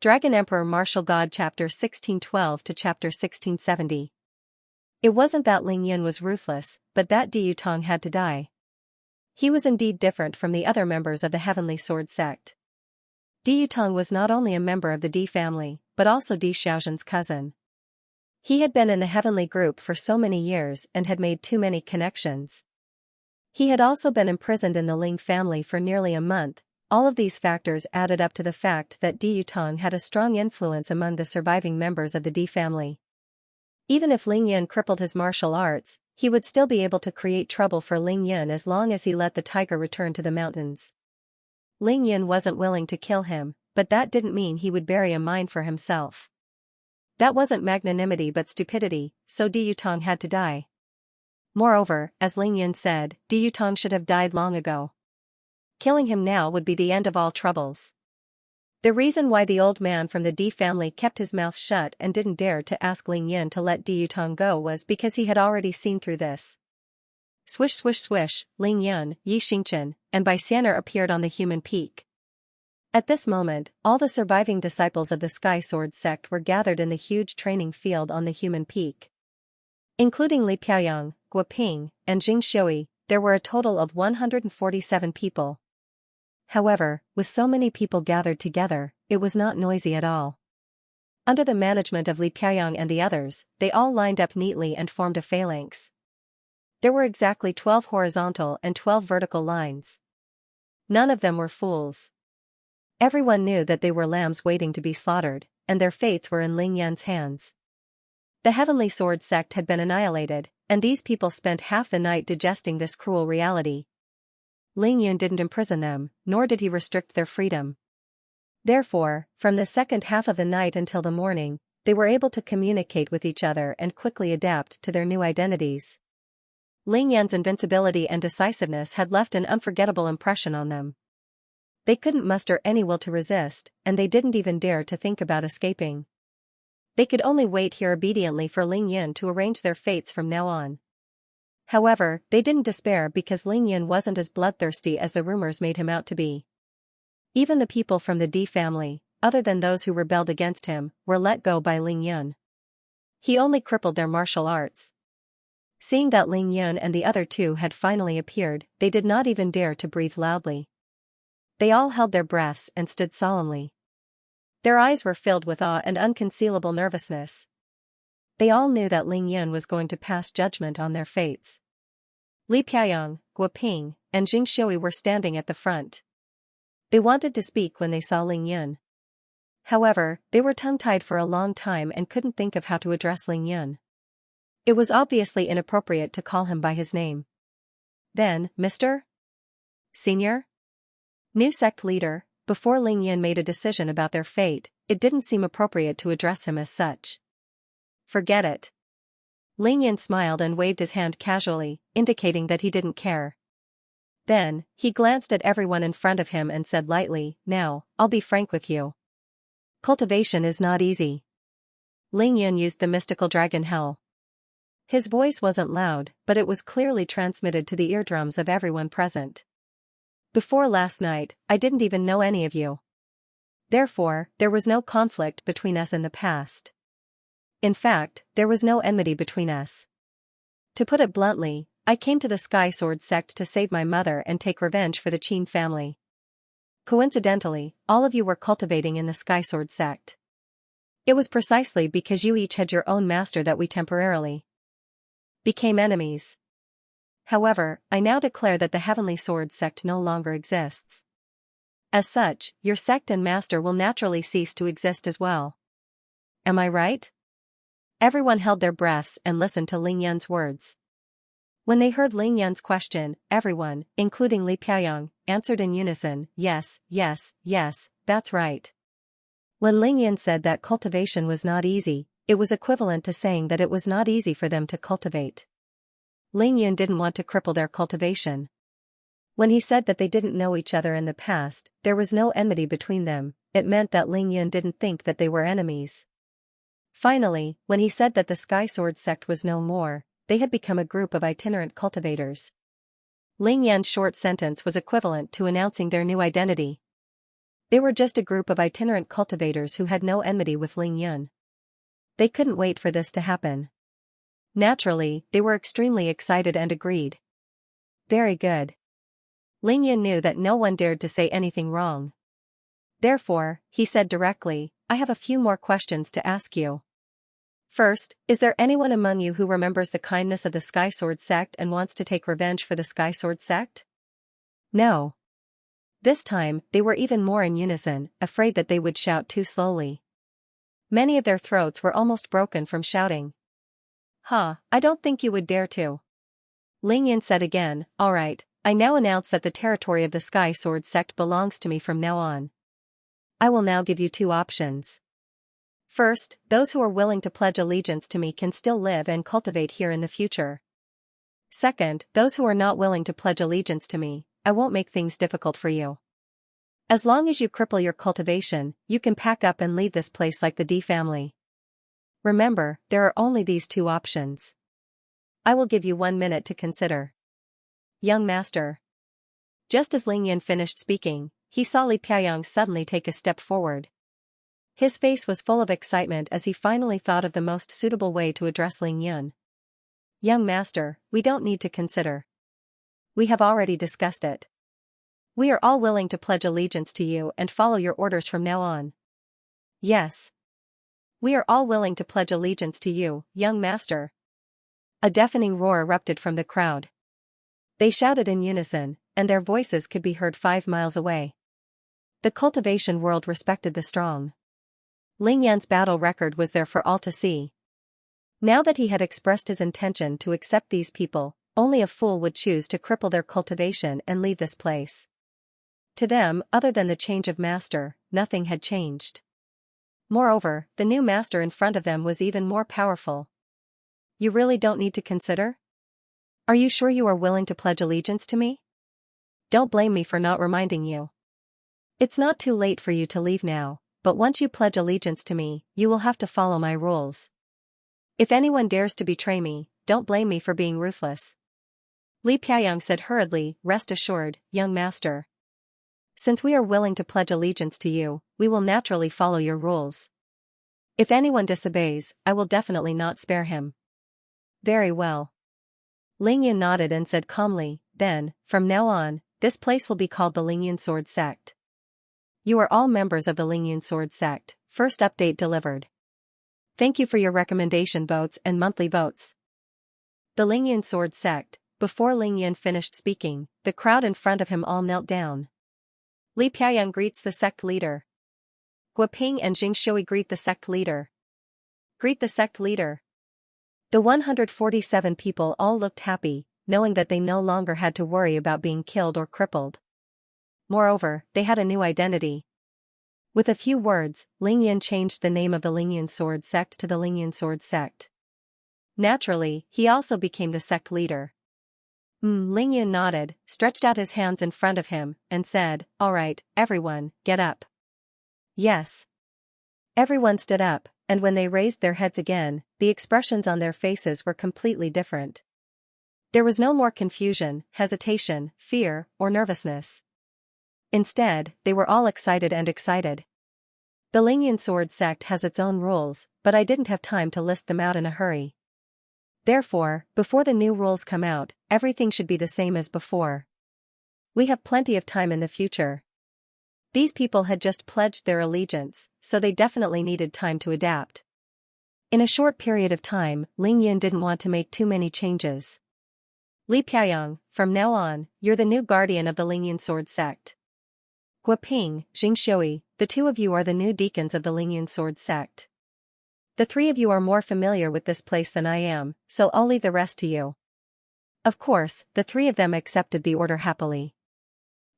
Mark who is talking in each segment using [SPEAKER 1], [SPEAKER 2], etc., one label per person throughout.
[SPEAKER 1] Dragon Emperor Martial God Chapter 1612 to Chapter 1670. It wasn't that Ling Yun was ruthless, but that Di Yutong had to die. He was indeed different from the other members of the Heavenly Sword sect. Di Yutong was not only a member of the Di family, but also Di Xiaozhen's cousin. He had been in the Heavenly group for so many years and had made too many connections. He had also been imprisoned in the Ling family for nearly a month. All of these factors added up to the fact that Di Yutong had a strong influence among the surviving members of the Di family. Even if Ling Yun crippled his martial arts, he would still be able to create trouble for Ling Yun as long as he let the tiger return to the mountains. Ling Yun wasn't willing to kill him, but that didn't mean he would bury a mine for himself. That wasn't magnanimity but stupidity, so Di Yutong had to die. Moreover, as Ling Yun said, Di Yutong should have died long ago. Killing him now would be the end of all troubles. The reason why the old man from the Di family kept his mouth shut and didn't dare to ask Ling Yun to let Di Yutong go was because he had already seen through this. Swish swish swish, Ling Yun, Yi Xingchen, and Bai Xianer appeared on the human peak. At this moment, all the surviving disciples of the Sky Sword sect were gathered in the huge training field on the human peak. Including Li Piaoyang, Guo Ping, and Jing Shui, there were a total of 147 people. However, with so many people gathered together, it was not noisy at all. Under the management of Li Piaoyang and the others, they all lined up neatly and formed a phalanx. There were exactly 12 horizontal and 12 vertical lines. None of them were fools. Everyone knew that they were lambs waiting to be slaughtered, and their fates were in Ling Yun's hands. The Heavenly Sword sect had been annihilated, and these people spent half the night digesting this cruel reality. Ling Yun didn't imprison them, nor did he restrict their freedom. Therefore, from the second half of the night until the morning, they were able to communicate with each other and quickly adapt to their new identities. Ling Yun's invincibility and decisiveness had left an unforgettable impression on them. They couldn't muster any will to resist, and they didn't even dare to think about escaping. They could only wait here obediently for Ling Yun to arrange their fates from now on. However, they didn't despair because Ling Yun wasn't as bloodthirsty as the rumors made him out to be. Even the people from the Di family, other than those who rebelled against him, were let go by Ling Yun. He only crippled their martial arts. Seeing that Ling Yun and the other two had finally appeared, they did not even dare to breathe loudly. They all held their breaths and stood solemnly. Their eyes were filled with awe and unconcealable nervousness. They all knew that Ling Yun was going to pass judgment on their fates. Li Piaoyang, Guo Ping, and Jing Shui were standing at the front. They wanted to speak when they saw Ling Yun. However, they were tongue-tied for a long time and couldn't think of how to address Ling Yun. It was obviously inappropriate to call him by his name. Then, Mr. Senior? New sect leader, before Ling Yun made a decision about their fate, it didn't seem appropriate to address him as such. Forget it. Ling Yun smiled and waved his hand casually, indicating that he didn't care. Then, he glanced at everyone in front of him and said lightly, "Now, I'll be frank with you. Cultivation is not easy." Ling Yun used the mystical dragon howl. His voice wasn't loud, but it was clearly transmitted to the eardrums of everyone present. Before last night, I didn't even know any of you. Therefore, there was no conflict between us in the past. In fact, there was no enmity between us. To put it bluntly, I came to the Sky Sword sect to save my mother and take revenge for the Qin family. Coincidentally, all of you were cultivating in the Sky Sword sect. It was precisely because you each had your own master that we temporarily became enemies. However, I now declare that the Heavenly Sword sect no longer exists. As such, your sect and master will naturally cease to exist as well. Am I right? Everyone held their breaths and listened to Ling Yun's words. When they heard Ling Yun's question, everyone, including Li Piaoyang, answered in unison, "Yes, yes, yes, that's right." When Ling Yun said that cultivation was not easy, it was equivalent to saying that it was not easy for them to cultivate. Ling Yun didn't want to cripple their cultivation. When he said that they didn't know each other in the past, there was no enmity between them, it meant that Ling Yun didn't think that they were enemies. Finally, when he said that the Sky Sword sect was no more, they had become a group of itinerant cultivators. Ling Yun's short sentence was equivalent to announcing their new identity. They were just a group of itinerant cultivators who had no enmity with Ling Yun. They couldn't wait for this to happen. Naturally, they were extremely excited and agreed. Very good. Ling Yun knew that no one dared to say anything wrong. Therefore, he said directly, I have a few more questions to ask you. First, is there anyone among you who remembers the kindness of the Sky Sword sect and wants to take revenge for the Sky Sword sect? No. This time, they were even more in unison, afraid that they would shout too slowly. Many of their throats were almost broken from shouting. I don't think you would dare to. Ling Yun said again, all right, I now announce that the territory of the Sky Sword sect belongs to me from now on. I will now give you two options. First, those who are willing to pledge allegiance to me can still live and cultivate here in the future. Second, those who are not willing to pledge allegiance to me, I won't make things difficult for you. As long as you cripple your cultivation, you can pack up and leave this place like the D family. Remember, there are only these two options. I will give you 1 minute to consider. Young master. Just as Ling Yun finished speaking, he saw Li Piayang suddenly take a step forward. His face was full of excitement as he finally thought of the most suitable way to address Ling Yun. Young master, we don't need to consider. We have already discussed it. We are all willing to pledge allegiance to you and follow your orders from now on. Yes. We are all willing to pledge allegiance to you, young master. A deafening roar erupted from the crowd. They shouted in unison, and their voices could be heard 5 miles away. The cultivation world respected the strong. Ling Yun's battle record was there for all to see. Now that he had expressed his intention to accept these people, only a fool would choose to cripple their cultivation and leave this place. To them, other than the change of master, nothing had changed. Moreover, the new master in front of them was even more powerful. You really don't need to consider? Are you sure you are willing to pledge allegiance to me? Don't blame me for not reminding you. It's not too late for you to leave now, but once you pledge allegiance to me, you will have to follow my rules. If anyone dares to betray me, don't blame me for being ruthless. Li Piayang said hurriedly, rest assured, young master. Since we are willing to pledge allegiance to you, we will naturally follow your rules. If anyone disobeys, I will definitely not spare him. Very well. Ling Yun nodded and said calmly, then, from now on, this place will be called the Ling Yun Sword Sect. You are all members of the Ling Yun Sword Sect, first update delivered. Thank you for your recommendation votes and monthly votes. The Ling Yun Sword Sect. Before Ling Yun finished speaking, the crowd in front of him all knelt down. Li Piayang greets the sect leader. Guoping and Xianxia greet the sect leader. Greet the sect leader. The 147 people all looked happy, knowing that they no longer had to worry about being killed or crippled. Moreover, they had a new identity. With a few words, Ling Yun changed the name of the Ling Yun Sword Sect to the Ling Yun Sword Sect. Naturally, he also became the sect leader. Ling Yun nodded, stretched out his hands in front of him, and said, all right, everyone, get up. Yes. Everyone stood up, and when they raised their heads again, the expressions on their faces were completely different. There was no more confusion, hesitation, fear, or nervousness. Instead, they were all excited and excited. The Ling Yun Sword Sect has its own rules, but I didn't have time to list them out in a hurry. Therefore, before the new rules come out, everything should be the same as before. We have plenty of time in the future. These people had just pledged their allegiance, so they definitely needed time to adapt. In a short period of time, Ling Yun didn't want to make too many changes. Li Piayang, from now on, you're the new guardian of the Ling Yun Sword Sect. Guoping, Xianxia, the two of you are the new deacons of the Ling Yun Sword Sect. The three of you are more familiar with this place than I am, so I'll leave the rest to you. Of course, the three of them accepted the order happily.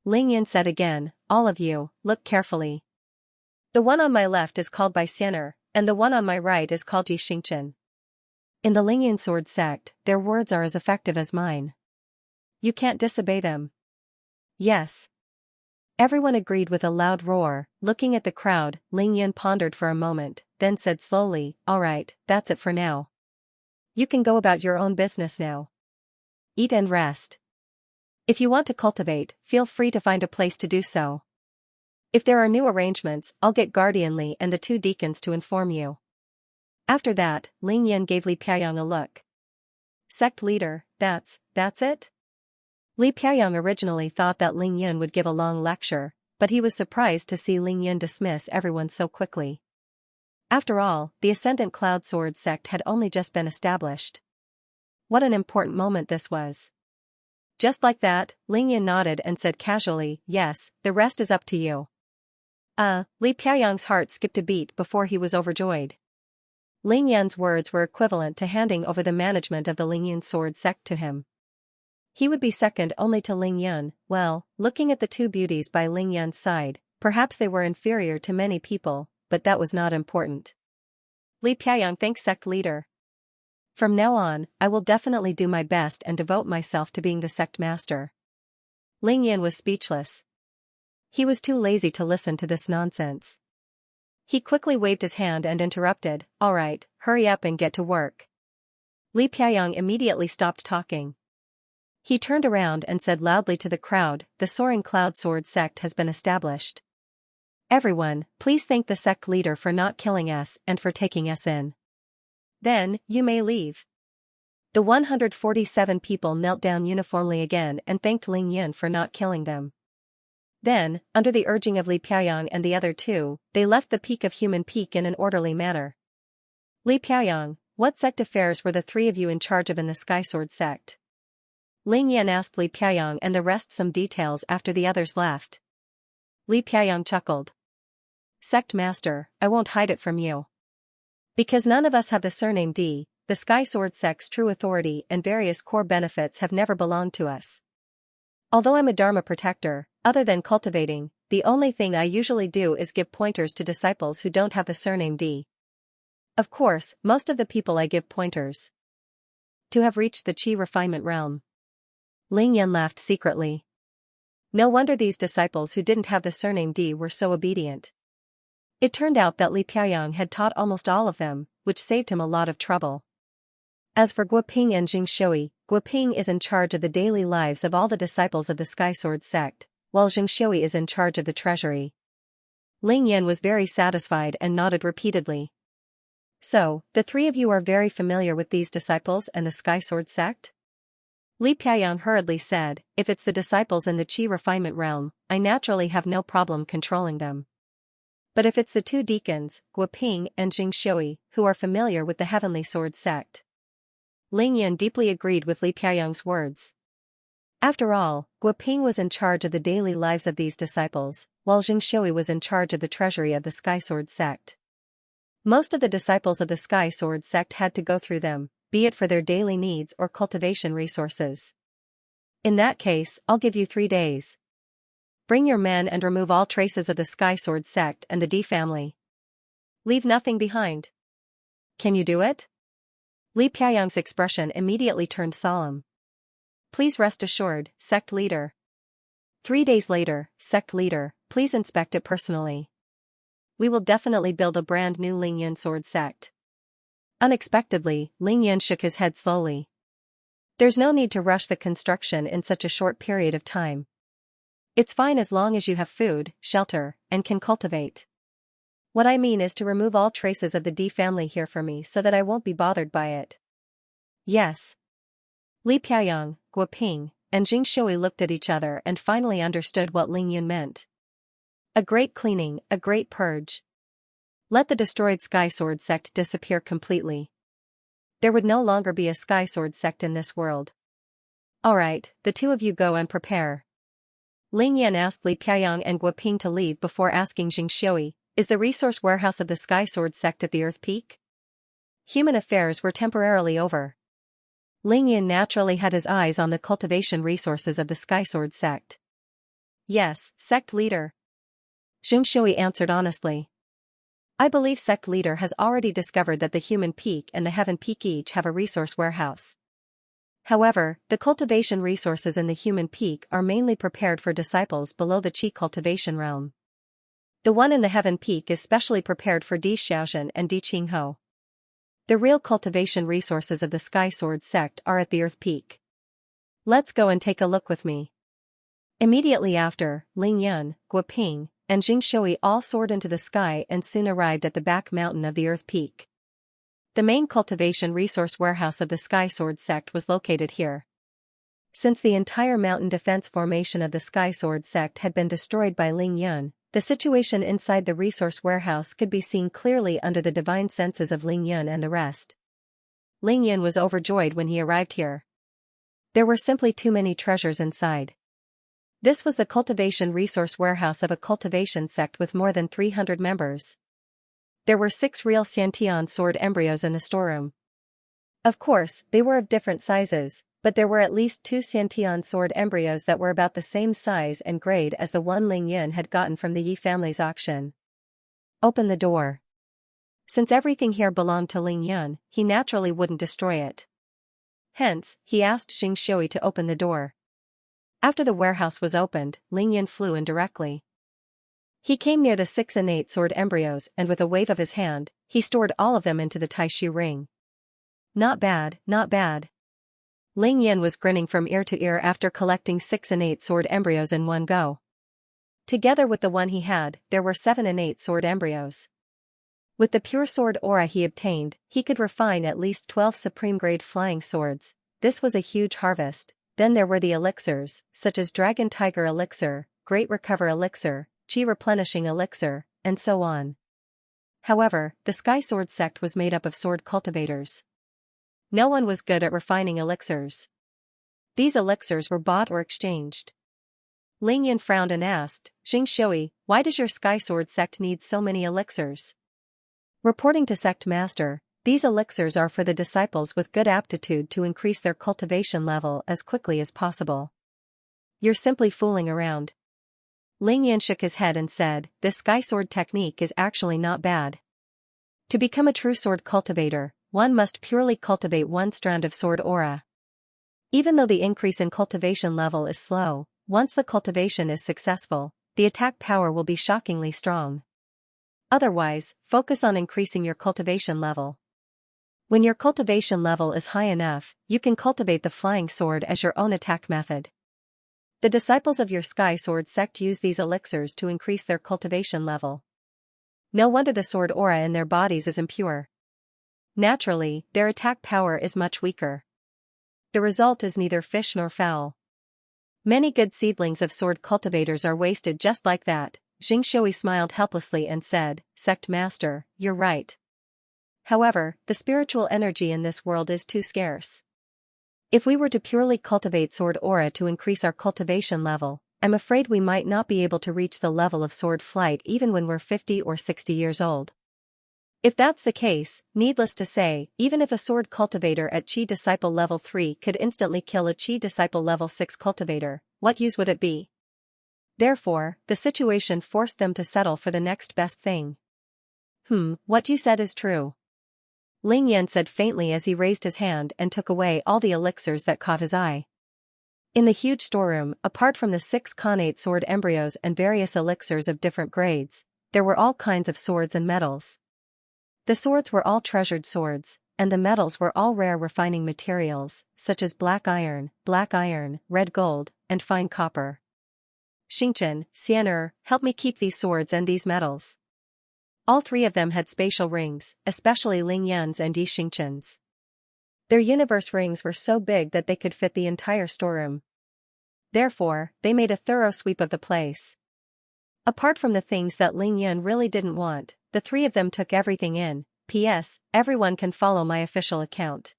[SPEAKER 1] Ling Yun said again, all of you, look carefully. The one on my left is called by Xian'er, and the one on my right is called Ji Xingchen. In the Ling Yun Sword Sect, their words are as effective as mine. You can't disobey them. Yes. Everyone agreed with a loud roar. Looking at the crowd, Ling Yun pondered for a moment, then said slowly, all right, that's it for now. You can go about your own business now. Eat and rest. If you want to cultivate, feel free to find a place to do so. If there are new arrangements, I'll get Guardian Li and the two deacons to inform you. After that, Ling Yan gave Li Piaoyang a look. Sect leader, that's it? Li Piaoyang originally thought that Ling Yun would give a long lecture, but he was surprised to see Ling Yun dismiss everyone so quickly. After all, the Ascendant Cloud Sword sect had only just been established. What an important moment this was. Just like that, Ling Yun nodded and said casually, yes, the rest is up to you. Li Piaoyang's heart skipped a beat before he was overjoyed. Ling Yan's words were equivalent to handing over the management of the Ling Yun sword sect to him. He would be second only to Ling Yun. Well, looking at the two beauties by Ling Yan's side, perhaps they were inferior to many people, but that was not important. Li Piaoyang thanks sect leader. From now on, I will definitely do my best and devote myself to being the sect master. Ling Yun was speechless. He was too lazy to listen to this nonsense. He quickly waved his hand and interrupted, all right, hurry up and get to work. Li Piaoyang immediately stopped talking. He turned around and said loudly to the crowd, the Soaring Cloud Sword sect has been established. Everyone, please thank the sect leader for not killing us and for taking us in. Then, you may leave. The 147 people knelt down uniformly again and thanked Ling Yun for not killing them. Then, under the urging of Li Piaoyang and the other two, they left the peak of Human Peak in an orderly manner. Li Piaoyang, what sect affairs were the three of you in charge of in the Sky Sword sect? Ling Yan asked Li Piaoyang and the rest some details after the others left. Li Piaoyang chuckled. Sect master, I won't hide it from you. Because none of us have the surname D, the Sky Sword sect's true authority and various core benefits have never belonged to us. Although I'm a Dharma protector, other than cultivating, the only thing I usually do is give pointers to disciples who don't have the surname D. Of course, most of the people I give pointers to have reached the Qi refinement realm. Ling Yan laughed secretly. No wonder these disciples who didn't have the surname D were so obedient. It turned out that Li Piaoyang had taught almost all of them, which saved him a lot of trouble. As for Guoping and Xianxia, Guoping is in charge of the daily lives of all the disciples of the Sky Sword sect, while Xianxia is in charge of the treasury. Ling Yan was very satisfied and nodded repeatedly. So, the three of you are very familiar with these disciples and the Sky Sword sect? Li Piaoyang hurriedly said, if it's the disciples in the Qi refinement realm, I naturally have no problem controlling them. But if it's the two deacons, Guoping and Xianxia, who are familiar with the Heavenly Sword sect. Ling Yan deeply agreed with Li Piaoyang's words. After all, Guoping was in charge of the daily lives of these disciples, while Xianxia was in charge of the treasury of the Sky Sword sect. Most of the disciples of the Sky Sword sect had to go through them, be it for their daily needs or cultivation resources. In that case, I'll give you 3 days. Bring your men and remove all traces of the Sky Sword sect and the D family. Leave nothing behind. Can you do it? Li Piaoyang's expression immediately turned solemn. Please rest assured, sect leader. 3 days later, sect leader, please inspect it personally. We will definitely build a brand new Ling Yun sword sect. Unexpectedly, Ling Yun shook his head slowly. There's no need to rush the construction in such a short period of time. It's fine as long as you have food, shelter, and can cultivate. What I mean is to remove all traces of the D family here for me so that I won't be bothered by it. Yes. Li Piaoyang, Guoping, and Xianxia looked at each other and finally understood what Ling Yun meant. A great cleaning, a great purge. Let the destroyed Sky Sword sect disappear completely. There would no longer be a Sky Sword sect in this world. Alright, the two of you go and prepare. Ling Yan asked Li Piaoyang and Guoping to leave before asking Xianxia, is the resource warehouse of the Sky Sword sect at the Earth Peak? Human affairs were temporarily over. Ling Yan naturally had his eyes on the cultivation resources of the Sky Sword sect. Yes, sect leader. Xianxia answered honestly. I believe sect leader has already discovered that the Human Peak and the Heaven Peak each have a resource warehouse. However, the cultivation resources in the Human Peak are mainly prepared for disciples below the Qi cultivation realm. The one in the Heaven Peak is specially prepared for Di Xiaozhen and Di Qingho. The real cultivation resources of the Sky Sword sect are at the Earth Peak. Let's go and take a look with me. Immediately after, Ling Yun, Guoping, and Xianxia all soared into the sky and soon arrived at the back mountain of the Earth Peak. The main cultivation resource warehouse of the Sky Sword sect was located here. Since the entire mountain defense formation of the Sky Sword sect had been destroyed by Ling Yun, the situation inside the resource warehouse could be seen clearly under the divine senses of Ling Yun and the rest. Ling Yun was overjoyed when he arrived here. There were simply too many treasures inside. This was the cultivation resource warehouse of a cultivation sect with more than 300 members. There were 6 real Xiantian sword embryos in the storeroom. Of course, they were of different sizes, but there were at least 2 Xiantian sword embryos that were about the same size and grade as the one Ling Yun had gotten from the Yi family's auction. Open the door. Since everything here belonged to Ling Yun, he naturally wouldn't destroy it. Hence, he asked Xianxia to open the door. After the warehouse was opened, Ling Yun flew in directly. He came near the 6 innate sword embryos and with a wave of his hand, he stored all of them into the Taishu ring. Not bad, not bad. Ling Yun was grinning from ear to ear after collecting 6 innate sword embryos in one go. Together with the one he had, there were 7 innate sword embryos. With the pure sword aura he obtained, he could refine at least 12 supreme-grade flying swords. This was a huge harvest. Then there were the elixirs, such as Dragon Tiger Elixir, Great Recover Elixir, Chi Replenishing Elixir, and so on. However, the Sky Sword sect was made up of sword cultivators. No one was good at refining elixirs. These elixirs were bought or exchanged. Ling Yun frowned and asked, Xianxia, why does your Sky Sword sect need so many elixirs? Reporting to Sect Master, these elixirs are for the disciples with good aptitude to increase their cultivation level as quickly as possible. You're simply fooling around. Ling Yun shook his head and said, this Sky Sword technique is actually not bad. To become a true sword cultivator, one must purely cultivate one strand of sword aura. Even though the increase in cultivation level is slow, once the cultivation is successful, the attack power will be shockingly strong. Otherwise, focus on increasing your cultivation level. When your cultivation level is high enough, you can cultivate the flying sword as your own attack method. The disciples of your Sky Sword sect use these elixirs to increase their cultivation level. No wonder the sword aura in their bodies is impure. Naturally, their attack power is much weaker. The result is neither fish nor fowl. Many good seedlings of sword cultivators are wasted just like that. Xianxia smiled helplessly and said, Sect Master, you're right. However, the spiritual energy in this world is too scarce. If we were to purely cultivate sword aura to increase our cultivation level, I'm afraid we might not be able to reach the level of sword flight even when we're 50 or 60 years old. If that's the case, needless to say, even if a sword cultivator at Chi Disciple level 3 could instantly kill a Chi Disciple level 6 cultivator, what use would it be? Therefore, the situation forced them to settle for the next best thing. What you said is true. Ling Yun said faintly as he raised his hand and took away all the elixirs that caught his eye. In the huge storeroom, apart from the 6 connate sword embryos and various elixirs of different grades, there were all kinds of swords and metals. The swords were all treasured swords, and the metals were all rare refining materials, such as black iron, red gold, and fine copper. Xingchen, Xian'er, help me keep these swords and these metals. All 3 of them had spatial rings, especially Ling Yun's and Yi Xingchen's. Their universe rings were so big that they could fit the entire storeroom. Therefore, they made a thorough sweep of the place. Apart from the things that Ling Yun really didn't want, the 3 of them took everything in. P.S. Everyone can follow my official account.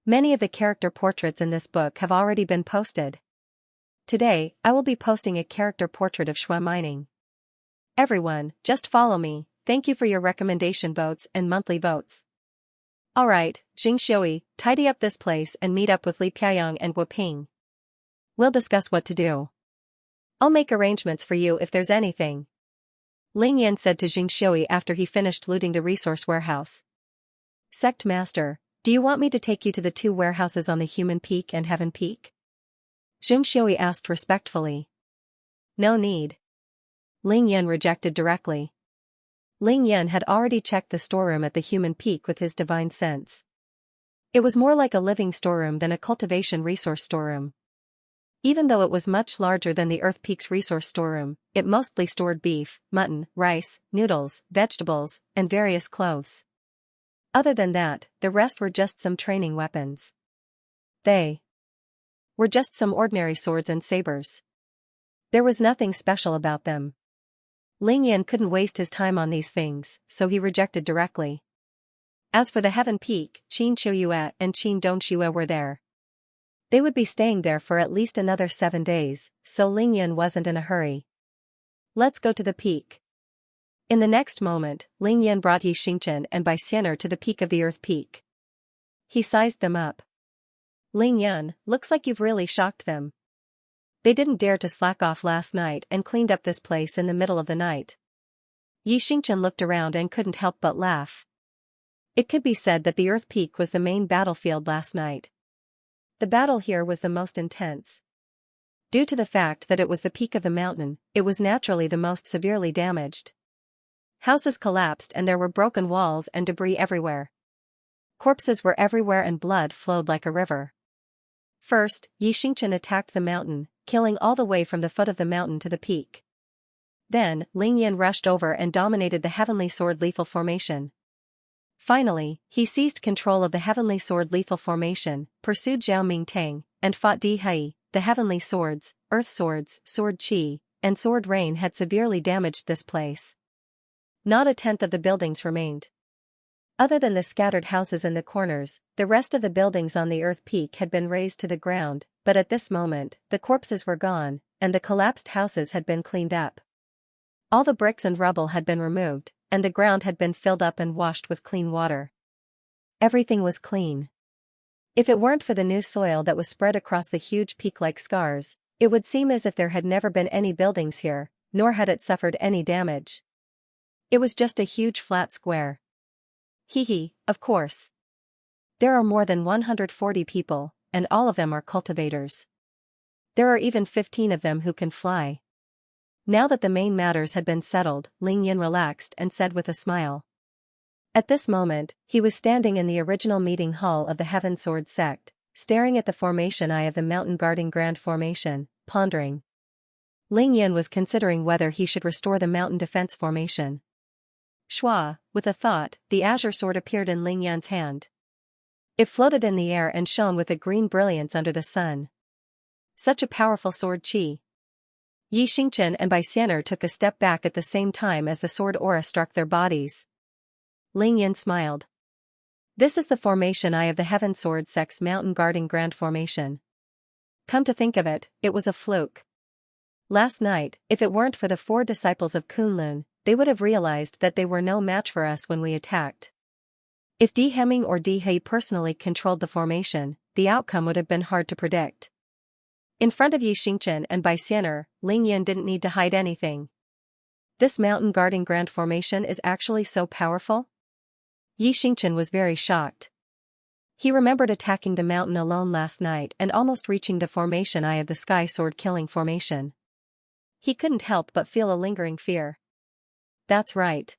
[SPEAKER 1] Many of the character portraits in this book have already been posted. Today, I will be posting a character portrait of Shui Mining. Everyone, just follow me. Thank you for your recommendation votes and monthly votes. Alright, Xianxia, tidy up this place and meet up with Li Piayang and Wu Ping. We'll discuss what to do. I'll make arrangements for you if there's anything. Ling Yun said to Xianxia after he finished looting the resource warehouse. Sect Master, do you want me to take you to the 2 warehouses on the Human Peak and Heaven Peak? Xianxia asked respectfully. No need. Ling Yun rejected directly. Ling Yun had already checked the storeroom at the Human Peak with his divine sense. It was more like a living storeroom than a cultivation resource storeroom. Even though it was much larger than the Earth Peak's resource storeroom, it mostly stored beef, mutton, rice, noodles, vegetables, and various clothes. Other than that, the rest were just some training weapons. They were just some ordinary swords and sabers. There was nothing special about them. Lingyan couldn't waste his time on these things, so he rejected directly. As for the Heaven Peak, Qin Shuiyue and Qin Dongxue were there. They would be staying there for at least another 7 days, so Lingyan wasn't in a hurry. Let's go to the peak. In the next moment, Lingyan brought Xianxia and Xianxia to the peak of the Earth Peak. He sized them up. Lingyan, looks like you've really shocked them. They didn't dare to slack off last night and cleaned up this place in the middle of the night. Xianxia looked around and couldn't help but laugh. It could be said that the Earth Peak was the main battlefield last night. The battle here was the most intense. Due to the fact that it was the peak of the mountain, it was naturally the most severely damaged. Houses collapsed and there were broken walls and debris everywhere. Corpses were everywhere and blood flowed like a river. First, Xianxia attacked the mountain, killing all the way from the foot of the mountain to the peak. Then, Lingyan rushed over and dominated the Heavenly Sword Lethal Formation. Finally, he seized control of the Heavenly Sword Lethal Formation, pursued Zhao Mingtang, and fought Di Hai. The Heavenly Swords, Earth Swords, Sword Qi, and Sword Rain had severely damaged this place. Not a tenth of the buildings remained. Other than the scattered houses in the corners, the rest of the buildings on the Earth Peak had been razed to the ground, but at this moment, the corpses were gone, and the collapsed houses had been cleaned up. All the bricks and rubble had been removed, and the ground had been filled up and washed with clean water. Everything was clean. If it weren't for the new soil that was spread across the huge peak like scars, it would seem as if there had never been any buildings here, nor had it suffered any damage. It was just a huge flat square. Of course. There are more than 140 people, and all of them are cultivators. There are even 15 of them who can fly. Now that the main matters had been settled, Lingyan relaxed and said with a smile. At this moment, he was standing in the original meeting hall of the Heaven Sword sect, staring at the formation eye of the mountain guarding Grand Formation, pondering. Lingyan was considering whether he should restore the mountain defense formation. Shua, with a thought, the azure sword appeared in Lingyan's hand. It floated in the air and shone with a green brilliance under the sun. Such a powerful sword Qi. Xianxia and Xianxia took a step back at the same time as the sword aura struck their bodies. Lingyan smiled. This is the formation eye of the Heaven Sword sect's mountain guarding Grand Formation. Come to think of it, it was a fluke. Last night, if it weren't for the 4 disciples of Kunlun, they would have realized that they were no match for us when we attacked. If Di Heming or Di He personally controlled the formation, the outcome would have been hard to predict. In front of Xianxia and Xianxia, Lingyan didn't need to hide anything. This mountain guarding Grand Formation is actually so powerful? Xianxia was very shocked. He remembered attacking the mountain alone last night and almost reaching the formation eye of the Sky Sword killing formation. He couldn't help but feel a lingering fear. That's right.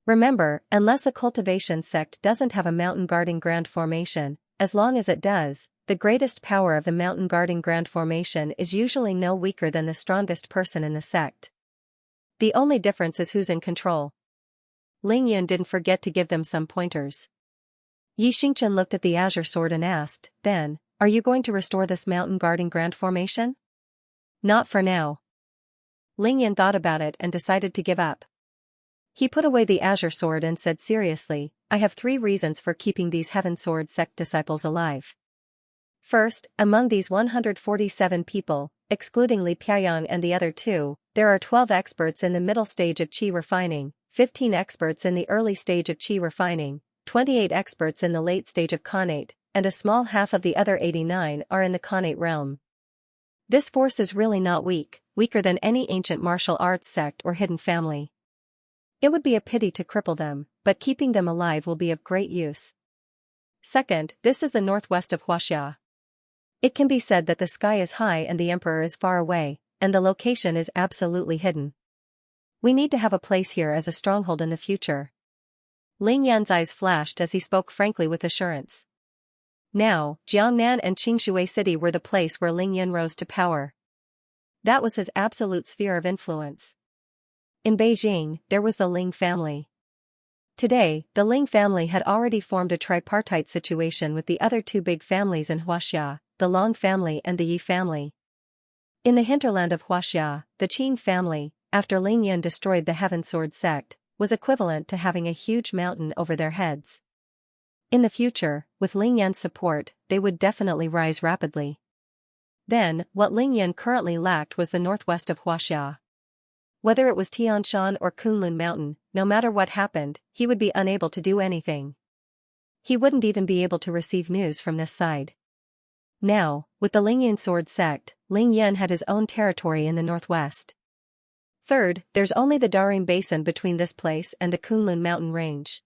[SPEAKER 1] Remember, unless a cultivation sect doesn't have a mountain guarding Grand Formation, as long as it does, the greatest power of the mountain guarding Grand Formation is usually no weaker than the strongest person in the sect. The only difference is who's in control. Lingyan didn't forget to give them some pointers. Xianxia looked at the azure sword and asked, then, are you going to restore this mountain guarding Grand Formation? Not for now. Lingyan thought about it and decided to give up. He put away the azure sword and said seriously, I have 3 reasons for keeping these Heaven Sword sect disciples alive. First, among these 147 people, excluding Li Piayang and the other 2, there are 12 experts in the middle stage of qi refining, 15 experts in the early stage of qi refining, 28 experts in the late stage of Khanate, and a small half of the other 89 are in the Khanate realm. This force is really not weak, weaker than any ancient martial arts sect or hidden family. It would be a pity to cripple them, but keeping them alive will be of great use. Second, this is the northwest of Huaxia. It can be said that the sky is high and the emperor is far away, and the location is absolutely hidden. We need to have a place here as a stronghold in the future. Lingyan's eyes flashed as he spoke frankly with assurance. Now, Jiangnan and Qingshui City were the place where Ling Yun rose to power. That was his absolute sphere of influence. In Beijing, there was the Ling family. Today, the Ling family had already formed a tripartite situation with the other two big families in Huaxia, the Long family and the Yi family. In the hinterland of Huaxia, the Qin family, after Ling Yun destroyed the Heaven Sword sect, was equivalent to having a huge mountain over their heads. In the future, with Ling Yun's support, they would definitely rise rapidly. Then, what Ling Yun currently lacked was the northwest of Huaxia. Whether it was Tianshan or Kunlun Mountain, no matter what happened, he would be unable to do anything. He wouldn't even be able to receive news from this side. Now, with the Ling Yun sword sect, Ling Yun had his own territory in the northwest. Third, there's only the Darim Basin between this place and the Kunlun mountain range.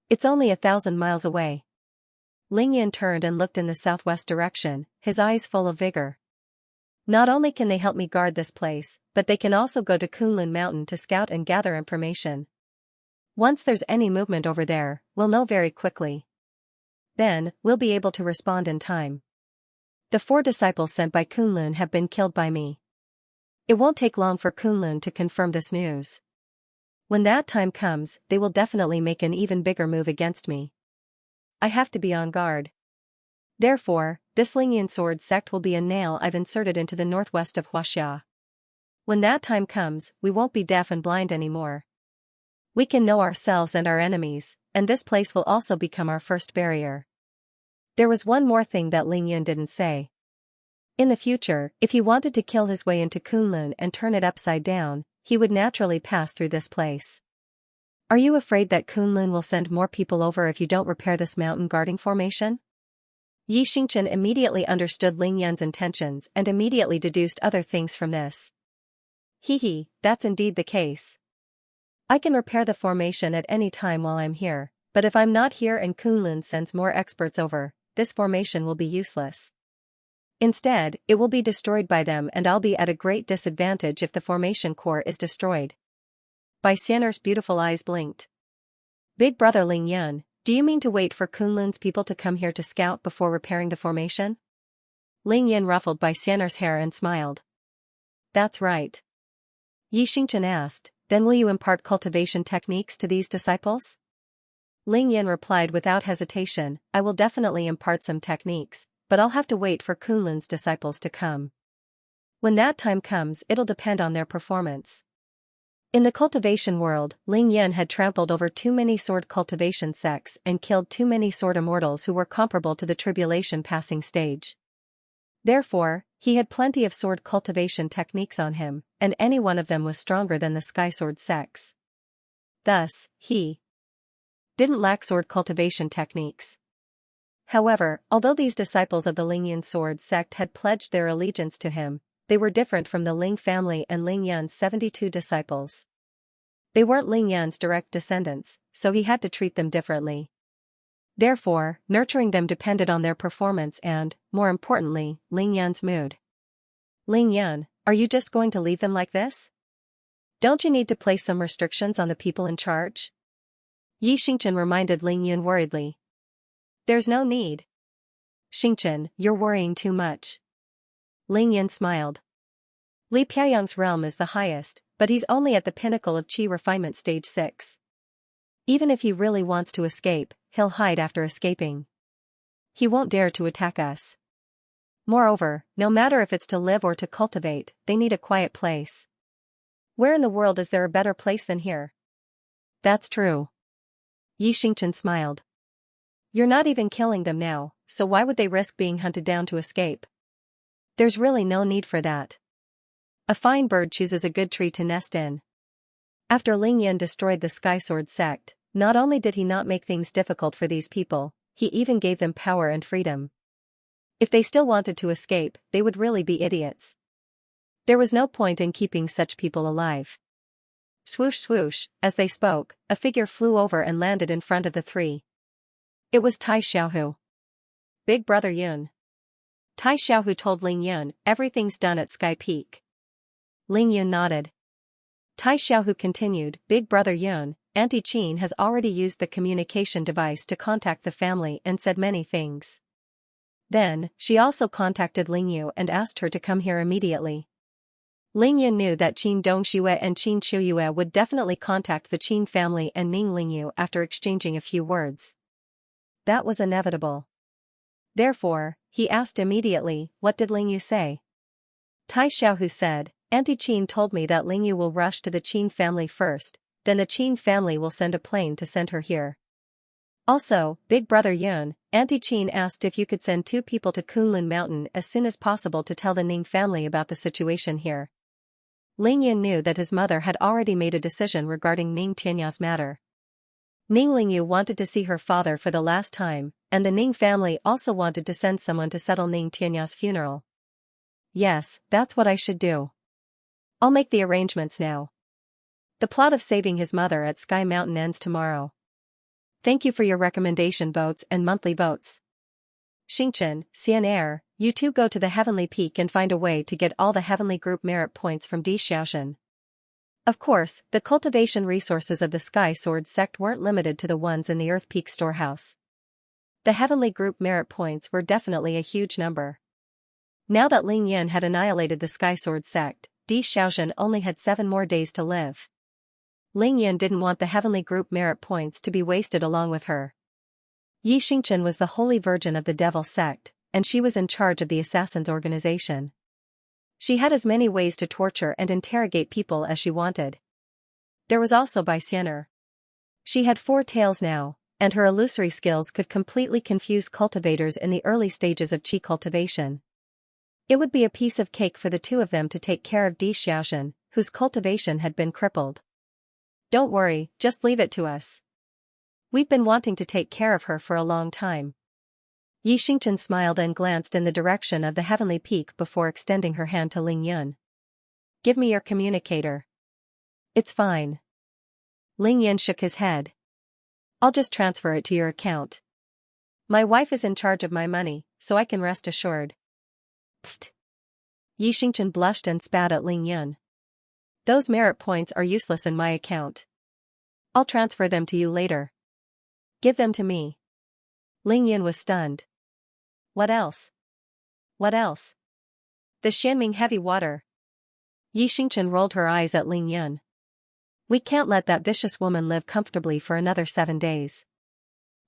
[SPEAKER 1] It's only 1,000 miles away. Ling Yun turned and looked in the southwest direction, his eyes full of vigor. Not only can they help me guard this place, but they can also go to Kunlun Mountain to scout and gather information. Once there's any movement over there, we'll know very quickly. Then, we'll be able to respond in time. The 4 disciples sent by Kunlun have been killed by me. It won't take long for Kunlun to confirm this news. When that time comes, they will definitely make an even bigger move against me. I have to be on guard. Therefore, this Ling Yun sword sect will be a nail I've inserted into the northwest of Huaxia. When that time comes, we won't be deaf and blind anymore. We can know ourselves and our enemies, and this place will also become our first barrier. There was one more thing that Ling Yun didn't say. In the future, if he wanted to kill his way into Kunlun and turn it upside down, he would naturally pass through this place. Are you afraid that Kunlun will send more people over if you don't repair this mountain guarding formation? Yi Xingchen immediately understood Ling Yun's intentions and immediately deduced other things from this. That's indeed the case. I can repair the formation at any time while I'm here, but if I'm not here and Kunlun sends more experts over, this formation will be useless. Instead, it will be destroyed by them and I'll be at a great disadvantage if the formation core is destroyed. Bai Xian'er's beautiful eyes blinked. Big brother Ling Yun, do you mean to wait for Kunlun's people to come here to scout before repairing the formation? Ling Yun ruffled Bai Xian'er's hair and smiled. That's right. Yi Xingchen asked, then will you impart cultivation techniques to these disciples? Ling Yun replied without hesitation, I will definitely impart some techniques, but I'll have to wait for Kunlun's disciples to come. When that time comes, it'll depend on their performance. In the cultivation world, Ling Yun had trampled over too many sword cultivation sects and killed too many sword immortals who were comparable to the tribulation passing stage. Therefore, he had plenty of sword cultivation techniques on him, and any one of them was stronger than the sky sword sects. Thus, he didn't lack sword cultivation techniques. However, although these disciples of the Ling Yun sword sect had pledged their allegiance to him, they were different from the Ling family and Ling Yun's 72 disciples. They weren't Ling Yun's direct descendants, so he had to treat them differently. Therefore, nurturing them depended on their performance and, more importantly, Ling Yun's mood. Ling Yun, are you just going to leave them like this? Don't you need to place some restrictions on the people in charge? Yi Xingchen reminded Ling Yun worriedly. There's no need. Xingchen, you're worrying too much. Ling Yun smiled. Li Piayang's realm is the highest, but he's only at the pinnacle of Qi refinement stage 6. Even if he really wants to escape, he'll hide after escaping. He won't dare to attack us. Moreover, no matter if it's to live or to cultivate, they need a quiet place. Where in the world is there a better place than here? That's true. Yi Xingchen smiled. You're not even killing them now, so why would they risk being hunted down to escape? There's really no need for that. A fine bird chooses a good tree to nest in. After Ling Yun destroyed the Sky Sword sect, not only did he not make things difficult for these people, he even gave them power and freedom. If they still wanted to escape, they would really be idiots. There was no point in keeping such people alive. Swoosh swoosh, as they spoke, a figure flew over and landed in front of the three. It was Tai Xiaohu. Big brother Yun. Tai Xiaohu told Ling Yun, everything's done at Sky Peak. Ling Yun nodded. Tai Xiaohu continued, Big brother Yun, Auntie Qin has already used the communication device to contact the family and said many things. Then, she also contacted Ling Yu and asked her to come here immediately. Ling Yun knew that Qin Dongxue and Qin Shuyue would definitely contact the Qin family and Ning Lingyu after exchanging a few words. That was inevitable. Therefore, he asked immediately, what did Ling Yu say? Tai Xiaohu said, Auntie Qin told me that Ling Yu will rush to the Qin family first, then the Qin family will send a plane to send her here. Also, Big Brother Yun, Auntie Qin asked if you could send 2 people to Kunlun Mountain as soon as possible to tell the Ning family about the situation here. Ling Yun knew that his mother had already made a decision regarding Ning Tianya's matter. Ning Lingyu wanted to see her father for the last time, and the Ning family also wanted to send someone to settle Ning Tianya's funeral. Yes, that's what I should do. I'll make the arrangements now. The plot of saving his mother at Sky Mountain ends tomorrow. Thank you for your recommendation votes and monthly votes. Xingchen, Xian'er, you two go to the Heavenly Peak and find a way to get all the Heavenly Group merit points from Di Xiaoshan. Of course, the cultivation resources of the Sky Sword sect weren't limited to the ones in the Earth Peak storehouse. The Heavenly Group merit points were definitely a huge number. Now that Ling Yun had annihilated the Sky Sword sect, Di Xiaoshan only had 7 more days to live. Ling Yun didn't want the Heavenly Group merit points to be wasted along with her. Yi Xingchen was the Holy Virgin of the Devil sect, and she was in charge of the Assassins organization. She had as many ways to torture and interrogate people as she wanted. There was also Bai Xian'er. She had 4 tails now, and her illusory skills could completely confuse cultivators in the early stages of qi cultivation. It would be a piece of cake for the 2 of them to take care of Di Xiaoshan, whose cultivation had been crippled. Don't worry, just leave it to us. We've been wanting to take care of her for a long time. Yi Xingchen smiled and glanced in the direction of the Heavenly Peak before extending her hand to Ling Yun. Give me your communicator. It's fine. Ling Yun shook his head. I'll just transfer it to your account. My wife is in charge of my money, so I can rest assured. Pfft. Yi Xingchen blushed and spat at Ling Yun. Those merit points are useless in my account. I'll transfer them to you later. Give them to me. Ling Yun was stunned. What else? What else? The Xianming heavy water. Yi Xingchen rolled her eyes at Ling Yun. We can't let that vicious woman live comfortably for another 7 days.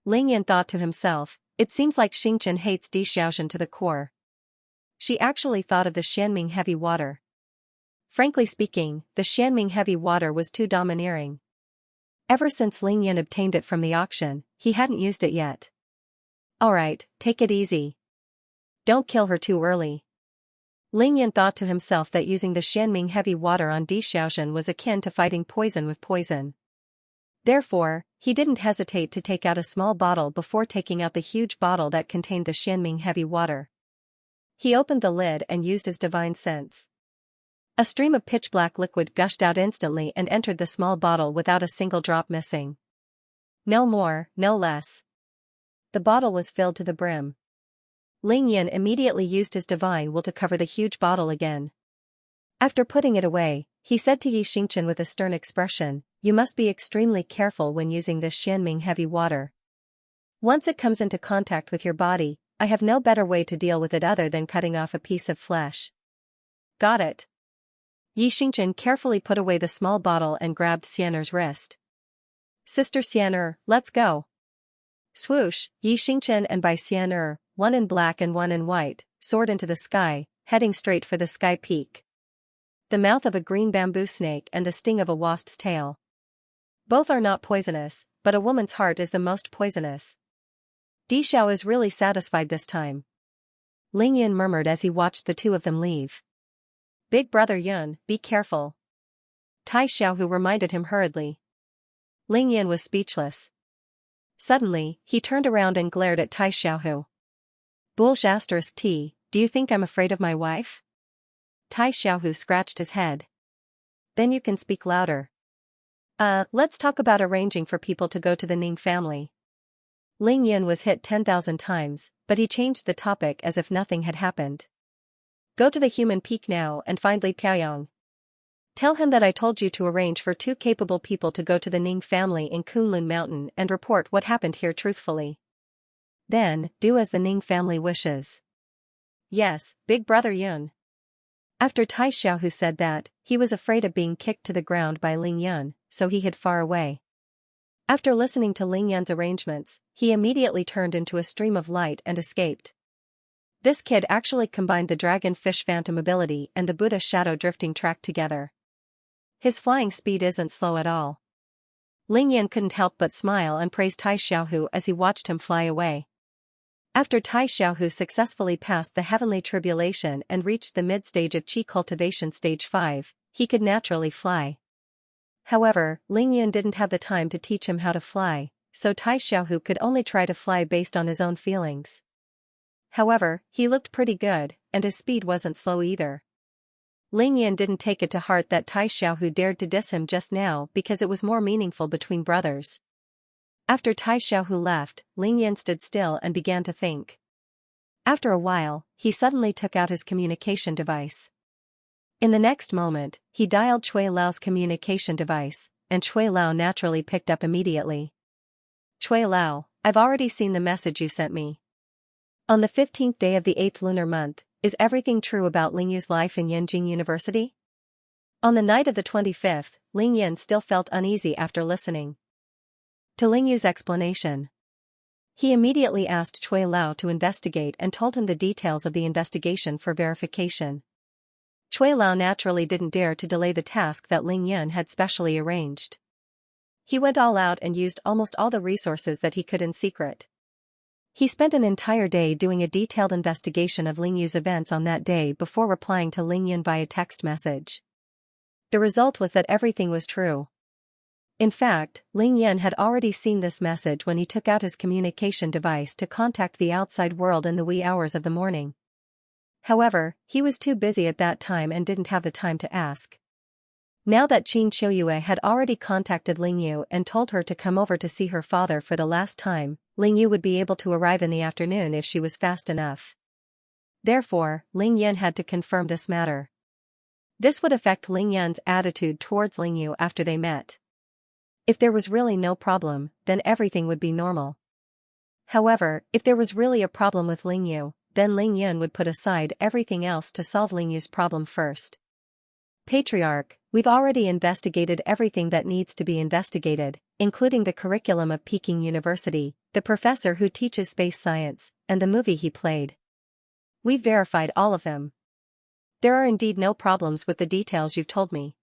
[SPEAKER 1] Ling Yun thought to himself, it seems like Xingchen hates Di Xiaoshan to the core. She actually thought of the Xianming heavy water. Frankly speaking, the Xianming heavy water was too domineering. Ever since Ling Yun obtained it from the auction, he hadn't used it yet. Alright, take it easy. Don't kill her too early. Ling Yun thought to himself that using the Xianming heavy water on Di Xiaoshan was akin to fighting poison with poison. Therefore, he didn't hesitate to take out a small bottle before taking out the huge bottle that contained the Xianming heavy water. He opened the lid and used his divine sense. A stream of pitch-black liquid gushed out instantly and entered the small bottle without a single drop missing. No more, no less. The bottle was filled to the brim. Ling Yun immediately used his divine will to cover the huge bottle again. After putting it away, he said to Yi Xingchen with a stern expression, you must be extremely careful when using this Xianming heavy water. Once it comes into contact with your body, I have no better way to deal with it other than cutting off a piece of flesh. Got it. Yi Xingchen carefully put away the small bottle and grabbed Xian'er's wrist. Sister Xian'er, let's go. Swoosh, Yi Xingchen and Bai Xian'er, one in black and one in white, soared into the sky, heading straight for the sky peak. The mouth of a green bamboo snake and the sting of a wasp's tail. Both are not poisonous, but a woman's heart is the most poisonous. Di Xiao is really satisfied this time. Ling Yun murmured as he watched the 2 of them leave. Big Brother Yun, be careful. Tai Xiaohu reminded him hurriedly. Ling Yun was speechless. Suddenly, he turned around and glared at Tai Xiaohu. Bulge****, do you think I'm afraid of my wife? Tai Xiaohu scratched his head. Then you can speak louder. Let's talk about arranging for people to go to the Ning family. Ling Yun was hit 10,000 times, but he changed the topic as if nothing had happened. Go to the human peak now and find Li Piaoyang. Tell him that I told you to arrange for 2 capable people to go to the Ning family in Kunlun Mountain and report what happened here truthfully. Then, do as the Ning family wishes. Yes, Big Brother Yun. After Tai Xiaohu said that, he was afraid of being kicked to the ground by Ling Yun, so he hid far away. After listening to Ling Yun's arrangements, he immediately turned into a stream of light and escaped. This kid actually combined the Dragon Fish Phantom ability and the Buddha Shadow Drifting track together. His flying speed isn't slow at all. Ling Yun couldn't help but smile and praise Tai Xiaohu as he watched him fly away. After Tai Xiaohu successfully passed the heavenly tribulation and reached the mid-stage of Qi Cultivation Stage 5, he could naturally fly. However, Ling Yun didn't have the time to teach him how to fly, so Tai Xiaohu could only try to fly based on his own feelings. However, he looked pretty good, and his speed wasn't slow either. Ling Yun didn't take it to heart that Tai Xiaohu dared to diss him just now because it was more meaningful between brothers. After Tai Xiaohu left, Ling Yun stood still and began to think. After a while, he suddenly took out his communication device. In the next moment, he dialed Cui Lao's communication device, and Cui Lao naturally picked up immediately. Cui Lao, I've already seen the message you sent me. On the 15th day of the 8th lunar month, is everything true about Ling Yu's life in Yanjing University? On the night of the 25th, Ling Yun still felt uneasy after listening to Ling Yu's explanation. He immediately asked Cui Lao to investigate and told him the details of the investigation for verification. Cui Lao naturally didn't dare to delay the task that Ling Yun had specially arranged. He went all out and used almost all the resources that he could in secret. He spent an entire day doing a detailed investigation of Ling Yu's events on that day before replying to Ling Yun via text message. The result was that everything was true. In fact, Ling Yun had already seen this message when he took out his communication device to contact the outside world in the wee hours of the morning. However, he was too busy at that time and didn't have the time to ask. Now that Qin Qiuyue had already contacted Ling Yu and told her to come over to see her father for the last time, Ling Yu would be able to arrive in the afternoon if she was fast enough. Therefore, Ling Yun had to confirm this matter. This would affect Ling Yun's attitude towards Ling Yu after they met. If there was really no problem, then everything would be normal. However, if there was really a problem with Ling Yu, then Ling Yun would put aside everything else to solve Ling Yu's problem first. Patriarch, we've already investigated everything that needs to be investigated, including the curriculum of Peking University, the professor who teaches space science, and the movie he played. We've verified all of them. There are indeed no problems with the details you've told me.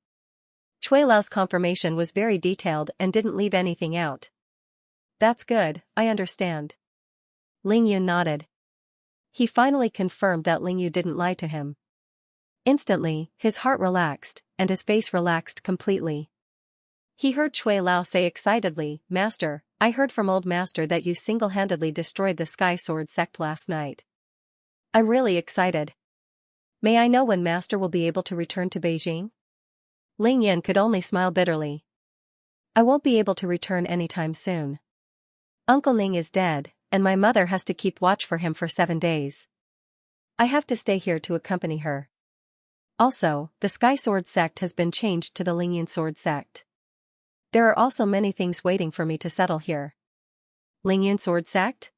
[SPEAKER 1] Cui Lao's confirmation was very detailed and didn't leave anything out. That's good, I understand. Ling Yu nodded. He finally confirmed that Ling Yu didn't lie to him. Instantly, his heart relaxed, and his face relaxed completely. He heard Cui Lao say excitedly, Master, I heard from Old Master that you single-handedly destroyed the Sky Sword sect last night. I'm really excited. May I know when Master will be able to return to Beijing? Ling Yun could only smile bitterly. I won't be able to return anytime soon. Uncle Ning is dead, and my mother has to keep watch for him for 7 days. I have to stay here to accompany her. Also, the Sky Sword sect has been changed to the Ling Yun Sword sect. There are also many things waiting for me to settle here. Ling Yun Sword sect?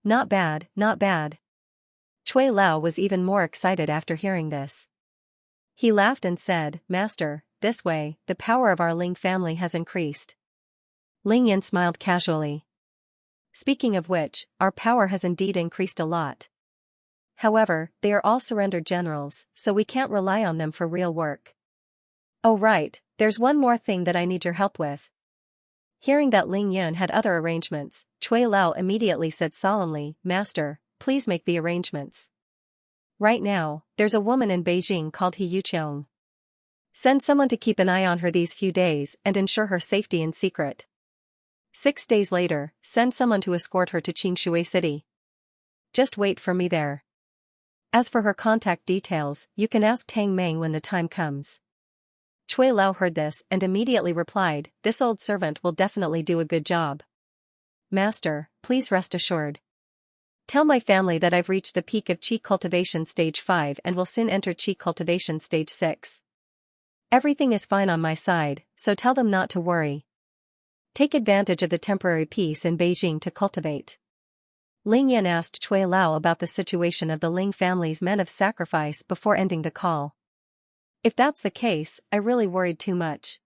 [SPEAKER 1] Not bad, not bad. Cui Lao was even more excited after hearing this. He laughed and said, Master, this way, the power of our Ling family has increased. Ling Yun smiled casually. Speaking of which, our power has indeed increased a lot. However, they are all surrendered generals, so we can't rely on them for real work. Oh right, there's one more thing that I need your help with. Hearing that Ling Yun had other arrangements, Cui Lao immediately said solemnly, Master, please make the arrangements. Right now, there's a woman in Beijing called He Yuqiong. Send someone to keep an eye on her these few days and ensure her safety in secret. 6 days later, send someone to escort her to Qingshui City. Just wait for me there. As for her contact details, you can ask Tang Meng when the time comes. Cui Lao heard this and immediately replied, This old servant will definitely do a good job. Master, please rest assured. Tell my family that I've reached the peak of Qi Cultivation Stage 5 and will soon enter Qi Cultivation Stage 6. Everything is fine on my side, so tell them not to worry. Take advantage of the temporary peace in Beijing to cultivate. Ling Yan asked Cui Lao about the situation of the Ling family's men of sacrifice before ending the call. If that's the case, I really worried too much.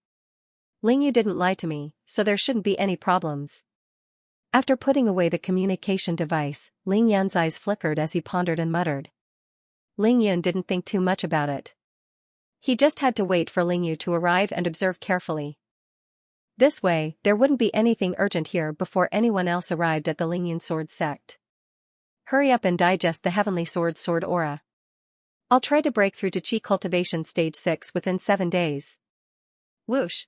[SPEAKER 1] Ling Yu didn't lie to me, so there shouldn't be any problems. After putting away the communication device, Ling Yan's eyes flickered as he pondered and muttered. Ling Yun didn't think too much about it. He just had to wait for Ling Yu to arrive and observe carefully. This way, there wouldn't be anything urgent here before anyone else arrived at the Ling Yun sword sect. Hurry up and digest the heavenly sword aura. I'll try to break through to Qi Cultivation Stage 6 within 7 days. Whoosh.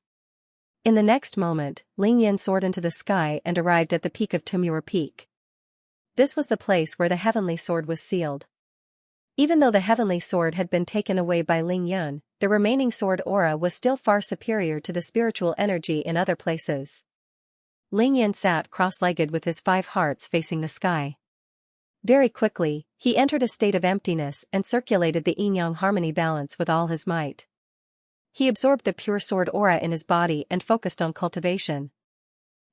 [SPEAKER 1] In the next moment, Ling Yan soared into the sky and arrived at the peak of Tumur Peak. This was the place where the heavenly sword was sealed. Even though the heavenly sword had been taken away by Ling Yun, the remaining sword aura was still far superior to the spiritual energy in other places. Ling Yan sat cross-legged with his 5 hearts facing the sky. Very quickly, he entered a state of emptiness and circulated the yin-yang harmony balance with all his might. He absorbed the pure sword aura in his body and focused on cultivation.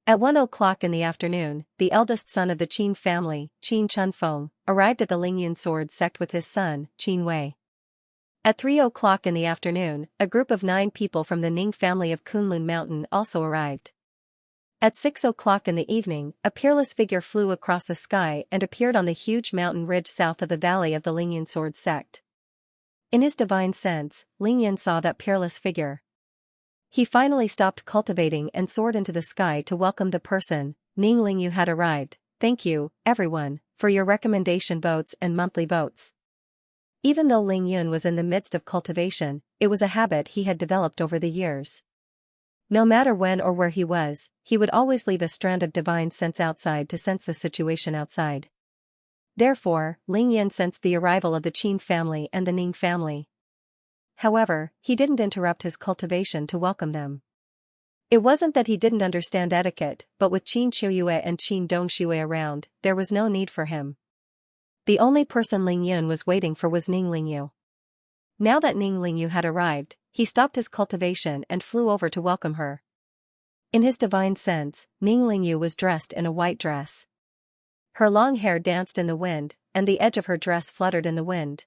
[SPEAKER 1] At 1 o'clock in the afternoon, the eldest son of the Qin family, Qin Chunfeng, arrived at the Lingyun sword sect with his son, Qin Wei. At 3 o'clock in the afternoon, a group of 9 people from the Ning family of Kunlun Mountain also arrived. At 6 o'clock in the evening, a peerless figure flew across the sky and appeared on the huge mountain ridge south of the valley of the Lingyun sword sect. In his divine sense, Lingyun saw that peerless figure. He finally stopped cultivating and soared into the sky to welcome the person, Ning Lingyu had arrived. Thank you, everyone, for your recommendation votes and monthly votes. Even though Ling Yun was in the midst of cultivation, it was a habit he had developed over the years. No matter when or where he was, he would always leave a strand of divine sense outside to sense the situation outside. Therefore, Ling Yun sensed the arrival of the Qin family and the Ning family. However, he didn't interrupt his cultivation to welcome them. It wasn't that he didn't understand etiquette, but with Qin Qiuyue and Qin Dongxue around, there was no need for him. The only person Ling Yun was waiting for was Ning Lingyu. Now that Ning Lingyu had arrived, he stopped his cultivation and flew over to welcome her. In his divine sense, Ning Lingyu was dressed in a white dress. Her long hair danced in the wind, and the edge of her dress fluttered in the wind.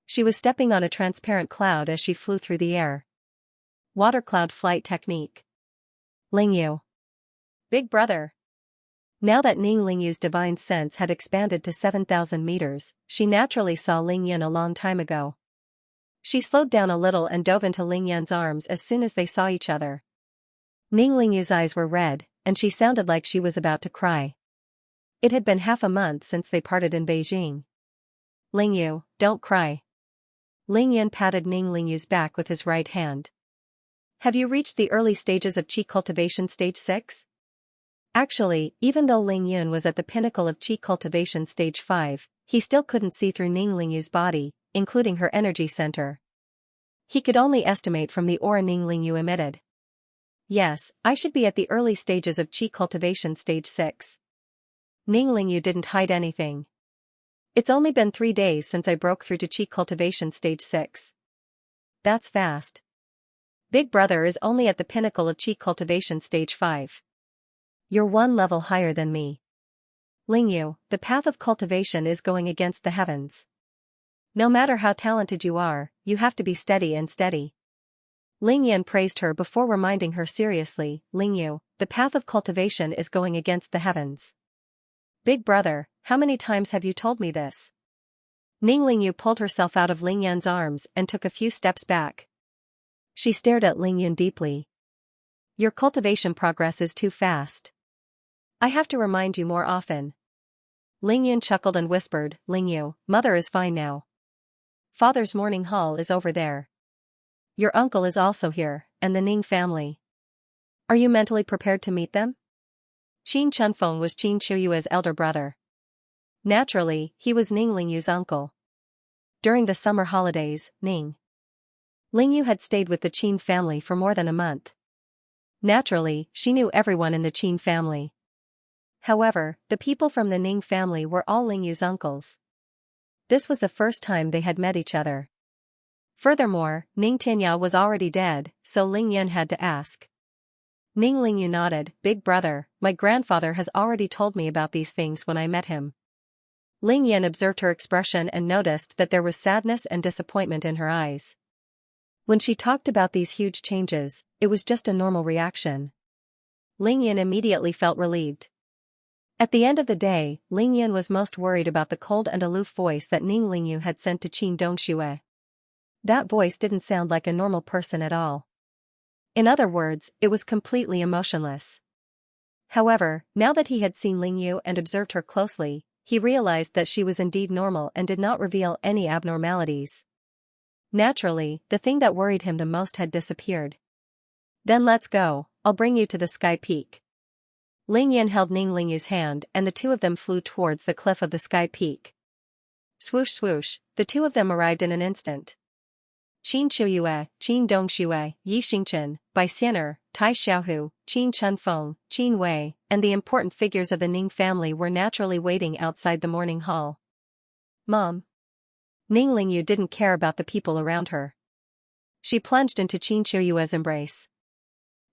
[SPEAKER 1] She was stepping on a transparent cloud as she flew through the air. Water cloud flight technique. Lingyu. Big brother. Now that Ning Lingyu's divine sense had expanded to 7,000 meters, she naturally saw Ling Yun a long time ago. She slowed down a little and dove into Ling Yun's arms as soon as they saw each other. Ning Lingyu's eyes were red, and she sounded like she was about to cry. It had been half a month since they parted in Beijing. Lingyu, don't cry. Ling Yun patted Ning Lingyu's back with his right hand. Have you reached the early stages of Qi Cultivation Stage 6? Actually, even though Ling Yun was at the pinnacle of Qi Cultivation Stage 5, he still couldn't see through Ning Lingyu's body, including her energy center. He could only estimate from the aura Ning Lingyu emitted. Yes, I should be at the early stages of Qi Cultivation Stage 6. Ning Lingyu didn't hide anything. It's only been 3 days since I broke through to Qi Cultivation Stage 6. That's fast. Big brother is only at the pinnacle of Qi Cultivation Stage 5. You're 1 level higher than me. Lingyu, the path of cultivation is going against the heavens. No matter how talented you are, you have to be steady and steady. Ling Yan praised her before reminding her seriously, Lingyu, the path of cultivation is going against the heavens. Big brother, how many times have you told me this? Ning Lingyu pulled herself out of Ling Yan's arms and took a few steps back. She stared at Ling Yun deeply. Your cultivation progress is too fast. I have to remind you more often. Ling Yun chuckled and whispered, Lingyu, mother is fine now. Father's morning hall is over there. Your uncle is also here, and the Ning family. Are you mentally prepared to meet them? Qin Chunfeng was Qin Qiuyue's elder brother. Naturally, he was Ning Lingyu's uncle. During the summer holidays, Ning Lingyu had stayed with the Qin family for more than a month. Naturally, she knew everyone in the Qin family. However, the people from the Ning family were all Lingyu's uncles. This was the first time they had met each other. Furthermore, Ning Tianya was already dead, so Ling Yun had to ask. Ning Lingyu nodded. Big brother, my grandfather has already told me about these things when I met him. Ling Yan observed her expression and noticed that there was sadness and disappointment in her eyes. When she talked about these huge changes, it was just a normal reaction. Ling Yan immediately felt relieved. At the end of the day, Ling Yan was most worried about the cold and aloof voice that Ning Lingyu had sent to Qin Dongxue. That voice didn't sound like a normal person at all. In other words, it was completely emotionless. However, now that he had seen Lingyu and observed her closely, he realized that she was indeed normal and did not reveal any abnormalities. Naturally, the thing that worried him the most had disappeared. Then let's go, I'll bring you to the sky peak. Ling Yan held Ning Lingyu's hand and the two of them flew towards the cliff of the sky peak. Swoosh swoosh, the two of them arrived in an instant. Qin Chuyue, Qin Dongxue, Yi Xingchen, Bai Xianer, Tai Xiaohu, Qin Chunfeng, Qin Wei, and the important figures of the Ning family were naturally waiting outside the morning hall. Mom. Ning Lingyu didn't care about the people around her. She plunged into Qin Chuyue's embrace.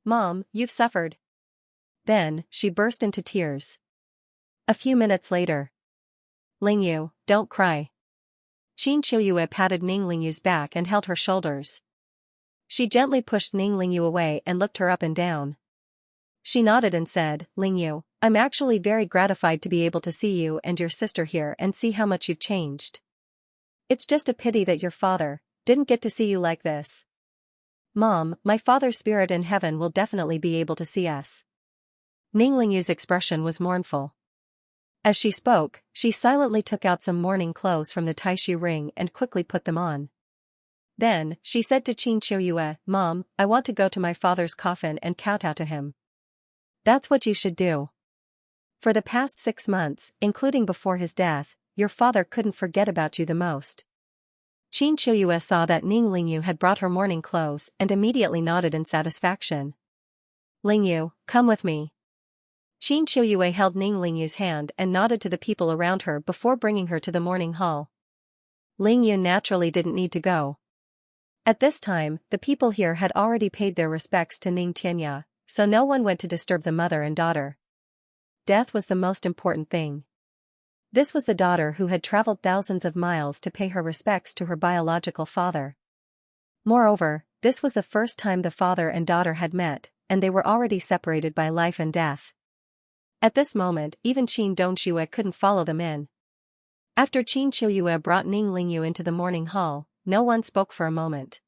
[SPEAKER 1] Mom, you've suffered. Then, she burst into tears. A few minutes later. Lingyu, don't cry. Qin Chuyue patted Ning Lingyu's back and held her shoulders. She gently pushed Ning Lingyu away and looked her up and down. She nodded and said, Lingyu, I'm actually very gratified to be able to see you and your sister here and see how much you've changed. It's just a pity that your father didn't get to see you like this. Mom, my father's spirit in heaven will definitely be able to see us. Ning Lingyu's expression was mournful. As she spoke, she silently took out some mourning clothes from the Taishu ring and quickly put them on. Then, she said to Qin Chuyue, Mom, I want to go to my father's coffin and kowtow to him. That's what you should do. For the past 6 months, including before his death, your father couldn't forget about you the most. Qin Chuyue saw that Ning Lingyu had brought her mourning clothes and immediately nodded in satisfaction. Lingyu, come with me. Qin Chuyue held Ning Lingyu's hand and nodded to the people around her before bringing her to the morning hall. Lingyu naturally didn't need to go. At this time, the people here had already paid their respects to Ning Tianya, so no one went to disturb the mother and daughter. Death was the most important thing. This was the daughter who had traveled thousands of miles to pay her respects to her biological father. Moreover, this was the first time the father and daughter had met, and they were already separated by life and death. At this moment, even Qin Dongxue couldn't follow them in. After Qin Chuyue brought Ning Lingyu into the morning hall, no one spoke for a moment.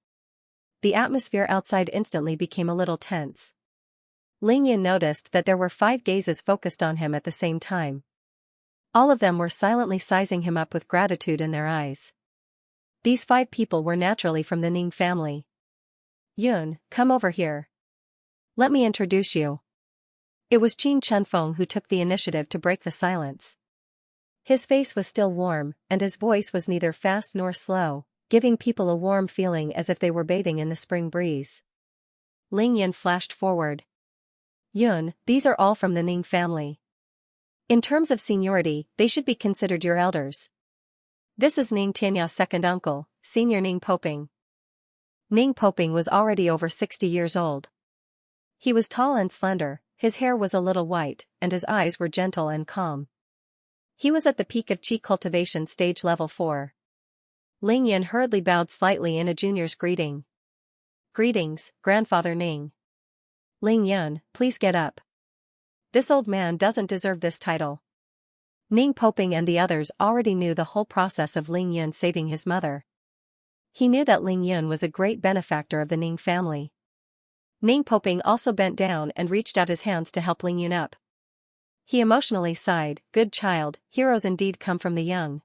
[SPEAKER 1] The atmosphere outside instantly became a little tense. Lingyu noticed that there were 5 gazes focused on him at the same time. All of them were silently sizing him up with gratitude in their eyes. These 5 people were naturally from the Ning family. Yun, come over here. Let me introduce you. It was Qin Chunfeng who took the initiative to break the silence. His face was still warm, and his voice was neither fast nor slow, giving people a warm feeling as if they were bathing in the spring breeze. Ling Yan flashed forward. Yun, these are all from the Ning family. In terms of seniority, they should be considered your elders. This is Ning Tianya's second uncle, Senior Ning Poping. Ning Poping was already over 60 years old. He was tall and slender, his hair was a little white, and his eyes were gentle and calm. He was at the peak of Qi Cultivation stage level 4. Ling Yan hurriedly bowed slightly in a junior's greeting. Greetings, Grandfather Ning. Ling Yan, please get up. This old man doesn't deserve this title. Ning Poping and the others already knew the whole process of Ling Yun saving his mother. He knew that Ling Yun was a great benefactor of the Ning family. Ning Poping also bent down and reached out his hands to help Ling Yun up. He emotionally sighed, good child, heroes indeed come from the young.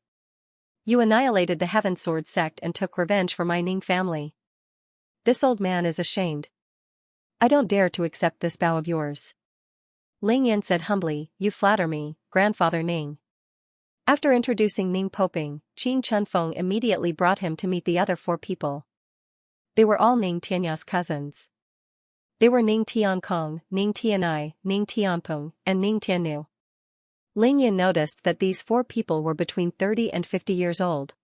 [SPEAKER 1] You annihilated the Heaven Sword sect and took revenge for my Ning family. This old man is ashamed. I don't dare to accept this bow of yours. Ling Yan said humbly, you flatter me, Grandfather Ning. After introducing Ning Poping, Qin Chunfeng immediately brought him to meet the other 4 people. They were all Ning Tianya's cousins. They were Ning Tiankong, Ning Tianai, Ning Tianpeng, and Ning Tiannu. Ling Yan noticed that these 4 people were between 30 and 50 years old.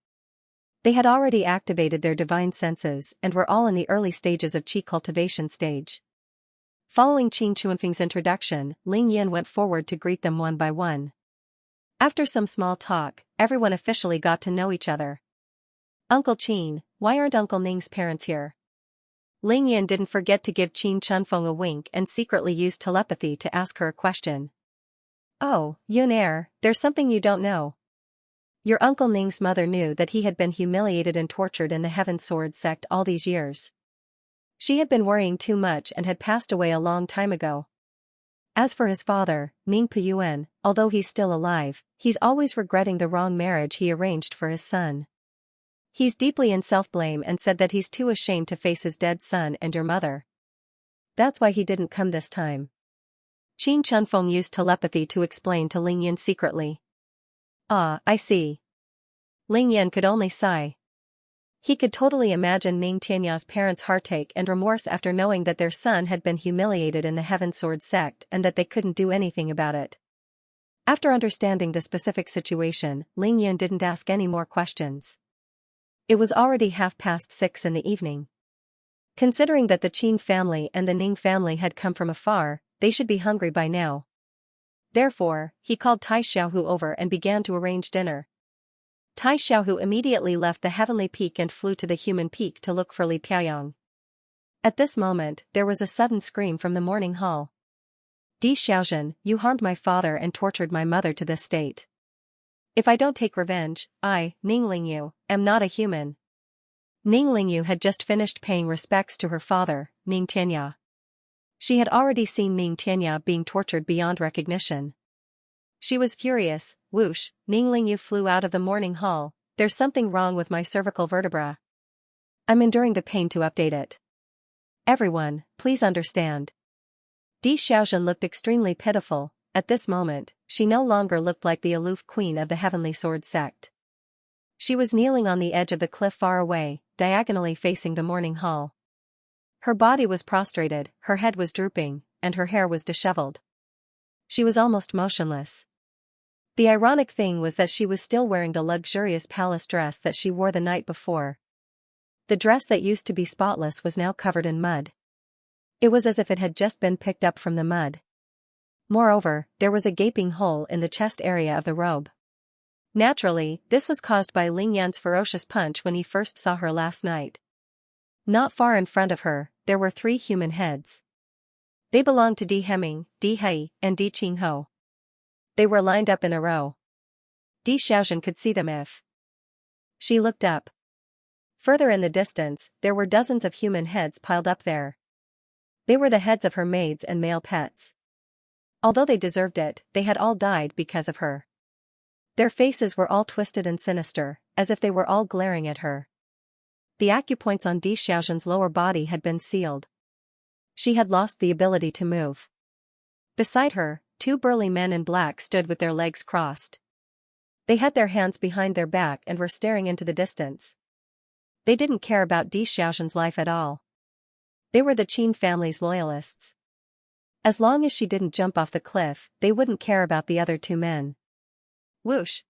[SPEAKER 1] They had already activated their divine senses and were all in the early stages of Qi cultivation stage. Following Qin Chuanfeng's introduction, Ling Yan went forward to greet them one by one. After some small talk, everyone officially got to know each other. Uncle Qin, why aren't Uncle Ning's parents here? Ling Yan didn't forget to give Qin Chunfeng a wink and secretly used telepathy to ask her a question. Oh, Yun Er, there's something you don't know. Your Uncle Ning's mother knew that he had been humiliated and tortured in the Heaven Sword sect all these years. She had been worrying too much and had passed away a long time ago. As for his father, Ning Puyuan, although he's still alive, he's always regretting the wrong marriage he arranged for his son. He's deeply in self-blame and said that he's too ashamed to face his dead son and your mother. That's why he didn't come this time. Qin Chunfeng used telepathy to explain to Ling Yan secretly. Ah, I see. Ling Yan could only sigh. He could totally imagine Ning Tianya's parents' heartache and remorse after knowing that their son had been humiliated in the Heaven Sword sect and that they couldn't do anything about it. After understanding the specific situation, Ling Yan didn't ask any more questions. It was already 6:30 in the evening. Considering that the Qin family and the Ning family had come from afar, they should be hungry by now. Therefore, he called Tai Xiaohu over and began to arrange dinner. Tai Xiaohu immediately left the heavenly peak and flew to the human peak to look for Li Piaoyang. At this moment, there was a sudden scream from the morning hall. Di Xiaozhen, you harmed my father and tortured my mother to this state. If I don't take revenge, I, Ning Lingyu, am not a human. Ning Lingyu had just finished paying respects to her father, Ning Tianya. She had already seen Ning Tianya being tortured beyond recognition. She was furious. Whoosh, Ning Lingyu flew out of the morning hall. There's something wrong with my cervical vertebra. I'm enduring the pain to update it. Everyone, please understand. Di Xiaozhen looked extremely pitiful. At this moment, she no longer looked like the aloof queen of the Heavenly Sword sect. She was kneeling on the edge of the cliff far away, diagonally facing the morning hall. Her body was prostrated, her head was drooping, and her hair was disheveled. She was almost motionless. The ironic thing was that she was still wearing the luxurious palace dress that she wore the night before. The dress that used to be spotless was now covered in mud. It was as if it had just been picked up from the mud. Moreover, there was a gaping hole in the chest area of the robe. Naturally, this was caused by Ling Yan's ferocious punch when he first saw her last night. Not far in front of her, there were 3 human heads. They belonged to Di Heming, Di Hei, and Di Qingho. They were lined up in a row. Di Xiaozhen could see them if she looked up. Further in the distance, there were dozens of human heads piled up there. They were the heads of her maids and male pets. Although they deserved it, they had all died because of her. Their faces were all twisted and sinister, as if they were all glaring at her. The acupoints on Di Xiaozhen's lower body had been sealed. She had lost the ability to move. Beside her, 2 burly men in black stood with their legs crossed. They had their hands behind their back and were staring into the distance. They didn't care about Di Xiaozhen's life at all. They were the Qin family's loyalists. As long as she didn't jump off the cliff, they wouldn't care about the other 2 men. Whoosh!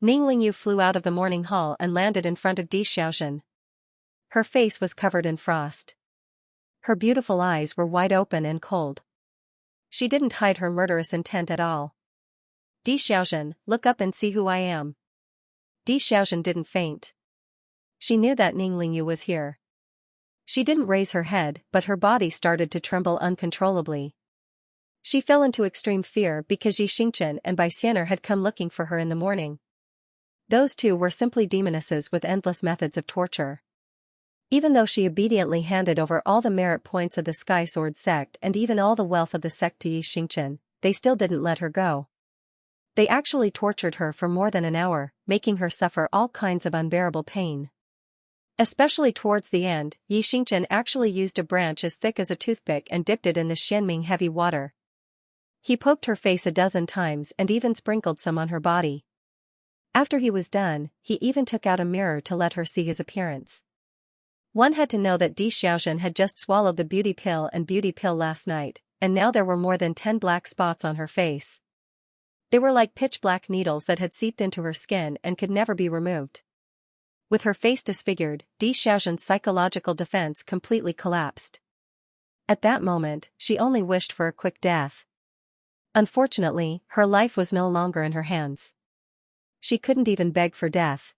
[SPEAKER 1] Ning Lingyu flew out of the morning hall and landed in front of Di Xiaozhen. Her face was covered in frost. Her beautiful eyes were wide open and cold. She didn't hide her murderous intent at all. Di Xiaozhen, look up and see who I am. Di Xiaozhen didn't faint. She knew that Ning Lingyu was here. She didn't raise her head, but her body started to tremble uncontrollably. She fell into extreme fear because Yi Xingchen and Bai Xianer had come looking for her in the morning. Those 2 were simply demonesses with endless methods of torture. Even though she obediently handed over all the merit points of the Sky Sword sect and even all the wealth of the sect to Yi Xingchen, they still didn't let her go. They actually tortured her for more than an hour, making her suffer all kinds of unbearable pain. Especially towards the end, Yi Xingchen actually used a branch as thick as a toothpick and dipped it in the Xianming heavy water. He poked her face a dozen times and even sprinkled some on her body. After he was done, he even took out a mirror to let her see his appearance. One had to know that Di Xiaozhen had just swallowed the beauty pill last night, and now there were more than 10 black spots on her face. They were like pitch-black needles that had seeped into her skin and could never be removed. With her face disfigured, Di Xiaozhen's psychological defense completely collapsed. At that moment, she only wished for a quick death. Unfortunately, her life was no longer in her hands. She couldn't even beg for death.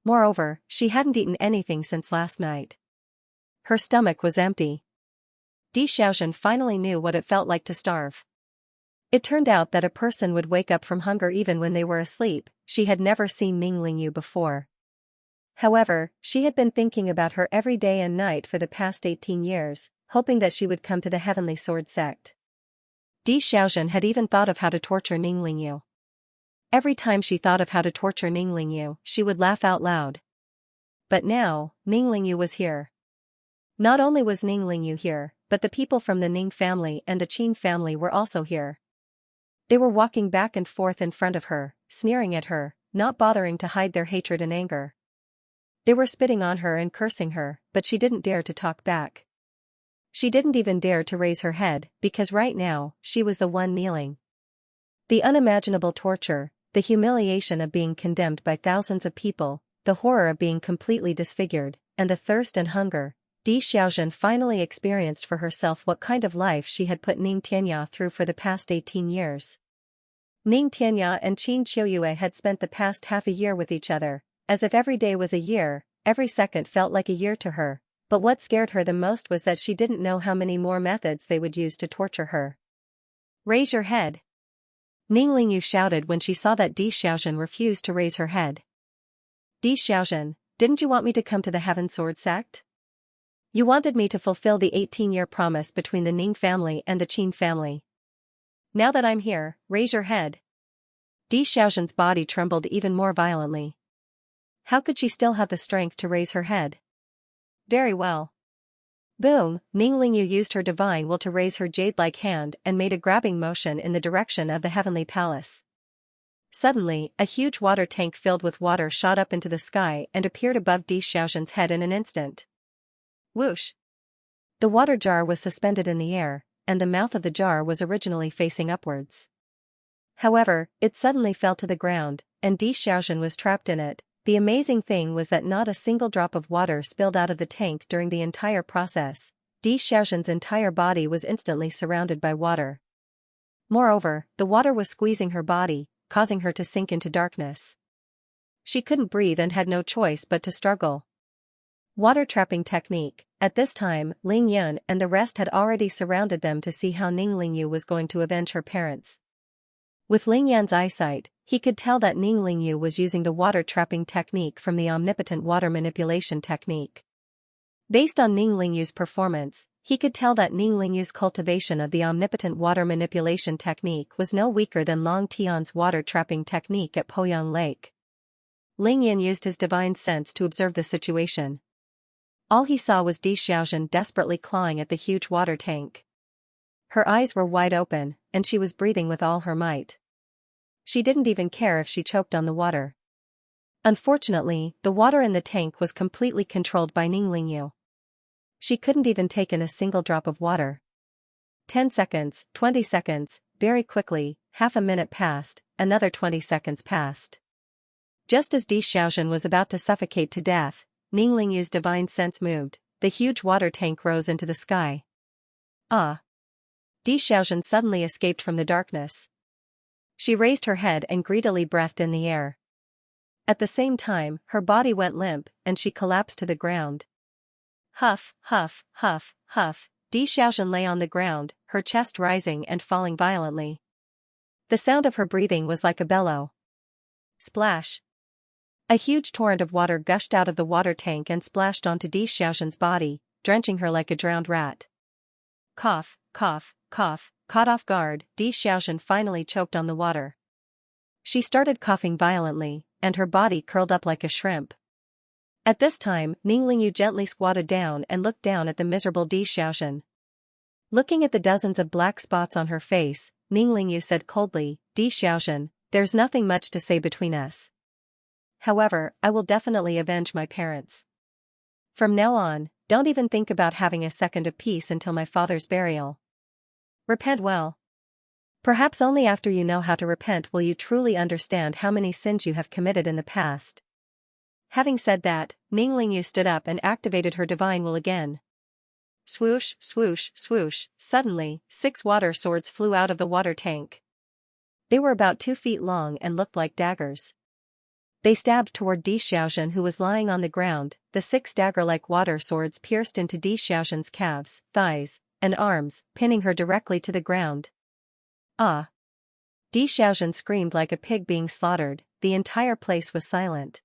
[SPEAKER 1] Moreover, she hadn't eaten anything since last night. Her stomach was empty. Xiaoxia finally knew what it felt like to starve. It turned out that a person would wake up from hunger even when they were asleep. She had never seen Ning Lingyu before. However, she had been thinking about her every day and night for the past 18 years, hoping that she would come to the Heavenly Sword sect. Xiaoxia had even thought of how to torture Ning Lingyu. Every time she thought of how to torture Ning Lingyu, she would laugh out loud. But now, Ning Lingyu was here. Not only was Ning Lingyu here, but the people from the Ning family and the Qin family were also here. They were walking back and forth in front of her, sneering at her, not bothering to hide their hatred and anger. They were spitting on her and cursing her, but she didn't dare to talk back. She didn't even dare to raise her head, because right now, she was the one kneeling. The unimaginable torture, the humiliation of being condemned by thousands of people, the horror of being completely disfigured, and the thirst and hunger, Xiaoxia finally experienced for herself what kind of life she had put Ning Tianya through for the past 18 years. Ning Tianya and Qin Qiuyue had spent the past half a year with each other, as if every day was a year, every second felt like a year to her, but what scared her the most was that she didn't know how many more methods they would use to torture her. "Raise your head!" Ning Lingyu shouted when she saw that Xiaoxia refused to raise her head. "Xiaoxia, didn't you want me to come to the Heaven Sword sect? You wanted me to fulfill the 18-year promise between the Ning family and the Qin family. Now that I'm here, raise your head." Xiaoxia's body trembled even more violently. How could she still have the strength to raise her head? Very well. Boom! Ning Lingyu used her divine will to raise her jade-like hand and made a grabbing motion in the direction of the heavenly palace. Suddenly, a huge water tank filled with water shot up into the sky and appeared above Xiaoxia's head in an instant. Whoosh! The water jar was suspended in the air, and the mouth of the jar was originally facing upwards. However, it suddenly fell to the ground, and Xiaoxia was trapped in it. The amazing thing was that not a single drop of water spilled out of the tank during the entire process. Xiaoxia's entire body was instantly surrounded by water. Moreover, the water was squeezing her body, causing her to sink into darkness. She couldn't breathe and had no choice but to struggle. Water trapping technique. At this time, Ling Yun and the rest had already surrounded them to see how Ning Lingyu was going to avenge her parents. With Ling Yan's eyesight, he could tell that Ning Lingyu was using the water trapping technique from the omnipotent water manipulation technique. Based on Ning Lingyu's performance, he could tell that Ning Lingyu's cultivation of the omnipotent water manipulation technique was no weaker than Long Tian's water trapping technique at Poyang Lake. Ling Yun used his divine sense to observe the situation. All he saw was Xiaoxia desperately clawing at the huge water tank. Her eyes were wide open, and she was breathing with all her might. She didn't even care if she choked on the water. Unfortunately, the water in the tank was completely controlled by Ning Lingyu. She couldn't even take in a single drop of water. 10 seconds, 20 seconds, very quickly, half a minute passed, another 20 seconds passed. Just as Xiaoxia was about to suffocate to death, Ning Lingyu's divine sense moved, the huge water tank rose into the sky. Ah! Xiaoxia suddenly escaped from the darkness. She raised her head and greedily breathed in the air. At the same time, her body went limp, and she collapsed to the ground. Huff, huff, huff, huff, Xiaoxia lay on the ground, her chest rising and falling violently. The sound of her breathing was like a bellow. Splash! A huge torrent of water gushed out of the water tank and splashed onto Xiaoxia's body, drenching her like a drowned rat. Cough, cough, cough, caught off guard, Xiaoxia finally choked on the water. She started coughing violently, and her body curled up like a shrimp. At this time, Ning Lingyu gently squatted down and looked down at the miserable Xiaoxia. Looking at the dozens of black spots on her face, Ning Lingyu said coldly, "Xiaoxia, there's nothing much to say between us. However, I will definitely avenge my parents. From now on, don't even think about having a second of peace until my father's burial. Repent well. Perhaps only after you know how to repent will you truly understand how many sins you have committed in the past." Having said that, Ning Lingyu stood up and activated her divine will again. swoosh, swoosh, swoosh. Suddenly, 6 water swords flew out of the water tank. They were about 2 feet long and looked like daggers. They stabbed toward Di Xiaozhen, who was lying on the ground. The 6 dagger-like water swords pierced into Di Xiaozhen's calves, thighs, and arms, pinning her directly to the ground. Ah! Di Xiaozhen screamed like a pig being slaughtered. The entire place was silent.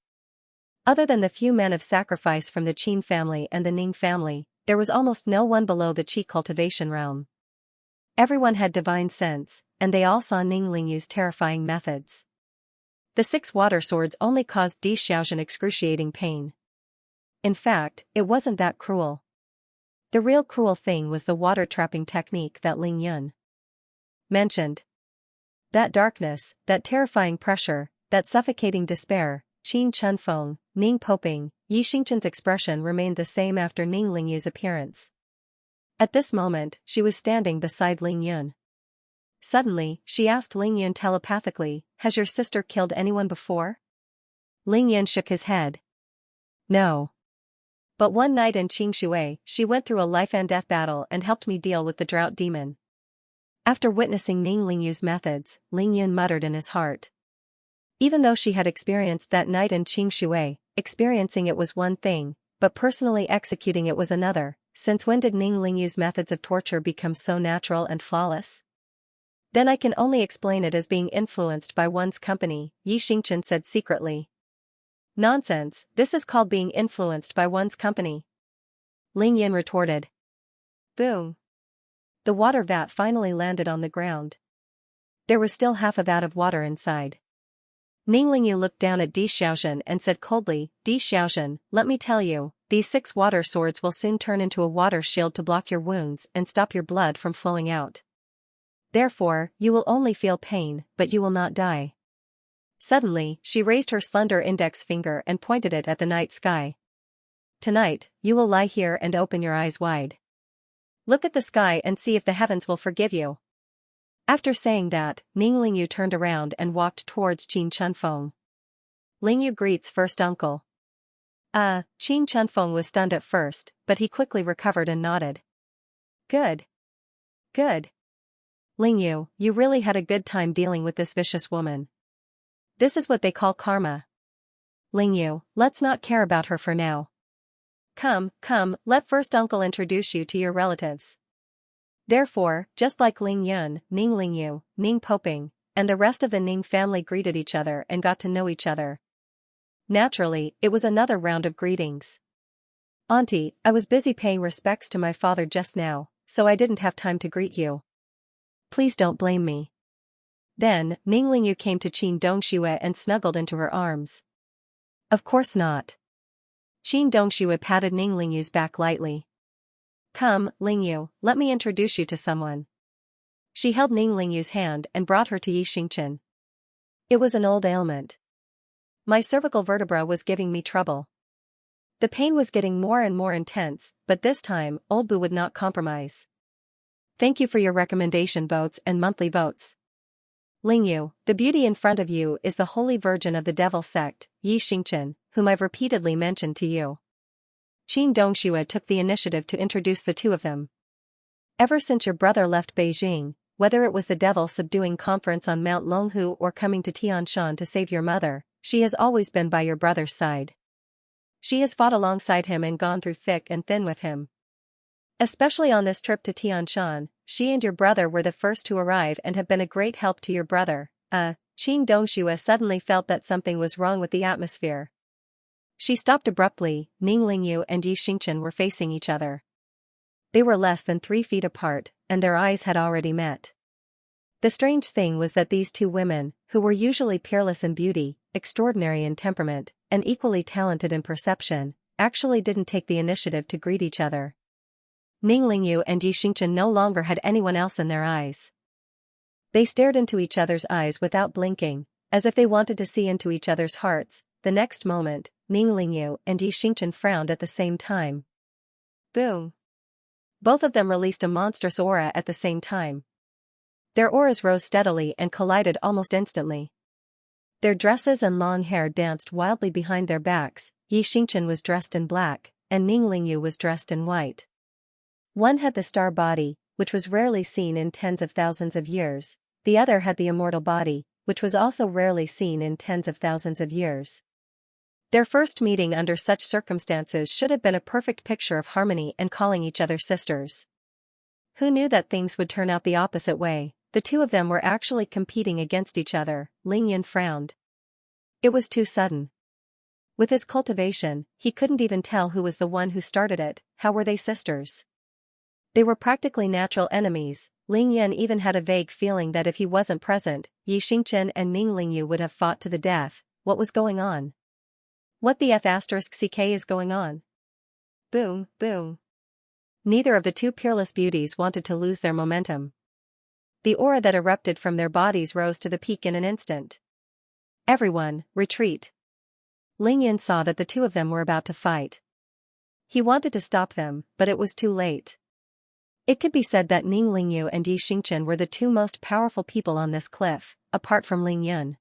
[SPEAKER 1] Other than the few men of sacrifice from the Qin family and the Ning family, there was almost no one below the Qi cultivation realm. Everyone had divine sense, and they all saw Ning Lingyu's terrifying methods. The 6 water swords only caused Di Xiaozhen excruciating pain. In fact, it wasn't that cruel. The real cruel thing was the water-trapping technique that Ling Yun mentioned. That darkness, that terrifying pressure, that suffocating despair. Qin Chunfeng, Ning Poping, Yi Xingchen's expression remained the same after Ning Lingyu's appearance. At this moment, she was standing beside Ling Yun. Suddenly, she asked Ling Yun telepathically, "Has your sister killed anyone before?" Ling Yun shook his head. "No. But one night in Qingshui, she went through a life-and-death battle and helped me deal with the drought demon." After witnessing Ning Lingyu's methods, Ling Yun muttered in his heart. Even though she had experienced that night in Qingshui, experiencing it was one thing, but personally executing it was another. Since when did Ning Lingyu's methods of torture become so natural and flawless? "Then I can only explain it as being influenced by one's company," Yi Xingchen said secretly. "Nonsense, this is called being influenced by one's company," Ling Yun retorted. Boom. The water vat finally landed on the ground. There was still half a vat of water inside. Ning Lingyu looked down at Di Xiaozhen and said coldly, "Di Xiaozhen, let me tell you, these 6 water swords will soon turn into a water shield to block your wounds and stop your blood from flowing out. Therefore, you will only feel pain, but you will not die." Suddenly, she raised her slender index finger and pointed it at the night sky. "Tonight, you will lie here and open your eyes wide. Look at the sky and see if the heavens will forgive you." After saying that, Ning Lingyu turned around and walked towards Qin Chunfeng. Lingyu greets first uncle. Qin Chunfeng was stunned at first, but he quickly recovered and nodded. "Good. Good. Lingyu, you really had a good time dealing with this vicious woman. This is what they call karma. Lingyu, let's not care about her for now. Come, let first uncle introduce you to your relatives." Therefore, just like Ling Yun, Ning Lingyu, Ning Poping, and the rest of the Ning family greeted each other and got to know each other. Naturally, it was another round of greetings. "Auntie, I was busy paying respects to my father just now, so I didn't have time to greet you. Please don't blame me." Then, Ning Lingyu came to Qin Dongxue and snuggled into her arms. "Of course not." Qin Dongxue patted Ning Lingyu's back lightly. "Come, Lingyu, let me introduce you to someone." She held Ning Lingyu's hand and brought her to Yi Xingchen. It was an old ailment. My cervical vertebra was giving me trouble. The pain was getting more and more intense, but this time, old Bu would not compromise. "Thank you for your recommendation votes and monthly votes. Lingyu, the beauty in front of you is the Holy Virgin of the Devil sect, Yi Xingchen, whom I've repeatedly mentioned to you." Qin Dongxue took the initiative to introduce the two of them. "Ever since your brother left Beijing, whether it was the devil subduing conference on Mount Longhu or coming to Tianshan to save your mother, she has always been by your brother's side. She has fought alongside him and gone through thick and thin with him. Especially on this trip to Tianshan, she and your brother were the first to arrive and have been a great help to your brother." Qin Dongxue suddenly felt that something was wrong with the atmosphere. She stopped abruptly. Ning Lingyu and Yi Xingchen were facing each other. They were less than 3 feet apart, and their eyes had already met. The strange thing was that these two women, who were usually peerless in beauty, extraordinary in temperament, and equally talented in perception, actually didn't take the initiative to greet each other. Ning Lingyu and Yi Xingchen no longer had anyone else in their eyes. They stared into each other's eyes without blinking, as if they wanted to see into each other's hearts. The next moment, Ning Lingyu and Yi Xingchen frowned at the same time. Boom! Both of them released a monstrous aura at the same time. Their auras rose steadily and collided almost instantly. Their dresses and long hair danced wildly behind their backs. Yi Xingchen was dressed in black, and Ning Lingyu was dressed in white. One had the star body, which was rarely seen in tens of thousands of years. The other had the immortal body, which was also rarely seen in tens of thousands of years. Their first meeting under such circumstances should have been a perfect picture of harmony and calling each other sisters. Who knew that things would turn out the opposite way? The two of them were actually competing against each other. Lingyun frowned. It was too sudden. With his cultivation, he couldn't even tell who was the one who started it. How were they sisters? They were practically natural enemies. Lingyun even had a vague feeling that if he wasn't present, Xianxia and Ninglingyu would have fought to the death. What was going on? What the F***ck is going on? Boom, boom. Neither of the two peerless beauties wanted to lose their momentum. The aura that erupted from their bodies rose to the peak in an instant. Everyone, retreat. Lingyun saw that the two of them were about to fight. He wanted to stop them, but it was too late. It could be said that Ninglingyu and Xianxia were the two most powerful people on this cliff, apart from Lingyun.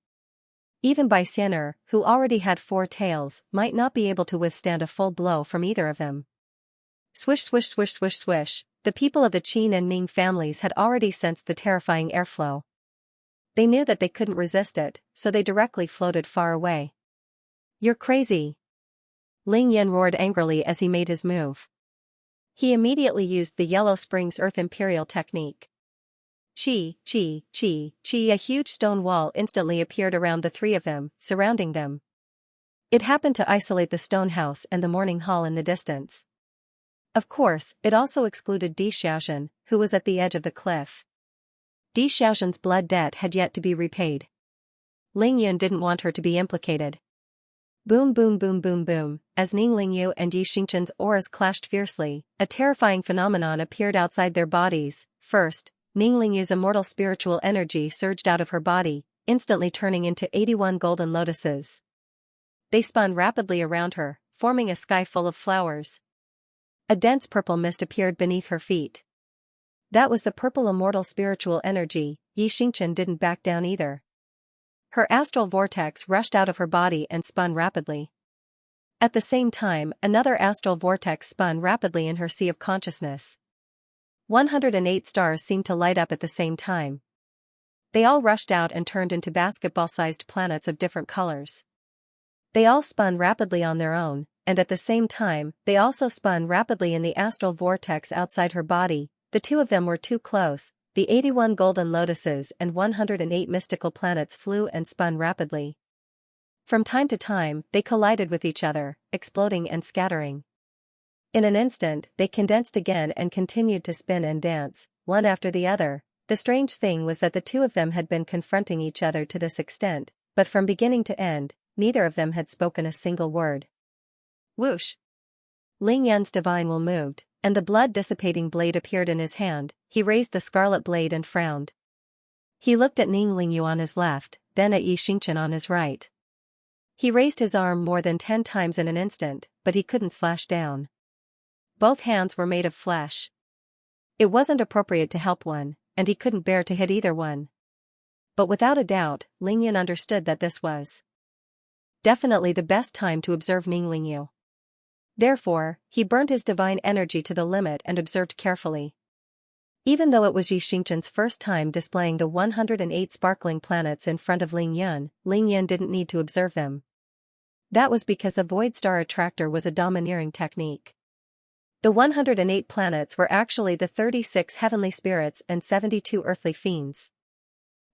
[SPEAKER 1] Even Bai Xian'er, who already had 4 tails, might not be able to withstand a full blow from either of them. Swish swish swish swish swish, the people of the Qin and Ming families had already sensed the terrifying airflow. They knew that they couldn't resist it, so they directly floated far away. You're crazy! Lingyun roared angrily as he made his move. He immediately used the Yellow Springs Earth Imperial technique. Chi, chi, chi, chi. A huge stone wall instantly appeared around the three of them, surrounding them. It happened to isolate the stone house and the morning hall in the distance. Of course, it also excluded Di Xiaoxin, who was at the edge of the cliff. Di Xiaoxin's blood debt had yet to be repaid. Lingyun didn't want her to be implicated. Boom boom boom boom boom, as Ninglingyu and Xianxia's auras clashed fiercely, a terrifying phenomenon appeared outside their bodies. First, Ninglingyu's immortal spiritual energy surged out of her body, instantly turning into 81 golden lotuses. They spun rapidly around her, forming a sky full of flowers. A dense purple mist appeared beneath her feet. That was the purple immortal spiritual energy. Xianxia didn't back down either. Her astral vortex rushed out of her body and spun rapidly. At the same time, another astral vortex spun rapidly in her sea of consciousness. 108 stars seemed to light up at the same time. They all rushed out and turned into basketball-sized planets of different colors. They all spun rapidly on their own, and at the same time, they also spun rapidly in the astral vortex outside her body. The two of them were too close. The 81 golden lotuses and 108 mystical planets flew and spun rapidly. From time to time, they collided with each other, exploding and scattering. In an instant, they condensed again and continued to spin and dance, one after the other. The strange thing was that the two of them had been confronting each other to this extent, but from beginning to end, neither of them had spoken a single word. Whoosh! Lingyun's divine will moved, and the blood-dissipating blade appeared in his hand. He raised the scarlet blade and frowned. He looked at Ninglingyu on his left, then at Xianxia on his right. He raised his arm more than 10 times in an instant, but he couldn't slash down. Both hands were made of flesh. It wasn't appropriate to help one, and he couldn't bear to hit either one. But without a doubt, Lingyun understood that this was definitely the best time to observe Ninglingyu. Therefore, he burned his divine energy to the limit and observed carefully. Even though it was Xianxia's first time displaying the 108 sparkling planets in front of Lingyun didn't need to observe them. That was because the Void Star Attractor was a domineering technique. The 108 planets were actually the 36 heavenly spirits and 72 earthly fiends.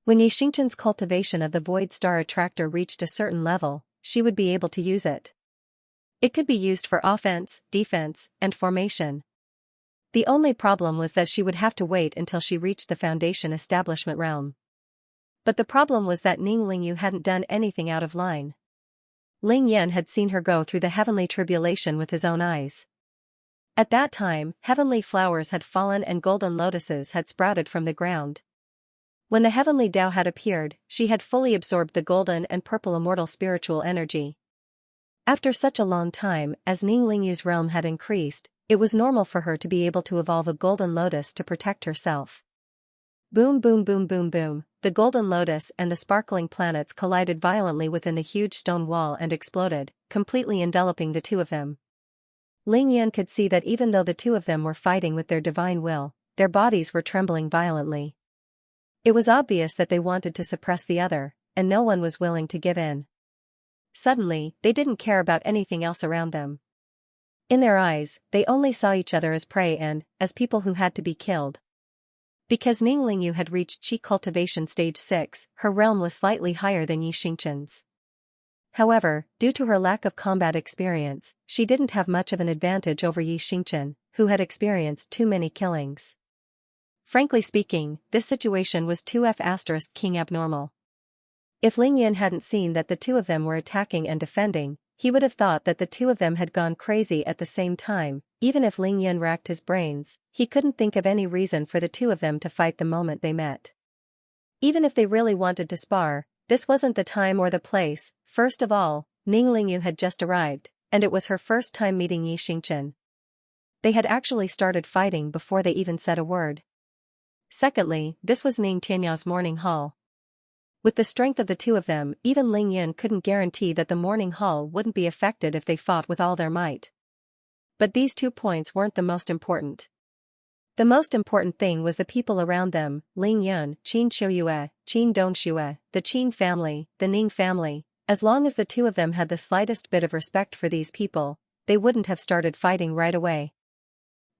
[SPEAKER 1] When Xianxia's cultivation of the Void Star Attractor reached a certain level, she would be able to use it. It could be used for offense, defense, and formation. The only problem was that she would have to wait until she reached the Foundation establishment realm. But the problem was that Ninglingyu hadn't done anything out of line. Lingyun had seen her go through the heavenly tribulation with his own eyes. At that time, heavenly flowers had fallen and golden lotuses had sprouted from the ground. When the heavenly Tao had appeared, she had fully absorbed the golden and purple immortal spiritual energy. After such a long time, as Ninglingyu's realm had increased, it was normal for her to be able to evolve a golden lotus to protect herself. Boom boom boom boom boom, the golden lotus and the sparkling planets collided violently within the huge stone wall and exploded, completely enveloping the two of them. Ling Yan could see that even though the two of them were fighting with their divine will, their bodies were trembling violently. It was obvious that they wanted to suppress the other, and no one was willing to give in. Suddenly, they didn't care about anything else around them. In their eyes, they only saw each other as prey and, as people who had to be killed. Because Ning Lingyu had reached Qi Cultivation Stage 6, her realm was slightly higher than Yi Xingqian's. However, due to her lack of combat experience, she didn't have much of an advantage over Yi Xingqian, who had experienced too many killings. Frankly speaking, this situation was 2F** king abnormal. If Ling Yan hadn't seen that the two of them were attacking and defending, he would have thought that the two of them had gone crazy at the same time. Even if Ling Yan racked his brains, he couldn't think of any reason for the two of them to fight the moment they met. Even if they really wanted to spar, this wasn't the time or the place. First of all, Ning Lingyu had just arrived, and it was her first time meeting Yi Xingqian. They had actually started fighting before they even said a word. Secondly, this was Ning Tianya's morning hall. With the strength of the two of them, even Ling Yan couldn't guarantee that the morning hall wouldn't be affected if they fought with all their might. But these 2 points weren't the most important. The most important thing was the people around them: Ling Yun, Qin Qiuyue, Qin Dongxue, the Qin family, the Ning family. As long as the two of them had the slightest bit of respect for these people, they wouldn't have started fighting right away.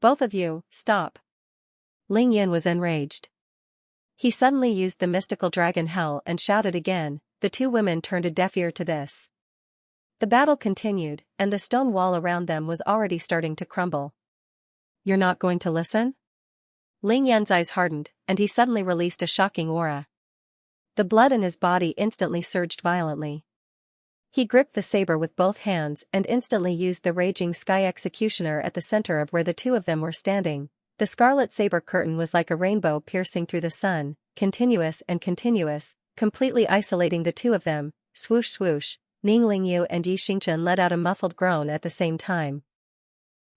[SPEAKER 1] Both of you, stop. Ling Yun was enraged. He suddenly used the mystical dragon hell and shouted again. The two women turned a deaf ear to this. The battle continued, and the stone wall around them was already starting to crumble. You're not going to listen? Ling Yan's eyes hardened, and he suddenly released a shocking aura. The blood in his body instantly surged violently. He gripped the saber with both hands and instantly used the raging sky executioner at the center of where the two of them were standing. The scarlet saber curtain was like a rainbow piercing through the sun, continuous and continuous, completely isolating the two of them. Swoosh swoosh, Ning Lingyu and Yi Xingqian let out a muffled groan at the same time.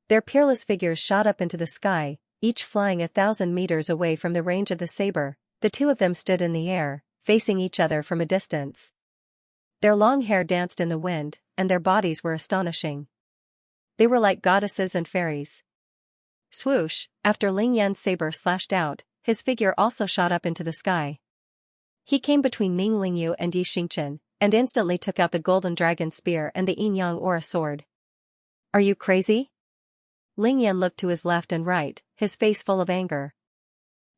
[SPEAKER 1] Their peerless figures shot up into the sky, each flying 1,000 meters away from the range of the saber. The two of them stood in the air, facing each other from a distance. Their long hair danced in the wind, and their bodies were astonishing. They were like goddesses and fairies. Swoosh, after Ling Yan's saber slashed out, his figure also shot up into the sky. He came between Ning Lingyu and Yi Xingqian, and instantly took out the golden dragon spear and the yin yang aura sword. Are you crazy? Ling Yan looked to his left and right, his face full of anger.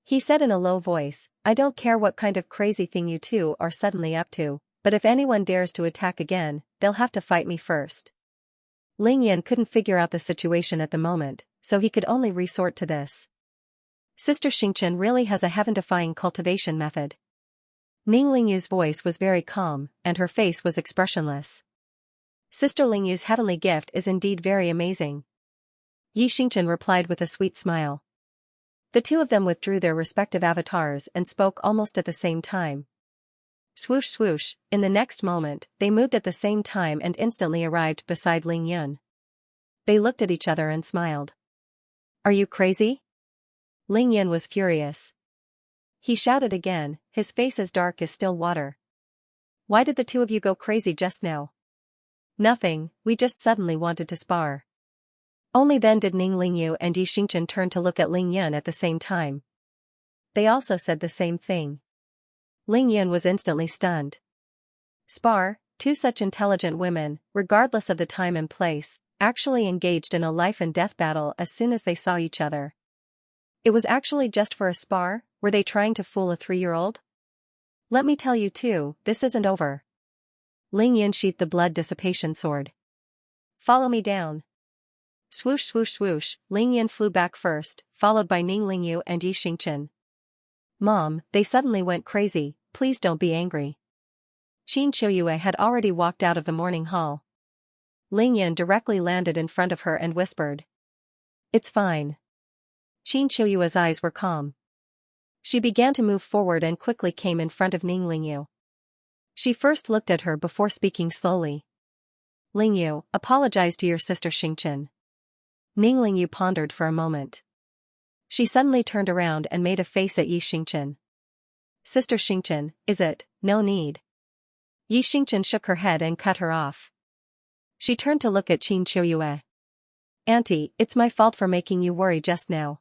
[SPEAKER 1] He said in a low voice, I don't care what kind of crazy thing you two are suddenly up to, but if anyone dares to attack again, they'll have to fight me first. Ling Yan couldn't figure out the situation at the moment, so he could only resort to this. Sister Xingqian really has a heaven-defying cultivation method. Ning Lingyu's voice was very calm, and her face was expressionless. Sister Lingyu's heavenly gift is indeed very amazing. Yi Xingqian replied with a sweet smile. The two of them withdrew their respective avatars and spoke almost at the same time. Swoosh swoosh, in the next moment, they moved at the same time and instantly arrived beside Ling Yun. They looked at each other and smiled. Are you crazy? Ling Yun was furious. He shouted again, his face as dark as still water. Why did the two of you go crazy just now? Nothing, we just suddenly wanted to spar. Only then did Ning Lingyu and Yi Xingqian turn to look at Ling Yun at the same time. They also said the same thing. Ling Yun was instantly stunned. Spar, two such intelligent women, regardless of the time and place, actually engaged in a life-and-death battle as soon as they saw each other. It was actually just for a spar? Were they trying to fool a 3-year-old? Let me tell you too, this isn't over. Ling Yun sheathed the blood dissipation sword. Follow me down. Swoosh swoosh swoosh, Ling Yun flew back first, followed by Ning Lingyu and Yi Xingqian. Mom, they suddenly went crazy, please don't be angry. Qin Qiuyue had already walked out of the morning hall. Ling Yun directly landed in front of her and whispered. It's fine. Qin Qiuyue's eyes were calm. She began to move forward and quickly came in front of Ning Lingyu. She first looked at her before speaking slowly. Lingyu, apologize to your sister Xingqian. Ning Lingyu pondered for a moment. She suddenly turned around and made a face at Yi Xingqian. Sister Xingqian, is it? No need. Yi Xingqian shook her head and cut her off. She turned to look at Qin Qiuyue. Auntie, it's my fault for making you worry just now.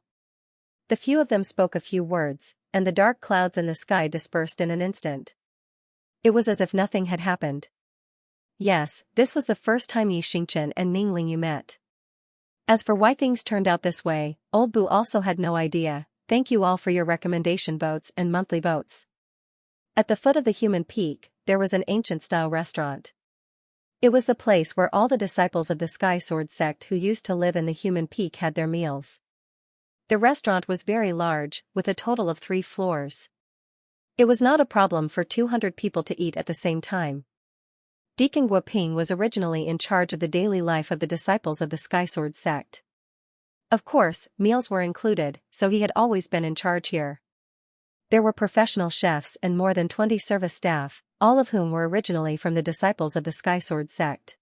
[SPEAKER 1] The few of them spoke a few words, and the dark clouds in the sky dispersed in an instant. It was as if nothing had happened. Yes, this was the first time Yi Xingchen and Ning Lingyu met. As for why things turned out this way, Old Bu also had no idea. Thank you all for your recommendation votes and monthly votes. At the foot of the Human Peak, there was an ancient-style restaurant. It was the place where all the disciples of the Sky Sword sect who used to live in the Human Peak had their meals. The restaurant was very large, with a total of 3 floors. It was not a problem for 200 people to eat at the same time. Deacon Guoping was originally in charge of the daily life of the disciples of the Sky Sword sect. Of course, meals were included, so he had always been in charge here. There were professional chefs and more than 20 service staff, all of whom were originally from the disciples of the Sky Sword sect.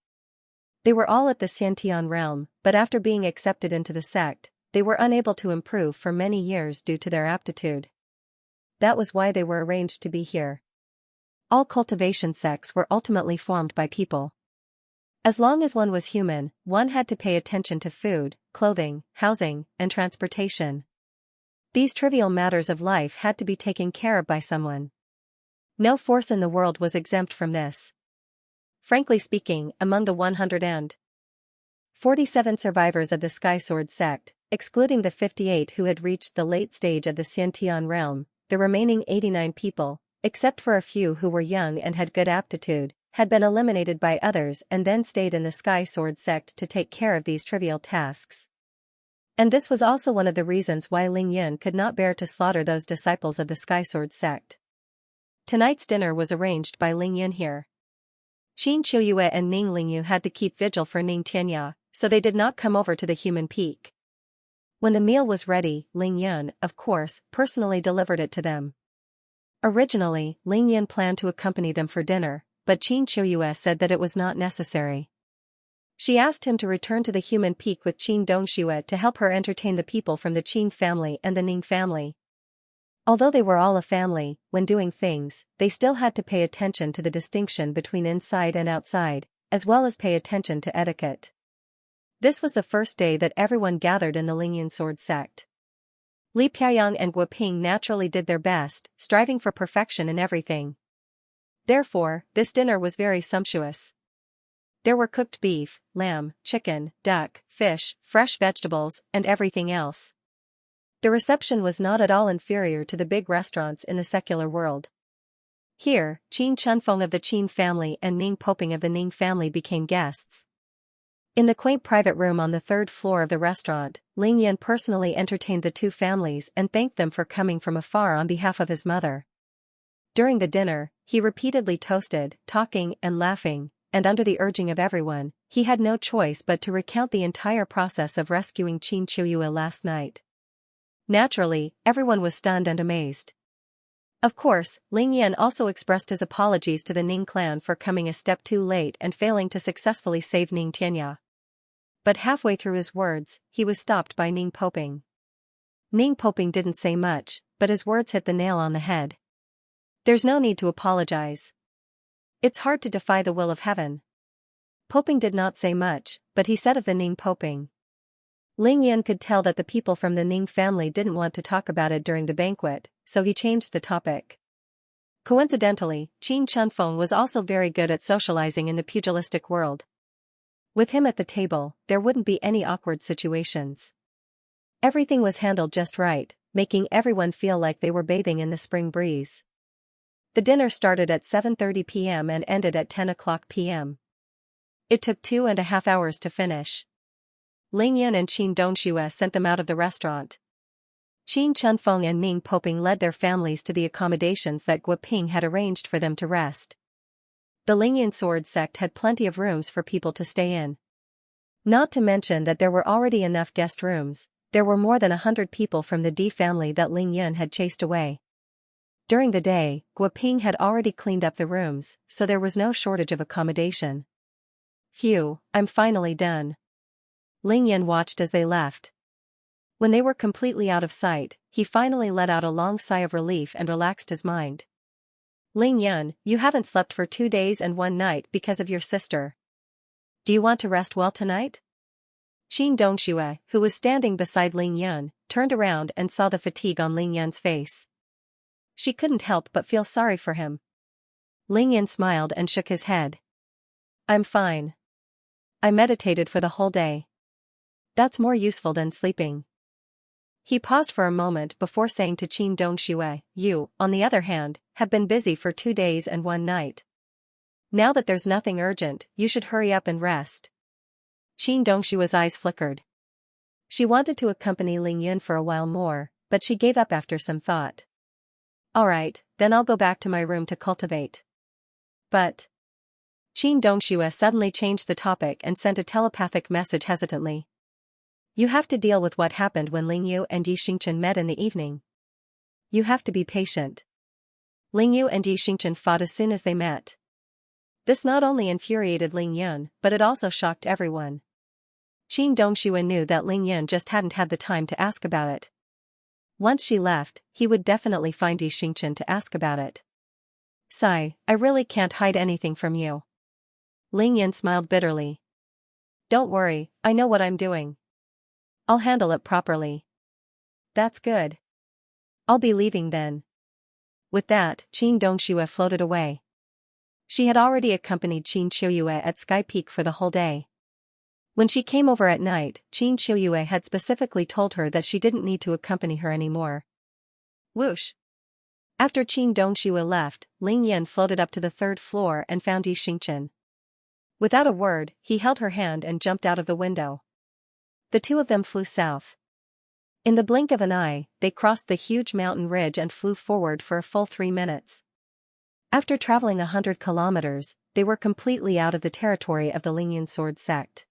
[SPEAKER 1] They were all at the Xianxia realm, but after being accepted into the sect, they were unable to improve for many years due to their aptitude. That was why they were arranged to be here. All cultivation sects were ultimately formed by people. As long as one was human, one had to pay attention to food, clothing, housing, and transportation. These trivial matters of life had to be taken care of by someone. No force in the world was exempt from this. Frankly speaking, among the 147 survivors of the Sky Sword sect, excluding the 58 who had reached the late stage of the Xiantian realm, the remaining 89 people, except for a few who were young and had good aptitude, had been eliminated by others and then stayed in the Sky Sword sect to take care of these trivial tasks. And this was also one of the reasons why Ling Yun could not bear to slaughter those disciples of the Sky Sword sect. Tonight's dinner was arranged by Ling Yun here. Qin Qiuyue and Ning Lingyu had to keep vigil for Ning Tianya, so they did not come over to the Human Peak. When the meal was ready, Ling Yun, of course, personally delivered it to them. Originally, Ling Yun planned to accompany them for dinner, but Qin Qiuyue said that it was not necessary. She asked him to return to the Human Peak with Qin Dongxue to help her entertain the people from the Qin family and the Ning family. Although they were all a family, when doing things, they still had to pay attention to the distinction between inside and outside, as well as pay attention to etiquette. This was the first day that everyone gathered in the Lingyun Sword sect. Li Piayang and Guoping naturally did their best, striving for perfection in everything. Therefore, this dinner was very sumptuous. There were cooked beef, lamb, chicken, duck, fish, fresh vegetables, and everything else. The reception was not at all inferior to the big restaurants in the secular world. Here, Qin Chunfeng of the Qin family and Ning Poping of the Ning family became guests. In the quaint private room on the 3rd floor of the restaurant, Ling Yun personally entertained the two families and thanked them for coming from afar on behalf of his mother. During the dinner, he repeatedly toasted, talking and laughing, and under the urging of everyone, he had no choice but to recount the entire process of rescuing Qin Qiuyue last night. Naturally, everyone was stunned and amazed. Of course, Ling Yan also expressed his apologies to the Ning clan for coming a step too late and failing to successfully save Ning Tianya. But halfway through his words, he was stopped by Ning Poping. Ning Poping didn't say much, but his words hit the nail on the head. There's no need to apologize. It's hard to defy the will of heaven. Poping did not say much, but he said of the Ning Poping. Ling Yan could tell that the people from the Ning family didn't want to talk about it during the banquet, so he changed the topic. Coincidentally, Qin Chunfeng was also very good at socializing in the pugilistic world. With him at the table, there wouldn't be any awkward situations. Everything was handled just right, making everyone feel like they were bathing in the spring breeze. The dinner started at 7:30 p.m. and ended at 10 o'clock p.m. It took 2.5 hours to finish. Ling Yun and Qin Dongxue sent them out of the restaurant. Qin Chunfeng and Ning Poping led their families to the accommodations that Guoping had arranged for them to rest. The Lingyun Sword sect had plenty of rooms for people to stay in. Not to mention that there were already enough guest rooms. There were more than 100 people from the D family that Ling Yun had chased away. During the day, Guoping had already cleaned up the rooms, so there was no shortage of accommodation. Phew, I'm finally done. Ling Yun watched as they left. When they were completely out of sight, he finally let out a long sigh of relief and relaxed his mind. Ling Yun, you haven't slept for 2 days and 1 night because of your sister. Do you want to rest well tonight? Qin Dongxue, who was standing beside Ling Yun, turned around and saw the fatigue on Ling Yun's face. She couldn't help but feel sorry for him. Ling Yun smiled and shook his head. I'm fine. I meditated for the whole day. That's more useful than sleeping. He paused for a moment before saying to Qin Dongxue, you, on the other hand, have been busy for 2 days and 1 night. Now that there's nothing urgent, you should hurry up and rest. Qin Dongshue's eyes flickered. She wanted to accompany Ling Yun for a while more, but she gave up after some thought. Alright, then I'll go back to my room to cultivate. But... Qin Dongxue suddenly changed the topic and sent a telepathic message hesitantly. You have to deal with what happened when Ling Yu and Yi Xingchen met in the evening. You have to be patient. Ling Yu and Yi Xingchen fought as soon as they met. This not only infuriated Ling Yun, but it also shocked everyone. Qin Dongxue knew that Ling Yun just hadn't had the time to ask about it. Once she left, he would definitely find Yi Xingchen to ask about it. Sigh, I really can't hide anything from you. Ling Yun smiled bitterly. Don't worry, I know what I'm doing. I'll handle it properly. That's good. I'll be leaving then. With that, Qin Dongxue floated away. She had already accompanied Qin Qiuyue at Sky Peak for the whole day. When she came over at night, Qin Qiuyue had specifically told her that she didn't need to accompany her anymore. Whoosh! After Qin Dongxue left, Ling Yun floated up to the 3rd floor and found Yi Xingchen. Without a word, he held her hand and jumped out of the window. The two of them flew south. In the blink of an eye, they crossed the huge mountain ridge and flew forward for a full 3 minutes. After traveling 100 kilometers, they were completely out of the territory of the Lingyun sword sect.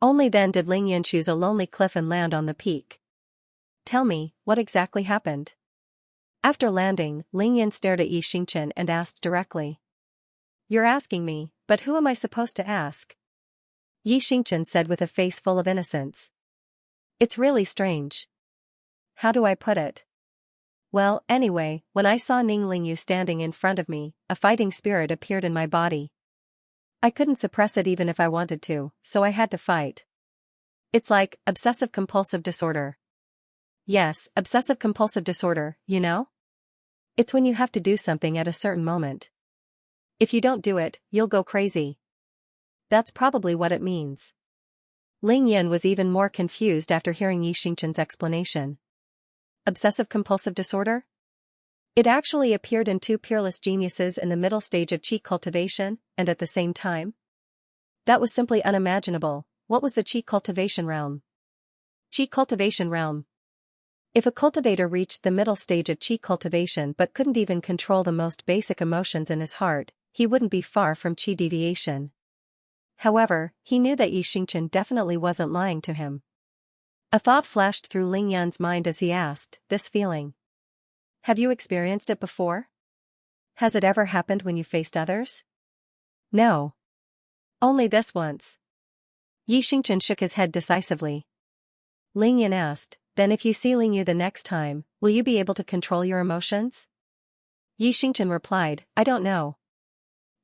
[SPEAKER 1] Only then did Ling Yun choose a lonely cliff and land on the peak. Tell me, what exactly happened? After landing, Ling Yun stared at Yi Xingchen and asked directly. You're asking me, but who am I supposed to ask? Yi Xingchen said with a face full of innocence. It's really strange. How do I put it? Well, anyway, when I saw Ning Lingyu standing in front of me, a fighting spirit appeared in my body. I couldn't suppress it even if I wanted to, so I had to fight. It's like obsessive-compulsive disorder. Yes, obsessive-compulsive disorder, you know? It's when you have to do something at a certain moment. If you don't do it, you'll go crazy. That's probably what it means. Ling Yun was even more confused after hearing Yi Xingchen's explanation. Obsessive-compulsive disorder? It actually appeared in 2 peerless geniuses in the middle stage of qi cultivation, and at the same time? That was simply unimaginable. What was the qi cultivation realm? Qi cultivation realm. If a cultivator reached the middle stage of qi cultivation but couldn't even control the most basic emotions in his heart, he wouldn't be far from qi deviation. However, he knew that Yi Xingchen definitely wasn't lying to him. A thought flashed through Ling Yun's mind as he asked, this feeling. Have you experienced it before? Has it ever happened when you faced others? No. Only this once. Yi Xingchen shook his head decisively. Ling Yun asked, then if you see Ling Yu the next time, will you be able to control your emotions? Yi Xingchen replied, I don't know.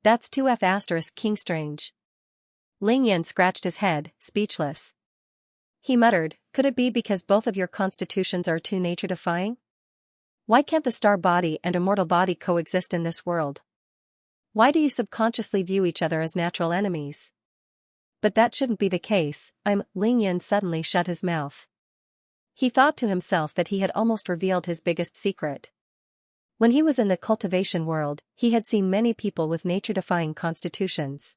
[SPEAKER 1] That's 2F** King strange. Ling Yun scratched his head, speechless. He muttered, could it be because both of your constitutions are too nature-defying? Why can't the star body and immortal body coexist in this world? Why do you subconsciously view each other as natural enemies? But that shouldn't be the case. Ling Yun suddenly shut his mouth. He thought to himself that he had almost revealed his biggest secret. When he was in the cultivation world, he had seen many people with nature-defying constitutions.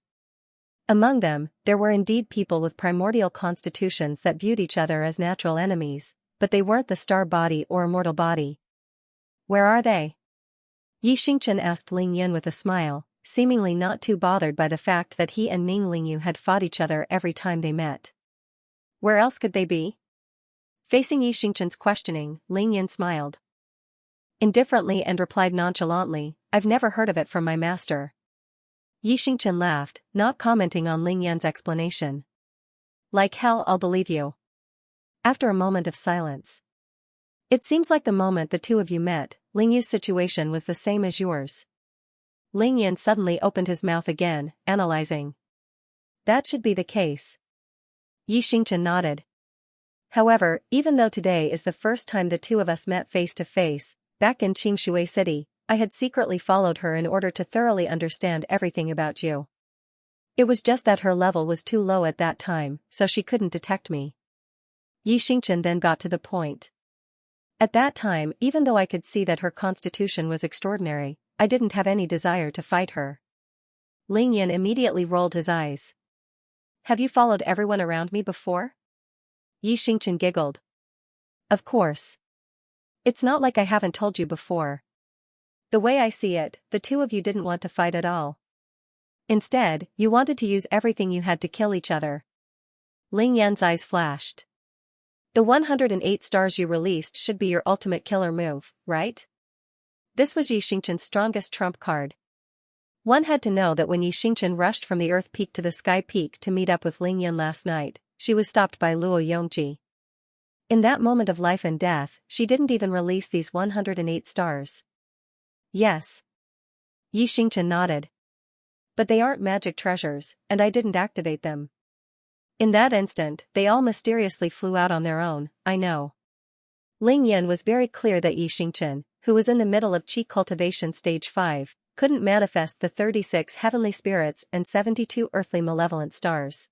[SPEAKER 1] Among them, there were indeed people with primordial constitutions that viewed each other as natural enemies, but they weren't the star body or immortal body. Where are they? Yi Xingchen asked Ling Yun with a smile, seemingly not too bothered by the fact that he and Ning Lingyu had fought each other every time they met. Where else could they be? Facing Yi Xingchen's questioning, Ling Yun smiled indifferently and replied nonchalantly, I've never heard of it from my master. Yi Xingchen laughed, not commenting on Ling Yun's explanation. Like hell, I'll believe you. After a moment of silence. It seems like the moment the two of you met, Ling Yu's situation was the same as yours. Ling Yun suddenly opened his mouth again, analyzing. That should be the case. Yi Xingchen nodded. However, even though today is the first time the two of us met face to face, back in Qingshui City, I had secretly followed her in order to thoroughly understand everything about you. It was just that her level was too low at that time, so she couldn't detect me. Yi Xingchen then got to the point. At that time, even though I could see that her constitution was extraordinary, I didn't have any desire to fight her. Ling Yan immediately rolled his eyes. Have you followed everyone around me before? Yi Xingchen giggled. Of course. It's not like I haven't told you before. The way I see it, the two of you didn't want to fight at all. Instead, you wanted to use everything you had to kill each other. Ling Yan's eyes flashed. The 108 stars you released should be your ultimate killer move, right? This was Yi Xingchen's strongest trump card. One had to know that when Yi Xingchen rushed from the Earth Peak to the Sky Peak to meet up with Ling Yan last night, she was stopped by Luo Yongji. In that moment of life and death, she didn't even release these 108 stars. Yes. Yi Xingchen nodded. But they aren't magic treasures, and I didn't activate them. In that instant, they all mysteriously flew out on their own, I know. Ling Yan was very clear that Yi Xingchen, who was in the middle of Qi Cultivation Stage 5, couldn't manifest the 36 heavenly spirits and 72 earthly malevolent stars.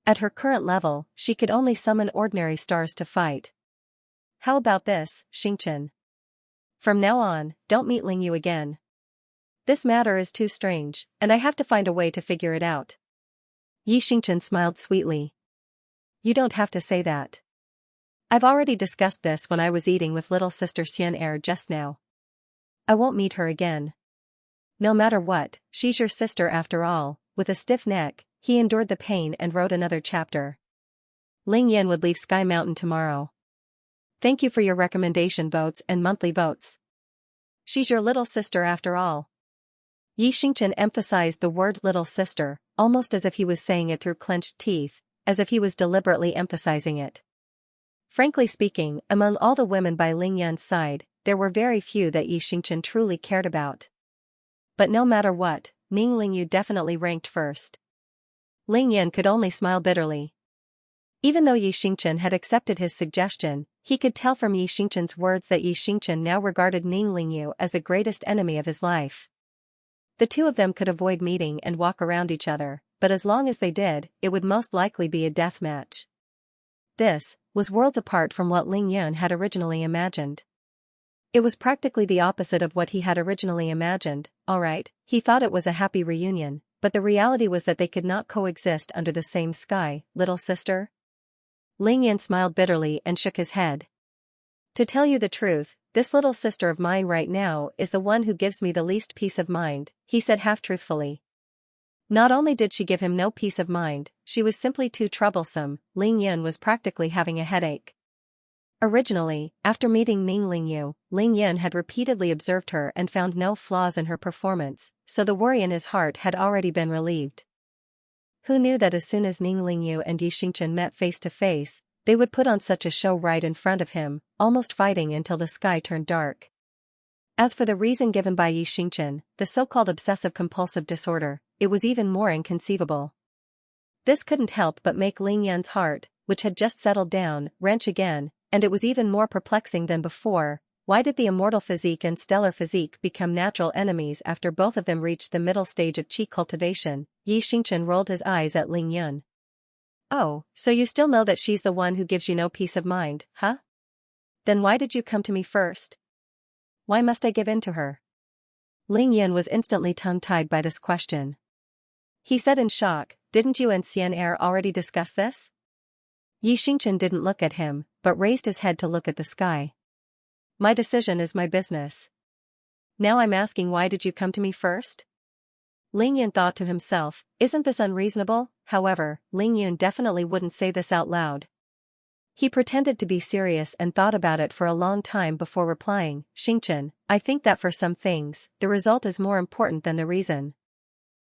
[SPEAKER 1] At her current level, she could only summon ordinary stars to fight. How about this, Xingchen? From now on, don't meet Ling Yu again. This matter is too strange, and I have to find a way to figure it out. Yi Xingchen smiled sweetly. You don't have to say that. I've already discussed this when I was eating with little sister Xianxia just now. I won't meet her again. No matter what, she's your sister after all. With a stiff neck, he endured the pain and wrote another chapter. Ling Yan would leave Sky Mountain tomorrow. Thank you for your recommendation votes and monthly votes. She's your little sister after all. Yi Xingchen emphasized the word little sister, almost as if he was saying it through clenched teeth, as if he was deliberately emphasizing it. Frankly speaking, among all the women by Ling Yan's side, there were very few that Yi Xingchen truly cared about. But no matter what, Ning Lingyu definitely ranked first. Ling Yan could only smile bitterly. Even though Yi Xingchen had accepted his suggestion, he could tell from Yi Xingchen's words that Yi Xingchen now regarded Ning Lingyu as the greatest enemy of his life. The two of them could avoid meeting and walk around each other, but as long as they did, it would most likely be a death match. This was worlds apart from what Ling Yun had originally imagined. It was practically the opposite of what he had originally imagined. Alright, he thought it was a happy reunion, but the reality was that they could not coexist under the same sky, little sister. Ling Yan smiled bitterly and shook his head. To tell you the truth, this little sister of mine right now is the one who gives me the least peace of mind, he said half-truthfully. Not only did she give him no peace of mind, she was simply too troublesome. Ling Yun was practically having a headache. Originally, after meeting Ning Lingyu, Ling Yun had repeatedly observed her and found no flaws in her performance, so the worry in his heart had already been relieved. Who knew that as soon as Ning Lingyu and Yi Xingchen met face to face, they would put on such a show right in front of him, almost fighting until the sky turned dark. As for the reason given by Yi Xingchen, the so-called obsessive-compulsive disorder, it was even more inconceivable. This couldn't help but make Ling Yun's heart, which had just settled down, wrench again, and it was even more perplexing than before. Why did the immortal physique and stellar physique become natural enemies after both of them reached the middle stage of Qi cultivation? Yi Xingchen rolled his eyes at Ling Yun. Oh, so you still know that she's the one who gives you no peace of mind, huh? Then why did you come to me first? Why must I give in to her? Ling Yun was instantly tongue-tied by this question. He said in shock, didn't you and Xianxia already discuss this? Yi Xingchen didn't look at him, but raised his head to look at the sky. My decision is my business. Now I'm asking, why did you come to me first? Ling Yun thought to himself, isn't this unreasonable? However, Ling Yun definitely wouldn't say this out loud. He pretended to be serious and thought about it for a long time before replying, Xingchen, I think that for some things, the result is more important than the reason.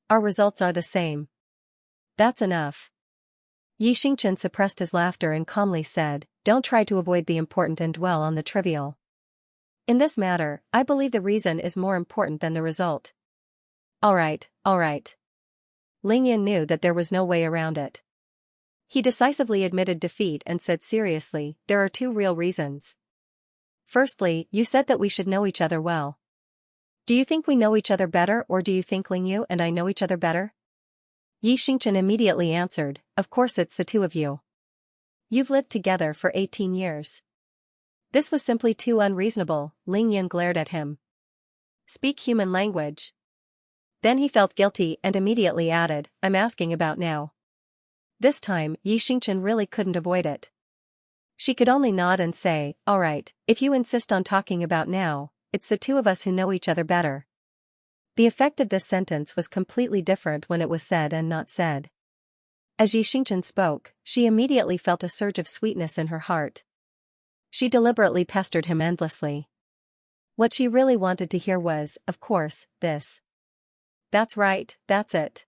[SPEAKER 1] Our results are the same. That's enough. Yi Xingchen suppressed his laughter and calmly said, don't try to avoid the important and dwell on the trivial. In this matter, I believe the reason is more important than the result. Alright. Ling Yan knew that there was no way around it. He decisively admitted defeat and said seriously, there are two real reasons. Firstly, you said that we should know each other well. Do you think we know each other better, or do you think Lingyu and I know each other better? Xianxia immediately answered, of course it's the two of you. You've lived together for 18 years. This was simply too unreasonable. Lingyan glared at him. Speak human language. Then he felt guilty and immediately added, I'm asking about now. This time, Xianxia really couldn't avoid it. She could only nod and say, all right, if you insist on talking about now, it's the two of us who know each other better. The effect of this sentence was completely different when it was said and not said. As Xianxia spoke, she immediately felt a surge of sweetness in her heart. She deliberately pestered him endlessly. What she really wanted to hear was, of course, this. That's right, that's it.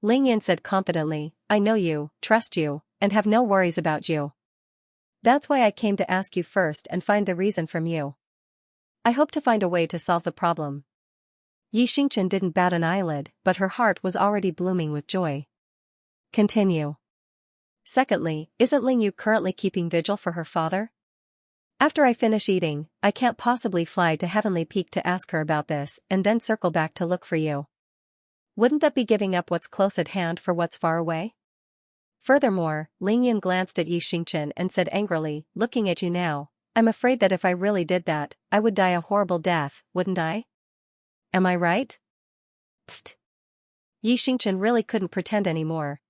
[SPEAKER 1] Lingyan said confidently, I know you, trust you, and have no worries about you. That's why I came to ask you first and find the reason from you. I hope to find a way to solve the problem. Xianxia didn't bat an eyelid, but her heart was already blooming with joy. Continue. Secondly, isn't Lingyu currently keeping vigil for her father? After I finish eating, I can't possibly fly to Heavenly Peak to ask her about this and then circle back to look for you. Wouldn't that be giving up what's close at hand for what's far away? Furthermore, Lingyan glanced at Xianxia and said angrily, looking at you now, I'm afraid that if I really did that, I would die a horrible death, wouldn't I? Am I right? Pfft. Xianxia really couldn't pretend anymore.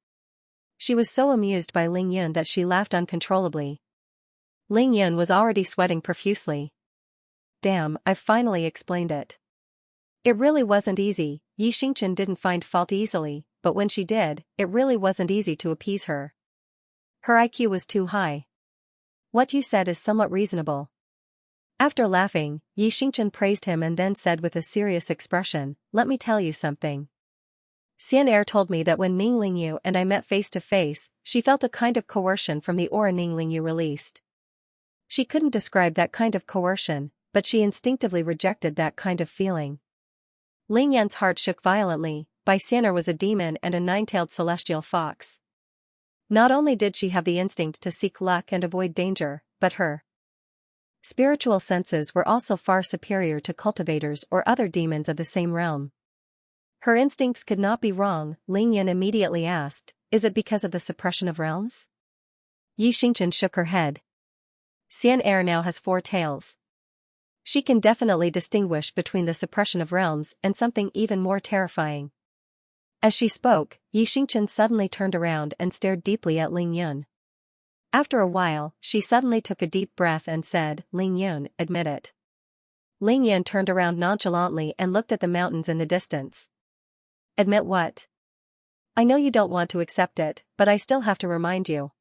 [SPEAKER 1] She was so amused by Lingyan that she laughed uncontrollably. Lingyan was already sweating profusely. Damn, I've finally explained it. It really wasn't easy. Xianxia didn't find fault easily, but when she did, it really wasn't easy to appease her. Her IQ was too high. What you said is somewhat reasonable. After laughing, Xianxia praised him and then said with a serious expression, let me tell you something. Xian'er told me that when Ning Lingyu and I met face to face, she felt a kind of coercion from the aura Ning Lingyu released. She couldn't describe that kind of coercion, but she instinctively rejected that kind of feeling. Lingyan's heart shook violently. Bai Xian'er was a demon and a nine-tailed celestial fox. Not only did she have the instinct to seek luck and avoid danger, but her spiritual senses were also far superior to cultivators or other demons of the same realm. Her instincts could not be wrong. Lingyan immediately asked, is it because of the suppression of realms? Xianxia shook her head. Xian'er now has 4 tails. She can definitely distinguish between the suppression of realms and something even more terrifying. As she spoke, Xianxia suddenly turned around and stared deeply at Lingyan. After a while, she suddenly took a deep breath and said, Lingyan, admit it. Lingyan turned around nonchalantly and looked at the mountains in the distance. Admit what? I know you don't want to accept it, but I still have to remind you.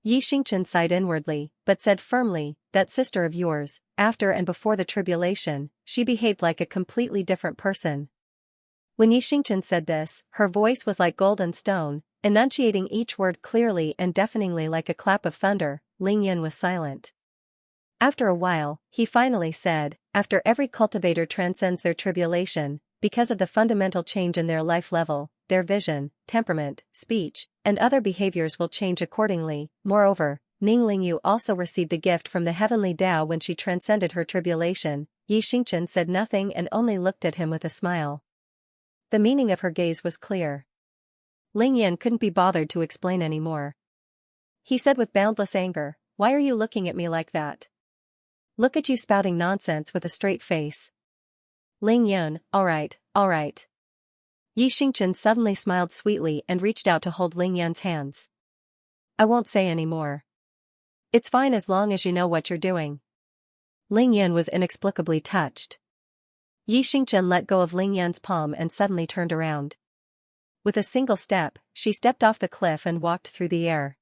[SPEAKER 1] Xianxia sighed inwardly, but said firmly, that sister of yours, after and before the tribulation, she behaved like a completely different person. When Xianxia said this, her voice was like golden stone, enunciating each word clearly and deafeningly like a clap of thunder. Lingyan was silent. After a while, he finally said, after every cultivator transcends their tribulation, because of the fundamental change in their life level, their vision, temperament, speech, and other behaviors will change accordingly. Moreover, Ning Lingyu also received a gift from the heavenly Tao when she transcended her tribulation. Xianxia said nothing and only looked at him with a smile. The meaning of her gaze was clear. Lingyan couldn't be bothered to explain anymore. He said with boundless anger, why are you looking at me like that? Look at you spouting nonsense with a straight face. Lingyan, all right, all right. Xianxia suddenly smiled sweetly and reached out to hold Lingyan's hands. I won't say any more. It's fine as long as you know what you're doing. Lingyan was inexplicably touched. Xianxia let go of Lingyan's palm and suddenly turned around. With a single step, she stepped off the cliff and walked through the air.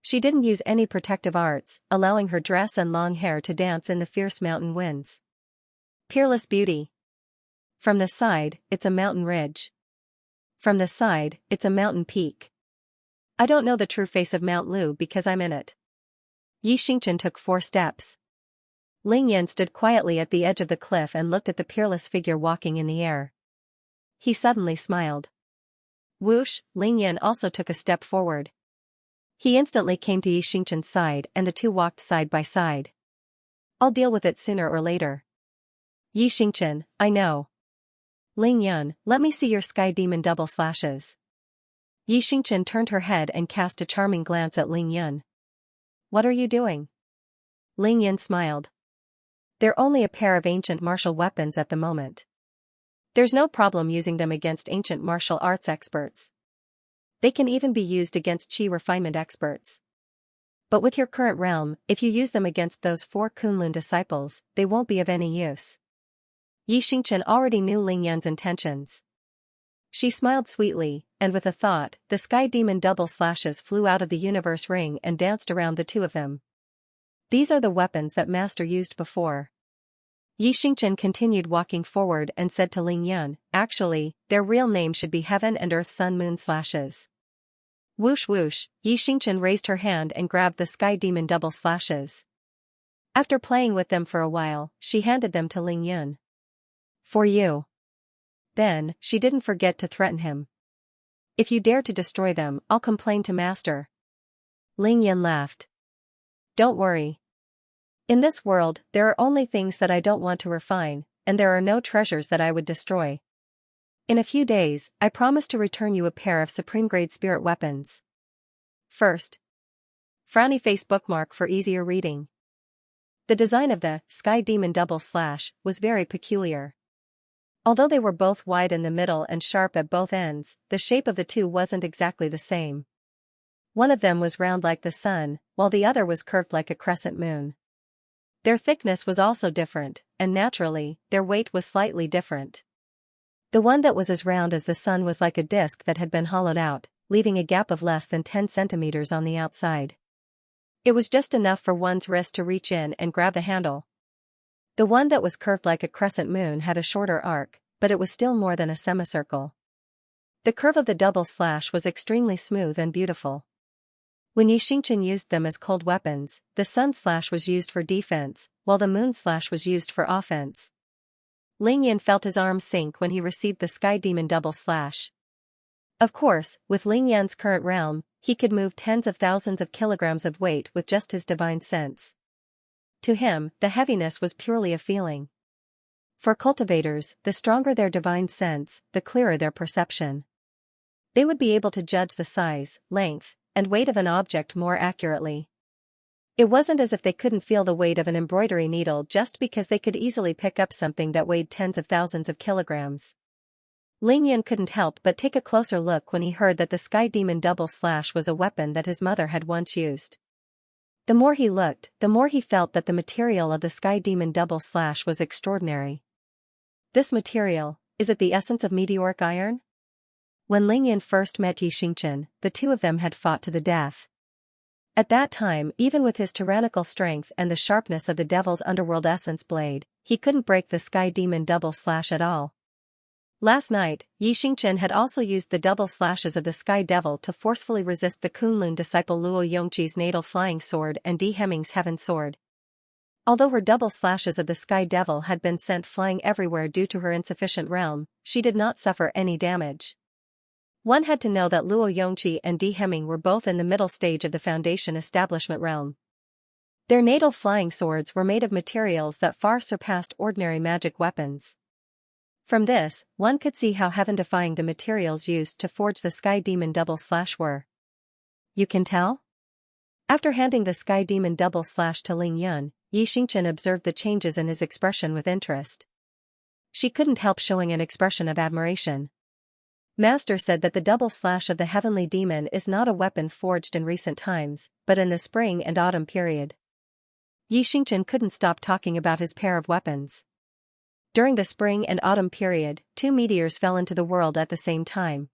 [SPEAKER 1] She didn't use any protective arts, allowing her dress and long hair to dance in the fierce mountain winds. Peerless beauty. From the side, it's a mountain ridge. From the side, it's a mountain peak. I don't know the true face of Mount Lu because I'm in it. Xianxia took 4 steps. Lingyan stood quietly at the edge of the cliff and looked at the peerless figure walking in the air. He suddenly smiled. Whoosh, Lingyan also took a step forward. He instantly came to Xianxia's side and the two walked side by side. I'll deal with it sooner or later. Xianxia, I know. Ling Yun, let me see your sky demon double slashes. Xianxia turned her head and cast a charming glance at Ling Yun. What are you doing? Ling Yun smiled. They're only a pair of ancient martial weapons at the moment. There's no problem using them against ancient martial arts experts. They can even be used against chi refinement experts. But with your current realm, if you use them against those 4 Kunlun disciples, they won't be of any use. Xianxia already knew Ling Yun's intentions. She smiled sweetly, and with a thought, the sky demon double slashes flew out of the universe ring and danced around the two of them. These are the weapons that Master used before. Xianxia continued walking forward and said to Ling Yun, actually, their real name should be Heaven and Earth Sun Moon slashes. Whoosh whoosh, Xianxia raised her hand and grabbed the sky demon double slashes. After playing with them for a while, she handed them to Ling Yun. For you. Then, she didn't forget to threaten him. If you dare to destroy them, I'll complain to Master. Ling Yun laughed. Don't worry. In this world, there are only things that I don't want to refine, and there are no treasures that I would destroy. In a few days, I promise to return you a pair of supreme-grade spirit weapons. First. Frowny face bookmark for easier reading. The design of the Sky Demon Double Slash was very peculiar. Although they were both wide in the middle and sharp at both ends, the shape of the two wasn't exactly the same. One of them was round like the sun, while the other was curved like a crescent moon. Their thickness was also different, and naturally, their weight was slightly different. The one that was as round as the sun was like a disc that had been hollowed out, leaving a gap of less than 10 centimeters on the outside. It was just enough for one's wrist to reach in and grab the handle. The one that was curved like a crescent moon had a shorter arc, but it was still more than a semicircle. The curve of the double slash was extremely smooth and beautiful. When Xianxia used them as cold weapons, the sun slash was used for defense, while the moon slash was used for offense. Ling Yun felt his arms sink when he received the sky demon double slash. Of course, with Ling Yun's current realm, he could move tens of thousands of kilograms of weight with just his divine sense. To him, the heaviness was purely a feeling. For cultivators, the stronger their divine sense, the clearer their perception. They would be able to judge the size, length, and weight of an object more accurately. It wasn't as if they couldn't feel the weight of an embroidery needle just because they could easily pick up something that weighed tens of thousands of kilograms. Ling Yun couldn't help but take a closer look when he heard that the Sky Demon Double Slash was a weapon that his mother had once used. The more he looked, the more he felt that the material of the Sky Demon Double Slash was extraordinary. This material, is it the essence of meteoric iron? When Ling Yun first met Xianxia, the two of them had fought to the death. At that time, even with his tyrannical strength and the sharpness of the Devil's Underworld Essence blade, he couldn't break the Sky Demon Double Slash at all. Last night, Xianxia had also used the double slashes of the Sky Devil to forcefully resist the Kunlun disciple Luo Yongqi's natal flying sword and Di Heming's heaven sword. Although her double slashes of the Sky Devil had been sent flying everywhere due to her insufficient realm, she did not suffer any damage. One had to know that Luo Yongqi and Di Heming were both in the middle stage of the Foundation establishment realm. Their natal flying swords were made of materials that far surpassed ordinary magic weapons. From this, one could see how heaven-defying the materials used to forge the Sky Demon Double Slash were. You can tell? After handing the Sky Demon Double Slash to Ling Yun, Xianxia observed the changes in his expression with interest. She couldn't help showing an expression of admiration. Master said that the double slash of the heavenly demon is not a weapon forged in recent times, but in the spring and autumn period. Xianxia couldn't stop talking about his pair of weapons. During the spring and autumn period, 2 meteors fell into the world at the same time.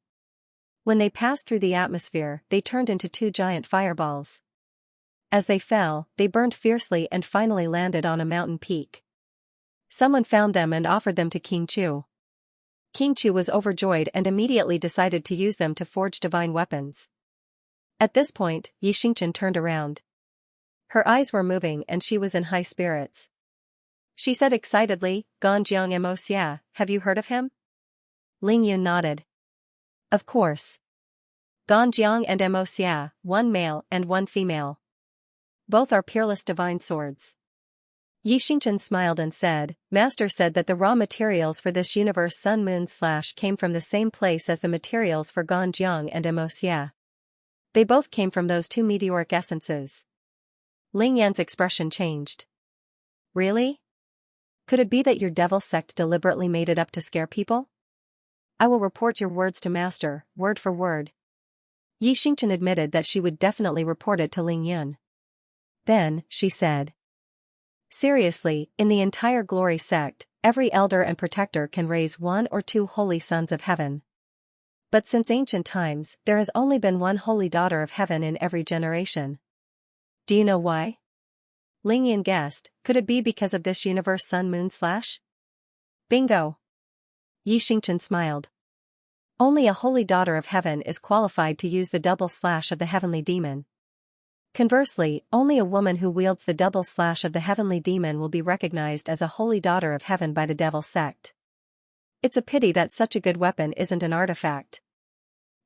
[SPEAKER 1] When they passed through the atmosphere, they turned into 2 giant fireballs. As they fell, they burned fiercely and finally landed on a mountain peak. Someone found them and offered them to King Chu. King Chu was overjoyed and immediately decided to use them to forge divine weapons. At this point, Xianxia turned around. Her eyes were moving and she was in high spirits. She said excitedly, Ganjiang Mo Xia, have you heard of him? Ling Yun nodded. Of course. Ganjiang and Xianxia, one male and one female. Both are peerless divine swords. Xianxia smiled and said, Master said that the raw materials for this universe Sun Moon / came from the same place as the materials for Ganjiang and Xianxia. They both came from those two meteoric essences. Ling Yan's expression changed. Really? Could it be that your devil sect deliberately made it up to scare people? I will report your words to Master, word for word. Xianxia admitted that she would definitely report it to Ling Yan. Then, she said. Seriously, in the entire glory sect, every elder and protector can raise 1 or 2 holy sons of heaven. But since ancient times, there has only been one holy daughter of heaven in every generation. Do you know why? Ling Yan guessed, could it be because of this universe Sun Moon / Bingo! Xianxia smiled. Only a holy daughter of heaven is qualified to use the double slash of the heavenly demon. Conversely, only a woman who wields the double slash of the heavenly demon will be recognized as a holy daughter of heaven by the devil sect. It's a pity that such a good weapon isn't an artifact.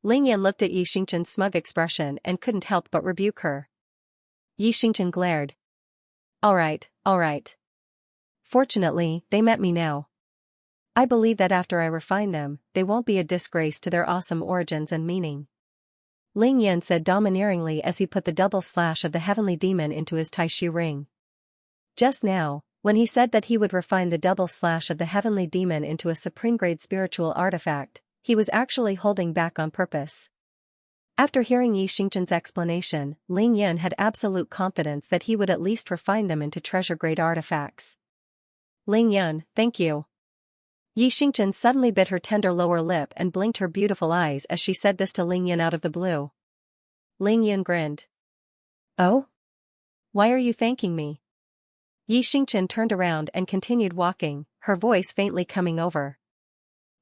[SPEAKER 1] Ling Yan looked at Xianxia's smug expression and couldn't help but rebuke her. Xianxia glared. Alright. Fortunately, they met me now. I believe that after I refine them, they won't be a disgrace to their awesome origins and meaning. Ling Yan said domineeringly as he put the double slash of the heavenly demon into his Taishu ring. Just now, when he said that he would refine the double slash of the heavenly demon into a supreme-grade spiritual artifact, he was actually holding back on purpose. After hearing Xianxia's explanation, Ling Yan had absolute confidence that he would at least refine them into treasure-grade artifacts. Ling Yan, thank you. Xianxia suddenly bit her tender lower lip and blinked her beautiful eyes as she said this to Ling Yan out of the blue. Ling Yan grinned. Oh? Why are you thanking me? Xianxia turned around and continued walking, her voice faintly coming over.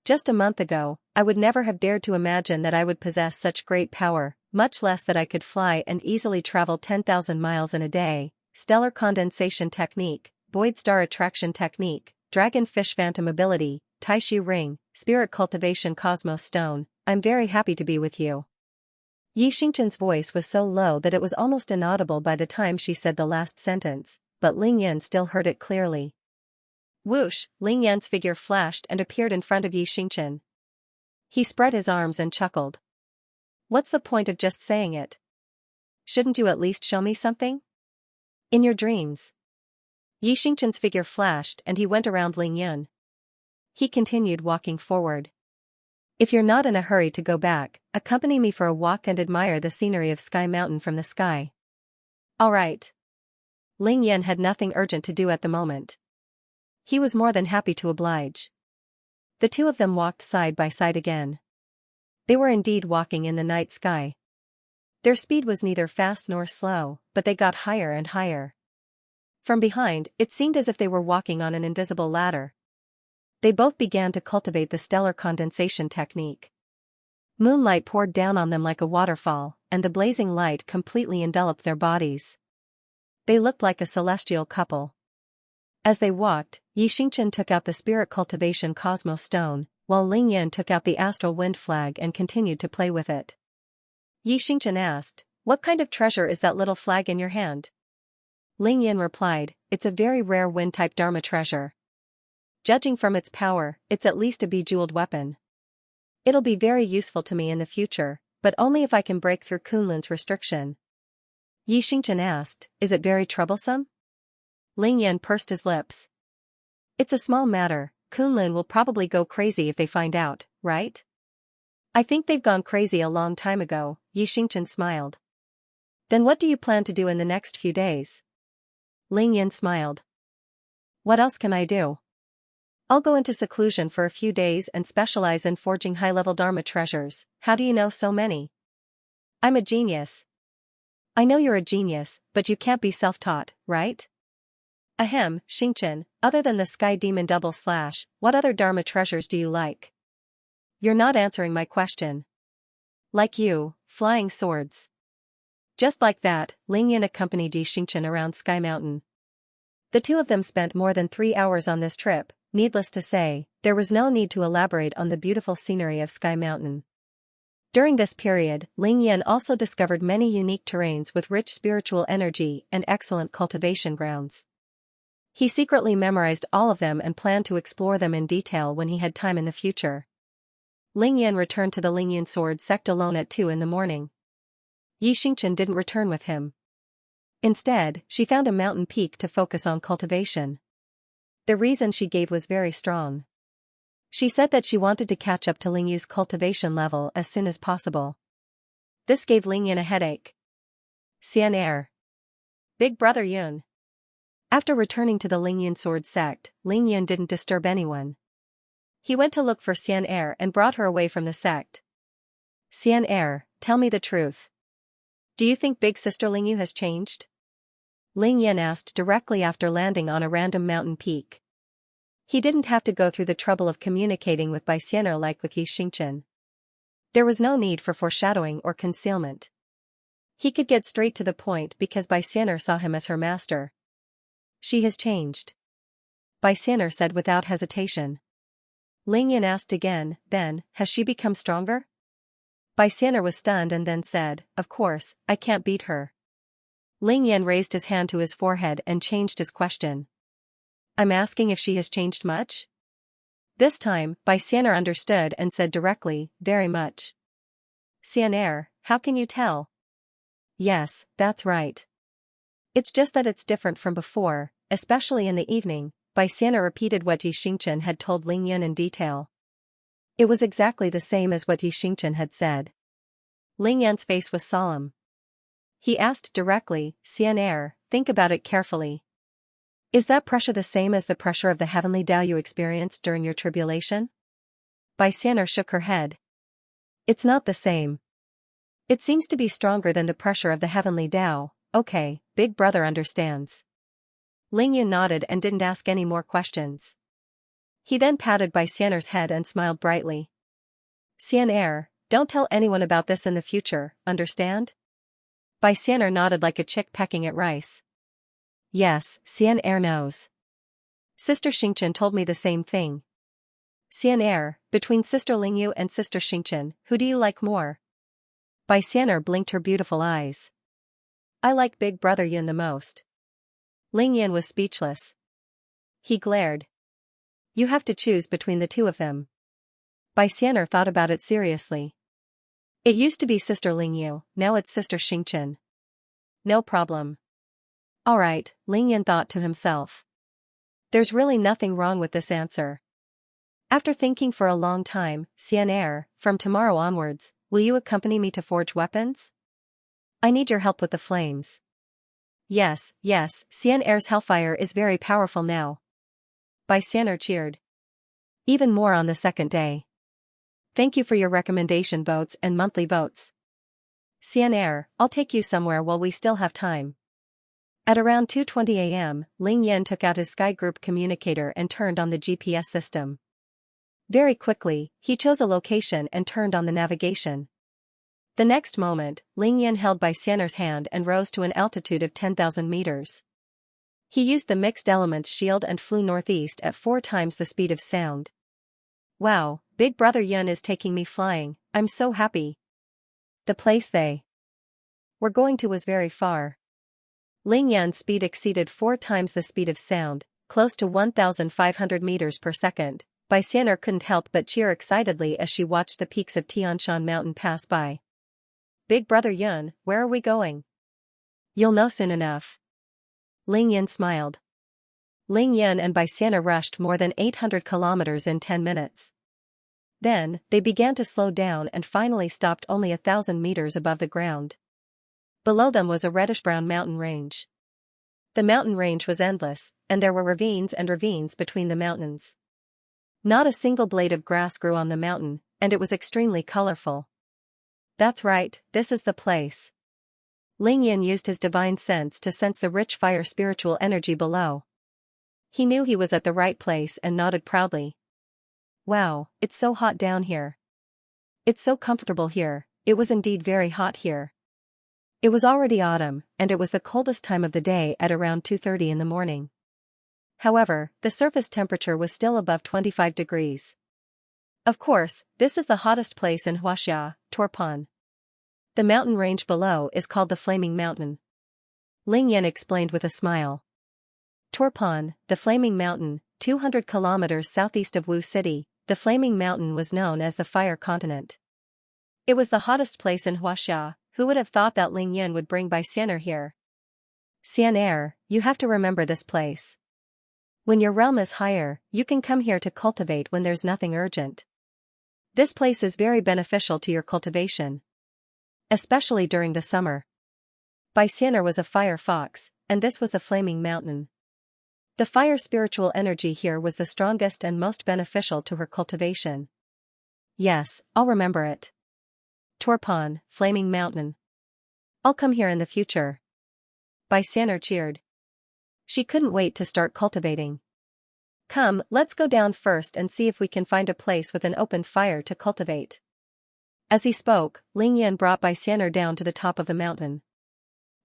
[SPEAKER 1] Just a month ago, I would never have dared to imagine that I would possess such great power, much less that I could fly and easily travel 10,000 miles in a day, stellar condensation technique, Boyd star attraction technique, dragonfish phantom ability, Taishu ring, spirit cultivation cosmos stone. I'm very happy to be with you. Xianxia's voice was so low that it was almost inaudible by the time she said the last sentence, but Ling Yan still heard it clearly. Whoosh, Ling Yan's figure flashed and appeared in front of Xianxia. He spread his arms and chuckled. What's the point of just saying it? Shouldn't you at least show me something? In your dreams. Xianxia's figure flashed and he went around Ling Yan. He continued walking forward. If you're not in a hurry to go back, accompany me for a walk and admire the scenery of Sky Mountain from the sky. All right. Ling Yan had nothing urgent to do at the moment. He was more than happy to oblige. The two of them walked side by side again. They were indeed walking in the night sky. Their speed was neither fast nor slow, but they got higher and higher. From behind, it seemed as if they were walking on an invisible ladder. They both began to cultivate the stellar condensation technique. Moonlight poured down on them like a waterfall, and the blazing light completely enveloped their bodies. They looked like a celestial couple. As they walked, Xianxia took out the spirit cultivation cosmos stone, while Ling Yan took out the astral wind flag and continued to play with it. Xianxia asked, "What kind of treasure is that little flag in your hand?" Ling Yan replied, "It's a very rare wind-type Dharma treasure. Judging from its power, it's at least a bejeweled weapon. It'll be very useful to me in the future, but only if I can break through Kunlun's restriction." Xianxia asked, "Is it very troublesome?" Ling Yan pursed his lips. "It's a small matter. Kunlun will probably go crazy if they find out, right?" "I think they've gone crazy a long time ago," Xianxia smiled. "Then what do you plan to do in the next few days?" Ling Yan smiled. "What else can I do? I'll go into seclusion for a few days and specialize in forging high-level Dharma treasures. How do you know so many?" "I'm a genius." "I know you're a genius, but you can't be self-taught, right?" "Ahem, Xianxia, other than the Sky Demon double slash, what other Dharma treasures do you like?" "You're not answering my question." "Like you, flying swords." Just like that, Ling Yan accompanied Xianxia around Sky Mountain. The two of them spent more than 3 hours on this trip. Needless to say, there was no need to elaborate on the beautiful scenery of Sky Mountain. During this period, Ling Yan also discovered many unique terrains with rich spiritual energy and excellent cultivation grounds. He secretly memorized all of them and planned to explore them in detail when he had time in the future. Ling Yan returned to the Lingyun Sword sect alone at 2 in the morning. Xianxia didn't return with him. Instead, she found a mountain peak to focus on cultivation. The reason she gave was very strong. She said that she wanted to catch up to Ling Yu's cultivation level as soon as possible. This gave Ling Yan a headache. Xianxia. Big Brother Yun. After returning to the Lingyun Sword sect, Ling Yan didn't disturb anyone. He went to look for Xianxia and brought her away from the sect. Xianxia, tell me the truth. Do you think Big Sister Lingyu has changed? Ling Yan asked directly after landing on a random mountain peak. He didn't have to go through the trouble of communicating with Xianxia like with Xianxia. There was no need for foreshadowing or concealment. He could get straight to the point because Xianxia saw him as her master. She has changed. Xianxia said without hesitation. Ling Yan asked again, then, has she become stronger? Xianxia was stunned and then said, of course, I can't beat her. Ling Yan raised his hand to his forehead and changed his question. I'm asking if she has changed much? This time, Xianxia understood and said directly, very much. Xianxia, how can you tell? Yes, that's right. It's just that it's different from before, especially in the evening. Xianxia repeated what Xianxia had told Ling Yan in detail. It was exactly the same as what Xianxia had said. Ling Yan's face was solemn. He asked directly, Xianxia, think about it carefully. Is that pressure the same as the pressure of the heavenly Tao you experienced during your tribulation? Xianxia shook her head. It's not the same. It seems to be stronger than the pressure of the heavenly Tao. Okay, Big Brother understands. Ling Yan nodded and didn't ask any more questions. He then patted Xianxia's head and smiled brightly. Xianxia, don't tell anyone about this in the future, understand? Xianxia nodded like a chick pecking at rice. Yes, Xianxia knows. Sister Xianxia told me the same thing. Xianxia, between Sister Lingyu and Sister Xianxia, who do you like more? Xianxia blinked her beautiful eyes. I like Big Brother Yun the most. Ling Yan was speechless. He glared. You have to choose between the two of them. Xianxia thought about it seriously. It used to be Sister Lingyu, now it's Sister Xianxia. No problem. Alright, Ling Yan thought to himself. There's really nothing wrong with this answer. After thinking for a long time, Xianxia, from tomorrow onwards, will you accompany me to forge weapons? I need your help with the flames. Yes, Xianxia's hellfire is very powerful now. Xianxia cheered. Even more on the second day. Thank you for your recommendation votes and monthly votes. Xianxia, I'll take you somewhere while we still have time. At around 2:20 a.m., Ling Yan took out his Sky Group communicator and turned on the GPS system. Very quickly, he chose a location and turned on the navigation. The next moment, Ling Yan held Xianxia's hand and rose to an altitude of 10,000 meters. He used the mixed elements shield and flew northeast at 4 times the speed of sound. Wow, Big Brother Yun is taking me flying, I'm so happy. The place they were going to was very far. Ling Yan's speed exceeded 4 times the speed of sound, close to 1,500 meters per second. Xianxia couldn't help but cheer excitedly as she watched the peaks of Tianshan Mountain pass by. Big Brother Yun, where are we going? You'll know soon enough. Ling Yan smiled. Ling Yan and Xianxia rushed more than 800 kilometers in 10 minutes. Then, they began to slow down and finally stopped only 1,000 meters above the ground. Below them was a reddish-brown mountain range. The mountain range was endless, and there were ravines and ravines between the mountains. Not a single blade of grass grew on the mountain, and it was extremely colorful. That's right, this is the place. Ling Yan used his divine sense to sense the rich fire spiritual energy below. He knew he was at the right place and nodded proudly. Wow, it's so hot down here. It's so comfortable here. It was indeed very hot here. It was already autumn, and it was the coldest time of the day at around 2:30 in the morning. However, the surface temperature was still above 25 degrees. Of course, this is the hottest place in Xianxia, Torpon. The mountain range below is called the Flaming Mountain. Ling Yan explained with a smile. Torpon, the Flaming Mountain, 200 kilometers southeast of Wu City, the Flaming Mountain was known as the Fire Continent. It was the hottest place in Xianxia. Who would have thought that Ling Yan would bring Xianxia here? Xianxia, you have to remember this place. When your realm is higher, you can come here to cultivate when there's nothing urgent. This place is very beneficial to your cultivation. Especially during the summer. Xianxia was a fire fox, and this was the Flaming Mountain. The fire spiritual energy here was the strongest and most beneficial to her cultivation. Yes, I'll remember it. Torpon, Flaming Mountain. I'll come here in the future. Xianxia cheered. She couldn't wait to start cultivating. Come, let's go down first and see if we can find a place with an open fire to cultivate. As he spoke, Ling Yan brought Xianxia down to the top of the mountain.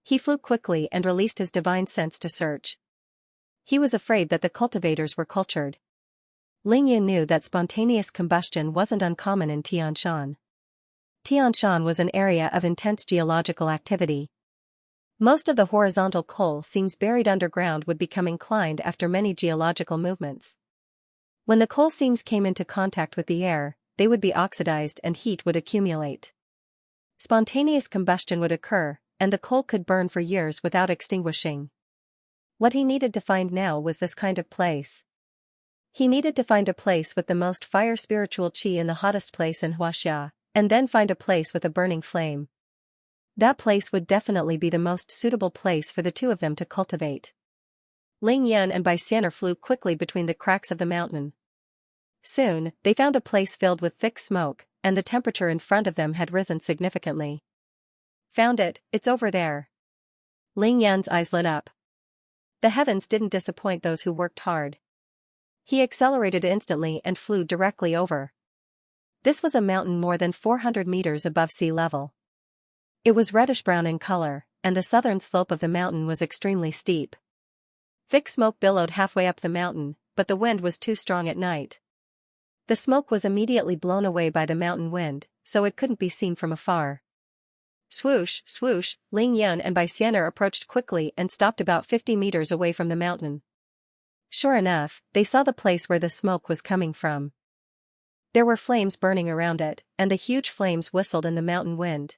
[SPEAKER 1] He flew quickly and released his divine sense to search. He was afraid that the cultivators were cultured. Ling Yan knew that spontaneous combustion wasn't uncommon in Tianshan. Tianshan was an area of intense geological activity. Most of the horizontal coal seams buried underground would become inclined after many geological movements. When the coal seams came into contact with the air, they would be oxidized and heat would accumulate. Spontaneous combustion would occur, and the coal could burn for years without extinguishing. What he needed to find now was this kind of place. He needed to find a place with the most fire spiritual qi in the hottest place in Xianxia, and then find a place with a burning flame. That place would definitely be the most suitable place for the two of them to cultivate. Ling Yan and Xianxia flew quickly between the cracks of the mountain. Soon, they found a place filled with thick smoke, and the temperature in front of them had risen significantly. Found it, it's over there. Ling Yan's eyes lit up. The heavens didn't disappoint those who worked hard. He accelerated instantly and flew directly over. This was a mountain more than 400 meters above sea level. It was reddish-brown in color, and the southern slope of the mountain was extremely steep. Thick smoke billowed halfway up the mountain, but the wind was too strong at night. The smoke was immediately blown away by the mountain wind, so it couldn't be seen from afar. Swoosh, swoosh, Ling Yan and Xianxia approached quickly and stopped about 50 meters away from the mountain. Sure enough, they saw the place where the smoke was coming from. There were flames burning around it, and the huge flames whistled in the mountain wind.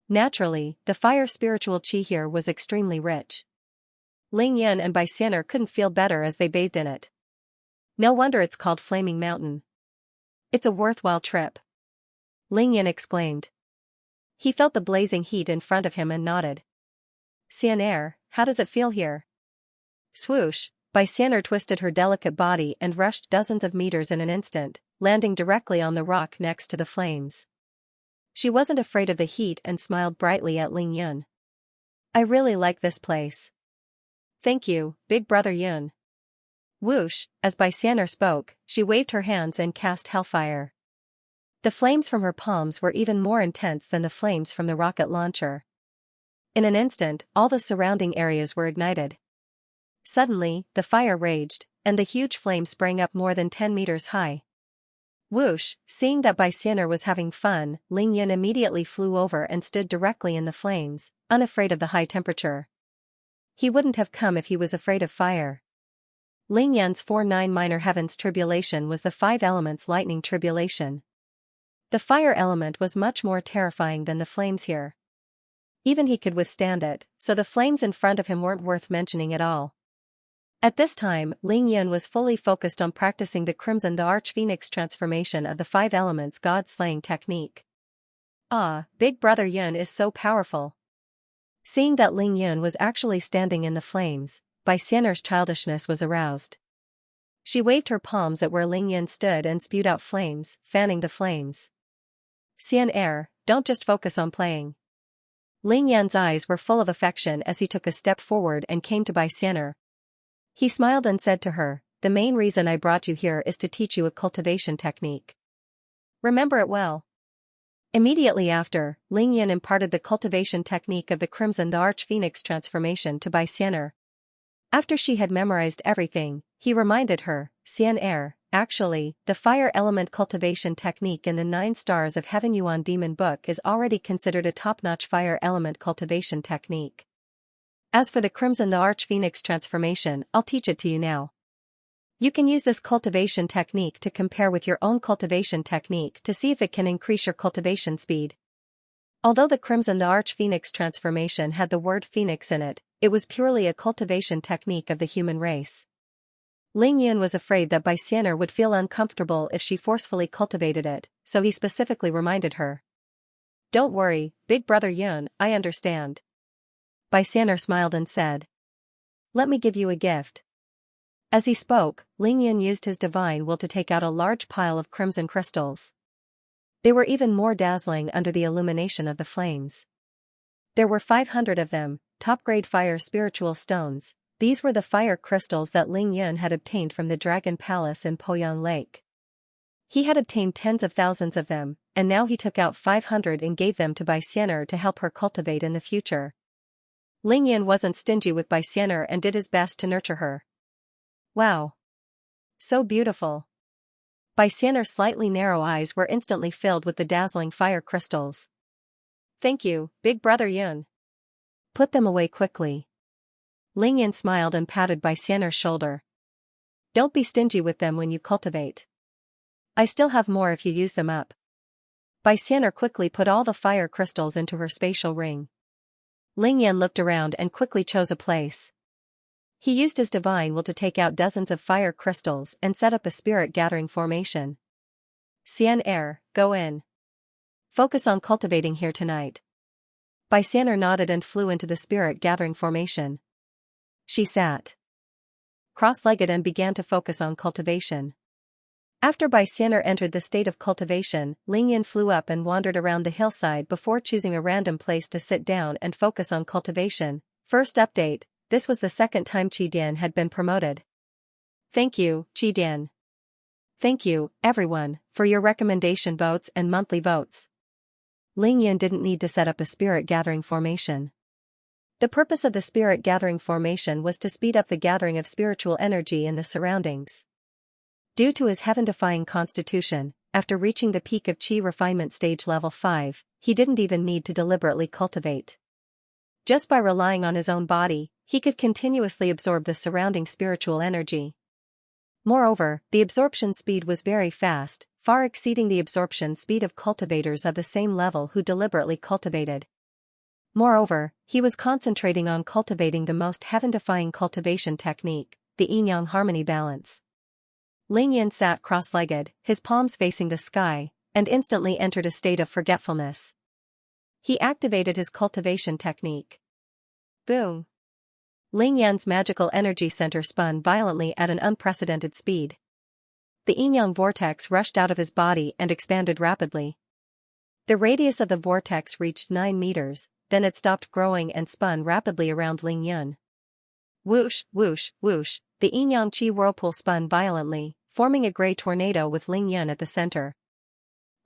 [SPEAKER 1] Naturally, the fire spiritual qi here was extremely rich. Ling Yan and Xianxia couldn't feel better as they bathed in it. No wonder it's called Flaming Mountain. It's a worthwhile trip. Ling Yan exclaimed. He felt the blazing heat in front of him and nodded. Xianxia, how does it feel here? Swoosh, Xianxia twisted her delicate body and rushed dozens of meters in an instant, landing directly on the rock next to the flames. She wasn't afraid of the heat and smiled brightly at Ling Yan. I really like this place. Thank you, big brother Yun. Whoosh, as Xianxia spoke, she waved her hands and cast hellfire. The flames from her palms were even more intense than the flames from the rocket launcher. In an instant, all the surrounding areas were ignited. Suddenly, the fire raged, and the huge flame sprang up more than 10 meters high. Whoosh, seeing that Xianxia was having fun, Ling Yan immediately flew over and stood directly in the flames, unafraid of the high temperature. He wouldn't have come if he was afraid of fire. Ling Yan's 4-9 minor heavens tribulation was the 5 elements lightning tribulation. The fire element was much more terrifying than the flames here. Even he could withstand it, so the flames in front of him weren't worth mentioning at all. At this time, Ling Yan was fully focused on practicing the Crimson the Arch-Phoenix transformation of the 5 elements god-slaying technique. Ah, big brother Yun is so powerful. Seeing that Ling Yan was actually standing in the flames, Xianxia's childishness was aroused. She waved her palms at where Ling Yan stood and spewed out flames, fanning the flames. Xianxia, don't just focus on playing. Ling Yan's eyes were full of affection as he took a step forward and came to Xianxia. He smiled and said to her, the main reason I brought you here is to teach you a cultivation technique. Remember it well. Immediately after, Ling Yan imparted the cultivation technique of the Crimson the Arch-Phoenix transformation to Xianxia. After she had memorized everything, he reminded her, Xianxia, Actually, the fire element cultivation technique in the 9 Stars of Heaven Yuan Demon book is already considered a top-notch fire element cultivation technique. As for the Crimson the Arch Phoenix transformation, I'll teach it to you now. You can use this cultivation technique to compare with your own cultivation technique to see if it can increase your cultivation speed. Although the Crimson the Arch Phoenix transformation had the word phoenix in it, it was purely a cultivation technique of the human race. Ling Yun was afraid that Xianxia would feel uncomfortable if she forcefully cultivated it, so he specifically reminded her. Don't worry, big brother Yun, I understand. Xianxia smiled and said. Let me give you a gift. As he spoke, Ling Yun used his divine will to take out a large pile of crimson crystals. They were even more dazzling under the illumination of the flames. There were 500 of them, top-grade fire spiritual stones. These were the fire crystals that Ling Yun had obtained from the Dragon Palace in Poyang Lake. He had obtained tens of thousands of them, and now he took out 500 and gave them to Xianxia to help her cultivate in the future. Ling Yun wasn't stingy with Xianxia and did his best to nurture her. Wow! So beautiful! Xianxia's slightly narrow eyes were instantly filled with the dazzling fire crystals. Thank you, big brother Yun. Put them away quickly. Ling Yun smiled and patted Xianxia's shoulder. Don't be stingy with them when you cultivate. I still have more if you use them up. Xianxia quickly put all the fire crystals into her spatial ring. Ling Yun looked around and quickly chose a place. He used his divine will to take out dozens of fire crystals and set up a spirit gathering formation. Xianxia, go in. Focus on cultivating here tonight. Xianxia nodded and flew into the spirit gathering formation. She sat cross-legged and began to focus on cultivation. After Xianxia entered the state of cultivation, Ling Yun flew up and wandered around the hillside before choosing a random place to sit down and focus on cultivation. First update. This was the second time Qi Dian had been promoted. Thank you, Qi Dian. Thank you, everyone, for your recommendation votes and monthly votes. Ling Yun didn't need to set up a spirit gathering formation. The purpose of the spirit gathering formation was to speed up the gathering of spiritual energy in the surroundings. Due to his heaven-defying constitution, after reaching the peak of Qi refinement stage level 5, he didn't even need to deliberately cultivate. Just by relying on his own body, he could continuously absorb the surrounding spiritual energy. Moreover, the absorption speed was very fast, far exceeding the absorption speed of cultivators of the same level who deliberately cultivated. Moreover, he was concentrating on cultivating the most heaven-defying cultivation technique, the yin-yang harmony balance. Ling Yun sat cross-legged, his palms facing the sky, and instantly entered a state of forgetfulness. He activated his cultivation technique. Boom! Ling Yun's magical energy center spun violently at an unprecedented speed. The yin-yang vortex rushed out of his body and expanded rapidly. The radius of the vortex reached 9 meters, then it stopped growing and spun rapidly around Ling Yun. Whoosh, whoosh, whoosh, the yin-yang qi whirlpool spun violently, forming a gray tornado with Ling Yun at the center.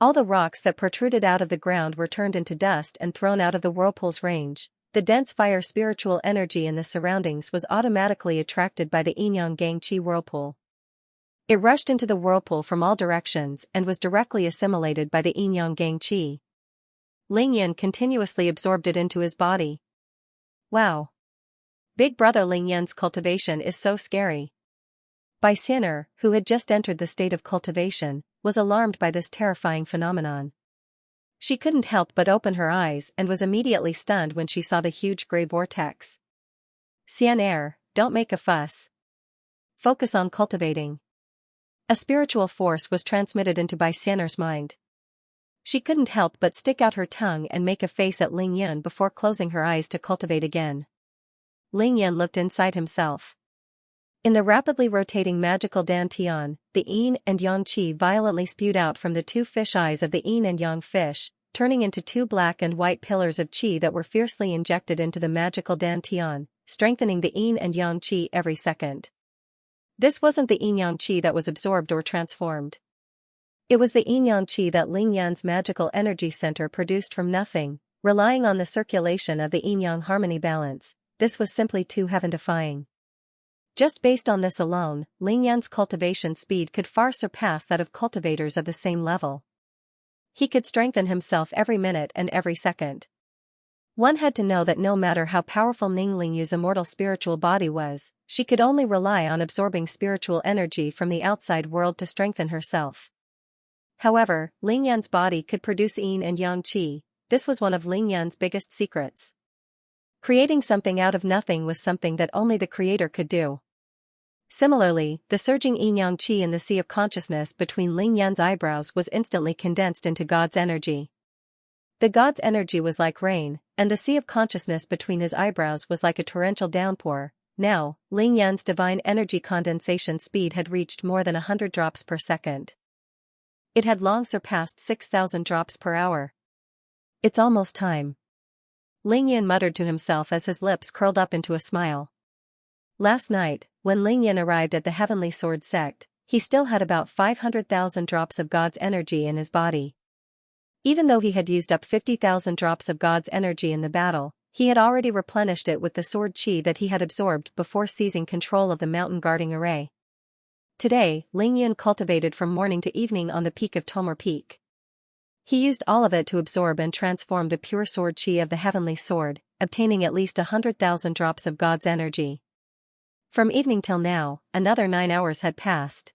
[SPEAKER 1] All the rocks that protruded out of the ground were turned into dust and thrown out of the whirlpool's range. The dense fire spiritual energy in the surroundings was automatically attracted by the yin-yang gang qi whirlpool. It rushed into the whirlpool from all directions and was directly assimilated by the yin-yang gang qi. Ling Yun continuously absorbed it into his body. Wow! Big brother Ling Yun's cultivation is so scary. Xianxia, who had just entered the state of cultivation, was alarmed by this terrifying phenomenon. She couldn't help but open her eyes and was immediately stunned when she saw the huge gray vortex. Xianxia, don't make a fuss. Focus on cultivating. A spiritual force was transmitted into Xianxia's mind. She couldn't help but stick out her tongue and make a face at Ling Yun before closing her eyes to cultivate again. Ling Yun looked inside himself. In the rapidly rotating magical dantian, the yin and yang qi violently spewed out from the 2 fish eyes of the yin and yang fish, turning into 2 black and white pillars of qi that were fiercely injected into the magical dantian, strengthening the yin and yang qi every second. This wasn't the yin-yang qi that was absorbed or transformed. It was the yin-yang qi that Ling Yun's magical energy center produced from nothing, relying on the circulation of the yin-yang harmony balance. This was simply too heaven-defying. Just based on this alone, Ling Yan's cultivation speed could far surpass that of cultivators of the same level. He could strengthen himself every minute and every second. One had to know that no matter how powerful Ning Lingyu's immortal spiritual body was, she could only rely on absorbing spiritual energy from the outside world to strengthen herself. However, Ling Yan's body could produce yin and yang qi. This was one of Ling Yan's biggest secrets. Creating something out of nothing was something that only the creator could do. Similarly, the surging yin-yang qi in the sea of consciousness between Ling Yan's eyebrows was instantly condensed into God's energy. The God's energy was like rain, and the sea of consciousness between his eyebrows was like a torrential downpour. Now, Ling Yan's divine energy condensation speed had reached more than 100 drops per second. It had long surpassed 6,000 drops per hour. It's almost time. Ling Yan muttered to himself as his lips curled up into a smile. Last night, when Ling Yan arrived at the Heavenly Sword sect, he still had about 500,000 drops of God's energy in his body. Even though he had used up 50,000 drops of God's energy in the battle, he had already replenished it with the sword qi that he had absorbed before seizing control of the mountain guarding array. Today, Ling Yan cultivated from morning to evening on the peak of Tomer Peak. He used all of it to absorb and transform the pure sword qi of the Heavenly Sword, obtaining at least 100,000 drops of God's energy. From evening till now, another 9 hours had passed.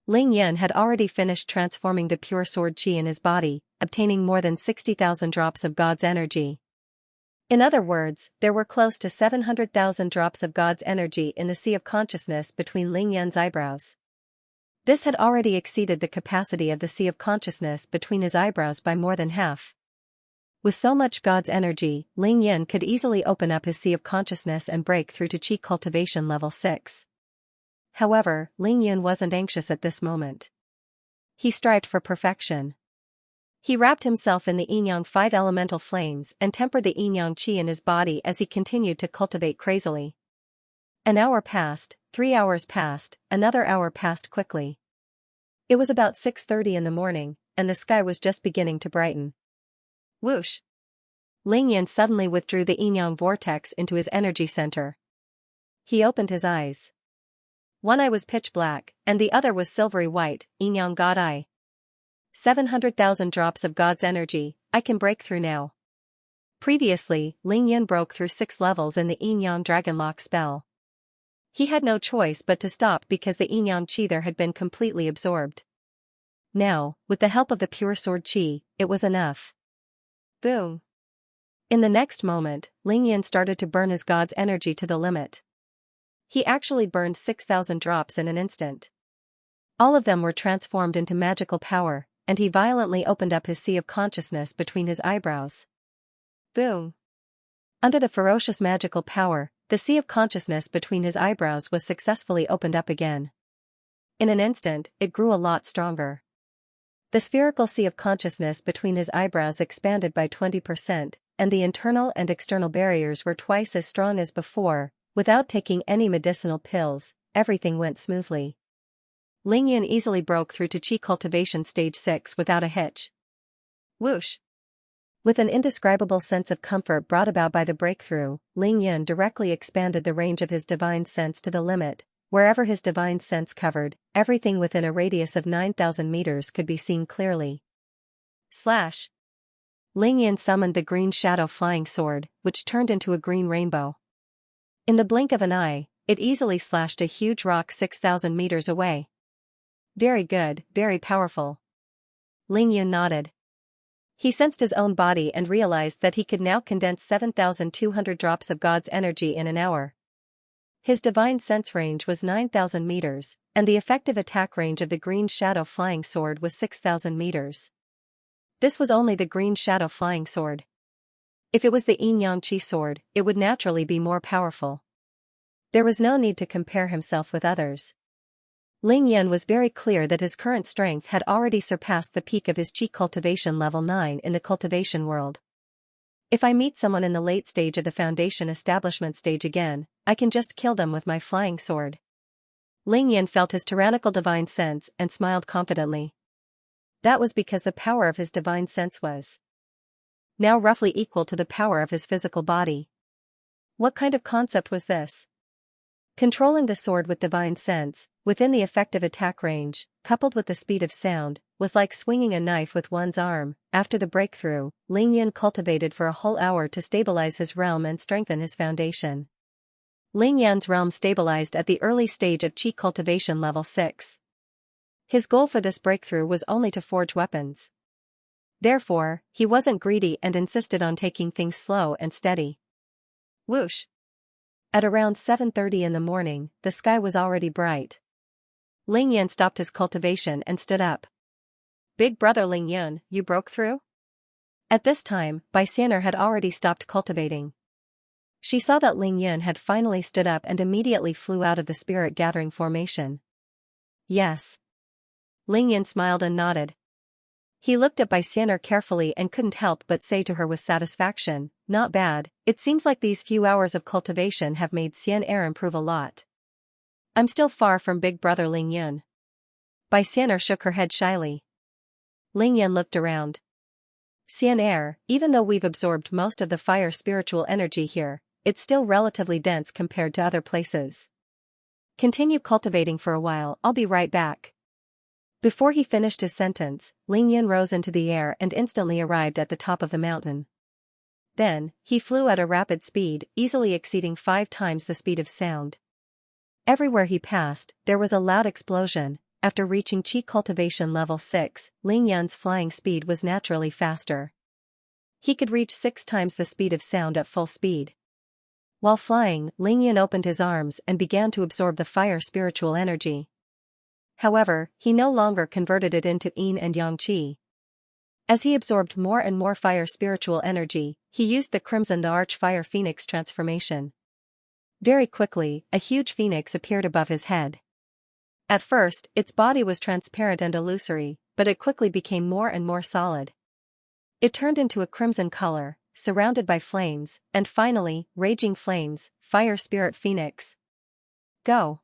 [SPEAKER 1] Ling Yan had already finished transforming the pure sword qi in his body, obtaining more than 60,000 drops of God's energy. In other words, there were close to 700,000 drops of God's energy in the sea of consciousness between Ling Yan's eyebrows. This had already exceeded the capacity of the sea of consciousness between his eyebrows by more than half. With so much God's energy, Ling Yan could easily open up his sea of consciousness and break through to Qi cultivation level 6. However, Ling Yan wasn't anxious at this moment. He strived for perfection. He wrapped himself in the yin-yang 5 elemental flames and tempered the yin-yang qi in his body as he continued to cultivate crazily. An hour passed, 3 hours passed, another hour passed quickly. It was about 6:30 in the morning, and the sky was just beginning to brighten. Whoosh! Ling Yan suddenly withdrew the yin-yang vortex into his energy center. He opened his eyes. One eye was pitch black, and the other was silvery white, yin-yang God eye. 700,000 drops of God's energy, I can break through now. Previously, Ling Yan broke through 6 levels in the yin-yang dragon lock spell. He had no choice but to stop because the yin-yang qi there had been completely absorbed. Now, with the help of the pure sword qi, it was enough. Boom! In the next moment, Ling Yan started to burn his God's energy to the limit. He actually burned 6,000 drops in an instant. All of them were transformed into magical power, and he violently opened up his sea of consciousness between his eyebrows. Boom! Under the ferocious magical power, the sea of consciousness between his eyebrows was successfully opened up again. In an instant, it grew a lot stronger. The spherical sea of consciousness between his eyebrows expanded by 20%, and the internal and external barriers were twice as strong as before. Without taking any medicinal pills, everything went smoothly. Ling Yan easily broke through to Qi cultivation stage 6 without a hitch. Whoosh! With an indescribable sense of comfort brought about by the breakthrough, Ling Yan directly expanded the range of his divine sense to the limit. Wherever his divine sense covered, everything within a radius of 9,000 meters could be seen clearly. Slash! Ling Yan summoned the green shadow flying sword, which turned into a green rainbow. In the blink of an eye, it easily slashed a huge rock 6,000 meters away. Very good, very powerful. Ling Yan nodded. He sensed his own body and realized that he could now condense 7,200 drops of God's energy in an hour. His divine sense range was 9,000 meters, and the effective attack range of the green shadow flying sword was 6,000 meters. This was only the green shadow flying sword. If it was the yin-yang qi sword, it would naturally be more powerful. There was no need to compare himself with others. Ling Yan was very clear that his current strength had already surpassed the peak of his qi cultivation level 9 in the cultivation world. If I meet someone in the late stage of the foundation establishment stage again, I can just kill them with my flying sword. Ling Yan felt his tyrannical divine sense and smiled confidently. That was because the power of his divine sense was now roughly equal to the power of his physical body. What kind of concept was this? Controlling the sword with divine sense, within the effective attack range, coupled with the speed of sound, was like swinging a knife with one's arm. After the breakthrough, Lingyan cultivated for a whole hour to stabilize his realm and strengthen his foundation. Lingyan's realm stabilized at the early stage of Qi cultivation level 6. His goal for this breakthrough was only to forge weapons. Therefore, he wasn't greedy and insisted on taking things slow and steady. Whoosh! At around 7:30 in the morning, the sky was already bright. Lingyan stopped his cultivation and stood up. Big brother Lingyan, you broke through? At this time, Xianxia had already stopped cultivating. She saw that Lingyan had finally stood up and immediately flew out of the spirit gathering formation. Yes. Lingyan smiled and nodded. He looked at Xianxia carefully and couldn't help but say to her with satisfaction, "Not bad, it seems like these few hours of cultivation have made Xianxia improve a lot." "I'm still far from big brother Lingyan." Xianxia shook her head shyly. Lingyan looked around. "Xianxia, even though we've absorbed most of the fire spiritual energy here, it's still relatively dense compared to other places. Continue cultivating for a while, I'll be right back." Before he finished his sentence, Lingyan rose into the air and instantly arrived at the top of the mountain. Then, he flew at a rapid speed, easily exceeding 5 times the speed of sound. Everywhere he passed, there was a loud explosion. After reaching Qi cultivation level 6, Lingyan's flying speed was naturally faster. He could reach 6 times the speed of sound at full speed. While flying, Lingyan opened his arms and began to absorb the fire spiritual energy. However, he no longer converted it into yin and yang qi. As he absorbed more and more fire spiritual energy, he used the Crimson the Arch Fire Phoenix transformation. Very quickly, a huge phoenix appeared above his head. At first, its body was transparent and illusory, but it quickly became more and more solid. It turned into a crimson color, surrounded by flames, and finally, raging flames, Fire Spirit Phoenix. Go!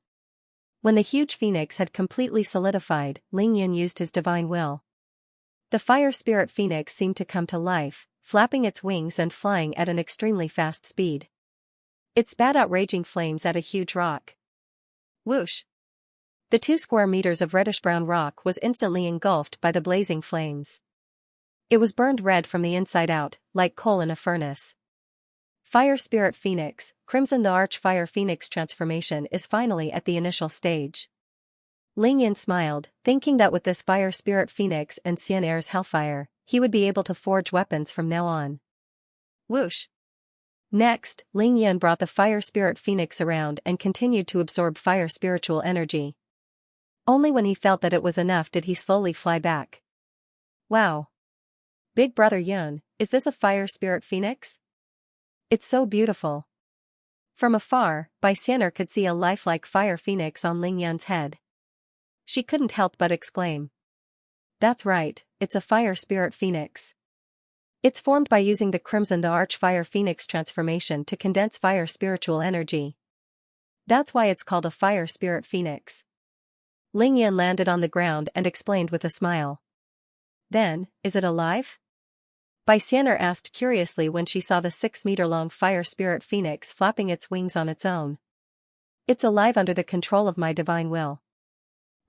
[SPEAKER 1] When the huge phoenix had completely solidified, Lingyan used his divine will. The Fire Spirit Phoenix seemed to come to life, flapping its wings and flying at an extremely fast speed. It spat out raging flames at a huge rock. Whoosh! The 2 square meters of reddish-brown rock was instantly engulfed by the blazing flames. It was burned red from the inside out, like coal in a furnace. Fire Spirit Phoenix, Crimson the Arch Fire Phoenix transformation is finally at the initial stage. Lingyan smiled, thinking that with this Fire Spirit Phoenix and Xianxia's Hellfire, he would be able to forge weapons from now on. Whoosh! Next, Lingyan brought the Fire Spirit Phoenix around and continued to absorb fire spiritual energy. Only when he felt that it was enough did he slowly fly back. Wow! Big brother Yun, is this a Fire Spirit Phoenix? It's so beautiful. From afar, Xianxia could see a lifelike fire phoenix on Lingyan's head. She couldn't help but exclaim. That's right, it's a Fire Spirit Phoenix. It's formed by using the Crimson the Arch Fire Phoenix transformation to condense fire spiritual energy. That's why it's called a Fire Spirit Phoenix. Lingyan landed on the ground and explained with a smile. Then, is it alive? Xianxia asked curiously when she saw the 6-meter-long Fire Spirit Phoenix flapping its wings on its own. It's alive under the control of my divine will.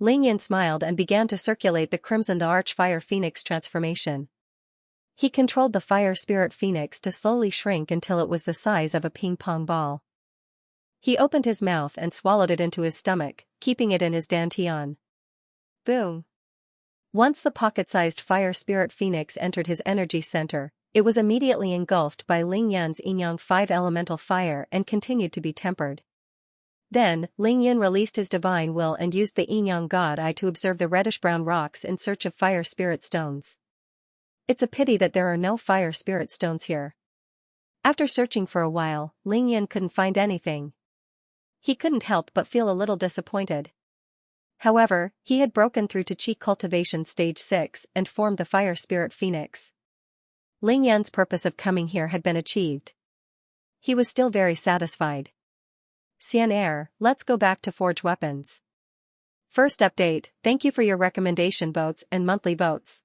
[SPEAKER 1] Lingyan smiled and began to circulate the Crimson the Arch Fire Phoenix transformation. He controlled the Fire Spirit Phoenix to slowly shrink until it was the size of a ping-pong ball. He opened his mouth and swallowed it into his stomach, keeping it in his dantian. Boom! Once the pocket-sized Fire Spirit Phoenix entered his energy center, it was immediately engulfed by Lingyan's Yin-Yang 5 elemental fire and continued to be tempered. Then, Lingyan released his divine will and used the Yin-Yang God Eye to observe the reddish-brown rocks in search of fire spirit stones. It's a pity that there are no fire spirit stones here. After searching for a while, Lingyan couldn't find anything. He couldn't help but feel a little disappointed. However, he had broken through to Qi Cultivation Stage 6 and formed the Fire Spirit Phoenix. Lingyan's purpose of coming here had been achieved. He was still very satisfied. Xianxia, let's go back to forge weapons. First update, thank you for your recommendation votes and monthly votes.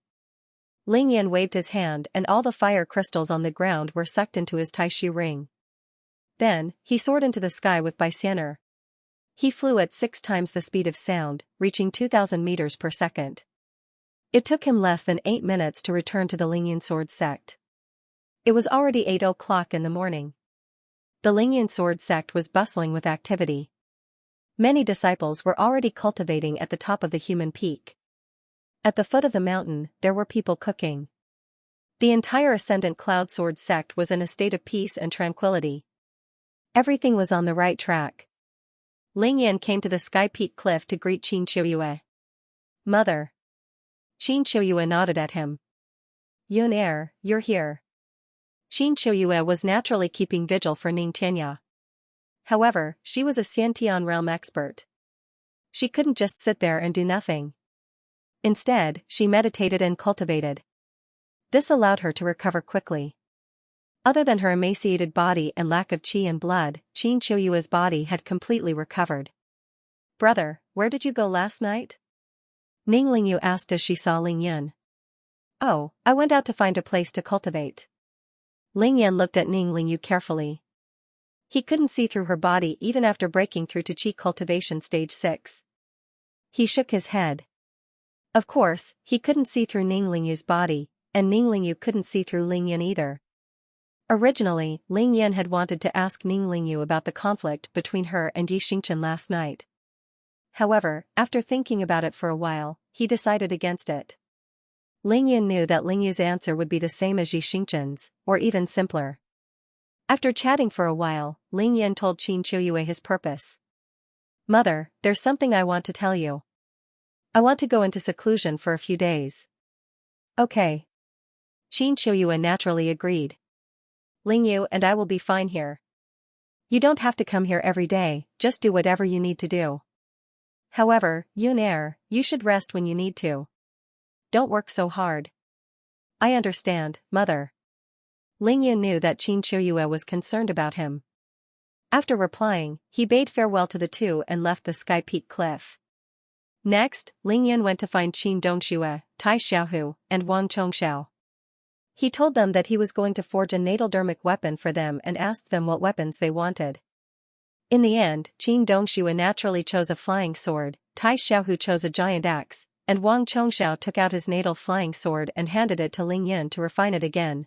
[SPEAKER 1] Lingyan waved his hand and all the fire crystals on the ground were sucked into his Taishu ring. Then, he soared into the sky with Xianxia. He flew at 6 times the speed of sound, reaching 2,000 meters per second. It took him less than 8 minutes to return to the Lingyun sword sect. It was already 8 o'clock in the morning. The Lingyun sword sect was bustling with activity. Many disciples were already cultivating at the top of the human peak. At the foot of the mountain, there were people cooking. The entire Ascendant Cloud Sword sect was in a state of peace and tranquility. Everything was on the right track. Lingyan came to the Sky Peak cliff to greet Qin Qiuyue. Mother. Qin Qiuyue nodded at him. Yun you're here. Qin Qiuyue was naturally keeping vigil for Ning Tianya. However, she was a Xiantian realm expert. She couldn't just sit there and do nothing. Instead, she meditated and cultivated. This allowed her to recover quickly. Other than her emaciated body and lack of qi and blood, Qin Qiuyue's body had completely recovered. Brother, where did you go last night? Ning Lingyu asked as she saw Ling Yun. Oh, I went out to find a place to cultivate. Ling Yun looked at Ning Lingyu carefully. He couldn't see through her body even after breaking through to Qi Cultivation Stage 6. He shook his head. Of course, he couldn't see through Ning Lingyu's body, and Ning Lingyu couldn't see through Ling Yun either. Originally, Ling Yun had wanted to ask Ning Lingyu about the conflict between her and Yi Xingchen last night. However, after thinking about it for a while, he decided against it. Ling Yun knew that Lingyu's answer would be the same as Yi Xingchen's, or even simpler. After chatting for a while, Ling Yun told Qin Qiuyue his purpose. Mother, there's something I want to tell you. I want to go into seclusion for a few days. Okay. Qin Qiuyue naturally agreed. Lingyu and I will be fine here. You don't have to come here every day, just do whatever you need to do. However, Yun you should rest when you need to. Don't work so hard. I understand, Mother. Lingyu knew that Qin Qiuyue was concerned about him. After replying, he bade farewell to the two and left the Sky Peak cliff. Next, Ling Yun went to find Qin Dongxue, Tai Xiaohu, and Wang Chongxiao. He told them that he was going to forge a natal-dermic weapon for them and asked them what weapons they wanted. In the end, Qin Dongxue naturally chose a flying sword, Tai Xiaohu chose a giant axe, and Wang Chongxiao took out his natal flying sword and handed it to Ling Yun to refine it again.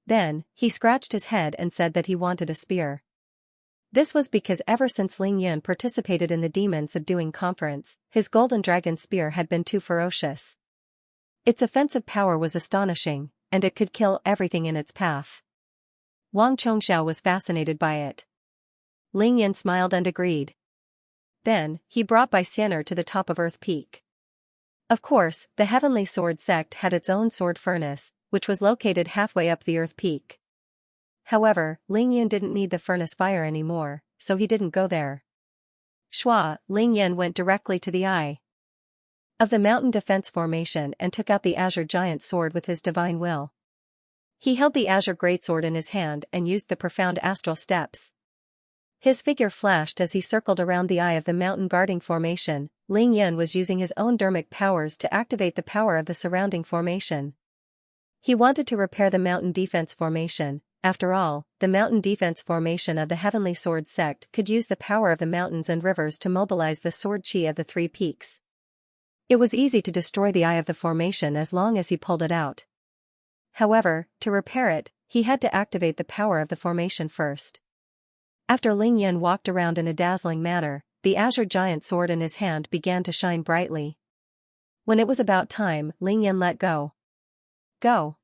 [SPEAKER 1] Then, he scratched his head and said that he wanted a spear. This was because ever since Ling Yun participated in the Demon Subduing Conference, his golden dragon spear had been too ferocious. Its offensive power was astonishing, and it could kill everything in its path. Wang Chongxiao was fascinated by it. Ling Yun smiled and agreed. Then, he brought Bai Xianer to the top of Earth Peak. Of course, the Heavenly Sword sect had its own sword furnace, which was located halfway up the Earth Peak. However, Ling Yun didn't need the furnace fire anymore, so he didn't go there. Ling Yun went directly to the eye of the mountain defense formation and took out the Azure Giant Sword with his divine will. He held the Azure Greatsword in his hand and used the profound astral steps. His figure flashed as he circled around the eye of the mountain guarding formation. Ling Yun was using his own dermic powers to activate the power of the surrounding formation. He wanted to repair the mountain defense formation. After all, the mountain defense formation of the Heavenly Sword sect could use the power of the mountains and rivers to mobilize the sword chi of the three peaks. It was easy to destroy the eye of the formation as long as he pulled it out. However, to repair it, he had to activate the power of the formation first. After Ling Yun walked around in a dazzling manner, the Azure Giant Sword in his hand began to shine brightly. When it was about time, Ling Yun let go. Go!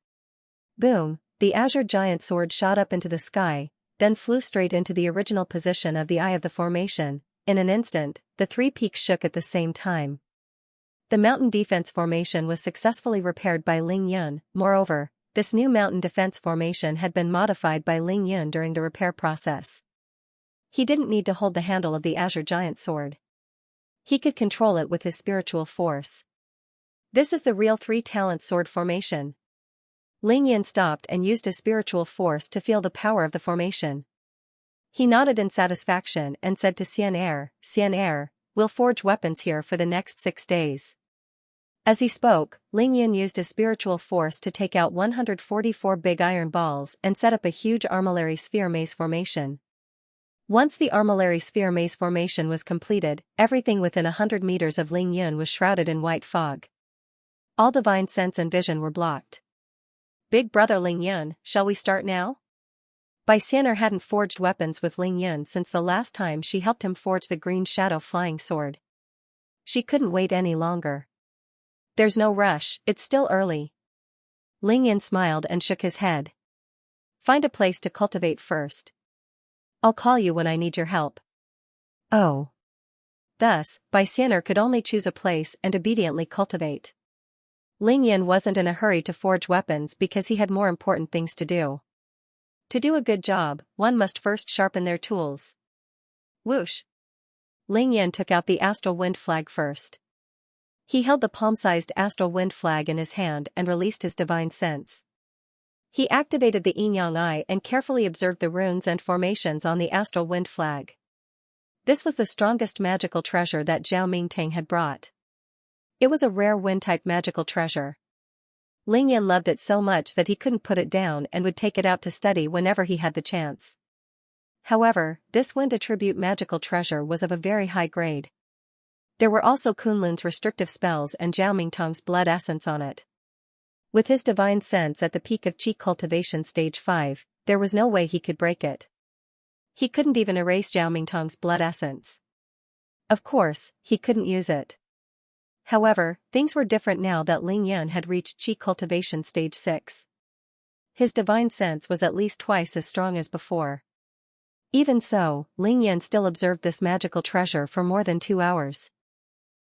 [SPEAKER 1] Boom! The Azure Giant Sword shot up into the sky, then flew straight into the original position of the eye of the formation. In an instant, the three peaks shook at the same time. The mountain defense formation was successfully repaired by Ling Yun. Moreover, this new mountain defense formation had been modified by Ling Yun during the repair process. He didn't need to hold the handle of the Azure Giant Sword. He could control it with his spiritual force. This is the real three-talent sword formation. Ling Yun stopped and used his spiritual force to feel the power of the formation. He nodded in satisfaction and said to Xianxia, we'll forge weapons here for the next 6 days. As he spoke, Ling Yun used his spiritual force to take out 144 big iron balls and set up a huge armillary sphere maze formation. Once the armillary sphere maze formation was completed, everything within 100 meters of Ling Yun was shrouded in white fog. All divine sense and vision were blocked. Big brother Ling Yun, shall we start now? Xianxia hadn't forged weapons with Ling Yun since the last time she helped him forge the green shadow flying sword. She couldn't wait any longer. There's no rush, it's still early. Ling Yun smiled and shook his head. Find a place to cultivate first. I'll call you when I need your help. Oh. Thus, Xianxia could only choose a place and obediently cultivate. Ling Yun wasn't in a hurry to forge weapons because he had more important things to do. To do a good job, one must first sharpen their tools. Whoosh! Ling Yun took out the astral wind flag first. He held the palm-sized astral wind flag in his hand and released his divine sense. He activated the yin-yang eye and carefully observed the runes and formations on the astral wind flag. This was the strongest magical treasure that Zhao Mingtang had brought. It was a rare wind-type magical treasure. Ling Yun loved it so much that he couldn't put it down and would take it out to study whenever he had the chance. However, this wind attribute magical treasure was of a very high grade. There were also Kunlun's restrictive spells and Zhao Mingtang's blood essence on it. With his divine sense at the peak of Qi Cultivation Stage 5, there was no way he could break it. He couldn't even erase Zhao Mingtang's blood essence. Of course, he couldn't use it. However, things were different now that Ling Yun had reached Qi Cultivation Stage 6. His divine sense was at least twice as strong as before. Even so, Ling Yun still observed this magical treasure for more than 2 hours.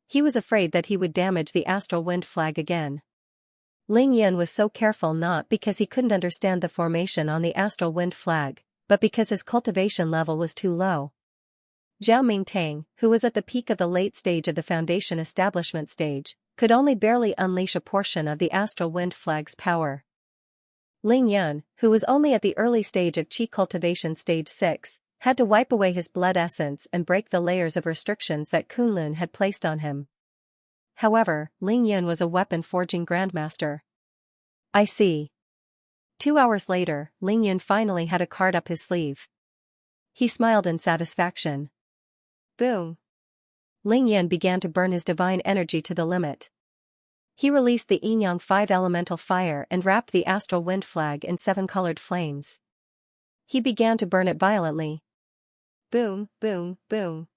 [SPEAKER 1] He was afraid that he would damage the astral wind flag again. Ling Yun was so careful not because he couldn't understand the formation on the astral wind flag, but because his cultivation level was too low. Zhao Mingtang, who was at the peak of the late stage of the foundation establishment stage, could only barely unleash a portion of the astral wind flag's power. Ling Yun, who was only at the early stage of Qi Cultivation Stage 6, had to wipe away his blood essence and break the layers of restrictions that Kunlun had placed on him. However, Ling Yun was a weapon-forging grandmaster. I see. 2 hours later, Ling Yun finally had a card up his sleeve. He smiled in satisfaction. Boom! Ling Yun began to burn his divine energy to the limit. He released the yin-yang 5 elemental fire and wrapped the astral wind flag in 7 colored flames. He began to burn it violently. Boom, boom, boom.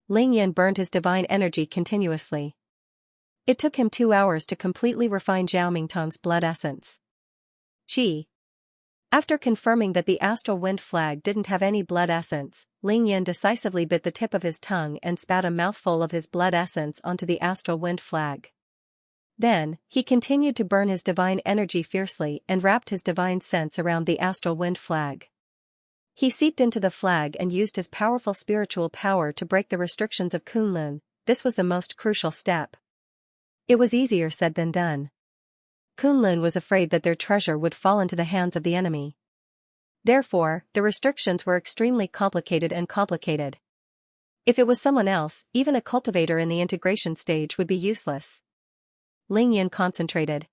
[SPEAKER 1] Ling Yun burned his divine energy continuously. It took him 2 hours to completely refine Zhao Mingtang's blood essence. Qi. After confirming that the astral wind flag didn't have any blood essence, Ling Yun decisively bit the tip of his tongue and spat a mouthful of his blood essence onto the astral wind flag. Then, he continued to burn his divine energy fiercely and wrapped his divine sense around the astral wind flag. He seeped into the flag and used his powerful spiritual power to break the restrictions of Kunlun. This was the most crucial step. It was easier said than done. Kunlun was afraid that their treasure would fall into the hands of the enemy. Therefore, the restrictions were extremely complicated. If it was someone else, even a cultivator in the integration stage would be useless. Ling Yun concentrated.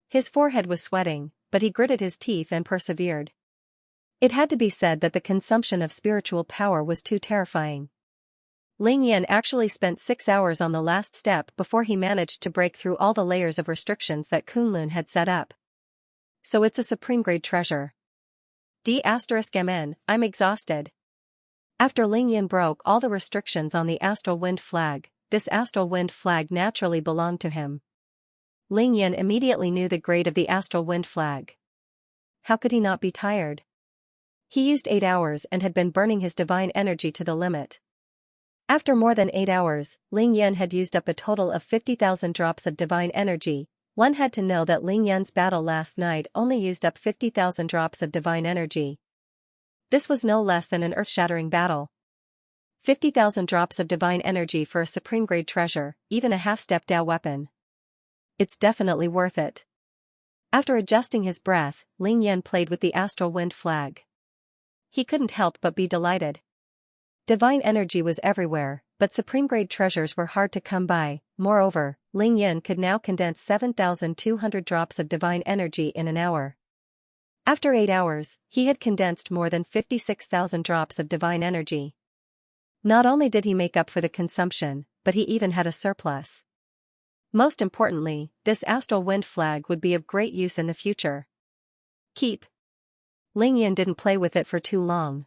[SPEAKER 1] His forehead was sweating, but he gritted his teeth and persevered. It had to be said that the consumption of spiritual power was too terrifying. Ling Yun actually spent 6 hours on the last step before he managed to break through all the layers of restrictions that Kunlun had set up. So it's a supreme-grade treasure. D*MN, I'm exhausted. After Ling Yun broke all the restrictions on the astral wind flag, this astral wind flag naturally belonged to him. Ling Yun immediately knew the grade of the astral wind flag. How could he not be tired? He used 8 hours and had been burning his divine energy to the limit. After more than 8 hours, Ling Yun had used up a total of 50,000 drops of divine energy. One had to know that Ling Yun's battle last night only used up 50,000 drops of divine energy. This was no less than an earth-shattering battle. 50,000 drops of divine energy for a supreme-grade treasure, even a half-step Dao weapon. It's definitely worth it. After adjusting his breath, Ling Yun played with the astral wind flag. He couldn't help but be delighted. Divine energy was everywhere, but supreme-grade treasures were hard to come by. Moreover, Ling Yun could now condense 7,200 drops of divine energy in an hour. After 8 hours, he had condensed more than 56,000 drops of divine energy. Not only did he make up for the consumption, but he even had a surplus. Most importantly, this astral wind flag would be of great use in the future. Keep. Lingyan didn't play with it for too long.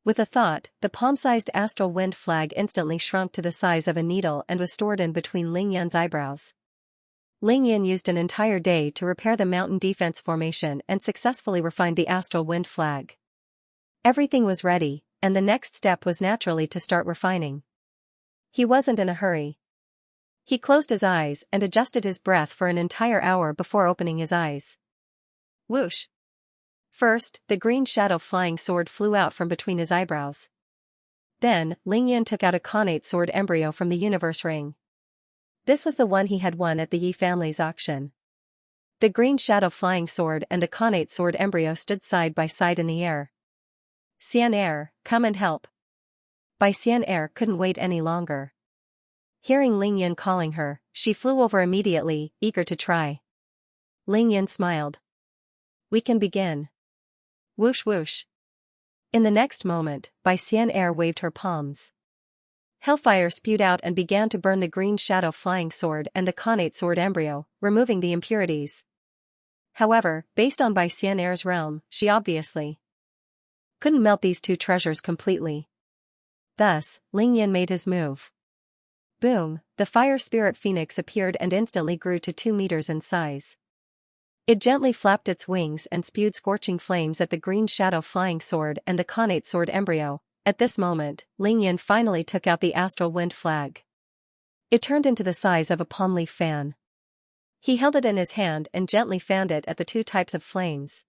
[SPEAKER 1] With a thought, the palm-sized astral wind flag instantly shrunk to the size of a needle and was stored in between Lingyan's eyebrows. Lingyan used an entire day to repair the mountain defense formation and successfully refined the astral wind flag. Everything was ready, and the next step was naturally to start refining. He wasn't in a hurry. He closed his eyes and adjusted his breath for an entire hour before opening his eyes. Whoosh! First, the green shadow flying sword flew out from between his eyebrows. Then, Lingyan took out a connate sword embryo from the universe ring. This was the one he had won at the Yi family's auction. The green shadow flying sword and the connate sword embryo stood side by side in the air. Xianxia, come and help. Bai Xianxia couldn't wait any longer. Hearing Lingyan calling her, she flew over immediately, eager to try. Lingyan smiled. We can begin. Whoosh whoosh. In the next moment, Bai Xianxia waved her palms. Hellfire spewed out and began to burn the green shadow flying sword and the connate sword embryo, removing the impurities. However, based on Bai Xianxia's realm, she obviously couldn't melt these two treasures completely. Thus, Lingyan made his move. Boom, the fire spirit phoenix appeared and instantly grew to 2 meters in size. It gently flapped its wings and spewed scorching flames at the green shadow flying sword and the connate sword embryo. At this moment, Lingyan finally took out the astral wind flag. It turned into the size of a palm leaf fan. He held it in his hand and gently fanned it at the two types of flames.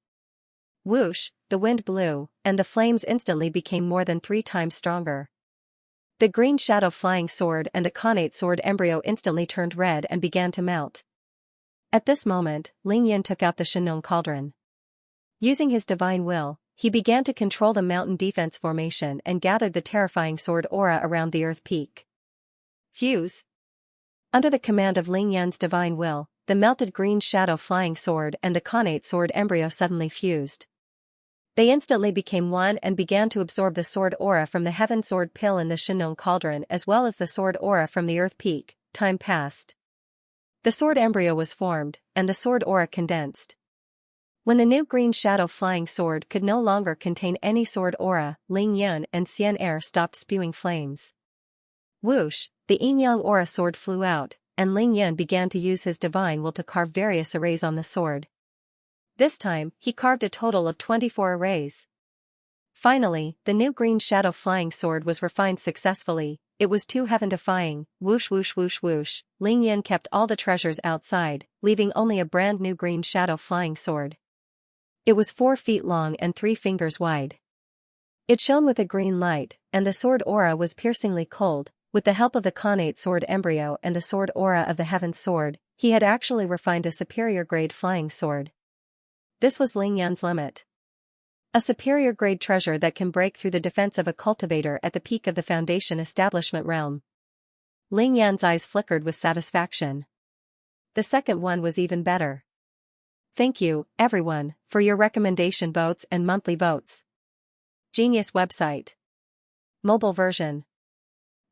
[SPEAKER 1] Whoosh, the wind blew, and the flames instantly became more than 3 times stronger. The green shadow flying sword and the connate sword embryo instantly turned red and began to melt. At this moment, Lingyan took out the Shenong cauldron. Using his divine will, he began to control the mountain defense formation and gathered the terrifying sword aura around the earth peak. Fuse. Under the command of Lingyan's divine will, the melted green shadow flying sword and the connate sword embryo suddenly fused. They instantly became one and began to absorb the sword aura from the heaven sword pill in the Shenong cauldron as well as the sword aura from the earth peak. Time passed. The sword embryo was formed, and the sword aura condensed. When the new green shadow flying sword could no longer contain any sword aura, Lingyan and Xianxia stopped spewing flames. Whoosh, the yin-yang aura sword flew out, and Lingyan began to use his divine will to carve various arrays on the sword. This time, he carved a total of 24 arrays. Finally, the new green shadow flying sword was refined successfully. It was too heaven-defying. Whoosh whoosh whoosh whoosh. Lingyan kept all the treasures outside, leaving only a brand new green shadow flying sword. It was 4 feet long and 3 fingers wide. It shone with a green light, and the sword aura was piercingly cold. With the help of the connate sword embryo and the sword aura of the heaven sword, he had actually refined a superior grade flying sword. This was Lingyan's limit. A superior grade treasure that can break through the defense of a cultivator at the peak of the foundation establishment realm. Lingyan's eyes flickered with satisfaction. The second one was even better. Thank you, everyone, for your recommendation votes and monthly votes. Genius website. Mobile version.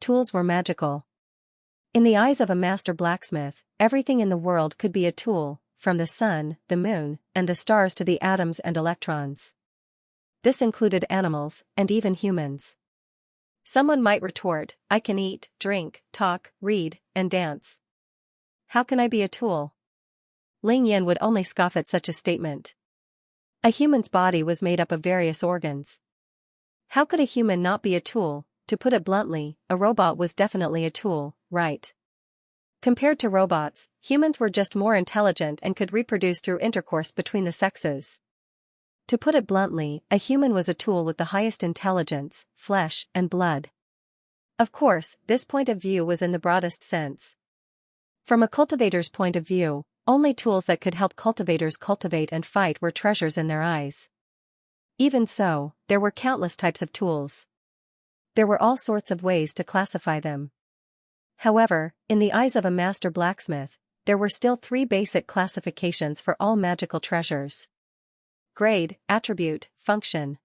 [SPEAKER 1] Tools were magical. In the eyes of a master blacksmith, everything in the world could be a tool, from the sun, the moon, and the stars to the atoms and electrons. This included animals, and even humans. Someone might retort, I can eat, drink, talk, read, and dance. How can I be a tool? Lingyan would only scoff at such a statement. A human's body was made up of various organs. How could a human not be a tool? To put it bluntly, a robot was definitely a tool, right? Compared to robots, humans were just more intelligent and could reproduce through intercourse between the sexes. To put it bluntly, a human was a tool with the highest intelligence, flesh, and blood. Of course, this point of view was in the broadest sense. From a cultivator's point of view, only tools that could help cultivators cultivate and fight were treasures in their eyes. Even so, there were countless types of tools. There were all sorts of ways to classify them. However, in the eyes of a master blacksmith, there were still 3 basic classifications for all magical treasures. grade, attribute, function.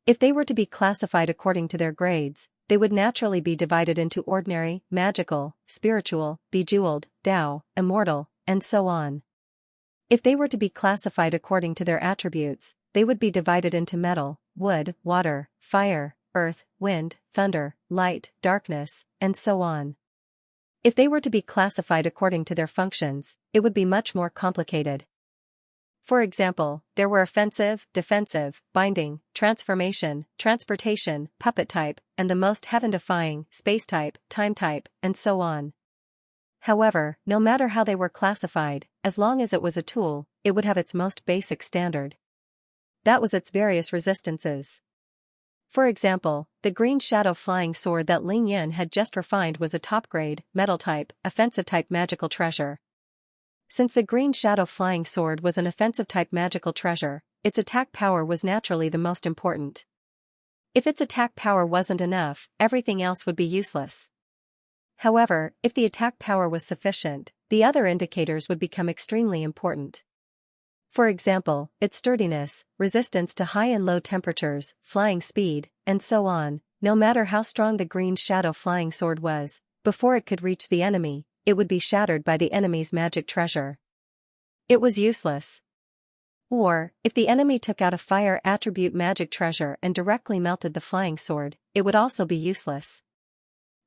[SPEAKER 1] If they were to be classified according to their grades, they would naturally be divided into ordinary, magical, spiritual, bejeweled, Tao, immortal, and so on. If they were to be classified according to their attributes, they would be divided into metal, wood, water, fire, earth, wind, thunder, light, darkness, and so on. If they were to be classified according to their functions, it would be much more complicated. For example, there were offensive, defensive, binding, transformation, transportation, puppet type, and the most heaven-defying, space type, time type, and so on. However, no matter how they were classified, as long as it was a tool, it would have its most basic standard. That was its various resistances. For example, the green shadow flying sword that Ling Yan had just refined was a top-grade, metal type, offensive type magical treasure. Since the green shadow flying sword was an offensive type magical treasure, its attack power was naturally the most important. If its attack power wasn't enough, everything else would be useless. However, if the attack power was sufficient, the other indicators would become extremely important. For example, its sturdiness, resistance to high and low temperatures, flying speed, and so on. No matter how strong the green shadow flying sword was, before it could reach the enemy, it would be shattered by the enemy's magic treasure. It was useless. Or, if the enemy took out a fire attribute magic treasure and directly melted the flying sword, it would also be useless.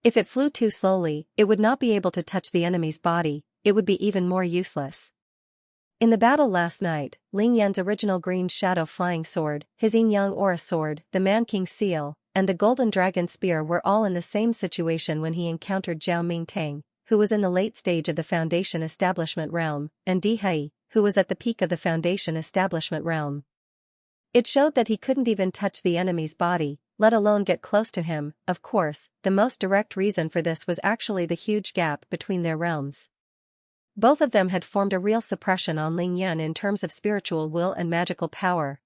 [SPEAKER 1] If it flew too slowly, it would not be able to touch the enemy's body, it would be even more useless. In the battle last night, Ling Yan's original green shadow flying sword, his Yin Yang aura sword, the Man King seal, and the golden dragon spear were all in the same situation when he encountered Zhao Mingtang, who was in the late stage of the Foundation establishment realm, and Di Hai, who was at the peak of the Foundation establishment realm. It showed that he couldn't even touch the enemy's body, let alone get close to him. Of course, the most direct reason for this was actually the huge gap between their realms. Both of them had formed a real suppression on Ling Yan in terms of spiritual will and magical power.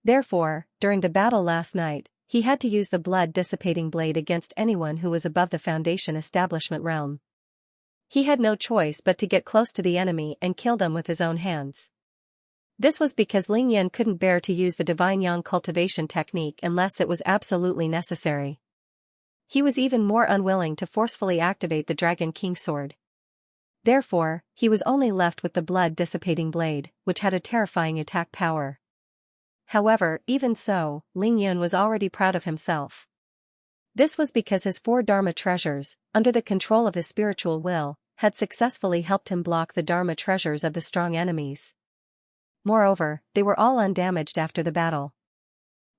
[SPEAKER 1] Therefore, during the battle last night, he had to use the blood-dissipating blade against anyone who was above the Foundation establishment realm. He had no choice but to get close to the enemy and kill them with his own hands. This was because Ling Yan couldn't bear to use the divine yang cultivation technique unless it was absolutely necessary. He was even more unwilling to forcefully activate the Dragon King sword. Therefore, he was only left with the blood-dissipating blade, which had a terrifying attack power. However, even so, Ling Yan was already proud of himself. This was because his 4 Dharma treasures, under the control of his spiritual will, had successfully helped him block the Dharma treasures of the strong enemies. Moreover, they were all undamaged after the battle.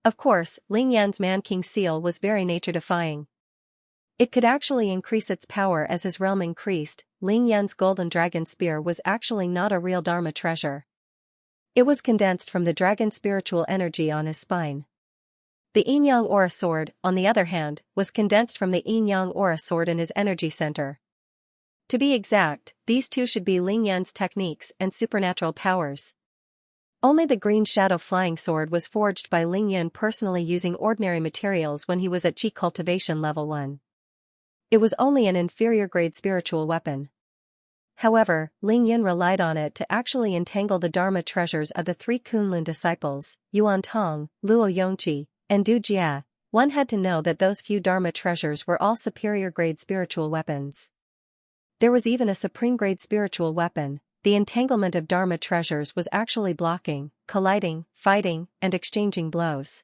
[SPEAKER 1] Of course, Ling Yan's Man King seal was very nature-defying. It could actually increase its power as his realm increased. Ling Yan's golden dragon spear was actually not a real Dharma treasure. It was condensed from the dragon spiritual energy on his spine. The Yin Yang aura sword, on the other hand, was condensed from the Yin Yang aura sword in his energy center. To be exact, these two should be Ling Yan's techniques and supernatural powers. Only the green shadow flying sword was forged by Ling Yan personally using ordinary materials when he was at Qi cultivation level 1. It was only an inferior grade spiritual weapon. However, Ling Yan relied on it to actually entangle the Dharma treasures of the 3 Kunlun disciples, Yuan Tong, Luo Yongqi, and Du Jia. One had to know that those few Dharma treasures were all superior grade spiritual weapons. There was even a supreme grade spiritual weapon. The entanglement of Dharma treasures was actually blocking, colliding, fighting, and exchanging blows.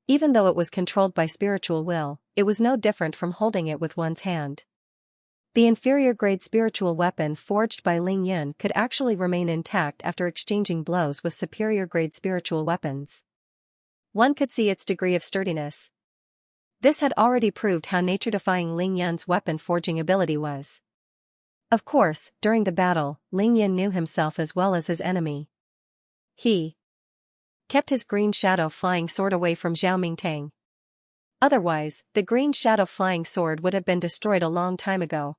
[SPEAKER 1] Even though it was controlled by spiritual will, it was no different from holding it with one's hand. The inferior grade spiritual weapon forged by Ling Yan could actually remain intact after exchanging blows with superior grade spiritual weapons. One could see its degree of sturdiness. This had already proved how nature-defying Ling Yan's weapon forging ability was. Of course, during the battle, Ling Yan knew himself as well as his enemy. He kept his green shadow flying sword away from Zhao Mingtang. Otherwise, the green shadow flying sword would have been destroyed a long time ago.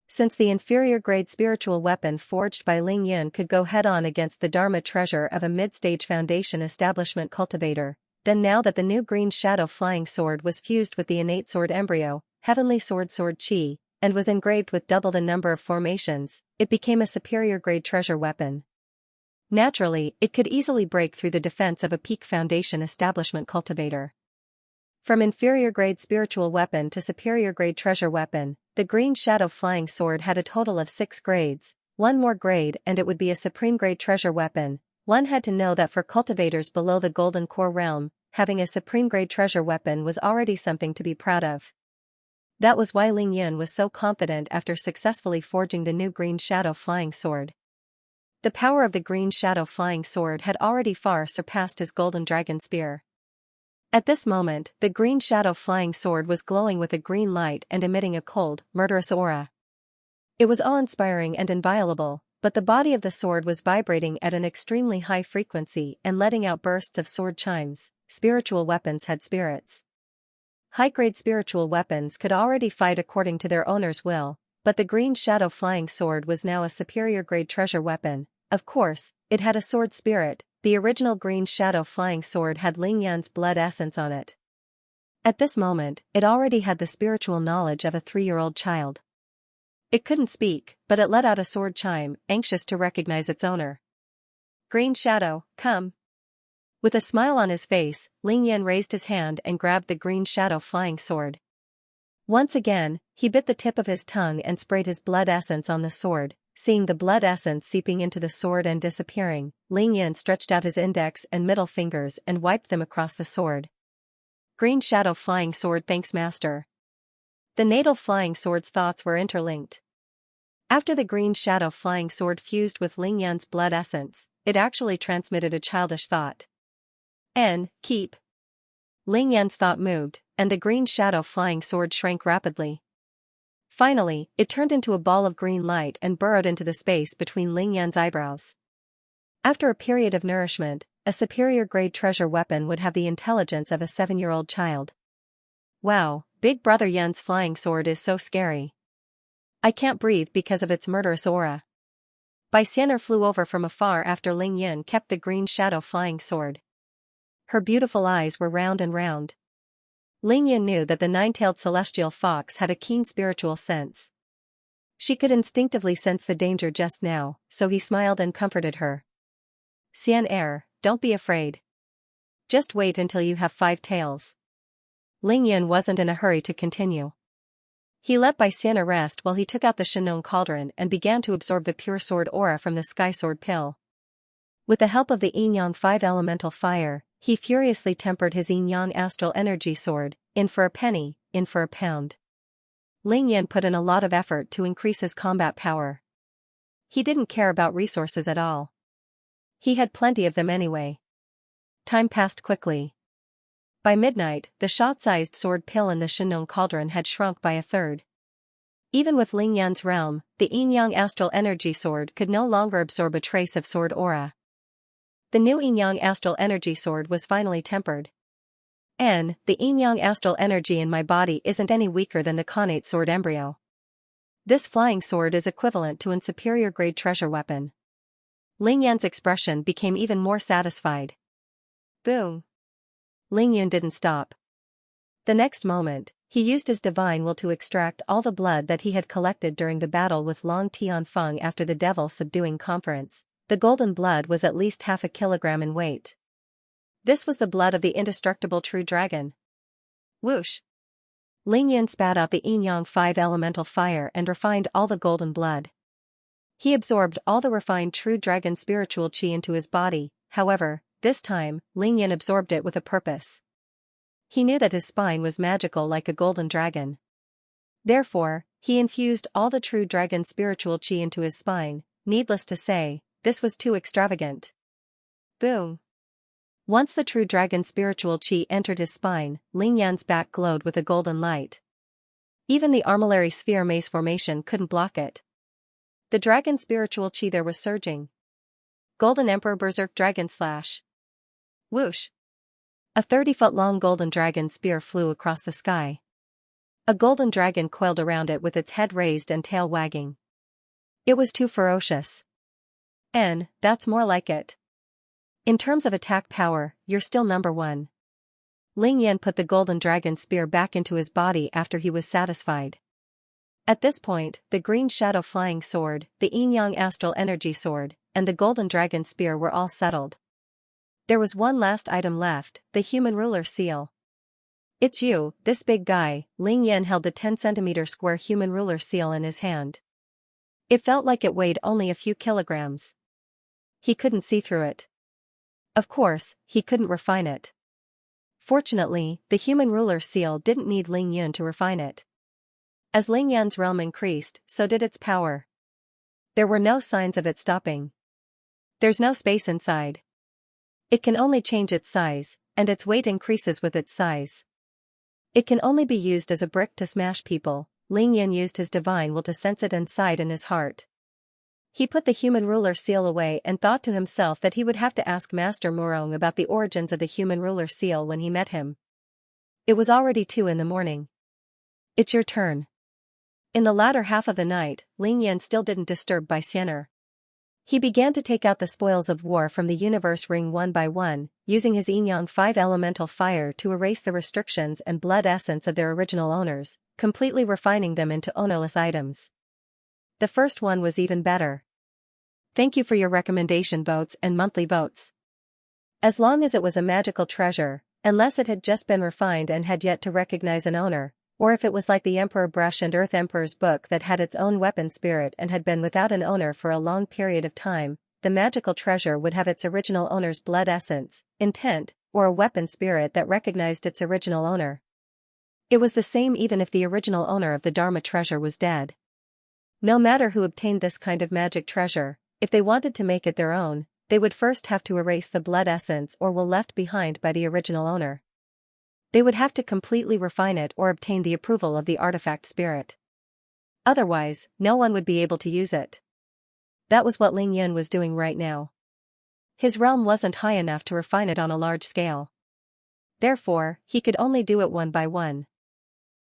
[SPEAKER 1] Since the inferior grade spiritual weapon forged by Ling Yan could go head-on against the Dharma treasure of a mid-stage Foundation establishment cultivator, then now that the new green shadow flying sword was fused with the innate sword embryo, heavenly sword Qi, and was engraved with double the number of formations, it became a superior grade treasure weapon. Naturally, it could easily break through the defense of a peak foundation establishment cultivator. From inferior-grade spiritual weapon to superior-grade treasure weapon, the green shadow flying sword had a total of 6 grades, one more grade and it would be a supreme-grade treasure weapon. One had to know that for cultivators below the golden core realm, having a supreme-grade treasure weapon was already something to be proud of. That was why Ling Yun was so confident after successfully forging the new green shadow flying sword. The power of the green shadow flying sword had already far surpassed his golden dragon spear. At this moment, the green shadow flying sword was glowing with a green light and emitting a cold, murderous aura. It was awe-inspiring and inviolable, but the body of the sword was vibrating at an extremely high frequency and letting out bursts of sword chimes. Spiritual weapons had spirits. High-grade spiritual weapons could already fight according to their owner's will, but the green shadow flying sword was now a superior-grade treasure weapon. Of course, it had a sword spirit. The original green shadow flying sword had Ling Yun's blood essence on it. At this moment, it already had the spiritual knowledge of a 3-year-old child. It couldn't speak, but it let out a sword chime, anxious to recognize its owner. Green shadow, come. With a smile on his face, Ling Yun raised his hand and grabbed the green shadow flying sword. Once again, he bit the tip of his tongue and sprayed his blood essence on the sword. Seeing the blood essence seeping into the sword and disappearing, Ling Yun stretched out his index and middle fingers and wiped them across the sword. Green shadow flying sword, thanks master. The natal flying sword's thoughts were interlinked. After the green shadow flying sword fused with Ling Yun's blood essence, it actually transmitted a childish thought. Keep. Ling Yun's thought moved, and the green shadow flying sword shrank rapidly. Finally, it turned into a ball of green light and burrowed into the space between Ling Yun's eyebrows. After a period of nourishment, a superior-grade treasure weapon would have the intelligence of a 7-year-old child. Wow, Big Brother Yun's flying sword is so scary. I can't breathe because of its murderous aura. Bai Xian'er flew over from afar after Ling Yun kept the green shadow flying sword. Her beautiful eyes were round and round. Ling Yun knew that the 9-tailed celestial fox had a keen spiritual sense. She could instinctively sense the danger just now, so he smiled and comforted her. Xian'er, don't be afraid. Just wait until you have 5 tails. Ling Yun wasn't in a hurry to continue. He let Bai Xian'er rest while he took out the Shenong cauldron and began to absorb the pure sword aura from the sky sword pill. With the help of the Yin-Yang 5 elemental fire, he furiously tempered his Yin-Yang astral energy sword, in for a penny, in for a pound. Ling Yun put in a lot of effort to increase his combat power. He didn't care about resources at all. He had plenty of them anyway. Time passed quickly. By midnight, the shot-sized sword pill in the Shenong cauldron had shrunk by 1/3. Even with Ling Yun's realm, the Yin-Yang astral energy sword could no longer absorb a trace of sword aura. The new Yin-Yang astral energy sword was finally tempered. The Yin-Yang astral energy in my body isn't any weaker than the Khanate sword embryo. This flying sword is equivalent to an superior-grade treasure weapon. Ling Yun's expression became even more satisfied. Boom! Ling Yun didn't stop. The next moment, he used his divine will to extract all the blood that he had collected during the battle with Long Tianfeng after the devil subduing conference. The golden blood was at least 1/2 kilogram in weight. This was the blood of the indestructible true dragon. Whoosh! Ling Yun spat out the Yin-Yang 5 elemental fire and refined all the golden blood. He absorbed all the refined true dragon spiritual chi into his body. However, this time, Ling Yun absorbed it with a purpose. He knew that his spine was magical like a golden dragon. Therefore, he infused all the true dragon spiritual chi into his spine. Needless to say, this was too extravagant. Boom! Once the true dragon spiritual chi entered his spine, Ling Yun's back glowed with a golden light. Even the armillary sphere maze formation couldn't block it. The dragon spiritual chi there was surging. Golden Emperor Berserk Dragon Slash. Whoosh! A 30-foot-long golden dragon spear flew across the sky. A golden dragon coiled around it with its head raised and tail wagging. It was too ferocious. That's more like it. In terms of attack power, you're still number 1. Ling Yun put the golden dragon spear back into his body after he was satisfied. At this point, the green shadow flying sword, the Yin-Yang astral energy sword, and the golden dragon spear were all settled. There was one last item left, the human ruler seal. "It's you, this big guy." Ling Yan held the 10-centimeter square human ruler seal in his hand. It felt like it weighed only a few kilograms. He couldn't see through it. Of course, he couldn't refine it. Fortunately, the human ruler seal didn't need Ling Yan to refine it. As Ling Yan's realm increased, so did its power. There were no signs of it stopping. There's no space inside. It can only change its size, and its weight increases with its size. It can only be used as a brick to smash people. Ling Yan used his divine will to sense it inside in his heart. He put the human ruler seal away and thought to himself that he would have to ask Master Murong about the origins of the human ruler seal when he met him. It was already 2 in the morning. "It's your turn." In the latter half of the night, Ling Yan still didn't disturb by Xianxia. He began to take out the spoils of war from the universe ring one by one, using his yin-yang 5 elemental fire to erase the restrictions and blood essence of their original owners, completely refining them into ownerless items. The first one was even better. Thank you for your recommendation votes and monthly votes. As long as it was a magical treasure, unless it had just been refined and had yet to recognize an owner, or if it was like the Emperor Brush and Earth Emperor's book that had its own weapon spirit and had been without an owner for a long period of time, the magical treasure would have its original owner's blood essence, intent, or a weapon spirit that recognized its original owner. It was the same even if the original owner of the Dharma treasure was dead. No matter who obtained this kind of magic treasure, if they wanted to make it their own, they would first have to erase the blood essence or will left behind by the original owner. They would have to completely refine it or obtain the approval of the artifact spirit. Otherwise, no one would be able to use it. That was what Ling Yan was doing right now. His realm wasn't high enough to refine it on a large scale. Therefore, he could only do it one by one.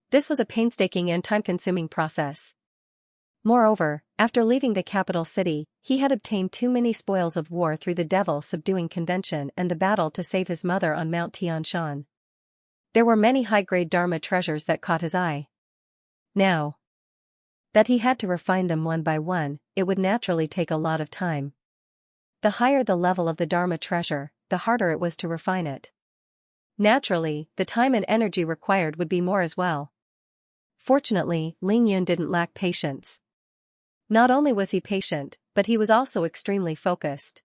[SPEAKER 1] This was a painstaking and time-consuming process. Moreover, after leaving the capital city, he had obtained too many spoils of war through the devil subduing convention and the battle to save his mother on Mount Tianshan. There were many high-grade Dharma treasures that caught his eye. Now that he had to refine them one by one, it would naturally take a lot of time. The higher the level of the Dharma treasure, the harder it was to refine it. Naturally, the time and energy required would be more as well. Fortunately, Ling Yan didn't lack patience. Not only was he patient, but he was also extremely focused.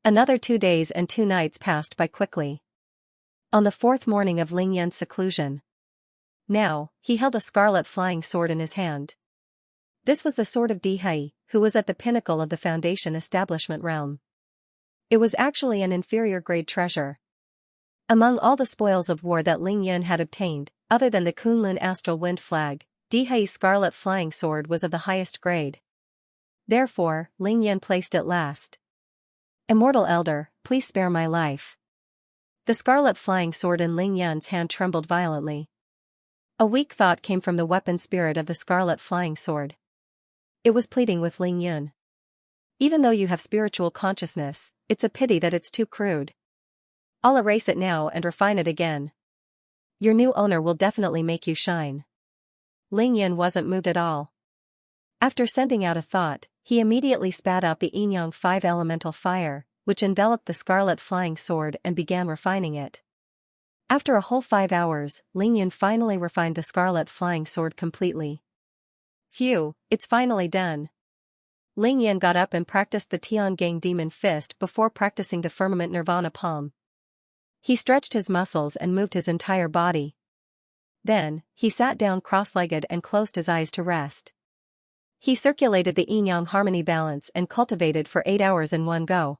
[SPEAKER 1] Another 2 days and 2 nights passed by quickly. On the 4th morning of Ling Yan's seclusion. Now, he held a scarlet flying sword in his hand. This was the sword of Dihai, who was at the pinnacle of the Foundation establishment realm. It was actually an inferior grade treasure. Among all the spoils of war that Ling Yan had obtained, other than the Kunlun astral wind flag, Dihai's scarlet flying sword was of the highest grade. Therefore, Ling Yan placed it last. "Immortal Elder, please spare my life." The scarlet flying sword in Ling Yan's hand trembled violently. A weak thought came from the weapon spirit of the scarlet flying sword. It was pleading with Ling Yan. "Even though you have spiritual consciousness, it's a pity that it's too crude. I'll erase it now and refine it again. Your new owner will definitely make you shine." Ling Yan wasn't moved at all. After sending out a thought, he immediately spat out the yin-yang 5 elemental fire, which enveloped the scarlet flying sword and began refining it. After a whole 5 hours, Ling Yan finally refined the scarlet flying sword completely. Phew, it's finally done. Ling Yan got up and practiced the Tiangang demon fist before practicing the firmament nirvana palm. He stretched his muscles and moved his entire body. Then, he sat down cross-legged and closed his eyes to rest. He circulated the yin-yang harmony balance and cultivated for 8 hours in one go.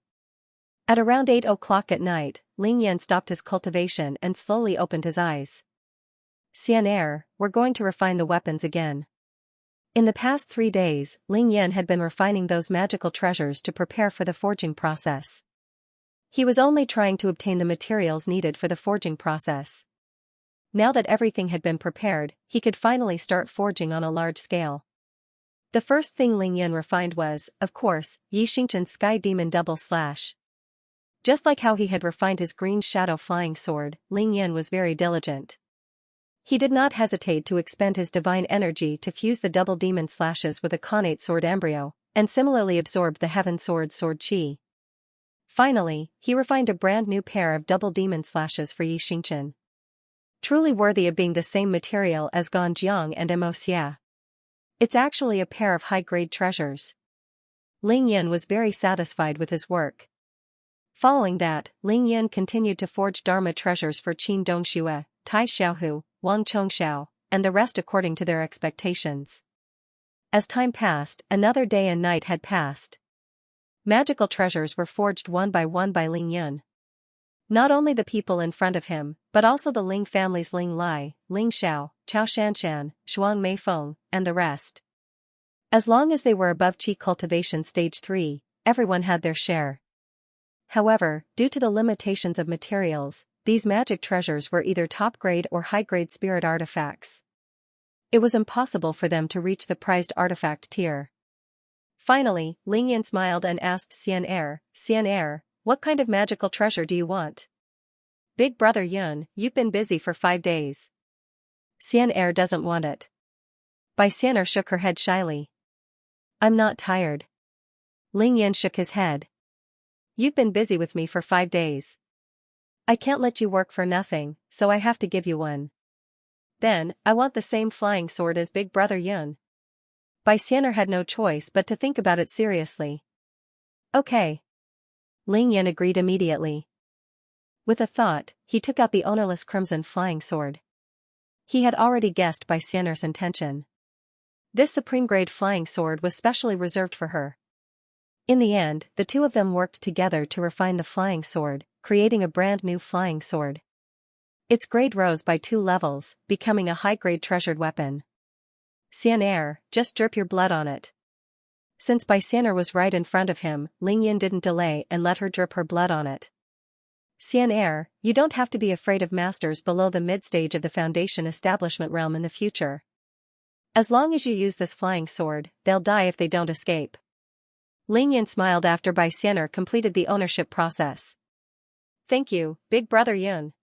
[SPEAKER 1] At around 8 o'clock at night, Ling Yan stopped his cultivation and slowly opened his eyes. "Xianxia, we're going to refine the weapons again." In the past 3 days, Ling Yan had been refining those magical treasures to prepare for the forging process. He was only trying to obtain the materials needed for the forging process. Now that everything had been prepared, he could finally start forging on a large scale. The first thing Ling Yan refined was, of course, Yi Xingchen's Sky Demon Double Slash. Just like how he had refined his green shadow flying sword, Ling Yan was very diligent. He did not hesitate to expend his divine energy to fuse the double demon slashes with a connate sword embryo, and similarly absorbed the heaven sword Qi. Finally, he refined a brand new pair of double demon slashes for Xianxia. Truly worthy of being the same material as Ganjiang and Xia. It's actually a pair of high-grade treasures. Ling Yin was very satisfied with his work. Following that, Ling Yin continued to forge Dharma treasures for Qin Dongxue, Tai Xiaohu, Wang Chongxiao, and the rest according to their expectations. As time passed, another day and night had passed. Magical treasures were forged one by Ling Yin. Not only the people in front of him, but also the Ling families Ling Lai, Ling Xiao, Chao Shanshan, Shuang Meifeng, and the rest. As long as they were above Qi cultivation stage 3, everyone had their share. However, due to the limitations of materials, these magic treasures were either top-grade or high-grade spirit artifacts. It was impossible for them to reach the prized artifact tier. Finally, Ling Yin smiled and asked Xian'er, what kind of magical treasure do you want? Big brother Yun, you've been busy for 5 days. Xian'er doesn't want it. Xian'er shook her head shyly. I'm not tired. Ling Yin shook his head. You've been busy with me for 5 days. I can't let you work for nothing, so I have to give you one. Then, I want the same flying sword as Big Brother Yun. Xian'er had no choice but to think about it seriously. Okay. Ling Yin agreed immediately. With a thought, he took out the ownerless crimson flying sword. He had already guessed Xian'er's intention. This supreme-grade flying sword was specially reserved for her. In the end, the two of them worked together to refine the flying sword, creating a brand new flying sword. Its grade rose by 2 levels, becoming a high-grade treasured weapon. Xian'er, just drip your blood on it. Since Xian'er was right in front of him, Ling Yin didn't delay and let her drip her blood on it. Xian'er, you don't have to be afraid of masters below the mid-stage of the Foundation establishment realm in the future. As long as you use this flying sword, they'll die if they don't escape. Ling Yin smiled after Xian'er completed the ownership process. Thank you, Big Brother Yun.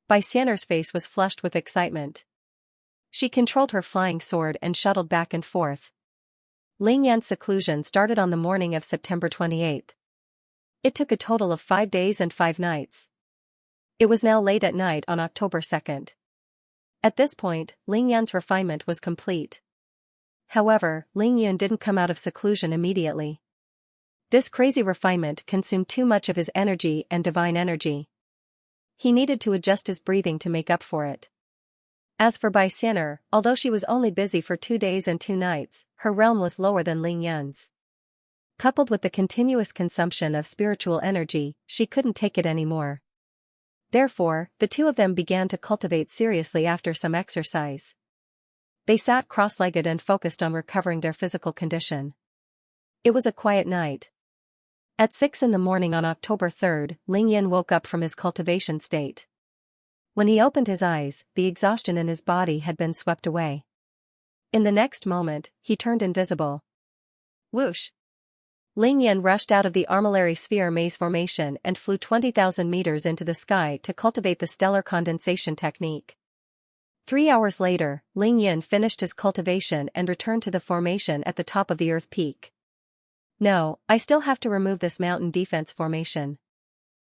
[SPEAKER 1] Xian'er's face was flushed with excitement. She controlled her flying sword and shuttled back and forth. Ling Yan's seclusion started on the morning of September 28. It took a total of 5 days and 5 nights. It was now late at night on October 2nd. At this point, Ling Yan's refinement was complete. However, Ling Yan didn't come out of seclusion immediately. This crazy refinement consumed too much of his energy and divine energy. He needed to adjust his breathing to make up for it. As for Xian'er, although she was only busy for 2 days and 2 nights, her realm was lower than Ling Yan's. Coupled with the continuous consumption of spiritual energy, she couldn't take it anymore. Therefore, the two of them began to cultivate seriously after some exercise. They sat cross-legged and focused on recovering their physical condition. It was a quiet night. At 6 in the morning on October 3rd, Ling Yin woke up from his cultivation state. When he opened his eyes, the exhaustion in his body had been swept away. In the next moment, he turned invisible. Whoosh! Ling Yin rushed out of the armillary sphere maze formation and flew 20,000 meters into the sky to cultivate the stellar condensation technique. 3 hours later, Ling Yin finished his cultivation and returned to the formation at the top of the Earth peak. No, I still have to remove this mountain defense formation.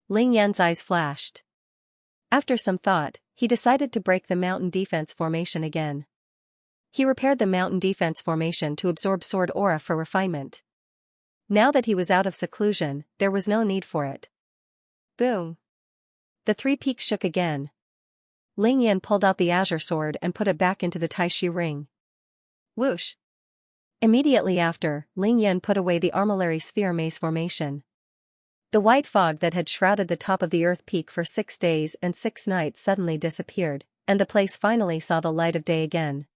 [SPEAKER 1] Ling Yan's eyes flashed. After some thought, he decided to break the mountain defense formation again. He repaired the mountain defense formation to absorb sword aura for refinement. Now that he was out of seclusion, there was no need for it. Boom! The 3 peaks shook again. Ling Yin pulled out the azure sword and put it back into the Taishi ring. Whoosh! Immediately after, Ling Yin put away the armillary sphere maze formation. The white fog that had shrouded the top of the Earth peak for 6 days and 6 nights suddenly disappeared, and the place finally saw the light of day again.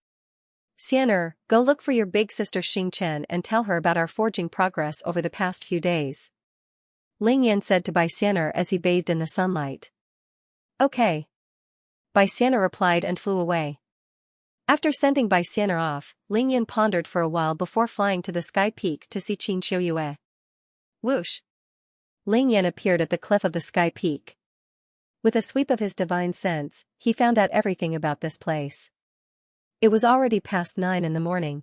[SPEAKER 1] Xian'er, go look for your big sister Xingchen and tell her about our forging progress over the past few days. Ling Yin said to Xian'er as he bathed in the sunlight. Okay. Xian'er replied and flew away. After sending Xian'er off, Ling Yin pondered for a while before flying to the sky peak to see Qin Qiuyue. Whoosh! Ling Yin appeared at the cliff of the sky peak. With a sweep of his divine sense, he found out everything about this place. It was already past 9 in the morning.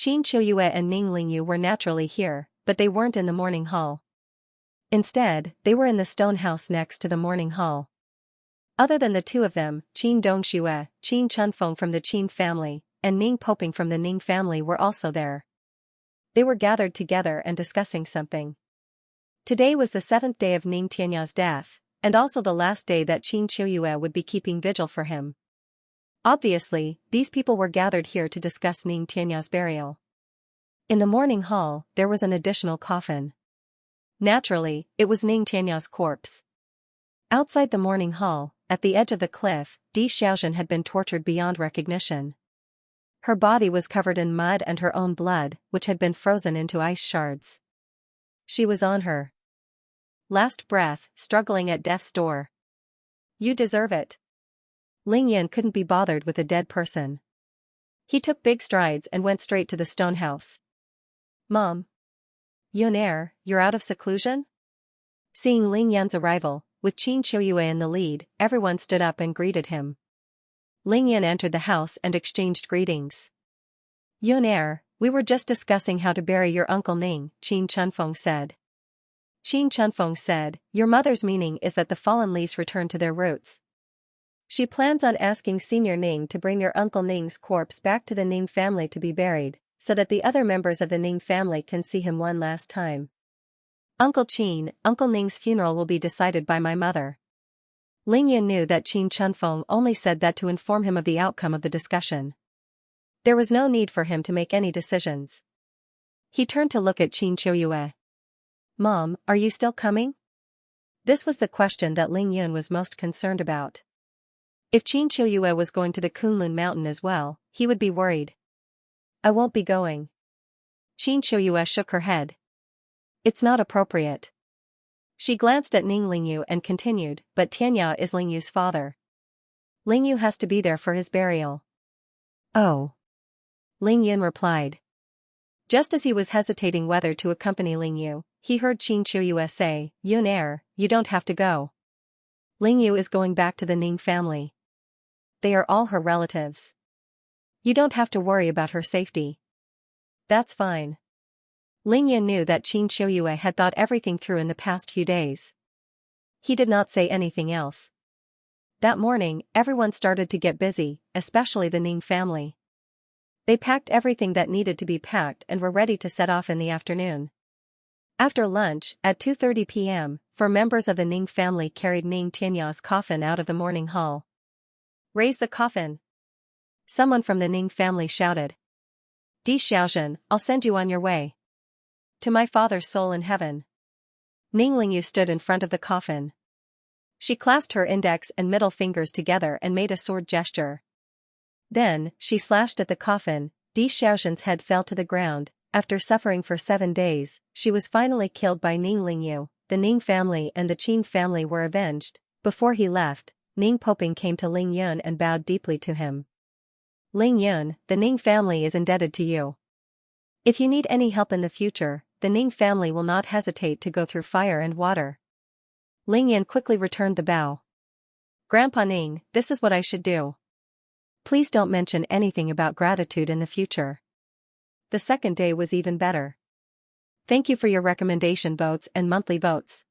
[SPEAKER 1] Qin Qiuyue and Ning Lingyu were naturally here, but they weren't in the morning hall. Instead, they were in the stone house next to the morning hall. Other than the two of them, Qin Dongxue, Qin Chunfeng from the Qin family, and Ning Poping from the Ning family were also there. They were gathered together and discussing something. Today was the 7th day of Ning Tianya's death, and also the last day that Qin Qiuyue would be keeping vigil for him. Obviously, these people were gathered here to discuss Ning Tianya's burial. In the morning hall, there was an additional coffin. Naturally, it was Ning Tianya's corpse. Outside the morning hall, at the edge of the cliff, Di Xiaozhen had been tortured beyond recognition. Her body was covered in mud and her own blood, which had been frozen into ice shards. She was on her last breath, struggling at death's door. You deserve it. Ling Yan couldn't be bothered with a dead person. He took big strides and went straight to the stone house. Mom. Yunair, you're out of seclusion? Seeing Ling Yan's arrival, with Qin Qiuyue in the lead, everyone stood up and greeted him. Ling Yan entered the house and exchanged greetings. Yunair, we were just discussing how to bury your uncle Ning, Qin Chunfeng said. Qin Chunfeng said, your mother's meaning is that the fallen leaves return to their roots. She plans on asking Senior Ning to bring your Uncle Ning's corpse back to the Ning family to be buried, so that the other members of the Ning family can see him one last time. Uncle Qin, Uncle Ning's funeral will be decided by my mother. Ling Yan knew that Qin Chunfeng only said that to inform him of the outcome of the discussion. There was no need for him to make any decisions. He turned to look at Qin Qiuyue. Mom, are you still coming? This was the question that Ling Yun was most concerned about. If Qin Qiuyue was going to the Kunlun mountain as well, he would be worried. I won't be going. Qin Qiuyue shook her head. It's not appropriate. She glanced at Ning Lingyu and continued, but Tianya is Lingyu's father. Lingyu has to be there for his burial. Oh. Ling Yun replied. Just as he was hesitating whether to accompany Lingyu, he heard Qin Qiuyue say, Yunair, you don't have to go. Lingyu is going back to the Ning family. They are all her relatives. You don't have to worry about her safety. That's fine. Ling Yan knew that Qin Qiuyue had thought everything through in the past few days. He did not say anything else. That morning, everyone started to get busy, especially the Ning family. They packed everything that needed to be packed and were ready to set off in the afternoon. After lunch, at 2:30 p.m., 4 members of the Ning family carried Ning Tianya's coffin out of the morning hall. Raise the coffin. Someone from the Ning family shouted. Di Xiaozhen, I'll send you on your way. To my father's soul in heaven. Ning Lingyu stood in front of the coffin. She clasped her index and middle fingers together and made a sword gesture. Then, she slashed at the coffin. Di Xiaozhen's head fell to the ground. After suffering for 7 days, she was finally killed by Ning Lingyu. The Ning family and the Qin family were avenged. Before he left, Ning Poping came to Ling Yun and bowed deeply to him. Ling Yun, the Ning family is indebted to you. If you need any help in the future, the Ning family will not hesitate to go through fire and water. Ling Yun quickly returned the bow. Grandpa Ning, this is what I should do. Please don't mention anything about gratitude in the future. The second day was even better. Thank you for your recommendation votes and monthly votes.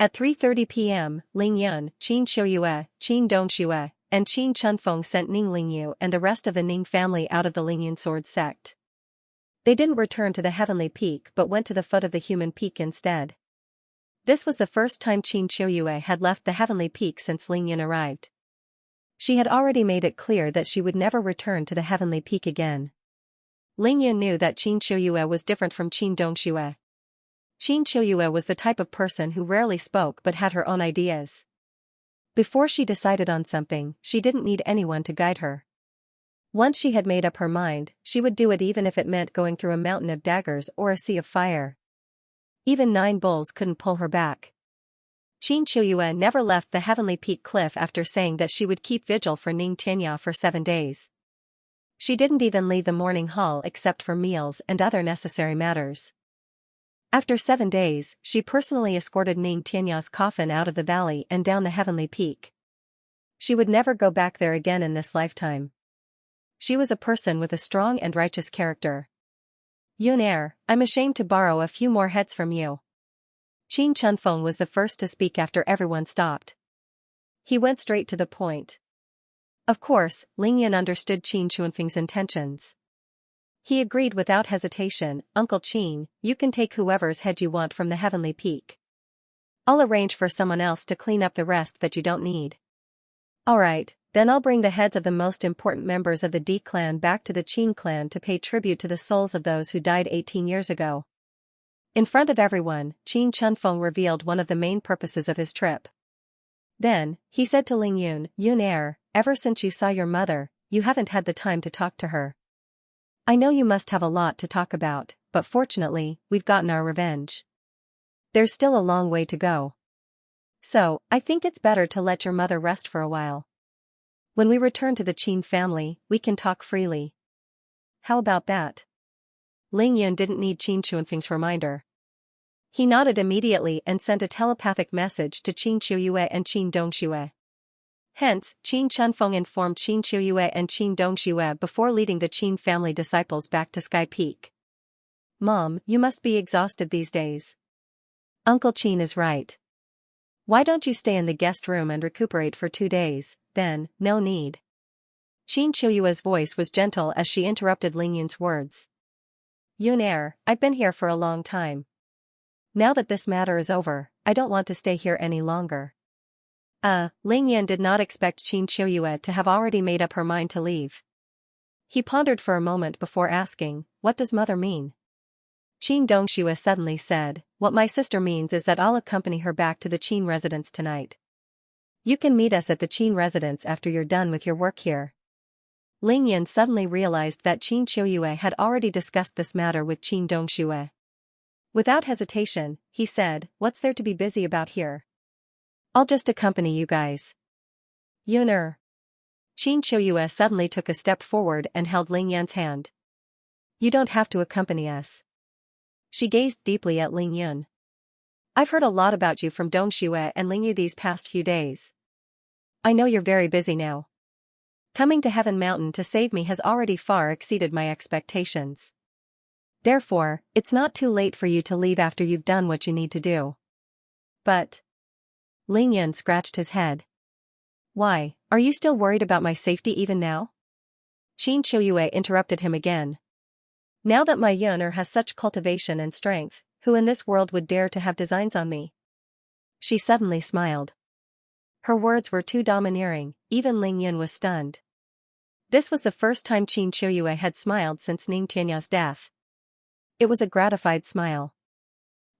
[SPEAKER 1] At 3:30 p.m., Ling Yun, Qin Qiuyue, Qin Dongxue, and Qin Chunfeng sent Ning Lingyu and the rest of the Ning family out of the Lingyun sword sect. They didn't return to the heavenly peak but went to the foot of the human peak instead. This was the first time Qin Qiuyue had left the heavenly peak since Ling Yun arrived. She had already made it clear that she would never return to the heavenly peak again. Ling Yun knew that Qin Qiuyue was different from Qin Dongxue. Qin Qiuyue was the type of person who rarely spoke but had her own ideas. Before she decided on something, she didn't need anyone to guide her. Once she had made up her mind, she would do it even if it meant going through a mountain of daggers or a sea of fire. Even 9 bulls couldn't pull her back. Qin Qiuyue never left the heavenly peak cliff after saying that she would keep vigil for Ning Tianya for 7 days. She didn't even leave the morning hall except for meals and other necessary matters. After 7 days, she personally escorted Ning Tianya's coffin out of the valley and down the heavenly peak. She would never go back there again in this lifetime. She was a person with a strong and righteous character. Yun I'm ashamed to borrow a few more heads from you. Qin Chunfeng was the first to speak after everyone stopped. He went straight to the point. Of course, Ling Yun understood Qin Chunfeng's intentions. He agreed without hesitation, Uncle Qin, you can take whoever's head you want from the heavenly peak. I'll arrange for someone else to clean up the rest that you don't need. Alright, then I'll bring the heads of the most important members of the D clan back to the Qin clan to pay tribute to the souls of those who died 18 years ago. In front of everyone, Qin Chunfeng revealed one of the main purposes of his trip. Then, he said to Ling Yun, ever since you saw your mother, you haven't had the time to talk to her. I know you must have a lot to talk about, but fortunately, we've gotten our revenge. There's still a long way to go. So, I think it's better to let your mother rest for a while. When we return to the Qin family, we can talk freely. How about that? Ling Yun didn't need Qin Chunfeng's reminder. He nodded immediately and sent a telepathic message to Qin Qiuyue and Qin Dongxue. Hence, Qin Chunfeng informed Qin Qiuyue and Qin Dongxue before leading the Qin family disciples back to Sky Peak. Mom, you must be exhausted these days. Uncle Qin is right. Why don't you stay in the guest room and recuperate for 2 days, then, no need. Qin Qiuyue's voice was gentle as she interrupted Ling Yun's words. Yun I've been here for a long time. Now that this matter is over, I don't want to stay here any longer. Ling Yun did not expect Qin Qiuyue to have already made up her mind to leave. He pondered for a moment before asking, what does mother mean? Qin Dongxue suddenly said, what my sister means is that I'll accompany her back to the Qin residence tonight. You can meet us at the Qin residence after you're done with your work here. Ling Yun suddenly realized that Qin Qiuyue had already discussed this matter with Qin Dongxue. Without hesitation, he said, what's there to be busy about here? I'll just accompany you guys. Yun Qin Qiuyue suddenly took a step forward and held Ling Yun's hand. You don't have to accompany us. She gazed deeply at Ling Yun. I've heard a lot about you from Dongxue and Ling Yu these past few days. I know you're very busy now. Coming to Heaven Mountain to save me has already far exceeded my expectations. Therefore, it's not too late for you to leave after you've done what you need to do. But... Ling Yun scratched his head. Why, are you still worried about my safety even now? Qin Qiuyue interrupted him again. Now that my Yun has such cultivation and strength, who in this world would dare to have designs on me? She suddenly smiled. Her words were too domineering, even Ling Yun was stunned. This was the first time Qin Qiuyue had smiled since Ning Tianya's death. It was a gratified smile.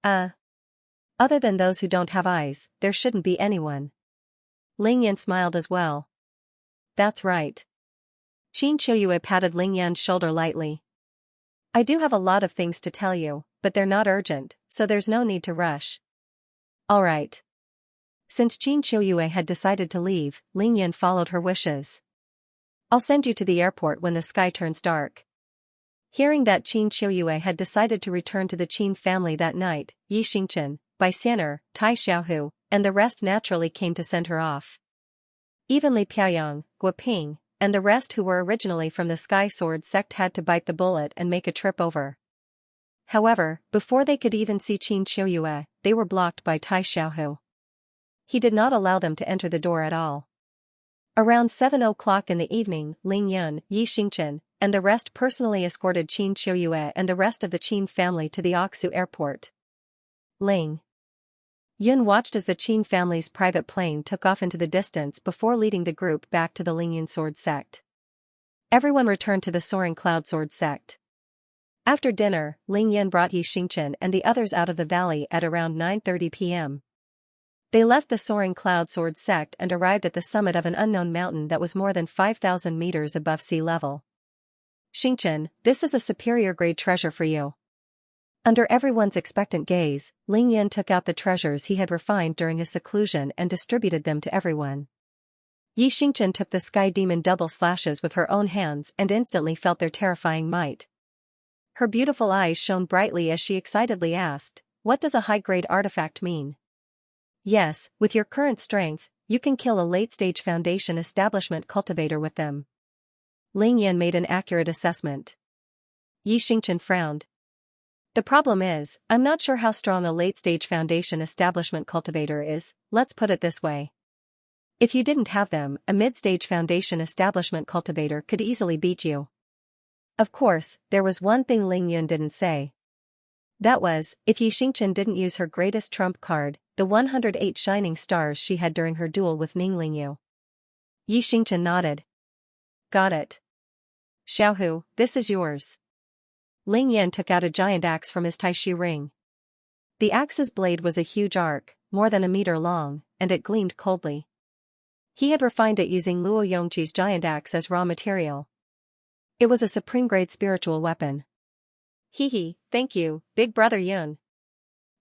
[SPEAKER 1] Other than those who don't have eyes, there shouldn't be anyone. Ling Yun smiled as well. That's right. Qin Qiuyue patted Ling Yun's shoulder lightly. I do have a lot of things to tell you, but they're not urgent, so there's no need to rush. Alright. Since Qin Qiuyue had decided to leave, Ling Yun followed her wishes. I'll send you to the airport when the sky turns dark. Hearing that Qin Qiuyue had decided to return to the Qin family that night, Yi Xingchen, Bai Xian'er, Tai Xiaohu, and the rest naturally came to send her off. Even Li Piaoyang, Guoping, and the rest who were originally from the Sky Sword sect had to bite the bullet and make a trip over. However, before they could even see Qin Qiuyue, they were blocked by Tai Xiaohu. He did not allow them to enter the door at all. Around 7 o'clock in the evening, Ling Yun, Yi Xingchen, and the rest personally escorted Qin Qiuyue and the rest of the Qin family to the Oxu airport. Ling Yun watched as the Qin family's private plane took off into the distance before leading the group back to the Lingyun Sword sect. Everyone returned to the Soaring Cloud Sword sect. After dinner, Ling Yun brought Yi Xingchen and the others out of the valley at around 9:30 p.m. They left the Soaring Cloud Sword sect and arrived at the summit of an unknown mountain that was more than 5,000 meters above sea level. Xingchen, this is a superior grade treasure for you. Under everyone's expectant gaze, Ling Yun took out the treasures he had refined during his seclusion and distributed them to everyone. Yi Xingchen took the sky demon double slashes with her own hands and instantly felt their terrifying might. Her beautiful eyes shone brightly as she excitedly asked, "What does a high-grade artifact mean?" "Yes, with your current strength, you can kill a late-stage foundation establishment cultivator with them." Ling Yun made an accurate assessment. Yi Xingchen frowned. The problem is, I'm not sure how strong a late-stage foundation establishment cultivator is, let's put it this way. If you didn't have them, a mid-stage foundation establishment cultivator could easily beat you. Of course, there was one thing Ling Yun didn't say. That was, if Yi Xingchen didn't use her greatest trump card, the 108 shining stars she had during her duel with Ning Lingyu. Yi Xingchen nodded. Got it. Xiaohu, this is yours. Ling Yan took out a giant axe from his Taishi ring. The axe's blade was a huge arc, more than a meter long, and it gleamed coldly. He had refined it using Luo Yongqi's giant axe as raw material. It was a supreme-grade spiritual weapon. Hee, thank you, Big Brother Yun.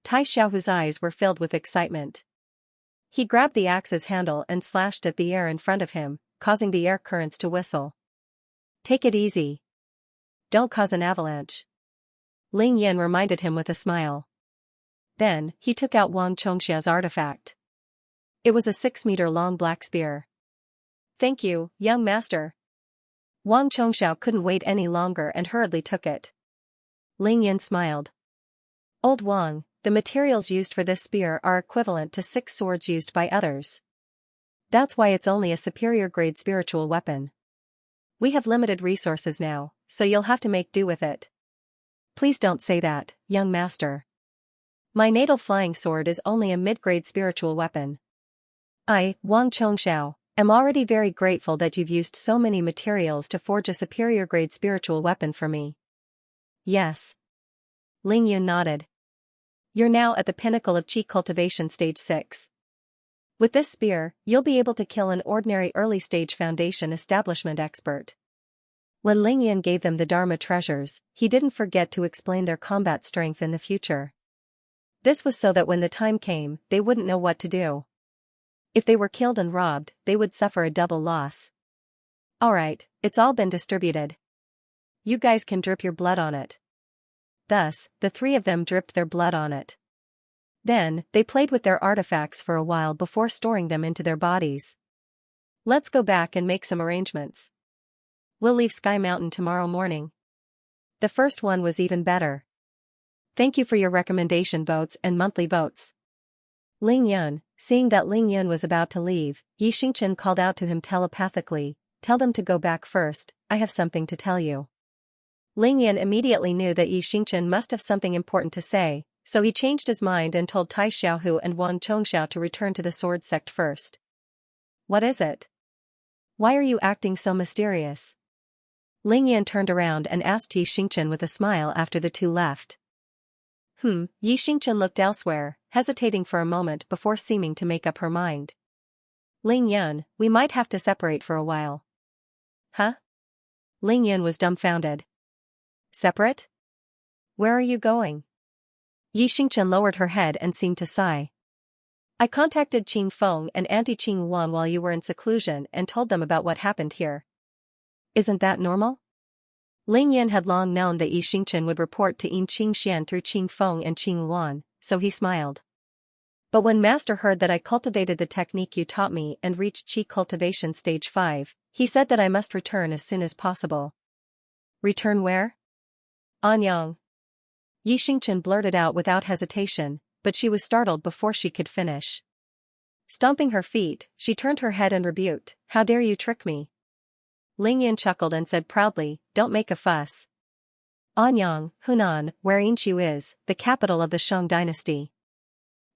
[SPEAKER 1] Tai Xiaohu's eyes were filled with excitement. He grabbed the axe's handle and slashed at the air in front of him, causing the air currents to whistle. Take it easy. Don't cause an avalanche. Ling Yan reminded him with a smile. Then, he took out Wang Chongxia's artifact. It was a 6-meter-long black spear. Thank you, young master. Wang Chongxiao couldn't wait any longer and hurriedly took it. Ling Yan smiled. Old Wang, the materials used for this spear are equivalent to 6 swords used by others. That's why it's only a superior-grade spiritual weapon. We have limited resources now, so you'll have to make do with it. Please don't say that, young master. My natal flying sword is only a mid-grade spiritual weapon. I, Wang Chongxiao, am already very grateful that you've used so many materials to forge a superior-grade spiritual weapon for me. Yes. Ling Yun nodded. You're now at the pinnacle of Qi cultivation stage 6. With this spear, you'll be able to kill an ordinary early-stage foundation establishment expert. When Ling Yan gave them the Dharma treasures, he didn't forget to explain their combat strength in the future. This was so that when the time came, they wouldn't know what to do. If they were killed and robbed, they would suffer a double loss. Alright, it's all been distributed. You guys can drip your blood on it. Thus, the 3 of them dripped their blood on it. Then, they played with their artifacts for a while before storing them into their bodies. Let's go back and make some arrangements. We'll leave Sky Mountain tomorrow morning. The first one was even better. Thank you for your recommendation votes and monthly votes. Ling Yun, seeing that Ling Yun was about to leave, Yi Xingchen called out to him telepathically, tell them to go back first, I have something to tell you. Ling Yan immediately knew that Yi Xingchen must have something important to say, so he changed his mind and told Tai Xiaohu and Wang Chongxiao to return to the sword sect first. What is it? Why are you acting so mysterious? Ling Yan turned around and asked Yi Xingchen with a smile after the two left. Yi Xingchen looked elsewhere, hesitating for a moment before seeming to make up her mind. Ling Yan, we might have to separate for a while. Huh? Ling Yan was dumbfounded. Separate? Where are you going? Yi Xingchen lowered her head and seemed to sigh. I contacted Qing Feng and Auntie Qing Wan while you were in seclusion and told them about what happened here. Isn't that normal? Ling Yan had long known that Yi Xingchen would report to Yin Qingxian through Qing Feng and Qing Wan, so he smiled. But when Master heard that I cultivated the technique you taught me and reached Qi cultivation stage 5, he said that I must return as soon as possible. Return where? Anyang. Yi Xingchen blurted out without hesitation, but she was startled before she could finish. Stomping her feet, she turned her head and rebuked, how dare you trick me? Ling Yan chuckled and said proudly, don't make a fuss. Anyang, Hunan, where Yinqiu is, the capital of the Shang dynasty.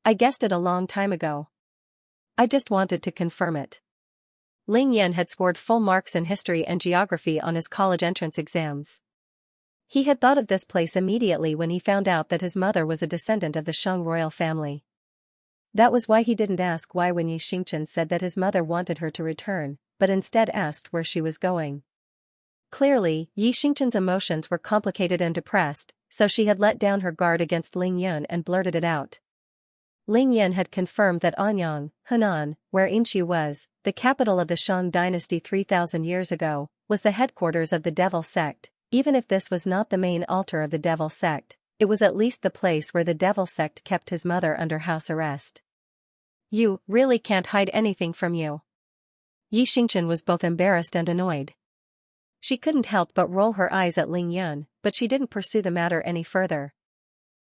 [SPEAKER 1] I guessed it a long time ago. I just wanted to confirm it. Ling Yan had scored full marks in history and geography on his college entrance exams. He had thought of this place immediately when he found out that his mother was a descendant of the Shang royal family. That was why he didn't ask why when Yi Xingchen said that his mother wanted her to return, but instead asked where she was going. Clearly, Yi Xingchen's emotions were complicated and depressed, so she had let down her guard against Ling Yan and blurted it out. Ling Yan had confirmed that Anyang, Hunan, where Yinqiu was, the capital of the Shang dynasty 3,000 years ago, was the headquarters of the devil sect. Even if this was not the main altar of the devil sect, it was at least the place where the devil sect kept his mother under house arrest. You really can't hide anything from you. Yi Xingchen was both embarrassed and annoyed. She couldn't help but roll her eyes at Ling Yun, but she didn't pursue the matter any further.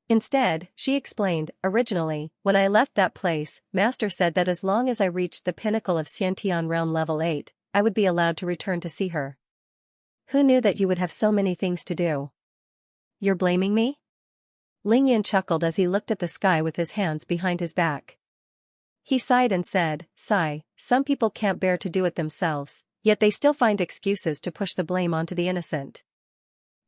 [SPEAKER 1] Instead, she explained, originally, when I left that place, Master said that as long as I reached the pinnacle of Xiantian realm level 8, I would be allowed to return to see her. Who knew that you would have so many things to do? You're blaming me? Lingyan chuckled as he looked at the sky with his hands behind his back. He sighed and said, "Sigh, some people can't bear to do it themselves, yet they still find excuses to push the blame onto the innocent.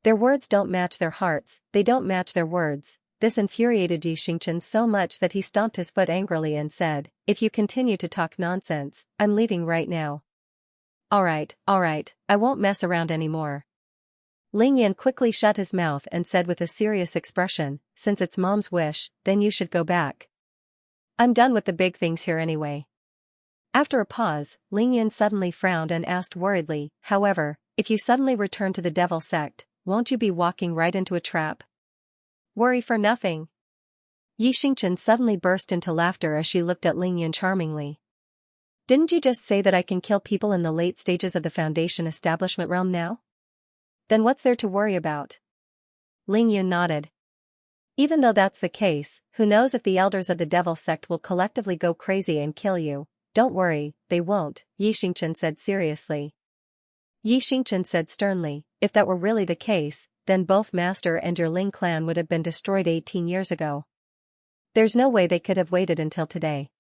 [SPEAKER 1] Their words don't match their hearts, they don't match their words." This infuriated Xianxia so much that he stomped his foot angrily and said, "If you continue to talk nonsense, I'm leaving right now." Alright, I won't mess around anymore. Lingyan quickly shut his mouth and said with a serious expression, "Since it's Mom's wish, then you should go back. I'm done with the big things here anyway." After a pause, Lingyan suddenly frowned and asked worriedly, "However, if you suddenly return to the devil sect, won't you be walking right into a trap?" "Worry for nothing." Xianxia suddenly burst into laughter as she looked at Lingyan charmingly. "Didn't you just say that I can kill people in the late stages of the Foundation establishment realm now? Then what's there to worry about?" Lingyan nodded. "Even though that's the case, who knows if the elders of the devil sect will collectively go crazy and kill you." "Don't worry, they won't," Xianxia said seriously. Xianxia said sternly, "If that were really the case, then both Master and your Ling clan would have been destroyed 18 years ago. There's no way they could have waited until today.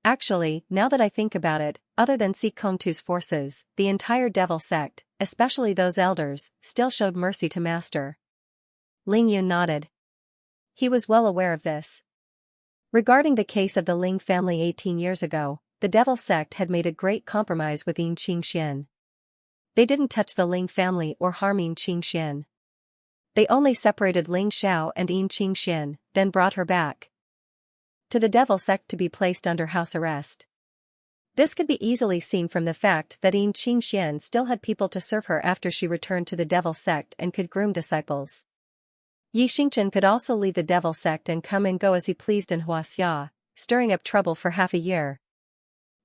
[SPEAKER 1] Actually, now that I think about it, other than Si Kongtu's forces, the entire devil sect, especially those elders, still showed mercy to Master." Lingyan nodded. He was well aware of this. Regarding the case of the Ling family 18 years ago, the devil sect had made a great compromise with Yin Qingxian. They didn't touch the Ling family or harm Yin Qingxian. They only separated Ling Xiao and Yin Qingxian, then brought her back to the devil sect to be placed under house arrest. This could be easily seen from the fact that Yin Qingxian still had people to serve her after she returned to the devil sect and could groom disciples. Xianxia could also leave the devil sect and come and go as he pleased in Huaxia, stirring up trouble for half a year.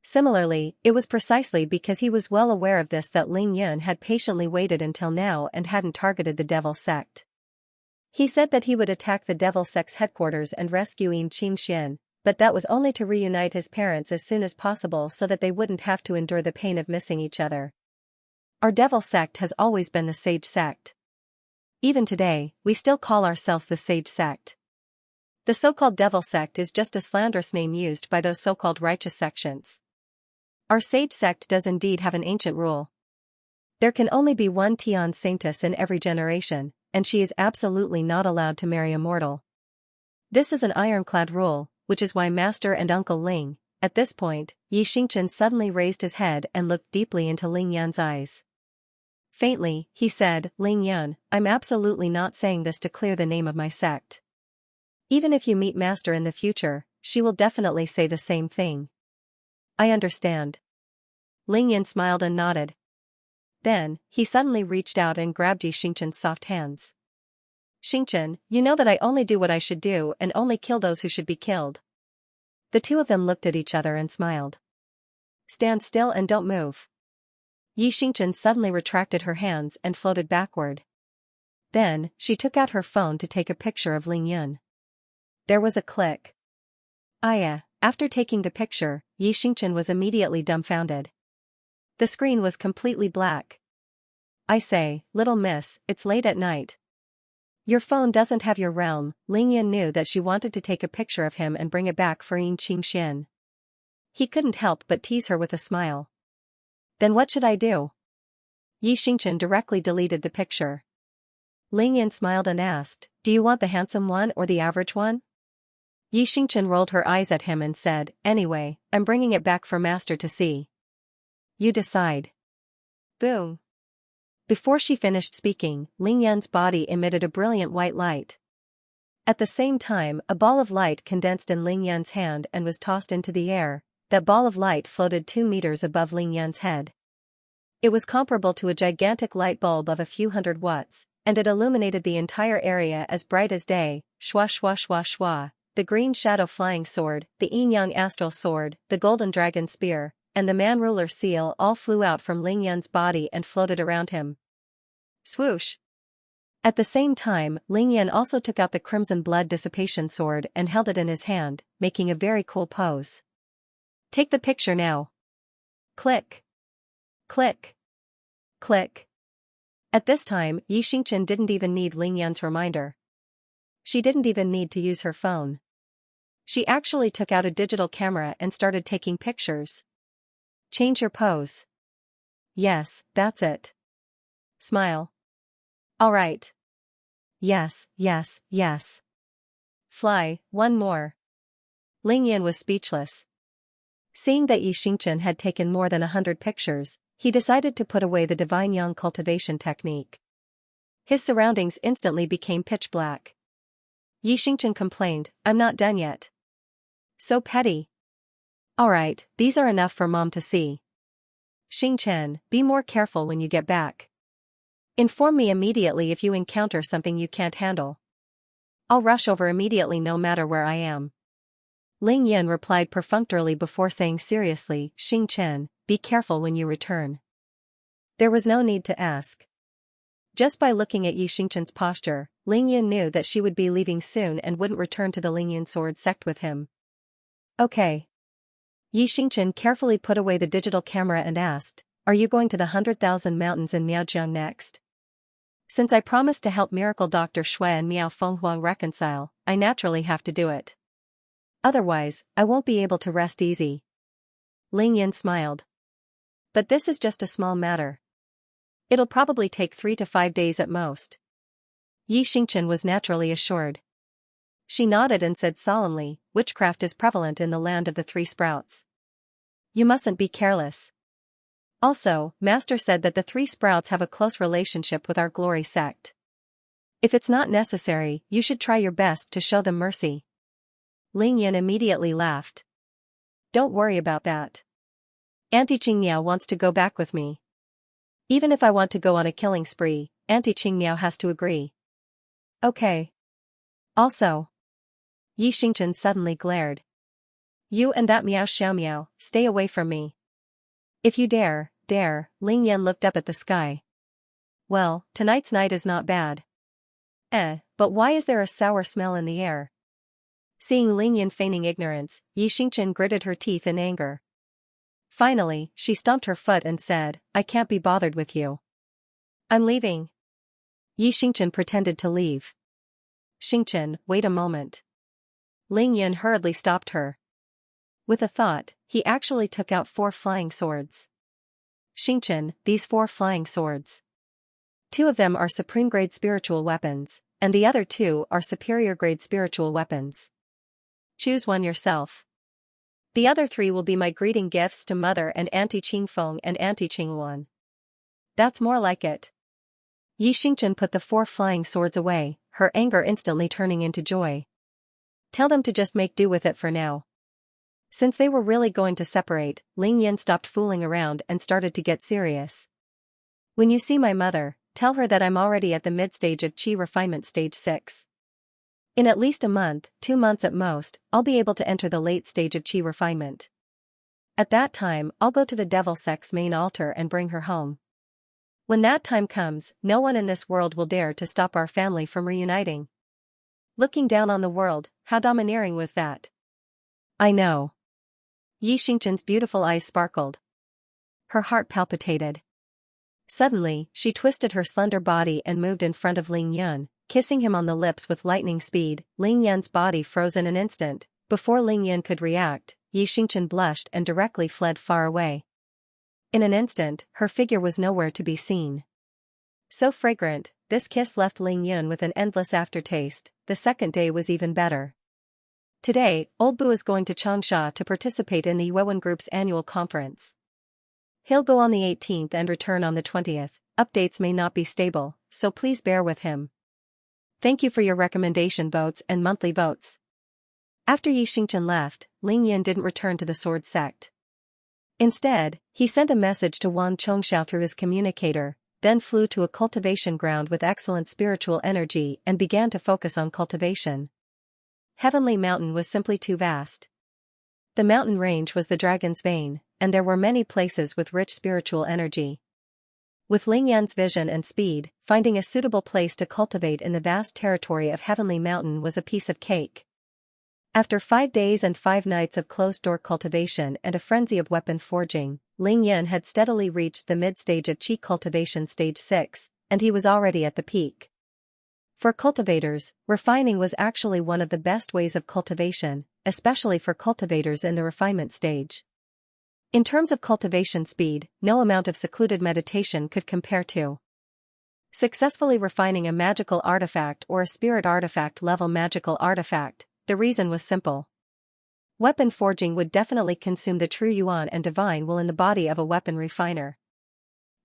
[SPEAKER 1] Similarly, it was precisely because he was well aware of this that Lingyan had patiently waited until now and hadn't targeted the devil sect. He said that he would attack the devil sect's headquarters and rescue Yin Qingxian, but that was only to reunite his parents as soon as possible so that they wouldn't have to endure the pain of missing each other. Our devil sect has always been the sage sect. Even today, we still call ourselves the sage sect. The so-called devil sect is just a slanderous name used by those so-called righteous sections. Our sage sect does indeed have an ancient rule. There can only be one Tian Saintess in every generation, and she is absolutely not allowed to marry a mortal. This is an ironclad rule, which is why Master and Uncle Ling, at this point, Xianxia suddenly raised his head and looked deeply into Lingyan's eyes. Faintly, he said, "Lingyan, I'm absolutely not saying this to clear the name of my sect. Even if you meet Master in the future, she will definitely say the same thing." "I understand." Lingyan smiled and nodded. Then, he suddenly reached out and grabbed Xianxia's soft hands. "Xingqian, you know that I only do what I should do and only kill those who should be killed." The two of them looked at each other and smiled. "Stand still and don't move." Xianxia suddenly retracted her hands and floated backward. Then, she took out her phone to take a picture of Lingyan. There was a click. After taking the picture, Xianxia was immediately dumbfounded. The screen was completely black. "I say, little miss, it's late at night. Your phone doesn't have your realm." Lingyan knew that she wanted to take a picture of him and bring it back for Yin Qingxian. He couldn't help but tease her with a smile. "Then what should I do?" Xianxia directly deleted the picture. Lingyan smiled and asked, "Do you want the handsome one or the average one?" Xianxia rolled her eyes at him and said, "Anyway, I'm bringing it back for Master to see. You decide." Boom. Before she finished speaking, Lingyan's body emitted a brilliant white light. At the same time, a ball of light condensed in Lingyan's hand and was tossed into the air. That ball of light floated 2 meters above Lingyan's head. It was comparable to a gigantic light bulb of a few hundred watts, and it illuminated the entire area as bright as day. Shwa shwa shwa shwa. The green shadow flying sword, the yin-yang astral sword, the golden dragon spear, and the man-ruler seal all flew out from Lingyan's body and floated around him. Swoosh! At the same time, Ling Yan also took out the crimson blood dissipation sword and held it in his hand, making a very cool pose. Take the picture now. Click. Click. Click. At this time, Xianxia didn't even need Ling Yan's reminder. She didn't even need to use her phone. She actually took out a digital camera and started taking pictures. Change your pose. Yes, that's it. Smile. Alright. Yes, yes, yes. Fly, one more. Ling Yan was speechless. Seeing that Xianxia had taken more than 100 pictures, he decided to put away the divine yang cultivation technique. His surroundings instantly became pitch black. Xianxia complained, "I'm not done yet." So petty. Alright, these are enough for mom to see. Xianxia, be more careful when you get back. Inform me immediately if you encounter something you can't handle. I'll rush over immediately no matter where I am. Ling Yan replied perfunctorily before saying seriously, Xianxia, be careful when you return. There was no need to ask. Just by looking at Xianxia's posture, Ling Yan knew that she would be leaving soon and wouldn't return to the Lingyan sword sect with him. Okay. Xianxia carefully put away the digital camera and asked, are you going to the 100,000 mountains in Miaojiang next? Since I promised to help Miracle Dr. Shui and Miao Fenghuang reconcile, I naturally have to do it. Otherwise, I won't be able to rest easy. Ling Yan smiled. But this is just a small matter. It'll probably take 3 to 5 days at most. Xianxia was naturally assured. She nodded and said solemnly, witchcraft is prevalent in the land of the three sprouts. You mustn't be careless. Also, Master said that the three sprouts have a close relationship with our glory sect. If it's not necessary, you should try your best to show them mercy. Ling Yan immediately laughed. Don't worry about that. Auntie Qingmiao wants to go back with me. Even if I want to go on a killing spree, Auntie Qingmiao has to agree. Okay. Also. Xianxia suddenly glared. You and that Miao Xiaomiao, stay away from me. If you dare, Ling Yan looked up at the sky. Well, tonight's night is not bad. But why is there a sour smell in the air? Seeing Ling Yan feigning ignorance, Xianxia gritted her teeth in anger. Finally, she stomped her foot and said, I can't be bothered with you. I'm leaving. Xianxia pretended to leave. Xianxia, wait a moment. Ling Yan hurriedly stopped her. With a thought, he actually took out 4 flying swords. Xianxia, these 4 flying swords. 2 of them are supreme-grade spiritual weapons, and the other 2 are superior-grade spiritual weapons. Choose one yourself. The other 3 will be my greeting gifts to Mother and Auntie Qingfeng and Auntie Qingwan. That's more like it. Xianxia put the 4 flying swords away, her anger instantly turning into joy. Tell them to just make do with it for now. Since they were really going to separate, Ling Yan stopped fooling around and started to get serious. When you see my mother, tell her that I'm already at the mid-stage of Qi refinement stage 6. In at least a month, 2 months at most, I'll be able to enter the late stage of Qi refinement. At that time, I'll go to the Devil Sect's main altar and bring her home. When that time comes, no one in this world will dare to stop our family from reuniting. Looking down on the world, how domineering was that? I know. Xianxia's beautiful eyes sparkled. Her heart palpitated. Suddenly, she twisted her slender body and moved in front of Ling Yan, kissing him on the lips with lightning speed. Ling Yan's body froze in an instant. Before Ling Yan could react, Xianxia blushed and directly fled far away. In an instant, her figure was nowhere to be seen. So fragrant, this kiss left Ling Yan with an endless aftertaste. The second day was even better. Today, Old Bu is going to Xianxia to participate in the Yuan Group's annual conference. He'll go on the 18th and return on the 20th. Updates may not be stable, so please bear with him. Thank you for your recommendation votes and monthly votes. After Xianxia left, Ling Yan didn't return to the sword sect. Instead, he sent a message to Wang Chongxiao through his communicator, then flew to a cultivation ground with excellent spiritual energy and began to focus on cultivation. Heavenly Mountain was simply too vast. The mountain range was the dragon's vein, and there were many places with rich spiritual energy. With Ling Yan's vision and speed, finding a suitable place to cultivate in the vast territory of Heavenly Mountain was a piece of cake. After 5 days and 5 nights of closed-door cultivation and a frenzy of weapon forging, Ling Yan had steadily reached the mid-stage of Qi Cultivation Stage 6, and he was already at the peak. For cultivators, refining was actually one of the best ways of cultivation, especially for cultivators in the refinement stage. In terms of cultivation speed, no amount of secluded meditation could compare to successfully refining a magical artifact or a spirit artifact level magical artifact. The reason was simple. Weapon forging would definitely consume the true yuan and divine will in the body of a weapon refiner.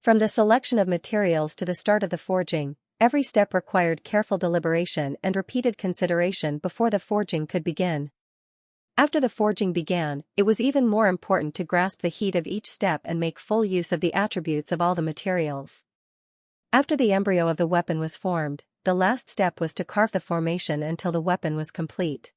[SPEAKER 1] From the selection of materials to the start of the forging, every step required careful deliberation and repeated consideration before the forging could begin. After the forging began, it was even more important to grasp the heat of each step and make full use of the attributes of all the materials. After the embryo of the weapon was formed, the last step was to carve the formation until the weapon was complete.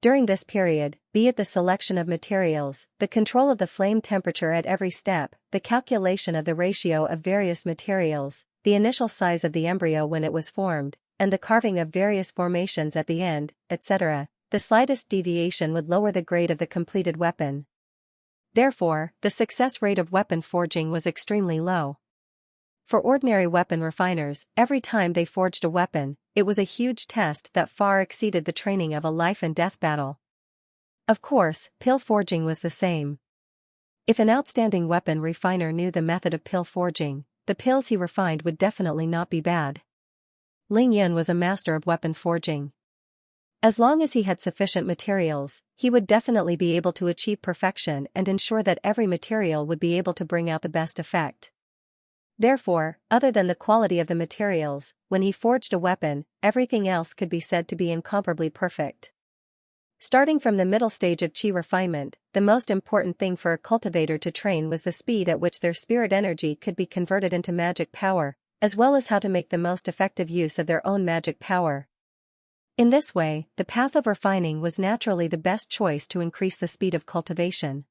[SPEAKER 1] During this period, be it the selection of materials, the control of the flame temperature at every step, the calculation of the ratio of various materials, the initial size of the embryo when it was formed, and the carving of various formations at the end, etc., the slightest deviation would lower the grade of the completed weapon. Therefore, the success rate of weapon forging was extremely low. For ordinary weapon refiners, every time they forged a weapon, it was a huge test that far exceeded the training of a life and death battle. Of course, pill forging was the same. If an outstanding weapon refiner knew the method of pill forging, the pills he refined would definitely not be bad. Ling Yan was a master of weapon forging. As long as he had sufficient materials, he would definitely be able to achieve perfection and ensure that every material would be able to bring out the best effect. Therefore, other than the quality of the materials, when he forged a weapon, everything else could be said to be incomparably perfect. Starting from the middle stage of Qi refinement, the most important thing for a cultivator to train was the speed at which their spirit energy could be converted into magic power, as well as how to make the most effective use of their own magic power. In this way, the path of refining was naturally the best choice to increase the speed of cultivation.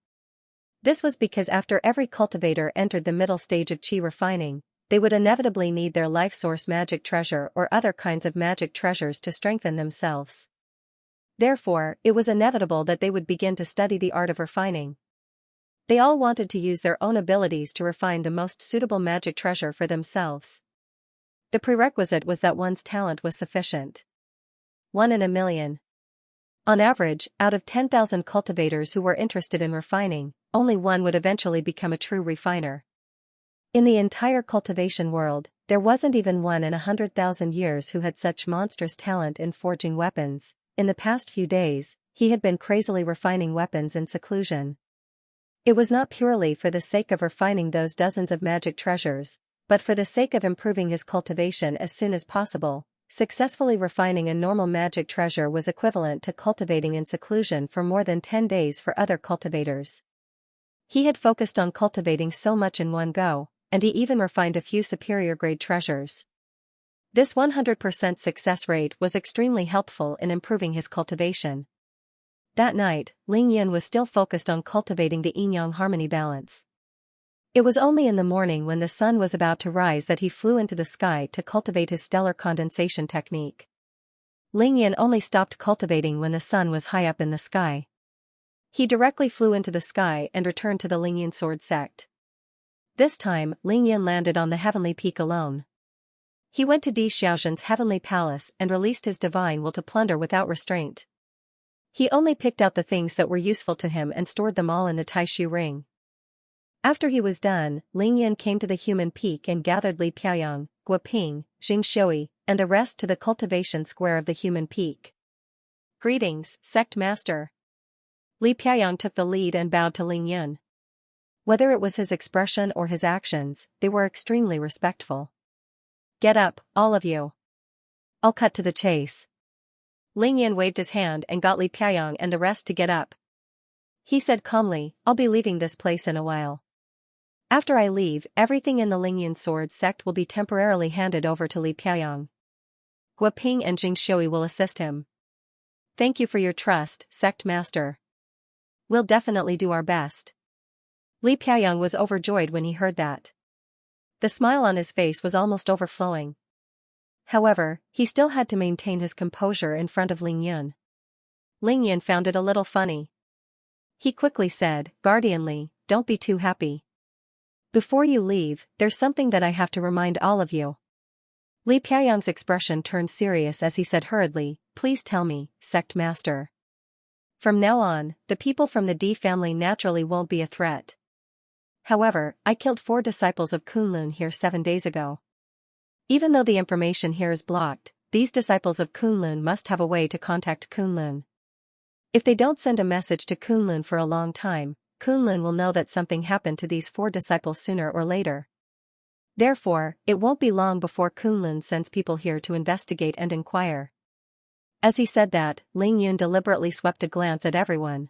[SPEAKER 1] This was because after every cultivator entered the middle stage of Qi refining, they would inevitably need their life source magic treasure or other kinds of magic treasures to strengthen themselves. Therefore, it was inevitable that they would begin to study the art of refining. They all wanted to use their own abilities to refine the most suitable magic treasure for themselves. The prerequisite was that one's talent was sufficient. 1 in a million. On average, out of 10,000 cultivators who were interested in refining, only one would eventually become a true refiner. In the entire cultivation world, there wasn't even one in 100,000 years who had such monstrous talent in forging weapons. In the past few days, he had been crazily refining weapons in seclusion. It was not purely for the sake of refining those dozens of magic treasures, but for the sake of improving his cultivation as soon as possible. Successfully refining a normal magic treasure was equivalent to cultivating in seclusion for more than 10 days for other cultivators. He had focused on cultivating so much in one go, and he even refined a few superior grade treasures. This 100% success rate was extremely helpful in improving his cultivation. That night, Ling Yan was still focused on cultivating the yin-yang harmony balance. It was only in the morning when the sun was about to rise that he flew into the sky to cultivate his stellar condensation technique. Ling Yan only stopped cultivating when the sun was high up in the sky. He directly flew into the sky and returned to the Lingyan sword sect. This time, Ling Yan landed on the heavenly peak alone. He went to Di Xiaoxin's heavenly palace and released his divine will to plunder without restraint. He only picked out the things that were useful to him and stored them all in the Taishu ring. After he was done, Ling Yan came to the human peak and gathered Li Piaoyang, Guoping, Xianxia, and the rest to the cultivation square of the human peak. Greetings, sect master. Li Piaoyang took the lead and bowed to Ling Yan. Whether it was his expression or his actions, they were extremely respectful. Get up, all of you. I'll cut to the chase. Ling Yan waved his hand and got Li Piaoyang and the rest to get up. He said calmly, I'll be leaving this place in a while. After I leave, everything in the Lingyan sword sect will be temporarily handed over to Li Piaoyang. Guoping and Jingxiui will assist him. Thank you for your trust, sect master. We'll definitely do our best. Li Piaoyang was overjoyed when he heard that. The smile on his face was almost overflowing. However, he still had to maintain his composure in front of Ling Yun. Ling Yun found it a little funny. He quickly said, guardianly, "Don't be too happy. Before you leave, there's something that I have to remind all of you." Li Piayang's expression turned serious as he said hurriedly, "Please tell me, sect master. From now on, the people from the D family naturally won't be a threat. However, I killed 4 disciples of Kunlun here 7 days ago. Even though the information here is blocked, these disciples of Kunlun must have a way to contact Kunlun. If they don't send a message to Kunlun for a long time, Kunlun will know that something happened to these 4 disciples sooner or later. Therefore, it won't be long before Kunlun sends people here to investigate and inquire." As he said that, Ling Yun deliberately swept a glance at everyone.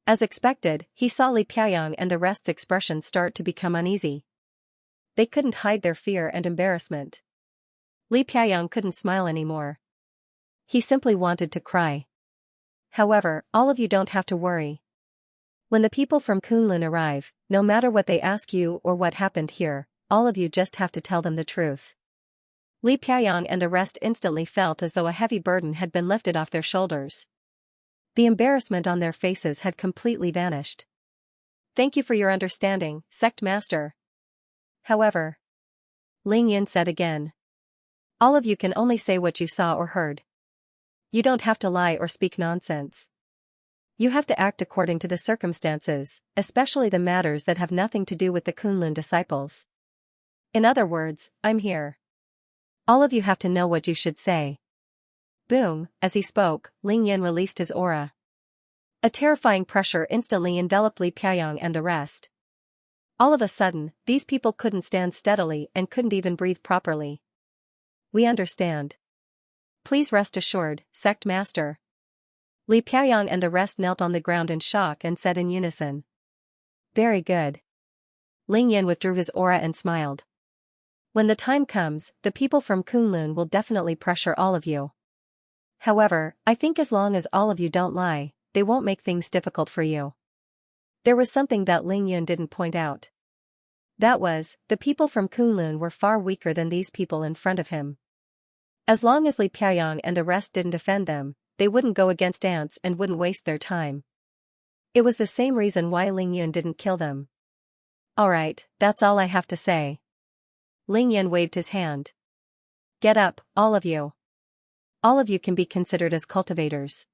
[SPEAKER 1] As expected, he saw Li Piayang and the rest's expressions start to become uneasy. They couldn't hide their fear and embarrassment. Li Piayang couldn't smile anymore. He simply wanted to cry. "However, all of you don't have to worry. When the people from Kunlun arrive, no matter what they ask you or what happened here, all of you just have to tell them the truth." Li Piayang and the rest instantly felt as though a heavy burden had been lifted off their shoulders. The embarrassment on their faces had completely vanished. "Thank you for your understanding, sect master. However," Ling Yun said again, "all of you can only say what you saw or heard. You don't have to lie or speak nonsense. You have to act according to the circumstances, especially the matters that have nothing to do with the Kunlun disciples. In other words, I'm here. All of you have to know what you should say." Boom, as he spoke, Ling Yun released his aura. A terrifying pressure instantly enveloped Li Piayang and the rest. All of a sudden, these people couldn't stand steadily and couldn't even breathe properly. "We understand. Please rest assured, sect master." Li Piayang and the rest knelt on the ground in shock and said in unison, "Very good." Ling Yun withdrew his aura and smiled. "When the time comes, the people from Kunlun will definitely pressure all of you. However, I think as long as all of you don't lie, they won't make things difficult for you." There was something that Ling Yun didn't point out. That was, the people from Kunlun were far weaker than these people in front of him. As long as Li Piayang and the rest didn't defend them, they wouldn't go against ants and wouldn't waste their time. It was the same reason why Ling Yun didn't kill them. "Alright, that's all I have to say." Ling Yun waved his hand. "Get up, all of you. All of you can be considered as cultivators.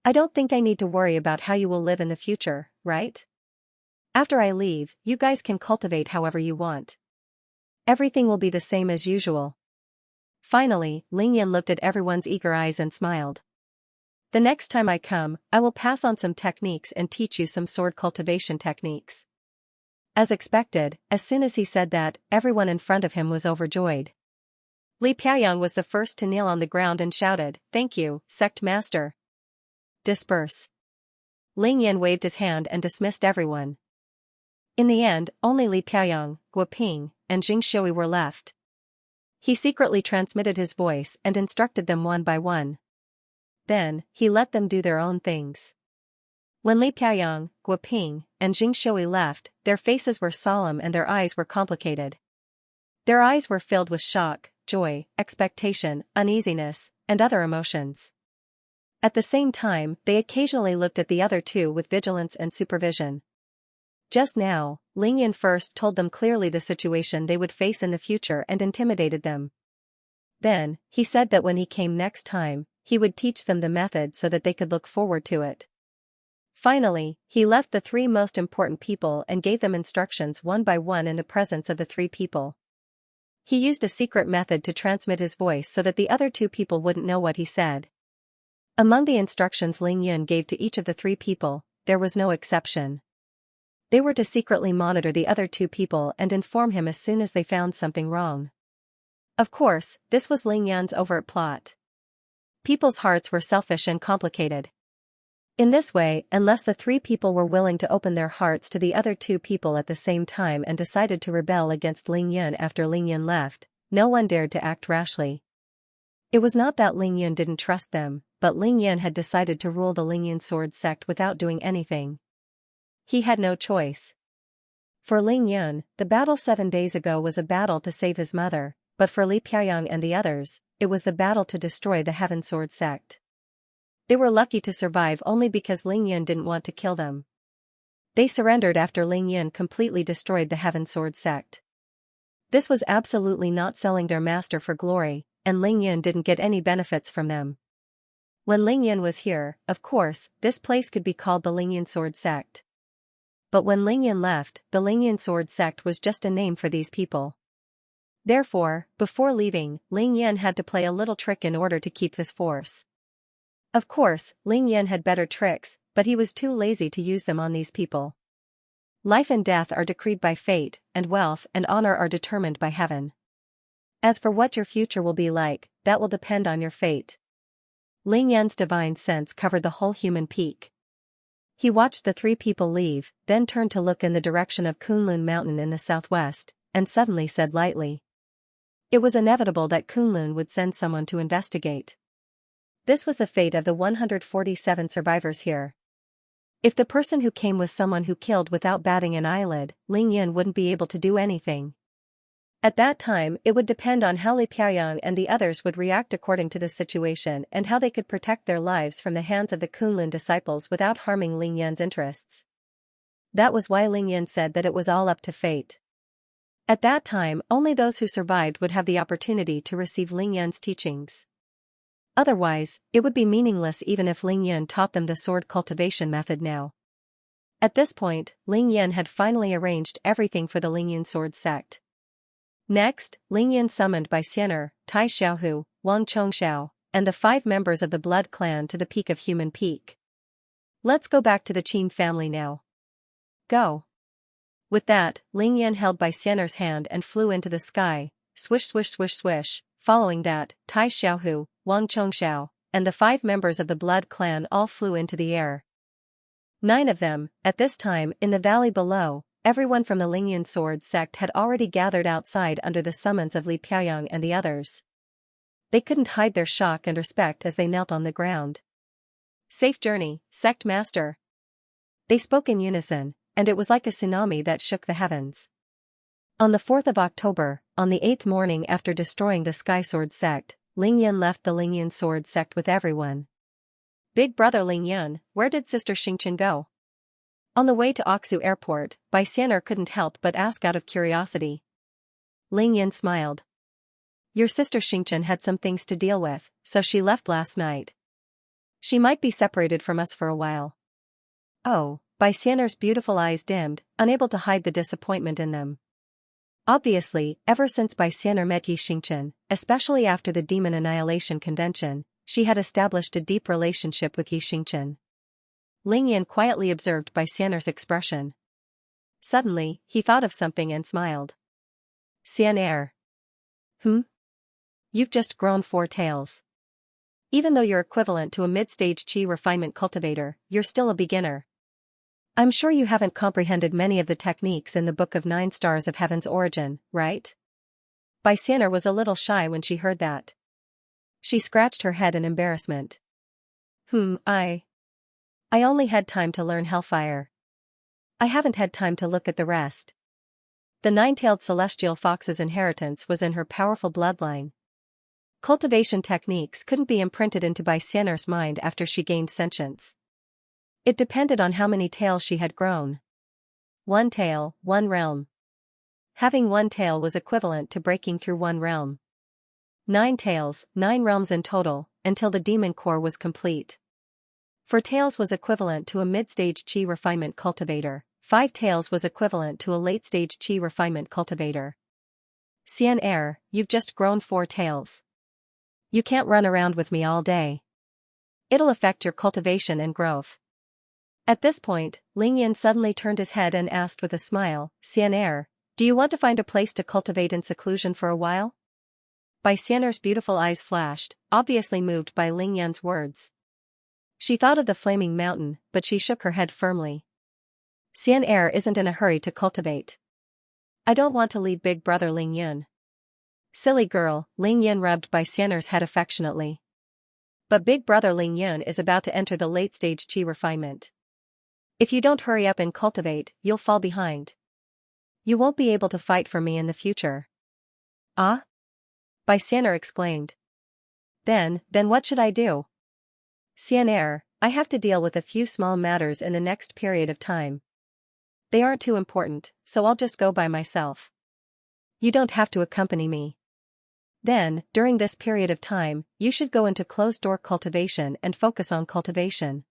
[SPEAKER 1] I don't think I need to worry about how you will live in the future, right? After I leave, you guys can cultivate however you want. Everything will be the same as usual." Finally, Ling Yun looked at everyone's eager eyes and smiled. "The next time I come, I will pass on some techniques and teach you some sword cultivation techniques." As expected, as soon as he said that, everyone in front of him was overjoyed. Li Piayang was the first to kneel on the ground and shouted, "Thank you, sect master." "Disperse." Ling Yun waved his hand and dismissed everyone. In the end, only Li Piayang, Guoping, and Xianxia were left. He secretly transmitted his voice and instructed them one by one. Then, he let them do their own things. When Li Piayang, Guoping, and Xianxia left, their faces were solemn and their eyes were complicated. Their eyes were filled with shock, joy, expectation, uneasiness, and other emotions. At the same time, they occasionally looked at the other two with vigilance and supervision. Just now, Ling Yun first told them clearly the situation they would face in the future and intimidated them. Then, he said that when he came next time, he would teach them the method so that they could look forward to it. Finally, he left the 3 most important people and gave them instructions one by one in the presence of the 3 people. He used a secret method to transmit his voice so that the other 2 people wouldn't know what he said. Among the instructions Ling Yun gave to each of the 3 people, there was no exception. They were to secretly monitor the other 2 people and inform him as soon as they found something wrong. Of course, this was Ling Yun's overt plot. People's hearts were selfish and complicated. In this way, unless the 3 people were willing to open their hearts to the other 2 people at the same time and decided to rebel against Ling Yun after Ling Yun left, no one dared to act rashly. It was not that Ling Yun didn't trust them, but Ling Yun had decided to rule the Ling Yun sword sect without doing anything. He had no choice. For Ling Yun, the battle 7 days ago was a battle to save his mother, but for Li Piaoyang and the others, it was the battle to destroy the Heaven Sword sect. They were lucky to survive only because Ling Yun didn't want to kill them. They surrendered after Ling Yun completely destroyed the Heaven Sword sect. This was absolutely not selling their master for glory, and Ling Yun didn't get any benefits from them. When Ling Yun was here, of course, this place could be called the Ling Yun Sword sect. But when Ling Yun left, the Ling Yun Sword sect was just a name for these people. Therefore, before leaving, Ling Yun had to play a little trick in order to keep this force. Of course, Ling Yun had better tricks, but he was too lazy to use them on these people. Life and death are decreed by fate, and wealth and honor are determined by heaven. As for what your future will be like, that will depend on your fate. Ling Yun's divine sense covered the whole human peak. He watched the 3 people leave, then turned to look in the direction of Kunlun Mountain in the southwest, and suddenly said lightly. It was inevitable that Kunlun would send someone to investigate. This was the fate of the 147 survivors here. If the person who came was someone who killed without batting an eyelid, Ling Yun wouldn't be able to do anything. At that time, it would depend on how Li Piaoyang and the others would react according to the situation and how they could protect their lives from the hands of the Kunlun disciples without harming Ling Yun's interests. That was why Ling Yun said that it was all up to fate. At that time, only those who survived would have the opportunity to receive Ling Yun's teachings. Otherwise, it would be meaningless even if Ling Yun taught them the sword cultivation method now. At this point, Ling Yun had finally arranged everything for the Ling Yun sword sect. Next, Ling Yun summoned Bai Xianer, Tai Xiaohu, Wang Chongxiao, and the 5 members of the blood clan to the peak of Human Peak. Let's go back to the Qin family now. Go. With that, Ling Yun held Bai Xianer's hand and flew into the sky, swish swish swish swish. Following that, Tai Xiaohu, Wang Chongxiao, and the 5 members of the blood clan all flew into the air. 9 of them, at this time, in the valley below, everyone from the Ling Yun sword sect had already gathered outside under the summons of Li Piaoyang and the others. They couldn't hide their shock and respect as they knelt on the ground. Safe journey, sect master. They spoke in unison, and it was like a tsunami that shook the heavens. On the 4th of October, on the 8th morning after destroying the Sky Sword sect, Ling Yun left the Ling Yun sword sect with everyone. Big brother Ling Yun, where did sister Xianxia go? On the way to Oxu Airport, Bai Xianer couldn't help but ask out of curiosity. Ling Yun smiled. Your sister Xianxia had some things to deal with, so she left last night. She might be separated from us for a while. Oh, Bai Xianer's beautiful eyes dimmed, unable to hide the disappointment in them. Obviously, ever since Bai Xianer met Yi Xianxia, especially after the Demon Annihilation Convention, she had established a deep relationship with Yi Xianxia. Ling Yun quietly observed Bai Xianer's expression. Suddenly, he thought of something and smiled. Xian'er. You've just grown 4 tails. Even though you're equivalent to a mid-stage qi refinement cultivator, you're still a beginner. I'm sure you haven't comprehended many of the techniques in the Book of 9 Stars of Heaven's Origin, right? Bai Xianer was a little shy when she heard that. She scratched her head in embarrassment. I only had time to learn Hellfire. I haven't had time to look at the rest. The 9-tailed celestial fox's inheritance was in her powerful bloodline. Cultivation techniques couldn't be imprinted into Bai Xianer's mind after she gained sentience. It depended on how many tails she had grown. 1 tail, 1 realm. Having 1 tail was equivalent to breaking through 1 realm. 9 tails, 9 realms in total, until the demon core was complete. 4 tails was equivalent to a mid-stage qi refinement cultivator. 5 tails was equivalent to a late-stage qi refinement cultivator. Xian'er, you've just grown 4 tails. You can't run around with me all day. It'll affect your cultivation and growth. At this point, Ling Yun suddenly turned his head and asked with a smile, Xian'er, do you want to find a place to cultivate in seclusion for a while? Bai Xianer's beautiful eyes flashed, obviously moved by Ling Yun's words. She thought of the flaming mountain, but she shook her head firmly. Xian'er isn't in a hurry to cultivate. I don't want to leave big brother Ling Yun. Silly girl, Ling Yun rubbed Bai Xianer's head affectionately. But big brother Ling Yun is about to enter the late-stage qi refinement. If you don't hurry up and cultivate, you'll fall behind. You won't be able to fight for me in the future. Ah? Xianxia exclaimed. Then what should I do? Xianxia, I have to deal with a few small matters in the next period of time. They aren't too important, so I'll just go by myself. You don't have to accompany me. Then, during this period of time, you should go into closed-door cultivation and focus on cultivation.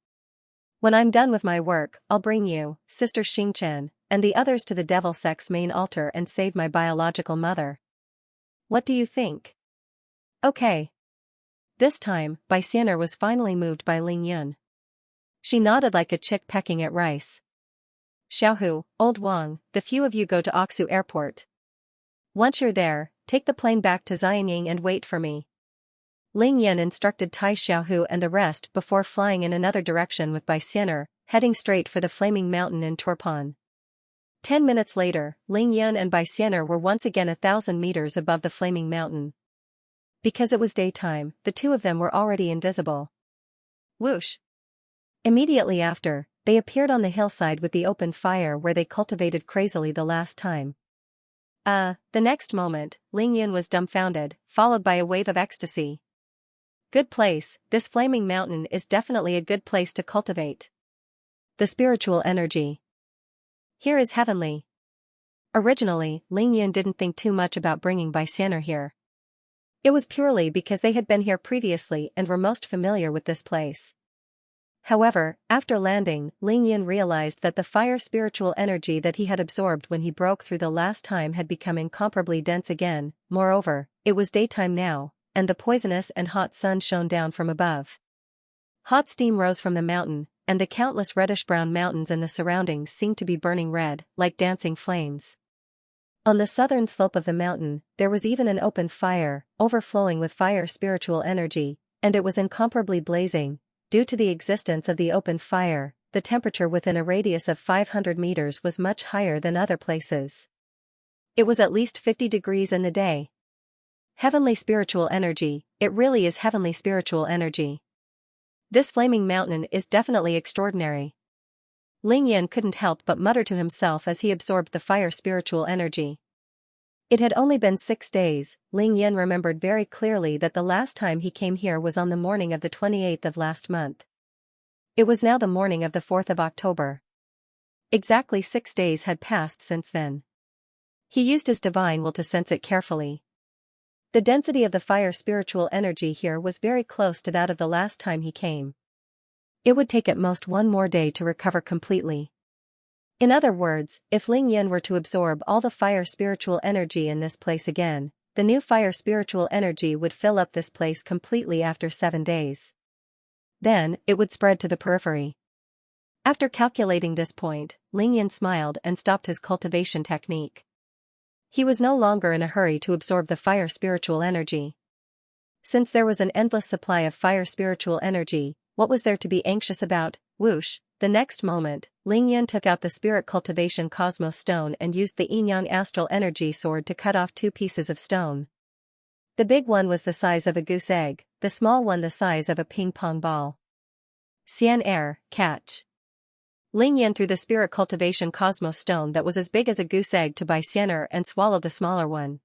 [SPEAKER 1] When I'm done with my work, I'll bring you, Sister Xianxia, and the others to the Devil Sect's main altar and save my biological mother. What do you think? Okay. This time, Xianxia was finally moved by Ling Yun. She nodded like a chick pecking at rice. Xiaohu, Old Wang, the few of you go to Oxu Airport. Once you're there, take the plane back to Xianying and wait for me. Ling Yun instructed Tai Xiaohu and the rest before flying in another direction with Xianxia, heading straight for the Flaming Mountain in Turpan. 10 minutes later, Ling Yun and Xianxia were once again 1,000 meters above the Flaming Mountain. Because it was daytime, the two of them were already invisible. Whoosh! Immediately after, they appeared on the hillside with the open fire where they cultivated crazily the last time. The next moment, Ling Yun was dumbfounded, followed by a wave of ecstasy. Good place, this Flaming Mountain is definitely a good place to cultivate. The spiritual energy here is heavenly. Originally, Ling Yun didn't think too much about bringing Xianxia here. It was purely because they had been here previously and were most familiar with this place. However, after landing, Ling Yun realized that the fire spiritual energy that he had absorbed when he broke through the last time had become incomparably dense again. Moreover, it was daytime now, and the poisonous and hot sun shone down from above. Hot steam rose from the mountain, and the countless reddish-brown mountains in the surroundings seemed to be burning red, like dancing flames. On the southern slope of the mountain, there was even an open fire, overflowing with fire spiritual energy, and it was incomparably blazing. Due to the existence of the open fire, the temperature within a radius of 500 meters was much higher than other places. It was at least 50 degrees in the day. Heavenly spiritual energy, it really is heavenly spiritual energy. This Flaming Mountain is definitely extraordinary. Ling Yun couldn't help but mutter to himself as he absorbed the fire spiritual energy. It had only been 6 days. Ling Yun remembered very clearly that the last time he came here was on the morning of the 28th of last month. It was now the morning of the 4th of October. Exactly 6 days had passed since then. He used his divine will to sense it carefully. The density of the fire spiritual energy here was very close to that of the last time he came. It would take at most one more day to recover completely. In other words, if Ling Yun were to absorb all the fire spiritual energy in this place again, the new fire spiritual energy would fill up this place completely after 7 days. Then, it would spread to the periphery. After calculating this point, Ling Yun smiled and stopped his cultivation technique. He was no longer in a hurry to absorb the fire spiritual energy. Since there was an endless supply of fire spiritual energy, what was there to be anxious about? Whoosh! The next moment, Ling Yun took out the Spirit Cultivation Cosmos Stone and used the Yin-Yang Astral Energy Sword to cut off 2 pieces of stone. The big one was the size of a goose egg, the small one the size of a ping-pong ball. Xianxia, catch. Ling Yun threw the Spirit Cultivation Cosmos Stone that was as big as a goose egg to Xianxia and swallowed the smaller one.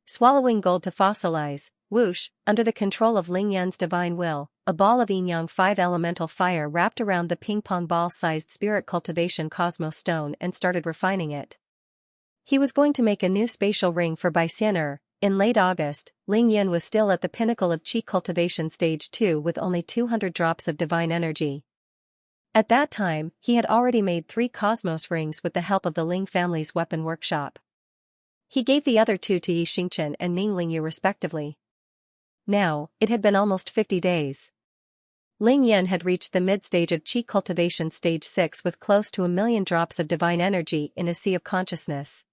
[SPEAKER 1] Swallowing gold to fossilize, whoosh, under the control of Ling Yun's divine will, a ball of Yin-Yang 5 elemental fire wrapped around the ping-pong ball-sized Spirit Cultivation Cosmos Stone and started refining it. He was going to make a new spatial ring for Xianxia. In late August, Ling Yun was still at the pinnacle of Qi Cultivation Stage 2 with only 200 drops of divine energy. At that time, he had already made 3 cosmos rings with the help of the Ling family's weapon workshop. He gave the other 2 to Yi Xingchen and Ning Lingyu respectively. Now, it had been almost 50 days. Ling Yun had reached the mid-stage of Qi Cultivation Stage 6 with close to 1,000,000 drops of divine energy in a sea of consciousness.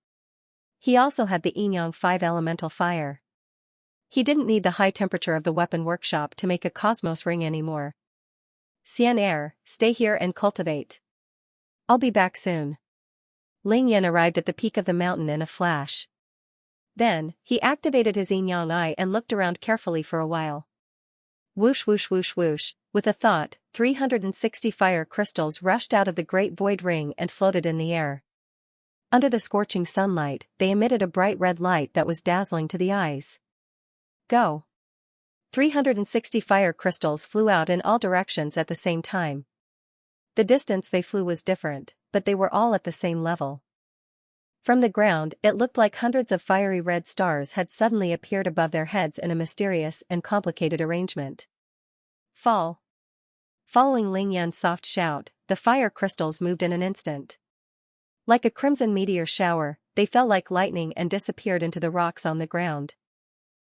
[SPEAKER 1] He also had the Yin-Yang 5 elemental fire. He didn't need the high temperature of the weapon workshop to make a cosmos ring anymore. Xianxia, stay here and cultivate. I'll be back soon. Ling Yun arrived at the peak of the mountain in a flash. Then, he activated his Yin-Yang eye and looked around carefully for a while. Whoosh whoosh whoosh whoosh, with a thought, 360 fire crystals rushed out of the great void ring and floated in the air. Under the scorching sunlight, they emitted a bright red light that was dazzling to the eyes. Go! 360 fire crystals flew out in all directions at the same time. The distance they flew was different, but they were all at the same level. From the ground, it looked like hundreds of fiery red stars had suddenly appeared above their heads in a mysterious and complicated arrangement. Fall! Following Lingyan's soft shout, the fire crystals moved in an instant. Like a crimson meteor shower, they fell like lightning and disappeared into the rocks on the ground.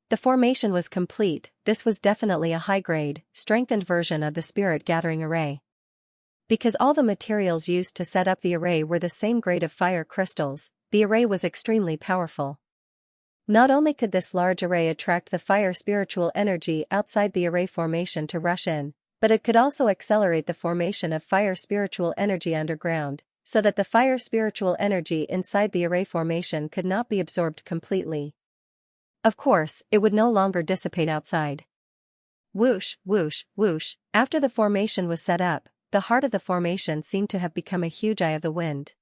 [SPEAKER 1] The formation was complete. This was definitely a high-grade, strengthened version of the spirit gathering array. Because all the materials used to set up the array were the same grade of fire crystals, the array was extremely powerful. Not only could this large array attract the fire spiritual energy outside the array formation to rush in, but it could also accelerate the formation of fire spiritual energy underground, so that the fire spiritual energy inside the array formation could not be absorbed completely. Of course, it would no longer dissipate outside. Whoosh, whoosh, whoosh. After the formation was set up, the heart of the formation seemed to have become a huge eye of the wind.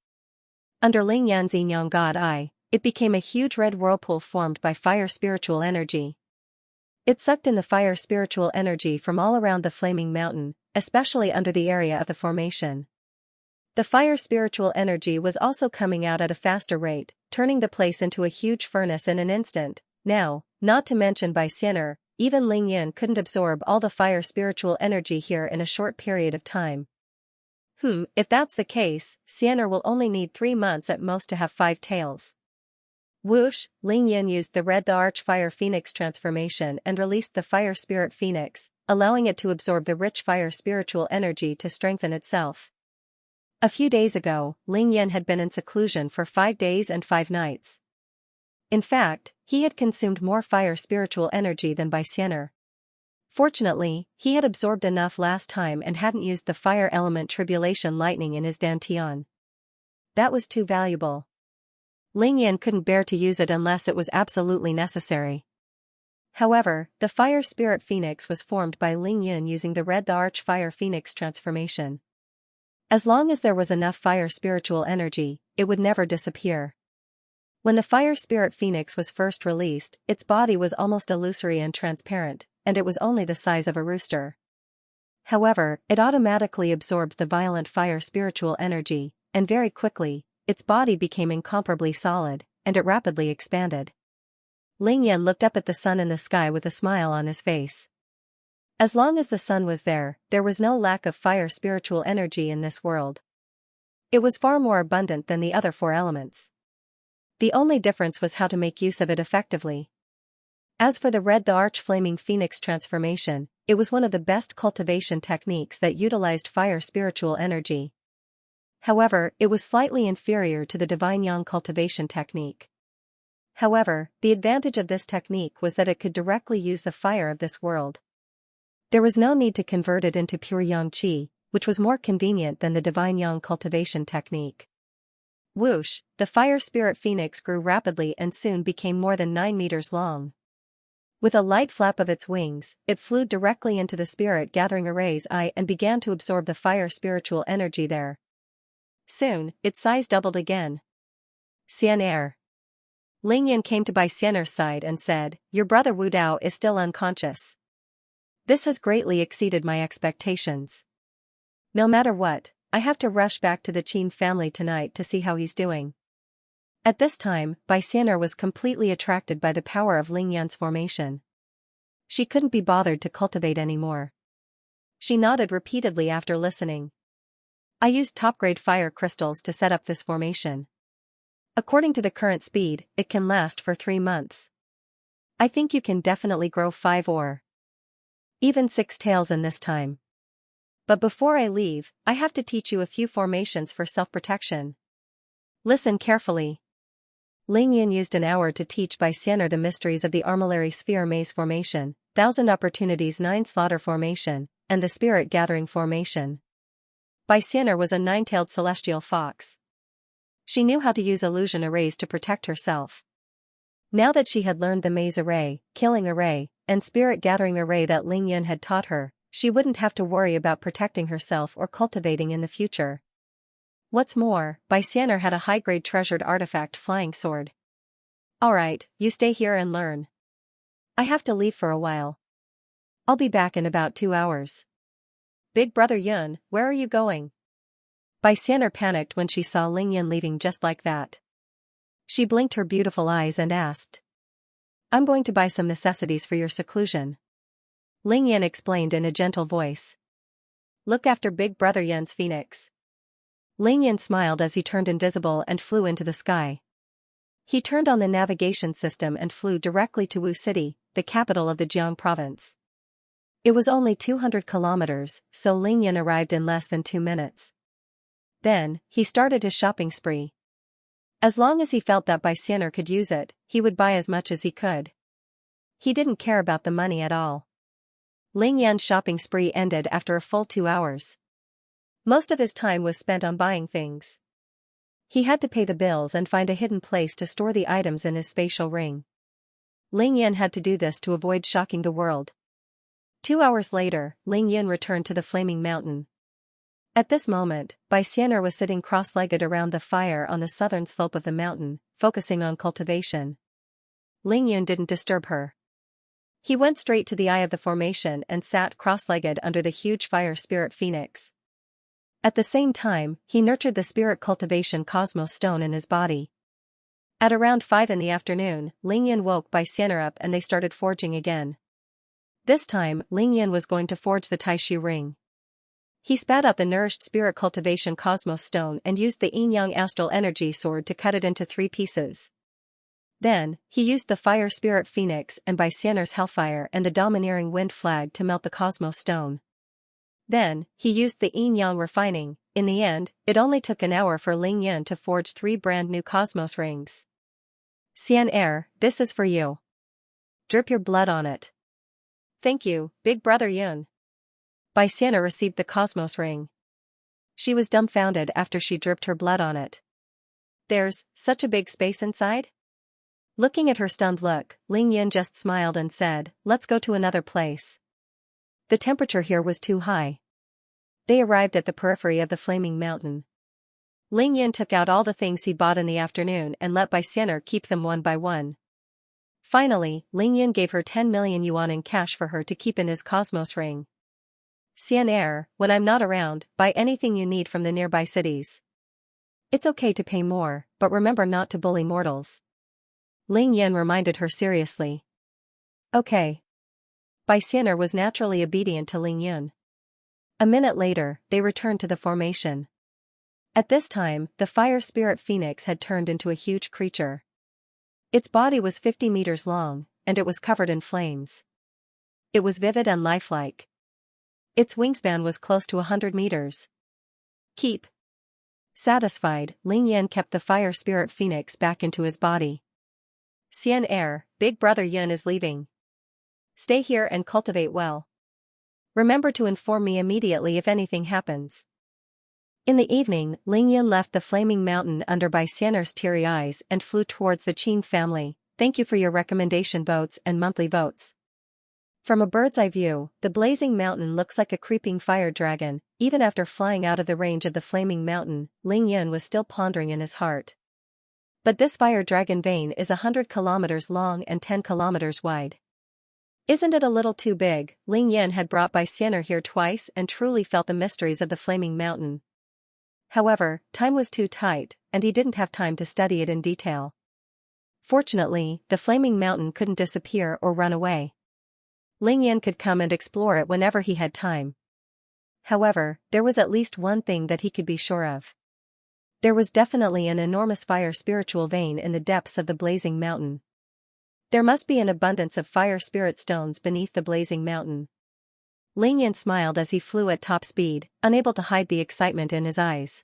[SPEAKER 1] Under Lingyan's Yinyang God eye, it became a huge red whirlpool formed by fire spiritual energy. It sucked in the fire spiritual energy from all around the flaming mountain, especially under the area of the formation. The fire spiritual energy was also coming out at a faster rate, turning the place into a huge furnace in an instant. Now, not to mention by Xianxia, even Lingyan couldn't absorb all the fire spiritual energy here in a short period of time. If that's the case, Xianxia will only need 3 months at most to have 5 tails. Whoosh, Lingyan used the red the arch fire phoenix transformation and released the fire spirit phoenix, allowing it to absorb the rich fire spiritual energy to strengthen itself. A few days ago, Lingyan had been in seclusion for 5 days and 5 nights. In fact, he had consumed more fire spiritual energy than by Xianxia. Fortunately, he had absorbed enough last time and hadn't used the fire element tribulation lightning in his dantian. That was too valuable. Lingyan couldn't bear to use it unless it was absolutely necessary. However, the fire spirit phoenix was formed by Lingyan using the red the arch fire phoenix transformation. As long as there was enough fire spiritual energy, it would never disappear. When the fire spirit phoenix was first released, its body was almost illusory and transparent, and it was only the size of a rooster. However, it automatically absorbed the violent fire spiritual energy, and very quickly, its body became incomparably solid, and it rapidly expanded. Lingyan looked up at the sun in the sky with a smile on his face. As long as the sun was there was no lack of fire spiritual energy in this world. It was far more abundant than the other 4 elements. The only difference was how to make use of it effectively. As for the red the arch flaming phoenix transformation, it was one of the best cultivation techniques that utilized fire spiritual energy. However, it was slightly inferior to the divine yang cultivation technique. However, the advantage of this technique was that it could directly use the fire of this world. There was no need to convert it into pure yang qi, which was more convenient than the divine yang cultivation technique. Whoosh, the fire spirit phoenix grew rapidly and soon became more than 9 meters long. With a light flap of its wings, it flew directly into the spirit gathering array's eye and began to absorb the fire spiritual energy there. Soon, its size doubled again. Xianxia. Lingyan came to by Xianxia's side and said, "Your brother Wu Dao is still unconscious. This has greatly exceeded my expectations. No matter what, I have to rush back to the Qin family tonight to see how he's doing." At this time, Bai Xianxia was completely attracted by the power of Lingyan's formation. She couldn't be bothered to cultivate anymore. She nodded repeatedly after listening. "I used top-grade fire crystals to set up this formation. According to the current speed, it can last for 3 months. I think you can definitely grow 5 or even 6 tails in this time. But before I leave, I have to teach you a few formations for self-protection. Listen carefully." Lingyan used an hour to teach Bai Xianxia the mysteries of the armillary sphere maze formation, 1000 opportunities 9 slaughter formation, and the spirit gathering formation. Bai Xianxia was a 9-tailed celestial fox. She knew how to use illusion arrays to protect herself. Now that she had learned the maze array, killing array, and spirit gathering array that Lingyan had taught her, she wouldn't have to worry about protecting herself or cultivating in the future. What's more, Xianxia had a high-grade treasured artifact flying sword. Alright, you stay here and learn. I have to leave for a while. I'll be back in about 2 hours. Big brother Yun, where are you going? Xianxia panicked when she saw Lingyan leaving just like that. She blinked her beautiful eyes and asked. I'm going to buy some necessities for your seclusion. Lingyan explained in a gentle voice. Look after big brother Yun's phoenix. Lingyan smiled as he turned invisible and flew into the sky. He turned on the navigation system and flew directly to Wu City, the capital of the Jiang province. It was only 200 kilometers, so Lingyan arrived in less than 2 minutes. Then, he started his shopping spree. As long as he felt that Xianxia could use it, he would buy as much as he could. He didn't care about the money at all. Lingyan's shopping spree ended after a full 2 hours. Most of his time was spent on buying things. He had to pay the bills and find a hidden place to store the items in his spatial ring. Lingyan had to do this to avoid shocking the world. 2 hours later, Lingyan returned to the Flaming Mountain. At this moment, Xianxia was sitting cross-legged around the fire on the southern slope of the mountain, focusing on cultivation. Lingyan didn't disturb her. He went straight to the eye of the formation and sat cross-legged under the huge fire spirit phoenix. At the same time, he nurtured the spirit cultivation cosmos stone in his body. At around 5 in the afternoon, Lingyan woke Xianxia up and they started forging again. This time, Lingyan was going to forge the Taishu ring. He spat out the nourished spirit cultivation cosmos stone and used the yin-yang astral energy sword to cut it into 3 pieces. Then, he used the fire spirit phoenix and Xianxia's hellfire and the domineering wind flag to melt the cosmos stone. Then, he used the yin-yang refining. In the end, it only took an hour for Lingyan to forge 3 brand new cosmos rings. Xianxia, this is for you. Drip your blood on it. Thank you, big brother Yun. Xianxia received the cosmos ring. She was dumbfounded after she dripped her blood on it. There's such a big space inside? Looking at her stunned look, Lingyan just smiled and said, let's go to another place. The temperature here was too high. They arrived at the periphery of the Flaming Mountain. Lingyan took out all the things he bought in the afternoon and let Xianxia keep them one by one. Finally, Lingyan gave her 10 million yuan in cash for her to keep in his cosmos ring. Xianxia, when I'm not around, buy anything you need from the nearby cities. It's okay to pay more, but remember not to bully mortals. Lingyan reminded her seriously. Okay. Xianxia was naturally obedient to Lingyan. A minute later, they returned to the formation. At this time, the fire spirit phoenix had turned into a huge creature. Its body was 50 meters long, and it was covered in flames. It was vivid and lifelike. Its wingspan was close to 100 meters. Keep. Satisfied, Lingyan kept the fire spirit phoenix back into his body. Xianxia, big brother Yun is leaving. Stay here and cultivate well. Remember to inform me immediately if anything happens. In the evening, Lingyan left the Flaming Mountain under Xianxia's teary eyes and flew towards the Qin family. Thank you for your recommendation votes and monthly votes. From a bird's eye view, the blazing mountain looks like a creeping fire dragon. Even after flying out of the range of the Flaming Mountain, Lingyan was still pondering in his heart. But this fire dragon vein is 100 kilometers long and 10 kilometers wide. Isn't it a little too big? Lingyan had brought Xianxia here twice and truly felt the mysteries of the Flaming Mountain. However, time was too tight, and he didn't have time to study it in detail. Fortunately, the Flaming Mountain couldn't disappear or run away. Lingyan could come and explore it whenever he had time. However, there was at least one thing that he could be sure of. There was definitely an enormous fire spiritual vein in the depths of the blazing mountain. There must be an abundance of fire spirit stones beneath the blazing mountain. Lingyan smiled as he flew at top speed, unable to hide the excitement in his eyes.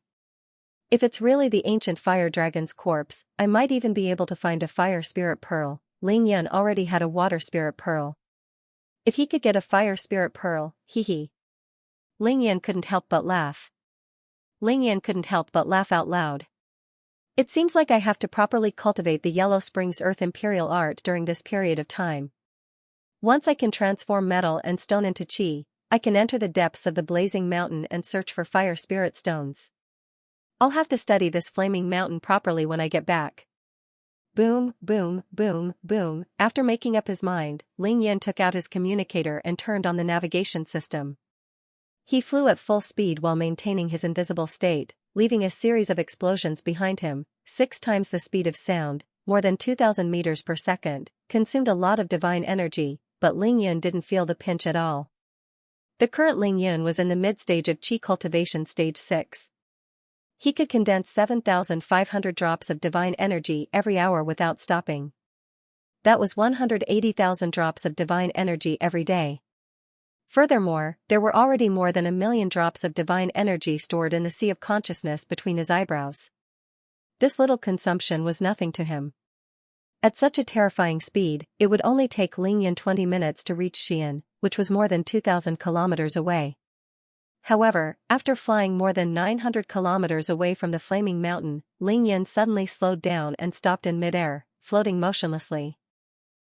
[SPEAKER 1] If it's really the ancient fire dragon's corpse, I might even be able to find a fire spirit pearl. Lingyan already had a water spirit pearl. If he could get a fire spirit pearl, hee. Lingyan couldn't help but laugh. Lingyan couldn't help but laugh out loud. It seems like I have to properly cultivate the Yellow Springs Earth Imperial art during this period of time. Once I can transform metal and stone into qi, I can enter the depths of the blazing mountain and search for fire spirit stones. I'll have to study this flaming mountain properly when I get back. Boom, boom, boom, boom. After making up his mind, Ling Yan took out his communicator and turned on the navigation system. He flew at full speed while maintaining his invisible state, leaving a series of explosions behind him, 6 times the speed of sound, more than 2,000 meters per second, consumed a lot of divine energy, but Ling Yan didn't feel the pinch at all. The current Ling Yan was in the mid-stage of Qi Cultivation Stage 6. He could condense 7,500 drops of divine energy every hour without stopping. That was 180,000 drops of divine energy every day. Furthermore, there were already more than 1 million drops of divine energy stored in the sea of consciousness between his eyebrows. This little consumption was nothing to him. At such a terrifying speed, it would only take Ling Yan 20 minutes to reach Xi'an, which was more than 2,000 kilometers away. However, after flying more than 900 kilometers away from the flaming mountain, Ling Yan suddenly slowed down and stopped in midair, floating motionlessly.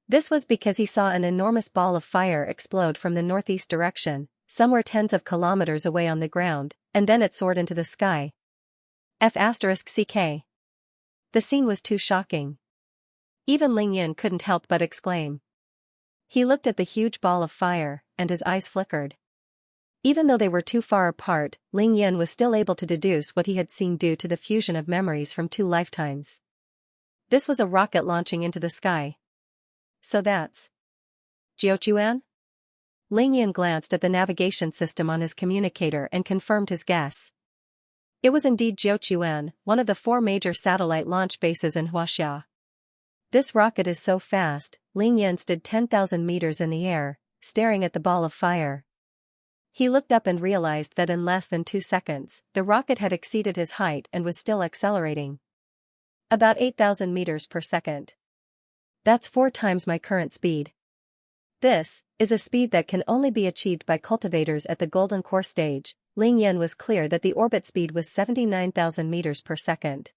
[SPEAKER 1] This was because he saw an enormous ball of fire explode from the northeast direction, somewhere tens of kilometers away on the ground, and then it soared into the sky. F***ck. The scene was too shocking. Even Ling Yan couldn't help but exclaim. He looked at the huge ball of fire, and his eyes flickered. Even though they were too far apart, Ling Yan was still able to deduce what he had seen due to the fusion of memories from 2 lifetimes. This was a rocket launching into the sky. So that's Jiuquan? Ling Yan glanced at the navigation system on his communicator and confirmed his guess. It was indeed Jiuquan, one of the 4 major satellite launch bases in Xianxia. This rocket is so fast, Ling Yan stood 10,000 meters in the air, staring at the ball of fire. He looked up and realized that in less than 2 seconds, the rocket had exceeded his height and was still accelerating. About 8,000 meters per second. That's 4 times my current speed. This is a speed that can only be achieved by cultivators at the golden core stage. Ling Yan was clear that the orbit speed was 79,000 meters per second.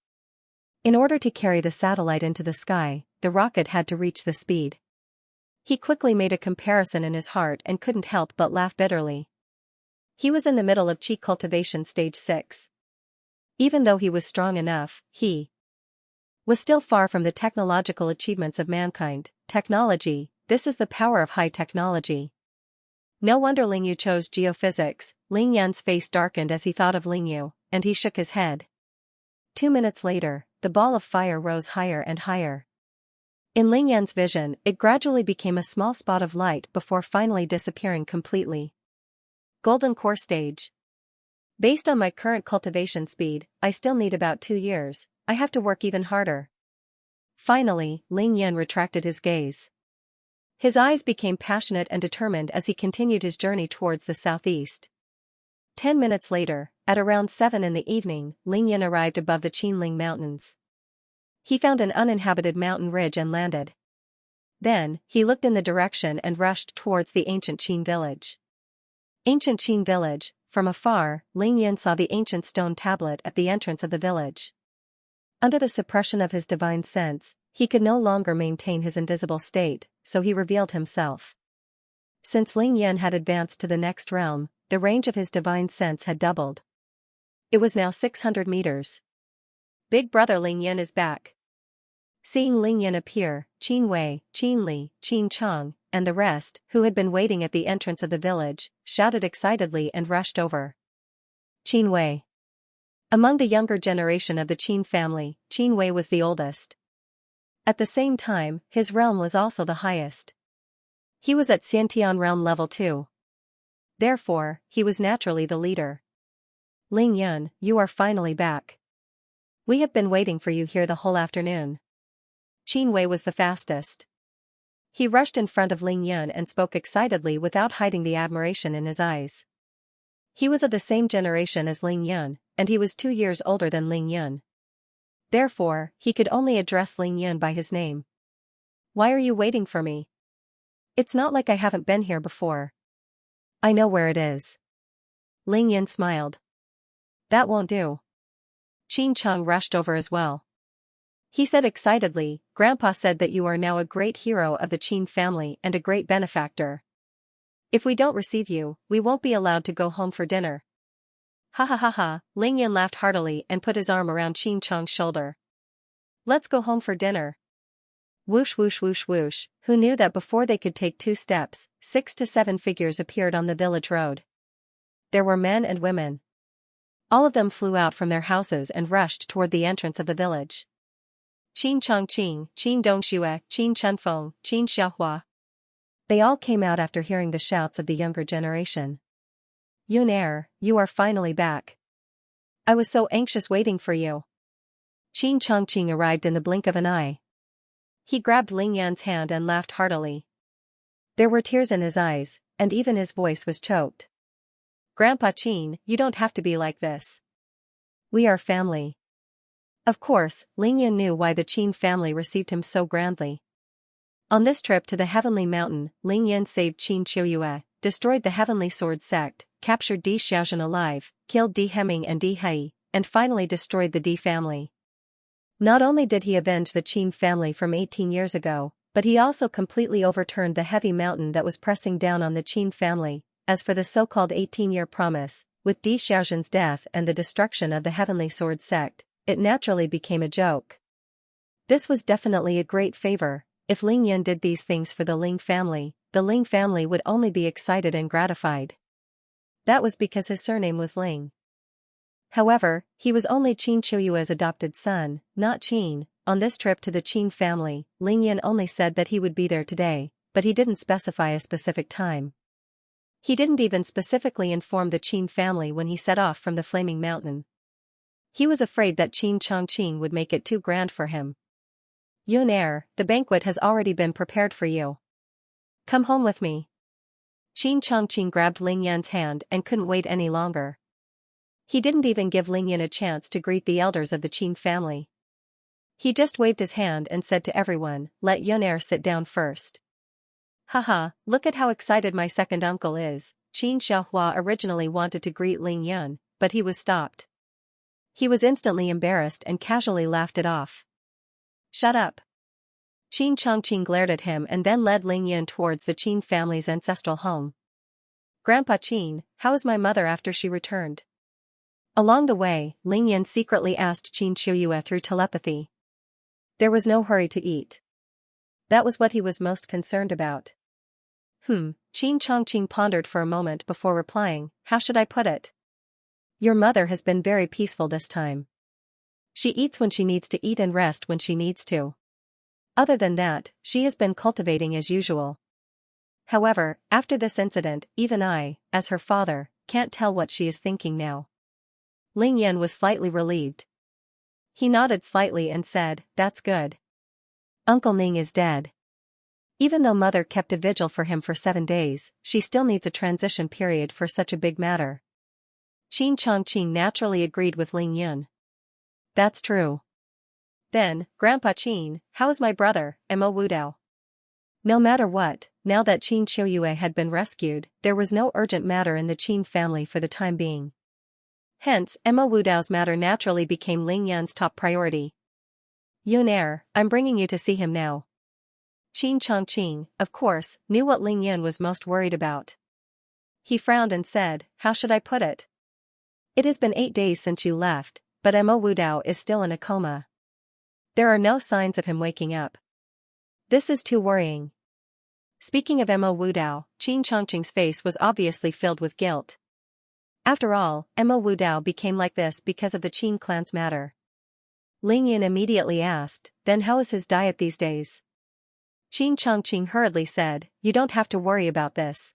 [SPEAKER 1] In order to carry the satellite into the sky, the rocket had to reach the speed. He quickly made a comparison in his heart and couldn't help but laugh bitterly. He was in the middle of Qi Cultivation Stage 6. Even though he was strong enough, he was still far from the technological achievements of mankind. Technology, this is the power of high technology. No wonder Ling Yu chose geophysics. Ling Yan's face darkened as he thought of Ling Yu, and he shook his head. 2 minutes later, the ball of fire rose higher and higher. In Ling Yan's vision, it gradually became a small spot of light before finally disappearing completely. Golden core stage. Based on my current cultivation speed, I still need about 2 years. I have to work even harder. Finally, Ling Yan retracted his gaze. His eyes became passionate and determined as he continued his journey towards the southeast. 10 minutes later, at around 7 in the evening, Ling Yan arrived above the Qinling Mountains. He found an uninhabited mountain ridge and landed. Then, he looked in the direction and rushed towards the ancient Qin village. Ancient Qin village. From afar, Ling Yan saw the ancient stone tablet at the entrance of the village. Under the suppression of his divine sense, he could no longer maintain his invisible state, so he revealed himself. Since Ling Yan had advanced to the next realm, the range of his divine sense had doubled. It was now 600 meters. Big brother Ling Yan is back. Seeing Ling Yan appear, Qin Wei, Qin Li, Qin Chang, and the rest, who had been waiting at the entrance of the village, shouted excitedly and rushed over. Qin Wei. Among the younger generation of the Qin family, Qin Wei was the oldest. At the same time, his realm was also the highest. He was at Xiantian realm level 2. Therefore, he was naturally the leader. Ling Yan, you are finally back. We have been waiting for you here the whole afternoon. Qin Wei was the fastest. He rushed in front of Ling Yan and spoke excitedly without hiding the admiration in his eyes. He was of the same generation as Ling Yan, and he was 2 years older than Ling Yan. Therefore, he could only address Ling Yan by his name. Why are you waiting for me? It's not like I haven't been here before. I know where it is. Ling Yan smiled. That won't do. Qin Chang rushed over as well. He said excitedly, Grandpa said that you are now a great hero of the Qin family and a great benefactor. If we don't receive you, we won't be allowed to go home for dinner. Ha ha ha ha, Ling Yan laughed heartily and put his arm around Qin Chang's shoulder. Let's go home for dinner. Whoosh whoosh whoosh whoosh, who knew that before they could take 2 steps, 6 to 7 figures appeared on the village road. There were men and women. All of them flew out from their houses and rushed toward the entrance of the village. Qin Changqing, Qin Dongxue, Qin Chunfeng, Qin Xiaohua. They all came out after hearing the shouts of the younger generation. Yun Er, you are finally back. I was so anxious waiting for you. Qin Changqing arrived in the blink of an eye. He grabbed Ling Yan's hand and laughed heartily. There were tears in his eyes, and even his voice was choked. Grandpa Qin, you don't have to be like this. We are family. Of course, Ling Yan knew why the Qin family received him so grandly. On this trip to the Heavenly Mountain, Ling Yan saved Qin Qiuyue, destroyed the Heavenly Sword sect, captured Di Xiaozhen alive, killed Di Heming and Di Hai, and finally destroyed the Di family. Not only did he avenge the Qin family from 18 years ago, but he also completely overturned the heavy mountain that was pressing down on the Qin family. As for the so-called 18-year promise, with Di Xiaozhen's death and the destruction of the Heavenly Sword sect, it naturally became a joke. This was definitely a great favor. If Ling Yan did these things for the Ling family would only be excited and gratified. That was because his surname was Ling. However, he was only Qin Qiuyue's adopted son, not Qin. On this trip to the Qin family, Ling Yan only said that he would be there today, but he didn't specify a specific time. He didn't even specifically inform the Qin family when he set off from the Flaming Mountain. He was afraid that Qin Changqing would make it too grand for him. Yun Er, the banquet has already been prepared for you. Come home with me. Qin Changqing grabbed Ling Yan's hand and couldn't wait any longer. He didn't even give Ling Yan a chance to greet the elders of the Qin family. He just waved his hand and said to everyone, let Yun Er sit down first. Haha, look at how excited my second uncle is. Qin Xiaohua originally wanted to greet Ling Yan, but he was stopped. He was instantly embarrassed and casually laughed it off. Shut up. Qin Changqing glared at him and then led Ling Yan towards the Qin family's ancestral home. Grandpa Qin, how is my mother after she returned? Along the way, Ling Yan secretly asked Qin Qiuyue through telepathy. There was no hurry to eat. That was what he was most concerned about. Qin Changqing pondered for a moment before replying, how should I put it? Your mother has been very peaceful this time. She eats when she needs to eat and rest when she needs to. Other than that, she has been cultivating as usual. However, after this incident, even I, as her father, can't tell what she is thinking now. Ling Yan was slightly relieved. He nodded slightly and said, that's good. Uncle Ning is dead. Even though mother kept a vigil for him for 7 days, she still needs a transition period for such a big matter. Qin Changqing naturally agreed with Ling Yan. That's true. Then, Grandpa Qin, how is my brother, Mo Wudao? No matter what, now that Qin Qiuyue had been rescued, there was no urgent matter in the Qin family for the time being. Hence, Mo Wudao's matter naturally became Ling Yan's top priority. Yun Er, I'm bringing you to see him now. Qin Changqing, of course, knew what Ling Yan was most worried about. He frowned and said, how should I put it? It has been 8 days since you left, but Mo Wudao is still in a coma. There are no signs of him waking up. This is too worrying. Speaking of Mo Wudao, Qin Changqing's face was obviously filled with guilt. After all, Mo Wudao became like this because of the Qin clan's matter. Ling Yan immediately asked, then how is his diet these days? Qin Changqing hurriedly said, you don't have to worry about this.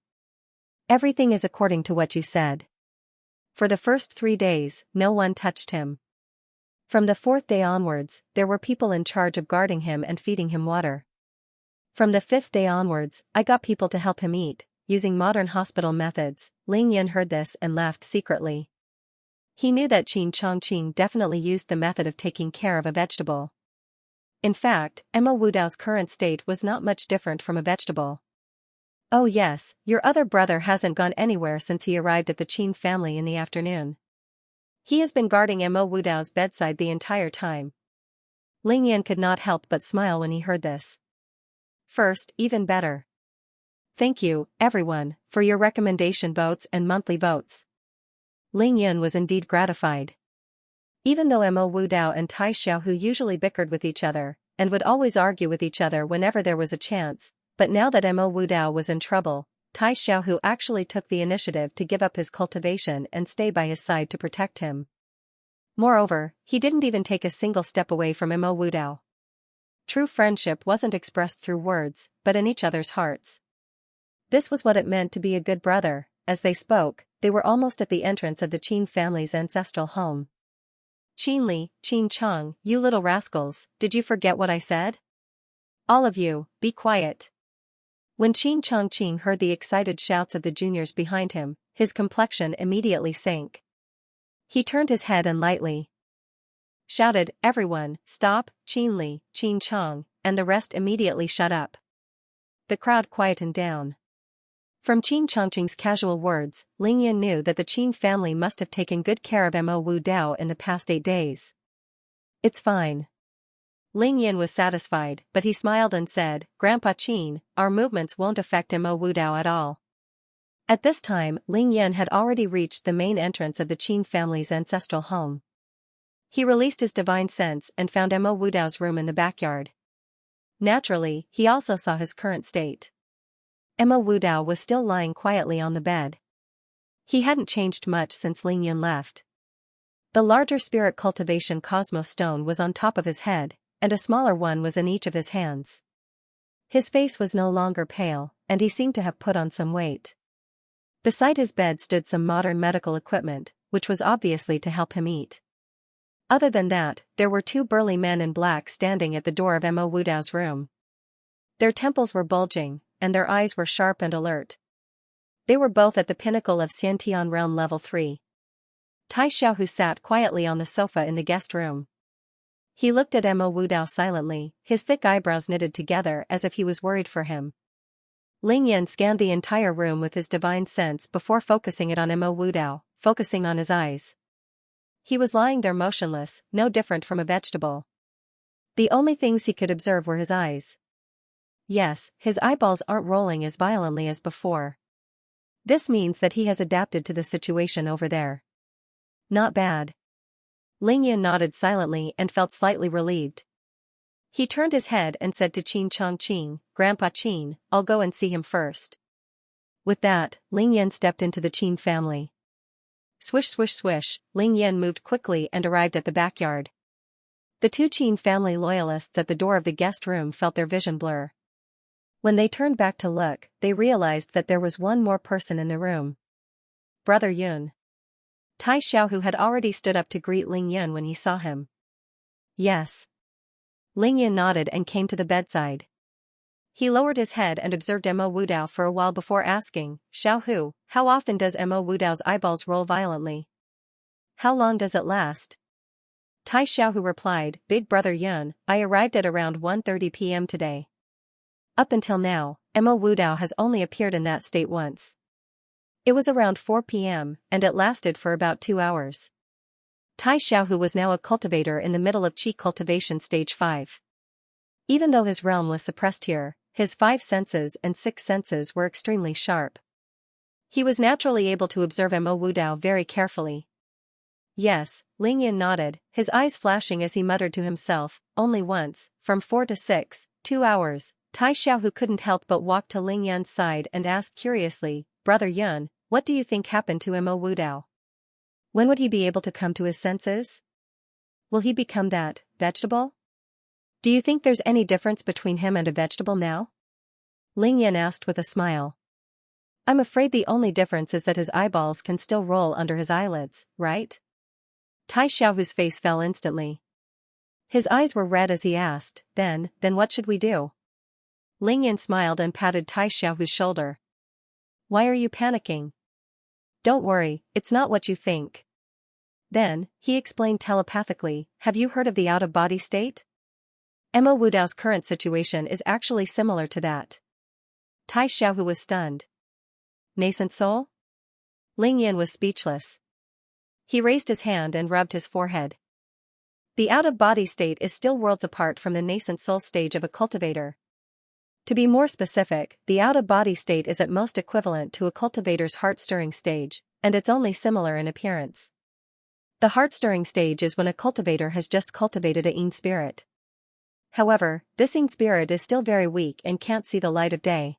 [SPEAKER 1] Everything is according to what you said. For the first 3 days, no one touched him. From the 4th day onwards, there were people in charge of guarding him and feeding him water. From the 5th day onwards, I got people to help him eat, using modern hospital methods. Ling Yan heard this and laughed secretly. He knew that Qin Changqing definitely used the method of taking care of a vegetable. In fact, Mo Wudao's current state was not much different from a vegetable. Oh yes, your other brother hasn't gone anywhere since he arrived at the Qin family in the afternoon. He has been guarding Mo Wudao's bedside the entire time. Ling Yan could not help but smile when he heard this. First, even better. Thank you, everyone, for your recommendation votes and monthly votes. Ling Yun was indeed gratified. Even though Mo Wudao and Tai Xiaohu usually bickered with each other, and would always argue with each other whenever there was a chance, but now that Mo Wudao was in trouble, Tai Xiaohu actually took the initiative to give up his cultivation and stay by his side to protect him. Moreover, he didn't even take a single step away from Mo Wudao. True friendship wasn't expressed through words, but in each other's hearts. This was what it meant to be a good brother. As they spoke, they were almost at the entrance of the Qin family's ancestral home. "Qin Li, Qin Chang, you little rascals, did you forget what I said? All of you, be quiet." When Qin Changqing heard the excited shouts of the juniors behind him, his complexion immediately sank. He turned his head and lightly shouted, "Everyone, stop!" Qin Li, Qin Chang, and the rest immediately shut up. The crowd quietened down. From Qin Changqing's casual words, Ling Yun knew that the Qin family must have taken good care of Mo Wudao in the past 8 days. "It's fine." Ling Yun was satisfied, but he smiled and said, "Grandpa Qin, our movements won't affect Mo Wudao at all." At this time, Ling Yun had already reached the main entrance of the Qin family's ancestral home. He released his divine sense and found Mo Wudao's room in the backyard. Naturally, he also saw his current state. Mo Wudao was still lying quietly on the bed. He hadn't changed much since Ling Yun left. The larger spirit cultivation cosmos stone was on top of his head, and a smaller one was in each of his hands. His face was no longer pale, and he seemed to have put on some weight. Beside his bed stood some modern medical equipment, which was obviously to help him eat. Other than that, there were 2 burly men in black standing at the door of Mo Wudao's room. Their temples were bulging, and their eyes were sharp and alert. They were both at the pinnacle of Xiantian realm level 3. Tai Xiaohu sat quietly on the sofa in the guest room. He looked at Mo Wudao silently, his thick eyebrows knitted together as if he was worried for him. Ling Yun scanned the entire room with his divine sense before focusing it on Mo Wudao, focusing on his eyes. He was lying there motionless, no different from a vegetable. The only things he could observe were his eyes. Yes, his eyeballs aren't rolling as violently as before. This means that he has adapted to the situation over there. Not bad. Ling Yun nodded silently and felt slightly relieved. He turned his head and said to Qin Changqing, "Grandpa Qin, I'll go and see him first." With that, Ling Yun stepped into the Qin family. Swish swish swish, Ling Yun moved quickly and arrived at the backyard. The 2 Qin family loyalists at the door of the guest room felt their vision blur. When they turned back to look, they realized that there was one more person in the room. Brother Yun. Tai Xiaohu had already stood up to greet Ling Yun when he saw him. "Yes." Ling Yun nodded and came to the bedside. He lowered his head and observed Mo Wudao for a while before asking, "Xiaohu, how often does Mo Wudao's eyeballs roll violently? How long does it last?" Tai Xiaohu replied, "Big brother Yun, I arrived at around 1:30 p.m. today. Up until now, Mo Wudao has only appeared in that state once. It was around 4 p.m., and it lasted for about 2 hours. Tai Xiaohu was now a cultivator in the middle of Qi cultivation stage 5. Even though his realm was suppressed here, his 5 senses and 6 senses were extremely sharp. He was naturally able to observe Mo Wudao very carefully. "Yes," Ling Yun nodded, his eyes flashing as he muttered to himself, "Only once, from 4 to 6, 2 hours. Tai Xiaohu couldn't help but walk to Ling Yun's side and ask curiously, "Brother Yun, what do you think happened to Mo Wudao? When would he be able to come to his senses? Will he become that vegetable? Do you think there's any difference between him and a vegetable now?" Ling Yun asked with a smile. "I'm afraid the only difference is that his eyeballs can still roll under his eyelids, right?" Tai Xiaohu's face fell instantly. His eyes were red as he asked, Then what should we do?" Ling Yun smiled and patted Tai Xiaohu's shoulder. "Why are you panicking? Don't worry, it's not what you think." Then, he explained telepathically, "Have you heard of the out-of-body state? Mo Wudao's current situation is actually similar to that." Tai Xiaohu was stunned. "Nascent soul?" Ling Yun was speechless. He raised his hand and rubbed his forehead. The out-of-body state is still worlds apart from the nascent soul stage of a cultivator. To be more specific, the out-of-body state is at most equivalent to a cultivator's heart-stirring stage, and it's only similar in appearance. The heart-stirring stage is when a cultivator has just cultivated a yin spirit. However, this yin spirit is still very weak and can't see the light of day.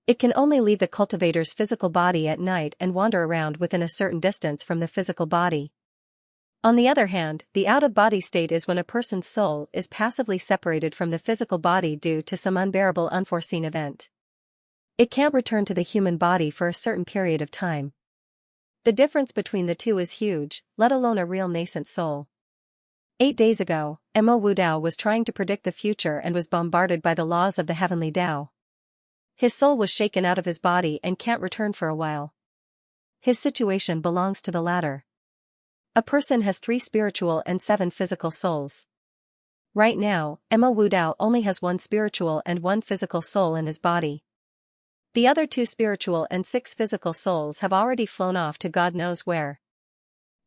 [SPEAKER 1] It can only leave the cultivator's physical body at night and wander around within a certain distance from the physical body. On the other hand, the out-of-body state is when a person's soul is passively separated from the physical body due to some unbearable unforeseen event. It can't return to the human body for a certain period of time. The difference between the two is huge, let alone a real nascent soul. 8 days ago, Mo Wu Dao was trying to predict the future and was bombarded by the laws of the heavenly Dao. His soul was shaken out of his body and can't return for a while. His situation belongs to the latter. A person has 3 spiritual and 7 physical souls. Right now, Mo Wu Dao only has 1 spiritual and 1 physical soul in his body. The other 2 spiritual and 6 physical souls have already flown off to God knows where.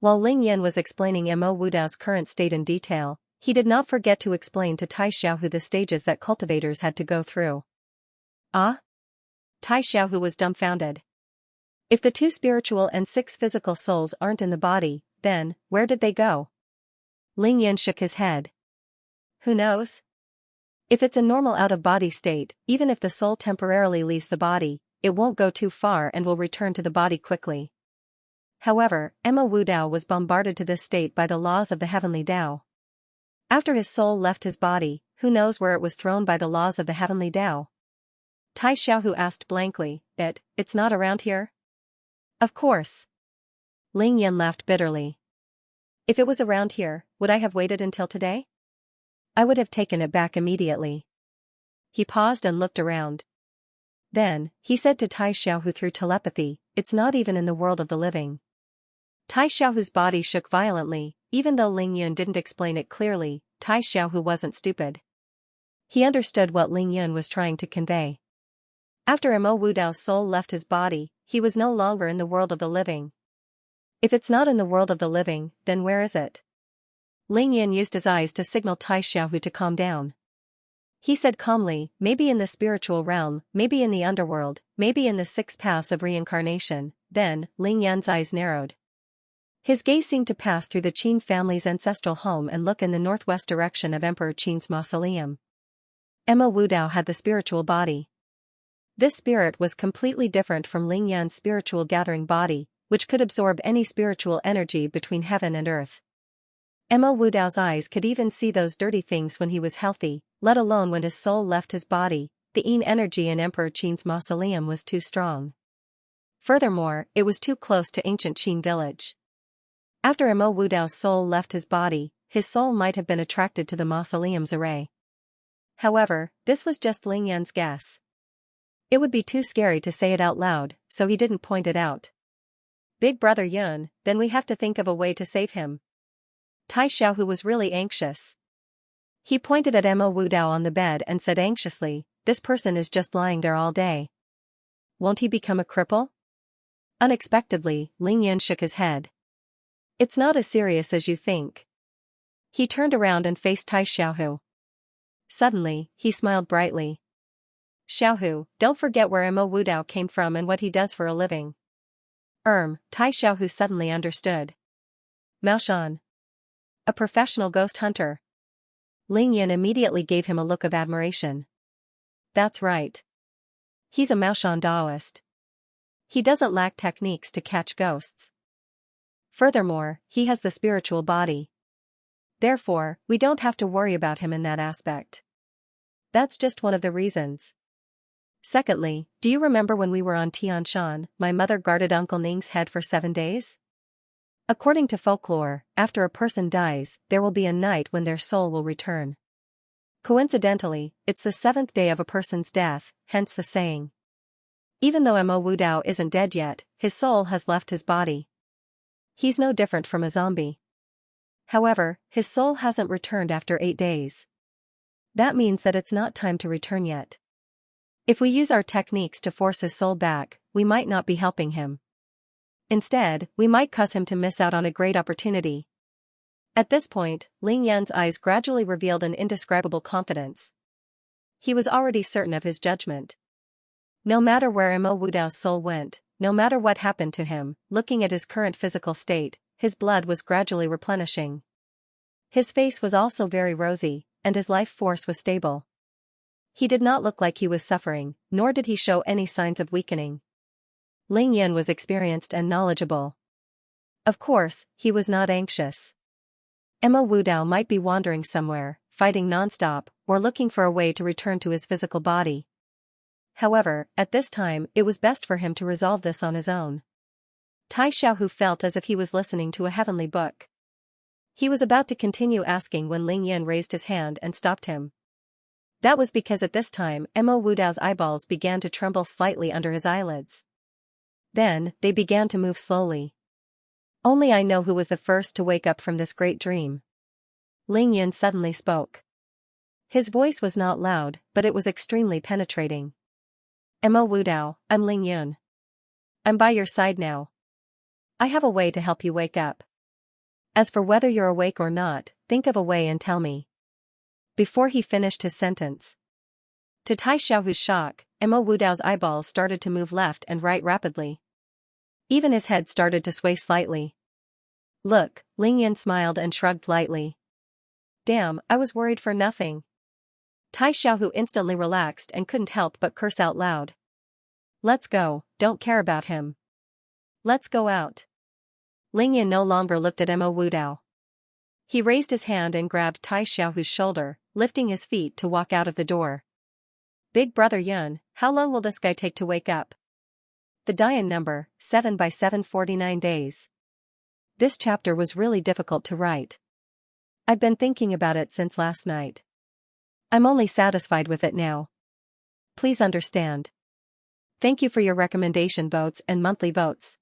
[SPEAKER 1] While Ling Yan was explaining Mo Wu Dao's current state in detail, he did not forget to explain to Tai Xiaohu the stages that cultivators had to go through. Ah? Tai Xiaohu was dumbfounded. If the 2 spiritual and 6 physical souls aren't in the body, then, where did they go? Ling Yan shook his head. Who knows? If it's a normal out-of-body state, even if the soul temporarily leaves the body, it won't go too far and will return to the body quickly. However, Mo Wu Dao was bombarded to this state by the laws of the heavenly Dao. After his soul left his body, who knows where it was thrown by the laws of the heavenly Dao? Tai Xiaohu asked blankly, It's not around here? Of course. Ling Yan laughed bitterly. If it was around here, would I have waited until today? I would have taken it back immediately. He paused and looked around. Then, he said to Tai Xiaohu through telepathy, It's not even in the world of the living. Tai Xiaohu's body shook violently, even though Ling Yun didn't explain it clearly. Tai Xiaohu wasn't stupid. He understood what Ling Yun was trying to convey. After Mo Wu Dao's soul left his body, he was no longer in the world of the living. If it's not in the world of the living, then where is it? Ling Yan used his eyes to signal Tai Xiaohu to calm down. He said calmly, maybe in the spiritual realm, maybe in the underworld, maybe in the 6 paths of reincarnation. Then, Ling Yan's eyes narrowed. His gaze seemed to pass through the Qin family's ancestral home and look in the northwest direction of Emperor Qin's mausoleum. Mo Wu Dao had the spiritual body. This spirit was completely different from Ling Yan's spiritual gathering body, which could absorb any spiritual energy between heaven and earth. Mo Wu Dao's eyes could even see those dirty things when he was healthy, let alone when his soul left his body. The yin energy in Emperor Qin's mausoleum was too strong. Furthermore, it was too close to ancient Qin village. After Mo Wu Dao's soul left his body, his soul might have been attracted to the mausoleum's array. However, this was just Ling Yan's guess. It would be too scary to say it out loud, so he didn't point it out. Big brother Yun, then we have to think of a way to save him. Tai Xiaohu was really anxious. He pointed at Mo Wu Dao on the bed and said anxiously, This person is just lying there all day. Won't he become a cripple? Unexpectedly, Ling Yan shook his head. It's not as serious as you think. He turned around and faced Tai Xiaohu. Suddenly, he smiled brightly. Xiaohu, don't forget where Mo Wu Dao came from and what he does for a living. Tai Xiaohu suddenly understood. Maoshan. A professional ghost hunter. Ling Yan immediately gave him a look of admiration. That's right. He's a Maoshan Daoist. He doesn't lack techniques to catch ghosts. Furthermore, he has the spiritual body. Therefore, we don't have to worry about him in that aspect. That's just one of the reasons. Secondly, do you remember when we were on Tianshan, my mother guarded Uncle Ning's head for 7 days? According to folklore, after a person dies, there will be a night when their soul will return. Coincidentally, it's the 7th day of a person's death, hence the saying. Even though Mo Wu Dao isn't dead yet, his soul has left his body. He's no different from a zombie. However, his soul hasn't returned after 8 days. That means that it's not time to return yet. If we use our techniques to force his soul back, we might not be helping him. Instead, we might cause him to miss out on a great opportunity. At this point, Ling Yan's eyes gradually revealed an indescribable confidence. He was already certain of his judgment. No matter where Mo Wu Dao's soul went, no matter what happened to him, looking at his current physical state, his blood was gradually replenishing. His face was also very rosy, and his life force was stable. He did not look like he was suffering, nor did he show any signs of weakening. Ling Yan was experienced and knowledgeable. Of course, he was not anxious. Emma Wudao might be wandering somewhere, fighting non-stop, or looking for a way to return to his physical body. However, at this time it was best for him to resolve this on his own. Tai Xiaohu felt as if he was listening to a heavenly book. He was about to continue asking when Ling Yan raised his hand and stopped him. That was because at this time Emma Wudao's eyeballs began to tremble slightly under his eyelids. Then, they began to move slowly. Only I know who was the first to wake up from this great dream. Ling Yan suddenly spoke. His voice was not loud, but it was extremely penetrating. Emma Wudao, I'm Ling Yan. I'm by your side now. I have a way to help you wake up. As for whether you're awake or not, think of a way and tell me. Before he finished his sentence. To Tai Xiaohu's shock, Emma Wudao's eyeballs started to move left and right rapidly. Even his head started to sway slightly. Look, Ling Yan smiled and shrugged lightly. Damn, I was worried for nothing. Tai Xiaohu instantly relaxed and couldn't help but curse out loud. Let's go, don't care about him. Let's go out. Ling Yan no longer looked at Emma Wudao. He raised his hand and grabbed Tai Xiaohu's shoulder, lifting his feet to walk out of the door. Big brother Yun, how long will this guy take to wake up? The Dian number, 7 by 749 days. This chapter was really difficult to write. I've been thinking about it since last night. I'm only satisfied with it now. Please understand. Thank you for your recommendation votes and monthly votes.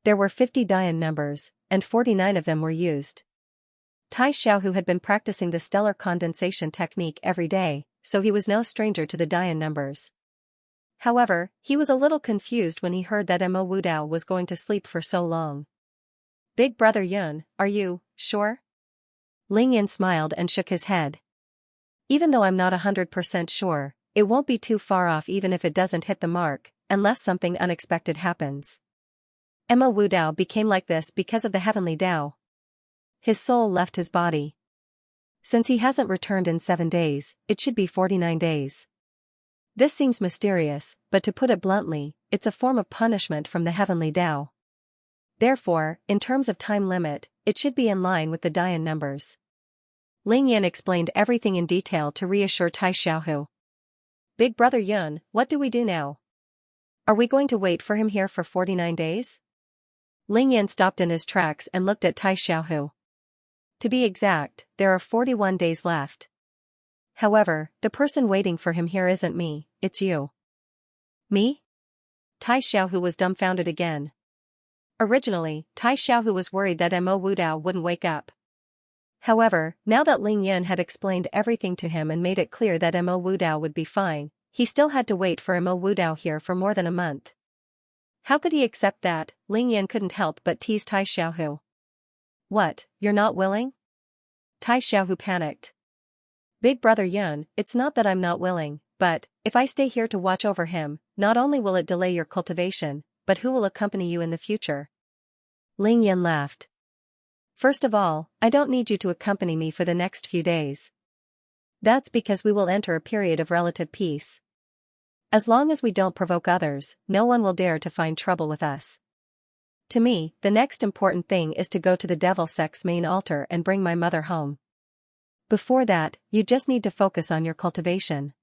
[SPEAKER 1] There were 50 Dian numbers, and 49 of them were used. Tai Xiaohu had been practicing the stellar condensation technique every day, so he was no stranger to the Dian numbers. However, he was a little confused when he heard that Emma Wudao was going to sleep for so long. Big brother Yun, are you sure? Ling Yan smiled and shook his head. Even though I'm not 100% sure, it won't be too far off even if it doesn't hit the mark, unless something unexpected happens. Emma Wudao became like this because of the heavenly Tao. His soul left his body. Since he hasn't returned in 7 days, it should be 49 days. This seems mysterious, but to put it bluntly, it's a form of punishment from the heavenly Tao. Therefore, in terms of time limit, it should be in line with the Dian numbers. Ling Yan explained everything in detail to reassure Tai Xiaohu. Big brother Yun, what do we do now? Are we going to wait for him here for 49 days? Ling Yan stopped in his tracks and looked at Tai Xiaohu. To be exact, there are 41 days left. However, the person waiting for him here isn't me, it's you. Me? Tai Xiaohu was dumbfounded again. Originally, Tai Xiaohu was worried that Emma Wudao wouldn't wake up. However, now that Ling Yan had explained everything to him and made it clear that Emma Wudao would be fine, he still had to wait for Emma Wudao here for more than a month. How could he accept that? Ling Yan couldn't help but tease Tai Xiaohu. What, you're not willing? Tai Xiaohu panicked. Big brother Yun, it's not that I'm not willing, but, if I stay here to watch over him, not only will it delay your cultivation, but who will accompany you in the future? Ling Yan laughed. First of all, I don't need you to accompany me for the next few days. That's because we will enter a period of relative peace. As long as we don't provoke others, no one will dare to find trouble with us. To me, the next important thing is to go to the Devil Sect's main altar and bring my mother home. Before that, you just need to focus on your cultivation.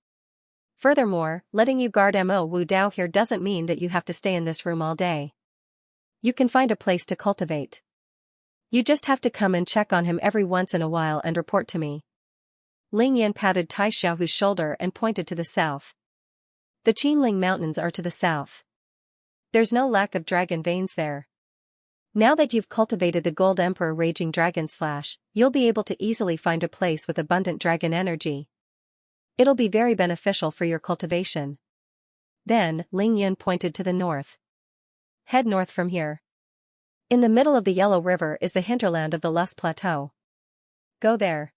[SPEAKER 1] Furthermore, letting you guard Mo Wudao here doesn't mean that you have to stay in this room all day. You can find a place to cultivate. You just have to come and check on him every once in a while and report to me. Ling Yan patted Tai Xiaohu's shoulder and pointed to the south. The Qinling Mountains are to the south. There's no lack of dragon veins there. Now that you've cultivated the Gold Emperor Raging Dragon Slash, you'll be able to easily find a place with abundant dragon energy. It'll be very beneficial for your cultivation. Then, Ling Yan pointed to the north. Head north from here. In the middle of the Yellow River is the hinterland of the Lust Plateau. Go there.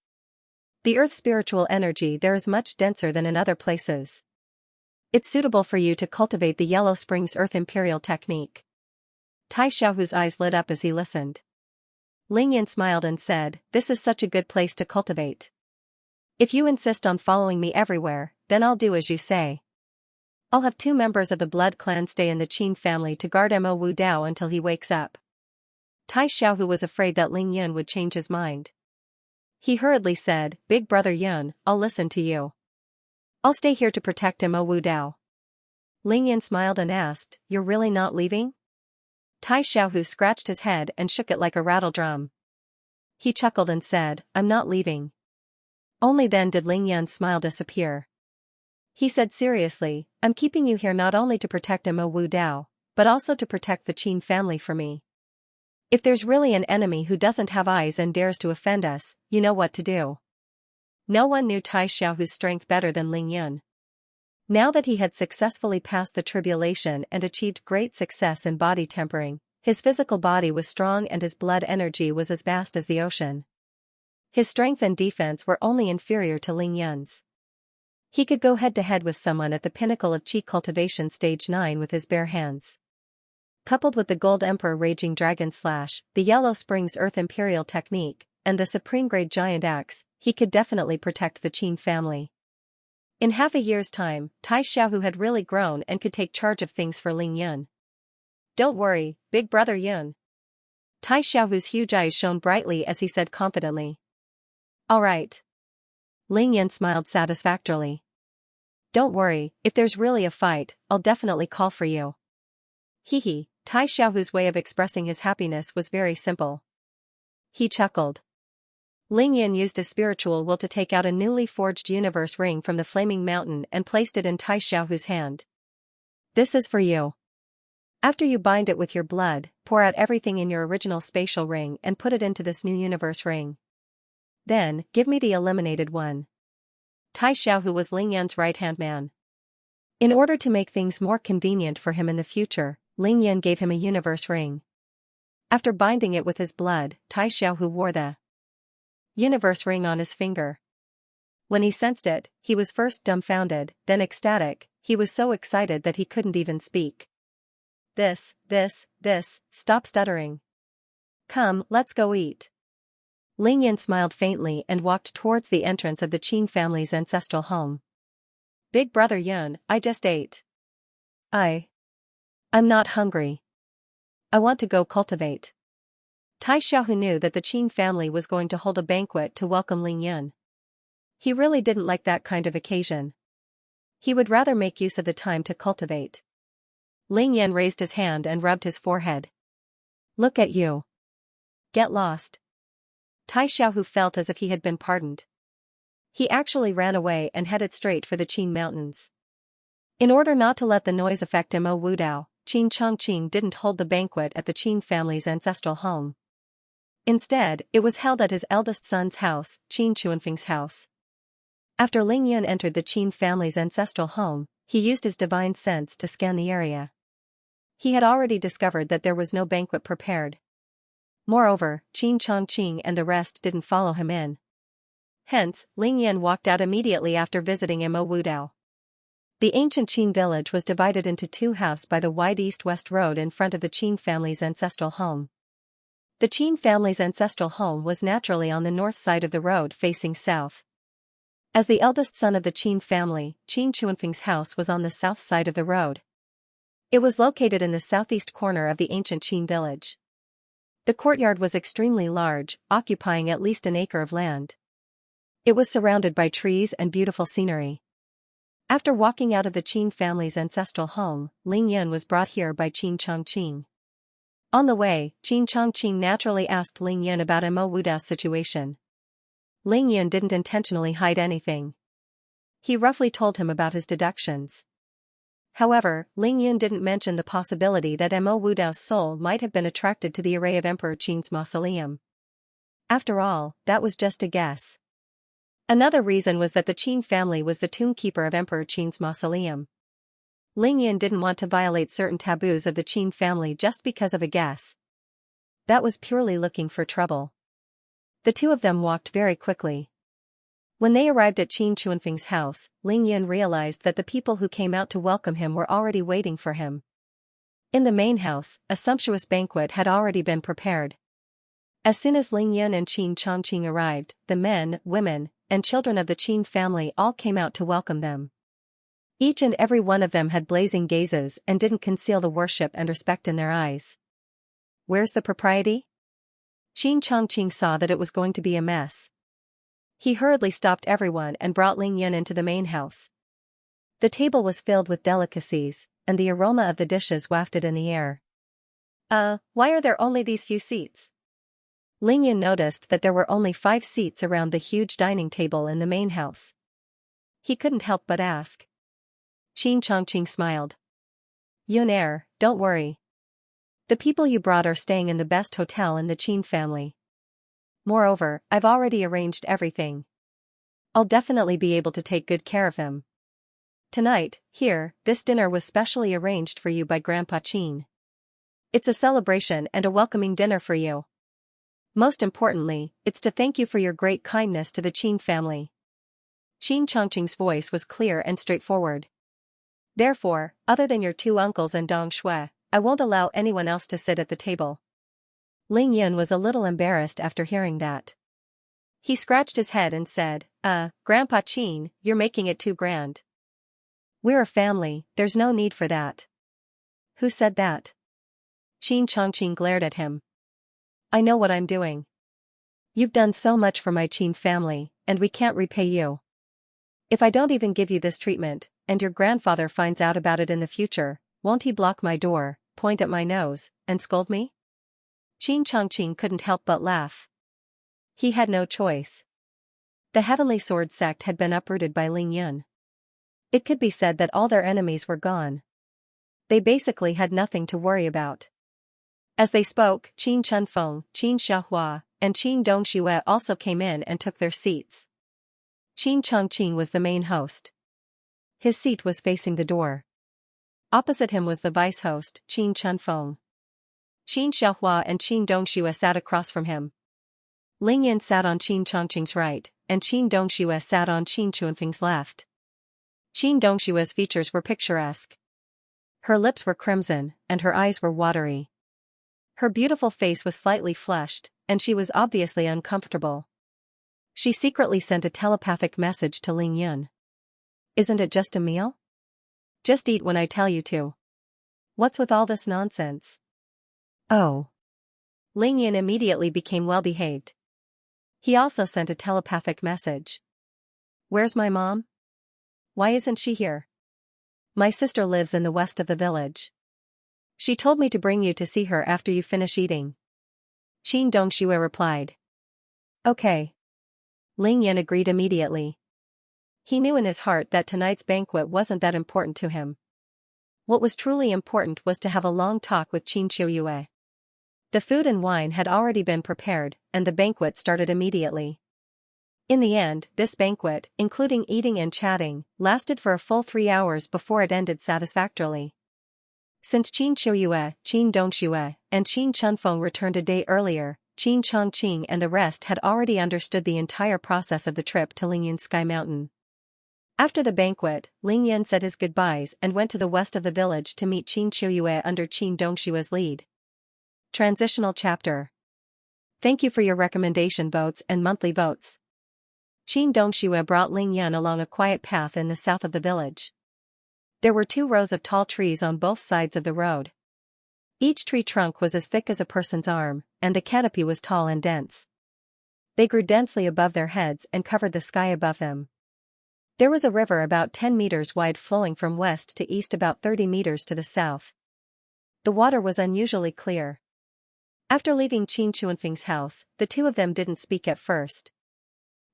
[SPEAKER 1] The Earth's spiritual energy there is much denser than in other places. It's suitable for you to cultivate the Yellow Springs Earth Imperial technique. Tai Xiaohu's eyes lit up as he listened. Ling Yan smiled and said, "This is such a good place to cultivate. If you insist on following me everywhere, then I'll do as you say. I'll have 2 members of the blood clan stay in the Qin family to guard Mo Wu Dao until he wakes up." Tai Xiaohu was afraid that Ling Yan would change his mind. He hurriedly said, "Big brother Yun, I'll listen to you. I'll stay here to protect Mo Wu Dao." Ling Yan smiled and asked, "You're really not leaving?" Tai Xiaohu scratched his head and shook it like a rattle drum. He chuckled and said, "I'm not leaving." Only then did Ling Yan's smile disappear. He said seriously, "I'm keeping you here not only to protect Mo Wu Dao, but also to protect the Qin family for me. If there's really an enemy who doesn't have eyes and dares to offend us, you know what to do." No one knew Tai Xiaohu's strength better than Ling Yan. Now that he had successfully passed the tribulation and achieved great success in body tempering, his physical body was strong and his blood energy was as vast as the ocean. His strength and defense were only inferior to Ling Yan's. He could go head-to-head with someone at the pinnacle of Qi Cultivation Stage 9 with his bare hands. Coupled with the Gold Emperor Raging Dragon Slash, the Yellow Springs Earth Imperial Technique, and the Supreme Grade Giant Axe, he could definitely protect the Qin family. In half a year's time, Tai Xiaohu had really grown and could take charge of things for Ling Yan. "Don't worry, big brother Yun." Tai Xiaohu's huge eyes shone brightly as he said confidently. "All right." Ling Yan smiled satisfactorily. "Don't worry, if there's really a fight, I'll definitely call for you." Hee. Tai Xiaohu's way of expressing his happiness was very simple. He chuckled. Ling Yan used his spiritual will to take out a newly forged universe ring from the flaming mountain and placed it in Tai Xiaohu's hand. "This is for you. After you bind it with your blood, pour out everything in your original spatial ring and put it into this new universe ring. Then, give me the eliminated one." Tai Xiaohu was Ling Yan's right-hand man. In order to make things more convenient for him in the future, Ling Yan gave him a universe ring. After binding it with his blood, Tai Xiaohu wore the universe ring on his finger. When he sensed it, he was first dumbfounded, then ecstatic. He was so excited that he couldn't even speak. This, stop stuttering. Come, let's go eat." Ling Yan smiled faintly and walked towards the entrance of the Qin family's ancestral home. "Big brother Yun, I just ate. I'm not hungry. I want to go cultivate." Tai Xiaohu knew that the Qin family was going to hold a banquet to welcome Ling Yan. He really didn't like that kind of occasion. He would rather make use of the time to cultivate. Ling Yan raised his hand and rubbed his forehead. "Look at you. Get lost." Tai Xiaohu felt as if he had been pardoned. He actually ran away and headed straight for the Qin mountains. In order not to let the noise affect Mo Wu Dao, Qin Chongqing didn't hold the banquet at the Qin family's ancestral home. Instead, it was held at his eldest son's house, Qin Chuanfeng's house. After Ling Yan entered the Qin family's ancestral home, he used his divine sense to scan the area. He had already discovered that there was no banquet prepared. Moreover, Qin Chongqing and the rest didn't follow him in. Hence, Ling Yan walked out immediately after visiting Mo Wu Dao. The ancient Qin village was divided into 2 halves by the wide east-west road in front of the Qin family's ancestral home. The Qin family's ancestral home was naturally on the north side of the road facing south. As the eldest son of the Qin family, Qin Chuanfeng's house was on the south side of the road. It was located in the southeast corner of the ancient Qin village. The courtyard was extremely large, occupying at least an acre of land. It was surrounded by trees and beautiful scenery. After walking out of the Qin family's ancestral home, Ling Yan was brought here by Qin Chongqing. On the way, Qin Chongqing naturally asked Ling Yan about Mo Wu Dao's situation. Ling Yan didn't intentionally hide anything. He roughly told him about his deductions. However, Ling Yan didn't mention the possibility that Mo Wu Dao's soul might have been attracted to the array of Emperor Qin's mausoleum. After all, that was just a guess. Another reason was that the Qin family was the tombkeeper of Emperor Qin's mausoleum. Ling Yan didn't want to violate certain taboos of the Qin family just because of a guess. That was purely looking for trouble. The 2 of them walked very quickly. When they arrived at Qin Chuanfeng's house, Ling Yun realized that the people who came out to welcome him were already waiting for him. In the main house, a sumptuous banquet had already been prepared. As soon as Ling Yun and Qin Chongqing arrived, the men, women, and children of the Qin family all came out to welcome them. Each and every one of them had blazing gazes and didn't conceal the worship and respect in their eyes. Where's the propriety? Qin Chongqing saw that it was going to be a mess. He hurriedly stopped everyone and brought Ling Yun into the main house. The table was filled with delicacies, and the aroma of the dishes wafted in the air. Why are there only these few seats? Ling Yun noticed that there were only 5 seats around the huge dining table in the main house. He couldn't help but ask. Qin Chongqing smiled. Yun don't worry. The people you brought are staying in the best hotel in the Qin family. Moreover, I've already arranged everything. I'll definitely be able to take good care of them. Tonight, here, this dinner was specially arranged for you by Grandpa Qin. It's a celebration and a welcoming dinner for you. Most importantly, it's to thank you for your great kindness to the Qin family. Qin Chongqing's voice was clear and straightforward. Therefore, other than your 2 uncles and Dong Shui, I won't allow anyone else to sit at the table. Ling Yun was a little embarrassed after hearing that. He scratched his head and said, Grandpa Qin, you're making it too grand. We're a family, there's no need for that. Who said that? Qin Chongqing glared at him. I know what I'm doing. You've done so much for my Qin family, and we can't repay you. If I don't even give you this treatment, and your grandfather finds out about it in the future, won't he block my door, point at my nose, and scold me? Qin Chongqing couldn't help but laugh. He had no choice. The Heavenly Sword sect had been uprooted by Ling Yun. It could be said that all their enemies were gone. They basically had nothing to worry about. As they spoke, Qin Chunfeng, Qin Xiaohua, and Qin Dongxue also came in and took their seats. Qin Chongqing was the main host. His seat was facing the door. Opposite him was the vice host, Qin Chunfeng. Qin Xiaohua and Qin Dongxue sat across from him. Ling Yun sat on Qin Chongqing's right, and Qin Dongxue sat on Qin Chuanfeng's left. Qin Dongxue's features were picturesque. Her lips were crimson, and her eyes were watery. Her beautiful face was slightly flushed, and she was obviously uncomfortable. She secretly sent a telepathic message to Ling Yun. Isn't it just a meal? Just eat when I tell you to. What's with all this nonsense? Oh. Ling Yun immediately became well-behaved. He also sent a telepathic message. Where's my mom? Why isn't she here? My sister lives in the west of the village. She told me to bring you to see her after you finish eating. Qin Dongxue replied. Okay. Ling Yun agreed immediately. He knew in his heart that tonight's banquet wasn't that important to him. What was truly important was to have a long talk with Qin Qiuyue. The food and wine had already been prepared, and the banquet started immediately. In the end, this banquet, including eating and chatting, lasted for a full 3 hours before it ended satisfactorily. Since Qin Qiuyue, Qin Dongxue, and Qin Chunfeng returned a day earlier, Qin Chongqing and the rest had already understood the entire process of the trip to Lingyun's Sky Mountain. After the banquet, Ling Yun said his goodbyes and went to the west of the village to meet Qin Qiuyue under Qin Dongshue's lead. Transitional Chapter. Thank you for your recommendation votes and monthly votes. Qin Dongxue brought Ling Yun along a quiet path in the south of the village. There were 2 rows of tall trees on both sides of the road. Each tree trunk was as thick as a person's arm, and the canopy was tall and dense. They grew densely above their heads and covered the sky above them. There was a river about 10 meters wide flowing from west to east about 30 meters to the south. The water was unusually clear. After leaving Qin Chuanfeng's house, the 2 of them didn't speak at first.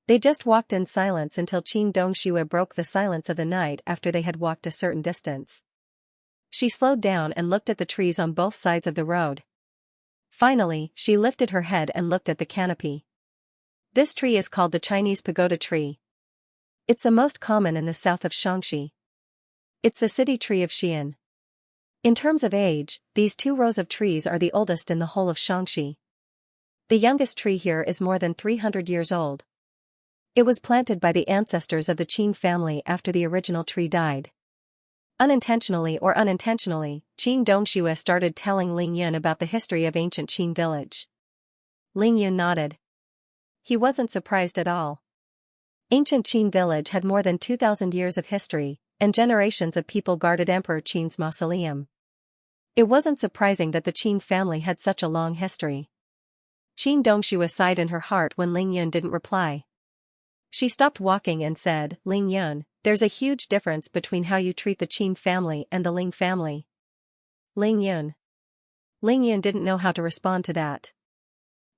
[SPEAKER 1] They just walked in silence until Qin Dongxue broke the silence of the night after they had walked a certain distance. She slowed down and looked at the trees on both sides of the road. Finally, she lifted her head and looked at the canopy. This tree is called the Chinese pagoda tree. It's the most common in the south of Xianxia. It's the city tree of Xi'an. In terms of age, these 2 rows of trees are the oldest in the whole of Xianxia. The youngest tree here is more than 300 years old. It was planted by the ancestors of the Qin family after the original tree died. Unintentionally or unintentionally, Qin Dongxue started telling Ling Yun about the history of ancient Qin village. Ling Yun nodded. He wasn't surprised at all. Ancient Qin village had more than 2,000 years of history, and generations of people guarded Emperor Qin's mausoleum. It wasn't surprising that the Qin family had such a long history. Qin Dongxue sighed in her heart when Ling Yun didn't reply. She stopped walking and said, Ling Yun, there's a huge difference between how you treat the Qin family and the Ling family. Ling Yun. Ling Yun didn't know how to respond to that.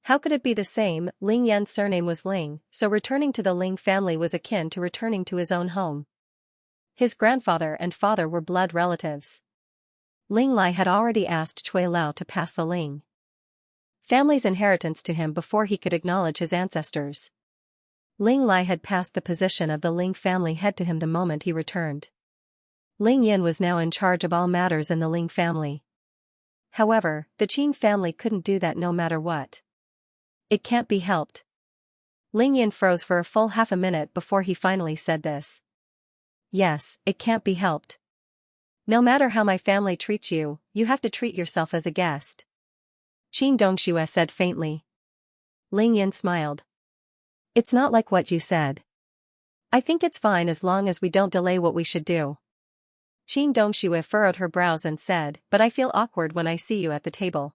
[SPEAKER 1] How could it be the same? Ling Yun's surname was Ling, so returning to the Ling family was akin to returning to his own home. His grandfather and father were blood relatives. Ling Lai had already asked Cui Lao to pass the Ling family's inheritance to him before he could acknowledge his ancestors. Ling Lai had passed the position of the Ling family head to him the moment he returned. Ling Yun was now in charge of all matters in the Ling family. However, the Qin family couldn't do that no matter what. It can't be helped. Ling Yun froze for a full half a minute before he finally said this. Yes, it can't be helped. No matter how my family treats you, you have to treat yourself as a guest. Qin Dongxue said faintly. Ling Yun smiled. It's not like what you said. I think it's fine as long as we don't delay what we should do. Qin Dongxue furrowed her brows and said, but I feel awkward when I see you at the table.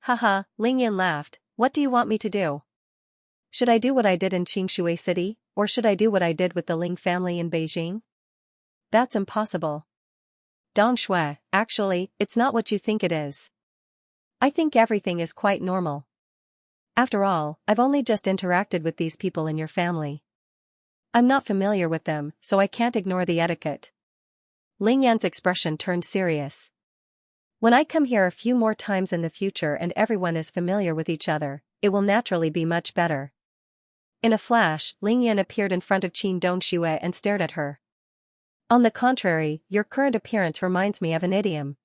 [SPEAKER 1] Haha, Ling Yun laughed. What do you want me to do? Should I do what I did in Qingshui City, or should I do what I did with the Ling family in Beijing? That's impossible. Dongxue, actually, it's not what you think it is. I think everything is quite normal. After all, I've only just interacted with these people in your family. I'm not familiar with them, so I can't ignore the etiquette. Ling Yan's expression turned serious. When I come here a few more times in the future and everyone is familiar with each other, it will naturally be much better. In a flash, Ling Yan appeared in front of Qin Dongxue and stared at her. On the contrary, your current appearance reminds me of an idiom.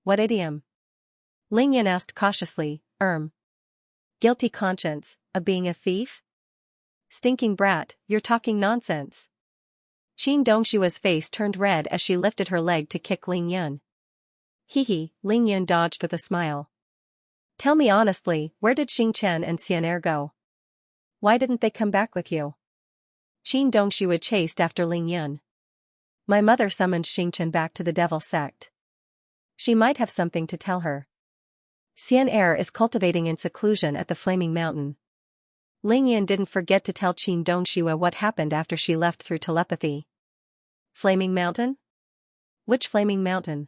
[SPEAKER 1] What idiom? Ling Yan asked cautiously. Guilty conscience, of being a thief? Stinking brat, you're talking nonsense. Qin Dongshue's face turned red as she lifted her leg to kick Ling Yun. Hee, Ling Yun dodged with a smile. Tell me honestly, where did Xing Chen and Xianxia go? Why didn't they come back with you? Qin Dongxue chased after Ling Yun. My mother summoned Xing Chen back to the devil sect. She might have something to tell her. Xianxia is cultivating in seclusion at the Flaming Mountain. Ling Yun didn't forget to tell Qin Dongxue what happened after she left through telepathy. Flaming Mountain? Which Flaming Mountain?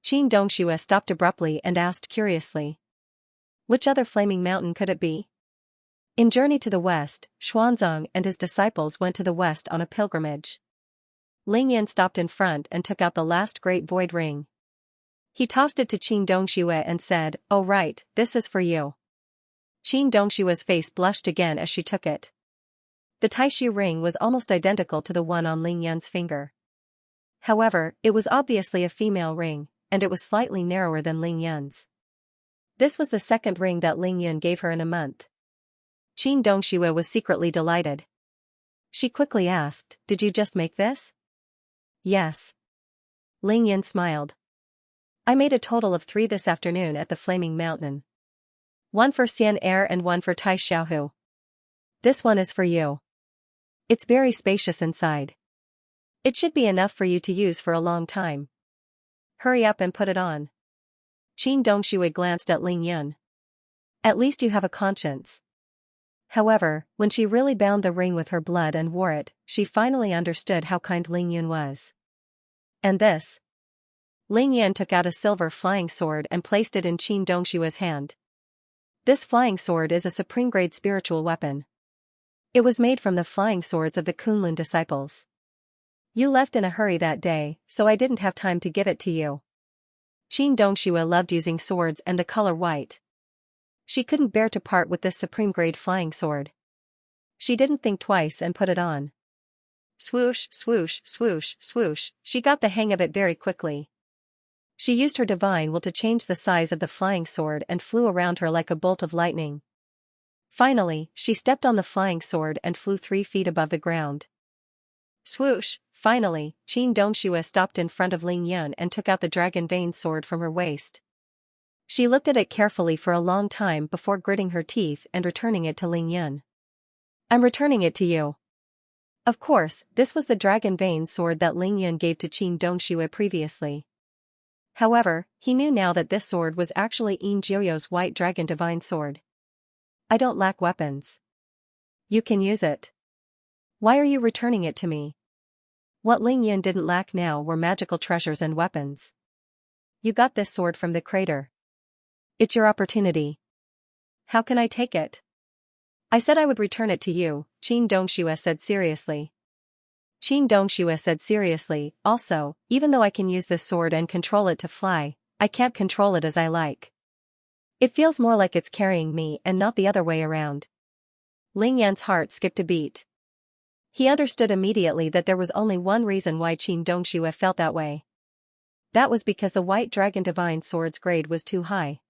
[SPEAKER 1] Qin Dongxue stopped abruptly and asked curiously. Which other Flaming Mountain could it be? In Journey to the West, Xuanzang and his disciples went to the west on a pilgrimage. Ling Yan stopped in front and took out the last great void ring. He tossed it to Qin Dongxue and said, Oh right, this is for you. Qin Dongshue's face blushed again as she took it. The Taishu ring was almost identical to the one on Ling Yun's finger. However, it was obviously a female ring, and it was slightly narrower than Ling Yun's. This was the second ring that Ling Yun gave her in a month. Qin Dongxue was secretly delighted. She quickly asked, Did you just make this? Yes. Ling Yun smiled. I made a total of 3 this afternoon at the Flaming Mountain. One for Xianxia and one for Tai Xiaohu. This one is for you. It's very spacious inside. It should be enough for you to use for a long time. Hurry up and put it on. Qin Dongxue glanced at Ling Yun. At least you have a conscience. However, when she really bound the ring with her blood and wore it, she finally understood how kind Ling Yun was. And this? Ling Yun took out a silver flying sword and placed it in Qin Dongshue's hand. This flying sword is a supreme-grade spiritual weapon. It was made from the flying swords of the Kunlun disciples. You left in a hurry that day, so I didn't have time to give it to you. Qin Dongxue loved using swords and the color white. She couldn't bear to part with this supreme-grade flying sword. She didn't think twice and put it on. Swoosh, swoosh, swoosh, swoosh, she got the hang of it very quickly. She used her divine will to change the size of the flying sword and flew around her like a bolt of lightning. Finally, she stepped on the flying sword and flew 3 feet above the ground. Swoosh! Finally, Qin Dongxue stopped in front of Ling Yun and took out the dragon vein sword from her waist. She looked at it carefully for a long time before gritting her teeth and returning it to Ling Yun. I'm returning it to you. Of course, this was the dragon vein sword that Ling Yun gave to Qin Dongxue previously. However, he knew now that this sword was actually Yin Jiuyo's white dragon divine sword. I don't lack weapons. You can use it. Why are you returning it to me? What Ling Yun didn't lack now were magical treasures and weapons. You got this sword from the crater. It's your opportunity. How can I take it? I said I would return it to you, Qin Dongxue said seriously. Qin Dongxue said seriously, also, even though I can use this sword and control it to fly, I can't control it as I like. It feels more like it's carrying me and not the other way around. Ling Yan's heart skipped a beat. He understood immediately that there was only one reason why Qin Dongxue felt that way. That was because the white dragon divine sword's grade was too high.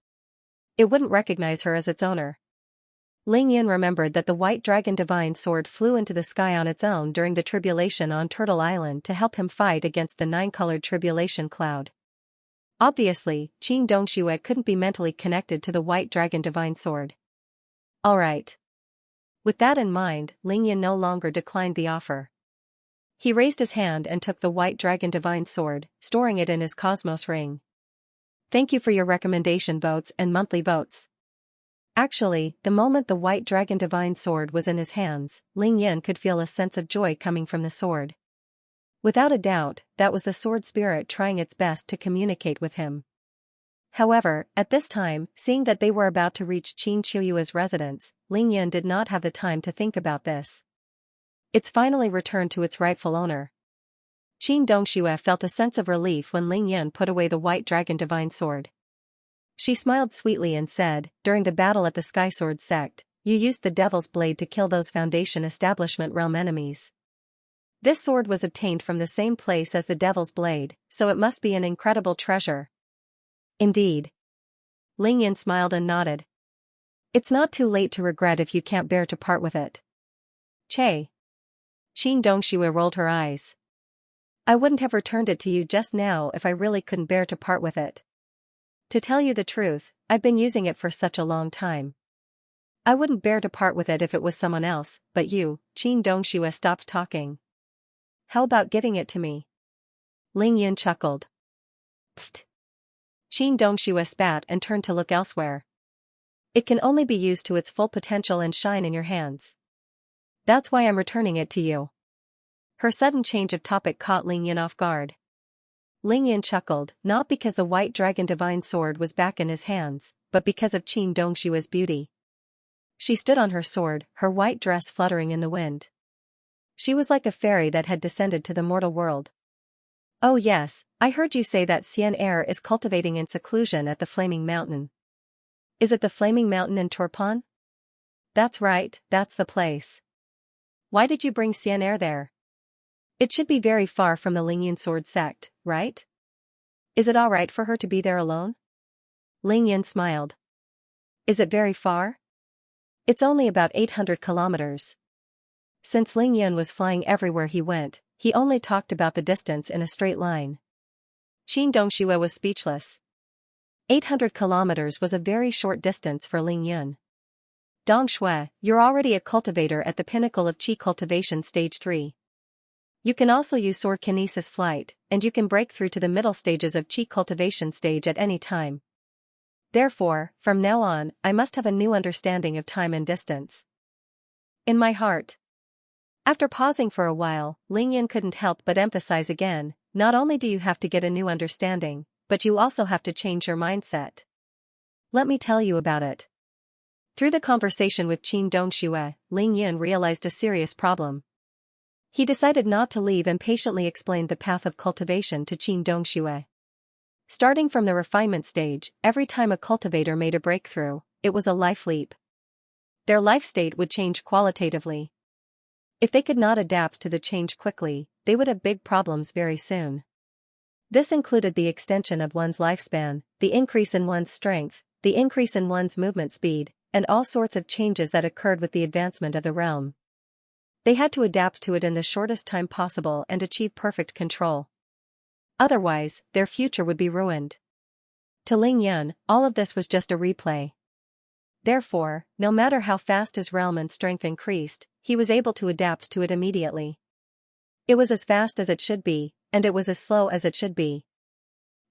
[SPEAKER 1] It wouldn't recognize her as its owner. Ling Yun remembered that the white dragon divine sword flew into the sky on its own during the tribulation on Turtle Island to help him fight against the 9-colored tribulation cloud. Obviously, Qin Dongxue couldn't be mentally connected to the white dragon divine sword. Alright. With that in mind, Ling Yun no longer declined the offer. He raised his hand and took the white dragon divine sword, storing it in his cosmos ring. Thank you for your recommendation votes and monthly votes. Actually, the moment the white dragon divine sword was in his hands, Ling Yun could feel a sense of joy coming from the sword. Without a doubt, that was the sword spirit trying its best to communicate with him. However, at this time, seeing that they were about to reach Qin Chuyue's residence, Ling Yun did not have the time to think about this. It's finally returned to its rightful owner. Qin Dongxue felt a sense of relief when Ling Yun put away the white dragon divine sword. She smiled sweetly and said, during the battle at the Sky Sword sect, you used the Devil's Blade to kill those Foundation Establishment realm enemies. This sword was obtained from the same place as the Devil's Blade, so it must be an incredible treasure. Indeed. Ling Yun smiled and nodded. It's not too late to regret if you can't bear to part with it. Che. Qin Dongxue rolled her eyes. I wouldn't have returned it to you just now if I really couldn't bear to part with it. To tell you the truth, I've been using it for such a long time. I wouldn't bear to part with it if it was someone else, but you. Qin Dongxue stopped talking. How about giving it to me? Ling Yun chuckled. Pfft. Qin Dongxue spat and turned to look elsewhere. It can only be used to its full potential and shine in your hands. That's why I'm returning it to you. Her sudden change of topic caught Ling Yun off guard. Ling Yun chuckled, not because the white dragon divine sword was back in his hands, but because of Qin Dongxue's beauty. She stood on her sword, her white dress fluttering in the wind. She was like a fairy that had descended to the mortal world. Oh yes, I heard you say that Xianxia is cultivating in seclusion at the Flaming Mountain. Is it the Flaming Mountain in Turpan? That's right, that's the place. Why did you bring Xianxia there? It should be very far from the Ling Yun sword sect, right? Is it alright for her to be there alone? Ling Yun smiled. Is it very far? It's only about 800 kilometers. Since Ling Yun was flying everywhere he went, he only talked about the distance in a straight line. Qin Dongxue was speechless. 800 kilometers was a very short distance for Ling Yun. Dongxue, you're already a cultivator at the pinnacle of Qi Cultivation Stage 3. You can also use sword kinesis flight, and you can break through to the middle stages of Qi Cultivation Stage at any time. Therefore, from now on, I must have a new understanding of time and distance. In my heart. After pausing for a while, Ling Yun couldn't help but emphasize again, not only do you have to get a new understanding, but you also have to change your mindset. Let me tell you about it. Through the conversation with Qin Dongxue, Ling Yun realized a serious problem. He decided not to leave and patiently explained the path of cultivation to Qin Dongxue. Starting from the refinement stage, every time a cultivator made a breakthrough, it was a life leap. Their life state would change qualitatively. If they could not adapt to the change quickly, they would have big problems very soon. This included the extension of one's lifespan, the increase in one's strength, the increase in one's movement speed, and all sorts of changes that occurred with the advancement of the realm. They had to adapt to it in the shortest time possible and achieve perfect control. Otherwise, their future would be ruined. To Ling Yan, all of this was just a replay. Therefore, no matter how fast his realm and strength increased, he was able to adapt to it immediately. It was as fast as it should be, and it was as slow as it should be.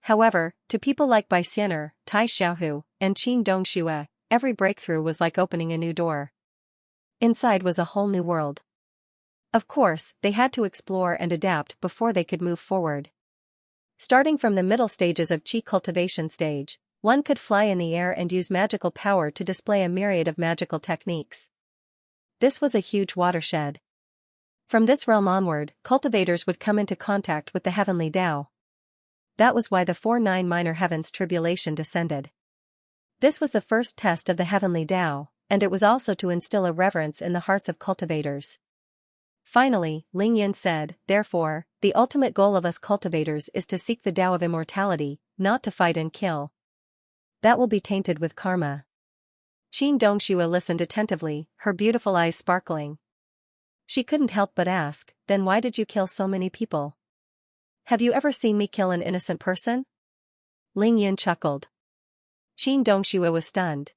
[SPEAKER 1] However, to people like Bai Xian'er, Tai Xiaohu, and Qin Dongxue, every breakthrough was like opening a new door. Inside was a whole new world. Of course, they had to explore and adapt before they could move forward. Starting from the middle stages of Qi cultivation stage, one could fly in the air and use magical power to display a myriad of magical techniques. This was a huge watershed. From this realm onward, cultivators would come into contact with the heavenly Tao. That was why the 4-9 minor heavens tribulation descended. This was the first test of the heavenly Tao, and it was also to instill a reverence in the hearts of cultivators. Finally, Ling Yan said, therefore, the ultimate goal of us cultivators is to seek the Tao of immortality, not to fight and kill. That will be tainted with karma. Qin Dongxue listened attentively, her beautiful eyes sparkling. She couldn't help but ask, then why did you kill so many people? Have you ever seen me kill an innocent person? Ling Yan chuckled. Qin Dongxue was stunned.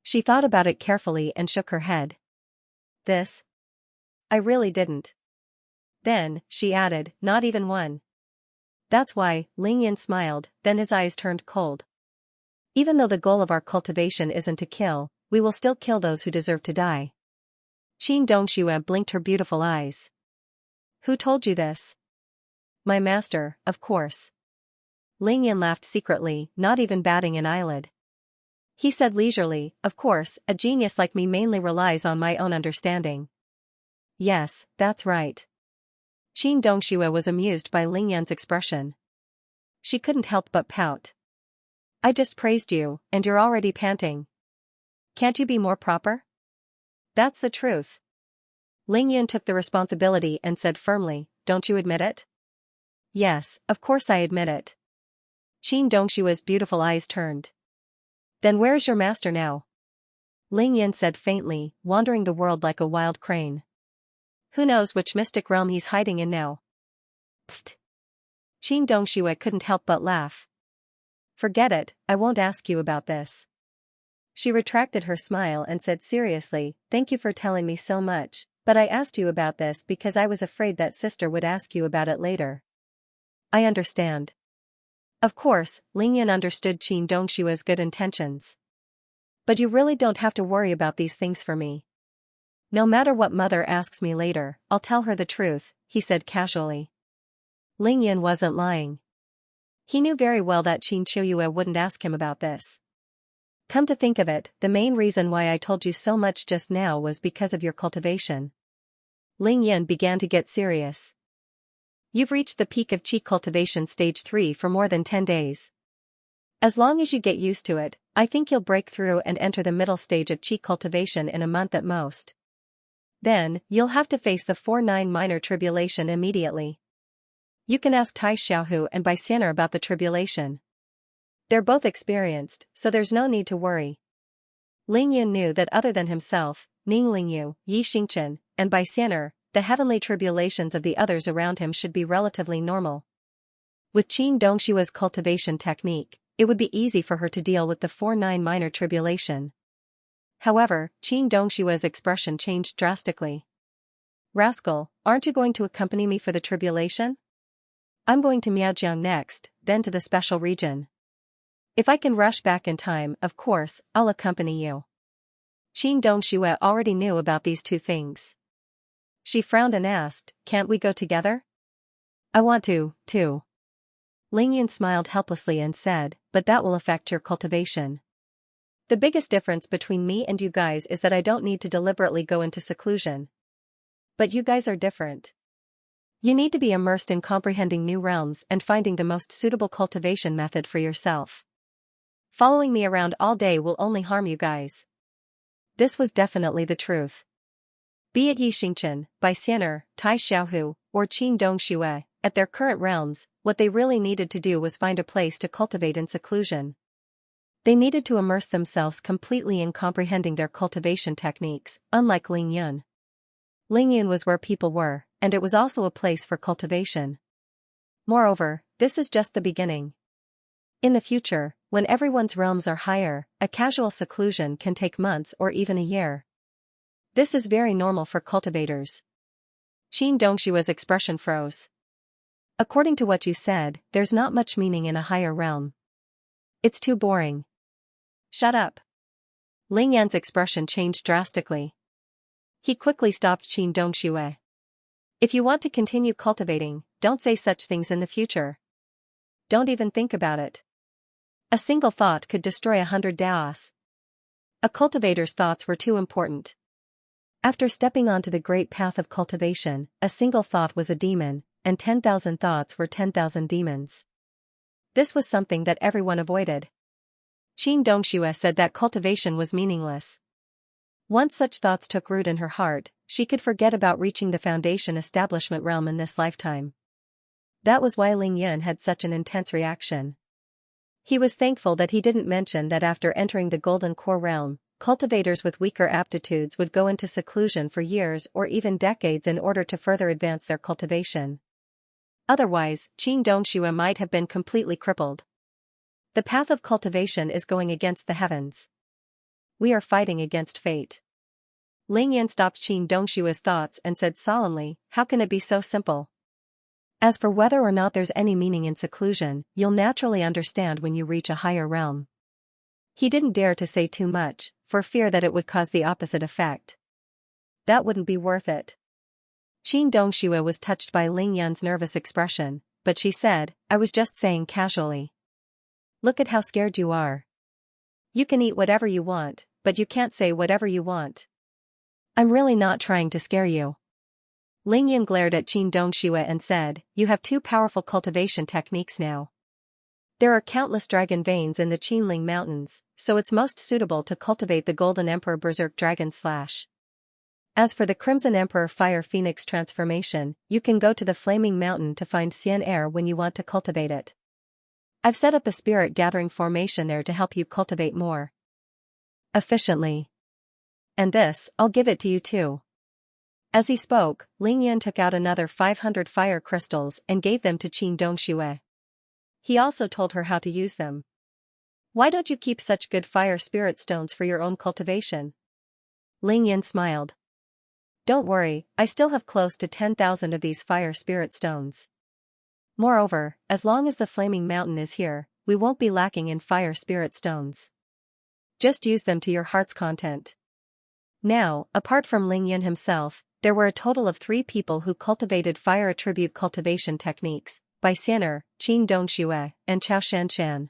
[SPEAKER 1] She thought about it carefully and shook her head. I really didn't. Then, she added, not even one. That's why, Ling Yan smiled, then his eyes turned cold. Even though the goal of our cultivation isn't to kill, we will still kill those who deserve to die. Qin Dongxue blinked her beautiful eyes. Who told you this? My master, of course. Ling Yan laughed secretly, not even batting an eyelid. He said leisurely, of course, a genius like me mainly relies on my own understanding. Yes, that's right. Qin Dongxue was amused by Ling Yan's expression. She couldn't help but pout. I just praised you, and you're already panting. Can't you be more proper? That's the truth. Ling Yan took the responsibility and said firmly, don't you admit it? Yes, of course I admit it. Qin Dongshue's beautiful eyes turned. Then where is your master now? Ling Yan said faintly, wandering the world like a wild crane. Who knows which mystic realm he's hiding in now? Pfft. Qin Dongxue couldn't help but laugh. Forget it, I won't ask you about this. She retracted her smile and said seriously, thank you for telling me so much, but I asked you about this because I was afraid that sister would ask you about it later. I understand. Of course, Ling Yan understood Qin Dongshue's good intentions. But you really don't have to worry about these things for me. No matter what mother asks me later, I'll tell her the truth, he said casually. Ling Yan wasn't lying. He knew very well that Qin Chuyue wouldn't ask him about this. Come to think of it, the main reason why I told you so much just now was because of your cultivation. Ling Yan began to get serious. You've reached the peak of Qi cultivation stage 3 for more than 10 days. As long as you get used to it, I think you'll break through and enter the middle stage of Qi cultivation in a month at most. Then, you'll have to face the 4-9 minor tribulation immediately. You can ask Tai Xiaohu and Bai Xian'er about the tribulation. They're both experienced, so there's no need to worry. Ling Yan knew that other than himself, Ning Lingyu, Yi Xingchen, and Bai Xian'er, the heavenly tribulations of the others around him should be relatively normal. With Qin Dongshue's cultivation technique, it would be easy for her to deal with the 4-9 minor tribulation. However, Qin Dongshue's expression changed drastically. Rascal, aren't you going to accompany me for the tribulation? I'm going to Miaojiang next, then to the special region. If I can rush back in time, of course, I'll accompany you. Qin Dongxue already knew about these two things. She frowned and asked, can't we go together? I want to, too. Ling Yan smiled helplessly and said, but that will affect your cultivation. The biggest difference between me and you guys is that I don't need to deliberately go into seclusion. But you guys are different. You need to be immersed in comprehending new realms and finding the most suitable cultivation method for yourself. Following me around all day will only harm you guys. This was definitely the truth. Be it Yi Xingchen, Bai Xian'er, Tai Xiaohu, or Qin Dongxue, at their current realms, what they really needed to do was find a place to cultivate in seclusion. They needed to immerse themselves completely in comprehending their cultivation techniques, unlike Lingyun. Lingyun was where people were, and it was also a place for cultivation. Moreover, this is just the beginning. In the future, when everyone's realms are higher, a casual seclusion can take months or even a year. This is very normal for cultivators. Qin Dongshua's expression froze. According to what you said, there's not much meaning in a higher realm. It's too boring. Shut up. Ling Yan's expression changed drastically. He quickly stopped Qin Dongxue. If you want to continue cultivating, don't say such things in the future. Don't even think about it. A single thought could destroy 100 daos. A cultivator's thoughts were too important. After stepping onto the great path of cultivation, a single thought was a demon, and 10,000 thoughts were 10,000 demons. This was something that everyone avoided. Qin Dongxue said that cultivation was meaningless. Once such thoughts took root in her heart, she could forget about reaching the foundation establishment realm in this lifetime. That was why Ling Yun had such an intense reaction. He was thankful that he didn't mention that after entering the Golden Core realm, cultivators with weaker aptitudes would go into seclusion for years or even decades in order to further advance their cultivation. Otherwise, Qin Dongxue might have been completely crippled. The path of cultivation is going against the heavens. We are fighting against fate. Ling Yan stopped Qin Dongshue's thoughts and said solemnly, how can it be so simple? As for whether or not there's any meaning in seclusion, you'll naturally understand when you reach a higher realm. He didn't dare to say too much, for fear that it would cause the opposite effect. That wouldn't be worth it. Qin Dongxue was touched by Ling Yan's nervous expression, but she said, I was just saying casually. Look at how scared you are. You can eat whatever you want, but you can't say whatever you want. I'm really not trying to scare you. Ling Yan glared at Qin Dongxue and said, you have two powerful cultivation techniques now. There are countless dragon veins in the Qinling Mountains, so it's most suitable to cultivate the Golden Emperor Berserk Dragon Slash. As for the Crimson Emperor Fire Phoenix transformation, you can go to the Flaming Mountain to find Xianxia when you want to cultivate it. I've set up a spirit gathering formation there to help you cultivate more efficiently. And this, I'll give it to you too. As he spoke, Ling Yan took out another 500 fire crystals and gave them to Qin Dongxue. He also told her how to use them. Why don't you keep such good fire spirit stones for your own cultivation? Ling Yan smiled. Don't worry, I still have close to 10,000 of these fire spirit stones. Moreover, as long as the Flaming Mountain is here, we won't be lacking in fire spirit stones. Just use them to your heart's content. Now, apart from Ling Yun himself, there were a total of 3 people who cultivated fire attribute cultivation techniques, by Xian'er, Qin Dongxue, and Chao Shanshan.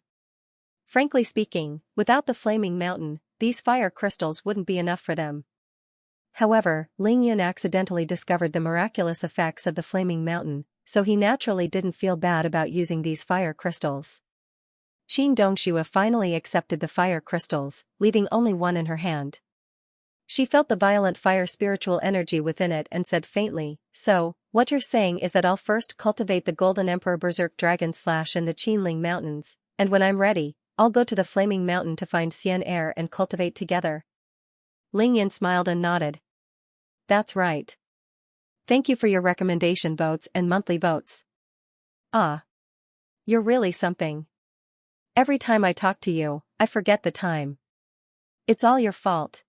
[SPEAKER 1] Frankly speaking, without the Flaming Mountain, these fire crystals wouldn't be enough for them. However, Ling Yun accidentally discovered the miraculous effects of the Flaming Mountain, so he naturally didn't feel bad about using these fire crystals. Qin Dongxue finally accepted the fire crystals, leaving only one in her hand. She felt the violent fire spiritual energy within it and said faintly, so, what you're saying is that I'll first cultivate the Golden Emperor Berserk Dragon Slash in the Qinling Mountains, and when I'm ready, I'll go to the Flaming Mountain to find Xian'er and cultivate together. Ling Yan smiled and nodded. That's right. Thank you for your recommendation votes and monthly votes. Ah. You're really something. Every time I talk to you, I forget the time. It's all your fault.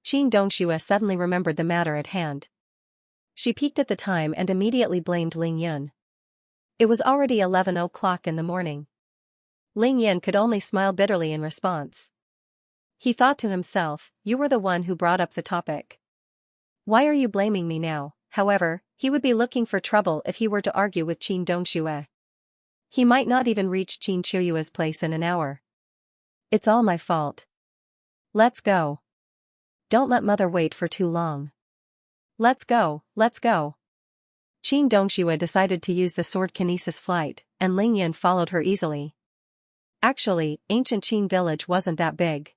[SPEAKER 1] Qin Dongxue suddenly remembered the matter at hand. She peeked at the time and immediately blamed Ling Yun. It was already 11 o'clock in the morning. Ling Yun could only smile bitterly in response. He thought to himself, you were the one who brought up the topic. Why are you blaming me now? However, he would be looking for trouble if he were to argue with Qin Dongxue. He might not even reach Qin Chuyue's place in an hour. It's all my fault. Let's go. Don't let mother wait for too long. Let's go, let's go. Qin Dongxue decided to use the sword kinesis flight, and Ling Yan followed her easily. Actually, ancient Qin village wasn't that big.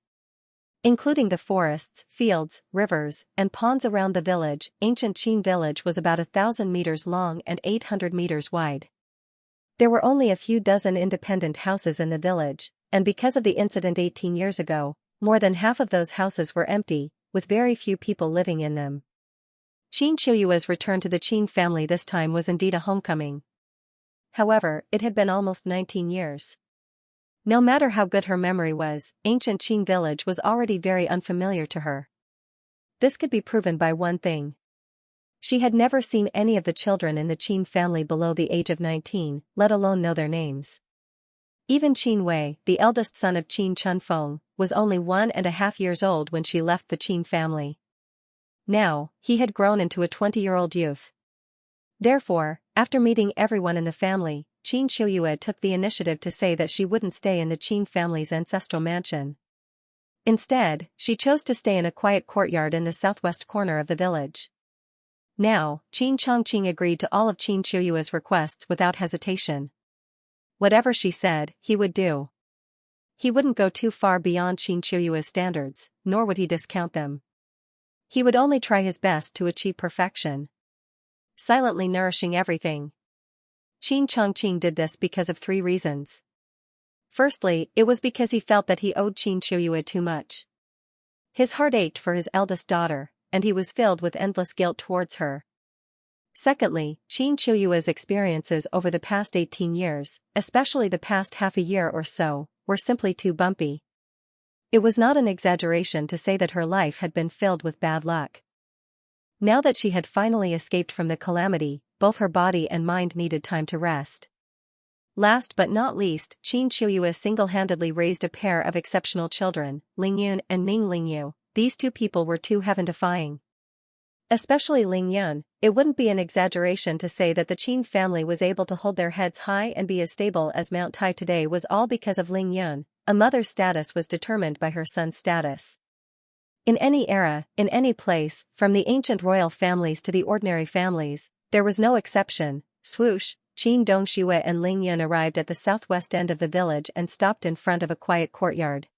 [SPEAKER 1] Including the forests, fields, rivers, and ponds around the village, ancient Qin village was about 1,000 meters long and 800 meters wide. There were only a few dozen independent houses in the village, and because of the incident 18 years ago, more than half of those houses were empty, with very few people living in them. Qin Shuyue's return to the Qin family this time was indeed a homecoming. However, it had been almost 19 years. No matter how good her memory was, ancient Qin village was already very unfamiliar to her. This could be proven by one thing. She had never seen any of the children in the Qin family below the age of 19, let alone know their names. Even Qin Wei, the eldest son of Qin Chunfeng, was only 1.5 years old when she left the Qin family. Now, he had grown into a 20-year-old youth. Therefore, after meeting everyone in the family, Qin Shuyue took the initiative to say that she wouldn't stay in the Qin family's ancestral mansion. Instead, she chose to stay in a quiet courtyard in the southwest corner of the village. Now, Qin Chongqing agreed to all of Qin Shuyue's requests without hesitation. Whatever she said, he would do. He wouldn't go too far beyond Qin Shuyue's standards, nor would he discount them. He would only try his best to achieve perfection. Silently nourishing everything. Qin Chongqing did this because of 3 reasons. Firstly, it was because he felt that he owed Qin Shuyue too much. His heart ached for his eldest daughter, and he was filled with endless guilt towards her. Secondly, Qin Shuyue's experiences over the past 18 years, especially the past half a year or so, were simply too bumpy. It was not an exaggeration to say that her life had been filled with bad luck. Now that she had finally escaped from the calamity, both her body and mind needed time to rest. Last but not least, Qin Shuyue single-handedly raised a pair of exceptional children, Lingyun and Ning Lingyu. These 2 people were too heaven-defying. Especially Lingyun, it wouldn't be an exaggeration to say that the Qin family was able to hold their heads high and be as stable as Mount Tai today was all because of Lingyun. A mother's status was determined by her son's status. In any era, in any place, from the ancient royal families to the ordinary families, there was no exception. Swoosh, Qin Dongxue and Lingyun arrived at the southwest end of the village and stopped in front of a quiet courtyard.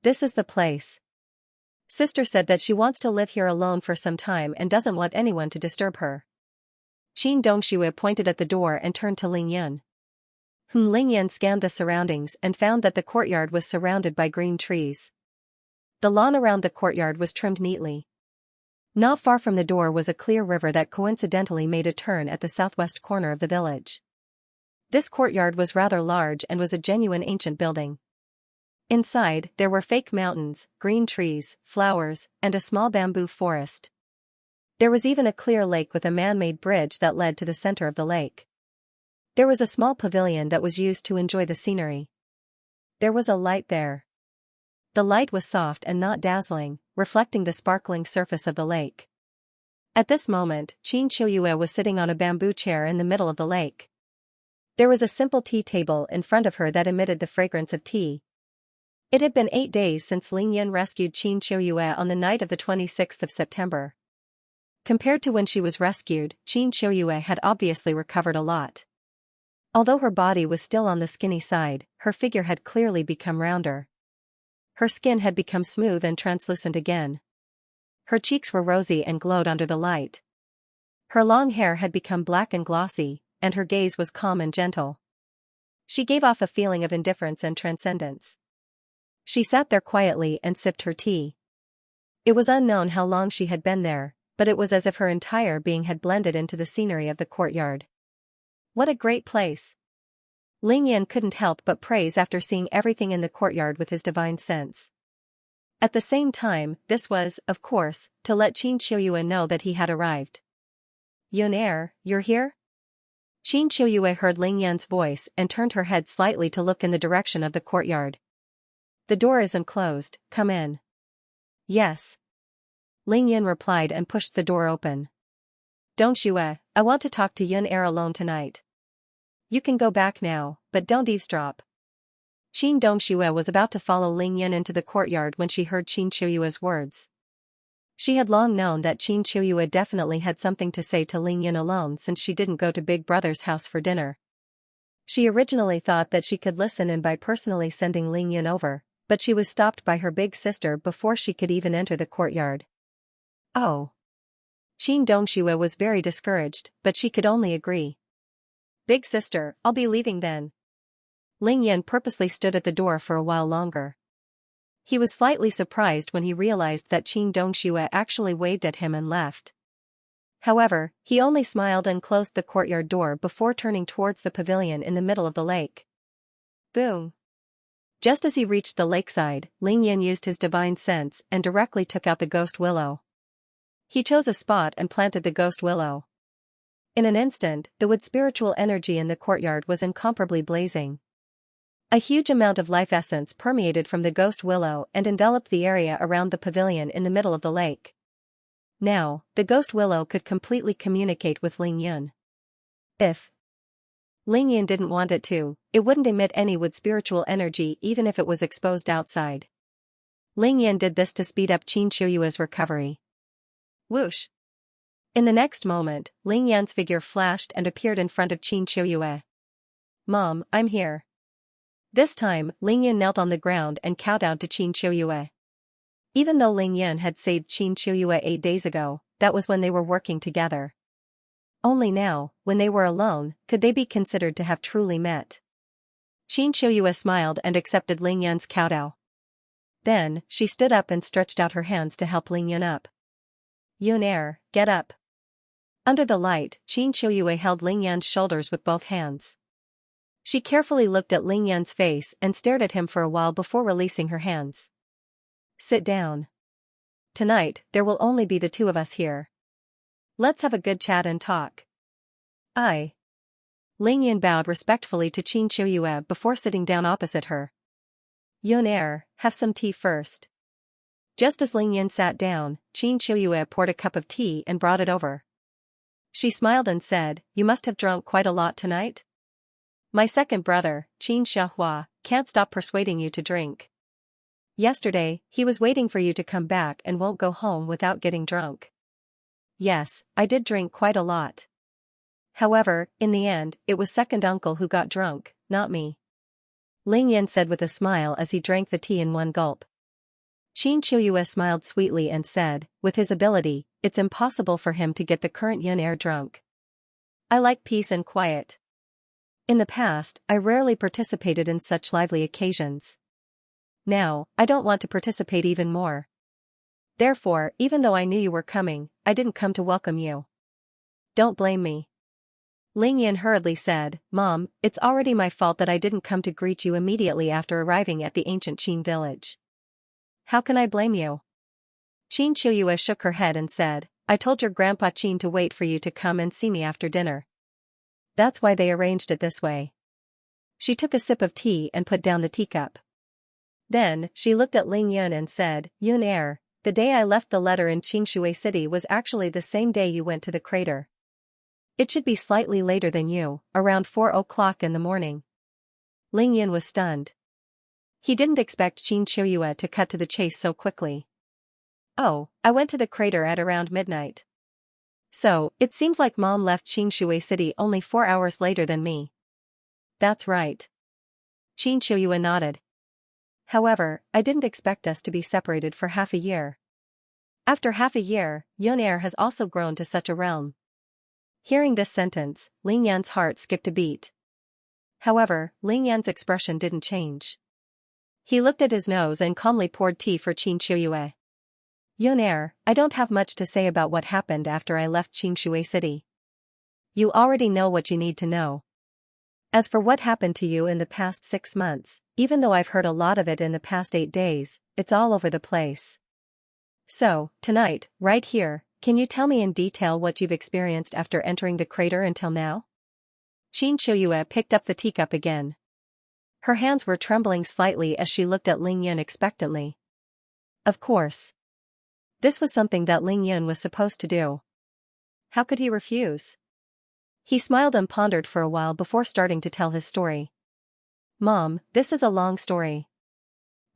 [SPEAKER 1] This is the place. Sister said that she wants to live here alone for some time and doesn't want anyone to disturb her. Qin Dongxue pointed at the door and turned to Lingyun. Lingyun scanned the surroundings and found that the courtyard was surrounded by green trees. The lawn around the courtyard was trimmed neatly. Not far from the door was a clear river that coincidentally made a turn at the southwest corner of the village. This courtyard was rather large and was a genuine ancient building. Inside, there were fake mountains, green trees, flowers, and a small bamboo forest. There was even a clear lake with a man-made bridge that led to the center of the lake. There was a small pavilion that was used to enjoy the scenery. There was a light there. The light was soft and not dazzling, reflecting the sparkling surface of the lake. At this moment, Qin Shuyue was sitting on a bamboo chair in the middle of the lake. There was a simple tea table in front of her that emitted the fragrance of tea. It had been 8 days since Lingyun rescued Qin Shuyue on the night of the 26th of September. Compared to when she was rescued, Qin Shuyue had obviously recovered a lot. Although her body was still on the skinny side, her figure had clearly become rounder. Her skin had become smooth and translucent again. Her cheeks were rosy and glowed under the light. Her long hair had become black and glossy, and her gaze was calm and gentle. She gave off a feeling of indifference and transcendence. She sat there quietly and sipped her tea. It was unknown how long she had been there, but it was as if her entire being had blended into the scenery of the courtyard. What a great place! Lingyun couldn't help but praise after seeing everything in the courtyard with his divine sense. At the same time, this was, of course, to let Qin Shuyue know that he had arrived. Yun, you're here? Qin Shuyue heard Lingyun's voice and turned her head slightly to look in the direction of the courtyard. The door isn't closed, come in. Yes. Lingyun replied and pushed the door open. Dongxue, I want to talk to Yun alone tonight. You can go back now, but don't eavesdrop. Qin Dongxue was about to follow Lingyun into the courtyard when she heard Qin Shuyue's words. She had long known that Qin Shuyue definitely had something to say to Lingyun alone since she didn't go to Big Brother's house for dinner. She originally thought that she could listen in by personally sending Lingyun over, but she was stopped by her big sister before she could even enter the courtyard. Oh. Qin Dongxue was very discouraged, but she could only agree. Big sister, I'll be leaving then. Ling Yan purposely stood at the door for a while longer. He was slightly surprised when he realized that Qin Dongxue actually waved at him and left. However, he only smiled and closed the courtyard door before turning towards the pavilion in the middle of the lake. Boom! Just as he reached the lakeside, Ling Yan used his divine sense and directly took out the ghost willow. He chose a spot and planted the ghost willow. In an instant, the wood spiritual energy in the courtyard was incomparably blazing. A huge amount of life essence permeated from the ghost willow and enveloped the area around the pavilion in the middle of the lake. Now, the ghost willow could completely communicate with Ling Yan. If Ling Yan didn't want it to, it wouldn't emit any wood spiritual energy even if it was exposed outside. Ling Yan did this to speed up Qin Shuyue's recovery. Whoosh! In the next moment, Ling Yan's figure flashed and appeared in front of Qin Shuyue. "Mom, I'm here." This time, Ling Yan knelt on the ground and kowtowed to Qin Shuyue. Even though Ling Yan had saved Qin Shuyue 8 days ago, that was when they were working together. Only now, when they were alone, could they be considered to have truly met. Qin Shuyue smiled and accepted Ling Yan's kowtow. Then, she stood up and stretched out her hands to help Ling Yan up. "Yun, get up." Under the light, Qin Shuyue held Ling Yan's shoulders with both hands. She carefully looked at Ling Yan's face and stared at him for a while before releasing her hands. "Sit down. Tonight, there will only be the two of us here. Let's have a good chat and talk." "Aye." Ling Yan bowed respectfully to Qin Shuyue before sitting down opposite her. "Yun, have some tea first." Just as Ling Yan sat down, Qin Shuyue poured a cup of tea and brought it over. She smiled and said, "You must have drunk quite a lot tonight? My second brother, Qin Xianxia, can't stop persuading you to drink. Yesterday, he was waiting for you to come back and won't go home without getting drunk." "Yes, I did drink quite a lot. However, in the end, it was second uncle who got drunk, not me," Ling Yan said with a smile as he drank the tea in one gulp. Qin Shuyue smiled sweetly and said, "With his ability, it's impossible for him to get the current Yun drunk. I like peace and quiet. In the past, I rarely participated in such lively occasions. Now, I don't want to participate even more. Therefore, even though I knew you were coming, I didn't come to welcome you. Don't blame me." Ling Yan hurriedly said, "Mom, it's already my fault that I didn't come to greet you immediately after arriving at the ancient Qin village. How can I blame you?" Qin Shuyue shook her head and said, "I told your grandpa Qin to wait for you to come and see me after dinner. That's why they arranged it this way." She took a sip of tea and put down the teacup. Then, she looked at Ling Yan and said, "Yun, the day I left the letter in Qingshui City was actually the same day you went to the crater. It should be slightly later than you, around 4 o'clock in the morning." Ling Yan was stunned. He didn't expect Qin Shuyue to cut to the chase so quickly. "Oh, I went to the crater at around midnight. So, it seems like Mom left Qingshui City only 4 hours later than me." "That's right." Qin Shuyue nodded. "However, I didn't expect us to be separated for half a year. After half a year, Yun has also grown to such a realm." Hearing this sentence, Ling Yan's heart skipped a beat. However, Ling Yan's expression didn't change. He looked at his nose and calmly poured tea for Qin Shuyue. "Yun, I don't have much to say about what happened after I left Qingshui City. You already know what you need to know. As for what happened to you in the past 6 months, even though I've heard a lot of it in the past 8 days, it's all over the place. So, tonight, right here, can you tell me in detail what you've experienced after entering the crater until now?" Qin Shuyue picked up the teacup again. Her hands were trembling slightly as she looked at Ling Yan expectantly. Of course. This was something that Ling Yan was supposed to do. How could he refuse? He smiled and pondered for a while before starting to tell his story. "Mom, this is a long story.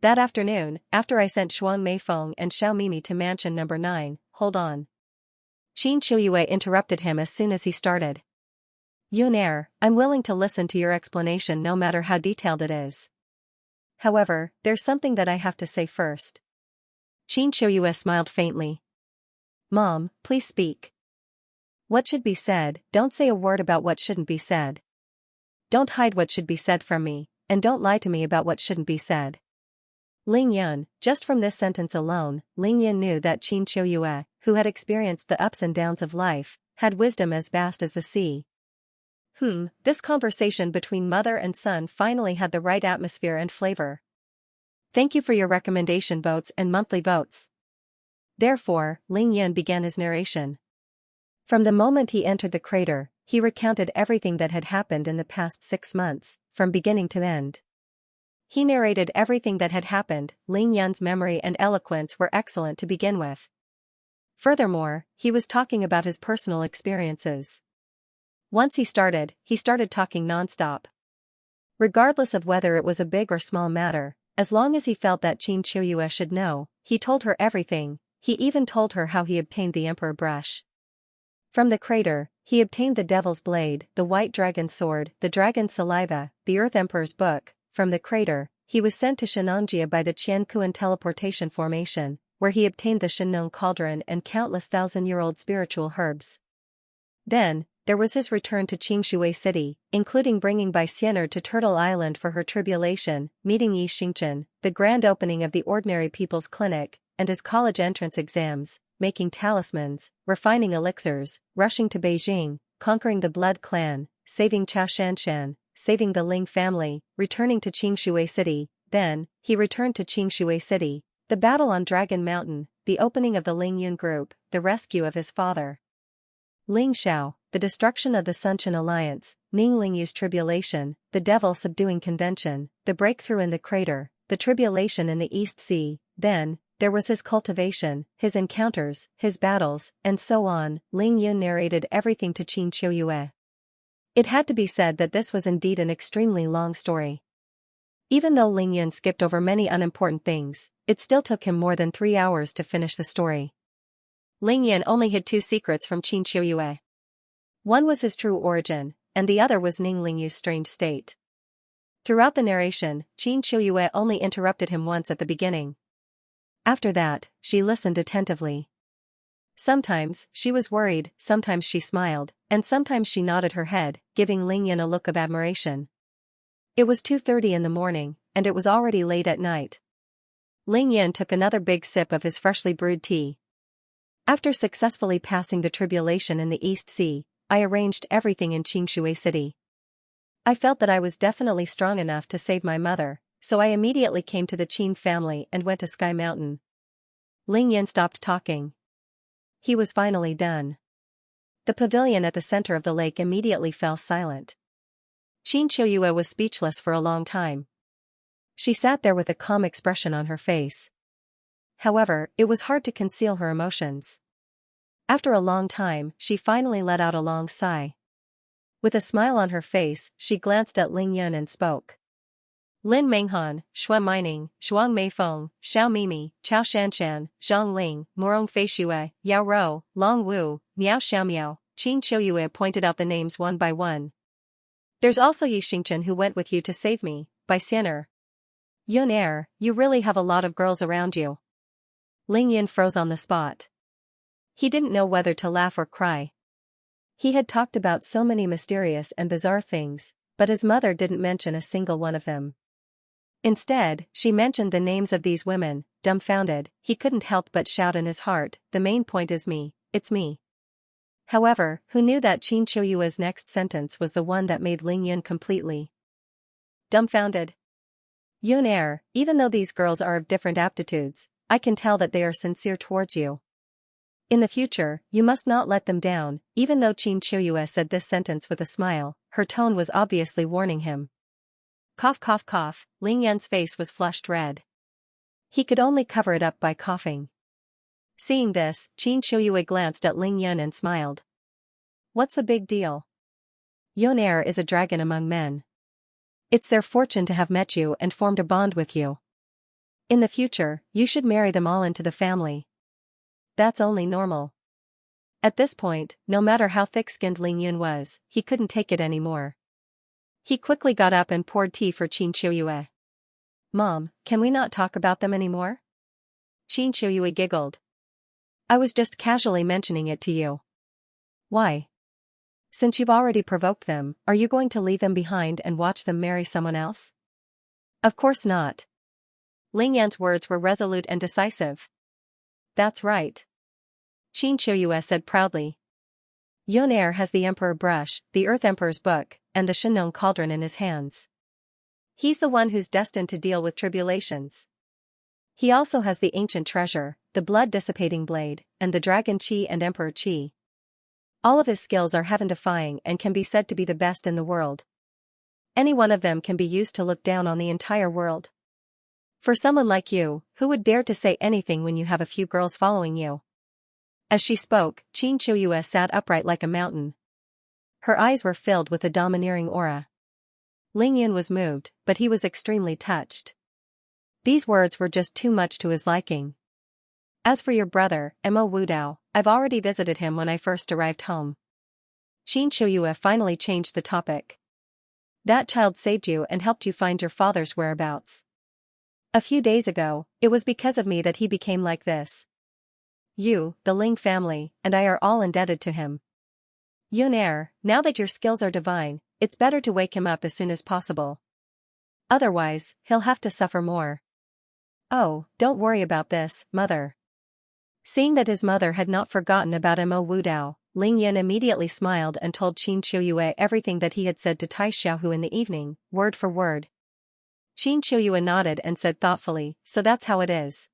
[SPEAKER 1] That afternoon, after I sent Shuang Meifeng and Xiao Mimi to mansion number 9, hold on." Qin Shuyue interrupted him as soon as he started. "Yun, I'm willing to listen to your explanation no matter how detailed it is. However, there's something that I have to say first." Qin Shuyue smiled faintly. "Mom, please speak. What should be said, don't say a word about what shouldn't be said. Don't hide what should be said from me, and don't lie to me about what shouldn't be said. Ling Yun, just from this sentence alone, Ling Yun knew that Qin Qiuyue, who had experienced the ups and downs of life, had wisdom as vast as the sea. This conversation between mother and son finally had the right atmosphere and flavor. Thank you for your recommendation votes and monthly votes. Therefore, Ling Yun began his narration. From the moment he entered the crater, he recounted everything that had happened in the past 6 months, from beginning to end. He narrated everything that had happened. Ling Yun's memory and eloquence were excellent to begin with. Furthermore, he was talking about his personal experiences. Once he started talking non-stop. Regardless of whether it was a big or small matter, as long as he felt that Qin Qiuyue should know, he told her everything. He even told her how he obtained the Emperor brush. From the crater, he obtained the Devil's Blade, the White Dragon's Sword, the Dragon's Saliva, the Earth Emperor's Book. From the crater, he was sent to Xianxia by the Qiankuan teleportation formation, where he obtained the Shenong Cauldron and countless thousand-year-old spiritual herbs. Then, there was his return to Qingshui City, including bringing by Xian'er to Turtle Island for her tribulation, meeting Yi Xingchen, the grand opening of the Ordinary People's Clinic, and his college entrance exams, making talismans, refining elixirs, rushing to Beijing, conquering the Blood Clan, saving Xianxia, saving the Ling family, returning to Qingshui City. Then, he returned to Qingshui City, the battle on Dragon Mountain, the opening of the Ling Yun group, the rescue of his father Ling Xiao, the destruction of the Sunchen Alliance, Ning Lingyu's tribulation, the devil subduing convention, the breakthrough in the crater, the tribulation in the East Sea. Then, there was his cultivation, his encounters, his battles, and so on. Ling Yun narrated everything to Qin Qiuyue. It had to be said that this was indeed an extremely long story. Even though Ling Yun skipped over many unimportant things, it still took him more than 3 hours to finish the story. Ling Yun only hid 2 secrets from Qin Qiuyue. One was his true origin, and the other was Ning Lingyu's strange state. Throughout the narration, Qin Qiuyue only interrupted him once at the beginning. After that, she listened attentively. Sometimes, she was worried, sometimes she smiled, and sometimes she nodded her head, giving Ling Yun a look of admiration. It was 2:30 in the morning, and it was already late at night. Ling Yun took another big sip of his freshly brewed tea. After successfully passing the tribulation in the East Sea, I arranged everything in Qingshui City. I felt that I was definitely strong enough to save my mother, so I immediately came to the Qin family and went to Sky Mountain. Ling Yun stopped talking. He was finally done. The pavilion at the center of the lake immediately fell silent. Qin Qiuyue was speechless for a long time. She sat there with a calm expression on her face. However, it was hard to conceal her emotions. After a long time, she finally let out a long sigh. With a smile on her face, she glanced at Ling Yun and spoke. Lin Menghan, Shuan Mining, Shuang Meifeng, Xiao Mimi, Chao Shanshan, Zhang Ling, Morong Feishui, Yao Rou, Long Wu, Miao Xiaomiao. Qin Qiuyue pointed out the names one by one. There's also Yi Xingchen who went with you to save me, by Xian'er. Yun Er, you really have a lot of girls around you. Ling Yun froze on the spot. He didn't know whether to laugh or cry. He had talked about so many mysterious and bizarre things, but his mother didn't mention a single one of them. Instead, she mentioned the names of these women. Dumbfounded, he couldn't help but shout in his heart, the main point is me, it's me. However, who knew that Qin Qiuyue's next sentence was the one that made Ling Yun completely dumbfounded. Yun Er, even though these girls are of different aptitudes, I can tell that they are sincere towards you. In the future, you must not let them down. Even though Qin Qiuyue said this sentence with a smile, her tone was obviously warning him. Cough cough cough, Ling Yun's face was flushed red. He could only cover it up by coughing. Seeing this, Qin Qiuyue glanced at Ling Yun and smiled. What's the big deal? Yun Er is a dragon among men. It's their fortune to have met you and formed a bond with you. In the future, you should marry them all into the family. That's only normal. At this point, no matter how thick-skinned Ling Yun was, he couldn't take it anymore. He quickly got up and poured tea for Qin Qiuyue. Mom, can we not talk about them anymore? Qin Qiuyue giggled. I was just casually mentioning it to you. Why? Since you've already provoked them, are you going to leave them behind and watch them marry someone else? Of course not. Ling Yan's words were resolute and decisive. That's right. Xianxia said proudly. Yun Air has the Emperor Brush, the Earth Emperor's book, and the Shenong Cauldron in his hands. He's the one who's destined to deal with tribulations. He also has the ancient treasure, the blood-dissipating blade, and the Dragon Qi and Emperor Qi. All of his skills are heaven-defying and can be said to be the best in the world. Any one of them can be used to look down on the entire world. For someone like you, who would dare to say anything when you have a few girls following you? As she spoke, Xianxia sat upright like a mountain. Her eyes were filled with a domineering aura. Ling Yan was moved, but he was extremely touched. These words were just too much to his liking. As for your brother, Mo Wudao, I've already visited him when I first arrived home. Xianxia finally changed the topic. That child saved you and helped you find your father's whereabouts. A few days ago, it was because of me that he became like this. You, the Ling family, and I are all indebted to him. Yun Air, now that your skills are divine, it's better to wake him up as soon as possible. Otherwise, he'll have to suffer more. Oh, don't worry about this, mother. Seeing that his mother had not forgotten about Mo Wudao, Ling Yan immediately smiled and told Xianxia everything that he had said to Tai Xiaohu in the evening, word for word. Xianxia nodded and said thoughtfully, so that's how it is.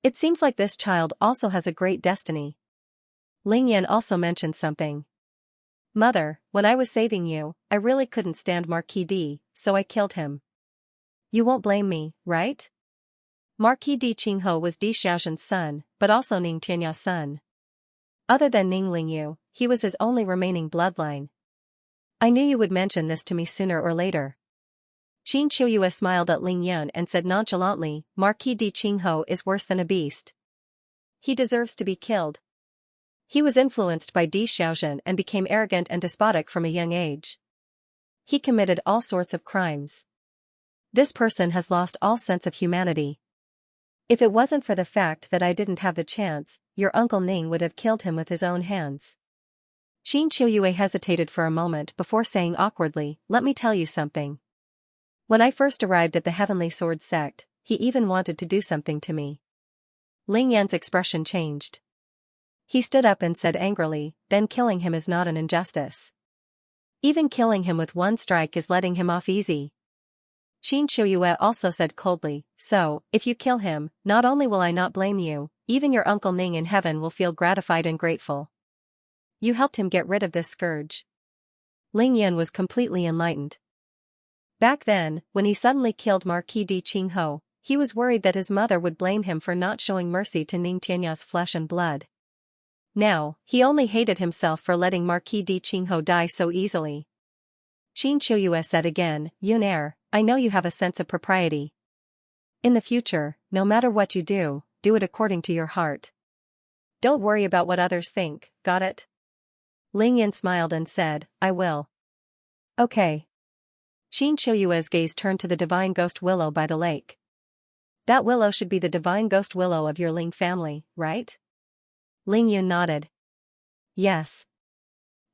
[SPEAKER 1] It seems like this child also has a great destiny. Ling Yan also mentioned something. Mother, when I was saving you, I really couldn't stand Marquis D, so I killed him. You won't blame me, right? Marquis Di Qinghe was Di Xiaozhen's son, but also Ning Tianya's son. Other than Ning Lingyu, he was his only remaining bloodline. I knew you would mention this to me sooner or later. Xianxia smiled at Ling Yan and said nonchalantly, Marquis Di Qinghe is worse than a beast. He deserves to be killed. He was influenced by Di Xiaozhen and became arrogant and despotic from a young age. He committed all sorts of crimes. This person has lost all sense of humanity. If it wasn't for the fact that I didn't have the chance, your Uncle Ning would have killed him with his own hands. Xianxia hesitated for a moment before saying awkwardly, let me tell you something. When I first arrived at the Heavenly Sword sect, he even wanted to do something to me. Ling Yan's expression changed. He stood up and said angrily, then killing him is not an injustice. Even killing him with one strike is letting him off easy. Xianxia also said coldly, so, if you kill him, not only will I not blame you, even your Uncle Ning in heaven will feel gratified and grateful. You helped him get rid of this scourge. Ling Yan was completely enlightened. Back then, when he suddenly killed Marquis Di Qinghe, he was worried that his mother would blame him for not showing mercy to Ning Tianya's flesh and blood. Now, he only hated himself for letting Marquis Di Qinghe die so easily. Xianxia said again, Yun Air, I know you have a sense of propriety. In the future, no matter what you do it according to your heart. Don't worry about what others think, got it? Ling Yan smiled and said, I will. Okay. Xianxia's gaze turned to the divine ghost willow by the lake. That willow should be the divine ghost willow of your Ling family, right? Ling Yun nodded. Yes.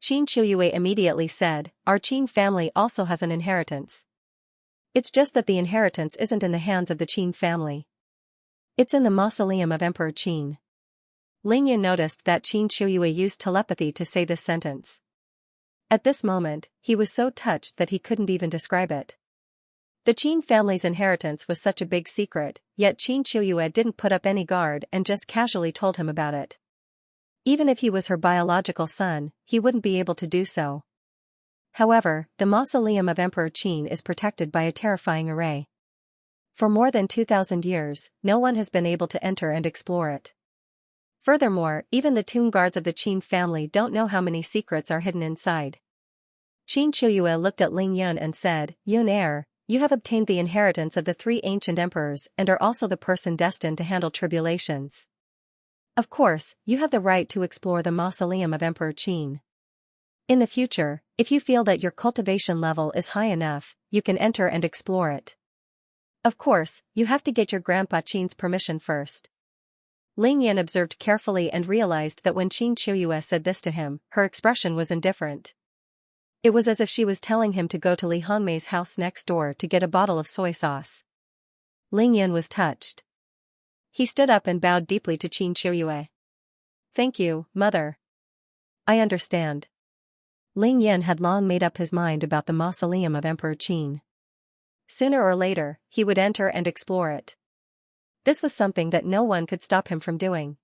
[SPEAKER 1] Xianxia immediately said, our Qin family also has an inheritance. It's just that the inheritance isn't in the hands of the Qin family. It's in the mausoleum of Emperor Qin. Ling Yun noticed that Xianxia used telepathy to say this sentence. At this moment, he was so touched that he couldn't even describe it. The Qin family's inheritance was such a big secret, yet Xianxia didn't put up any guard and just casually told him about it. Even if he was her biological son, he wouldn't be able to do so. However, the mausoleum of Emperor Qin is protected by a terrifying array. For more than 2,000 years, no one has been able to enter and explore it. Furthermore, even the tomb guards of the Qin family don't know how many secrets are hidden inside. Xianxia looked at Ling Yun and said, Yun Air, you have obtained the inheritance of the 3 ancient emperors and are also the person destined to handle tribulations. Of course, you have the right to explore the mausoleum of Emperor Qin. In the future, if you feel that your cultivation level is high enough, you can enter and explore it. Of course, you have to get your Grandpa Qin's permission first. Ling Yan observed carefully and realized that when Xianxia said this to him, her expression was indifferent. It was as if she was telling him to go to Li Hongmei's house next door to get a bottle of soy sauce. Ling Yan was touched. He stood up and bowed deeply to Qin Qiuyue. "Thank you, mother. I understand." Ling Yan had long made up his mind about the mausoleum of Emperor Qin. Sooner or later, he would enter and explore it. This was something that no one could stop him from doing.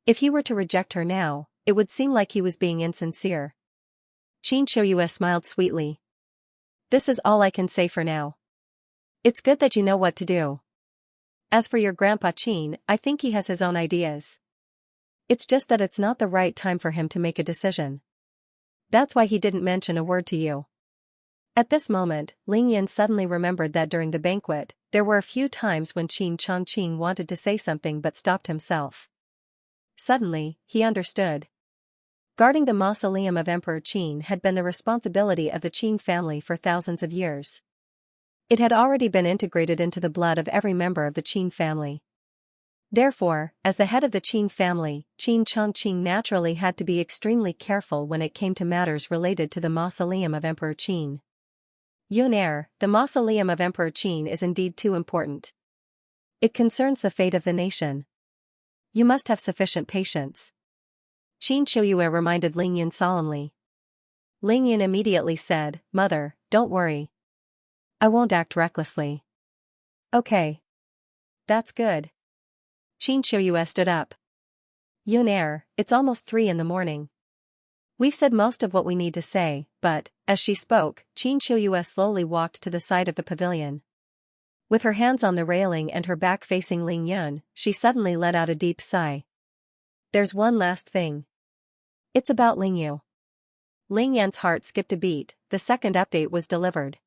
[SPEAKER 1] If he were to reject her now, it would seem like he was being insincere. Qin Qiuyue smiled sweetly. "This is all I can say for now. It's good that you know what to do. As for your grandpa Qin, I think he has his own ideas. It's just that it's not the right time for him to make a decision. That's why he didn't mention a word to you." At this moment, Ling Yan suddenly remembered that during the banquet, there were a few times when Qin Chongqing wanted to say something but stopped himself. Suddenly, he understood. Guarding the mausoleum of Emperor Qin had been the responsibility of the Qin family for thousands of years. It had already been integrated into the blood of every member of the Qin family. Therefore, as the head of the Qin family, Qin Chongqing naturally had to be extremely careful when it came to matters related to the mausoleum of Emperor Qin. "Yunair, the mausoleum of Emperor Qin is indeed too important. It concerns the fate of the nation. You must have sufficient patience," Qin Qiuyue reminded Ling Yan solemnly. Ling Yan immediately said, "Mother, don't worry. I won't act recklessly." "Okay. That's good." Qin Qiuyue stood up. "Yunair, it's almost 3 in the morning. We've said most of what we need to say, but," as she spoke, Qin Qiuyue slowly walked to the side of the pavilion. With her hands on the railing and her back facing Ling Yan, she suddenly let out a deep sigh. "There's one last thing. It's about Ling Yu." Ling Yan's heart skipped a beat. The second update was delivered.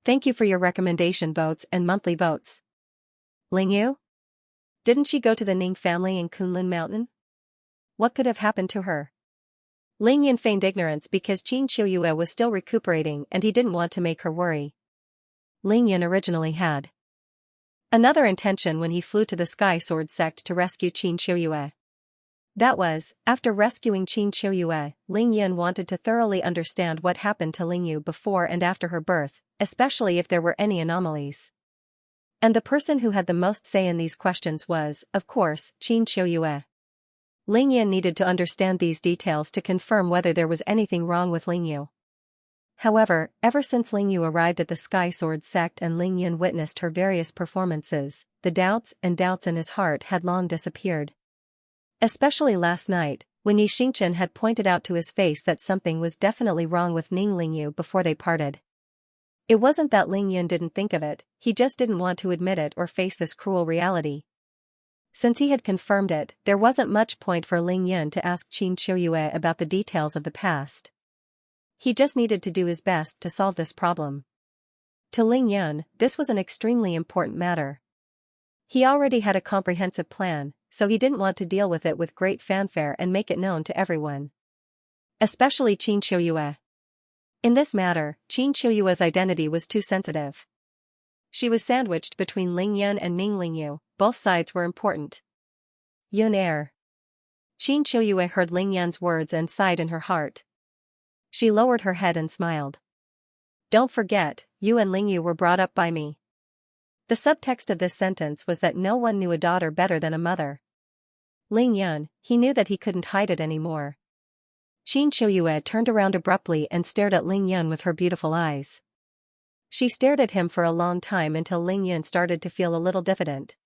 [SPEAKER 1] "Thank you for your recommendation votes and monthly votes." "Ling Yu? Didn't she go to the Ning family in Kunlun Mountain? What could have happened to her?" Ling Yan feigned ignorance because Qin Qiuyue was still recuperating and he didn't want to make her worry. Ling Yan originally had another intention when he flew to the Sky Sword sect to rescue Qin Qiuyue. That was, after rescuing Qin Qiuyue, Ling Yan wanted to thoroughly understand what happened to Ling Yu before and after her birth, especially if there were any anomalies. And the person who had the most say in these questions was, of course, Qin Qiuyue. Ling Yan needed to understand these details to confirm whether there was anything wrong with Ling Yu. However, ever since Ling Yu arrived at the Sky Sword sect and Ling Yan witnessed her various performances, the doubts in his heart had long disappeared. Especially last night, when Yi Xingchen had pointed out to his face that something was definitely wrong with Ling Yu before they parted. It wasn't that Ling Yan didn't think of it, he just didn't want to admit it or face this cruel reality. Since he had confirmed it, there wasn't much point for Ling Yan to ask Qin Qiuyue about the details of the past. He just needed to do his best to solve this problem. To Ling Yan, this was an extremely important matter. He already had a comprehensive plan, so he didn't want to deal with it with great fanfare and make it known to everyone. Especially Qin Qiuyue. In this matter, Qin Qiuyue's identity was too sensitive. She was sandwiched between Ling Yan and Ning Yu, both sides were important. "Yunair." Qin Qiuyue heard Ling Yan's words and sighed in her heart. She lowered her head and smiled. "Don't forget, you and Ling Yu were brought up by me." The subtext of this sentence was that no one knew a daughter better than a mother. Ling Yan, he knew that he couldn't hide it anymore. Qin Qiuyue turned around abruptly and stared at Ling Yan with her beautiful eyes. She stared at him for a long time until Ling Yan started to feel a little diffident.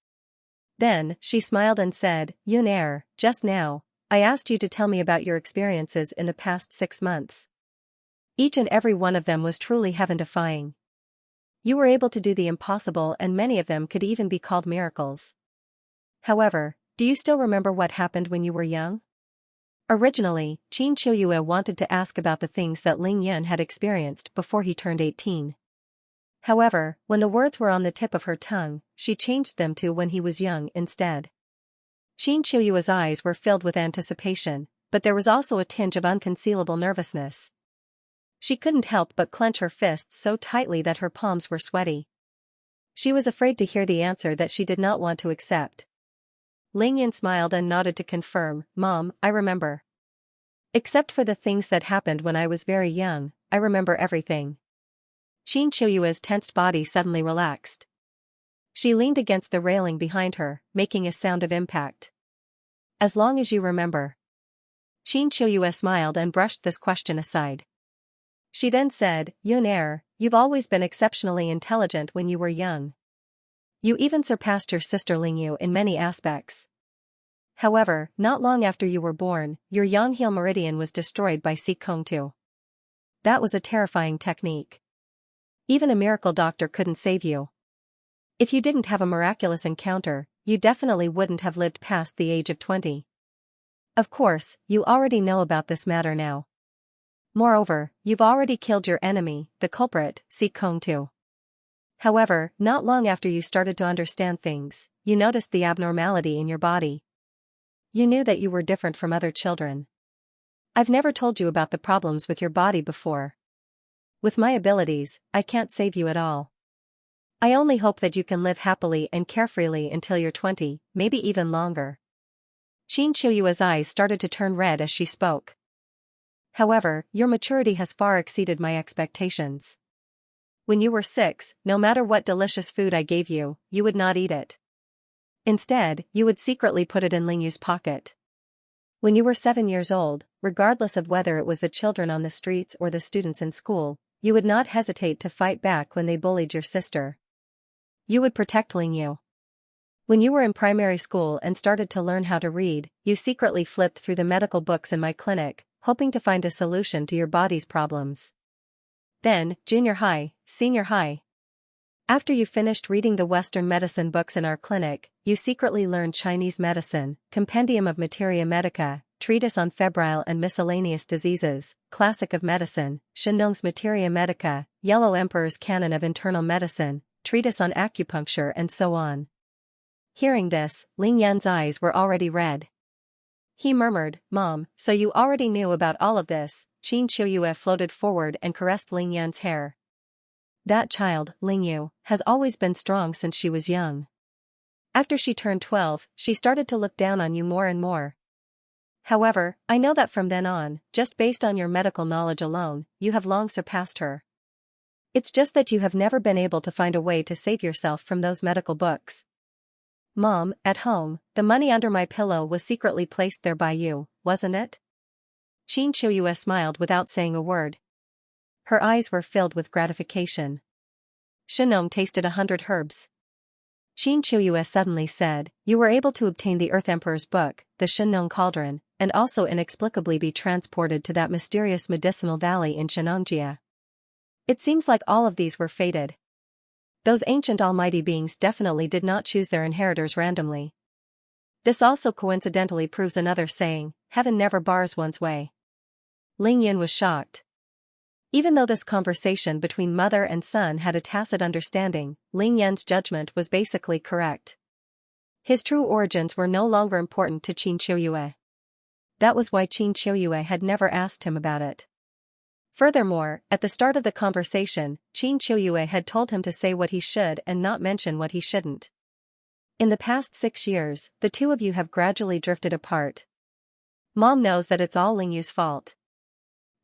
[SPEAKER 1] Then, she smiled and said, "Yunair, just now, I asked you to tell me about your experiences in the past 6 months. Each and every one of them was truly heaven-defying. You were able to do the impossible and many of them could even be called miracles. However, do you still remember what happened when you were young?" Originally, Qin Qiuyue wanted to ask about the things that Ling Yan had experienced before he turned 18. However, when the words were on the tip of her tongue, she changed them to when he was young instead. Qin Qiuyue's eyes were filled with anticipation, but there was also a tinge of unconcealable nervousness. She couldn't help but clench her fists so tightly that her palms were sweaty. She was afraid to hear the answer that she did not want to accept. Ling Yan smiled and nodded to confirm, "Mom, I remember. Except for the things that happened when I was very young, I remember everything. Qin Qiuyue's tensed body suddenly relaxed. She leaned against the railing behind her, making a sound of impact. As long as you remember. Qin Qiuyue smiled and brushed this question aside. She then said, Yun, you've always been exceptionally intelligent when you were young. You even surpassed your sister Lingyu in many aspects. However, not long after you were born, your Yonghil meridian was destroyed by Si Kongtu. That was a terrifying technique. Even a miracle doctor couldn't save you. If you didn't have a miraculous encounter, you definitely wouldn't have lived past the age of 20. Of course, you already know about this matter now. Moreover, you've already killed your enemy, the culprit, Si Kongtu. However, not long after you started to understand things, you noticed the abnormality in your body. You knew that you were different from other children. I've never told you about the problems with your body before. With my abilities, I can't save you at all. I only hope that you can live happily and carefreely until you're 20, maybe even longer. Qin Qiuyue's eyes started to turn red as she spoke. However, your maturity has far exceeded my expectations. When you were 6, no matter what delicious food I gave you, you would not eat it. Instead, you would secretly put it in Lingyu's pocket. When you were 7 years old, regardless of whether it was the children on the streets or the students in school, you would not hesitate to fight back when they bullied your sister. You would protect Lingyu. When you were in primary school and started to learn how to read, you secretly flipped through the medical books in my clinic, hoping to find a solution to your body's problems. Then, junior high, senior high. After you finished reading the Western medicine books in our clinic, you secretly learned Chinese medicine, Compendium of Materia Medica, Treatise on Febrile and Miscellaneous Diseases, Classic of Medicine, Shenong's Materia Medica, Yellow Emperor's Canon of Internal Medicine, Treatise on Acupuncture and so on. Hearing this, Ling Yan's eyes were already red. He murmured, Mom, so you already knew about all of this. Qin Qiuyue floated forward and caressed Ling Yan's hair. That child, Lingyu, has always been strong since she was young. After she turned 12, she started to look down on you more and more. However, I know that from then on, just based on your medical knowledge alone, you have long surpassed her. It's just that you have never been able to find a way to save yourself from those medical books. Mom, at home, the money under my pillow was secretly placed there by you, wasn't it? Qin Qiuyue smiled without saying a word. Her eyes were filled with gratification. Shenong tasted 100 herbs. Qin Qiuyue suddenly said, You were able to obtain the Earth Emperor's book, the Shenong Cauldron, and also inexplicably be transported to that mysterious medicinal valley in Xianxia. It seems like all of these were fated. Those ancient almighty beings definitely did not choose their inheritors randomly. This also coincidentally proves another saying, heaven never bars one's way. Ling Yan was shocked. Even though this conversation between mother and son had a tacit understanding, Ling Yan's judgment was basically correct. His true origins were no longer important to Qin Qiuyue. That was why Qin Qiuyue had never asked him about it. Furthermore, at the start of the conversation, Qin Qiuyue had told him to say what he should and not mention what he shouldn't. In the past 6 years, the two of you have gradually drifted apart. Mom knows that it's all Lingyu's fault.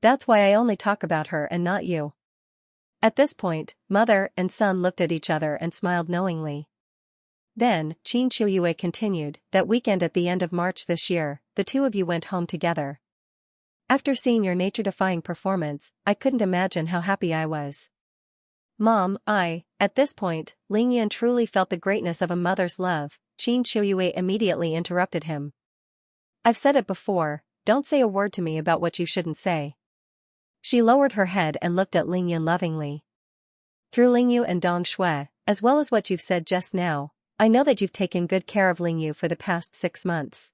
[SPEAKER 1] That's why I only talk about her and not you. At this point, mother and son looked at each other and smiled knowingly. Then, Qin Qiuyue continued, that weekend at the end of March this year, the two of you went home together. After seeing your nature-defying performance, I couldn't imagine how happy I was. Mom, at this point, Ling Yan truly felt the greatness of a mother's love. Qin Qiuyue immediately interrupted him. I've said it before, don't say a word to me about what you shouldn't say. She lowered her head and looked at Ling Yan lovingly. Through Lingyu and Dong Shui, as well as what you've said just now, I know that you've taken good care of Lingyu for the past 6 months.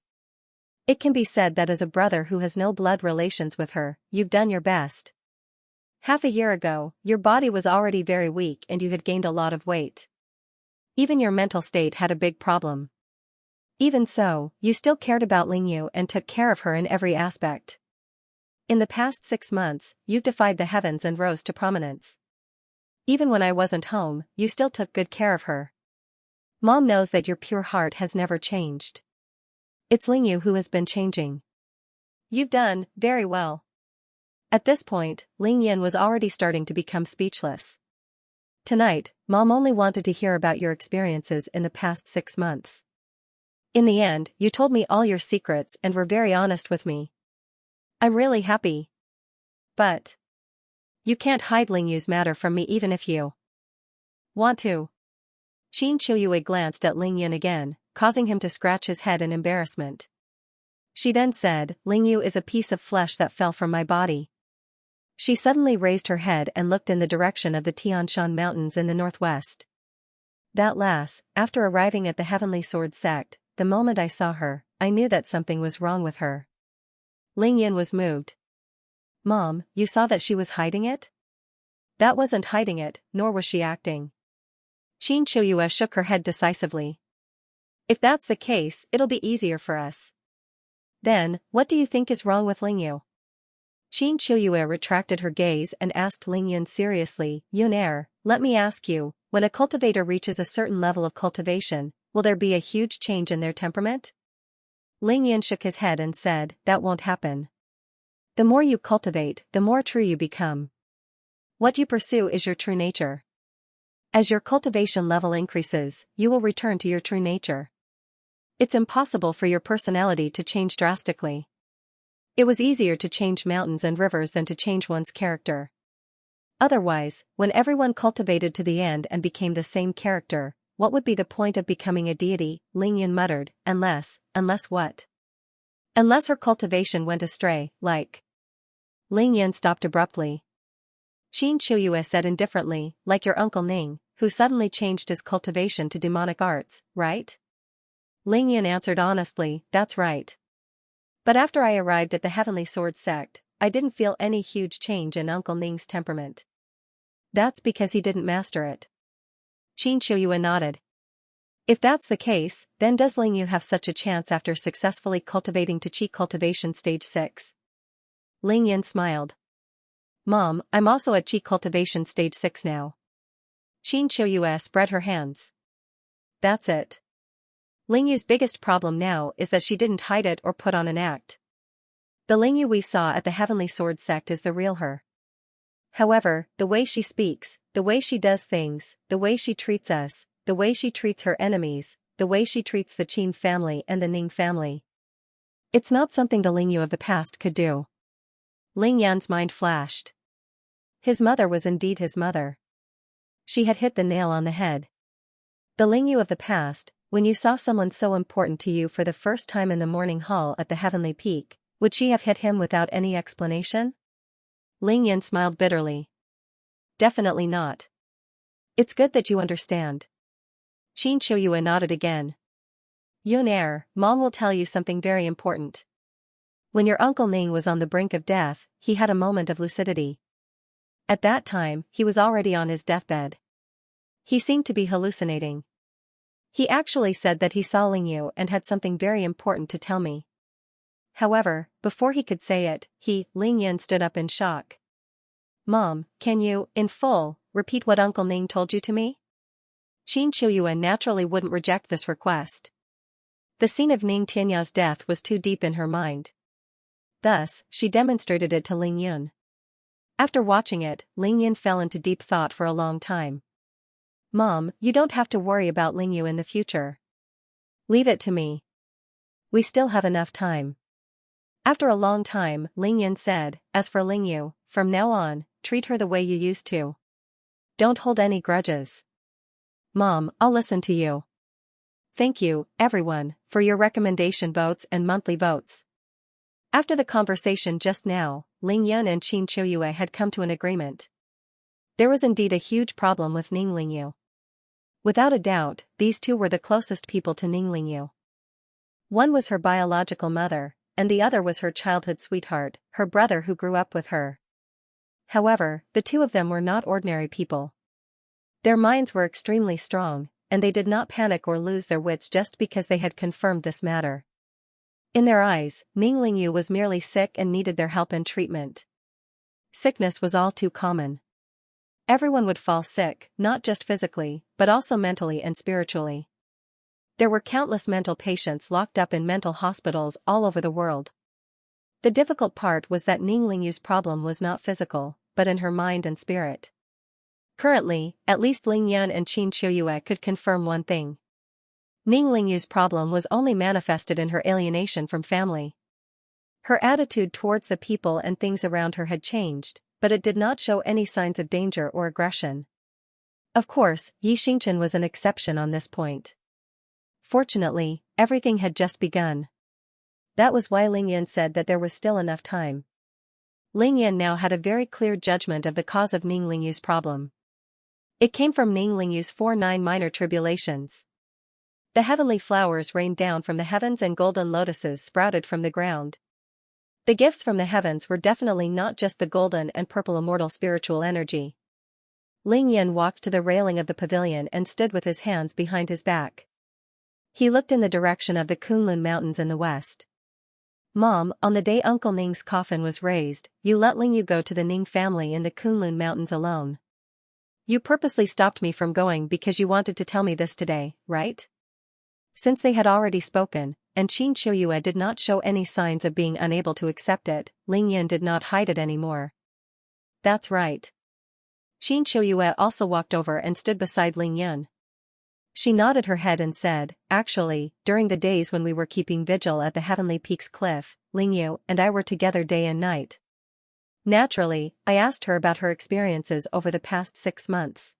[SPEAKER 1] It can be said that as a brother who has no blood relations with her, you've done your best. Half a year ago, your body was already very weak and you had gained a lot of weight. Even your mental state had a big problem. Even so, you still cared about Lingyu and took care of her in every aspect. In the past 6 months, you've defied the heavens and rose to prominence. Even when I wasn't home, you still took good care of her. Mom knows that your pure heart has never changed. It's Lingyu who has been changing. You've done very well. At this point, Ling Yan was already starting to become speechless. Tonight, Mom only wanted to hear about your experiences in the past 6 months. In the end, you told me all your secrets and were very honest with me. I'm really happy. But you can't hide Ling Yu's matter from me even if you want to. Qin Qiuyue glanced at Ling Yan again, causing him to scratch his head in embarrassment. She then said, Ling Yu is a piece of flesh that fell from my body. She suddenly raised her head and looked in the direction of the Tian Shan Mountains in the northwest. That lass, after arriving at the Heavenly Sword sect, the moment I saw her, I knew that something was wrong with her. Ling Yan was moved. Mom, you saw that she was hiding it? That wasn't hiding it, nor was she acting. Qin Qiuyue shook her head decisively. If that's the case, it'll be easier for us. Then, what do you think is wrong with Ling Yu? Qin Qiuyue retracted her gaze and asked Ling Yan seriously, Yunair, let me ask you, when a cultivator reaches a certain level of cultivation, will there be a huge change in their temperament? Ling Yan shook his head and said, that won't happen. The more you cultivate, the more true you become. What you pursue is your true nature. As your cultivation level increases, you will return to your true nature. It's impossible for your personality to change drastically. It was easier to change mountains and rivers than to change one's character. Otherwise, when everyone cultivated to the end and became the same character, what would be the point of becoming a deity? Ling Yan muttered, unless what? Unless her cultivation went astray, like. Ling Yan stopped abruptly. Qin Qiuyue said indifferently, like your Uncle Ning, who suddenly changed his cultivation to demonic arts, right? Ling Yan answered honestly, that's right. But after I arrived at the Heavenly Sword sect, I didn't feel any huge change in Uncle Ning's temperament. That's because he didn't master it. Qin Qiuyue nodded. If that's the case, then does Ling Yu have such a chance after successfully cultivating to Qi Cultivation Stage 6? Ling Yan smiled. Mom, I'm also at Qi Cultivation Stage 6 now. Qin Qiuyue spread her hands. That's it. Ling Yu's biggest problem now is that she didn't hide it or put on an act. The Ling Yu we saw at the Heavenly Sword sect is the real her. However, the way she speaks, the way she does things, the way she treats us, the way she treats her enemies, the way she treats the Qin family and the Ning family. It's not something the Ling Yu of the past could do. Ling Yan's mind flashed. His mother was indeed his mother. She had hit the nail on the head. The Ling Yu of the past, when you saw someone so important to you for the first time in the morning hall at the Heavenly Peak, would she have hit him without any explanation? Ling Yan smiled bitterly. Definitely not. It's good that you understand. Qin Qiuyue nodded again. Yunair, Mom will tell you something very important. When your Uncle Ning was on the brink of death, he had a moment of lucidity. At that time, he was already on his deathbed. He seemed to be hallucinating. He actually said that he saw Ling Yu and had something very important to tell me. However, before he could say it, Ling Yan stood up in shock. Mom, can you, in full, repeat what Uncle Ning told you to me? Qin Qiuyue naturally wouldn't reject this request. The scene of Ning Tianya's death was too deep in her mind. Thus, she demonstrated it to Ling Yun. After watching it, Ling Yun fell into deep thought for a long time. Mom, you don't have to worry about Ling Yu in the future. Leave it to me. We still have enough time. After a long time, Ling Yan said, as for Ling Yu, from now on, treat her the way you used to. Don't hold any grudges. Mom, I'll listen to you. Thank you, everyone, for your recommendation votes and monthly votes. After the conversation just now, Ling Yan and Qin Qiuyue had come to an agreement. There was indeed a huge problem with Ning Ling Yu. Without a doubt, these two were the closest people to Ning Ling Yu. One was her biological mother, and the other was her childhood sweetheart, her brother who grew up with her. However, the two of them were not ordinary people. Their minds were extremely strong, and they did not panic or lose their wits just because they had confirmed this matter. In their eyes, Ning Ling Yu was merely sick and needed their help and treatment. Sickness was all too common. Everyone would fall sick, not just physically, but also mentally and spiritually. There were countless mental patients locked up in mental hospitals all over the world. The difficult part was that Ning Lingyu's problem was not physical, but in her mind and spirit. Currently, at least Ling Yan and Qin Qiuyue could confirm one thing. Ning Lingyu's problem was only manifested in her alienation from family. Her attitude towards the people and things around her had changed, but it did not show any signs of danger or aggression. Of course, Yi Xingchen was an exception on this point. Fortunately, everything had just begun. That was why Ling Yan said that there was still enough time. Ling Yan now had a very clear judgment of the cause of Ning Lingyu's problem. It came from Ning Lingyu's 4-9 minor tribulations. The heavenly flowers rained down from the heavens and golden lotuses sprouted from the ground. The gifts from the heavens were definitely not just the golden and purple immortal spiritual energy. Ling Yan walked to the railing of the pavilion and stood with his hands behind his back. He looked in the direction of the Kunlun Mountains in the west. Mom, on the day Uncle Ning's coffin was raised, you let Lingyu go to the Ning family in the Kunlun Mountains alone. You purposely stopped me from going because you wanted to tell me this today, right? Since they had already spoken, and Qin Qiuyue did not show any signs of being unable to accept it, Ling Yan did not hide it anymore. That's right. Qin Qiuyue also walked over and stood beside Ling Yan. She nodded her head and said, actually, during the days when we were keeping vigil at the Heavenly Peaks Cliff, Lingyu and I were together day and night. Naturally, I asked her about her experiences over the past 6 months.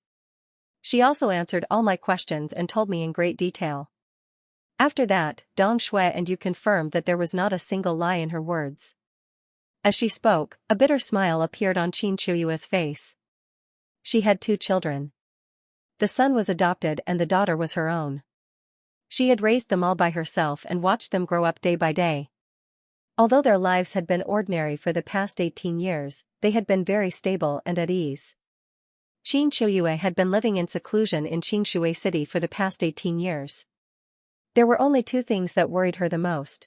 [SPEAKER 1] She also answered all my questions and told me in great detail. After that, Dong Shui and you confirmed that there was not a single lie in her words. As she spoke, a bitter smile appeared on Qin Qiuyue's face. She had 2 children. The son was adopted and the daughter was her own. She had raised them all by herself and watched them grow up day by day. Although their lives had been ordinary for the past 18 years, they had been very stable and at ease. Qin Qiuyue had been living in seclusion in Qingshui City for the past 18 years. There were only 2 things that worried her the most.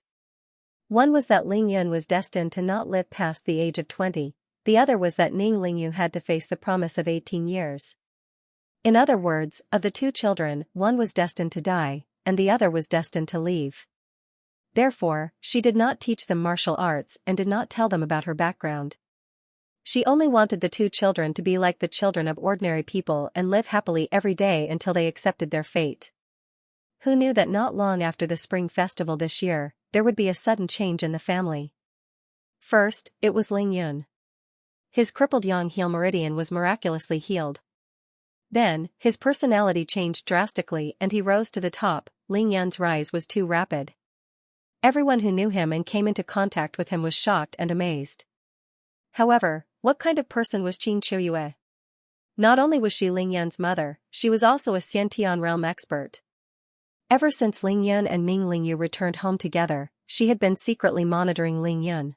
[SPEAKER 1] One was that Ling Yun was destined to not live past the age of 20, the other was that Ning Lingyu had to face the promise of 18 years. In other words, of the 2 children, one was destined to die, and the other was destined to leave. Therefore, she did not teach them martial arts and did not tell them about her background. She only wanted the 2 children to be like the children of ordinary people and live happily every day until they accepted their fate. Who knew that not long after the Spring Festival this year, there would be a sudden change in the family? First, it was Ling Yun. His crippled yang heel meridian was miraculously healed. Then, his personality changed drastically and he rose to the top. Ling Yun's rise was too rapid. Everyone who knew him and came into contact with him was shocked and amazed. However, what kind of person was Qin Qiuyue? Not only was she Ling Yun's mother, she was also a Xiantian realm expert. Ever since Ling Yun and Ning Lingyu returned home together, she had been secretly monitoring Ling Yun.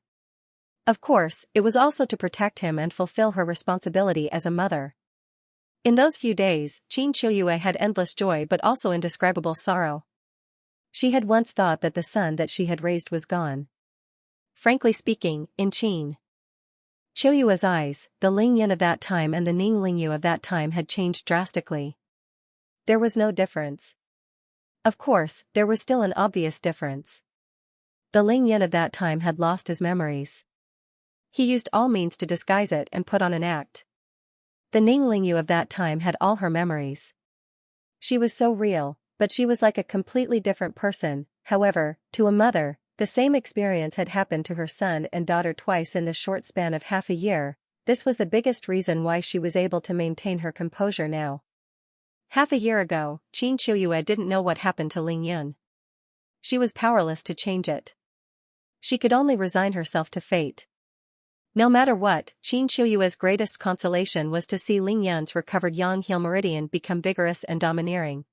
[SPEAKER 1] Of course, it was also to protect him and fulfill her responsibility as a mother. In those few days, Qin Qiuyue had endless joy but also indescribable sorrow. She had once thought that the son that she had raised was gone. Frankly speaking, in Qin Qiuyue's eyes, the Ling Yun of that time and the Ning Lingyu of that time had changed drastically. There was no difference. Of course, there was still an obvious difference. The Ling Yun of that time had lost his memories. He used all means to disguise it and put on an act. The Ning Lingyu of that time had all her memories. She was so real, but she was like a completely different person. However, to a mother, the same experience had happened to her son and daughter twice in the short span of half a year. This was the biggest reason why she was able to maintain her composure now. Half a year ago, Qin Qiuyue didn't know what happened to Ling Yun. She was powerless to change it. She could only resign herself to fate. No matter what, Qin Qiuyue's greatest consolation was to see Ling Yun's recovered yang heel meridian become vigorous and domineering.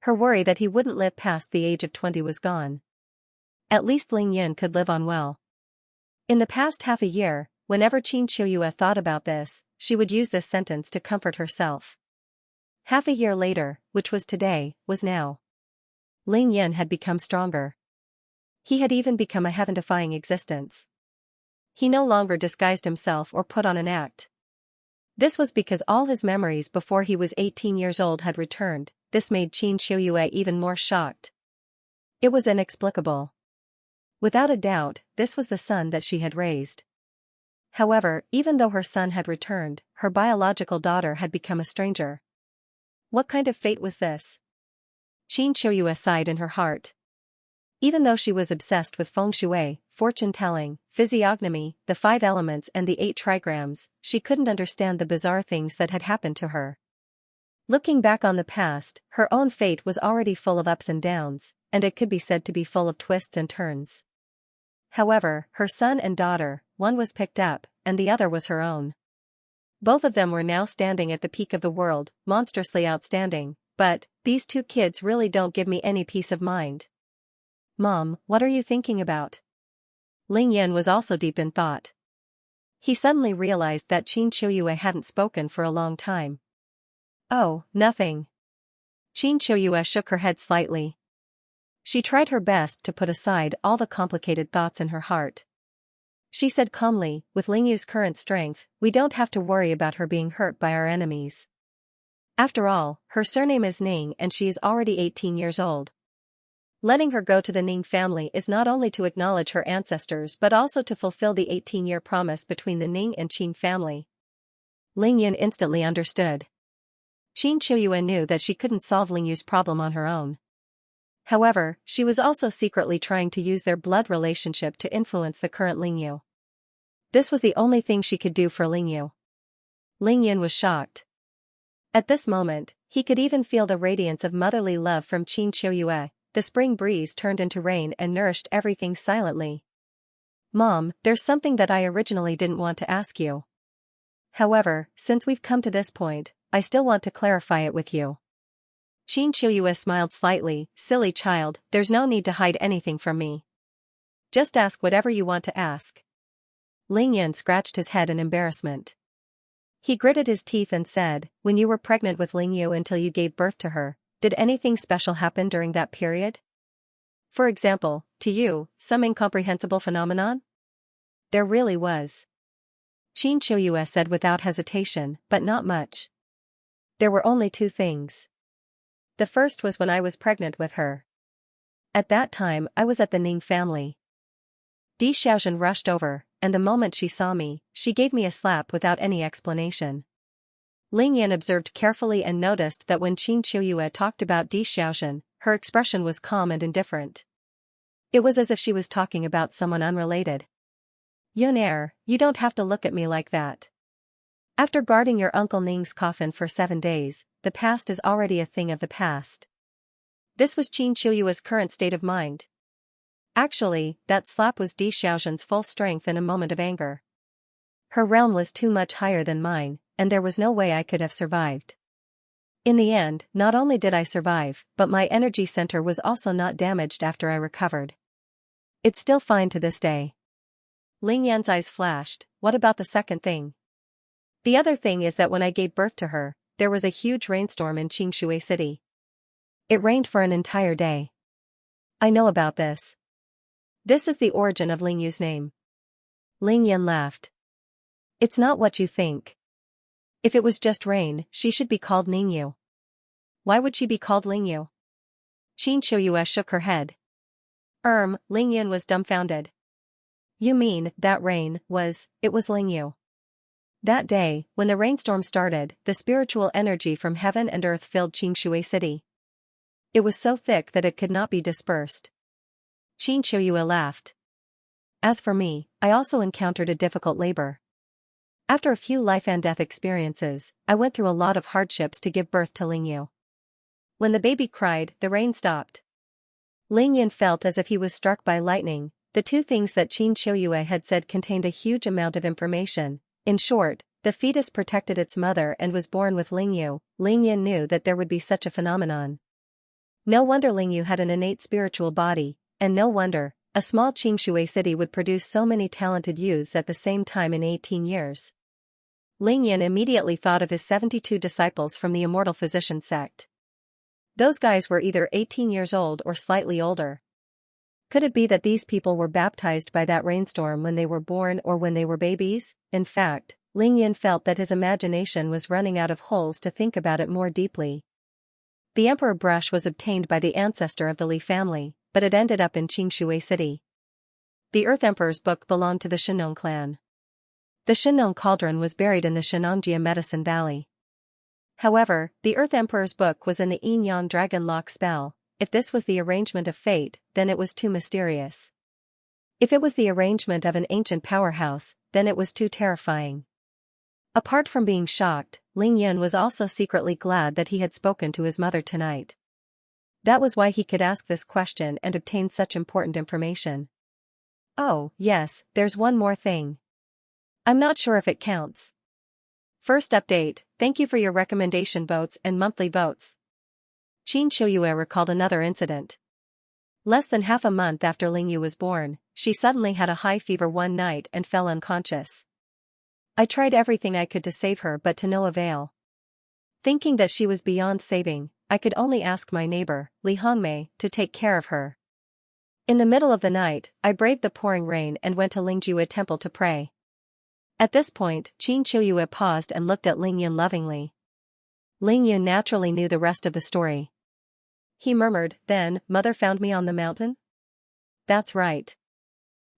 [SPEAKER 1] Her worry that he wouldn't live past the age of 20 was gone. At least Ling Yun could live on well. In the past half a year, whenever Qin Qiuyue thought about this, she would use this sentence to comfort herself. Half a year later, which was today, was now. Ling Yun had become stronger. He had even become a heaven-defying existence. He no longer disguised himself or put on an act. This was because all his memories before he was 18 years old had returned. This made Qin Qiuyue even more shocked. It was inexplicable. Without a doubt, this was the son that she had raised. However, even though her son had returned, her biological daughter had become a stranger. What kind of fate was this? Xianxia sighed in her heart. Even though she was obsessed with feng shui, fortune-telling, physiognomy, the 5 elements and the 8 trigrams, she couldn't understand the bizarre things that had happened to her. Looking back on the past, her own fate was already full of ups and downs, and it could be said to be full of twists and turns. However, her son and daughter, one was picked up, and the other was her own. Both of them were now standing at the peak of the world, monstrously outstanding, but, these 2 kids really don't give me any peace of mind. Mom, what are you thinking about? Lingyan was also deep in thought. He suddenly realized that Xianxia hadn't spoken for a long time. Oh, nothing. Xianxia shook her head slightly. She tried her best to put aside all the complicated thoughts in her heart. She said calmly, with Lingyu's current strength, we don't have to worry about her being hurt by our enemies. After all, her surname is Ning and she is already 18 years old. Letting her go to the Ning family is not only to acknowledge her ancestors but also to fulfill the 18-year promise between the Ning and Qin family. Lingyan instantly understood. Xianxia knew that she couldn't solve Lingyu's problem on her own. However, she was also secretly trying to use their blood relationship to influence the current Lingyu. This was the only thing she could do for Lingyu. Lingyan was shocked. At this moment, he could even feel the radiance of motherly love from Xianxia. The spring breeze turned into rain and nourished everything silently. Mom, there's something that I originally didn't want to ask you. However, since we've come to this point, I still want to clarify it with you. Xianxia smiled slightly, silly child, there's no need to hide anything from me. Just ask whatever you want to ask. Lingyan scratched his head in embarrassment. He gritted his teeth and said, when you were pregnant with Lingyu until you gave birth to her, did anything special happen during that period? For example, to you, some incomprehensible phenomenon? There really was. Xianxia said without hesitation, but not much. There were only 2 things. The first was when I was pregnant with her. At that time I was at the Ning family. Di Xiaozhen rushed over, and the moment she saw me, she gave me a slap without any explanation. Lingyan observed carefully and noticed that when Xianxia talked about Di Xiaozhen, her expression was calm and indifferent. It was as if she was talking about someone unrelated. Yunair, you don't have to look at me like that. After guarding your Uncle Ning's coffin for 7 days, the past is already a thing of the past. This was Xianxia's current state of mind. Actually, that slap was Di Xiaozhen's full strength in a moment of anger. Her realm was too much higher than mine, and there was no way I could have survived. In the end, not only did I survive, but my energy center was also not damaged after I recovered. It's still fine to this day. Lingyan's eyes flashed, what about the second thing? The other thing is that when I gave birth to her, there was a huge rainstorm in Xingshui City. It rained for an entire day. I know about this. This is the origin of Lingyu's name. Lingyan laughed. It's not what you think. If it was just rain, she should be called Ningyu. Why would she be called Lingyu? Xianxia shook her head. Lingyan was dumbfounded. You mean, that rain, it was Lingyu. That day, when the rainstorm started, the spiritual energy from heaven and earth filled Xingshui City. It was so thick that it could not be dispersed. Xianxia laughed. As for me, I also encountered a difficult labor. After a few life and death experiences, I went through a lot of hardships to give birth to Lingyu. When the baby cried, the rain stopped. Lingyan felt as if he was struck by lightning. The 2 things that Xianxia had said contained a huge amount of information. In short, the fetus protected its mother and was born with Lingyu. Lingyan knew that there would be such a phenomenon. No wonder Lingyu had an innate spiritual body, and no wonder a small Xingshui city would produce so many talented youths at the same time in 18 years. Lingyan immediately thought of his 72 disciples from the Immortal Physician sect. Those guys were either 18 years old or slightly older. Could it be that these people were baptized by that rainstorm when they were born or when they were babies? In fact, Lingyan felt that his imagination was running out of holes to think about it more deeply. The emperor brush was obtained by the ancestor of the Li family, but it ended up in Xingshui City. The Earth Emperor's book belonged to the Shinong clan. The Shinong cauldron was buried in the Xianxia Medicine Valley. However, the Earth Emperor's book was in the Yin Yang Dragon Lock spell. If this was the arrangement of fate, then it was too mysterious. If it was the arrangement of an ancient powerhouse, then it was too terrifying. Apart from being shocked, Ling Yun was also secretly glad that he had spoken to his mother tonight. That was why he could ask this question and obtain such important information. Oh, yes, there's one more thing. I'm not sure if it counts. First update, thank you for your recommendation votes and monthly votes. Qin Shuyue recalled another incident. Less than half a month after Ling Yu was born, she suddenly had a high fever one night and fell unconscious. I tried everything I could to save her but to no avail. Thinking that she was beyond saving, I could only ask my neighbor, Li Hongmei, to take care of her. In the middle of the night, I braved the pouring rain and went to Lingjue Temple to pray. At this point, Qin Shuyue paused and looked at Ling Yun lovingly. Ling Yun naturally knew the rest of the story. He murmured, "Then, mother found me on the mountain?" "That's right."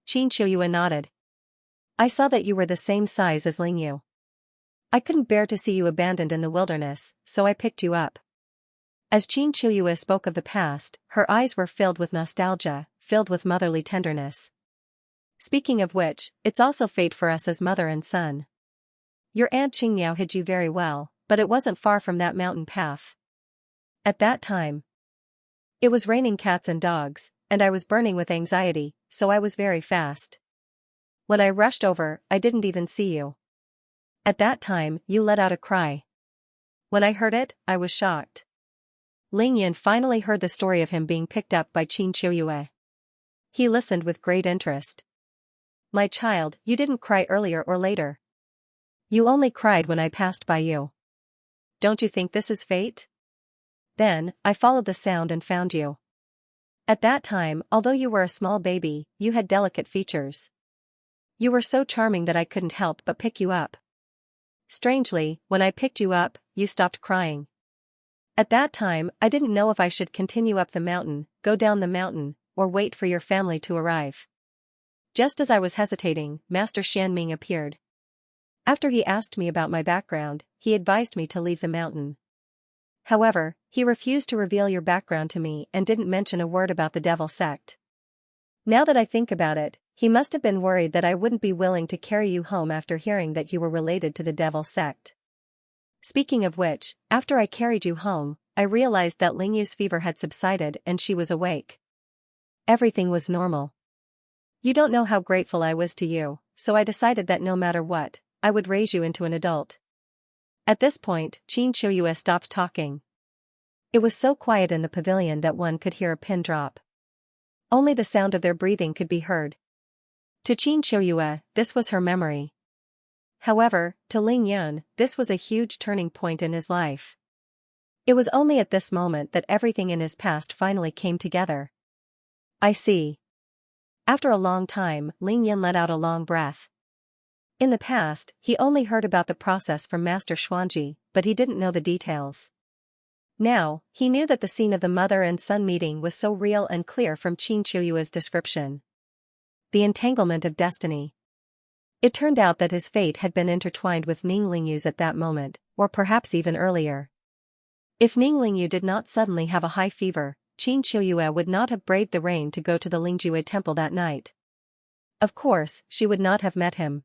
[SPEAKER 1] Qin Shuyue nodded. "I saw that you were the same size as Ling Yu. I couldn't bear to see you abandoned in the wilderness, so I picked you up." As Qin Shuyue spoke of the past, her eyes were filled with nostalgia, filled with motherly tenderness. Speaking of which, it's also fate for us as mother and son. Your Aunt Qingniao hid you very well, but it wasn't far from that mountain path. At that time, it was raining cats and dogs, and I was burning with anxiety, so I was very fast. When I rushed over, I didn't even see you. At that time, you let out a cry. When I heard it, I was shocked. Ling Yun finally heard the story of him being picked up by Qin Shuyue. He listened with great interest. "My child, you didn't cry earlier or later. You only cried when I passed by you. Don't you think this is fate? Then, I followed the sound and found you. At that time, although you were a small baby, you had delicate features. You were so charming that I couldn't help but pick you up. Strangely, when I picked you up, you stopped crying. At that time, I didn't know if I should continue up the mountain, go down the mountain, or wait for your family to arrive." Just as I was hesitating, Master Xianming appeared. After he asked me about my background, he advised me to leave the mountain. However, he refused to reveal your background to me and didn't mention a word about the devil sect. Now that I think about it, he must have been worried that I wouldn't be willing to carry you home after hearing that you were related to the devil sect. Speaking of which, after I carried you home, I realized that Ling Yu's fever had subsided and she was awake. Everything was normal. You don't know how grateful I was to you, so I decided that no matter what, I would raise you into an adult. At this point, Qin Shuyue stopped talking. It was so quiet in the pavilion that one could hear a pin drop. Only the sound of their breathing could be heard. To Qin Shuyue, this was her memory. However, to Ling Yun, this was a huge turning point in his life. It was only at this moment that everything in his past finally came together. I see. After a long time, Ling Yun let out a long breath. In the past, he only heard about the process from Master Xuanji, but he didn't know the details. Now, he knew that the scene of the mother and son meeting was so real and clear from Qin Shuyue's description. The entanglement of destiny. It turned out that his fate had been intertwined with Ming Lingyu's at that moment, or perhaps even earlier. If Ming Lingyu did not suddenly have a high fever, Qin Shuyue would not have braved the rain to go to the Lingjue temple that night. Of course, she would not have met him.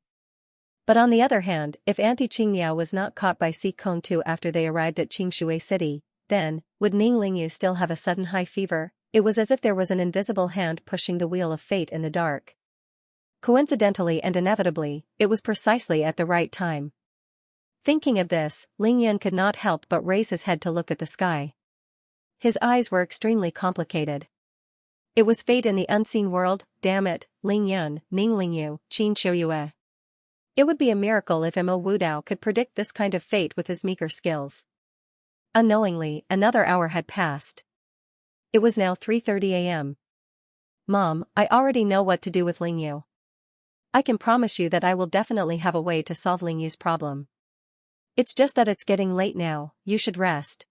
[SPEAKER 1] But on the other hand, if Auntie Qingniao was not caught by Si Kong Tu after they arrived at Qingshui City, then, would Ming Lingyu still have a sudden high fever? It was as if there was an invisible hand pushing the wheel of fate in the dark. Coincidentally and inevitably, it was precisely at the right time. Thinking of this, Ling Yun could not help but raise his head to look at the sky. His eyes were extremely complicated. It was fate in the unseen world, damn it, Ling Yun, Ming Lingyu, Qin Shuyue. It would be a miracle if Mo Wudao could predict this kind of fate with his meager skills. Unknowingly, another hour had passed. It was now 3:30 a.m. "Mom, I already know what to do with Lingyu. I can promise you that I will definitely have a way to solve Lingyu's problem. It's just that it's getting late now, you should rest."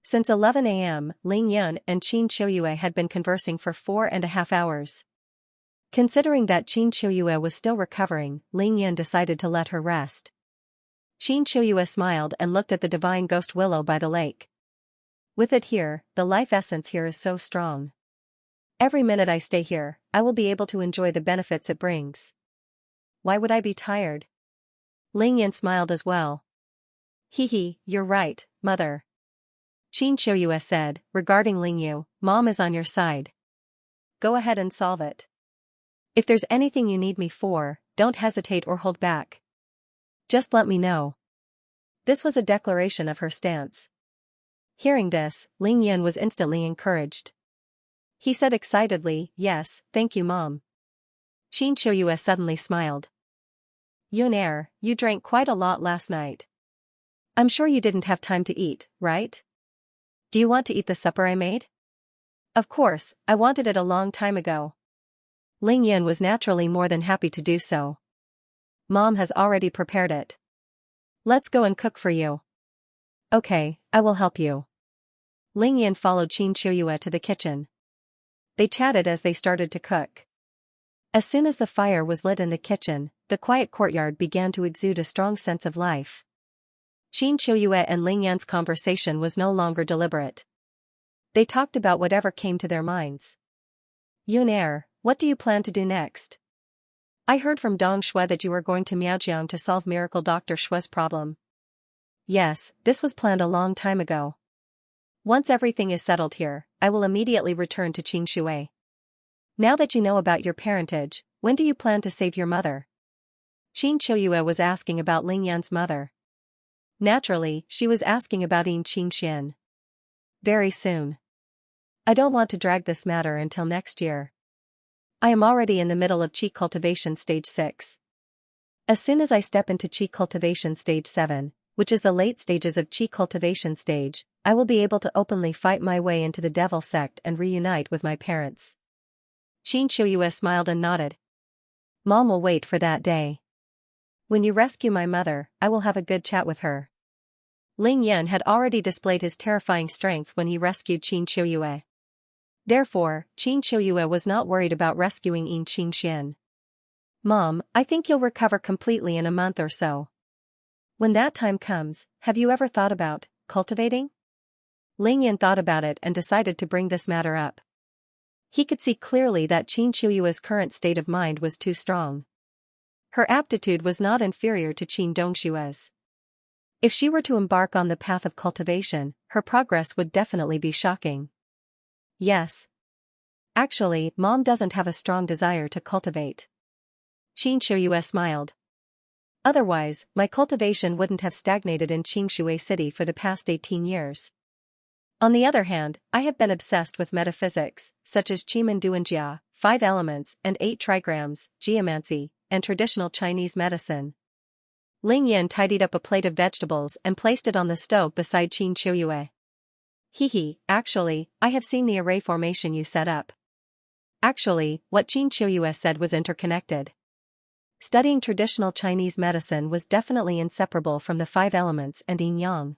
[SPEAKER 1] Since 11 a.m., Ling Yun and Qin Shuyue had been conversing for 4.5 hours. Considering that Qin Qiuyue was still recovering, Ling Yan decided to let her rest. Qin Qiuyue smiled and looked at the divine ghost willow by the lake. With it here, the life essence here is so strong. Every minute I stay here, I will be able to enjoy the benefits it brings. Why would I be tired? Ling Yan smiled as well. Hee, you're right, mother. Qin Qiuyue said, regarding Ling Yu, Mom is on your side. Go ahead and solve it. If there's anything you need me for, don't hesitate or hold back. Just let me know. This was a declaration of her stance. Hearing this, Ling Yan was instantly encouraged. He said excitedly, yes, thank you Mom. Qin Qiuyue suddenly smiled. Yunair, you drank quite a lot last night. I'm sure you didn't have time to eat, right? Do you want to eat the supper I made? Of course, I wanted it a long time ago. Ling Yan was naturally more than happy to do so. Mom has already prepared it. Let's go and cook for you. Okay, I will help you. Ling Yan followed Qin Qiuyue to the kitchen. They chatted as they started to cook. As soon as the fire was lit in the kitchen, the quiet courtyard began to exude a strong sense of life. Qin Qiuyue and Ling Yan's conversation was no longer deliberate. They talked about whatever came to their minds. Yunair, what do you plan to do next? I heard from Dong Shui that you were going to Miaojiang to solve Miracle Dr. Shui's problem. Yes, this was planned a long time ago. Once everything is settled here, I will immediately return to Qingshui. Now that you know about your parentage, when do you plan to save your mother? Qin Qiuyue was asking about Ling Yan's mother. Naturally, she was asking about Yin Qingxian. Very soon. I don't want to drag this matter until next year. I am already in the middle of Qi Cultivation Stage 6. As soon as I step into Qi Cultivation Stage 7, which is the late stages of Qi Cultivation Stage, I will be able to openly fight my way into the Devil Sect and reunite with my parents. Qin Qiuyue smiled and nodded. Mom will wait for that day. When you rescue my mother, I will have a good chat with her. Ling Yan had already displayed his terrifying strength when he rescued Qin Qiuyue. Therefore, Qin Qiuyue was not worried about rescuing Yin Qingxian. Mom, I think you'll recover completely in a month or so. When that time comes, have you ever thought about cultivating? Ling Yan thought about it and decided to bring this matter up. He could see clearly that Qin Qiuyue's current state of mind was too strong. Her aptitude was not inferior to Qin Dongshue's. If she were to embark on the path of cultivation, her progress would definitely be shocking. Yes. Actually, Mom doesn't have a strong desire to cultivate. Qin Qiuyue smiled. Otherwise, my cultivation wouldn't have stagnated in Qingshui City for the past 18 years. On the other hand, I have been obsessed with metaphysics, such as Qimen Duanjia, 5 elements and 8 trigrams, geomancy, and traditional Chinese medicine. Ling Yan tidied up a plate of vegetables and placed it on the stove beside Qin Qiuyue. Actually, I have seen the array formation you set up. Actually, what Qin Qiuyue said was interconnected. Studying traditional Chinese medicine was definitely inseparable from the 5 elements and yin-yang.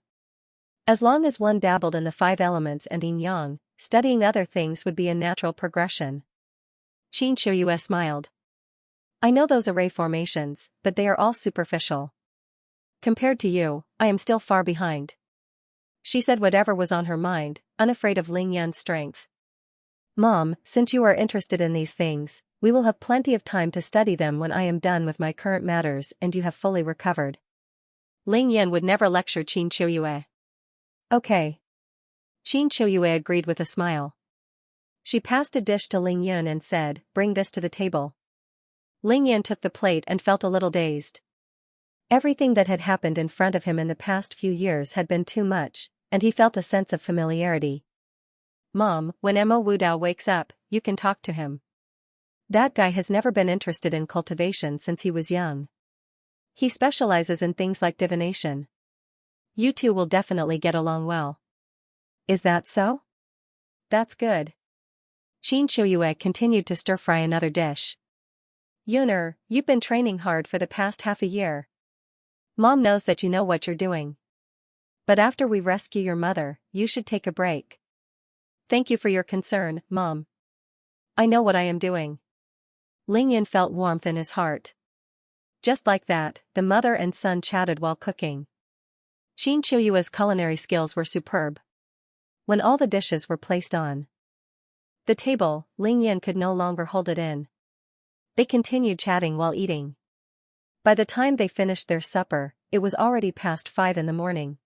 [SPEAKER 1] As long as one dabbled in the 5 elements and yin-yang, studying other things would be a natural progression. Qin Qiuyue smiled. I know those array formations, but they are all superficial. Compared to you, I am still far behind. She said whatever was on her mind, unafraid of Ling Yan's strength. Mom, since you are interested in these things, we will have plenty of time to study them when I am done with my current matters and you have fully recovered. Ling Yan would never lecture Qin Qiuyue. Okay. Qin Qiuyue agreed with a smile. She passed a dish to Ling Yan and said, bring this to the table. Ling Yan took the plate and felt a little dazed. Everything that had happened in front of him in the past few years had been too much, and he felt a sense of familiarity. Mom, when Mo Wudao wakes up, you can talk to him. That guy has never been interested in cultivation since he was young. He specializes in things like divination. You two will definitely get along well. Is that so? That's good. Qin Qiuyue continued to stir-fry another dish. Yuner, you've been training hard for the past half a year. Mom knows that you know what you're doing. But after we rescue your mother, you should take a break. Thank you for your concern, Mom. I know what I am doing. Lingyan felt warmth in his heart. Just like that, the mother and son chatted while cooking. Xianxia's culinary skills were superb. When all the dishes were placed on the table, Lingyan could no longer hold it in. They continued chatting while eating. By the time they finished their supper, it was already past 5 in the morning.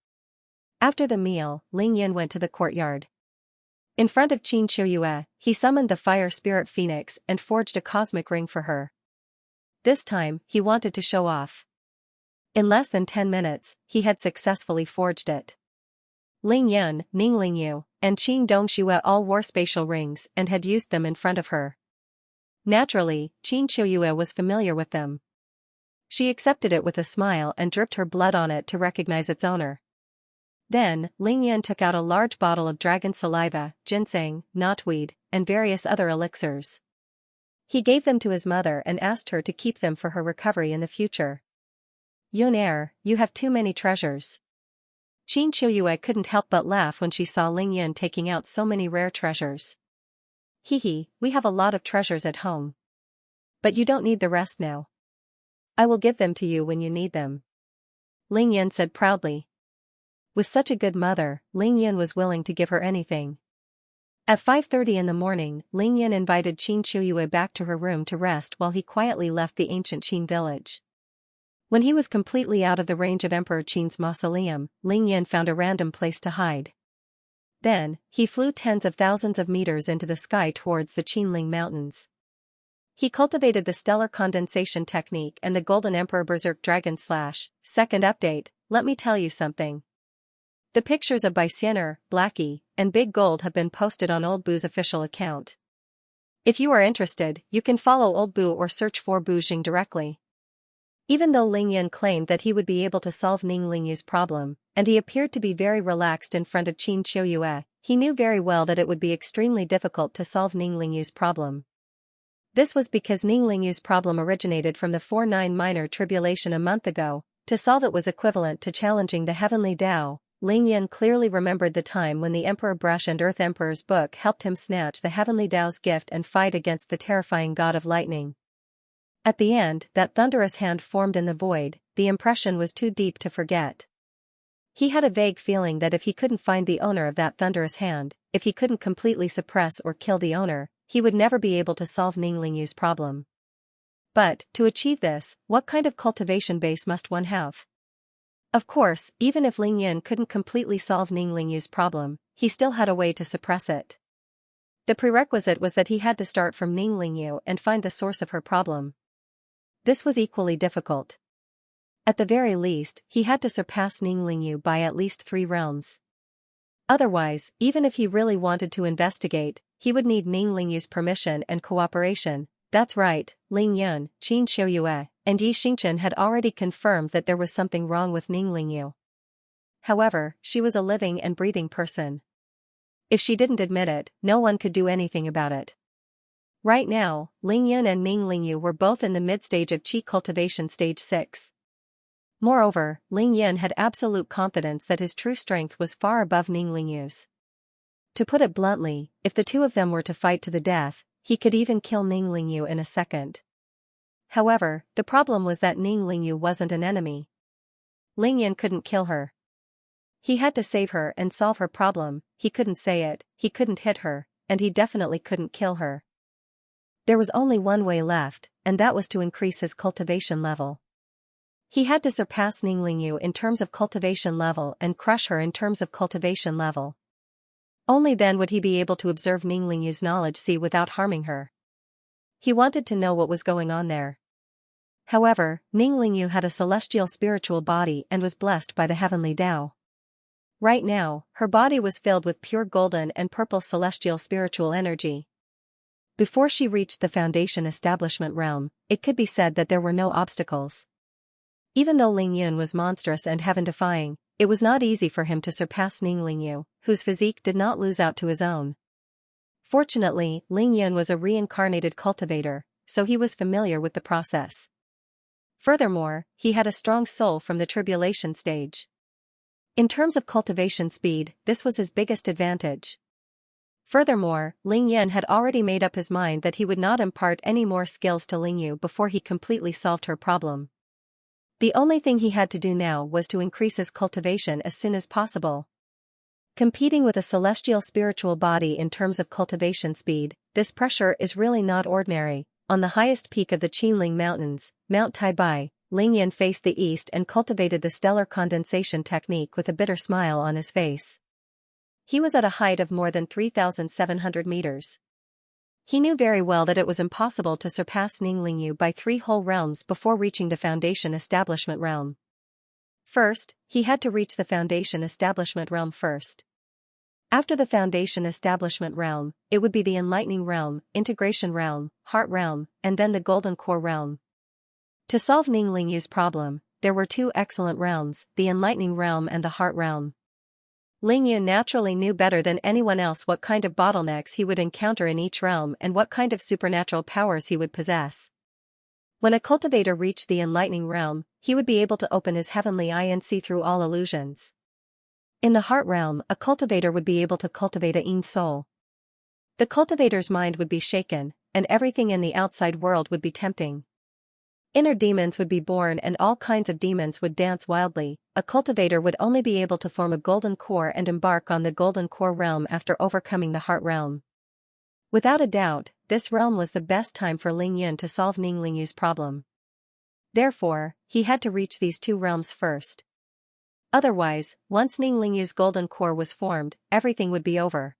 [SPEAKER 1] After the meal, Lingyan went to the courtyard. In front of Xianxia, he summoned the fire spirit phoenix and forged a cosmic ring for her. This time, he wanted to show off. In less than 10 minutes, he had successfully forged it. Lingyan, Ninglingyu, and Qing Dongxue all wore spatial rings and had used them in front of her. Naturally, Xianxia was familiar with them. She accepted it with a smile and dripped her blood on it to recognize its owner. Then, Lingyan took out a large bottle of dragon saliva, ginseng, knotweed, and various other elixirs. He gave them to his mother and asked her to keep them for her recovery in the future. Yunair, you have too many treasures. Xianxia couldn't help but laugh when she saw Lingyan taking out so many rare treasures. Hehe, we have a lot of treasures at home. But you don't need the rest now. I will give them to you when you need them. Lingyan said proudly. With such a good mother, Lingyan was willing to give her anything. At 5:30 in the morning, Lingyan invited Xianxia back to her room to rest while he quietly left the ancient Qin village. When he was completely out of the range of Emperor Qin's mausoleum, Lingyan found a random place to hide. Then, he flew tens of thousands of meters into the sky towards the Qinling Mountains. He cultivated the stellar condensation technique and the Golden Emperor Berserk Dragon Slash. Second update, let me tell you something. The pictures of Baixianer, Blackie, and Big Gold have been posted on Old Boo's official account. If you are interested, you can follow Old Boo or search for Bu Jing directly. Even though Lingyan claimed that he would be able to solve Ninglingyu's problem, and he appeared to be very relaxed in front of Xianxia, he knew very well that it would be extremely difficult to solve Ninglingyu's problem. This was because Ninglingyu's problem originated from the 4-9 minor tribulation a month ago. To solve it was equivalent to challenging the heavenly Tao. Lingyan clearly remembered the time when the Emperor Brush and Earth Emperor's book helped him snatch the heavenly Tao's gift and fight against the terrifying god of lightning. At the end, that thunderous hand formed in the void. The impression was too deep to forget. He had a vague feeling that if he couldn't find the owner of that thunderous hand, if he couldn't completely suppress or kill the owner, he would never be able to solve Ninglingyu's problem. But, to achieve this, what kind of cultivation base must one have? Of course, even if Lingyan couldn't completely solve Ninglingyu's problem, he still had a way to suppress it. The prerequisite was that he had to start from Ninglingyu and find the source of her problem. This was equally difficult. At the very least, he had to surpass Ninglingyu by at least 3 realms. Otherwise, even if he really wanted to investigate, he would need Ninglingyu's permission and cooperation. That's right, Lingyan, Xianxia, and Yi Xingchen had already confirmed that there was something wrong with Ninglingyu. However, she was a living and breathing person. If she didn't admit it, no one could do anything about it. Right now, Lingyan and Ninglingyu were both in the mid-stage of Qi cultivation stage 6. Moreover, Lingyan had absolute confidence that his true strength was far above Ninglingyu's. To put it bluntly, if the two of them were to fight to the death, he could even kill Ninglingyu in a second. However, the problem was that Ninglingyu wasn't an enemy. Lingyan couldn't kill her. He had to save her and solve her problem. He couldn't say it, he couldn't hit her, and he definitely couldn't kill her. There was only one way left, and that was to increase his cultivation level. He had to surpass Ninglingyu in terms of cultivation level and crush her in terms of cultivation level. Only then would he be able to observe Ninglingyu's knowledge see without harming her. He wanted to know what was going on there. However, Ninglingyu had a celestial spiritual body and was blessed by the heavenly Tao. Right now, her body was filled with pure golden and purple celestial spiritual energy. Before she reached the Foundation Establishment realm, it could be said that there were no obstacles. Even though Lingyan was monstrous and heaven-defying, it was not easy for him to surpass Ninglingyu, whose physique did not lose out to his own. Fortunately, Lingyan was a reincarnated cultivator, so he was familiar with the process. Furthermore, he had a strong soul from the tribulation stage. In terms of cultivation speed, this was his biggest advantage. Furthermore, Ling Yan had already made up his mind that he would not impart any more skills to Ling Yu before he completely solved her problem. The only thing he had to do now was to increase his cultivation as soon as possible. Competing with a celestial spiritual body in terms of cultivation speed, this pressure is really not ordinary. On the highest peak of the Qinling Mountains, Mount Taibai, Ling Yan faced the east and cultivated the stellar condensation technique with a bitter smile on his face. He was at a height of more than 3,700 meters. He knew very well that it was impossible to surpass Ningling by 3 whole realms before reaching the Foundation Establishment realm. First, he had to reach the Foundation Establishment realm first. After the Foundation Establishment realm, it would be the Enlightening realm, Integration realm, Heart realm, and then the Golden Core realm. To solve Ningling's problem, there were 2 excellent realms, the Enlightening realm and the Heart realm. Ling Yu naturally knew better than anyone else what kind of bottlenecks he would encounter in each realm and what kind of supernatural powers he would possess. When a cultivator reached the Enlightening realm, he would be able to open his heavenly eye and see through all illusions. In the Heart realm, a cultivator would be able to cultivate a Yin soul. The cultivator's mind would be shaken, and everything in the outside world would be tempting. Inner demons would be born and all kinds of demons would dance wildly. A cultivator would only be able to form a golden core and embark on the golden core realm after overcoming the Heart realm. Without a doubt, this realm was the best time for Ling Yun to solve Ningling's problem. Therefore, he had to reach these 2 realms first. Otherwise, once Ningling's golden core was formed, everything would be over.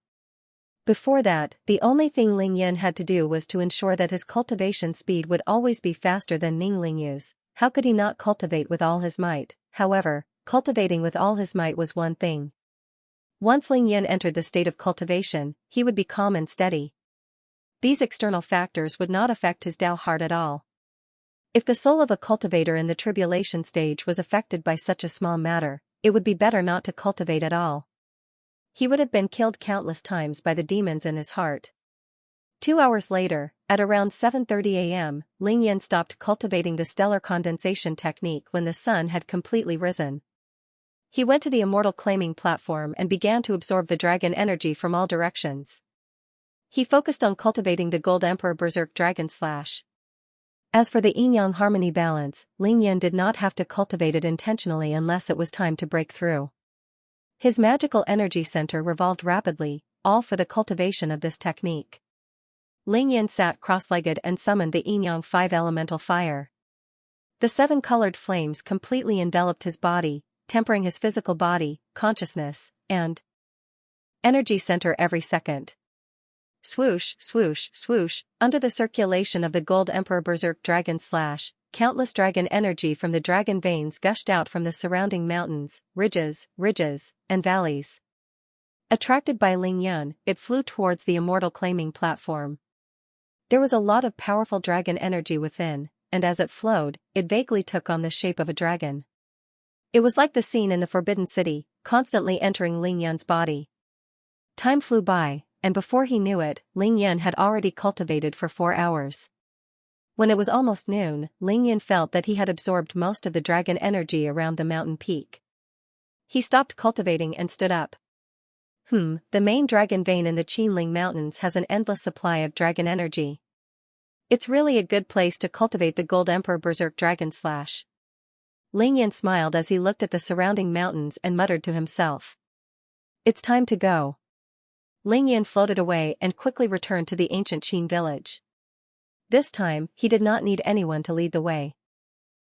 [SPEAKER 1] Before that, the only thing Ling Yan had to do was to ensure that his cultivation speed would always be faster than Ningling's. How could he not cultivate with all his might? However, cultivating with all his might was one thing. Once Ling Yan entered the state of cultivation, he would be calm and steady. These external factors would not affect his Tao heart at all. If the soul of a cultivator in the tribulation stage was affected by such a small matter, it would be better not to cultivate at all. He would have been killed countless times by the demons in his heart. 2 hours later, at around 7:30 a.m., Ling Yan stopped cultivating the stellar condensation technique when the sun had completely risen. He went to the immortal claiming platform and began to absorb the dragon energy from all directions. He focused on cultivating the Gold Emperor Berserk Dragon Slash. As for the yin-yang harmony balance, Ling Yan did not have to cultivate it intentionally unless it was time to break through. His magical energy center revolved rapidly, all for the cultivation of this technique. Ling Yan sat cross-legged and summoned the yin-yang 5 elemental fire. The 7 colored flames completely enveloped his body, tempering his physical body, consciousness, and energy center every second. Swoosh, swoosh, swoosh, under the circulation of the Gold Emperor Berserk Dragon Slash, countless dragon energy from the dragon veins gushed out from the surrounding mountains, ridges, and valleys. Attracted by Ling Yun, it flew towards the immortal claiming platform. There was a lot of powerful dragon energy within, and as it flowed, it vaguely took on the shape of a dragon. It was like the scene in the Forbidden City, constantly entering Ling Yun's body. Time flew by, and before he knew it, Ling Yun had already cultivated for 4 hours. When it was almost noon, Ling Yun felt that he had absorbed most of the dragon energy around the mountain peak. He stopped cultivating and stood up. The main dragon vein in the Qinling Mountains has an endless supply of dragon energy. It's really a good place to cultivate the Gold Emperor Berserk Dragon Slash. Ling Yun smiled as he looked at the surrounding mountains and muttered to himself. It's time to go. Ling Yun floated away and quickly returned to the ancient Qin village. This time, he did not need anyone to lead the way.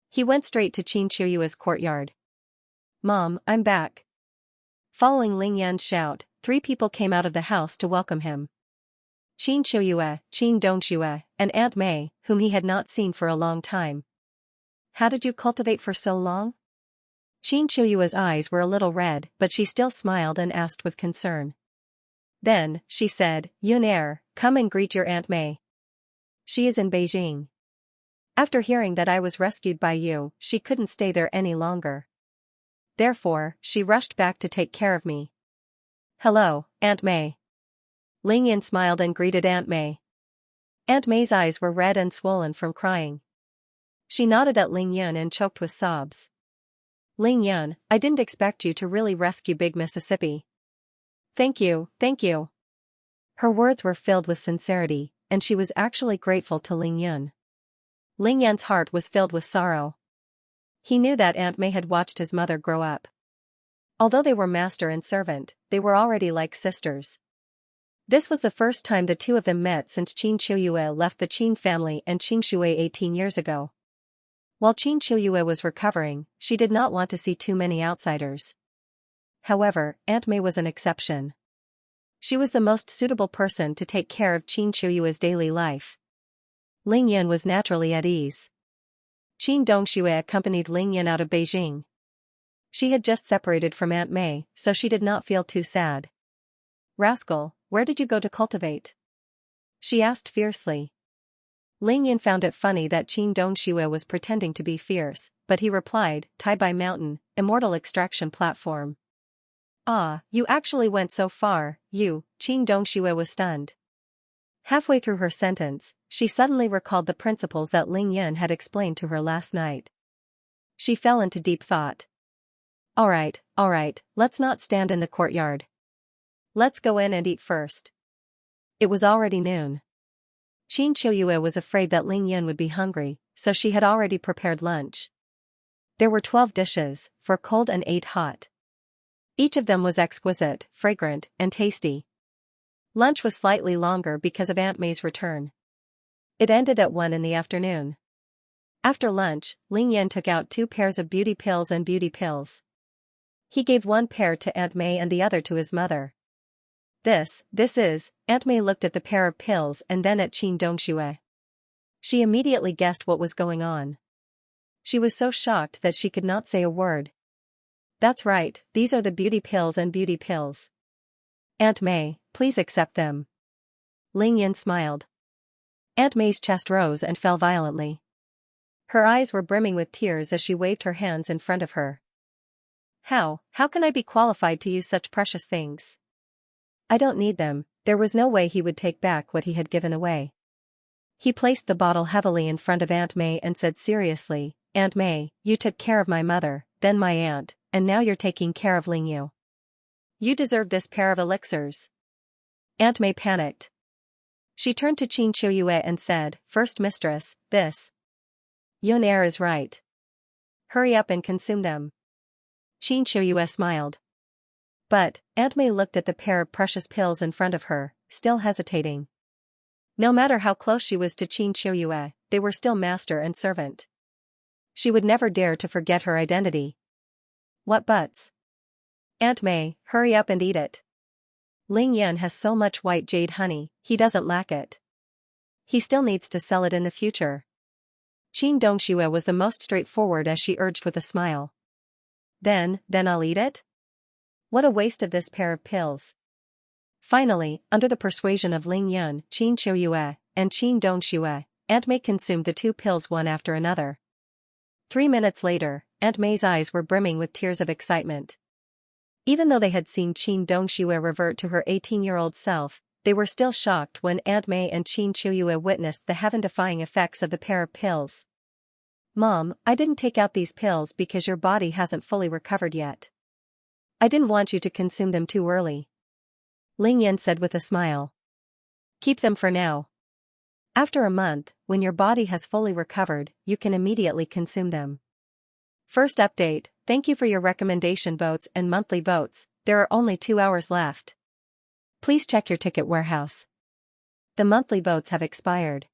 [SPEAKER 1] He went straight to Qin Qiuyue's courtyard. Mom, I'm back. Following Ling Yun's shout, 3 people came out of the house to welcome him. Qin Qiuyue, Qin Dongxue, and Aunt Mei, whom he had not seen for a long time. How did you cultivate for so long? Qin Qiuyue's eyes were a little red, but she still smiled and asked with concern. Then, she said, Yun, come and greet your Aunt Mei. She is in Beijing. After hearing that I was rescued by you, she couldn't stay there any longer. Therefore, she rushed back to take care of me. Hello, Aunt Mei. Ling Yun smiled and greeted Aunt Mei. Aunt Mei's eyes were red and swollen from crying. She nodded at Ling Yun and choked with sobs. Ling Yun, I didn't expect you to really rescue Big Mississippi. Thank you, thank you. Her words were filled with sincerity, and she was actually grateful to Ling Yun. Ling Yan's heart was filled with sorrow. He knew that Aunt May had watched his mother grow up. Although they were master and servant, they were already like sisters. This was the first time the two of them met since Qin Qiuyue left the Qin family and Xianxia 18 years ago. While Qin Qiuyue was recovering, she did not want to see too many outsiders. However, Aunt May was an exception. She was the most suitable person to take care of Qin Qiuyue's daily life. Ling Yun was naturally at ease. Qin Dongxue accompanied Ling Yun out of Beijing. She had just separated from Aunt May, so she did not feel too sad. "Rascal, where did you go to cultivate?" she asked fiercely. Ling Yun found it funny that Qin Dongxue was pretending to be fierce, but he replied, "Tai-Bai Mountain, immortal extraction platform." "Ah, you actually went so far, you," Qin Dongxue was stunned. Halfway through her sentence, she suddenly recalled the principles that Ling Yun had explained to her last night. She fell into deep thought. All right, let's not stand in the courtyard. Let's go in and eat first." It was already noon. Qin Qiuyue was afraid that Ling Yun would be hungry, so she had already prepared lunch. There were 12 dishes, 4 cold and 8 hot. Each of them was exquisite, fragrant, and tasty. Lunch was slightly longer because of Aunt May's return. It ended at 1 in the afternoon. After lunch, Ling Yun took out 2 pairs of beauty pills and beauty pills. He gave 1 pair to Aunt May and the other to his mother. This is, Aunt May looked at the pair of pills and then at Qin Dongxue. She immediately guessed what was going on. She was so shocked that she could not say a word. "That's right, these are the beauty pills and beauty pills. Aunt May, please accept them." Ling Yun smiled. Aunt May's chest rose and fell violently. Her eyes were brimming with tears as she waved her hands in front of her. How can I be qualified to use such precious things? I don't need them." There was no way he would take back what he had given away. He placed the bottle heavily in front of Aunt May and said seriously, "Aunt May, you took care of my mother, then my aunt, and now you're taking care of Ling Yu. You deserve this pair of elixirs." Aunt May panicked. She turned to Qin Qiuyue and said, "First mistress, this Yun air is right. Hurry up and consume them." Qin Qiuyue smiled. But, Aunt May looked at the pair of precious pills in front of her, still hesitating. No matter how close she was to Qin Qiuyue, they were still master and servant. She would never dare to forget her identity. What buts? "Aunt May, hurry up and eat it. Ling Yun has so much white jade honey, he doesn't lack it. He still needs to sell it in the future." Qin Dongxue was the most straightforward as she urged with a smile. Then I'll eat it? What a waste of this pair of pills." Finally, under the persuasion of Ling Yun, Qin Qiuyue, and Qin Dongxue, Aunt May consumed the 2 pills one after another. 3 minutes later, Aunt May's eyes were brimming with tears of excitement. Even though they had seen Qin Dongxue revert to her 18-year-old self, they were still shocked when Aunt May and Qin Qiuyue witnessed the heaven-defying effects of the pair of pills. "Mom, I didn't take out these pills because your body hasn't fully recovered yet. I didn't want you to consume them too early," Ling Yun said with a smile. "Keep them for now. After a month, when your body has fully recovered, you can immediately consume them." First update, thank you for your recommendation votes and monthly votes. There are only 2 hours left. Please check your ticket warehouse. The monthly votes have expired.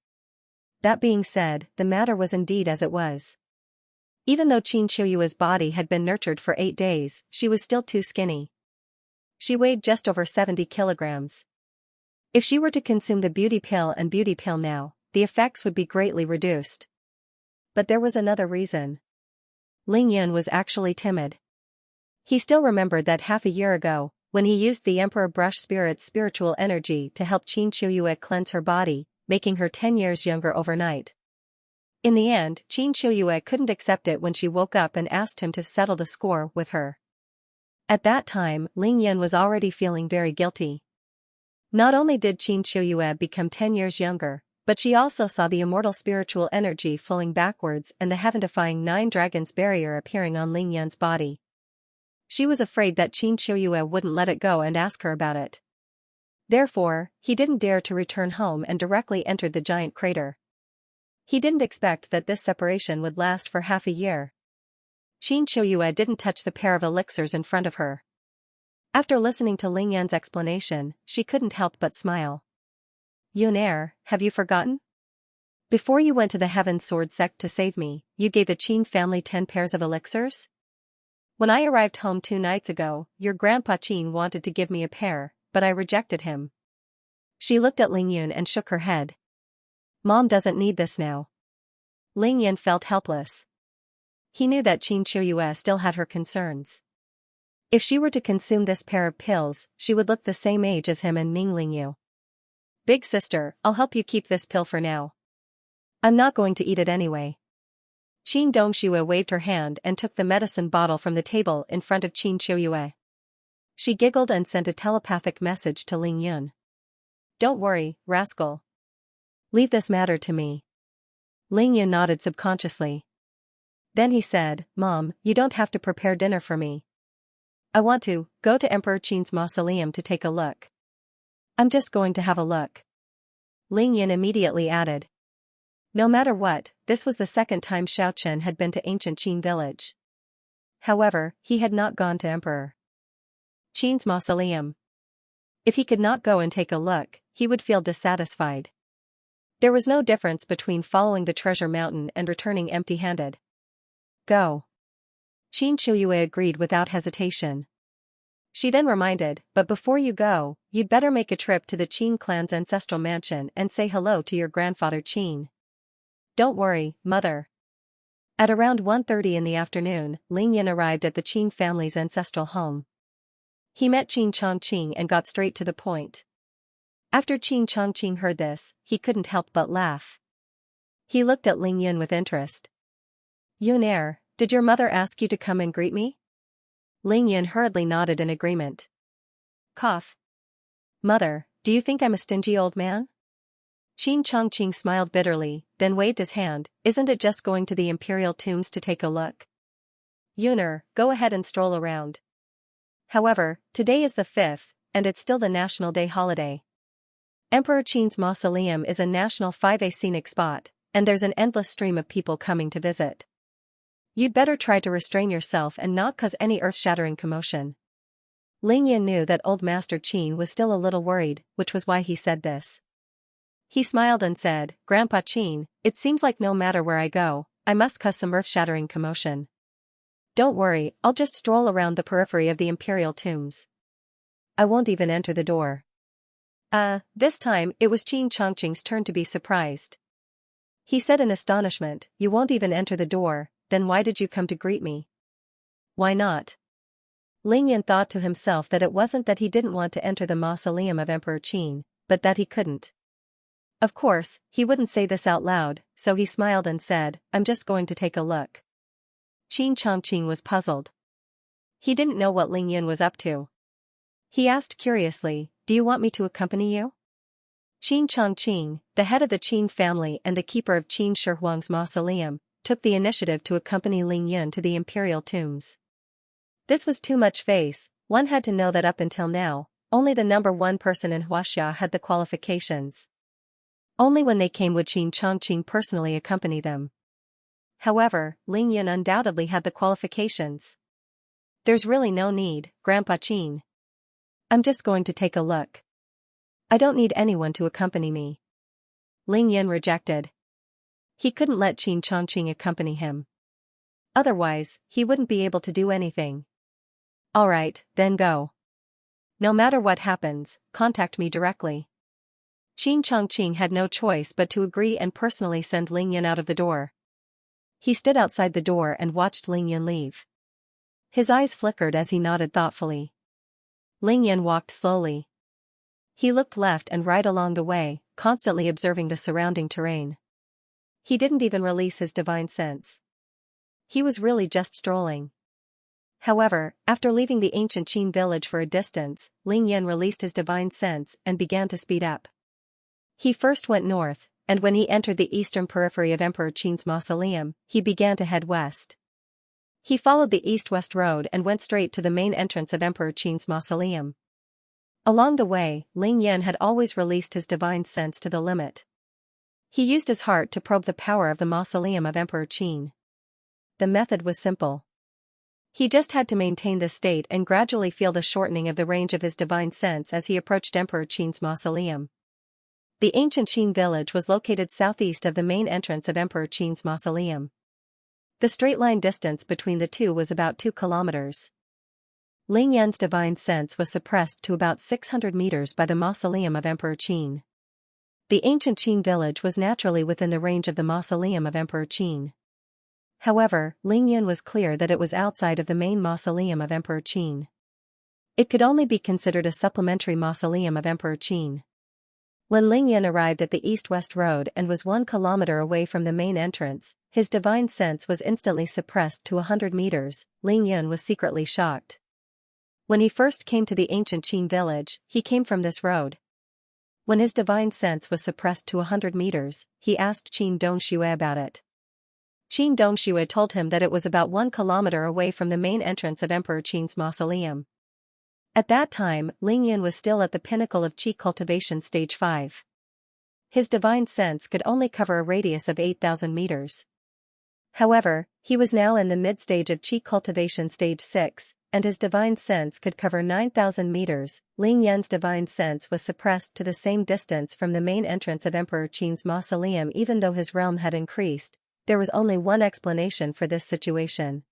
[SPEAKER 1] That being said, the matter was indeed as it was. Even though Qin Qiuyue's body had been nurtured for 8 days, she was still too skinny. She weighed just over 70 kilograms. If she were to consume the beauty pill and beauty pill now, the effects would be greatly reduced. But there was another reason. Ling Yun was actually timid. He still remembered that half a year ago, when he used the Emperor Brush Spirit's spiritual energy to help Qin Qiuyue cleanse her body, making her 10 years younger overnight. In the end, Qin Qiuyue couldn't accept it when she woke up and asked him to settle the score with her. At that time, Ling Yun was already feeling very guilty. Not only did Qin Qiuyue become 10 years younger, but she also saw the immortal spiritual energy flowing backwards and the heaven-defying 9 dragons barrier appearing on Ling Yun's body. She was afraid that Qin Qiuyue wouldn't let it go and ask her about it. Therefore, he didn't dare to return home and directly entered the giant crater. He didn't expect that this separation would last for half a year. Xianxia didn't touch the pair of elixirs in front of her. After listening to Ling Yan's explanation, she couldn't help but smile. Yunair, have you forgotten? Before you went to the Heaven Sword sect to save me, you gave the Qin family 10 pairs of elixirs? When I arrived home 2 nights ago, your grandpa Qin wanted to give me a pair, but I rejected him. She looked at Ling Yun and shook her head. Mom doesn't need this now. Ling Yun felt helpless. He knew that Xianxia still had her concerns. If she were to consume this pair of pills, she would look the same age as him and Ming Lingyu. Big sister, I'll help you keep this pill for now. I'm not going to eat it anyway. Qin Dongxue waved her hand and took the medicine bottle from the table in front of Xianxia. She giggled and sent a telepathic message to Ling Yun. Don't worry, rascal. Leave this matter to me. Ling Yun nodded subconsciously. Then he said, Mom, you don't have to prepare dinner for me. I want to go to Emperor Qin's mausoleum to take a look. I'm just going to have a look. Ling Yun immediately added. No matter what, this was the second time Xiaochen had been to ancient Qin village. However, he had not gone to Emperor Qin's mausoleum. If he could not go and take a look, he would feel dissatisfied. There was no difference between following the treasure mountain and returning empty-handed. Go. Xianxia agreed without hesitation. She then reminded, but before you go, you'd better make a trip to the Qin clan's ancestral mansion and say hello to your grandfather Qin. Don't worry, mother. At around 1:30 in the afternoon, Ling Yan arrived at the Qin family's ancestral home. He met Qin Chongqing and got straight to the point. After Qin Chongqing heard this, he couldn't help but laugh. He looked at Ling Yun with interest. Yunair, did your mother ask you to come and greet me? Ling Yun hurriedly nodded in agreement. Cough. Mother, do you think I'm a stingy old man? Qin Chongqing smiled bitterly, then waved his hand. Isn't it just going to the imperial tombs to take a look? Yunair, go ahead and stroll around. However, today is the 5th, and it's still the National Day holiday. Emperor Qin's mausoleum is a national 5A scenic spot, and there's an endless stream of people coming to visit. You'd better try to restrain yourself and not cause any earth-shattering commotion. Ling Yan knew that old Master Qin was still a little worried, which was why he said this. He smiled and said, Grandpa Qin, it seems like no matter where I go, I must cause some earth-shattering commotion. Don't worry, I'll just stroll around the periphery of the imperial tombs. I won't even enter the door. This time, it was Qin Chongqing's turn to be surprised. He said in astonishment, You won't even enter the door, then why did you come to greet me? Why not? Ling Yan thought to himself that it wasn't that he didn't want to enter the mausoleum of Emperor Qin, but that he couldn't. Of course, he wouldn't say this out loud, so he smiled and said, I'm just going to take a look. Qin Chongqing was puzzled. He didn't know what Ling Yan was up to. He asked curiously, Do you want me to accompany you? Qin Chongqing, the head of the Qin family and the keeper of Qin Shi Huang's mausoleum, took the initiative to accompany Ling Yan to the imperial tombs. This was too much face. One had to know that up until now, only the number 1 person in Xianxia had the qualifications. Only when they came would Qin Chongqing personally accompany them. However, Ling Yan undoubtedly had the qualifications. There's really no need, Grandpa Qin. I'm just going to take a look. I don't need anyone to accompany me. Ling Yan rejected. He couldn't let Qin Chongqing accompany him. Otherwise, he wouldn't be able to do anything. All right, then go. No matter what happens, contact me directly. Qin Chongqing had no choice but to agree and personally send Ling Yan out of the door. He stood outside the door and watched Ling Yan leave. His eyes flickered as he nodded thoughtfully. Ling Yan walked slowly. He looked left and right along the way, constantly observing the surrounding terrain. He didn't even release his divine sense. He was really just strolling. However, after leaving the ancient Qin village for a distance, Ling Yan released his divine sense and began to speed up. He first went north, and when he entered the eastern periphery of Emperor Qin's mausoleum, he began to head west. He followed the east-west road and went straight to the main entrance of Emperor Qin's mausoleum. Along the way, Ling Yan had always released his divine sense to the limit. He used his heart to probe the power of the mausoleum of Emperor Qin. The method was simple. He just had to maintain this state and gradually feel the shortening of the range of his divine sense as he approached Emperor Qin's mausoleum. The ancient Qin village was located southeast of the main entrance of Emperor Qin's mausoleum. The straight-line distance between the two was about 2 kilometers. Ling Yan's divine sense was suppressed to about 600 meters by the mausoleum of Emperor Qin. The ancient Qin village was naturally within the range of the mausoleum of Emperor Qin. However, Ling Yan was clear that it was outside of the main mausoleum of Emperor Qin. It could only be considered a supplementary mausoleum of Emperor Qin. When Ling Yan arrived at the east-west road and was 1 kilometer away from the main entrance, his divine sense was instantly suppressed to 100 meters. Ling Yan was secretly shocked. When he first came to the ancient Qin village, he came from this road. When his divine sense was suppressed to 100 meters, he asked Qin Dongxue about it. Qin Dongxue told him that it was about 1 kilometer away from the main entrance of Emperor Qin's mausoleum. At that time, Ling Yan was still at the pinnacle of Qi Cultivation Stage 5. His divine sense could only cover a radius of 8,000 meters. However, he was now in the mid-stage of Qi Cultivation Stage 6, and his divine sense could cover 9,000 meters. Ling Yan's divine sense was suppressed to the same distance from the main entrance of Emperor Qin's mausoleum even though his realm had increased. There was only one explanation for this situation.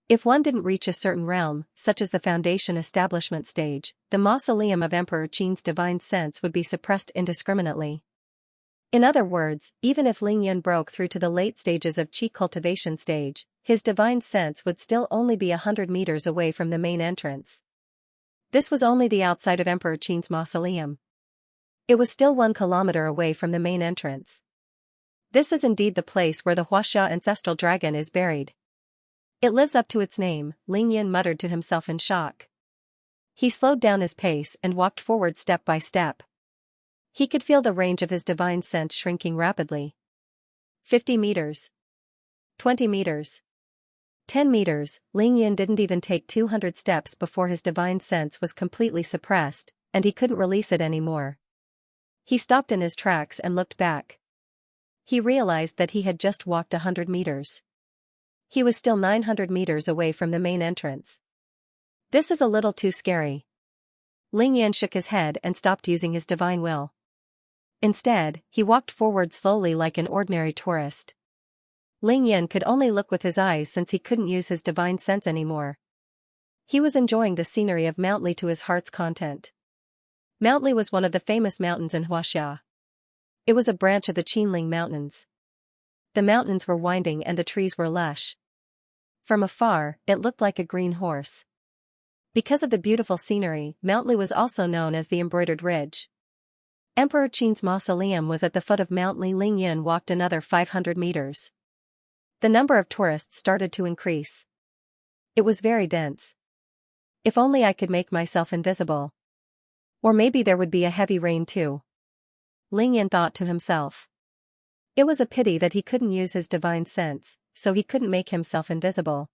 [SPEAKER 1] If one didn't reach a certain realm, such as the foundation establishment stage, the mausoleum of Emperor Qin's divine sense would be suppressed indiscriminately. In other words, even if Ling Yan broke through to the late stages of Qi cultivation stage, his divine sense would still only be 100 meters away from the main entrance. This was only the outside of Emperor Qin's mausoleum. It was still 1 kilometer away from the main entrance. This is indeed the place where the Xianxia ancestral dragon is buried. It lives up to its name, Ling Yan muttered to himself in shock. He slowed down his pace and walked forward step by step. He could feel the range of his divine sense shrinking rapidly. 50 meters. 20 meters. 10 meters. Ling Yan didn't even take 200 steps before his divine sense was completely suppressed, and he couldn't release it anymore. He stopped in his tracks and looked back. He realized that he had just walked 100 meters. He was still 900 meters away from the main entrance. This is a little too scary. Ling Yan shook his head and stopped using his divine will. Instead, he walked forward slowly like an ordinary tourist. Ling Yan could only look with his eyes since he couldn't use his divine sense anymore. He was enjoying the scenery of Mount Li to his heart's content. Mount Li was one of the famous mountains in Xianxia. It was a branch of the Qinling Mountains. The mountains were winding and the trees were lush. From afar, it looked like a green horse. Because of the beautiful scenery, Mount Li was also known as the Embroidered Ridge. Emperor Qin's mausoleum was at the foot of Mount Li. Ling Yan walked another 500 meters. The number of tourists started to increase. It was very dense. If only I could make myself invisible. Or maybe there would be a heavy rain too. Ling Yan thought to himself. It was a pity that he couldn't use his divine sense, so he couldn't make himself invisible.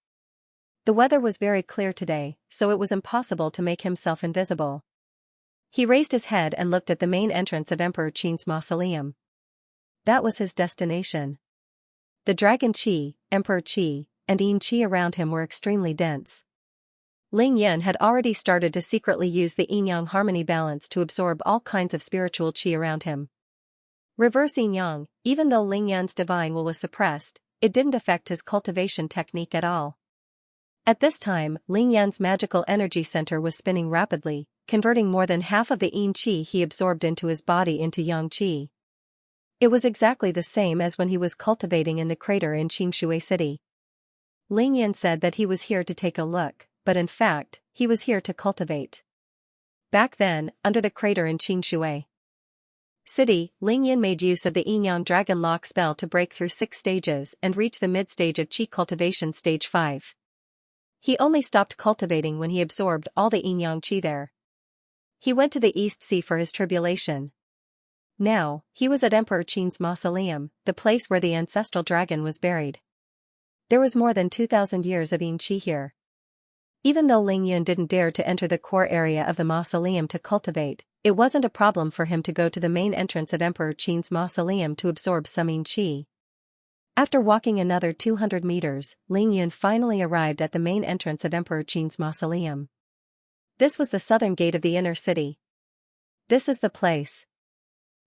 [SPEAKER 1] The weather was very clear today, so it was impossible to make himself invisible. He raised his head and looked at the main entrance of Emperor Qin's mausoleum. That was his destination. The Dragon Qi, Emperor Qi, and Yin Qi around him were extremely dense. Ling Yan had already started to secretly use the yin-yang harmony balance to absorb all kinds of spiritual qi around him. Reverse yin-yang, even though Ling Yan's divine will was suppressed, it didn't affect his cultivation technique at all. At this time, Ling Yan's magical energy center was spinning rapidly, converting more than half of the yin qi he absorbed into his body into yang qi. It was exactly the same as when he was cultivating in the crater in Xianxia City. Ling Yan said that he was here to take a look, but in fact, he was here to cultivate. Back then, under the crater in Xianxia City, Ling Yan made use of the yin-yang dragon lock spell to break through 6 stages and reach the mid-stage of Qi cultivation stage 5. He only stopped cultivating when he absorbed all the yin-yang qi there. He went to the East Sea for his tribulation. Now, he was at Emperor Qin's mausoleum, the place where the ancestral dragon was buried. There was more than 2,000 years of yin qi here. Even though Ling Yun didn't dare to enter the core area of the mausoleum to cultivate, it wasn't a problem for him to go to the main entrance of Emperor Qin's mausoleum to absorb summoned qi. After walking another 200 meters, Ling Yun finally arrived at the main entrance of Emperor Qin's mausoleum. This was the southern gate of the inner city. This is the place.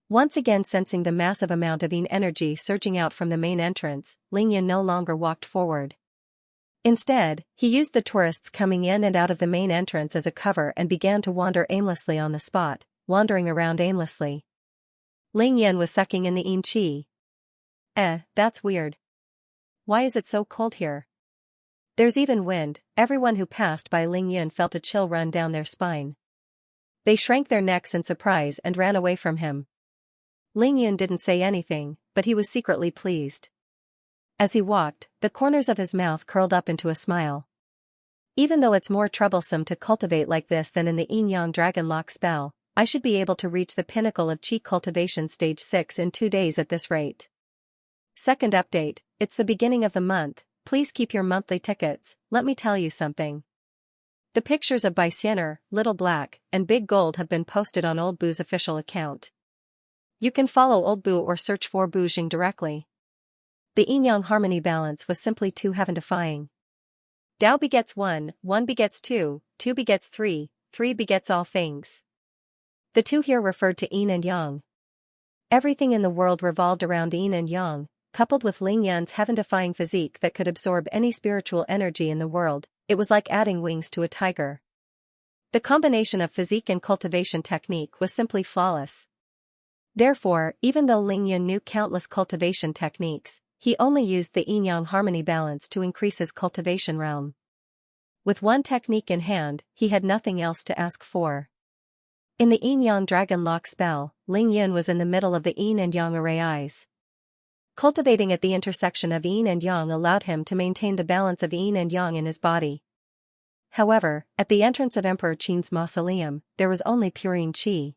[SPEAKER 1] Once again sensing the massive amount of yin energy surging out from the main entrance, Ling Yun no longer walked forward. Instead, he used the tourists coming in and out of the main entrance as a cover and began to wander aimlessly on the spot, wandering around aimlessly. Ling Yun was sucking in the yin qi. That's weird. Why is it so cold here? There's even wind. Everyone who passed by Ling Yun felt a chill run down their spine. They shrank their necks in surprise and ran away from him. Ling Yun didn't say anything, but he was secretly pleased. As he walked, the corners of his mouth curled up into a smile. Even though it's more troublesome to cultivate like this than in the Yin-Yang Dragon Lock spell, I should be able to reach the pinnacle of Qi Cultivation Stage 6 in 2 days at this rate. Second update, it's the beginning of the month, please keep your monthly tickets, let me tell you something. The pictures of Xianxia, Little Black, and Big Gold have been posted on Old Boo's official account. You can follow Old Boo or search for Boo Jing directly. The yin-yang harmony balance was simply too heaven-defying. Tao begets 1, 1 begets 2, 2 begets 3, 3 begets all things. The 2 here referred to yin and yang. Everything in the world revolved around yin and yang, coupled with Ling Yun's heaven-defying physique that could absorb any spiritual energy in the world. It was like adding wings to a tiger. The combination of physique and cultivation technique was simply flawless. Therefore, even though Ling Yun knew countless cultivation techniques, he only used the yin-yang harmony balance to increase his cultivation realm. With one technique in hand, he had nothing else to ask for. In the yin-yang dragon lock spell, Ling Yun was in the middle of the yin and yang array eyes. Cultivating at the intersection of yin and yang allowed him to maintain the balance of yin and yang in his body. However, at the entrance of Emperor Qin's mausoleum, there was only pure yin qi.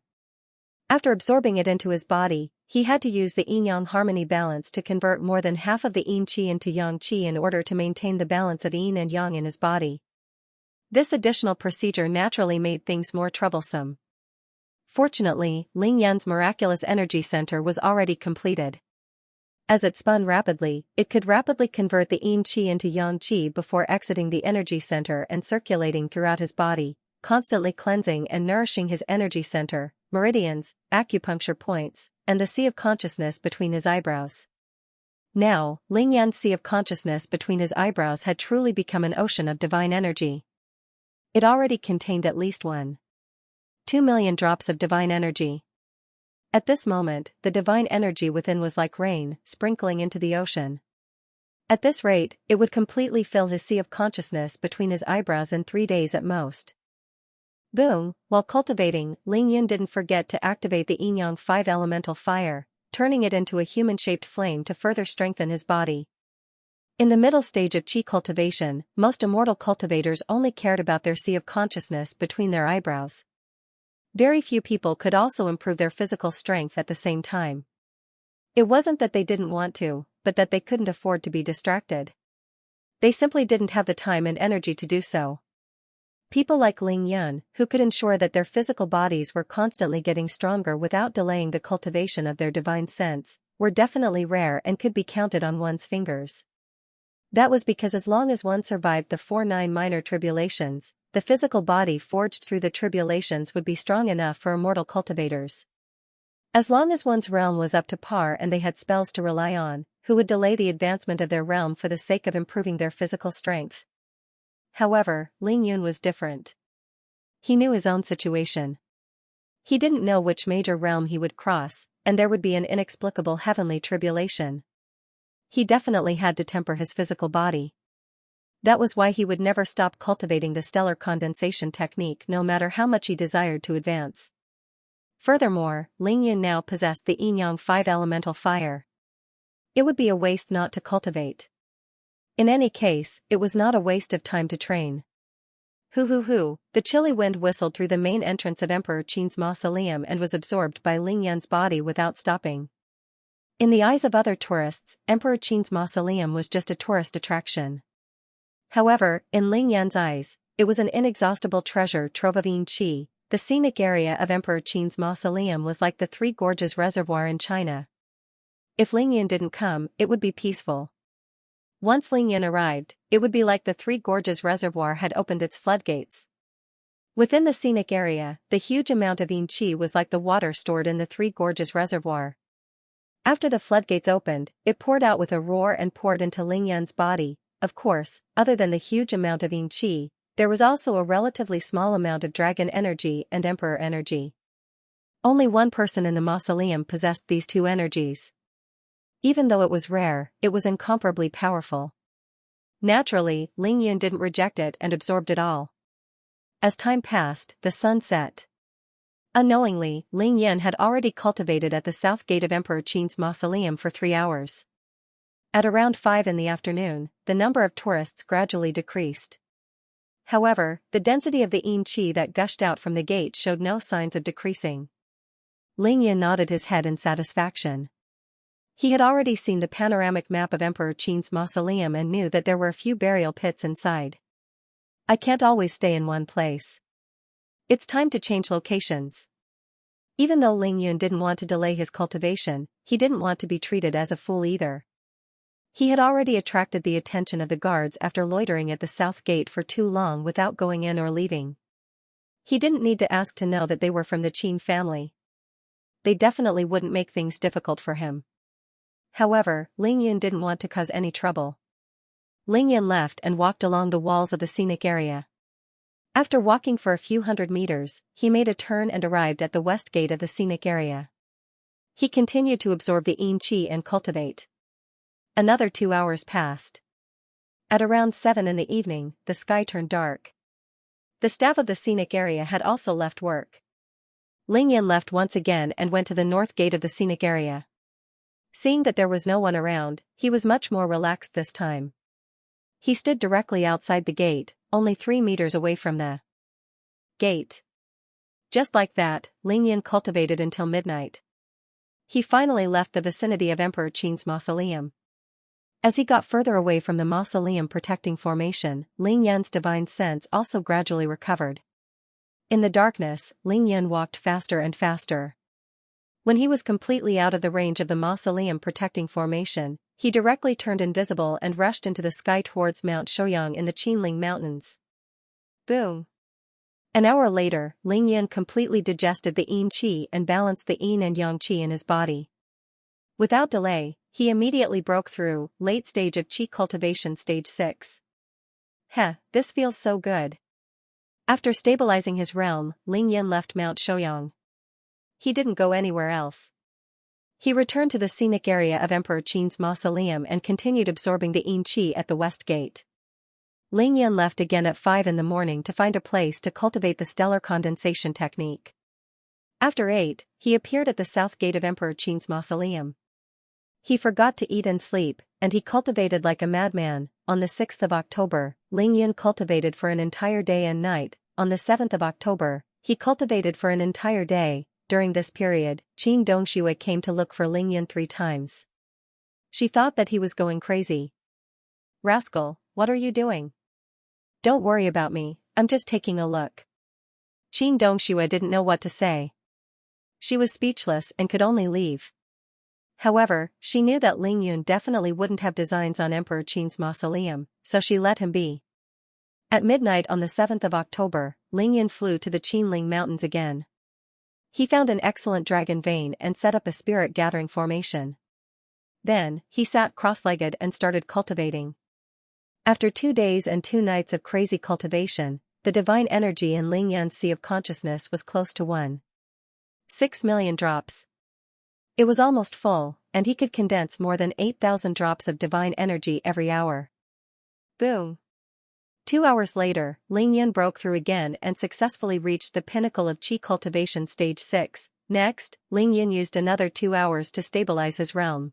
[SPEAKER 1] After absorbing it into his body, he had to use the yin-yang harmony balance to convert more than half of the yin qi into yang qi in order to maintain the balance of yin and yang in his body. This additional procedure naturally made things more troublesome. Fortunately, Ling Yun's miraculous energy center was already completed. As it spun rapidly, it could rapidly convert the yin qi into yang qi before exiting the energy center and circulating throughout his body, constantly cleansing and nourishing his energy center, meridians, acupuncture points, and the sea of consciousness between his eyebrows. Now, Ling Yun's sea of consciousness between his eyebrows had truly become an ocean of divine energy. It already contained at least 1.2 million drops of divine energy. At this moment, the divine energy within was like rain, sprinkling into the ocean. At this rate, it would completely fill his sea of consciousness between his eyebrows in 3 days at most. Boom! While cultivating, Ling Yun didn't forget to activate the yin-yang 5 elemental fire, turning it into a human-shaped flame to further strengthen his body. In the middle stage of Qi cultivation, most immortal cultivators only cared about their sea of consciousness between their eyebrows. Very few people could also improve their physical strength at the same time. It wasn't that they didn't want to, but that they couldn't afford to be distracted. They simply didn't have the time and energy to do so. People like Ling Yun, who could ensure that their physical bodies were constantly getting stronger without delaying the cultivation of their divine sense, were definitely rare and could be counted on one's fingers. That was because as long as one survived the 9 minor tribulations, the physical body forged through the tribulations would be strong enough for immortal cultivators. As long as one's realm was up to par and they had spells to rely on, who would delay the advancement of their realm for the sake of improving their physical strength? However, Ling Yun was different. He knew his own situation. He didn't know which major realm he would cross, and there would be an inexplicable heavenly tribulation. He definitely had to temper his physical body. That was why he would never stop cultivating the stellar condensation technique no matter how much he desired to advance. Furthermore, Ling Yun now possessed the yin-yang 5 elemental fire. It would be a waste not to cultivate. In any case, it was not a waste of time to train. Hoo, the chilly wind whistled through the main entrance of Emperor Qin's mausoleum and was absorbed by Ling Yun's body without stopping. In the eyes of other tourists, Emperor Qin's mausoleum was just a tourist attraction. However, in Ling Yun's eyes, It was an inexhaustible treasure trove of yin qi. The scenic area of Emperor Qin's mausoleum was like the Three Gorges Reservoir in China. If Lingyan didn't come, it would be peaceful. Once Lingyan arrived, it would be like the Three Gorges Reservoir had opened its floodgates. Within the scenic area, the huge amount of yin qi was like the water stored in the Three Gorges Reservoir. After the floodgates opened, it poured out with a roar and poured into Lingyan's body. Of course, other than the huge amount of yin qi, there was also a relatively small amount of dragon energy and emperor energy. Only one person in the mausoleum possessed these two energies. Even though it was rare, it was incomparably powerful. Naturally, Lingyan didn't reject it and absorbed it all. As time passed, the sun set. Unknowingly, Lingyan had already cultivated at the south gate of Emperor Qin's mausoleum for 3 hours. At around 5 in the afternoon, the number of tourists gradually decreased. However, the density of the yin qi that gushed out from the gate showed no signs of decreasing. Lingyan nodded his head in satisfaction. He had already seen the panoramic map of Emperor Qin's mausoleum and knew that there were a few burial pits inside. I can't always stay in one place. It's time to change locations. Even though Lingyan didn't want to delay his cultivation, he didn't want to be treated as a fool either. He had already attracted the attention of the guards after loitering at the south gate for too long without going in or leaving. He didn't need to ask to know that they were from the Qin family. They definitely wouldn't make things difficult for him. However, Lingyan didn't want to cause any trouble. Lingyan left and walked along the walls of the scenic area. After walking for a few hundred meters, he made a turn and arrived at the west gate of the scenic area. He continued to absorb the yin qi and cultivate. Another 2 hours passed. At around 7 in the evening, the sky turned dark. The staff of the scenic area had also left work. Lingyan left once again and went to the north gate of the scenic area. Seeing that there was no one around, he was much more relaxed this time. He stood directly outside the gate, only 3 meters away from the gate. Just like that, Lingyan cultivated until midnight. He finally left the vicinity of Emperor Qin's mausoleum. As he got further away from the mausoleum protecting formation, Lingyan's divine sense also gradually recovered. In the darkness, Lingyan walked faster and faster. When he was completely out of the range of the mausoleum protecting formation, he directly turned invisible and rushed into the sky towards Mount Shouyang in the Qinling Mountains. Boom! An hour later, Lingyan completely digested the yin qi and balanced the yin and yang qi in his body. Without delay, he immediately broke through, late stage of qi cultivation stage 6. This feels so good. After stabilizing his realm, Lingyan left Mount Shouyang. He didn't go anywhere else. He returned to the scenic area of Emperor Qin's mausoleum and continued absorbing the yin qi at the west gate. Lingyan left again at 5 in the morning to find a place to cultivate the stellar condensation technique. After 8, he appeared at the south gate of Emperor Qin's mausoleum. He forgot to eat and sleep, and he cultivated like a madman. On the 6th of October, Lingyan cultivated for an entire day and night. On the 7th of October, he cultivated for an entire day. During this period, Qin Dongxue came to look for Lingyan 3 times. She thought that he was going crazy. "Rascal, what are you doing? Don't worry about me, I'm just taking a look." Qin Dongxue didn't know what to say. She was speechless and could only leave. However, she knew that Lingyan definitely wouldn't have designs on Emperor Qin's mausoleum, so she let him be. At midnight on the 7th of October, Lingyan flew to the Qinling Mountains again. He found an excellent dragon vein and set up a spirit-gathering formation. Then, he sat cross-legged and started cultivating. After 2 days and 2 nights of crazy cultivation, the divine energy in Lingyan's sea of consciousness was close to 1.6 million drops. It was almost full, and he could condense more than 8,000 drops of divine energy every hour. Boom! 2 hours later, Lingyan broke through again and successfully reached the pinnacle of qi cultivation stage 6. Next, Lingyan used another 2 hours to stabilize his realm.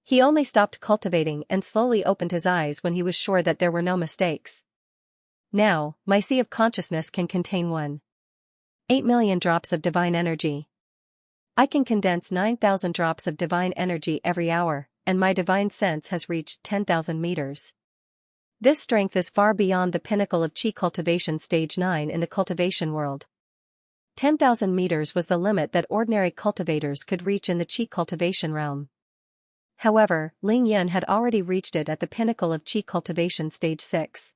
[SPEAKER 1] He only stopped cultivating and slowly opened his eyes when he was sure that there were no mistakes. Now, my sea of consciousness can contain 1.8 million drops of divine energy. I can condense 9,000 drops of divine energy every hour, and my divine sense has reached 10,000 meters. This strength is far beyond the pinnacle of Qi cultivation stage 9 in the cultivation world. 10,000 meters was the limit that ordinary cultivators could reach in the Qi cultivation realm. However, Ling Yun had already reached it at the pinnacle of Qi cultivation stage 6.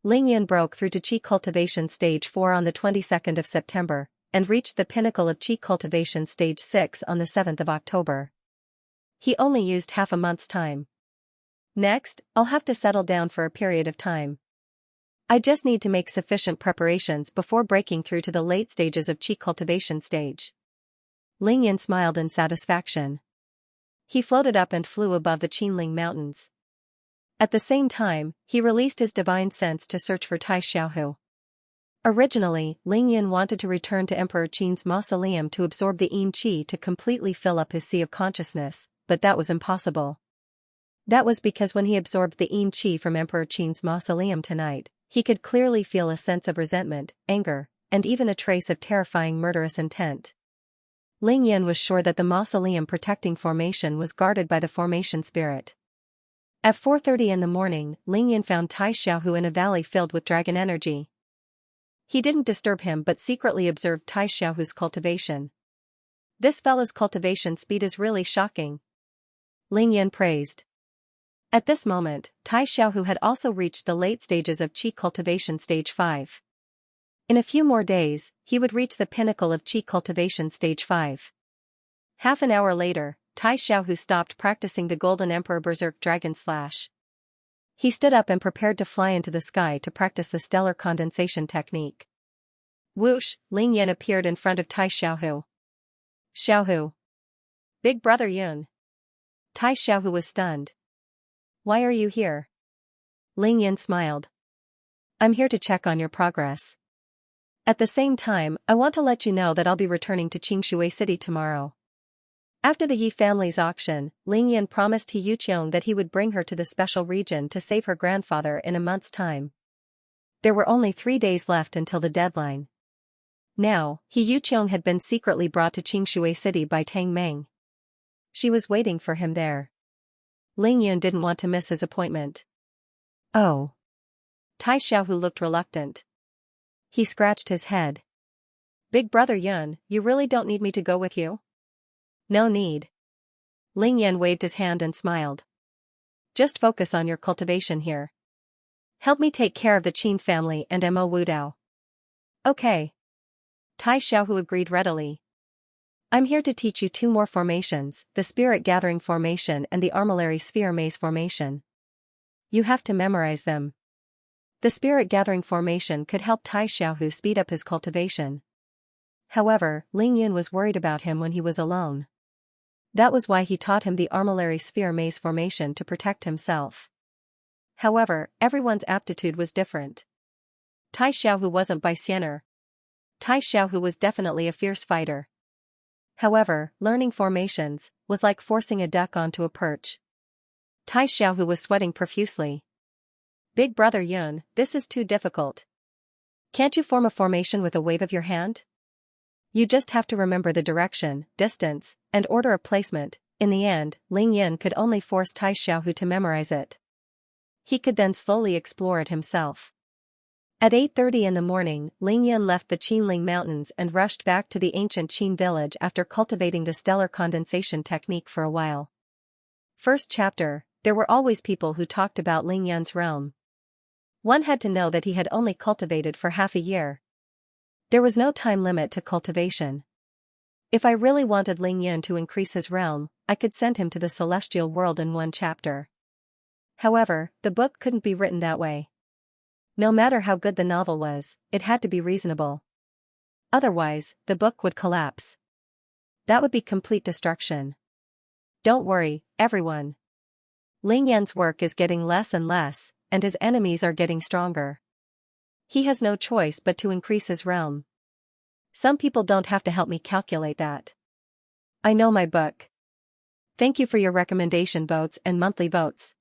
[SPEAKER 1] Ling Yun broke through to Qi cultivation stage 4 on the 22nd of September, and reached the pinnacle of Qi cultivation stage 6 on the 7th of October. He only used half a month's time. Next, I'll have to settle down for a period of time. I just need to make sufficient preparations before breaking through to the late stages of Qi cultivation stage. Ling Yun smiled in satisfaction. He floated up and flew above the Qinling Mountains. At the same time, he released his divine sense to search for Tai Xiaohu. Originally, Ling Yun wanted to return to Emperor Qin's mausoleum to absorb the Yin Qi to completely fill up his sea of consciousness, but that was impossible. That was because when he absorbed the Yin Qi from Emperor Qin's mausoleum tonight, he could clearly feel a sense of resentment, anger, and even a trace of terrifying murderous intent. Ling Yun was sure that the mausoleum protecting formation was guarded by the formation spirit. At 4:30 in the morning, Ling Yun found Tai Xiaohu in a valley filled with dragon energy. He didn't disturb him but secretly observed Tai Xiaohu's cultivation. "This fella's cultivation speed is really shocking," Ling Yun praised. At this moment, Tai Xiaohu had also reached the late stages of Qi cultivation stage 5. In a few more days, he would reach the pinnacle of Qi cultivation stage 5. Half an hour later, Tai Xiaohu stopped practicing the Golden Emperor Berserk Dragon Slash. He stood up and prepared to fly into the sky to practice the stellar condensation technique. Whoosh, Ling Yun appeared in front of Tai Xiaohu. "Xiaohu. Big brother Yun." Tai Xiaohu was stunned. "Why are you here?" Ling Yun smiled. "I'm here to check on your progress. At the same time, I want to let you know that I'll be returning to Qingshui City tomorrow." After the Yi family's auction, Ling Yun promised He Yuqiong that he would bring her to the special region to save her grandfather in a month's time. There were only 3 days left until the deadline. Now, He Yuqiong had been secretly brought to Qingshui City by Tang Meng. She was waiting for him there. Ling Yun didn't want to miss his appointment. "Oh." Tai Xiaohu looked reluctant. He scratched his head. "Big brother Yun, you really don't need me to go with you?" "No need." Ling Yun waved his hand and smiled. "Just focus on your cultivation here. Help me take care of the Qin family and Mo Wudao." "Okay." Tai Xiaohu agreed readily. "I'm here to teach you 2 more formations, the Spirit Gathering Formation and the Armillary Sphere Maze Formation. You have to memorize them." The Spirit Gathering Formation could help Tai Xiaohu speed up his cultivation. However, Ling Yun was worried about him when he was alone. That was why he taught him the Armillary Sphere Maze Formation to protect himself. However, everyone's aptitude was different. Tai Xiaohu wasn't by Xiener. Tai Xiaohu was definitely a fierce fighter. However, learning formations was like forcing a duck onto a perch. Tai Xiaohu was sweating profusely. "Big brother Yun, this is too difficult. Can't you form a formation with a wave of your hand? You just have to remember the direction, distance, and order of placement." In the end, Ling Yun could only force Tai Xiaohu to memorize it. He could then slowly explore it himself. At 8:30 in the morning, Ling Yun left the Qinling Mountains and rushed back to the ancient Qin village after cultivating the stellar condensation technique for a while. First chapter, there were always people who talked about Ling Yun's realm. One had to know that he had only cultivated for half a year. There was no time limit to cultivation. If I really wanted Ling Yun to increase his realm, I could send him to the celestial world in 1 chapter. However, the book couldn't be written that way. No matter how good the novel was, it had to be reasonable. Otherwise, the book would collapse. That would be complete destruction. Don't worry, everyone. Ling Yun's work is getting less and less, and his enemies are getting stronger. He has no choice but to increase his realm. Some people don't have to help me calculate that. I know my book. Thank you for your recommendation votes and monthly votes.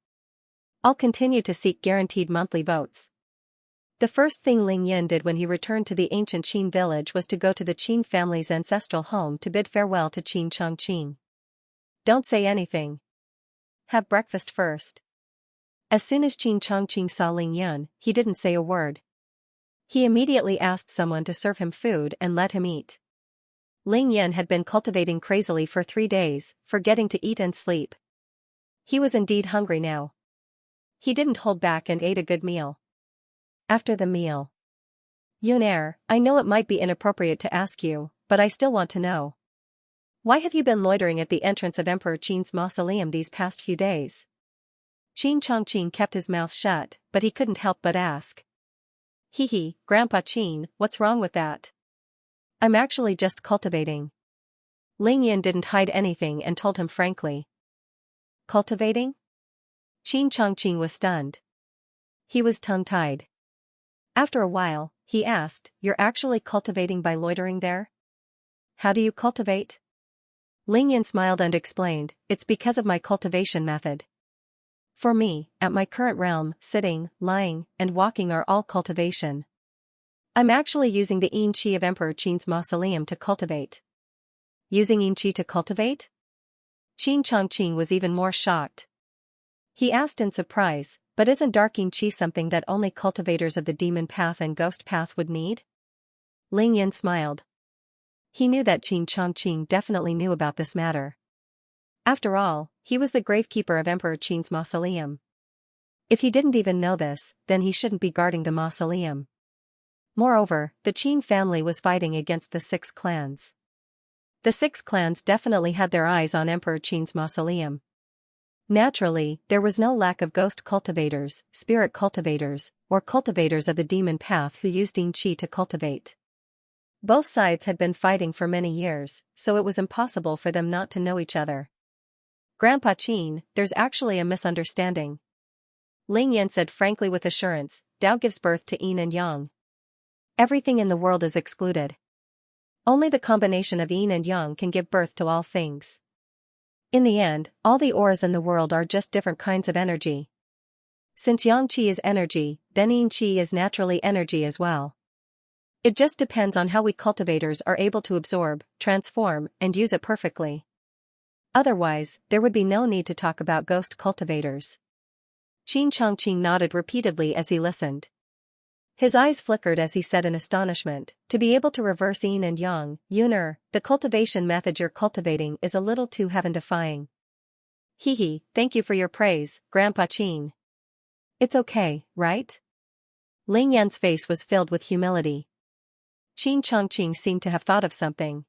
[SPEAKER 1] I'll continue to seek guaranteed monthly votes. The first thing Ling Yun did when he returned to the ancient Qin village was to go to the Qin family's ancestral home to bid farewell to Qin Chongqing. Don't say anything. Have breakfast first. As soon as Qin Chongqing saw Ling Yun, he didn't say a word. He immediately asked someone to serve him food and let him eat. Ling Yun had been cultivating crazily for 3 days, forgetting to eat and sleep. He was indeed hungry now. He didn't hold back and ate a good meal. After the meal. Yun, I know it might be inappropriate to ask you, but I still want to know. Why have you been loitering at the entrance of Emperor Qin's mausoleum these past few days? Qin Chongqing kept his mouth shut, but he couldn't help but ask. Hee, Grandpa Qin, what's wrong with that? I'm actually just cultivating. Ling Yun didn't hide anything and told him frankly. Cultivating? Qin Chongqing was stunned. He was tongue-tied. After a while, he asked, You're actually cultivating by loitering there? How do you cultivate? Ling Yun smiled and explained, It's because of my cultivation method. For me, at my current realm, sitting, lying, and walking are all cultivation. I'm actually using the yin qi of Emperor Qin's mausoleum to cultivate. Using yin qi to cultivate? Qin Chongqing was even more shocked. He asked in surprise, but isn't dark yin qi something that only cultivators of the demon path and ghost path would need? Ling Yun smiled. He knew that Qin Chongqing definitely knew about this matter. After all, he was the gravekeeper of Emperor Qin's mausoleum. If he didn't even know this, then he shouldn't be guarding the mausoleum. Moreover, the Qin family was fighting against the 6 clans. The 6 clans definitely had their eyes on Emperor Qin's mausoleum. Naturally, there was no lack of ghost cultivators, spirit cultivators, or cultivators of the demon path who used yin qi to cultivate. Both sides had been fighting for many years, so it was impossible for them not to know each other. Grandpa Qin, there's actually a misunderstanding. Ling Yun said frankly with assurance, Dao gives birth to yin and yang. Everything in the world is excluded. Only the combination of yin and yang can give birth to all things. In the end, all the auras in the world are just different kinds of energy. Since yang qi is energy, then yin qi is naturally energy as well. It just depends on how we cultivators are able to absorb, transform, and use it perfectly. Otherwise, there would be no need to talk about ghost cultivators. Qin Chongqing nodded repeatedly as he listened. His eyes flickered as he said in astonishment, to be able to reverse yin and yang, Yuner, the cultivation method you're cultivating is a little too heaven-defying. Hee, thank you for your praise, Grandpa Qin. It's okay, right? Ling Yan's face was filled with humility. Qin Chongqing seemed to have thought of something.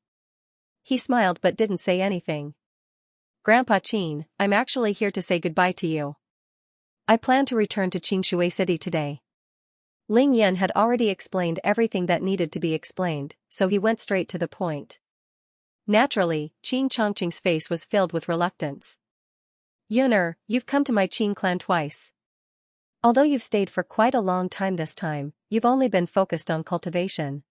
[SPEAKER 1] He smiled but didn't say anything. Grandpa Qin, I'm actually here to say goodbye to you. I plan to return to Qingshui City today. Ling Yun had already explained everything that needed to be explained, so he went straight to the point. Naturally, Qin Chongqing's face was filled with reluctance. Yuner, you've come to my Qin clan twice. Although you've stayed for quite a long time this time, you've only been focused on cultivation.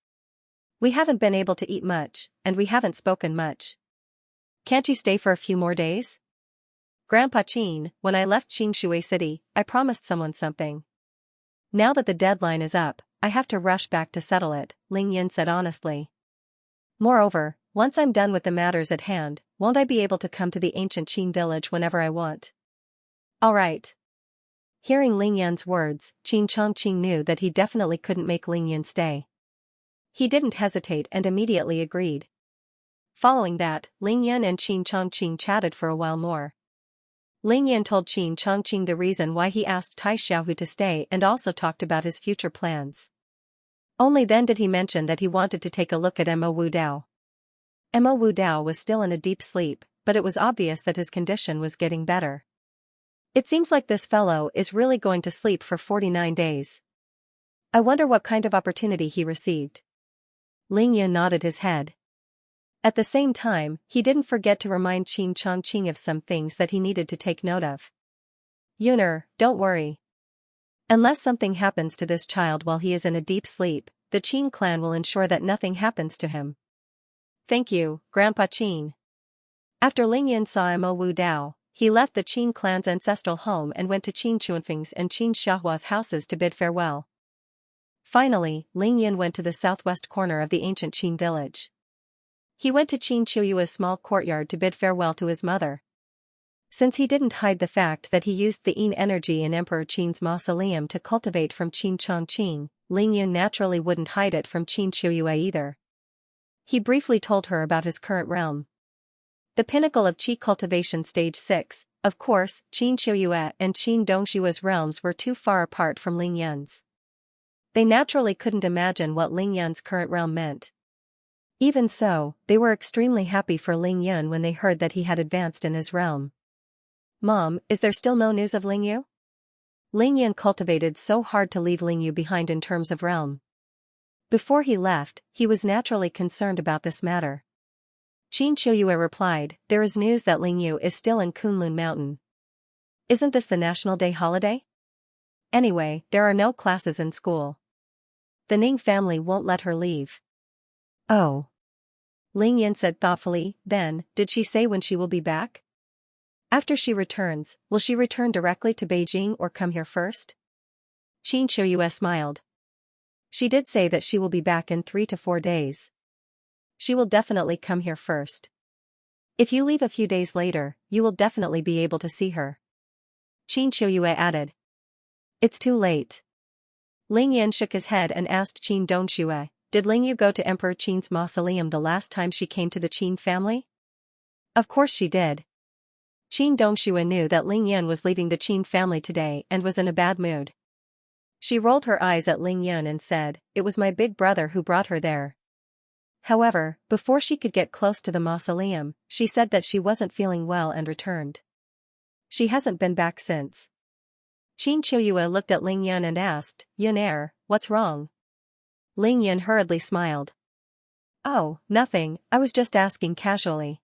[SPEAKER 1] We haven't been able to eat much, and we haven't spoken much. Can't you stay for a few more days? Grandpa Qin, when I left Qingshui City, I promised someone something. Now that the deadline is up, I have to rush back to settle it, Ling Yun said honestly. Moreover, once I'm done with the matters at hand, won't I be able to come to the ancient Qin village whenever I want? All right. Hearing Ling Yun's words, Qin Chongqing knew that he definitely couldn't make Ling Yun stay. He didn't hesitate and immediately agreed. Following that, Ling Yun and Qin Chongqing chatted for a while more. Ling Yun told Qin Chongqing the reason why he asked Tai Xiaohu to stay and also talked about his future plans. Only then did he mention that he wanted to take a look at Mo Wu Dao. Mo Wu Dao was still in a deep sleep, but it was obvious that his condition was getting better. It seems like this fellow is really going to sleep for 49 days. I wonder what kind of opportunity he received. Ling Yun nodded his head. At the same time, he didn't forget to remind Qin Chongqing of some things that he needed to take note of. Yuner, don't worry. Unless something happens to this child while he is in a deep sleep, the Qin clan will ensure that nothing happens to him. Thank you, Grandpa Qin. After Ling Yun saw Mo Wu Dao, he left the Qin clan's ancestral home and went to Qin Chuanfeng's and Qin Xiaohua's houses to bid farewell. Finally, Ling Yun went to the southwest corner of the ancient Qin village. He went to Qin Chuyua's small courtyard to bid farewell to his mother. Since he didn't hide the fact that he used the yin energy in Emperor Qin's mausoleum to cultivate from Qin Chongqing, Ling Yun naturally wouldn't hide it from Qin Qiuyue either. He briefly told her about his current realm. The pinnacle of Qi cultivation stage 6, of course, Qin Qiuyue and Qin Dongshua's realms were too far apart from Ling Yun's. They naturally couldn't imagine what Ling Yun's current realm meant. Even so, they were extremely happy for Ling Yun when they heard that he had advanced in his realm. "Mom, is there still no news of Ling Yu?" Ling Yun cultivated so hard to leave Ling Yu behind in terms of realm. Before he left, he was naturally concerned about this matter. Qin Qiuyue replied, "There is news that Ling Yu is still in Kunlun Mountain. Isn't this the National Day holiday? Anyway, there are no classes in school. The Ning family won't let her leave." "Oh." Ling Yun said thoughtfully, "Then, did she say when she will be back? After she returns, will she return directly to Beijing or come here first?" Qin Qiuyue smiled. "She did say that she will be back in 3 to 4 days. She will definitely come here first. If you leave a few days later, you will definitely be able to see her." Qin Qiuyue added. "It's too late." Ling Yan shook his head and asked Qin Dongxue, "Did Ling Yu go to Emperor Qin's mausoleum the last time she came to the Qin family?" "Of course she did." Qin Dongxue knew that Ling Yun was leaving the Qin family today and was in a bad mood. She rolled her eyes at Ling Yun and said, "It was my big brother who brought her there." However, before she could get close to the mausoleum, she said that she wasn't feeling well and returned. She hasn't been back since. Qin Qiuyue looked at Ling Yun and asked, "Yun, what's wrong?" Ling Yun hurriedly smiled. "Oh, nothing, I was just asking casually."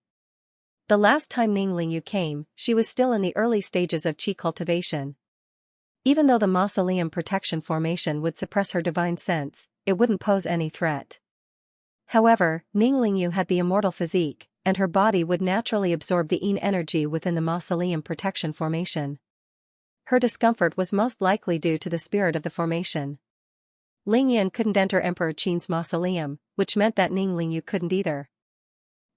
[SPEAKER 1] The last time Ling Yu came, she was still in the early stages of Qi cultivation. Even though the mausoleum protection formation would suppress her divine sense, it wouldn't pose any threat. However, Ling Yu had the immortal physique, and her body would naturally absorb the yin energy within the mausoleum protection formation. Her discomfort was most likely due to the spirit of the formation. Ling Yun couldn't enter Emperor Qin's mausoleum, which meant that Ling Yu couldn't either.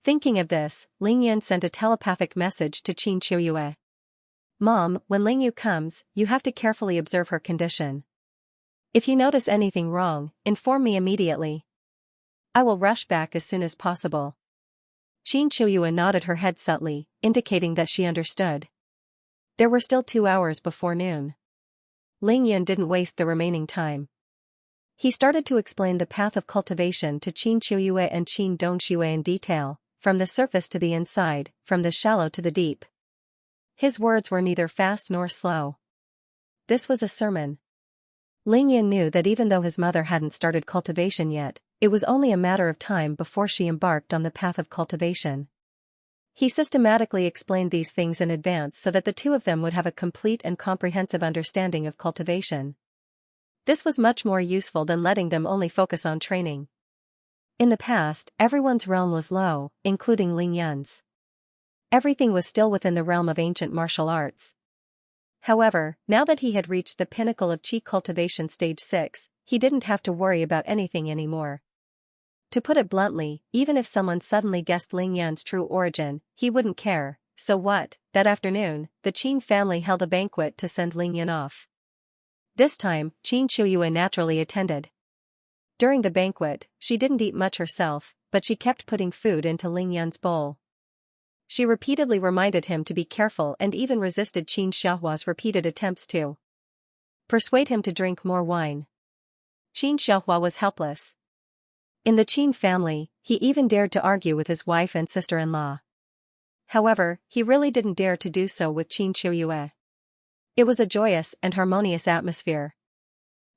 [SPEAKER 1] Thinking of this, Ling Yun sent a telepathic message to Qin Qiuyue. "Mom, when Ling Yu comes, you have to carefully observe her condition. If you notice anything wrong, inform me immediately. I will rush back as soon as possible." Qin Qiuyue nodded her head subtly, indicating that she understood. There were still 2 hours before noon. Ling Yun didn't waste the remaining time. He started to explain the path of cultivation to Qin Qiuyue and Qin Dongxue in detail, from the surface to the inside, from the shallow to the deep. His words were neither fast nor slow. This was a sermon. Ling Yun knew that even though his mother hadn't started cultivation yet, it was only a matter of time before she embarked on the path of cultivation. He systematically explained these things in advance so that the two of them would have a complete and comprehensive understanding of cultivation. This was much more useful than letting them only focus on training. In the past, everyone's realm was low, including Ling Yun's. Everything was still within the realm of ancient martial arts. However, now that he had reached the pinnacle of Qi cultivation stage 6, he didn't have to worry about anything anymore. To put it bluntly, even if someone suddenly guessed Ling Yun's true origin, he wouldn't care. So what? That afternoon, the Qin family held a banquet to send Ling Yun off. This time, Qin Qiuyue naturally attended. During the banquet, she didn't eat much herself, but she kept putting food into Ling Yun's bowl. She repeatedly reminded him to be careful and even resisted Qin Xiaohua's repeated attempts to persuade him to drink more wine. Qin Xiaohua was helpless. In the Qin family, he even dared to argue with his wife and sister-in-law. However, he really didn't dare to do so with Qin Qiuyue. It was a joyous and harmonious atmosphere.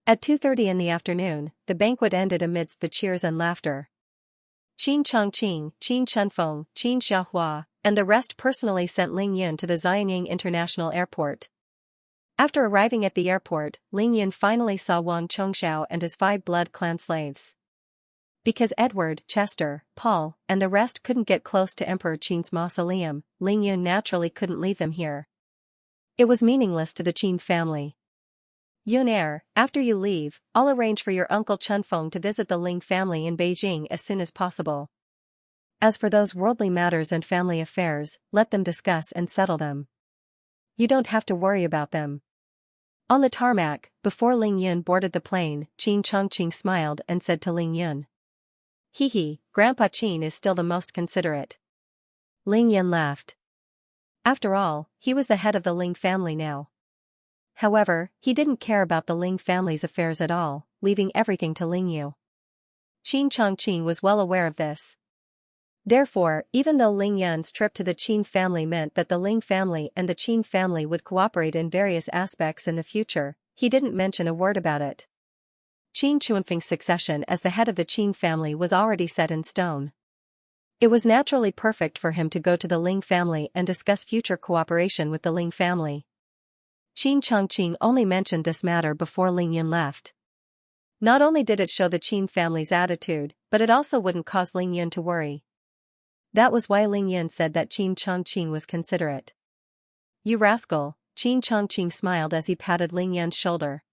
[SPEAKER 1] At 2:30 in the afternoon, the banquet ended amidst the cheers and laughter. Qin Chongqing, Qin Chunfeng, Qin Xiaohua, and the rest personally sent Ling Yun to the Xianying International Airport. After arriving at the airport, Ling Yun finally saw Wang Chongxiao and his 5 blood clan slaves. Because Edward, Chester, Paul, and the rest couldn't get close to Emperor Qin's mausoleum, Ling Yun naturally couldn't leave them here. It was meaningless to the Qin family. "Yun, after you leave, I'll arrange for your uncle Chunfeng to visit the Ling family in Beijing as soon as possible. As for those worldly matters and family affairs, let them discuss and settle them." You don't have to worry about them. On the tarmac, before Ling Yun boarded the plane, Qin Chongqing smiled and said to Ling Yun. Hee hee, Grandpa Qin is still the most considerate. Ling Yun laughed. After all, he was the head of the Ling family now. However, he didn't care about the Ling family's affairs at all, leaving everything to Ling Yu. Qin Chongqing was well aware of this. Therefore, even though Ling Yun's trip to the Qin family meant that the Ling family and the Qin family would cooperate in various aspects in the future, he didn't mention a word about it. Qin Chuanfeng's succession as the head of the Qin family was already set in stone. It was naturally perfect for him to go to the Ling family and discuss future cooperation with the Ling family. Qin Chongqing only mentioned this matter before Ling Yun left. Not only did it show the Qin family's attitude, but it also wouldn't cause Ling Yun to worry. That was why Ling Yun said that Qin Chongqing was considerate. You rascal, Qin Chongqing smiled as he patted Ling Yun's shoulder.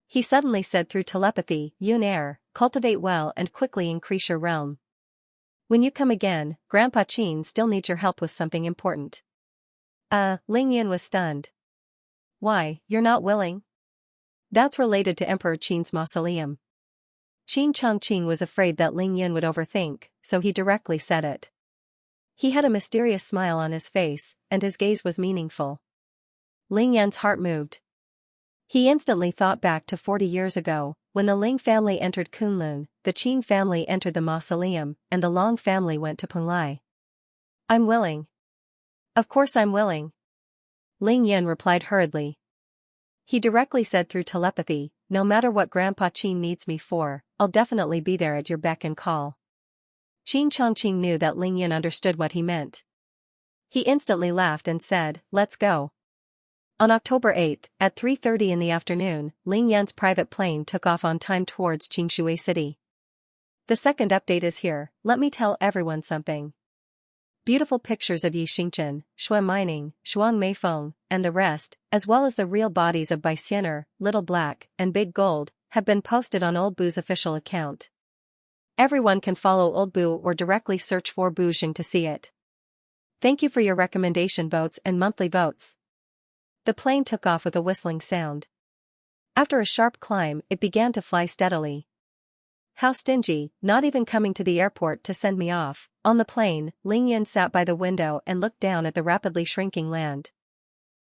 [SPEAKER 1] He suddenly said through telepathy, Yun Air, cultivate well and quickly increase your realm. When you come again, Grandpa Qin still needs your help with something important. Ling Yun was stunned. Why, you're not willing? That's related to Emperor Qin's mausoleum. Qin Chongqing was afraid that Ling Yun would overthink, so he directly said it. He had a mysterious smile on his face, and his gaze was meaningful. Ling Yun's heart moved. He instantly thought back to 40 years ago, when the Ling family entered Kunlun, the Qin family entered the mausoleum, and the Long family went to Penglai. I'm willing. Of course I'm willing. Ling Yun replied hurriedly. He directly said through telepathy, no matter what Grandpa Qin needs me for, I'll definitely be there at your beck and call. Qin Chongqing knew that Ling Yun understood what he meant. He instantly laughed and said, let's go. On October 8, at 3:30 in the afternoon, Ling Yun's private plane took off on time towards Qingshui City. The second update is here. Let me tell everyone something. Beautiful pictures of Yi Xingchen, Shui Mining, Shuang Meifeng, and the rest, as well as the real bodies of Bai Xianer, Little Black, and Big Gold, have been posted on Old Boo's official account. Everyone can follow Old Boo or directly search for Boo Xing to see it. Thank you for your recommendation votes and monthly votes. The plane took off with a whistling sound. After a sharp climb, it began to fly steadily. How stingy, not even coming to the airport to send me off. On the plane, Ling Yun sat by the window and looked down at the rapidly shrinking land.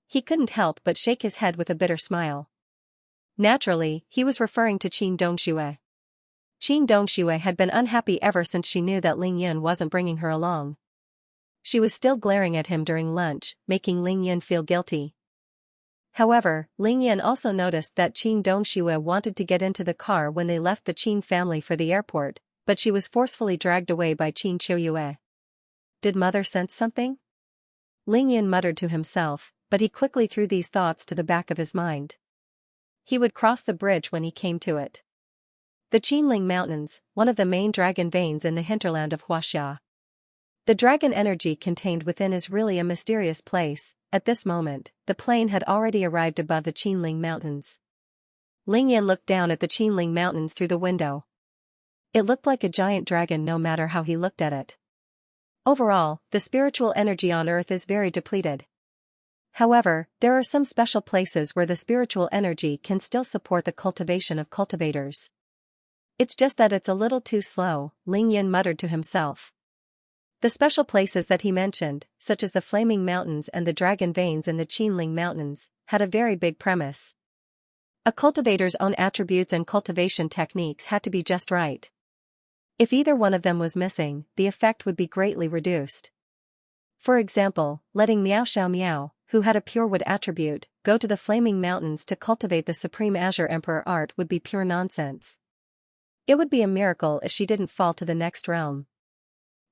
[SPEAKER 1] He couldn't help but shake his head with a bitter smile. Naturally, he was referring to Qin Dongxue. Qin Dongxue had been unhappy ever since she knew that Ling Yun wasn't bringing her along. She was still glaring at him during lunch, making Ling Yun feel guilty. However, Ling Yun also noticed that Qin Dongxue wanted to get into the car when they left the Qin family for the airport, but she was forcefully dragged away by Qin Qiuyue. Did mother sense something? Ling Yun muttered to himself, but he quickly threw these thoughts to the back of his mind. He would cross the bridge when he came to it. The Qinling Mountains, one of the main dragon veins in the hinterland of Huaxia. The dragon energy contained within is really a mysterious place. At this moment, the plane had already arrived above the Qinling Mountains. Ling Yun looked down at the Qinling Mountains through the window. It looked like a giant dragon no matter how he looked at it. Overall, the spiritual energy on Earth is very depleted. However, there are some special places where the spiritual energy can still support the cultivation of cultivators. It's just that it's a little too slow, Ling Yun muttered to himself. The special places that he mentioned, such as the Flaming Mountains and the Dragon Veins in the Qinling Mountains, had a very big premise. A cultivator's own attributes and cultivation techniques had to be just right. If either one of them was missing, the effect would be greatly reduced. For example, letting Miao Xiao Miao, who had a pure wood attribute, go to the Flaming Mountains to cultivate the Supreme Azure Emperor art would be pure nonsense. It would be a miracle if she didn't fall to the next realm.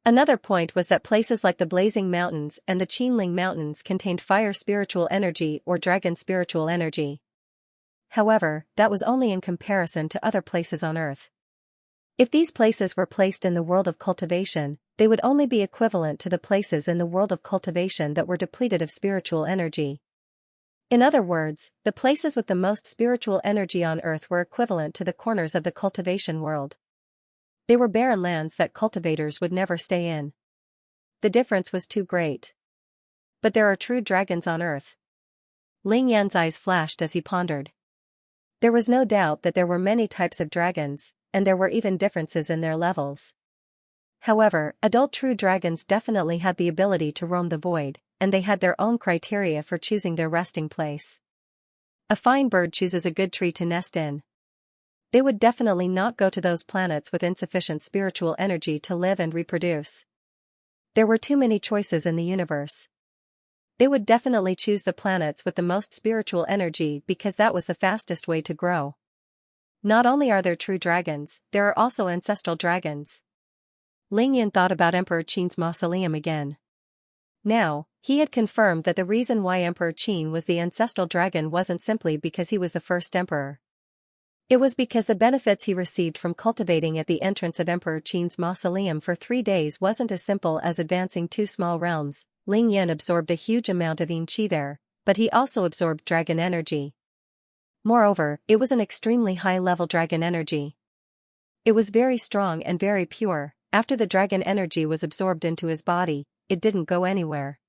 [SPEAKER 1] Another point was that places like the Blazing Mountains and the Qinling Mountains contained fire spiritual energy or dragon spiritual energy. However, that was only in comparison to other places on Earth. If these places were placed in the world of cultivation, they would only be equivalent to the places in the world of cultivation that were depleted of spiritual energy. In other words, the places with the most spiritual energy on Earth were equivalent to the corners of the cultivation world. They were barren lands that cultivators would never stay in. The difference was too great. But there are true dragons on Earth. Ling Yan's eyes flashed as he pondered. There was no doubt that there were many types of dragons, and there were even differences in their levels. However, adult true dragons definitely had the ability to roam the void, and they had their own criteria for choosing their resting place. A fine bird chooses a good tree to nest in. They would definitely not go to those planets with insufficient spiritual energy to live and reproduce. There were too many choices in the universe. They would definitely choose the planets with the most spiritual energy because that was the fastest way to grow. Not only are there true dragons, there are also ancestral dragons. Ling Yan thought about Emperor Qin's mausoleum again. Now, he had confirmed that the reason why Emperor Qin was the ancestral dragon wasn't simply because he was the first emperor. It was because the benefits he received from cultivating at the entrance of Emperor Qin's mausoleum for 3 days wasn't as simple as advancing 2 small realms. Ling Yan absorbed a huge amount of yin qi there, but he also absorbed dragon energy. Moreover, it was an extremely high-level dragon energy. It was very strong and very pure. After the dragon energy was absorbed into his body, it didn't go anywhere.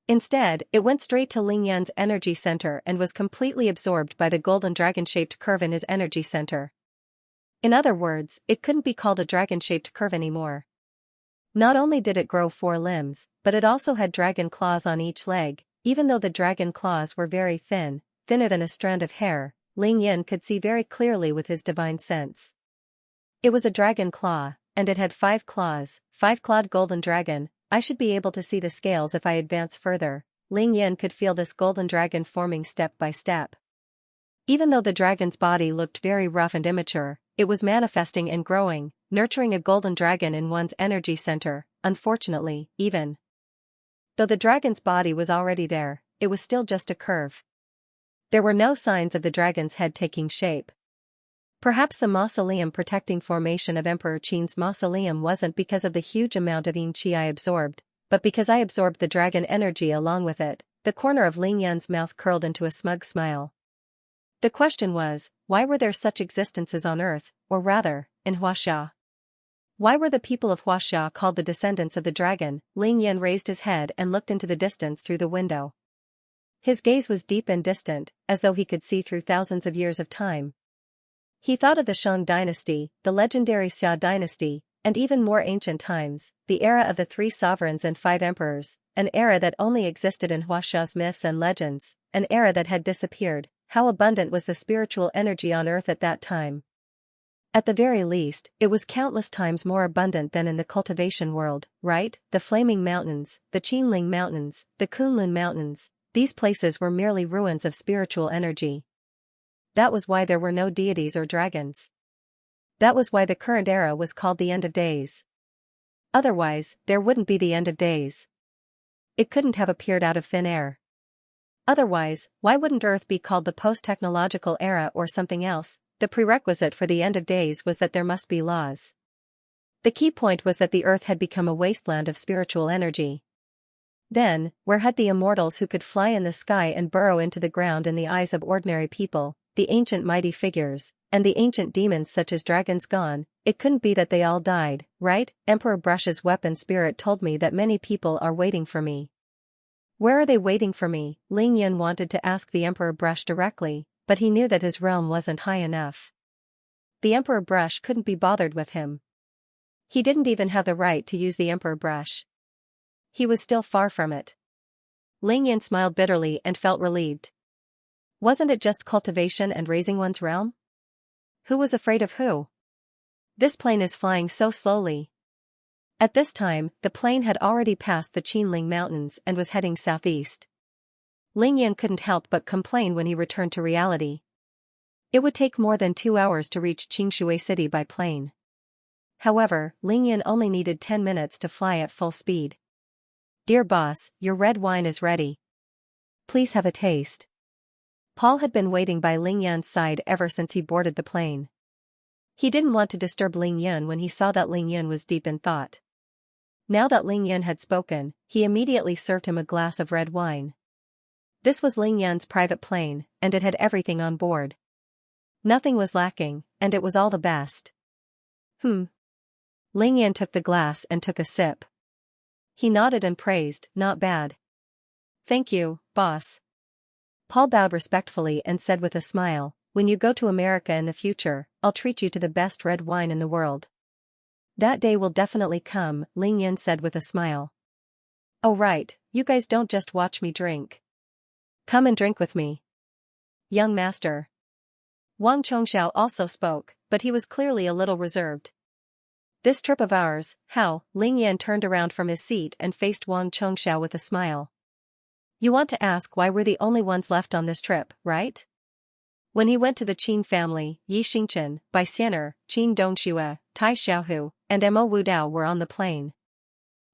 [SPEAKER 1] Instead, it went straight to Ling Yan's energy center and was completely absorbed by the golden dragon-shaped curve in his energy center. In other words, it couldn't be called a dragon-shaped curve anymore. Not only did it grow 4 limbs, but it also had dragon claws on each leg. Even though the dragon claws were very thin, thinner than a strand of hair, Ling Yan could see very clearly with his divine sense. It was a dragon claw, and it had 5 claws, 5-clawed golden dragon. I should be able to see the scales if I advance further. Ling Yan could feel this golden dragon forming step by step. Even though the dragon's body looked very rough and immature, it was manifesting and growing, nurturing a golden dragon in one's energy center. Unfortunately, even though the dragon's body was already there, it was still just a curve. There were no signs of the dragon's head taking shape. Perhaps the mausoleum protecting formation of Emperor Qin's mausoleum wasn't because of the huge amount of yin qi I absorbed, but because I absorbed the dragon energy along with it. The corner of Ling Yan's mouth curled into a smug smile. The question was, why were there such existences on Earth, or rather, in Huaxia? Why were the people of Huaxia called the descendants of the dragon? Ling Yan raised his head and looked into the distance through the window. His gaze was deep and distant, as though he could see through thousands of years of time. He thought of the Shang dynasty, the legendary Xia dynasty, and even more ancient times, the era of the 3 sovereigns and 5 emperors, an era that only existed in Huaxia's myths and legends, an era that had disappeared. How abundant was the spiritual energy on Earth at that time? At the very least, it was countless times more abundant than in the cultivation world, right? The Flaming Mountains, the Qinling Mountains, the Kunlun Mountains, these places were merely ruins of spiritual energy. That was why there were no deities or dragons. That was why the current era was called the End of Days. Otherwise, there wouldn't be the End of Days. It couldn't have appeared out of thin air. Otherwise, why wouldn't Earth be called the post-technological era or something else? The prerequisite for the End of Days was that there must be laws. The key point was that the Earth had become a wasteland of spiritual energy. Then, where had the immortals who could fly in the sky and burrow into the ground in the eyes of ordinary people, the ancient mighty figures, and the ancient demons such as dragons gone? It couldn't be that they all died, right? Emperor Brush's weapon spirit told me that many people are waiting for me. Where are they waiting for me? Ling Yan wanted to ask the Emperor Brush directly, but he knew that his realm wasn't high enough. The Emperor Brush couldn't be bothered with him. He didn't even have the right to use the Emperor Brush. He was still far from it. Ling Yan smiled bitterly and felt relieved. Wasn't it just cultivation and raising one's realm? Who was afraid of who? This plane is flying so slowly. At this time, the plane had already passed the Qinling Mountains and was heading southeast. Ling Yan couldn't help but complain when he returned to reality. It would take more than 2 hours to reach Xianxia city by plane. However, Ling Yan only needed 10 minutes to fly at full speed. Dear boss, your red wine is ready. Please have a taste. Paul had been waiting by Ling Yan's side ever since he boarded the plane. He didn't want to disturb Ling Yan when he saw that Ling Yan was deep in thought. Now that Ling Yan had spoken, he immediately served him a glass of red wine. This was Ling Yan's private plane, and it had everything on board. Nothing was lacking, and it was all the best. Ling Yan took the glass and took a sip. He nodded and praised, not bad. Thank you, boss. Paul bowed respectfully and said with a smile, "When you go to America in the future, I'll treat you to the best red wine in the world." "That day will definitely come," Ling Yan said with a smile. "Oh right, you guys don't just watch me drink. Come and drink with me." "Young master." Wang Chongxiao also spoke, but he was clearly a little reserved. "This trip of ours, how?" Ling Yan turned around from his seat and faced Wang Chongxiao with a smile. "You want to ask why we're the only ones left on this trip, right?" When he went to the Qin family, Yi Xingchen, Bai Xianer, Qin Dongxue, Tai Xiaohu, and Mo Wudao were on the plane.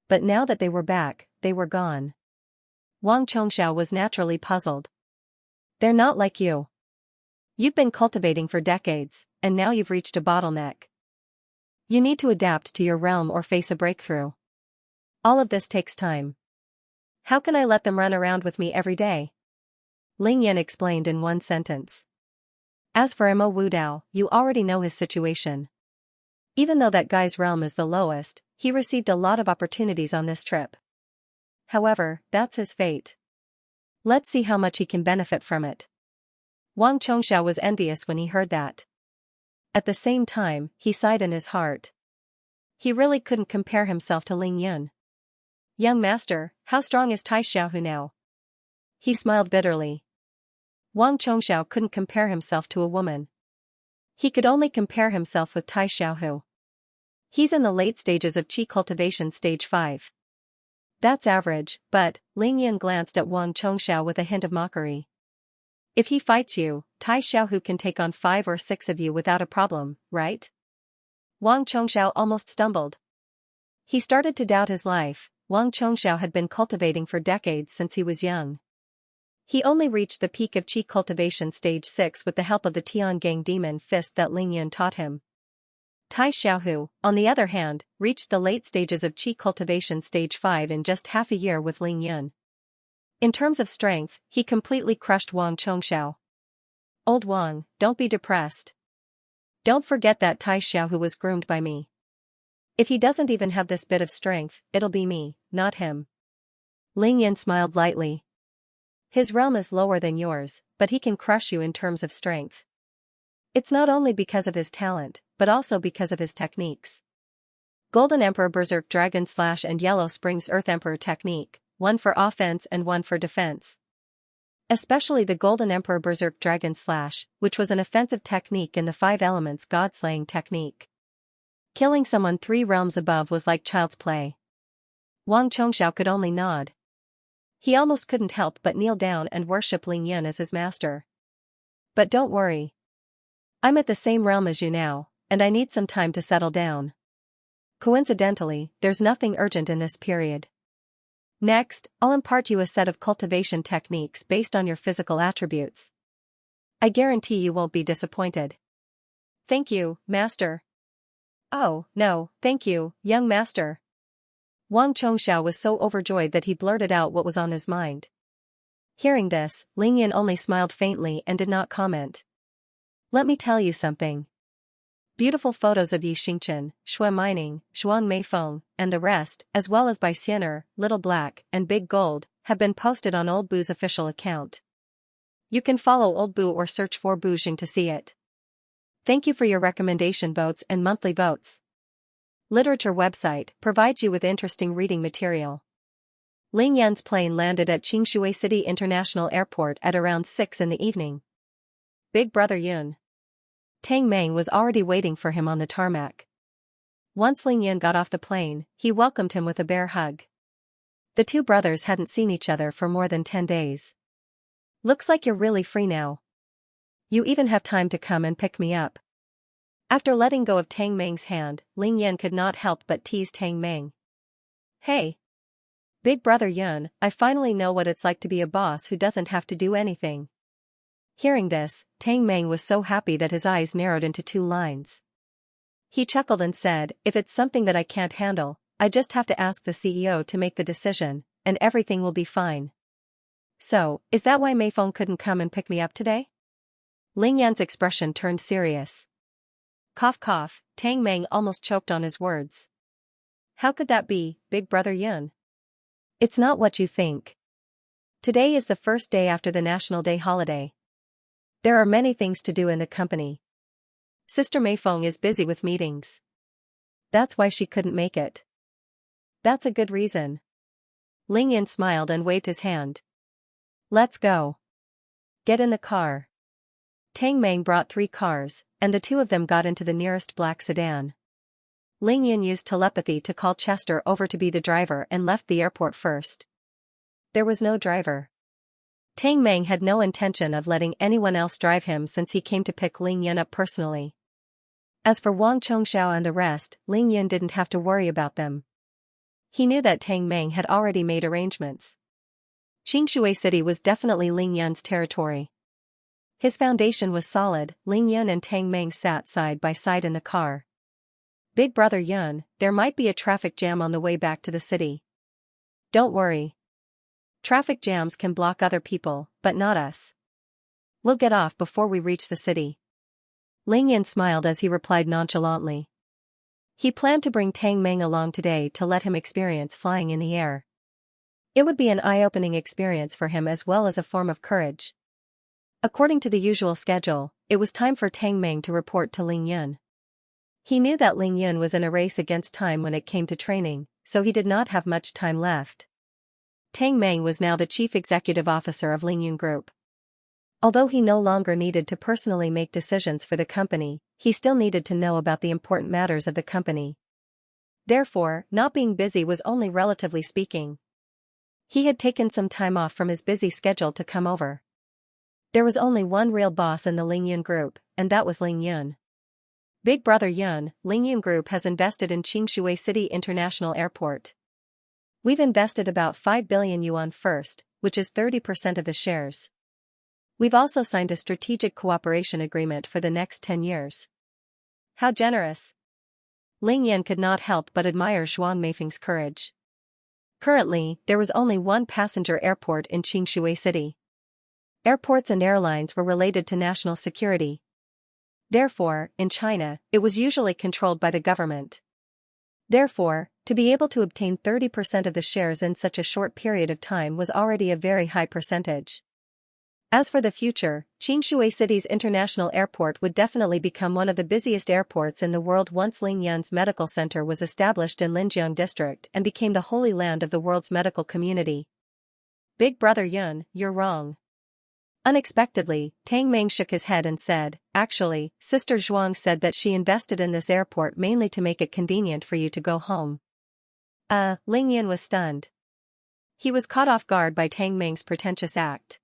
[SPEAKER 1] But now that they were back, they were gone. Wang Chongxiao was naturally puzzled. "They're not like you. You've been cultivating for decades, and now you've reached a bottleneck. You need to adapt to your realm or face a breakthrough. All of this takes time. How can I let them run around with me every day?" Ling Yan explained in one sentence. "As for Mo Wudao, you already know his situation. Even though that guy's realm is the lowest, he received a lot of opportunities on this trip. However, that's his fate. Let's see how much he can benefit from it." Wang Chongxiao was envious when he heard that. At the same time, he sighed in his heart. He really couldn't compare himself to Ling Yun. "Young master, how strong is Tai Xiaohu now?" He smiled bitterly. Wang Chongxiao couldn't compare himself to a woman. He could only compare himself with Tai Xiaohu. He's in the late stages of Qi cultivation stage 5. That's average, but, Ling Yan glanced at Wang Chongxiao with a hint of mockery. "If he fights you, Tai Xiaohu can take on 5 or 6 of you without a problem, right?" Wang Chongxiao almost stumbled. He started to doubt his life. Wang Chongxiao had been cultivating for decades since he was young. He only reached the peak of Qi cultivation stage 6 with the help of the Tiangang demon fist that Ling Yan taught him. Tai Xiaohu, on the other hand, reached the late stages of Qi cultivation stage 5 in just half a year with Ling Yun. In terms of strength, he completely crushed Wang Chongxiao. "Old Wang, don't be depressed. Don't forget that Tai Xiaohu was groomed by me. If he doesn't even have this bit of strength, it'll be me, not him." Ling Yan smiled lightly. "His realm is lower than yours, but he can crush you in terms of strength. It's not only because of his talent, but also because of his techniques. Golden Emperor Berserk Dragon Slash and Yellow Springs Earth Emperor technique, one for offense and one for defense. Especially the Golden Emperor Berserk Dragon Slash, which was an offensive technique in the 5 elements God-slaying technique. Killing someone 3 realms above was like child's play." Wang Chongxiao could only nod. He almost couldn't help but kneel down and worship Ling Yun as his master. "But don't worry. I'm at the same realm as you now, and I need some time to settle down. Coincidentally, there's nothing urgent in this period. Next, I'll impart you a set of cultivation techniques based on your physical attributes. I guarantee you won't be disappointed." "Thank you, master." "Oh, no, thank you, young master." Wang Chongxiao was so overjoyed that he blurted out what was on his mind. Hearing this, Ling Yan only smiled faintly and did not comment. "Let me tell you something. Beautiful photos of Yi Xingchen, Shui Mining, Zhuang Meifeng, and the rest, as well as by Xianer, Little Black, and Big Gold, have been posted on Old Boo's official account. You can follow Old Boo or search for Boojing to see it. Thank you for your recommendation votes and monthly votes. Literature website provides you with interesting reading material." Ling Yan's plane landed at Qingshui City International Airport at around 6 in the evening. Big Brother Yun. Tang Meng was already waiting for him on the tarmac. Once Ling Yan got off the plane, he welcomed him with a bear hug. The two brothers hadn't seen each other for more than 10 days. "Looks like you're really free now. You even have time to come and pick me up." After letting go of Tang Meng's hand, Ling Yan could not help but tease Tang Meng. "Hey, Big Brother Yun, I finally know what it's like to be a boss who doesn't have to do anything." Hearing this, Tang Meng was so happy that his eyes narrowed into 2 lines. He chuckled and said, "If it's something that I can't handle, I just have to ask the CEO to make the decision, and everything will be fine." "So, is that why Meifeng couldn't come and pick me up today?" Ling Yan's expression turned serious. Cough cough, Tang Meng almost choked on his words. "How could that be, Big Brother Yun? It's not what you think." Today is the first day after the National Day holiday. There are many things to do in the company. Sister Meifeng is busy with meetings. That's why she couldn't make it. That's a good reason. Ling Yan smiled and waved his hand. Let's go. Get in the car. Tang Meng brought 3 cars, and the 2 of them got into the nearest black sedan. Ling Yan used telepathy to call Chester over to be the driver and left the airport first. There was no driver. Tang Meng had no intention of letting anyone else drive him since he came to pick Ling Yan up personally. As for Wang Chongxiao and the rest, Ling Yan didn't have to worry about them. He knew that Tang Meng had already made arrangements. Xianxia City was definitely Ling Yan's territory. His foundation was solid. Ling Yan and Tang Meng sat side by side in the car. Big brother Yun, there might be a traffic jam on the way back to the city. Don't worry. Traffic jams can block other people, but not us. We'll get off before we reach the city. Ling Yan smiled as he replied nonchalantly. He planned to bring Tang Meng along today to let him experience flying in the air. It would be an eye-opening experience for him as well as a form of courage. According to the usual schedule, it was time for Tang Meng to report to Ling Yan. He knew that Ling Yan was in a race against time when it came to training, so he did not have much time left. Tang Meng was now the chief executive officer of Ling Yan Group. Although he no longer needed to personally make decisions for the company, he still needed to know about the important matters of the company. Therefore, not being busy was only relatively speaking. He had taken some time off from his busy schedule to come over. There was only one real boss in the Ling Yan Group, and that was Ling Yan. Big brother Yun, Ling Yan Group has invested in Xianxia City International Airport. We've invested about 5 billion yuan first, which is 30% of the shares. We've also signed a strategic cooperation agreement for the next 10 years. How generous! Ling Yan could not help but admire Zhuang Meifeng's courage. Currently, there was only one passenger airport in Xianxia City. Airports and airlines were related to national security. Therefore, in China, it was usually controlled by the government. Therefore, to be able to obtain 30% of the shares in such a short period of time was already a very high percentage. As for the future, Xianxia City's international airport would definitely become one of the busiest airports in the world once Ling Yan's medical center was established in Linjiang district and became the holy land of the world's medical community. Big brother Yun, you're wrong. Unexpectedly, Tang Meng shook his head and said, actually, Sister Zhuang said that she invested in this airport mainly to make it convenient for you to go home. Ling Yan was stunned. He was caught off guard by Tang Meng's pretentious act.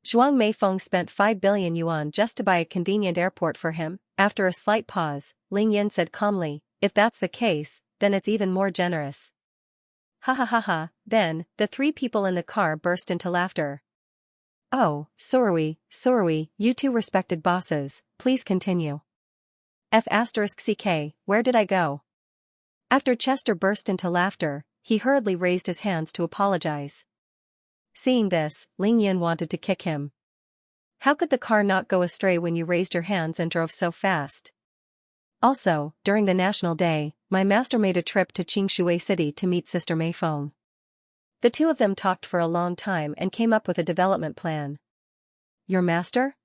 [SPEAKER 1] Zhuang Meifeng spent 5 billion yuan just to buy a convenient airport for him. After a slight pause, Ling Yan said calmly, if that's the case, then it's even more generous. Ha ha ha ha. Then, the 3 people in the car burst into laughter. Oh, sorry, you 2 respected bosses, please continue. F***ck, where did I go? After Chester burst into laughter, he hurriedly raised his hands to apologize. Seeing this, Ling Yan wanted to kick him. How could the car not go astray when you raised your hands and drove so fast? Also, during the National Day, my master made a trip to Xianxia City to meet Sister Meifeng. The 2 of them talked for a long time and came up with a development plan. Your master?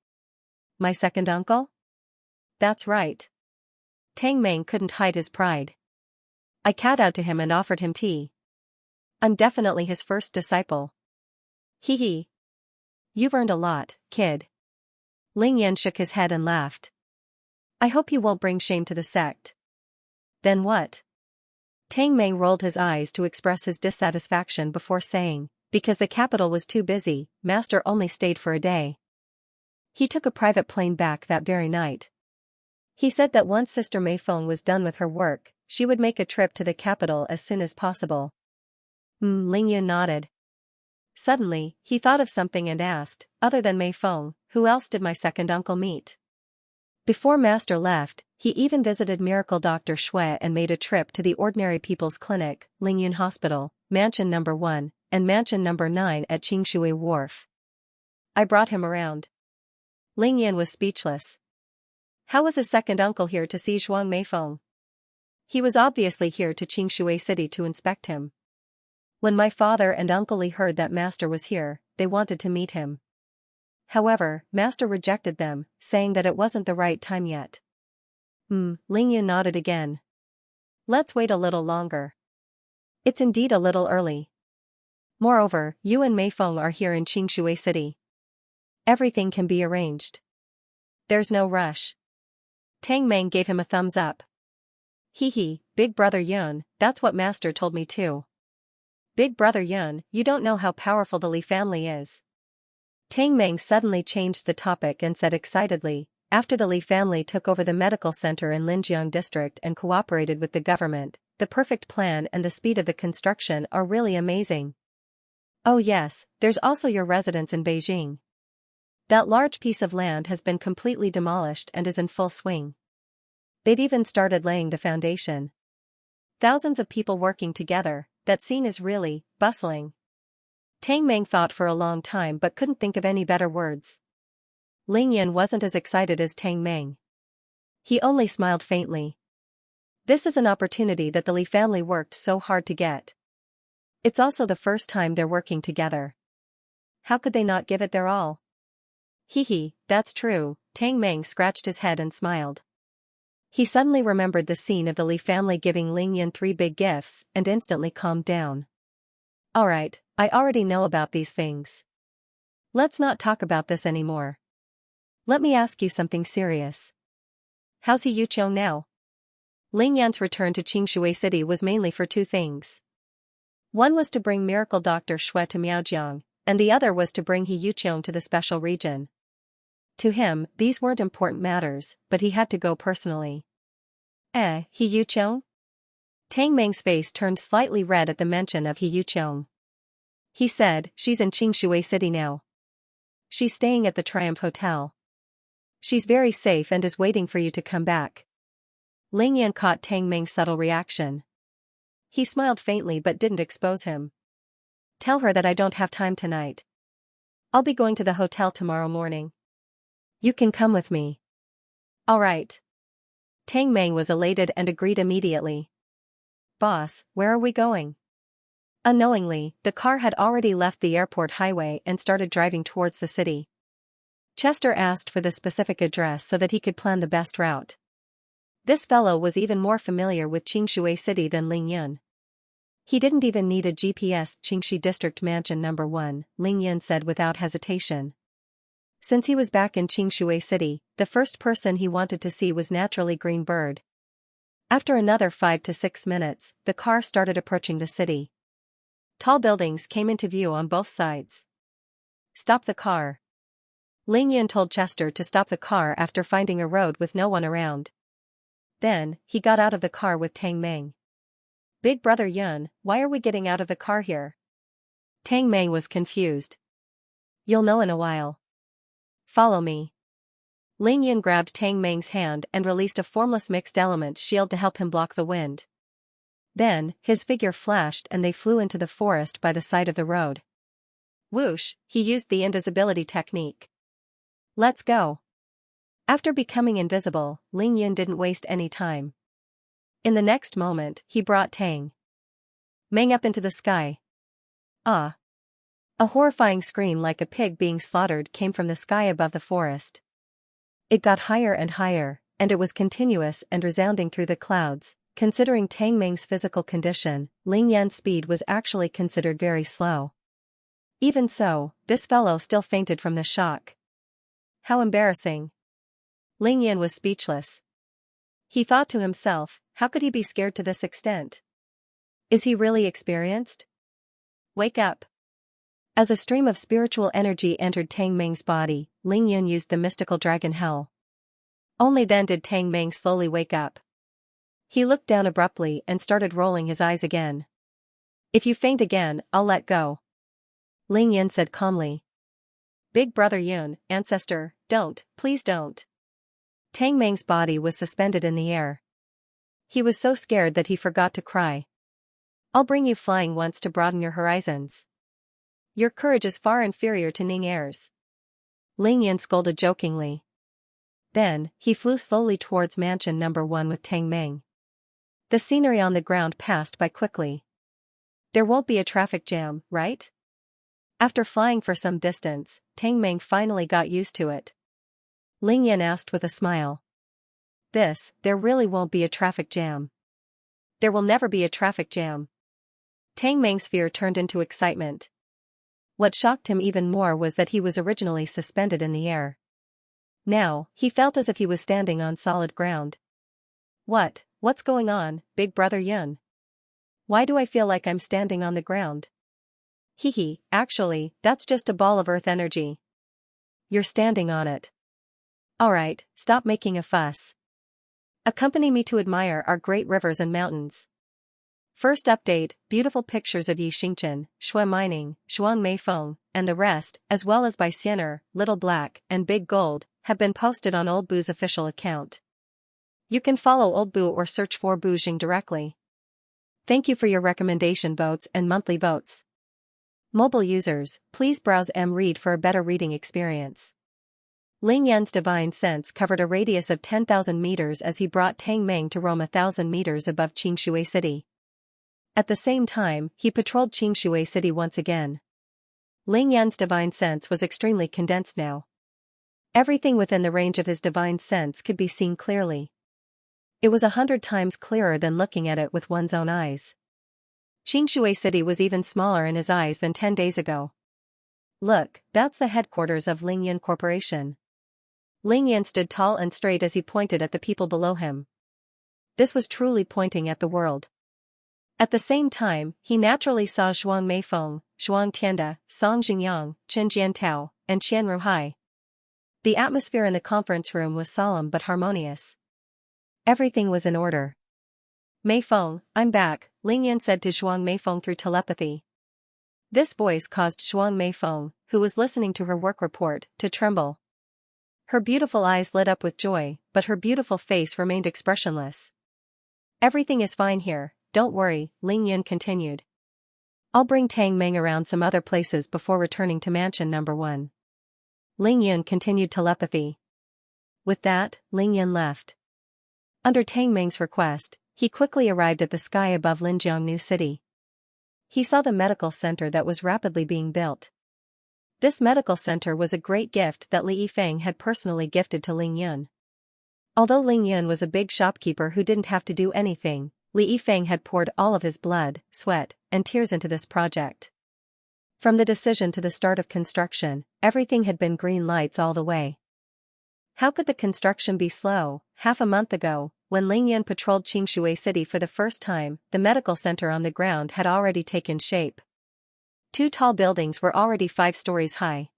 [SPEAKER 1] My second uncle? That's right. Tang Meng couldn't hide his pride. I kowtowed to him and offered him tea. I'm definitely his first disciple. Hee hee. You've earned a lot, kid. Ling Yan shook his head and laughed. I hope you won't bring shame to the sect. Then what? Tang Meng rolled his eyes to express his dissatisfaction before saying, because the capital was too busy, master only stayed for a day. He took a private plane back that very night. He said that once Sister Meifeng was done with her work, she would make a trip to the capital as soon as possible. Ling Yan nodded. Suddenly, he thought of something and asked, other than Meifeng, who else did my second uncle meet? Before master left, he even visited miracle Dr. Shui and made a trip to the Ordinary People's Clinic, Ling Yan Hospital, Mansion No. 1, and Mansion No. 9 at Qingshui Wharf. I brought him around. Ling Yan was speechless. How was his second uncle here to see Zhuang Meifeng? He was obviously here to Qingshui City to inspect him. When my father and Uncle Li heard that master was here, they wanted to meet him. However, Master rejected them, saying that it wasn't the right time yet. Ling Yan nodded again. Let's wait a little longer. It's indeed a little early. Moreover, you and Mei Feng are here in Xianxia City. Everything can be arranged. There's no rush. Tang Meng gave him a thumbs up. Hee, Big Brother Yun, that's what Master told me too. Big Brother Yun, you don't know how powerful the Li family is. Tang Meng suddenly changed the topic and said excitedly, after the Li family took over the medical center in Linjiang district and cooperated with the government, the perfect plan and the speed of the construction are really amazing. Oh yes, there's also your residence in Beijing. That large piece of land has been completely demolished and is in full swing. They've even started laying the foundation. Thousands of people working together, that scene is really bustling. Tang Meng thought for a long time but couldn't think of any better words. Ling Yan wasn't as excited as Tang Meng. He only smiled faintly. This is an opportunity that the Li family worked so hard to get. It's also the first time they're working together. How could they not give it their all? That's true, Tang Meng scratched his head and smiled. He suddenly remembered the scene of the Li family giving Ling Yan 3 big gifts and instantly calmed down. Alright, I already know about these things. Let's not talk about this anymore. Let me ask you something serious. How's He Yuqiong now? Ling Yan's return to Xianxia City was mainly for 2 things. One was to bring miracle Dr. Shui to Miaojiang, and the other was to bring He Yuqiong to the special region. To him, these weren't important matters, but he had to go personally. He Yuqiong? Tang Meng's face turned slightly red at the mention of He Yuqiong. He said, she's in Xianxia City now. She's staying at the Triumph Hotel. She's very safe and is waiting for you to come back. Ling Yan caught Tang Meng's subtle reaction. He smiled faintly but didn't expose him. Tell her that I don't have time tonight. I'll be going to the hotel tomorrow morning. You can come with me. All right. Tang Meng was elated and agreed immediately. Boss, where are we going? Unknowingly, the car had already left the airport highway and started driving towards the city. Chester asked for the specific address so that he could plan the best route. This fellow was even more familiar with Xianxia City than Ling Yan. He didn't even need a GPS. Qingxi District Mansion No. 1, Ling Yan said without hesitation. Since he was back in Xianxia City, the first person he wanted to see was naturally Green Bird. After another 5 to 6 minutes, the car started approaching the city. Tall buildings came into view on both sides. Stop the car. Ling Yan told Chester to stop the car after finding a road with no one around. Then, he got out of the car with Tang Meng. Big Brother Yun, why are we getting out of the car here? Tang Meng was confused. You'll know in a while. Follow me. Ling Yan grabbed Tang Meng's hand and released a formless mixed elements shield to help him block the wind. Then, his figure flashed and they flew into the forest by the side of the road. Whoosh, he used the invisibility technique. Let's go. After becoming invisible, Ling Yan didn't waste any time. In the next moment, he brought Tang Meng up into the sky. Ah! A horrifying scream like a pig being slaughtered came from the sky above the forest. It got higher and higher, and it was continuous and resounding through the clouds. Considering Tang Meng's physical condition, Ling Yan's speed was actually considered very slow. Even so, this fellow still fainted from the shock. How embarrassing. Ling Yan was speechless. He thought to himself, how could he be scared to this extent? Is he really experienced? Wake up. As a stream of spiritual energy entered Tang Meng's body, Ling Yan used the mystical dragon hell. Only then did Tang Meng slowly wake up. He looked down abruptly and started rolling his eyes again. If you faint again, I'll let go. Ling Yan said calmly. Big Brother Yun, ancestor, don't, please don't. Tang Meng's body was suspended in the air. He was so scared that he forgot to cry. I'll bring you flying once to broaden your horizons. Your courage is far inferior to Ning Er's. Ling Yan scolded jokingly. Then, he flew slowly towards Mansion No. 1 with Tang Meng. The scenery on the ground passed by quickly. There won't be a traffic jam, right? After flying for some distance, Tang Meng finally got used to it. Ling Yan asked with a smile. There really won't be a traffic jam. There will never be a traffic jam. Tang Meng's fear turned into excitement. What shocked him even more was that he was originally suspended in the air. Now, he felt as if he was standing on solid ground. What's going on, big brother Yun? Why do I feel like I'm standing on the ground? Actually, that's just a ball of earth energy. You're standing on it. Alright, stop making a fuss. Accompany me to admire our great rivers and mountains. First update, beautiful pictures of Xianxia, Shui Mining, Zhuang Meifeng, and the rest, as well as by Xiener, Little Black, and Big Gold, have been posted on Old Boo's official account. You can follow Old Boo or search for Boojing directly. Thank you for your recommendation votes and monthly votes. Mobile users, please browse M-Read for a better reading experience. Ling Yan's divine sense covered a radius of 10,000 meters as he brought Tang Meng to roam 1,000 meters above Xianxia City. At the same time, he patrolled Xianxia City once again. Ling Yan's divine sense was extremely condensed now. Everything within the range of his divine sense could be seen clearly. It was 100 times clearer than looking at it with one's own eyes. Xianxia City was even smaller in his eyes than 10 days ago. Look, that's the headquarters of Ling Yan Corporation. Ling Yan stood tall and straight as he pointed at the people below him. This was truly pointing at the world. At the same time, he naturally saw Zhuang Meifeng, Zhuang Tianda, Song Jingyang, Chen Jiantao, and Qian Ruhai. The atmosphere in the conference room was solemn but harmonious. Everything was in order. Meifeng, I'm back, Ling Yan said to Zhuang Meifeng through telepathy. This voice caused Zhuang Meifeng, who was listening to her work report, to tremble. Her beautiful eyes lit up with joy, but her beautiful face remained expressionless. Everything is fine here, don't worry, Ling Yan continued. I'll bring Tang Meng around some other places before returning to mansion number 1. Ling Yan continued telepathy. With that, Ling Yan left. Under Tang Meng's request, he quickly arrived at the sky above Linjiang New City. He saw the medical center that was rapidly being built. This medical center was a great gift that Li Yifeng had personally gifted to Ling Yun. Although Ling Yun was a big shopkeeper who didn't have to do anything, Li Yifeng had poured all of his blood, sweat, and tears into this project. From the decision to the start of construction, everything had been green lights all the way. How could the construction be slow? Half a month ago, when Ling Yan patrolled Xianxia City for the first time, the medical center on the ground had already taken shape. 2 tall buildings were already 5 stories high.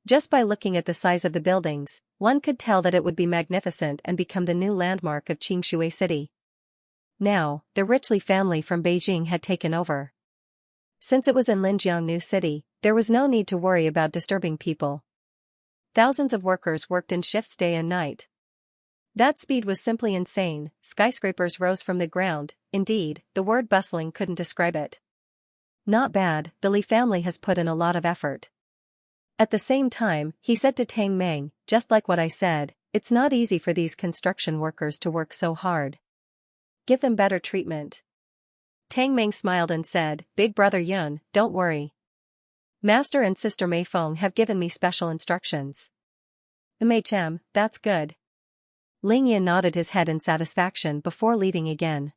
[SPEAKER 1] Just by looking at the size of the buildings, one could tell that it would be magnificent and become the new landmark of Xianxia City. Now, the rich Li family from Beijing had taken over. Since it was in Linjiang New City, there was no need to worry about disturbing people. Thousands of workers worked in shifts day and night. That speed was simply insane, skyscrapers rose from the ground, indeed, the word bustling couldn't describe it. Not bad, the Li family has put in a lot of effort. At the same time, he said to Tang Meng, just like what I said, it's not easy for these construction workers to work so hard. Give them better treatment. Tang Meng smiled and said, Big brother Yun, don't worry. Master and Sister Meifeng have given me special instructions. Meichem, that's good. Ling Yan nodded his head in satisfaction before leaving again.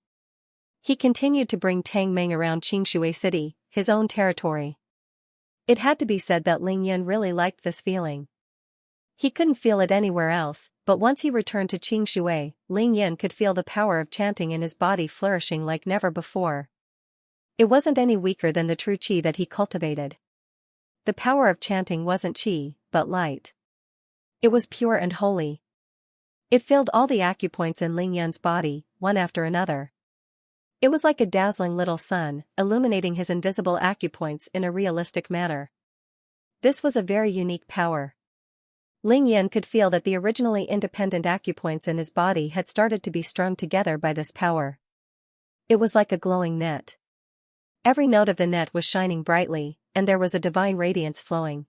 [SPEAKER 1] He continued to bring Tang Meng around Xianxia City, his own territory. It had to be said that Ling Yan really liked this feeling. He couldn't feel it anywhere else, but once he returned to Xianxia, Ling Yan could feel the power of chanting in his body flourishing like never before. It wasn't any weaker than the true qi that he cultivated. The power of chanting wasn't qi, but light. It was pure and holy. It filled all the acupoints in Ling Yan's body, one after another. It was like a dazzling little sun, illuminating his invisible acupoints in a realistic manner. This was a very unique power. Ling Yan could feel that the originally independent acupoints in his body had started to be strung together by this power. It was like a glowing net. Every note of the net was shining brightly, and there was a divine radiance flowing.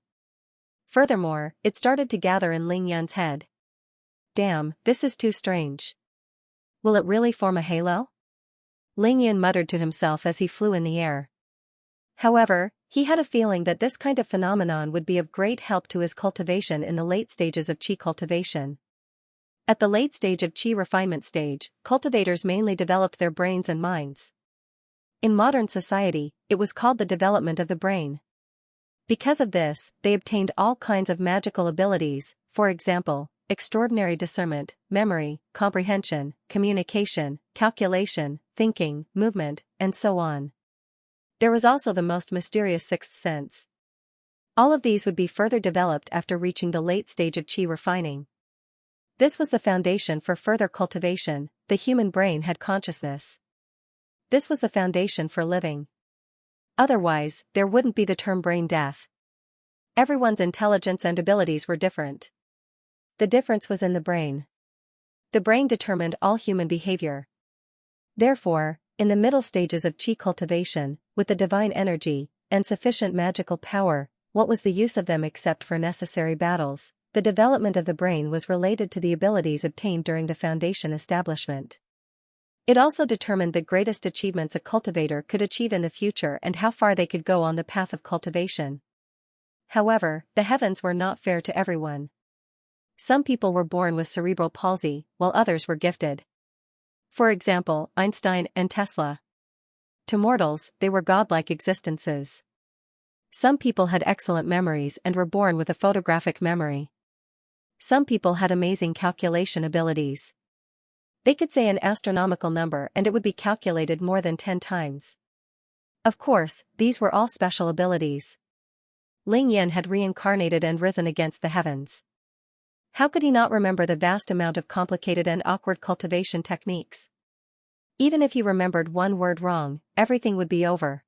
[SPEAKER 1] Furthermore, it started to gather in Ling Yan's head. Damn, this is too strange. Will it really form a halo? Ling Yan muttered to himself as he flew in the air. However, he had a feeling that this kind of phenomenon would be of great help to his cultivation in the late stages of qi cultivation. At the late stage of qi refinement stage, cultivators mainly developed their brains and minds. In modern society, it was called the development of the brain. Because of this, they obtained all kinds of magical abilities, for example, extraordinary discernment, memory, comprehension, communication, calculation, thinking, movement, and so on. There was also the most mysterious sixth sense. All of these would be further developed after reaching the late stage of qi refining. This was the foundation for further cultivation. The human brain had consciousness. This was the foundation for living. Otherwise, there wouldn't be the term brain death. Everyone's intelligence and abilities were different. The difference was in the brain. The brain determined all human behavior. Therefore, in the middle stages of qi cultivation, with the divine energy and sufficient magical power, what was the use of them except for necessary battles? The development of the brain was related to the abilities obtained during the foundation establishment. It also determined the greatest achievements a cultivator could achieve in the future and how far they could go on the path of cultivation. However, the heavens were not fair to everyone. Some people were born with cerebral palsy, while others were gifted. For example, Einstein and Tesla. To mortals, they were godlike existences. Some people had excellent memories and were born with a photographic memory. Some people had amazing calculation abilities. They could say an astronomical number and it would be calculated more than 10 times. Of course, these were all special abilities. Ling Yan had reincarnated and risen against the heavens. How could he not remember the vast amount of complicated and awkward cultivation techniques? Even if he remembered one word wrong, everything would be over.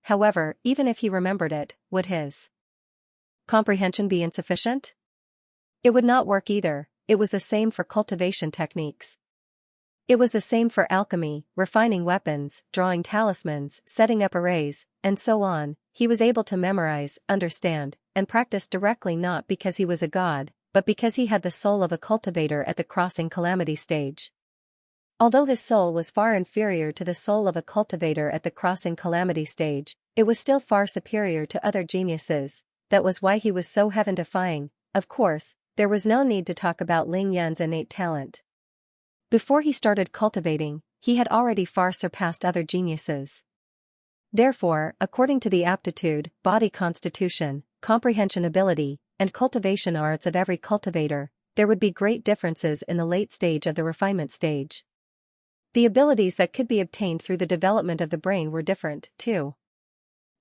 [SPEAKER 1] However, even if he remembered it, would his comprehension be insufficient? It would not work either. It was the same for cultivation techniques. It was the same for alchemy, refining weapons, drawing talismans, setting up arrays, and so on. He was able to memorize, understand, and practice directly not because he was a god, but because he had the soul of a cultivator at the crossing calamity stage. Although his soul was far inferior to the soul of a cultivator at the crossing calamity stage, it was still far superior to other geniuses. That was why he was so heaven-defying. Of course, there was no need to talk about Ling Yan's innate talent. Before he started cultivating, he had already far surpassed other geniuses. Therefore, according to the aptitude, body constitution, comprehension ability, and cultivation arts of every cultivator, there would be great differences in the late stage of the refinement stage. The abilities that could be obtained through the development of the brain were different, too.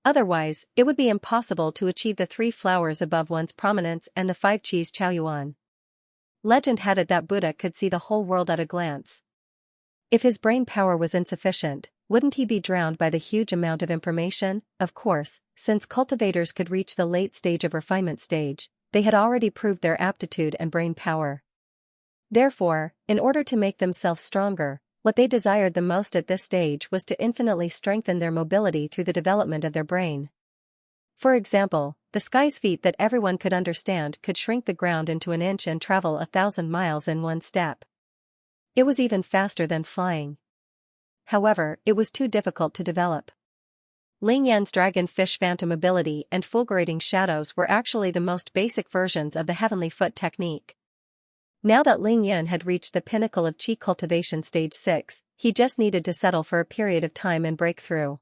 [SPEAKER 1] Otherwise, it would be impossible to achieve the 3 flowers above one's prominence and the 5 qis Chaoyuan. Legend had it that Buddha could see the whole world at a glance. If his brain power was insufficient, wouldn't he be drowned by the huge amount of information? Of course, since cultivators could reach the late stage of refinement stage, they had already proved their aptitude and brain power. Therefore, in order to make themselves stronger, what they desired the most at this stage was to infinitely strengthen their mobility through the development of their brain. For example, the sky's feet that everyone could understand could shrink the ground into an inch and travel 1,000 miles in one step. It was even faster than flying. However, it was too difficult to develop. Ling Yan's dragon-fish phantom ability and fulgurating shadows were actually the most basic versions of the heavenly foot technique. Now that Ling Yan had reached the pinnacle of qi cultivation stage 6, he just needed to settle for a period of time and break through.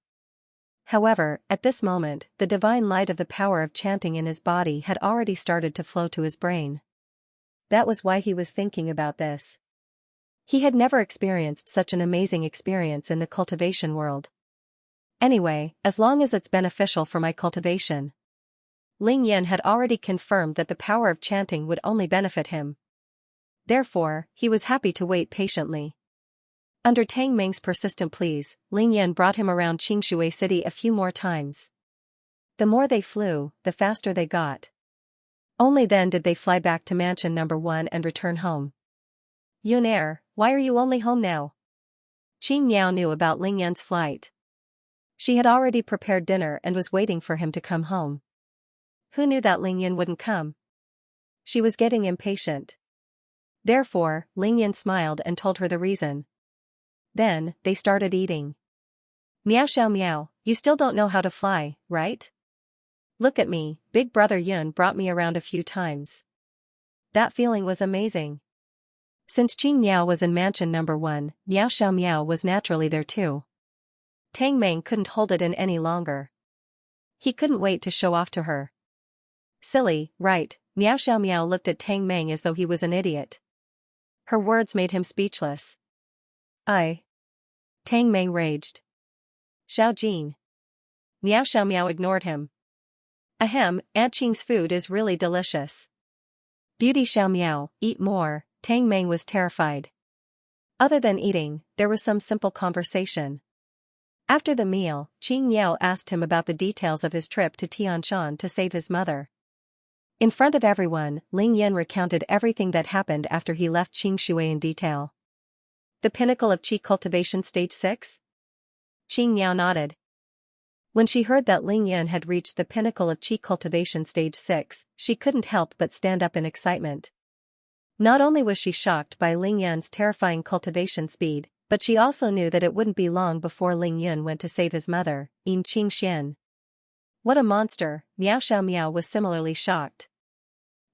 [SPEAKER 1] However, at this moment, the divine light of the power of chanting in his body had already started to flow to his brain. That was why he was thinking about this. He had never experienced such an amazing experience in the cultivation world. Anyway, as long as it's beneficial for my cultivation. Ling Yan had already confirmed that the power of chanting would only benefit him. Therefore, he was happy to wait patiently. Under Tang Meng's persistent pleas, Ling Yan brought him around Xianxia city a few more times. The more they flew, the faster they got. Only then did they fly back to mansion number 1 and return home. Yunair, why are you only home now? Qin Miao knew about Ling Yan's flight. She had already prepared dinner and was waiting for him to come home. Who knew that Ling Yan wouldn't come? She was getting impatient. Therefore, Ling Yan smiled and told her the reason. Then, they started eating. Meow xiao meow, You still don't know how to fly, right? Look at me, Big Brother Yun brought me around a few times. That feeling was amazing. Since Qing Miao was in mansion number 1, Miao Xiao Miao was naturally there too. Tang Meng couldn't hold it in any longer. He couldn't wait to show off to her. Silly, right? Miao Xiao Miao looked at Tang Meng as though he was an idiot. Her words made him speechless. Tang Meng raged. Xiao Jin. Miao Xiao Miao ignored him. Ahem, Aunt Qing's food is really delicious. Beauty Xiao Miao, eat more. Tang Meng was terrified. Other than eating, there was some simple conversation. After the meal, Qing Miao asked him about the details of his trip to Tianshan to save his mother. In front of everyone, Ling Yan recounted everything that happened after he left Qingshui in detail. The pinnacle of Qi cultivation stage 6? Qing Miao nodded. When she heard that Ling Yan had reached the pinnacle of Qi cultivation stage 6, she couldn't help but stand up in excitement. Not only was she shocked by Ling Yan's terrifying cultivation speed, but she also knew that it wouldn't be long before Ling Yun went to save his mother, Yin Qingxian. What a monster! Miao Xiao Miao was similarly shocked.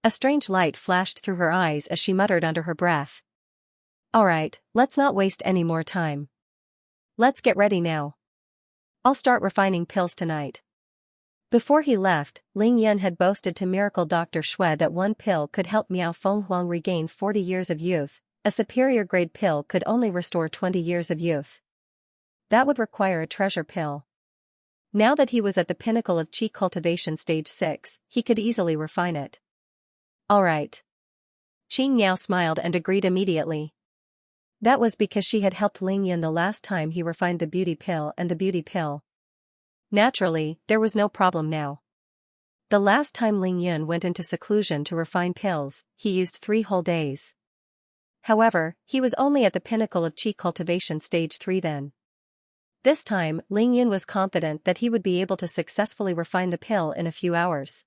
[SPEAKER 1] A strange light flashed through her eyes as she muttered under her breath. Alright, let's not waste any more time. Let's get ready now. I'll start refining pills tonight. Before he left, Ling Yun had boasted to Miracle Dr. Xue that one pill could help Miao Fenghuang regain 40 years of youth. A superior grade pill could only restore 20 years of youth. That would require a treasure pill. Now that he was at the pinnacle of Qi cultivation stage 6, he could easily refine it. Alright. Qing Miao smiled and agreed immediately. That was because she had helped Ling Yun the last time he refined the beauty pill and the beauty pill. Naturally, there was no problem now. The last time Ling Yun went into seclusion to refine pills, he used 3 whole days. However, he was only at the pinnacle of Qi cultivation stage 3 then. This time, Ling Yun was confident that he would be able to successfully refine the pill in a few hours.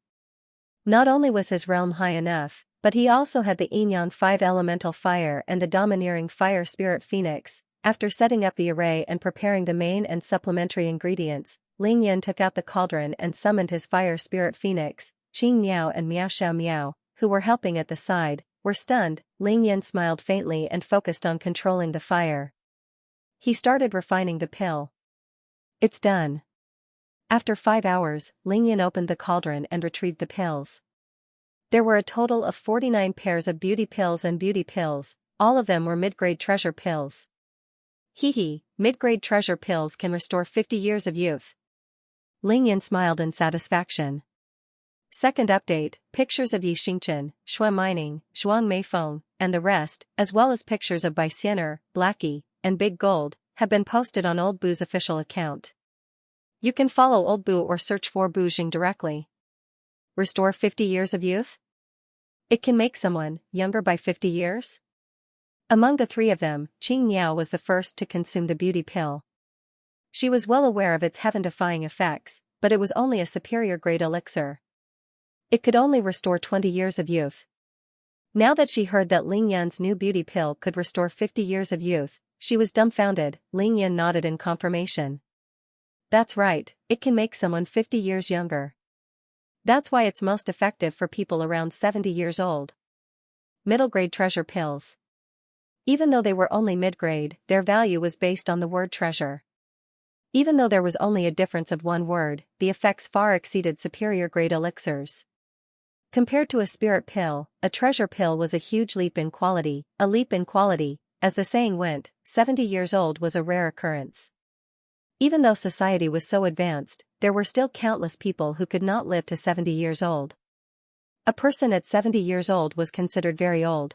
[SPEAKER 1] Not only was his realm high enough, but he also had the Yin-Yang 5 elemental fire and the domineering fire spirit phoenix. After setting up the array and preparing the main and supplementary ingredients, Ling Yun took out the cauldron and summoned his fire spirit phoenix. Qing Miao and Miao Xiao Miao, who were helping at the side, were stunned. Ling Yun smiled faintly and focused on controlling the fire. He started refining the pill. It's done. After 5 hours, Ling Yun opened the cauldron and retrieved the pills. There were a total of 49 pairs of beauty pills and beauty pills, all of them were mid-grade treasure pills. Mid-grade treasure pills can restore 50 years of youth. Ling Yun smiled in satisfaction. Second update, pictures of Yi Xingchen, Shui Mining, Zhuang Meifeng, and the rest, as well as pictures of Bai Xiener, Blackie, and Big Gold, have been posted on Old Boo's official account. You can follow Old Boo or search for Bu Jing directly. Restore 50 years of youth? It can make someone younger by 50 years? Among the 3 of them, Qing Miao was the first to consume the beauty pill. She was well aware of its heaven-defying effects, but it was only a superior grade elixir. It could only restore 20 years of youth. Now that she heard that Ling Yun's new beauty pill could restore 50 years of youth, she was dumbfounded. Ling Yun nodded in confirmation. That's right, it can make someone 50 years younger. That's why it's most effective for people around 70 years old. Middle-grade treasure pills. Even though they were only mid-grade, their value was based on the word treasure. Even though there was only a difference of 1 word, the effects far exceeded superior grade elixirs. Compared to a spirit pill, a treasure pill was a huge leap in quality. A leap in quality, as the saying went, 70 years old was a rare occurrence. Even though society was so advanced, there were still countless people who could not live to 70 years old. A person at 70 years old was considered very old.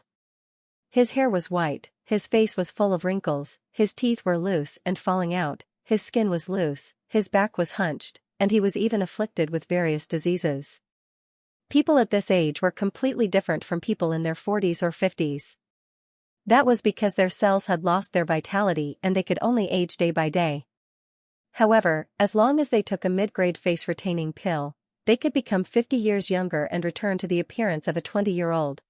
[SPEAKER 1] His hair was white, his face was full of wrinkles, his teeth were loose and falling out, his skin was loose, his back was hunched, and he was even afflicted with various diseases. People at this age were completely different from people in their 40s or 50s. That was because their cells had lost their vitality and they could only age day by day. However, as long as they took a mid-grade face-retaining pill, they could become 50 years younger and return to the appearance of a 20-year-old.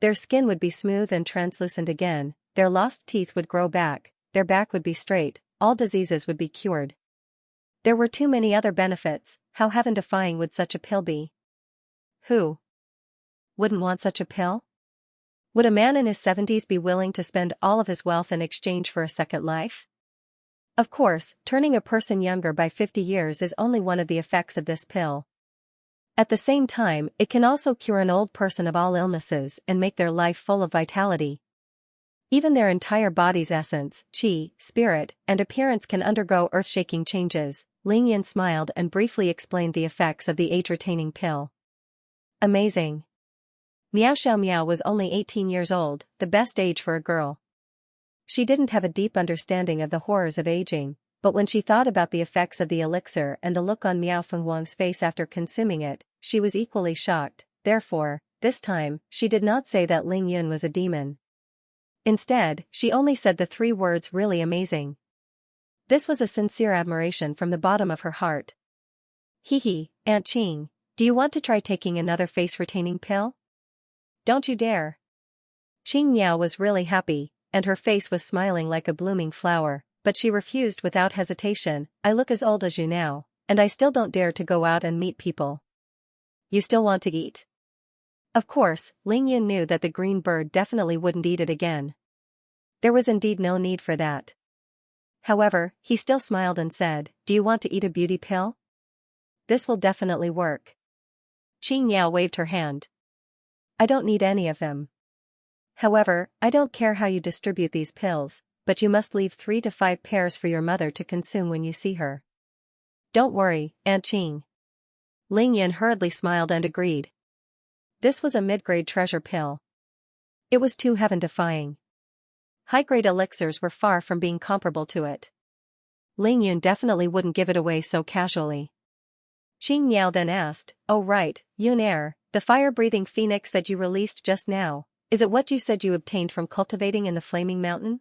[SPEAKER 1] Their skin would be smooth and translucent again, their lost teeth would grow back, their back would be straight, all diseases would be cured. There were too many other benefits. How heaven-defying would such a pill be? Who wouldn't want such a pill? Would a man in his 70s be willing to spend all of his wealth in exchange for a second life? Of course, turning a person younger by 50 years is only one of the effects of this pill. At the same time, it can also cure an old person of all illnesses and make their life full of vitality. Even their entire body's essence, qi, spirit, and appearance can undergo earth-shaking changes. Ling Yan smiled and briefly explained the effects of the age-retaining pill. Amazing. Miao Xiaomiao was only 18 years old, the best age for a girl. She didn't have a deep understanding of the horrors of aging, but when she thought about the effects of the elixir and the look on Miao Fenghuang's face after consuming it, she was equally shocked. Therefore, this time, she did not say that Ling Yun was a demon. Instead, she only said the 3 words really amazing. This was a sincere admiration from the bottom of her heart. Hee, Aunt Qing, do you want to try taking another face-retaining pill? Don't you dare. Qing Miao was really happy, and her face was smiling like a blooming flower, but she refused without hesitation. I look as old as you now, and I still don't dare to go out and meet people. You still want to eat? Of course, Ling Yun knew that the green bird definitely wouldn't eat it again. There was indeed no need for that. However, he still smiled and said, do you want to eat a beauty pill? This will definitely work. Qing Yao waved her hand. I don't need any of them. However, I don't care how you distribute these pills, but you must leave 3 to 5 pairs for your mother to consume when you see her. Don't worry, Aunt Qing. Ling Yan hurriedly smiled and agreed. This was a mid-grade treasure pill. It was too heaven-defying. High-grade elixirs were far from being comparable to it. Ling Yun definitely wouldn't give it away so casually. Qing Miao then asked, oh right, Yun Air, the fire-breathing phoenix that you released just now, is it what you said you obtained from cultivating in the Flaming Mountain?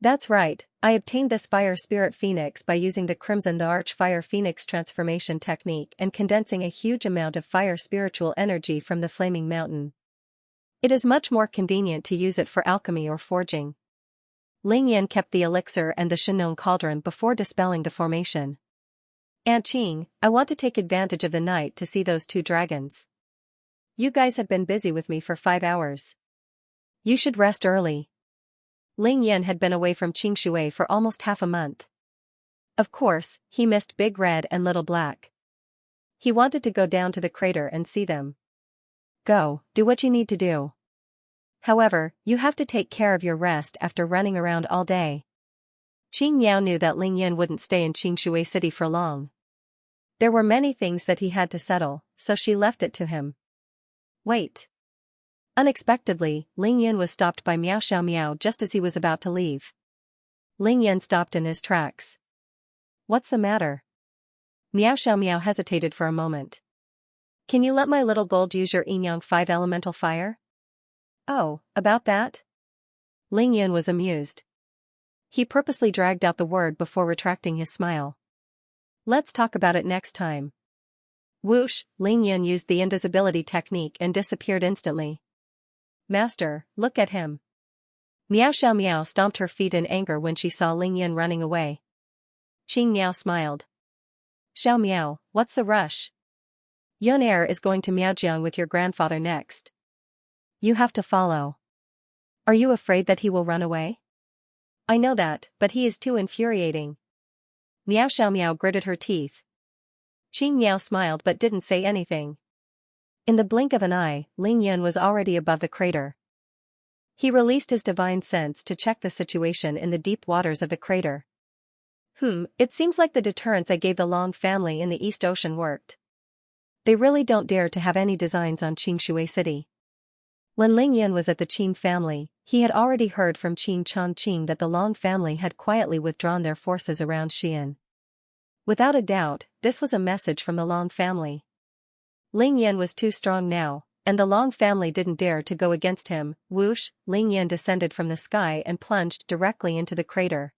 [SPEAKER 1] That's right, I obtained this fire spirit phoenix by using the Crimson the Arch Fire Phoenix transformation technique and condensing a huge amount of fire spiritual energy from the Flaming Mountain. It is much more convenient to use it for alchemy or forging. Ling Yan kept the elixir and the Shenong cauldron before dispelling the formation. Aunt Qing, I want to take advantage of the night to see those 2 dragons. You guys have been busy with me for 5 hours. You should rest early. Ling Yan had been away from Qingshui for almost half a month. Of course, he missed Big Red and Little Black. He wanted to go down to the crater and see them. Go, do what you need to do. However, you have to take care of your rest after running around all day. Qing Miao knew that Ling Yan wouldn't stay in Qingshui City for long. There were many things that he had to settle, so she left it to him. Wait. Unexpectedly, Ling Yan was stopped by Miao Xiaomiao just as he was about to leave. Ling Yan stopped in his tracks. What's the matter? Miao Xiaomiao hesitated for a moment. Can you let my little gold use your Yinyang 5 elemental fire? Oh, about that? Ling Yan was amused. He purposely dragged out the word before retracting his smile. Let's talk about it next time. Whoosh, Ling Yan used the invisibility technique and disappeared instantly. Master, look at him. Miao Xiaomiao stomped her feet in anger when she saw Ling Yan running away. Qing Miao smiled. Xiaomiao, what's the rush? Yun Er is going to Miaojiang with your grandfather next. You have to follow. Are you afraid that he will run away? I know that, but he is too infuriating. Miao Xiaomiao gritted her teeth. Qing Miao smiled but didn't say anything. In the blink of an eye, Ling Yun was already above the crater. He released his divine sense to check the situation in the deep waters of the crater. It seems like the deterrence I gave the Long family in the East Ocean worked. They really don't dare to have any designs on Qingshui City. When Ling Yun was at the Qin family, he had already heard from Qin Chongqing that the Long family had quietly withdrawn their forces around Xi'an. Without a doubt, this was a message from the Long family. Ling Yan was too strong now, and the Long family didn't dare to go against him. Whoosh, Ling Yan descended from the sky and plunged directly into the crater.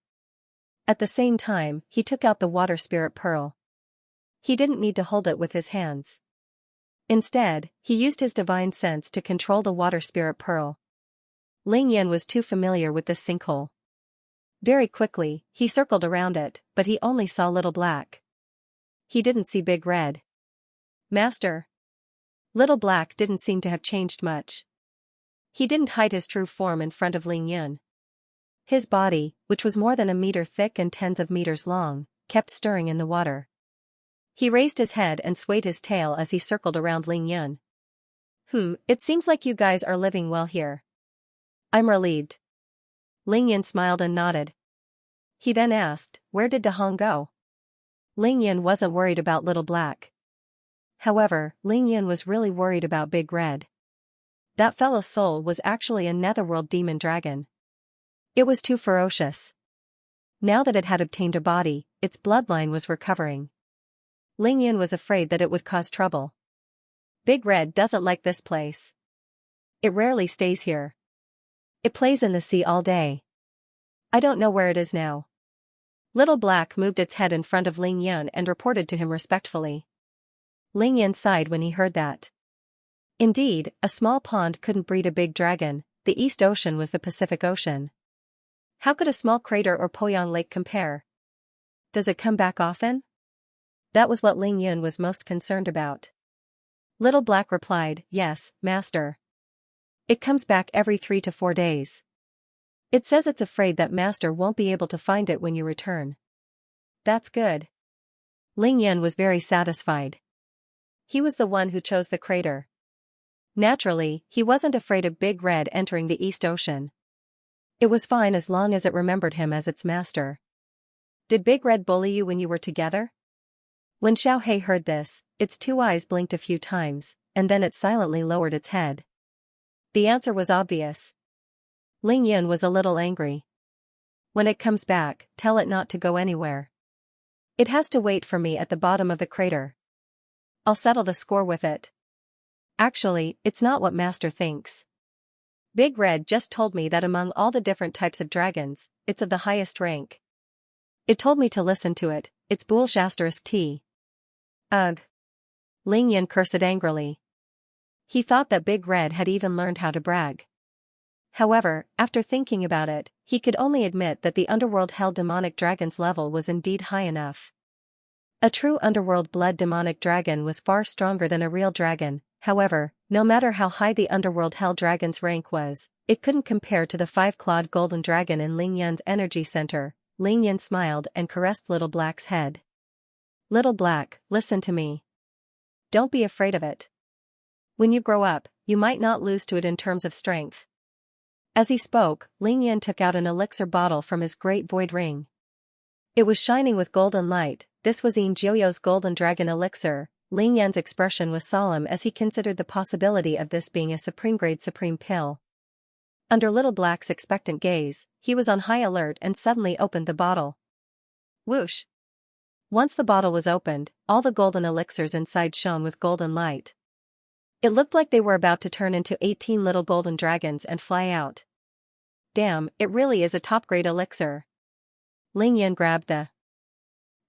[SPEAKER 1] At the same time, he took out the water spirit pearl. He didn't need to hold it with his hands. Instead, he used his divine sense to control the water spirit pearl. Ling Yan was too familiar with this sinkhole. Very quickly, he circled around it, but he only saw Little Black. He didn't see Big Red. Master. Little Black didn't seem to have changed much. He didn't hide his true form in front of Ling Yun. His body, which was more than a meter thick and tens of meters long, kept stirring in the water. He raised his head and swayed his tail as he circled around Ling Yun. It seems like you guys are living well here. I'm relieved. Ling Yun smiled and nodded. He then asked, where did Dahong go? Ling Yun wasn't worried about Little Black. However, Ling Yun was really worried about Big Red. That fellow's soul was actually a netherworld demon dragon. It was too ferocious. Now that it had obtained a body, its bloodline was recovering. Ling Yun was afraid that it would cause trouble. Big Red doesn't like this place. It rarely stays here. It plays in the sea all day. I don't know where it is now. Little Black moved its head in front of Ling Yun and reported to him respectfully. Ling Yun sighed when he heard that. Indeed, a small pond couldn't breed a big dragon. The East Ocean was the Pacific Ocean. How could a small crater or Poyang Lake compare? Does it come back often? That was what Ling Yun was most concerned about. Little Black replied, yes, Master. It comes back every 3 to 4 days. It says it's afraid that Master won't be able to find it when you return. That's good. Ling Yun was very satisfied. He was the one who chose the crater. Naturally, he wasn't afraid of Big Red entering the East Ocean. It was fine as long as it remembered him as its master. Did Big Red bully you when you were together? When Xiao Hei heard this, its 2 eyes blinked a few times, and then it silently lowered its head. The answer was obvious. Ling Yun was a little angry. When it comes back, tell it not to go anywhere. It has to wait for me at the bottom of the crater. I'll settle the score with it. Actually, it's not what Master thinks. Big Red just told me that among all the different types of dragons, it's of the highest rank. It told me to listen to it. It's bullshit. Ugh. Ling Yun cursed angrily. He thought that Big Red had even learned how to brag. However, after thinking about it, he could only admit that the underworld hell demonic dragon's level was indeed high enough. A true underworld blood demonic dragon was far stronger than a real dragon. However, no matter how high the underworld hell dragon's rank was, it couldn't compare to the 5-clawed golden dragon in Ling Yun's energy center. Ling Yun smiled and caressed Little Black's head. Little Black, listen to me. Don't be afraid of it. When you grow up, you might not lose to it in terms of strength. As he spoke, Ling Yun took out an elixir bottle from his great void ring. It was shining with golden light. This was Yin Jiuyo's golden dragon elixir. Ling Yun's expression was solemn as he considered the possibility of this being a supreme-grade supreme pill. Under Little Black's expectant gaze, he was on high alert and suddenly opened the bottle. Whoosh! Once the bottle was opened, all the golden elixirs inside shone with golden light. It looked like they were about to turn into 18 little golden dragons and fly out. Damn, it really is a top-grade elixir. Ling Yun grabbed the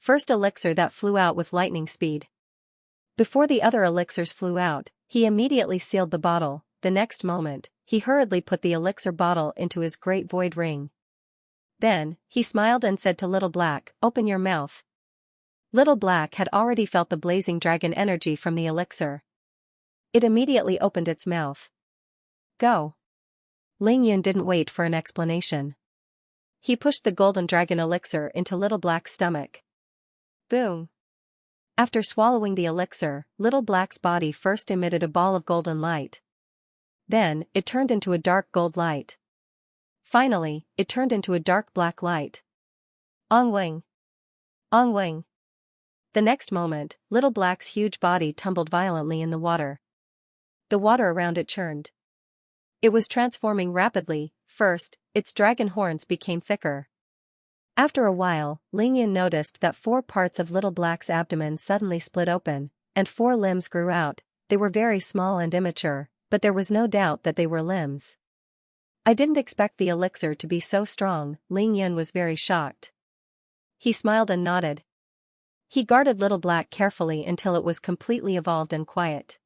[SPEAKER 1] first elixir that flew out with lightning speed. Before the other elixirs flew out, he immediately sealed the bottle. The next moment, he hurriedly put the elixir bottle into his great void ring. Then, he smiled and said to Little Black, open your mouth. Little Black had already felt the blazing dragon energy from the elixir. It immediately opened its mouth. Go. Ling Yun didn't wait for an explanation. He pushed the golden dragon elixir into Little Black's stomach. Boom. After swallowing the elixir, Little Black's body first emitted a ball of golden light. Then, it turned into a dark gold light. Finally, it turned into a dark black light. Ong Wing. Ong Wing. The next moment, Little Black's huge body tumbled violently in the water. The water around it churned. It was transforming rapidly. First, its dragon horns became thicker. After a while, Ling Yun noticed that 4 parts of Little Black's abdomen suddenly split open, and 4 limbs grew out. They were very small and immature, but there was no doubt that they were limbs. I didn't expect the elixir to be so strong. Ling Yun was very shocked. He smiled and nodded. He guarded Little Black carefully until it was completely evolved and quiet.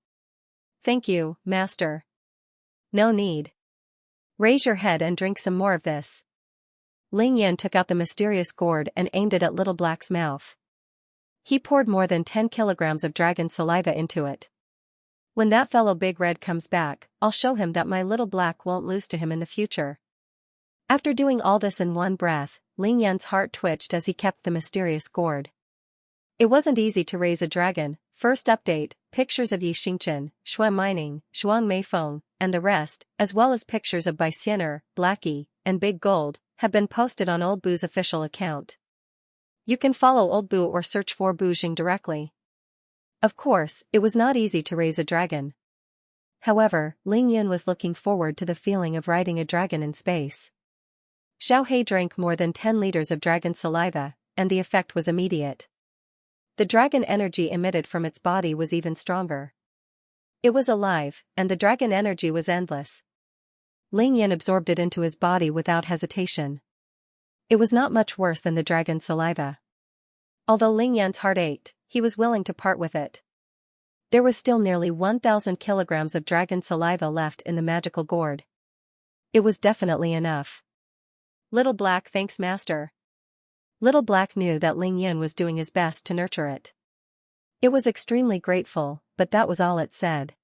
[SPEAKER 1] Thank you, Master. No need. Raise your head and drink some more of this. Ling Yun took out the mysterious gourd and aimed it at Little Black's mouth. He poured more than 10 kilograms of dragon saliva into it. When that fellow Big Red comes back, I'll show him that my little black won't lose to him in the future. After doing all this in one breath, Ling Yan's heart twitched as he kept the mysterious gourd. It wasn't easy to raise a dragon. First update, pictures of Xianxia, Shui Mining, Zhuang Meifeng, and the rest, as well as pictures of Baixianer, Blackie, and Big Gold, have been posted on Old Boo's official account. You can follow Old Boo or search for Bu Jing directly. Of course, it was not easy to raise a dragon. However, Ling Yan was looking forward to the feeling of riding a dragon in space. Xiao He drank more than 10 liters of dragon saliva, and the effect was immediate. The dragon energy emitted from its body was even stronger. It was alive, and the dragon energy was endless. Ling Yan absorbed it into his body without hesitation. It was not much worse than the dragon saliva. Although Ling Yan's heart ached, he was willing to part with it. There was still nearly 1,000 kilograms of dragon saliva left in the magical gourd. It was definitely enough. Little Black thanks Master. Little Black knew that Ling Yan was doing his best to nurture it. It was extremely grateful, but that was all it said.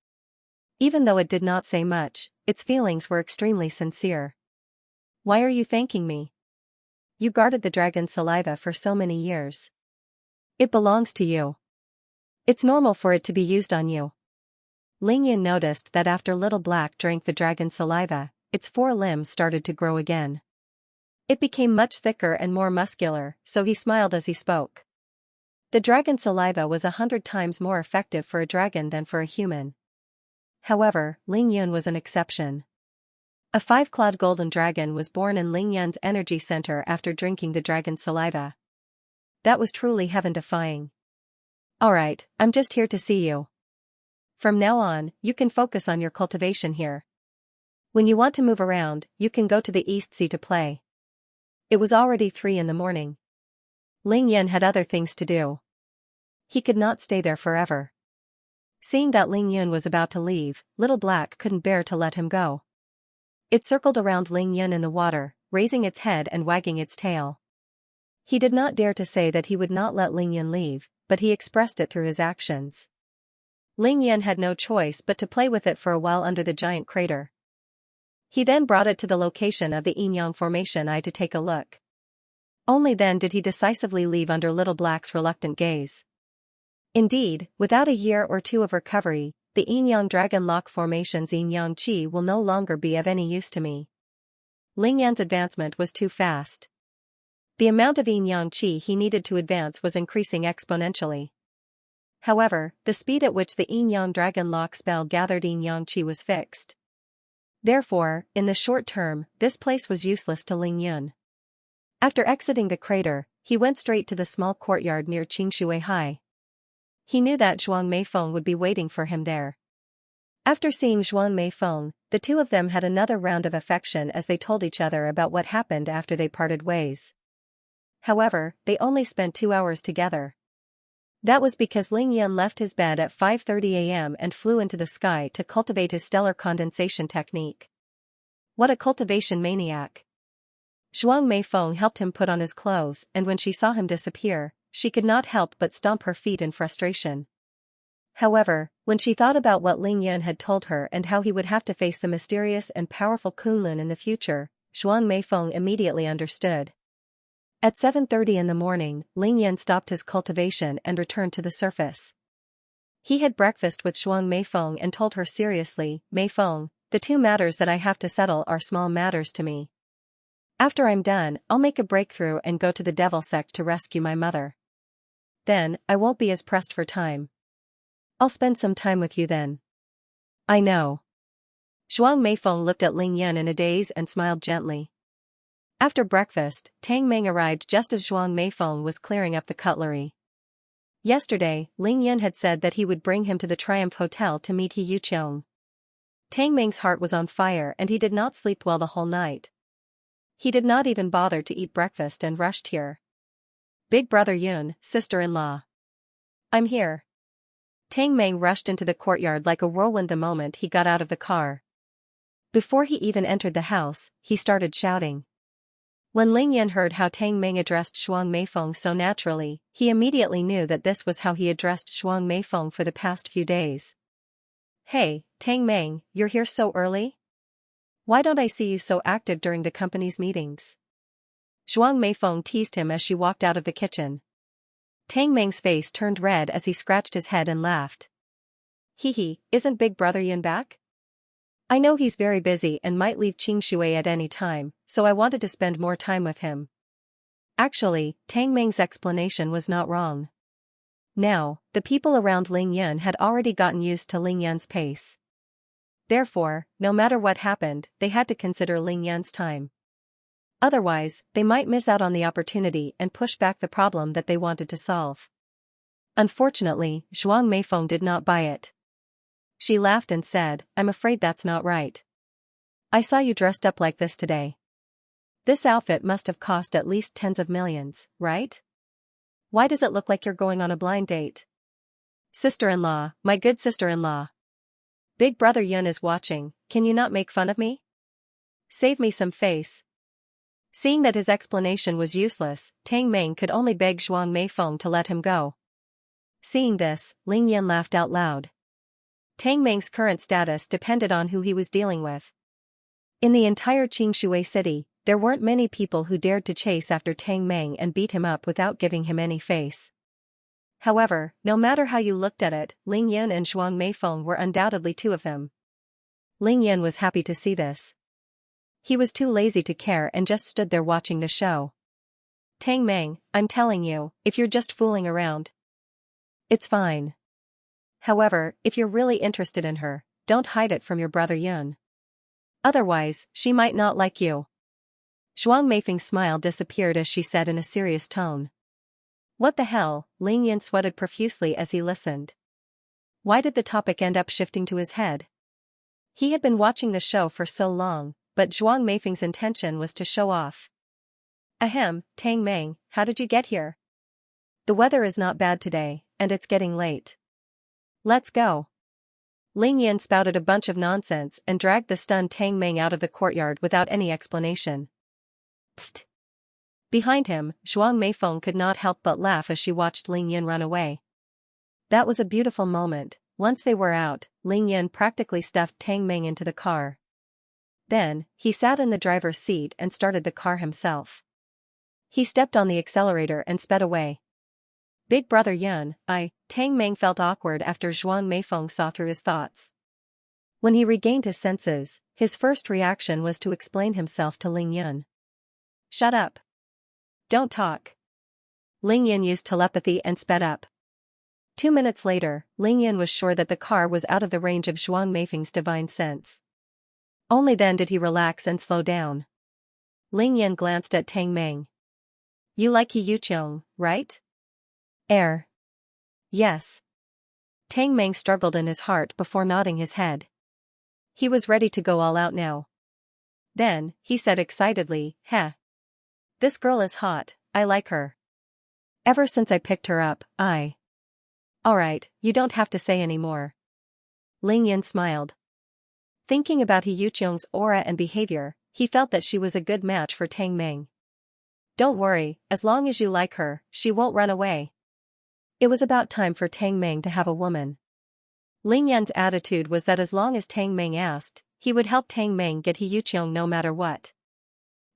[SPEAKER 1] Even though it did not say much, its feelings were extremely sincere. Why are you thanking me? You guarded the dragon saliva for so many years. It belongs to you. It's normal for it to be used on you. Ling Yan noticed that after Little Black drank the dragon saliva, its 4 limbs started to grow again. It became much thicker and more muscular, so he smiled as he spoke. The dragon saliva was 100 times more effective for a dragon than for a human. However, Ling Yan was an exception. A 5-clawed golden dragon was born in Ling Yan's energy center after drinking the dragon saliva. That was truly heaven-defying. Alright, I'm just here to see you. From now on, you can focus on your cultivation here. When you want to move around, you can go to the East Sea to play. It was already 3 in the morning. Ling Yan had other things to do. He could not stay there forever. Seeing that Ling Yan was about to leave, Little Black couldn't bear to let him go. It circled around Ling Yan in the water, raising its head and wagging its tail. He did not dare to say that he would not let Ling Yan leave, but he expressed it through his actions. Ling Yan had no choice but to play with it for a while under the giant crater. He then brought it to the location of the Yinyang Formation to take a look. Only then did he decisively leave under Little Black's reluctant gaze. Indeed, without a year or 2 of recovery, the Yinyang Dragon Lock Formation's Yinyang Qi will no longer be of any use to me. Ling Yan's advancement was too fast. The amount of Yinyang Qi he needed to advance was increasing exponentially. However, the speed at which the Yinyang Dragon Lock spell gathered Yinyang Qi was fixed. Therefore, in the short term, this place was useless to Ling Yan. After exiting the crater, he went straight to the small courtyard near Qingshui High. He knew that Zhuang Meifeng would be waiting for him there. After seeing Zhuang Meifeng, the two of them had another round of affection as they told each other about what happened after they parted ways. However, they only spent 2 hours together. That was because Ling Yan left his bed at 5:30 a.m. and flew into the sky to cultivate his stellar condensation technique. What a cultivation maniac! Zhuang Meifeng helped him put on his clothes, and when she saw him disappear, she could not help but stomp her feet in frustration. However, when she thought about what Ling Yan had told her and how he would have to face the mysterious and powerful Kunlun in the future, Zhuang Meifeng immediately understood. At 7:30 in the morning, Ling Yan stopped his cultivation and returned to the surface. He had breakfast with Zhuang Meifeng and told her seriously, "Meifeng, the 2 matters that I have to settle are small matters to me. After I'm done, I'll make a breakthrough and go to the Devil Sect to rescue my mother. Then, I won't be as pressed for time. I'll spend some time with you then." "I know." Zhuang Meifeng looked at Ling Yan in a daze and smiled gently. After breakfast, Tang Meng arrived just as Zhuang Meifeng was clearing up the cutlery. Yesterday, Ling Yan had said that he would bring him to the Triumph Hotel to meet He Yuqiong. Tang Meng's heart was on fire and he did not sleep well the whole night. He did not even bother to eat breakfast and rushed here. "Big brother Yun, sister-in-law. I'm here." Tang Meng rushed into the courtyard like a whirlwind the moment he got out of the car. Before he even entered the house, he started shouting. When Ling Yan heard how Tang Meng addressed Shuang Meifeng so naturally, he immediately knew that this was how he addressed Shuang Meifeng for the past few days. Hey, Tang Meng, you're here so early? Why don't I see you so active during the company's meetings? Shuang Meifeng teased him as she walked out of the kitchen. Tang Meng's face turned red as he scratched his head and laughed. Hee, isn't Big Brother Yun back? I know he's very busy and might leave Xianxia at any time, so I wanted to spend more time with him. Actually, Tang Meng's explanation was not wrong. Now, the people around Ling Yan had already gotten used to Ling Yan's pace. Therefore, no matter what happened, they had to consider Ling Yan's time. Otherwise, they might miss out on the opportunity and push back the problem that they wanted to solve. Unfortunately, Shuang Meifeng did not buy it. She laughed and said, I'm afraid that's not right. I saw you dressed up like this today. This outfit must have cost at least tens of millions, right? Why does it look like you're going on a blind date? Sister-in-law, my good sister-in-law. Big Brother Yun is watching, can you not make fun of me? Save me some face. Seeing that his explanation was useless, Tang Meng could only beg Shuang Meifeng to let him go. Seeing this, Ling Yan laughed out loud. Tang Meng's current status depended on who he was dealing with. In the entire Xianxia city, there weren't many people who dared to chase after Tang Meng and beat him up without giving him any face. However, no matter how you looked at it, Ling Yan and Shuang Meifeng were undoubtedly two of them. Ling Yan was happy to see this. He was too lazy to care and just stood there watching the show. Tang Meng, I'm telling you, if you're just fooling around, it's fine. However, if you're really interested in her, don't hide it from your brother Yun. Otherwise, she might not like you. Shuang Meifeng's smile disappeared as she said in a serious tone. What the hell? Ling Yan sweated profusely as he listened. Why did the topic end up shifting to his head? He had been watching the show for so long, but Shuang Meifeng's intention was to show off. Ahem, Tang Meng, how did you get here? The weather is not bad today, and it's getting late. Let's go. Ling Yan spouted a bunch of nonsense and dragged the stunned Tang Meng out of the courtyard without any explanation. Pfft. Behind him, Shuang Meifeng could not help but laugh as she watched Ling Yan run away. That was a beautiful moment. Once they were out, Ling Yan practically stuffed Tang Meng into the car. Then, he sat in the driver's seat and started the car himself. He stepped on the accelerator and sped away. Big Brother Yun, Tang Meng felt awkward after Shuang Meifeng saw through his thoughts. When he regained his senses, his first reaction was to explain himself to Ling Yan. Shut up. Don't talk. Ling Yan used telepathy and sped up. 2 minutes later, Ling Yan was sure that the car was out of the range of Shuang Meifeng's divine sense. Only then did he relax and slow down. Ling Yan glanced at Tang Meng. You like He Yuqiong, right? Yes. Tang Meng struggled in his heart before nodding his head. He was ready to go all out now. Then, he said excitedly, Heh. This girl is hot, I like her. Ever since I picked her up, Alright, you don't have to say any more. Ling Yan smiled. Thinking about He Yuqiong's aura and behavior, he felt that she was a good match for Tang Meng. Don't worry, as long as you like her, she won't run away. It was about time for Tang Meng to have a woman. Ling Yan's attitude was that as long as Tang Meng asked, he would help Tang Meng get He Yuqiong no matter what.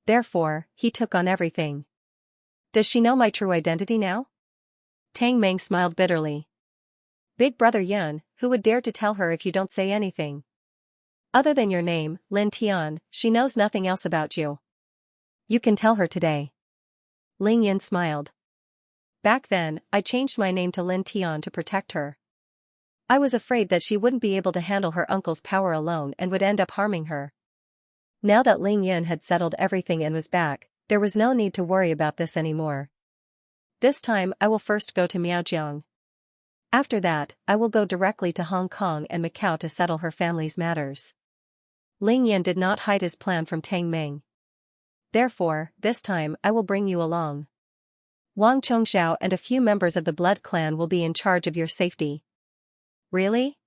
[SPEAKER 1] Therefore, he took on everything. Does she know my true identity now? Tang Meng smiled bitterly. Big Brother Yun, who would dare to tell her if you don't say anything? Other than your name, Lin Tian, she knows nothing else about you. You can tell her today. Ling Yan smiled. Back then, I changed my name to Lin Tian to protect her. I was afraid that she wouldn't be able to handle her uncle's power alone and would end up harming her. Now that Ling Yan had settled everything and was back, there was no need to worry about this anymore. This time I will first go to Miaojiang. After that, I will go directly to Hong Kong and Macau to settle her family's matters. Ling Yan did not hide his plan from Tang Meng. Therefore, this time I will bring you along. Wang Chongxiao and a few members of the blood clan will be in charge of your safety. Really?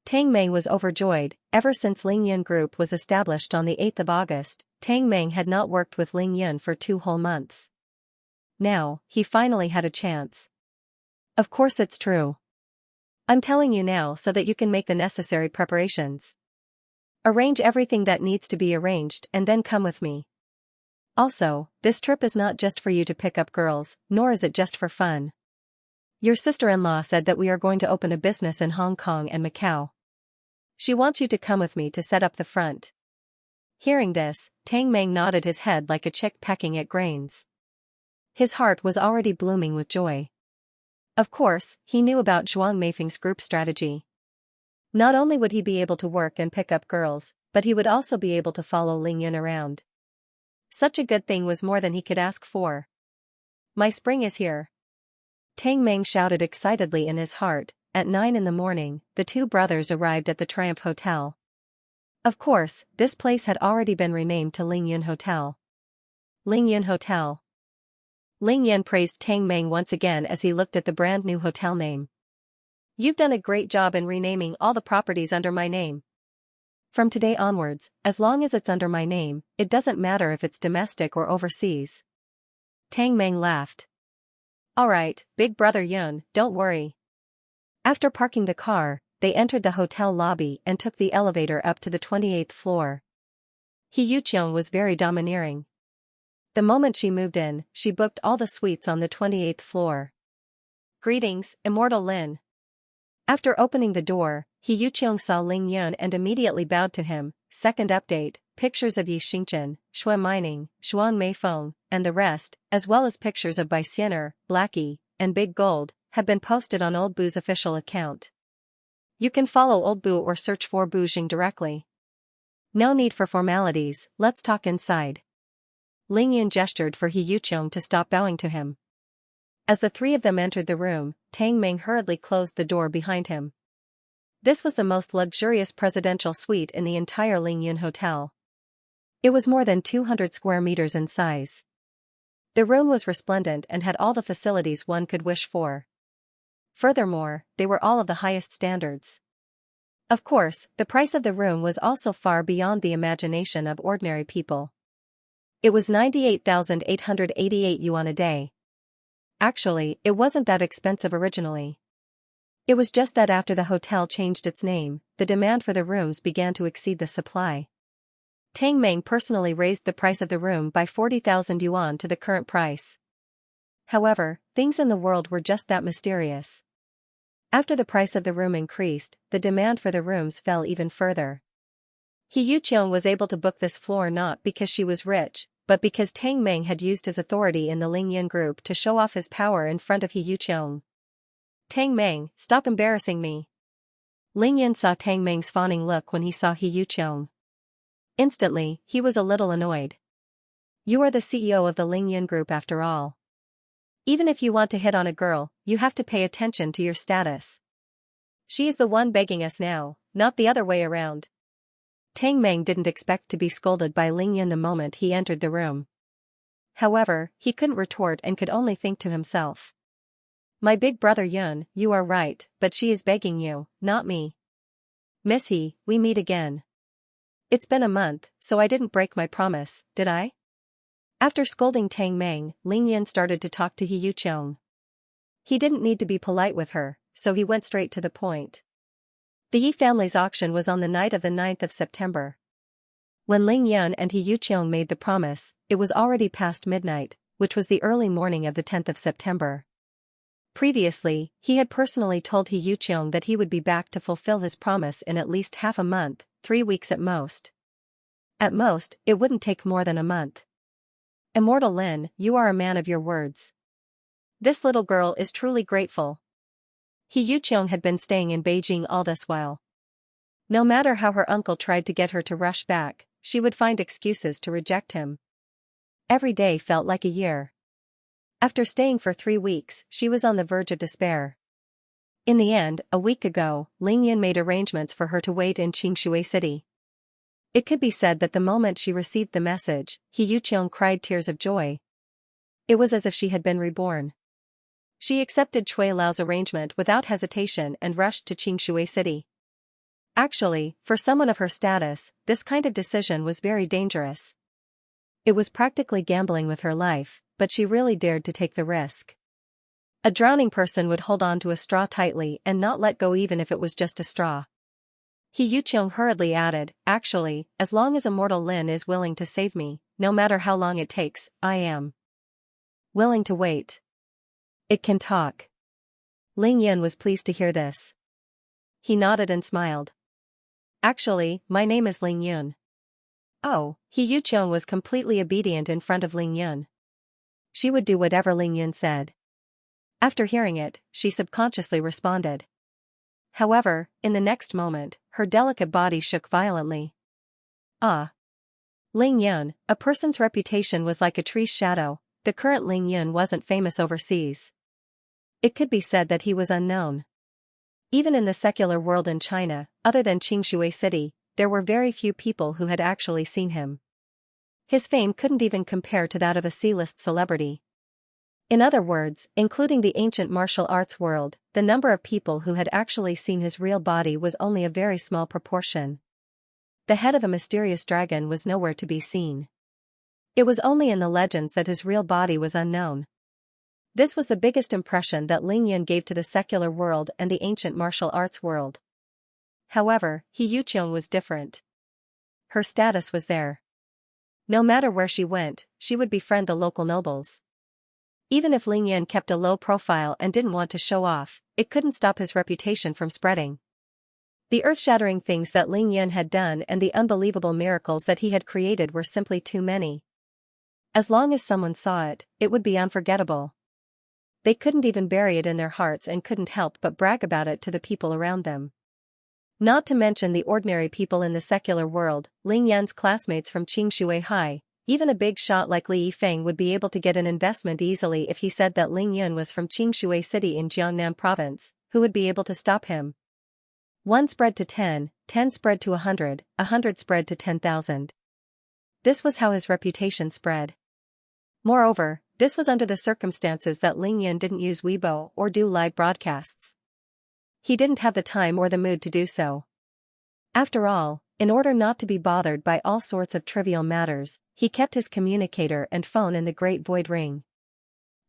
[SPEAKER 1] Tang Meng was overjoyed. Ever since Ling Yan Group was established on the 8th of August, Tang Meng had not worked with Ling Yun for 2 whole months. Now, he finally had a chance. Of course it's true. I'm telling you now so that you can make the necessary preparations. Arrange everything that needs to be arranged and then come with me. Also, this trip is not just for you to pick up girls, nor is it just for fun. Your sister-in-law said that we are going to open a business in Hong Kong and Macau. She wants you to come with me to set up the front. Hearing this, Tang Meng nodded his head like a chick pecking at grains. His heart was already blooming with joy. Of course, he knew about Zhuang Meifeng's group strategy. Not only would he be able to work and pick up girls, but he would also be able to follow Ling Yun around. Such a good thing was more than he could ask for. My spring is here. Tang Meng shouted excitedly in his heart. At 9 in the morning, the two brothers arrived at the Triumph Hotel. Of course, this place had already been renamed to Ling Yun Hotel. Ling Yun Hotel. Ling Yun praised Tang Meng once again as he looked at the brand new hotel name. You've done a great job in renaming all the properties under my name. From today onwards, as long as it's under my name, it doesn't matter if it's domestic or overseas. Tang Meng laughed. Alright, big brother Yun, don't worry. After parking the car, they entered the hotel lobby and took the elevator up to the 28th floor. He Yuqiang was very domineering. The moment she moved in, she booked all the suites on the 28th floor. Greetings, Immortal Lin. After opening the door, He Yuqiang saw Ling Yun and immediately bowed to him. Second update, pictures of Xianxia, Shui Mining, Zhuang Meifeng, and the rest, as well as pictures of Bai Xiener, Blackie, and Big Gold, have been posted on Old Boo's official account. You can follow Old Boo or search for Boo Jing directly. No need for formalities, let's talk inside. Ling Yun gestured for He Yuqiang to stop bowing to him. As the three of them entered the room, Tang Meng hurriedly closed the door behind him. This was the most luxurious presidential suite in the entire Ling Yun Hotel. It was more than 200 square meters in size. The room was resplendent and had all the facilities one could wish for. Furthermore, they were all of the highest standards. Of course, the price of the room was also far beyond the imagination of ordinary people. It was 98,888 yuan a day. Actually, it wasn't that expensive originally. It was just that after the hotel changed its name, the demand for the rooms began to exceed the supply. Tang Meng personally raised the price of the room by 40,000 yuan to the current price. However, things in the world were just that mysterious. After the price of the room increased, the demand for the rooms fell even further. He Yuqiang was able to book this floor not because she was rich, but because Tang Meng had used his authority in the Ling Yun group to show off his power in front of He Yuqiang. Tang Meng, stop embarrassing me. Ling Yun saw Tang Meng's fawning look when he saw He Yuqiang. Instantly, he was a little annoyed. You are the CEO of the Ling Yun group after all. Even if you want to hit on a girl, you have to pay attention to your status. She is the one begging us now, not the other way around. Tang Meng didn't expect to be scolded by Ling Yun the moment he entered the room. However, he couldn't retort and could only think to himself. My big brother Yun, you are right, but she is begging you, not me. Miss He, we meet again. It's been a month, so I didn't break my promise, did I? After scolding Tang Meng, Ling Yun started to talk to He Yuqiang. He didn't need to be polite with her, so he went straight to the point. The Yi family's auction was on the night of the 9th of September. When Ling Yun and He Yuqiang made the promise, it was already past midnight, which was the early morning of the 10th of September. Previously, he had personally told He Yuqiang that he would be back to fulfill his promise in at least half a month, 3 weeks at most. At most, it wouldn't take more than a month. Immortal Lin, you are a man of your words. This little girl is truly grateful. He Yuqiang had been staying in Beijing all this while. No matter how her uncle tried to get her to rush back, she would find excuses to reject him. Every day felt like a year. After staying for 3 weeks, she was on the verge of despair. In the end, a week ago, Ling Yun made arrangements for her to wait in Xianxia City. It could be said that the moment she received the message, He Yuqiang cried tears of joy. It was as if she had been reborn. She accepted Cui Lao's arrangement without hesitation and rushed to Xianxia City. Actually, for someone of her status, this kind of decision was very dangerous. It was practically gambling with her life, but she really dared to take the risk. A drowning person would hold on to a straw tightly and not let go even if it was just a straw. He Yuqiong hurriedly added, actually, as long as immortal Lin is willing to save me, no matter how long it takes, I am willing to wait. It can talk. Ling Yan was pleased to hear this. He nodded and smiled. Actually, my name is Ling Yun. Oh, He Yuqiong was completely obedient in front of Ling Yun. She would do whatever Ling Yun said. After hearing it, she subconsciously responded. However, in the next moment, her delicate body shook violently. Ah! Ling Yun, a person's reputation was like a tree's shadow. The current Ling Yun wasn't famous overseas. It could be said that he was unknown. Even in the secular world in China, other than Xianxia city, there were very few people who had actually seen him. His fame couldn't even compare to that of a C-list celebrity. In other words, including the ancient martial arts world, the number of people who had actually seen his real body was only a very small proportion. The head of a mysterious dragon was nowhere to be seen. It was only in the legends that his real body was unknown. This was the biggest impression that Ling Yun gave to the secular world and the ancient martial arts world. However, He Yuqiong was different. Her status was there. No matter where she went, she would befriend the local nobles. Even if Ling Yun kept a low profile and didn't want to show off, it couldn't stop his reputation from spreading. The earth-shattering things that Ling Yun had done and the unbelievable miracles that he had created were simply too many. As long as someone saw it, it would be unforgettable. They couldn't even bury it in their hearts and couldn't help but brag about it to the people around them. Not to mention the ordinary people in the secular world, Ling Yun's classmates from Qingshui High. Even a big shot like Li Yifeng would be able to get an investment easily if he said that Ling Yun was from Qingshui city in Jiangnan province. Who would be able to stop him? 1 spread to 10, 10 spread to 100, 100 spread to 10,000. This was how his reputation spread. Moreover, this was under the circumstances that Ling Yun didn't use Weibo or do live broadcasts. He didn't have the time or the mood to do so. After all, in order not to be bothered by all sorts of trivial matters, he kept his communicator and phone in the Great Void Ring.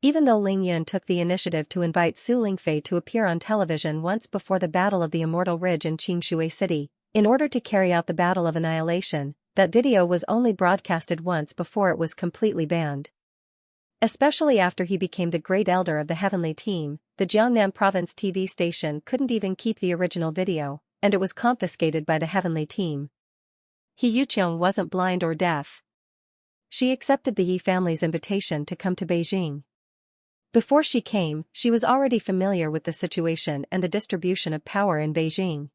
[SPEAKER 1] Even though Ling Yun took the initiative to invite Su Lingfei to appear on television once before the Battle of the Immortal Ridge in Qingshui City, in order to carry out the Battle of Annihilation, that video was only broadcasted once before it was completely banned. Especially after he became the Great Elder of the Heavenly Team, the Jiangnan Province TV station couldn't even keep the original video, and it was confiscated by the Heavenly Team. He Yuqiong wasn't blind or deaf. She accepted the Yi family's invitation to come to Beijing. Before she came, she was already familiar with the situation and the distribution of power in Beijing.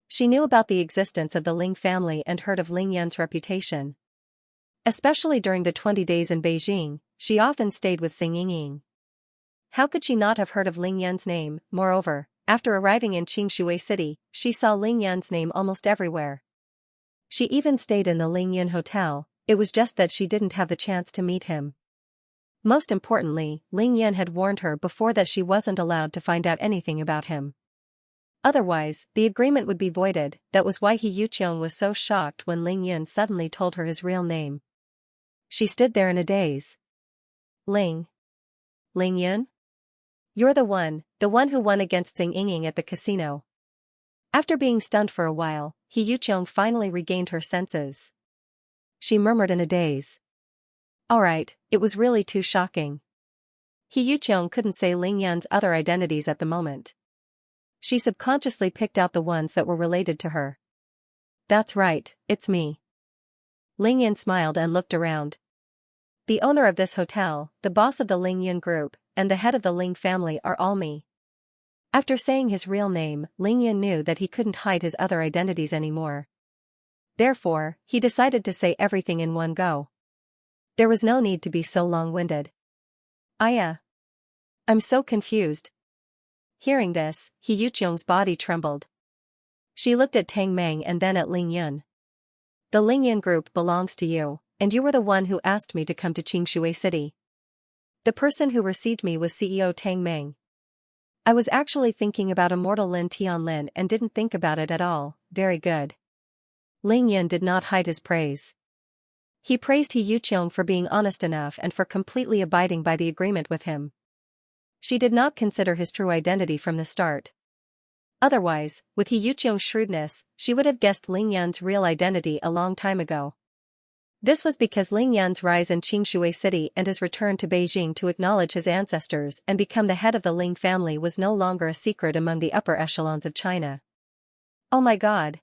[SPEAKER 1] She knew about the existence of the Ling family and heard of Ling Yun's reputation. Especially during the 20 days in Beijing, she often stayed with Xing Yingying. How could she not have heard of Ling Yun's name? Moreover, after arriving in Qingshui City, she saw Ling Yun's name almost everywhere. She even stayed in the Ling Yun Hotel. It was just that she didn't have the chance to meet him. Most importantly, Ling Yun had warned her before that she wasn't allowed to find out anything about him. Otherwise, the agreement would be voided. That was why He Yuqiong was so shocked when Ling Yun suddenly told her his real name. She stood there in a daze. Ling Yun? You're the one who won against Xing Yingying at the casino. After being stunned for a while, He Yuqiong finally regained her senses. She murmured in a daze. Alright, it was really too shocking. He Yuqiong couldn't say Ling Yun's other identities at the moment. She subconsciously picked out the ones that were related to her. That's right, it's me. Ling Yun smiled and looked around. The owner of this hotel, the boss of the Ling Yun group, and the head of the Ling family are all me. After saying his real name, Ling Yun knew that he couldn't hide his other identities anymore. Therefore, he decided to say everything in one go. There was no need to be so long-winded. I'm so confused. Hearing this, He Yuqiong's body trembled. She looked at Tang Meng and then at Ling Yun. The Ling Yun group belongs to you, and you were the one who asked me to come to Qingshui City. The person who received me was CEO Tang Meng. I was actually thinking about immortal Lin Tianlin and didn't think about it at all. Very good. Ling Yun did not hide his praise. He praised He Yuqiong for being honest enough and for completely abiding by the agreement with him. She did not consider his true identity from the start. Otherwise, with He Yuqiong's shrewdness, she would have guessed Ling Yan's real identity a long time ago. This was because Ling Yan's rise in Qingshui City and his return to Beijing to acknowledge his ancestors and become the head of the Ling family was no longer a secret among the upper echelons of China. "Oh my God!"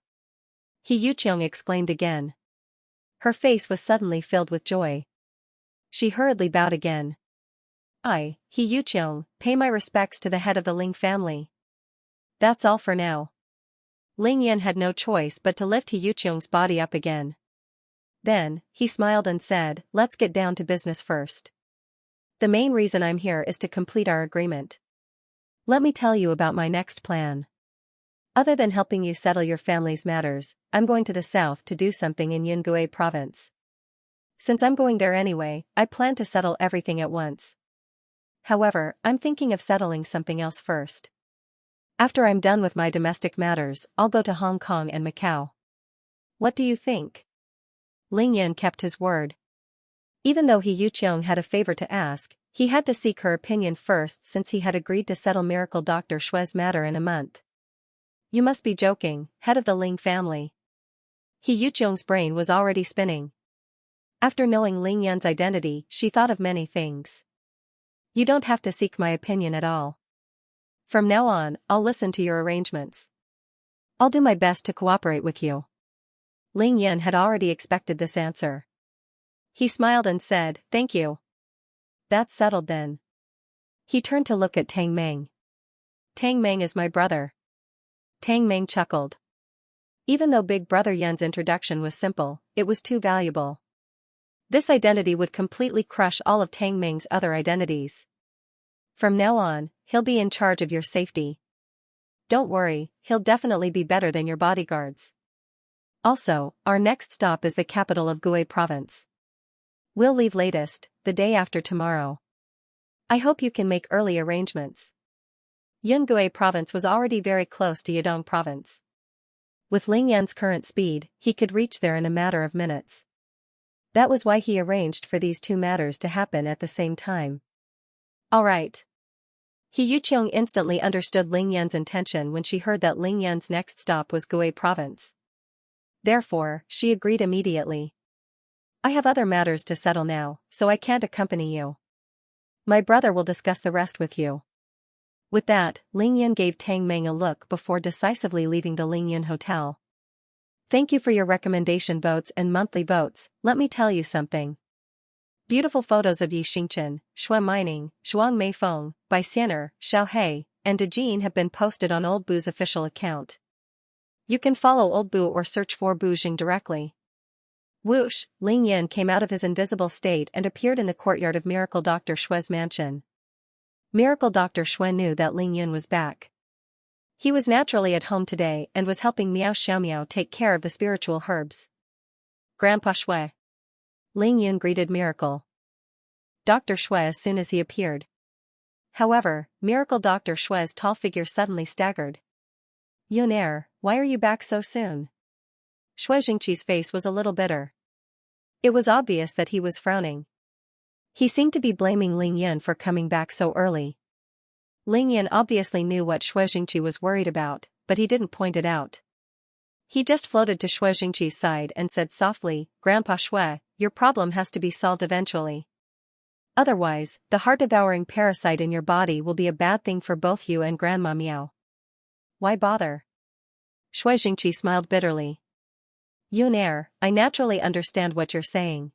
[SPEAKER 1] He Yuqiong exclaimed again. Her face was suddenly filled with joy. She hurriedly bowed again. He Yuqiong, pay my respects to the head of the Ling family. That's all for now." Ling Yan had no choice but to lift He Yuqiong's body up again. Then, he smiled and said, "Let's get down to business first. The main reason I'm here is to complete our agreement. Let me tell you about my next plan. Other than helping you settle your family's matters, I'm going to the south to do something in Yungue province. Since I'm going there anyway, I plan to settle everything at once. However, I'm thinking of settling something else first. After I'm done with my domestic matters, I'll go to Hong Kong and Macau. What do you think?" Ling Yan kept his word. Even though He Yuqiong had a favor to ask, he had to seek her opinion first since he had agreed to settle Miracle Dr. Shue's matter in a month. "You must be joking, head of the Ling family." He Yuqiong's brain was already spinning. After knowing Ling Yan's identity, she thought of many things. "You don't have to seek my opinion at all. From now on, I'll listen to your arrangements. I'll do my best to cooperate with you." Ling Yan had already expected this answer. He smiled and said, "Thank you. That's settled then." He turned to look at Tang Meng. "Tang Meng is my brother." Tang Meng chuckled. Even though Big Brother Yan's introduction was simple, it was too valuable. This identity would completely crush all of Tang Meng's other identities. "From now on, he'll be in charge of your safety. Don't worry, he'll definitely be better than your bodyguards. Also, our next stop is the capital of Gui province. We'll leave latest, the day after tomorrow. I hope you can make early arrangements." Yungui province was already very close to Yedong province. With Ling Yan's current speed, he could reach there in a matter of minutes. That was why he arranged for these two matters to happen at the same time. "All right." He Yuqiong instantly understood Ling Yan's intention when she heard that Ling Yan's next stop was Gui province. Therefore, she agreed immediately. "I have other matters to settle now, so I can't accompany you. My brother will discuss the rest with you." With that, Ling Yan gave Tang Meng a look before decisively leaving the Ling Yan Hotel. "Thank you for your recommendation votes and monthly votes. Let me tell you something. Beautiful photos of Yi Xingchen, Shui Mining, Zhuang Meifeng, Bai Xianer, Xiao He, and De Jin have been posted on Old Bu's official account. You can follow Old Bu or search for Bu Jing directly." Whoosh, Ling Yan came out of his invisible state and appeared in the courtyard of Miracle Dr. Shue's mansion. Miracle Dr. Shui knew that Ling Yan was back. He was naturally at home today and was helping Miao Xiaomiao take care of the spiritual herbs. "Grandpa Shui." Ling Yan greeted Miracle Dr. Shui as soon as he appeared. However, Miracle Dr. Shui's tall figure suddenly staggered. "Yunair, why are you back so soon?" Shui Jingqi's face was a little bitter. It was obvious that he was frowning. He seemed to be blaming Ling Yan for coming back so early. Ling Yan obviously knew what Shui Jingqi was worried about, but he didn't point it out. He just floated to Shui Jingqi's side and said softly, "Grandpa Shui, your problem has to be solved eventually. Otherwise, the heart-devouring parasite in your body will be a bad thing for both you and Grandma Miao." "Why bother?" Shui Jingqi smiled bitterly. "Yunair, I naturally understand what you're saying.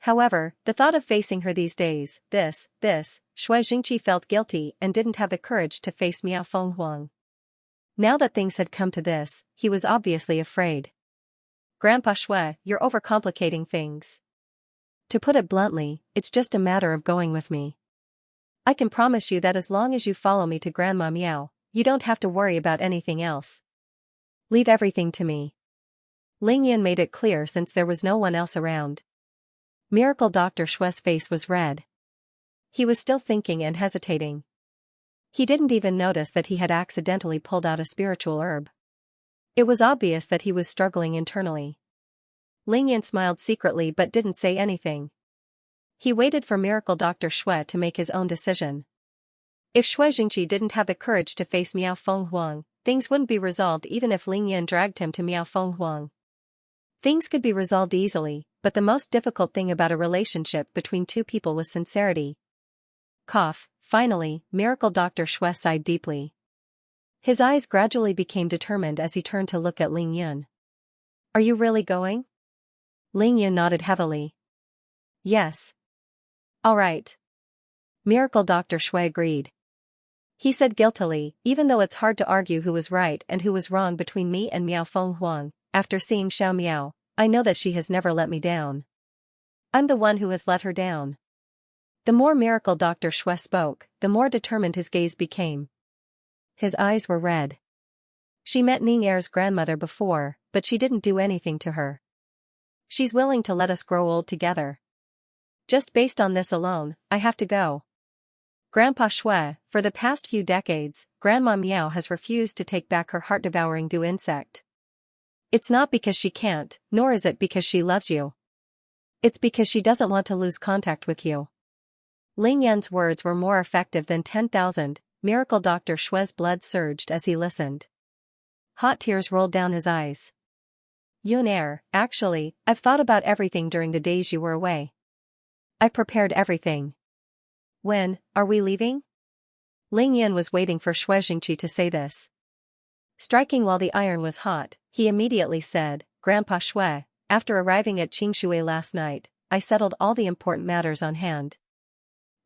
[SPEAKER 1] However, the thought of facing her these days, Shui Jingqi felt guilty and didn't have the courage to face Miao Fenghuang. Now that things had come to this, he was obviously afraid. "Grandpa Shui, you're overcomplicating things. To put it bluntly, it's just a matter of going with me. I can promise you that as long as you follow me to Grandma Miao, you don't have to worry about anything else. Leave everything to me." Ling Yan made it clear since there was no one else around. Miracle Dr. Shui's face was red. He was still thinking and hesitating. He didn't even notice that he had accidentally pulled out a spiritual herb. It was obvious that he was struggling internally. Ling Yan smiled secretly but didn't say anything. He waited for Miracle Dr. Shui to make his own decision. If Shui Jingqi didn't have the courage to face Miao Fenghuang, things wouldn't be resolved even if Ling Yan dragged him to Miao Fenghuang. Things could be resolved easily, but the most difficult thing about a relationship between two people was sincerity. Cough. Finally, Miracle Dr. Shui sighed deeply. His eyes gradually became determined as he turned to look at Ling Yan. Are you really going? Ling Yan nodded heavily. Yes. All right. Miracle Dr. Shui agreed. He said guiltily, even though it's hard to argue who was right and who was wrong between me and Miao Fenghuang, after seeing Xiao Miao, I know that she has never let me down. I'm the one who has let her down. The more Miracle Dr. Shui spoke, the more determined his gaze became. His eyes were red. She met Ning Er's grandmother before, but she didn't do anything to her. She's willing to let us grow old together. Just based on this alone, I have to go. Grandpa Shui, for the past few decades, Grandma Miao has refused to take back her heart-devouring goo insect. It's not because she can't, nor is it because she loves you. It's because she doesn't want to lose contact with you. Ling Yan's words were more effective than 10,000, Miracle Dr. Shui's blood surged as he listened. Hot tears rolled down his eyes. Yun Er, actually, I've thought about everything during the days you were away. I prepared everything. When are we leaving? Ling Yan was waiting for Shui Jingqi to say this. Striking while the iron was hot, he immediately said, Grandpa Shui, after arriving at Qingshui last night, I settled all the important matters on hand.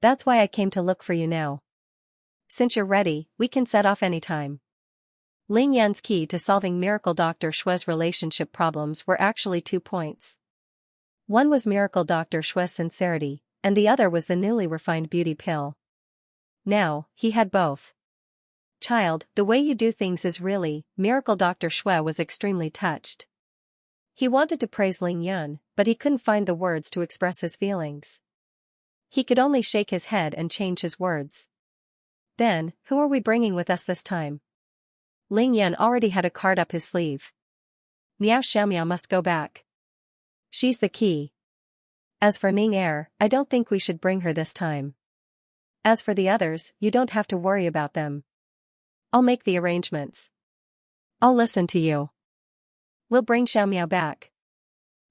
[SPEAKER 1] That's why I came to look for you now. Since you're ready, we can set off anytime. Ling Yan's key to solving Miracle Dr. Shui's relationship problems were actually 2 points. One was Miracle Dr. Shui's sincerity, and the other was the newly refined beauty pill. Now, he had both. Child, the way you do things is really, Miracle Dr. Shui was extremely touched. He wanted to praise Ling Yan, but he couldn't find the words to express his feelings. He could only shake his head and change his words. Then, who are we bringing with us this time? Ling Yan already had a card up his sleeve. Miao Xiaomiao must go back. She's the key. As for Ning Er, I don't think we should bring her this time. As for the others, you don't have to worry about them. I'll make the arrangements. I'll listen to you. We'll bring Xiaomiao back.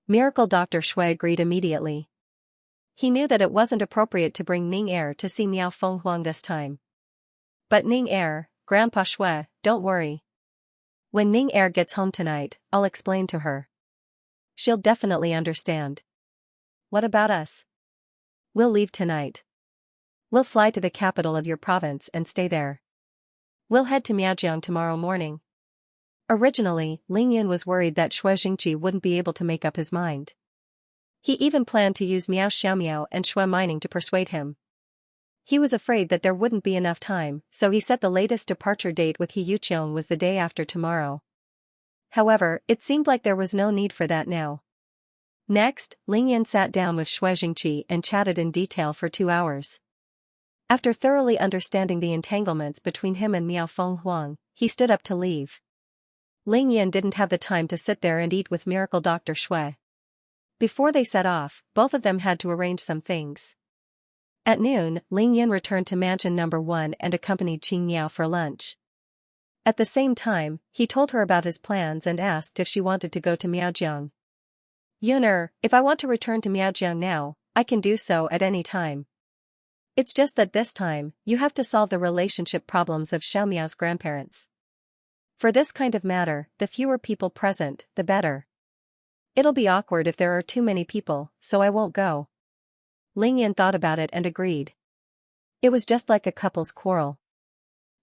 [SPEAKER 1] Miracle Dr. Shui agreed immediately. He knew that it wasn't appropriate to bring Ning Er to see Miao Fenghuang this time. But Ning Er, Grandpa Shui, don't worry. When Ning Er gets home tonight, I'll explain to her. She'll definitely understand. What about us? We'll leave tonight. We'll fly to the capital of your province and stay there. We'll head to Miaojiang tomorrow morning. Originally, Ling Yan was worried that Shui Jingqi wouldn't be able to make up his mind. He even planned to use Miao Xiaomiao and Shui Mining to persuade him. He was afraid that there wouldn't be enough time, so he set the latest departure date with He Yuqiang was the day after tomorrow. However, it seemed like there was no need for that now. Next, Ling Yan sat down with Shui Jingqi and chatted in detail for 2 hours. After thoroughly understanding the entanglements between him and Miao Fenghuang, he stood up to leave. Ling Yan didn't have the time to sit there and eat with Miracle Dr. Shui. Before they set off, both of them had to arrange some things. At noon, Ling Yan returned to Mansion No. 1 and accompanied Qing Niao for lunch. At the same time, he told her about his plans and asked if she wanted to go to Miaojiang. Yuner, if I want to return to Miaojiang now, I can do so at any time. It's just that this time, you have to solve the relationship problems of Xiao Miao's grandparents. For this kind of matter, the fewer people present, the better. It'll be awkward if there are too many people, so I won't go. Ling Yan thought about it and agreed. It was just like a couple's quarrel.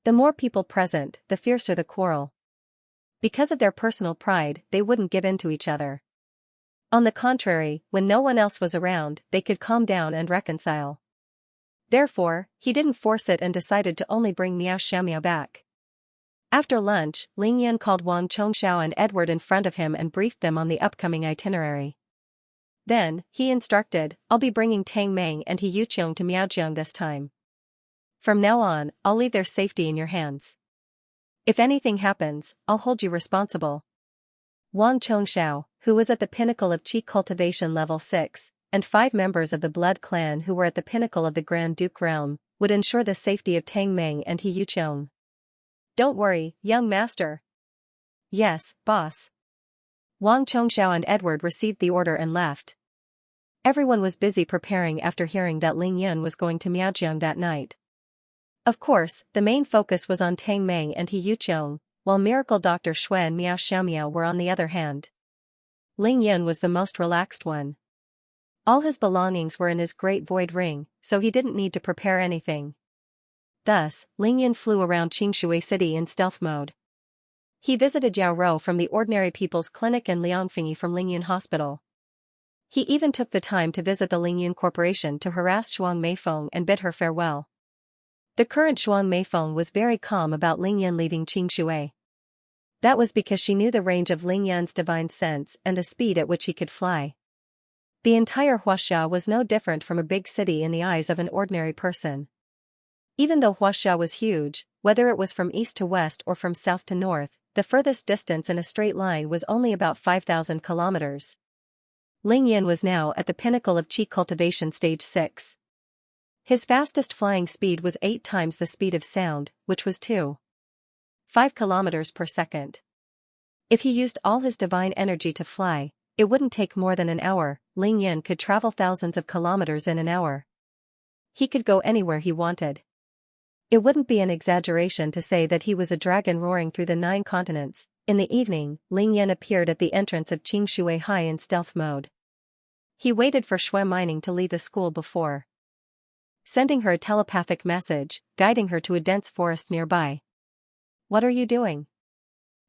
[SPEAKER 1] The more people present, the fiercer the quarrel. Because of their personal pride, they wouldn't give in to each other. On the contrary, when no one else was around, they could calm down and reconcile. Therefore, he didn't force it and decided to only bring Miao Xiaomiao back. After lunch, Ling Yan called Wang Chongxiao and Edward in front of him and briefed them on the upcoming itinerary. Then, he instructed, I'll be bringing Tang Meng and He Yuqiang to Miaojiang this time. From now on, I'll leave their safety in your hands. If anything happens, I'll hold you responsible. Wang Chongxiao, who was at the pinnacle of Qi cultivation level 6, and 5 members of the blood clan who were at the pinnacle of the Grand Duke realm, would ensure the safety of Tang Meng and He Yuqiong. Don't worry, young master. Yes, boss. Wang Chongxiao and Edward received the order and left. Everyone was busy preparing after hearing that Ling Yun was going to Miaojiang that night. Of course, the main focus was on Tang Meng and He Yuqiong, while Miracle Dr. Xue and Miao Xiaomiao were on the other hand. Ling Yun was the most relaxed one. All his belongings were in his great void ring, so he didn't need to prepare anything. Thus, Ling Yun flew around Xianxia city in stealth mode. He visited Yao Rou from the Ordinary People's Clinic and Liang Fingyi from Ling Yun Hospital. He even took the time to visit the Ling Yun Corporation to harass Shuang Meifeng and bid her farewell. The current Shuang Meifeng was very calm about Ling Yun leaving Qingshui. That was because she knew the range of Ling Yun's divine sense and the speed at which he could fly. The entire Huaxia was no different from a big city in the eyes of an ordinary person. Even though Huaxia was huge, whether it was from east to west or from south to north, the furthest distance in a straight line was only about 5,000 kilometers. Ling Yun was now at the pinnacle of Qi cultivation stage 6. His fastest flying speed was 8 times the speed of sound, which was 2.5 kilometers per second. If he used all his divine energy to fly, it wouldn't take more than an hour. Ling Yun could travel thousands of kilometers in an hour. He could go anywhere he wanted. It wouldn't be an exaggeration to say that he was a dragon roaring through the 9 continents. In the evening, Ling Yun appeared at the entrance of Qingshui High in stealth mode. He waited for Xue Mining to leave the school before sending her a telepathic message, guiding her to a dense forest nearby. What are you doing?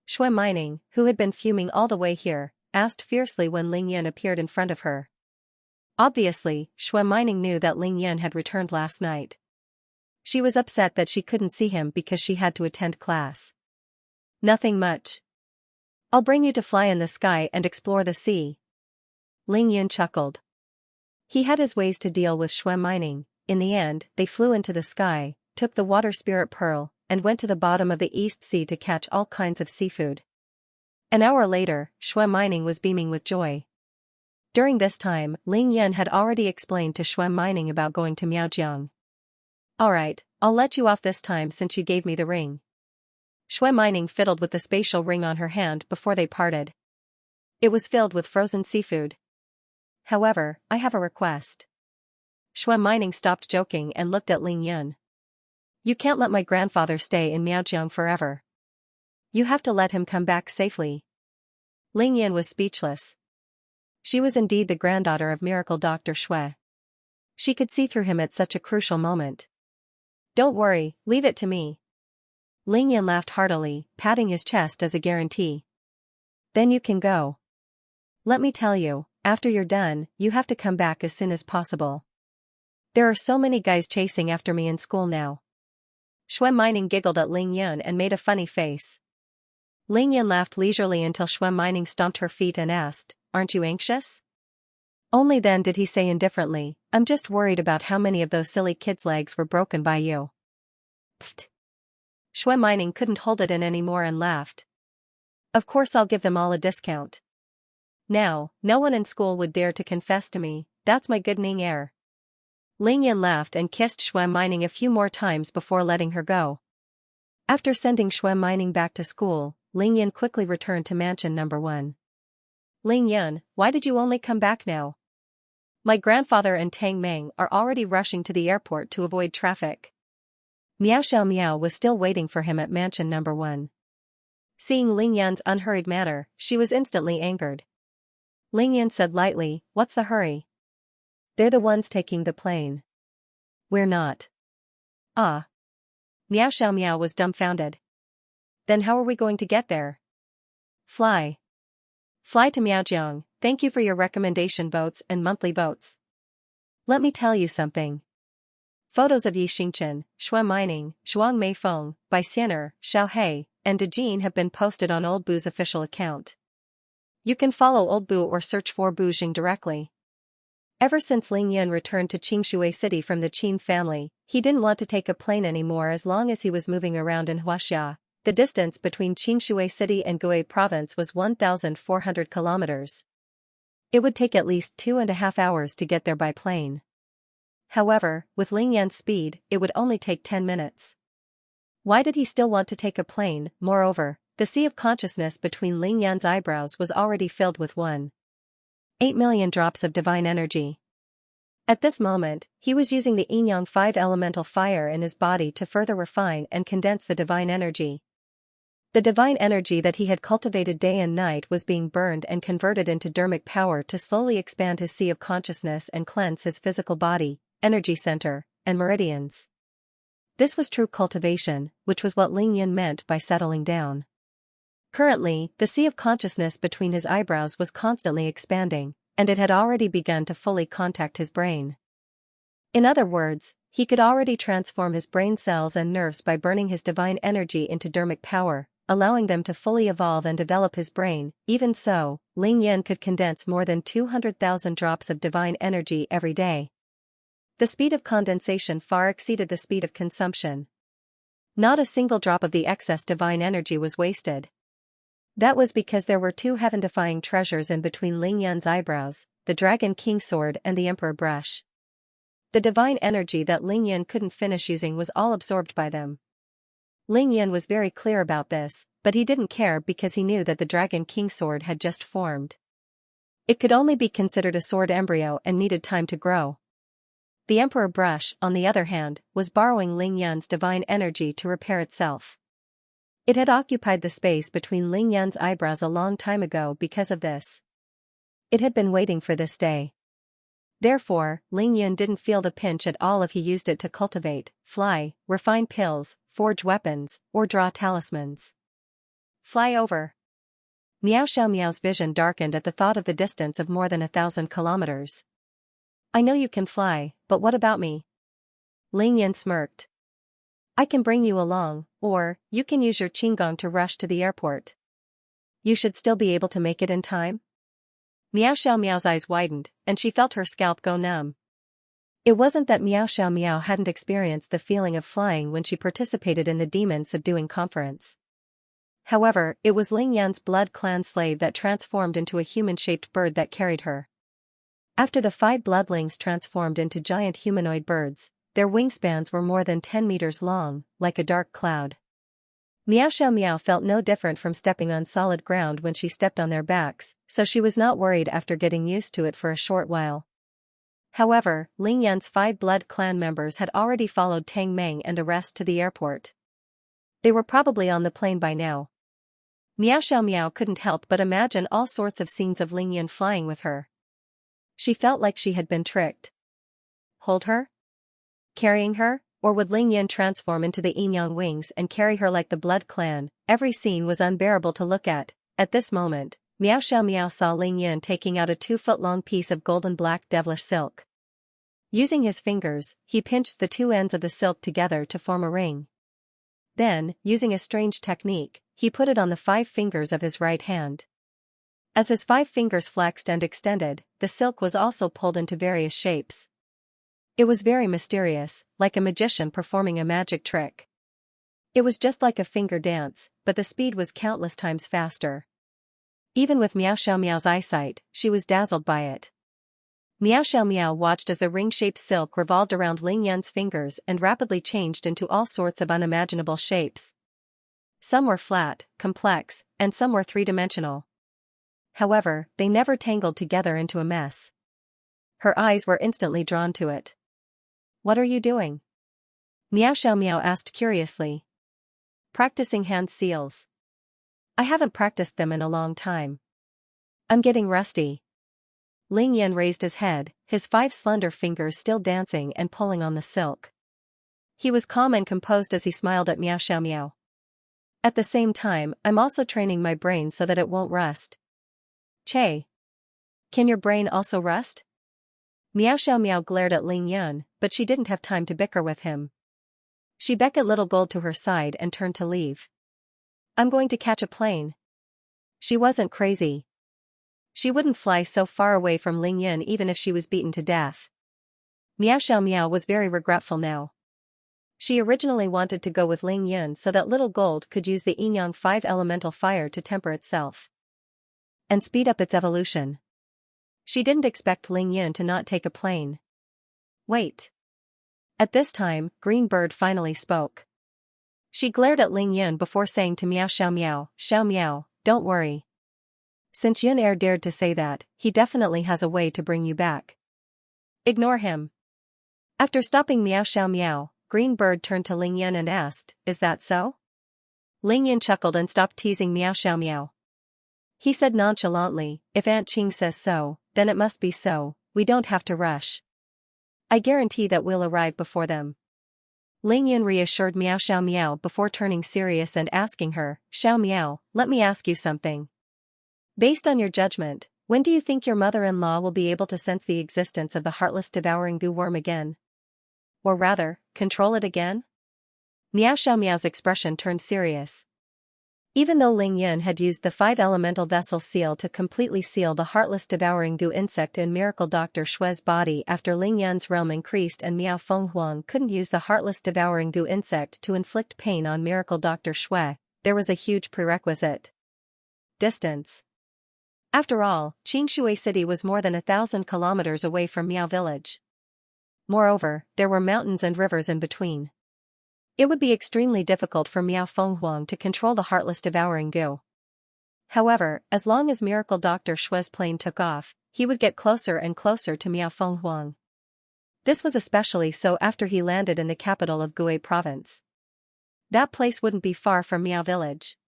[SPEAKER 1] Xue Mining, who had been fuming all the way here, asked fiercely when Ling Yun appeared in front of her. Obviously, Xue Mining knew that Ling Yun had returned last night. She was upset that she couldn't see him because she had to attend class. Nothing much. I'll bring you to fly in the sky and explore the sea. Ling Yun chuckled. He had his ways to deal with Xue Mining. In the end, they flew into the sky, took the water spirit pearl, and went to the bottom of the East Sea to catch all kinds of seafood. An hour later, Xue Mining was beaming with joy. During this time, Ling Yun had already explained to Xue Mining about going to Miaojiang. Alright, I'll let you off this time since you gave me the ring. Xue Mining fiddled with the spatial ring on her hand before they parted. It was filled with frozen seafood. However, I have a request. Xue Mining stopped joking and looked at Ling Yun. You can't let my grandfather stay in Miaojiang forever. You have to let him come back safely. Ling Yun was speechless. She was indeed the granddaughter of Miracle Dr. Xue. She could see through him at such a crucial moment. Don't worry, leave it to me. Ling Yun laughed heartily, patting his chest as a guarantee. Then you can go. Let me tell you, after you're done, you have to come back as soon as possible. There are so many guys chasing after me in school now. Xue Mining giggled at Ling Yun and made a funny face. Ling Yun laughed leisurely until Xue Mining stomped her feet and asked, Aren't you anxious? Only then did he say indifferently, I'm just worried about how many of those silly kids' legs were broken by you. Pfft. Xue Mining couldn't hold it in anymore and laughed. Of course I'll give them all a discount. Now, no one in school would dare to confess to me, that's my good Ning air. Ling Yun laughed and kissed Xue Mining a few more times before letting her go. After sending Xue Mining back to school, Ling Yun quickly returned to mansion number 1. Ling Yun, why did you only come back now? My grandfather and Tang Meng are already rushing to the airport to avoid traffic. Miao Xiaomiao was still waiting for him at mansion number 1. Seeing Ling Yun's unhurried manner, she was instantly angered. Ling Yun said lightly, What's the hurry? They're the ones taking the plane. We're not. Ah. Miao Xiaomiao was dumbfounded. Then how are we going to get there? Fly. Fly to Miaojiang, thank you for your recommendation votes and monthly votes. Let me tell you something. Photos of Yi Xingchen, Xue Mining, Zhuang Meifeng, by Xianer, Xiaohei, and De Jin have been posted on Old Boo's official account. You can follow Old Boo or search for Bu Jing directly. Ever since Ling Yun returned to Qingshui City from the Qin family, he didn't want to take a plane anymore as long as he was moving around in Huaxia. The distance between Xianxia City and Gui Province was 1,400 kilometers. It would take at least 2.5 hours to get there by plane. However, with Ling Yan's speed, it would only take 10 minutes. Why did he still want to take a plane? Moreover, the sea of consciousness between Ling Yan's eyebrows was already filled with 1.8 million drops of divine energy. At this moment, he was using the yin-yang 5 elemental fire in his body to further refine and condense the divine energy. The divine energy that he had cultivated day and night was being burned and converted into dharmic power to slowly expand his sea of consciousness and cleanse his physical body, energy center, and meridians. This was true cultivation, which was what Ling Yan meant by settling down. Currently, the sea of consciousness between his eyebrows was constantly expanding, and it had already begun to fully contact his brain. In other words, he could already transform his brain cells and nerves by burning his divine energy into dharmic power, allowing them to fully evolve and develop his brain. Even so, Ling Yan could condense more than 200,000 drops of divine energy every day. The speed of condensation far exceeded the speed of consumption. Not a single drop of the excess divine energy was wasted. That was because there were two heaven-defying treasures in between Ling Yan's eyebrows, the Dragon King Sword and the Emperor Brush. The divine energy that Ling Yan couldn't finish using was all absorbed by them. Ling Yan was very clear about this, but he didn't care because he knew that the Dragon King Sword had just formed. It could only be considered a sword embryo and needed time to grow. The Emperor Brush, on the other hand, was borrowing Ling Yan's divine energy to repair itself. It had occupied the space between Ling Yan's eyebrows a long time ago because of this. It had been waiting for this day. Therefore, Ling Yan didn't feel the pinch at all if he used it to cultivate, fly, refine pills, forge weapons, or draw talismans. Fly over. Miao Xiaomiao's vision darkened at the thought of the distance of more than 1,000 kilometers. I know you can fly, but what about me? Ling Yan smirked. I can bring you along, or you can use your qinggong to rush to the airport. You should still be able to make it in time? Miao Xiaomiao's eyes widened, and she felt her scalp go numb. It wasn't that Miao Xiaomiao hadn't experienced the feeling of flying when she participated in the demon subduing conference. However, it was Ling Yan's blood clan slave that transformed into a human-shaped bird that carried her. After the 5 bloodlings transformed into giant humanoid birds, their wingspans were more than 10 meters long, like a dark cloud. Miao Xiaomiao felt no different from stepping on solid ground when she stepped on their backs, so she was not worried after getting used to it for a short while. However, Ling Yan's 5 blood clan members had already followed Tang Meng and the rest to the airport. They were probably on the plane by now. Miao Xiaomiao couldn't help but imagine all sorts of scenes of Ling Yan flying with her. She felt like she had been tricked. Hold her? Carrying her? Or would Ling Yan transform into the yin-yang wings and carry her like the blood clan? Every scene was unbearable to look at. At this moment, Miao Xiaomiao saw Ling Yan taking out a 2-foot-long piece of golden black devilish silk. Using his fingers, he pinched the 2 ends of the silk together to form a ring. Then, using a strange technique, he put it on the 5 fingers of his right hand. As his 5 fingers flexed and extended, the silk was also pulled into various shapes. It was very mysterious, like a magician performing a magic trick. It was just like a finger dance, but the speed was countless times faster. Even with Miao Xiaomiao's eyesight, she was dazzled by it. Miao Xiaomiao watched as the ring-shaped silk revolved around Ling Yan's fingers and rapidly changed into all sorts of unimaginable shapes. Some were flat, complex, and some were 3-dimensional. However, they never tangled together into a mess. Her eyes were instantly drawn to it. What are you doing? Miao Xiaomiao asked curiously. Practicing hand seals. I haven't practiced them in a long time. I'm getting rusty. Ling Yan raised his head, his 5 slender fingers still dancing and pulling on the silk. He was calm and composed as he smiled at Miao Xiaomiao. At the same time, I'm also training my brain so that it won't rust. Che. Can your brain also rust? Miao Xiaomiao glared at Ling Yan, but she didn't have time to bicker with him. She beckoned Little Gold to her side and turned to leave. I'm going to catch a plane. She wasn't crazy. She wouldn't fly so far away from Ling Yan even if she was beaten to death. Miao Xiaomiao was very regretful now. She originally wanted to go with Ling Yun so that Little Gold could use the Yin-Yang 5 elemental fire to temper itself and speed up its evolution. She didn't expect Ling Yun to not take a plane. Wait. At this time, Green Bird finally spoke. She glared at Ling Yun before saying to Xiao Miao, don't worry. Since Yun Er dared to say that, he definitely has a way to bring you back. Ignore him. After stopping Xiao Miao, Green Bird turned to Ling Yun and asked, is that so? Ling Yun chuckled and stopped teasing Xiao Miao. He said nonchalantly, if Aunt Qing says so, then it must be so, we don't have to rush. I guarantee that we'll arrive before them. Ling Yun reassured Xiao Miao before turning serious and asking her, Xiao Miao, let me ask you something. Based on your judgment, when do you think your mother-in-law will be able to sense the existence of the heartless devouring goo worm again? Or rather, control it again? Xiao Miao's expression turned serious. Even though Ling Yun had used the 5 elemental vessel seal to completely seal the heartless devouring goo insect in Miracle Dr. Shue's body after Ling Yun's realm increased and Miao Fenghuang couldn't use the heartless devouring goo insect to inflict pain on Miracle Dr. Shue, there was a huge prerequisite. Distance. After all, Xianxia City was more than 1,000 kilometers away from Miao Village. Moreover, there were mountains and rivers in between. It would be extremely difficult for Miao Fenghuang to control the heartless devouring goo. However, as long as Miracle Dr. Shue's plane took off, he would get closer and closer to Miao Fenghuang. This was especially so after he landed in the capital of Gue Province. That place wouldn't be far from Miao Village.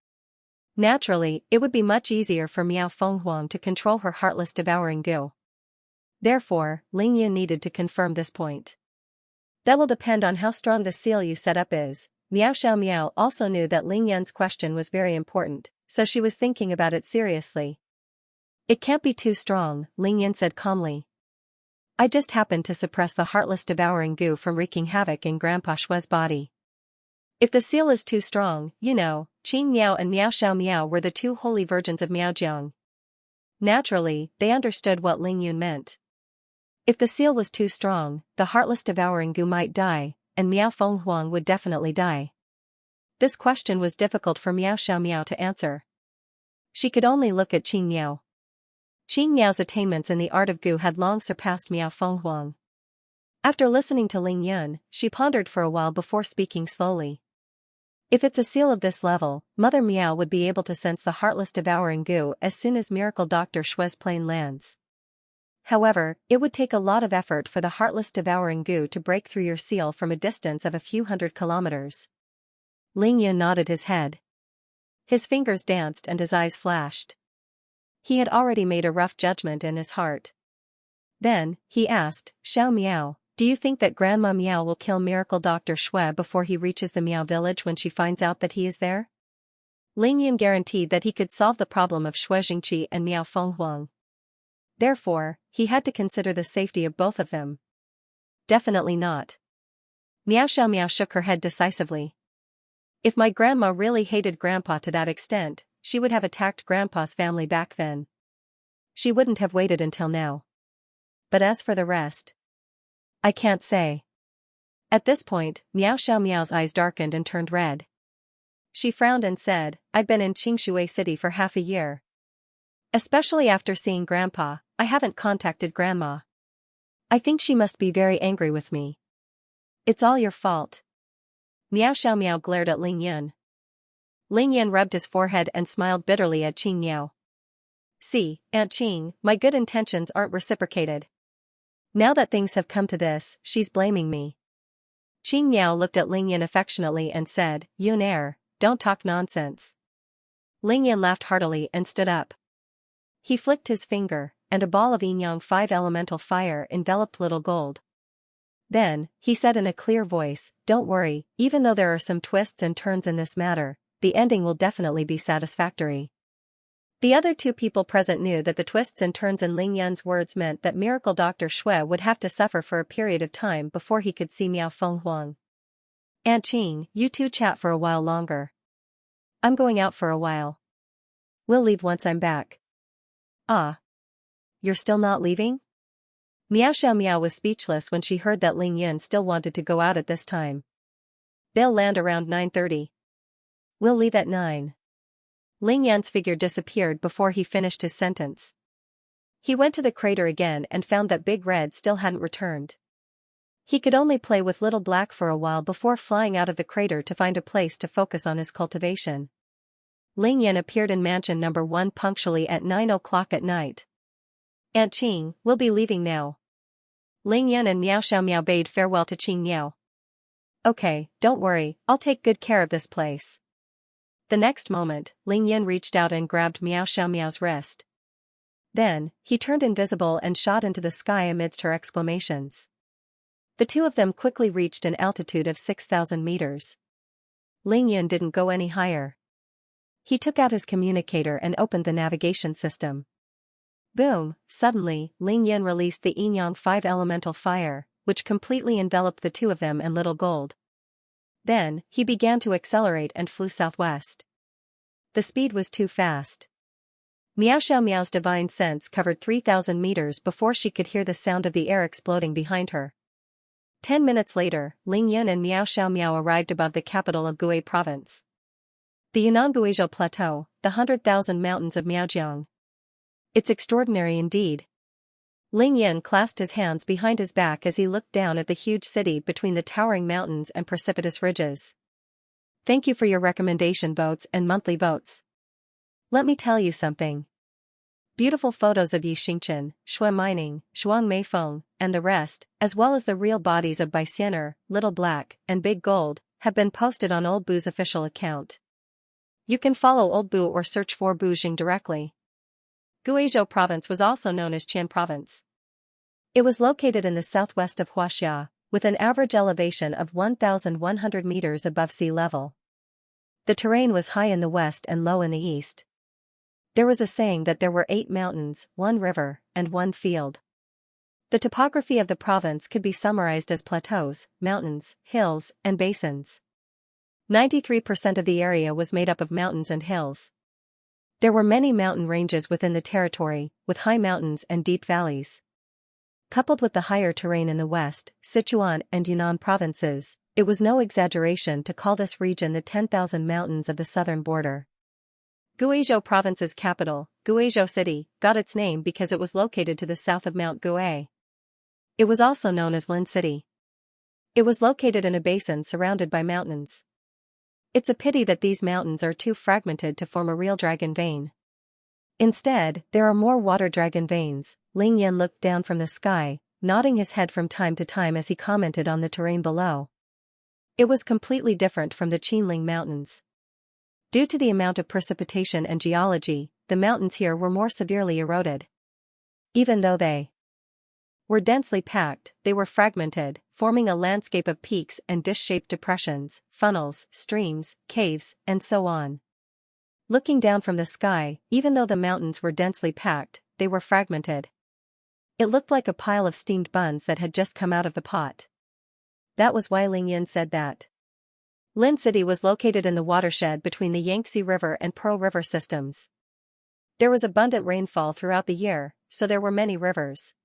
[SPEAKER 1] Naturally, it would be much easier for Miao Fenghuang to control her heartless devouring goo. Therefore, Ling Yun needed to confirm this point. That will depend on how strong the seal you set up is. Xiao Miao also knew that Ling Yun's question was very important, so she was thinking about it seriously. It can't be too strong, Ling Yun said calmly. I just happened to suppress the heartless devouring goo from wreaking havoc in Grandpa Shue's body. If the seal is too strong, you know, Qing Miao and Xiao Miao were the 2 holy virgins of Miaojiang. Naturally, they understood what Ling Yun meant. If the seal was too strong, the heartless devouring goo might die, and Miao Fenghuang would definitely die. This question was difficult for Xiao Miao to answer. She could only look at Qing Miao. Qing Miao's attainments in the art of goo had long surpassed Miao Fenghuang. After listening to Ling Yun, she pondered for a while before speaking slowly. If it's a seal of this level, Mother Miao would be able to sense the heartless devouring goo as soon as Miracle Dr. Shue's plane lands. However, it would take a lot of effort for the heartless devouring goo to break through your seal from a distance of a few hundred kilometers. Ling Yun nodded his head. His fingers danced and his eyes flashed. He had already made a rough judgment in his heart. Then, he asked, Xiao Miao, do you think that Grandma Miao will kill Miracle Dr. Shue before he reaches the Miao village when she finds out that he is there? Ling Yun guaranteed that he could solve the problem of Shui Jingqi and Miao Fenghuang. Therefore, he had to consider the safety of both of them. Definitely not. Xiao Miao shook her head decisively. If my grandma really hated Grandpa to that extent, she would have attacked Grandpa's family back then. She wouldn't have waited until now. But as for the rest, I can't say. At this point, Xiao Miao's eyes darkened and turned red. She frowned and said, I've been in Xianxia City for half a year. Especially after seeing Grandpa, I haven't contacted Grandma. I think she must be very angry with me. It's all your fault. Xiao Miao glared at Ling Yun. Ling Yun rubbed his forehead and smiled bitterly at Qing Miao. See, Aunt Qing, my good intentions aren't reciprocated. Now that things have come to this, she's blaming me. Qing Miao looked at Ling Yun affectionately and said, Yun Er, don't talk nonsense. Ling Yun laughed heartily and stood up. He flicked his finger, and a ball of Yin-Yang 5 elemental fire enveloped Little Gold. Then, he said in a clear voice, don't worry, even though there are some twists and turns in this matter, the ending will definitely be satisfactory. The other 2 people present knew that the twists and turns in Ling Yun's words meant that Miracle Dr. Shue would have to suffer for a period of time before he could see Miao Fenghuang. Aunt Qing, you 2 chat for a while longer. I'm going out for a while. We'll leave once I'm back. Ah. You're still not leaving? Xiao Miao was speechless when she heard that Ling Yun still wanted to go out at this time. They'll land around 9:30. We'll leave at 9. Ling Yan's figure disappeared before he finished his sentence. He went to the crater again and found that Big Red still hadn't returned. He could only play with Little Black for a while before flying out of the crater to find a place to focus on his cultivation. Ling Yan appeared in mansion number 1 punctually at 9 o'clock at night. "Aunt Qing, we'll be leaving now." Ling Yan and Miao Xiaomiao bade farewell to Qing Miao. "Okay, don't worry, I'll take good care of this place." The next moment, Ling Yan reached out and grabbed Miao Xiaomiao's wrist. Then, he turned invisible and shot into the sky amidst her exclamations. The two of them quickly reached an altitude of 6,000 meters. Ling Yan didn't go any higher. He took out his communicator and opened the navigation system. Boom! Suddenly, Ling Yan released the Yin-Yang 5 elemental fire, which completely enveloped the two of them and Little Gold. Then, he began to accelerate and flew southwest. The speed was too fast. Miao Xiaomiao's divine sense covered 3,000 meters before she could hear the sound of the air exploding behind her. 10 minutes later, Ling Yan and Miao Xiaomiao arrived above the capital of Gui Province. The Yunnan Guizhou Plateau, the 100,000 mountains of Miaojiang. It's extraordinary indeed. Ling Yan clasped his hands behind his back as he looked down at the huge city between the towering mountains and precipitous ridges. Thank you for your recommendation votes and monthly votes. Let me tell you something. Beautiful photos of Yixingchen, Shui Mining, Shuang Meifeng, and the rest, as well as the real bodies of Baixianer, Little Black, and Big Gold, have been posted on Old Boo's official account. You can follow Old Boo or search for Boujing directly. Guizhou Province was also known as Qian Province. It was located in the southwest of Huaxia, with an average elevation of 1,100 meters above sea level. The terrain was high in the west and low in the east. There was a saying that there were 8 mountains, 1 river, and 1 field. The topography of the province could be summarized as plateaus, mountains, hills, and basins. 93% of the area was made up of mountains and hills. There were many mountain ranges within the territory, with high mountains and deep valleys. Coupled with the higher terrain in the west, Sichuan and Yunnan provinces, it was no exaggeration to call this region the 10,000 mountains of the southern border. Guizhou Province's capital, Guizhou City, got its name because it was located to the south of Mount Gui. It was also known as Lin City. It was located in a basin surrounded by mountains. It's a pity that these mountains are too fragmented to form a real dragon vein. Instead, there are more water dragon veins. Ling Yan looked down from the sky, nodding his head from time to time as he commented on the terrain below. It was completely different from the Qinling Mountains. Due to the amount of precipitation and geology, the mountains here were more severely eroded. Even though they were densely packed, they were fragmented, forming a landscape of peaks and dish-shaped depressions, funnels, streams, caves, and so on. Looking down from the sky, even though the mountains were densely packed, they were fragmented. It looked like a pile of steamed buns that had just come out of the pot. That was why Ling Yan said that. Lin City was located in the watershed between the Yangtze River and Pearl River systems. There was abundant rainfall throughout the year, so there were many rivers.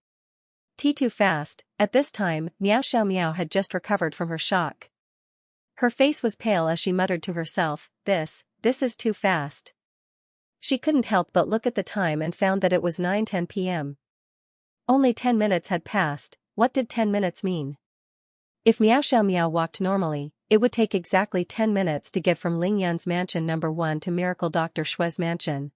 [SPEAKER 1] Too fast. At this time, Miao Xiaomiao had just recovered from her shock. Her face was pale as she muttered to herself, this is too fast. She couldn't help but look at the time and found that it was 9:10 p.m. Only 10 minutes had passed. What did 10 minutes mean? If Miao Xiaomiao walked normally, it would take exactly 10 minutes to get from Ling Yan's mansion number 1 to Miracle Dr. Shui's mansion.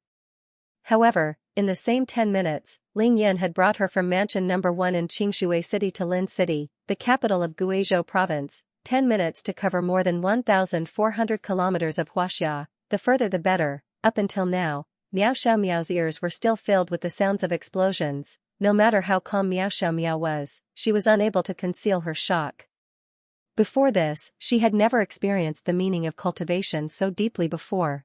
[SPEAKER 1] However, in the same 10 minutes, Ling Yan had brought her from mansion number 1 in Qingshui City to Lin City, the capital of Guizhou Province, 10 minutes to cover more than 1,400 kilometers of Huaxia, the further the better. Up until now, Miao Xiaomiao's ears were still filled with the sounds of explosions. No matter how calm Miao Xiaomiao was, she was unable to conceal her shock. Before this, she had never experienced the meaning of cultivation so deeply before.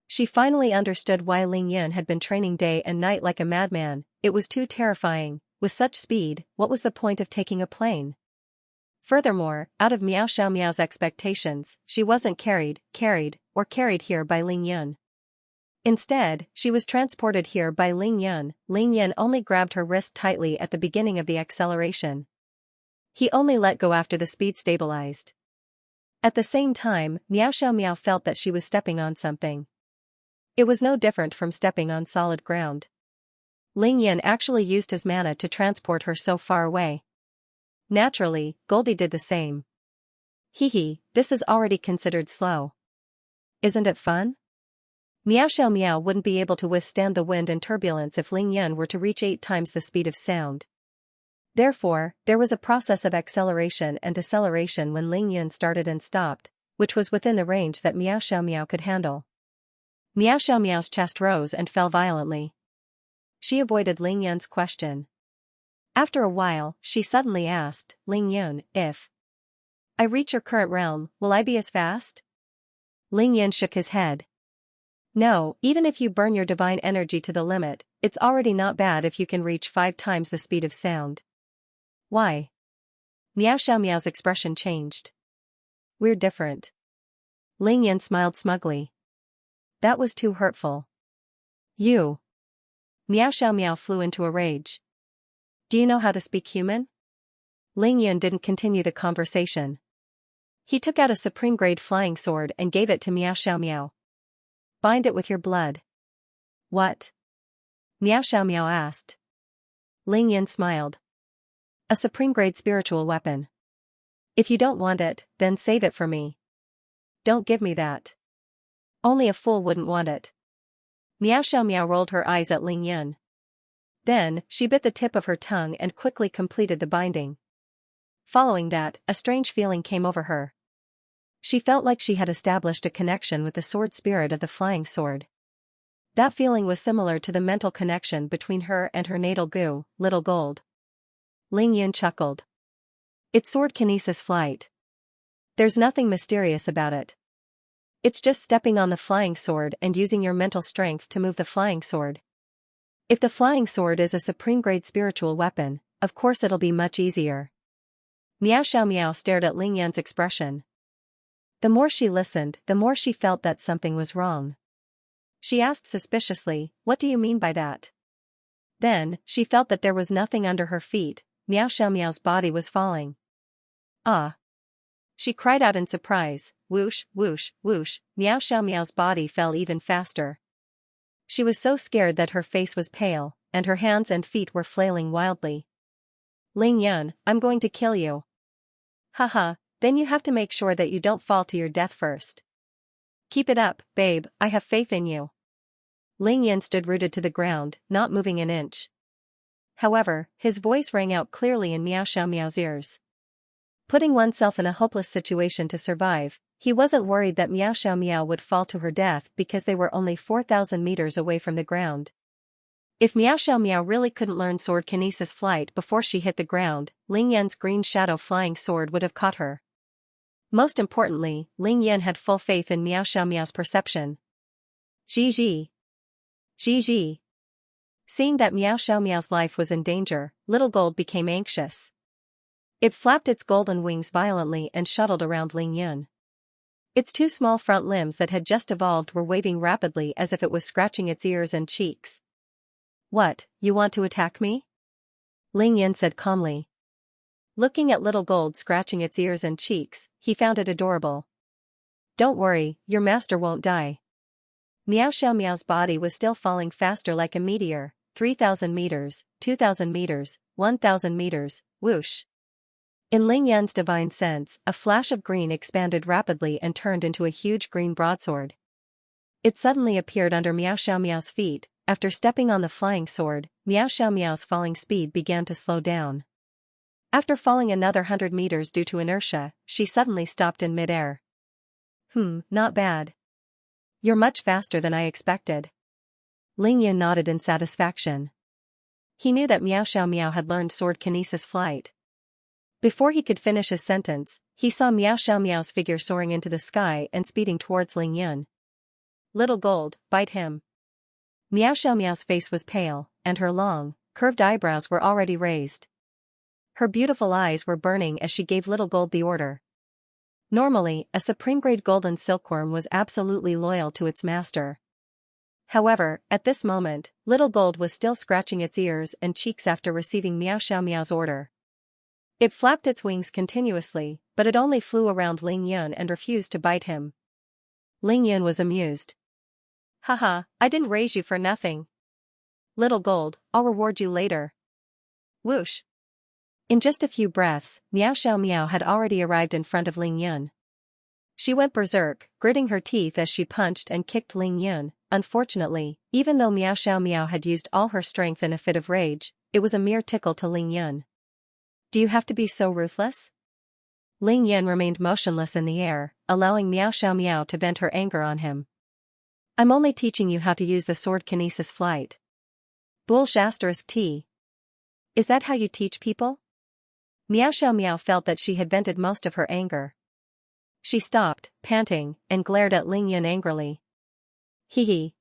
[SPEAKER 1] She finally understood why Ling Yan had been training day and night like a madman. It was too terrifying. With such speed, what was the point of taking a plane? Furthermore, out of Miao Xiaomiao's expectations, she wasn't carried here by Ling Yan. Instead, she was transported here by Ling Yan. Ling Yan only grabbed her wrist tightly at the beginning of the acceleration. He only let go after the speed stabilized. At the same time, Xiao felt that she was stepping on something. It was no different from stepping on solid ground. Ling Yan actually used his mana to transport her so far away. Naturally, Goldie did the same. Hee, this is already considered slow. Isn't it fun? Meow wouldn't be able to withstand the wind and turbulence if Ling Yan were to reach 8 times the speed of sound. Therefore, there was a process of acceleration and deceleration when Ling Yan started and stopped, which was within the range that Meow could handle. Meow's chest rose and fell violently. She avoided Ling Yan's question. After a while, she suddenly asked, Ling Yan, if I reach your current realm, will I be as fast? Ling Yan shook his head. No, even if you burn your divine energy to the limit, it's already not bad if you can reach 5 times the speed of sound. Why? Meow's expression changed. We're different. Ling Yan smiled smugly. That was too hurtful. You. Meow flew into a rage. Do you know how to speak human? Ling Yan didn't continue the conversation. He took out a supreme-grade flying sword and gave it to Meow. Bind it with your blood. What? Meow asked. Ling Yan smiled. A supreme-grade spiritual weapon. If you don't want it, then save it for me. Don't give me that. Only a fool wouldn't want it. Meow rolled her eyes at Ling Yan. Then, she bit the tip of her tongue and quickly completed the binding. Following that, a strange feeling came over her. She felt like she had established a connection with the sword spirit of the flying sword. That feeling was similar to the mental connection between her and her natal goo, Little Gold. Ling Yan chuckled. It's sword kinesis flight. There's nothing mysterious about it. It's just stepping on the flying sword and using your mental strength to move the flying sword. If the flying sword is a supreme-grade spiritual weapon, of course it'll be much easier. Meow stared at Ling Yan's expression. The more she listened, the more she felt that something was wrong. She asked suspiciously, what do you mean by that? Then, she felt that there was nothing under her feet. Meow's body was falling. Ah! She cried out in surprise. Whoosh, whoosh, whoosh, Meow's body fell even faster. She was so scared that her face was pale, and her hands and feet were flailing wildly. Ling Yan, I'm going to kill you. Haha, then you have to make sure that you don't fall to your death first. Keep it up, babe, I have faith in you. Ling Yan stood rooted to the ground, not moving an inch. However, his voice rang out clearly in Meow's ears. Putting oneself in a hopeless situation to survive, he wasn't worried that Meow would fall to her death because they were only 4,000 meters away from the ground. If Meow really couldn't learn sword kinesis flight before she hit the ground, Ling Yan's green shadow flying sword would have caught her. Most importantly, Ling Yan had full faith in Meow's perception. Gigi. Seeing that Meow's life was in danger, Little Gold became anxious. It flapped its golden wings violently and shuttled around Ling Yan. Its 2 small front limbs that had just evolved were waving rapidly as if it was scratching its ears and cheeks. What, you want to attack me? Ling Yan said calmly. Looking at Little Gold scratching its ears and cheeks, he found it adorable. Don't worry, your master won't die. Meow's body was still falling faster like a meteor. 3,000 meters, 2,000 meters, 1,000 meters, whoosh. In Ling Yan's divine sense, a flash of green expanded rapidly and turned into a huge green broadsword. It suddenly appeared under Meow's feet. After stepping on the flying sword, Meow's falling speed began to slow down. After falling another 100 meters due to inertia, she suddenly stopped in midair. Not bad. You're much faster than I expected. Ling Yan nodded in satisfaction. He knew that Meow had learned sword kinesis flight. Before he could finish his sentence, he saw Meow's figure soaring into the sky and speeding towards Ling Yan. Little Gold, bite him. Meow's face was pale, and her long, curved eyebrows were already raised. Her beautiful eyes were burning as she gave Little Gold the order. Normally, a supreme-grade golden silkworm was absolutely loyal to its master. However, at this moment, Little Gold was still scratching its ears and cheeks after receiving Meow's order. It flapped its wings continuously, but it only flew around Ling Yun and refused to bite him. Ling Yun was amused. Haha, I didn't raise you for nothing. Little Gold, I'll reward you later. Whoosh. In just a few breaths, Meow Xiao Meow had already arrived in front of Ling Yun. She went berserk, gritting her teeth as she punched and kicked Ling Yun. Unfortunately, even though Meow Xiao Meow had used all her strength in a fit of rage, it was a mere tickle to Ling Yun. Do you have to be so ruthless? Ling Yun remained motionless in the air, allowing Meow Xiao Meow to vent her anger on him. I'm only teaching you how to use the sword kinesis flight. T. Is that how you teach people? Meow Xiao Meow felt that she had vented most of her anger. She stopped, panting, and glared at Ling Yun angrily. Hee hee.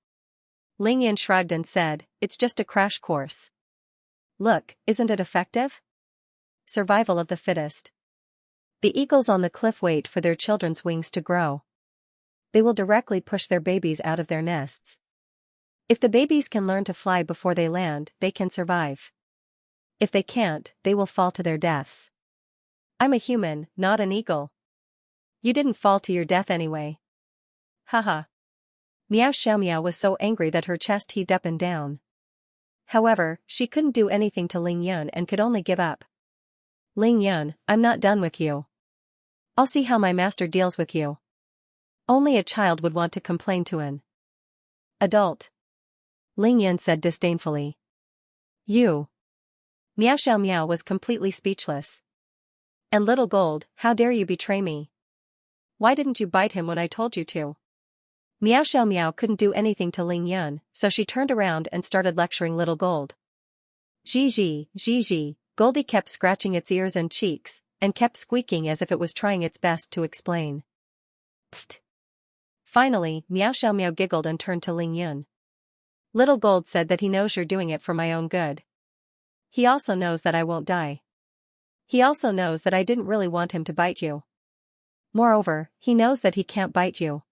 [SPEAKER 1] Ling Yun shrugged and said, it's just a crash course. Look, isn't it effective? Survival of the fittest. The eagles on the cliff wait for their children's wings to grow. They will directly push their babies out of their nests. If the babies can learn to fly before they land, they can survive. If they can't, they will fall to their deaths. I'm a human, not an eagle. You didn't fall to your death anyway. Haha. Meow Xiao Meow was so angry that her chest heaved up and down. However, she couldn't do anything to Ling Yun and could only give up. Ling Yun, I'm not done with you. I'll see how my master deals with you. Only a child would want to complain to an adult. Ling Yun said disdainfully. You. Meow Xiao Meow was completely speechless. And Little Gold, how dare you betray me? Why didn't you bite him when I told you to? Meow Xiao Meow couldn't do anything to Ling Yun, so she turned around and started lecturing Little Gold. Gigi. Goldie kept scratching its ears and cheeks, and kept squeaking as if it was trying its best to explain. Pfft. Finally, Meow Xiao Meow giggled and turned to Ling Yun. Little Gold said that he knows you're doing it for my own good. He also knows that I won't die. He also knows that I didn't really want him to bite you. Moreover, he knows that he can't bite you.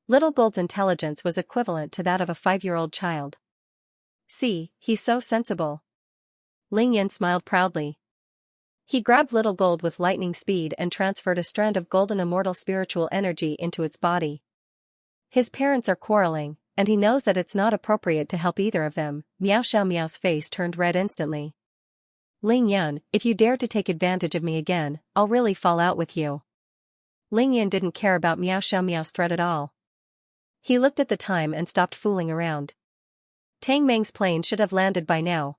[SPEAKER 1] Little Gold's intelligence was equivalent to that of a 5-year-old child. See, he's so sensible. Ling Yun smiled proudly. He grabbed Little Gold with lightning speed and transferred a strand of golden immortal spiritual energy into its body. His parents are quarreling, and he knows that it's not appropriate to help either of them. Meow Xiao Meow's face turned red instantly. Ling Yun, if you dare to take advantage of me again, I'll really fall out with you. Ling Yun didn't care about Meow Xiao Meow's threat at all. He looked at the time and stopped fooling around. Tang Meng's plane should have landed by now.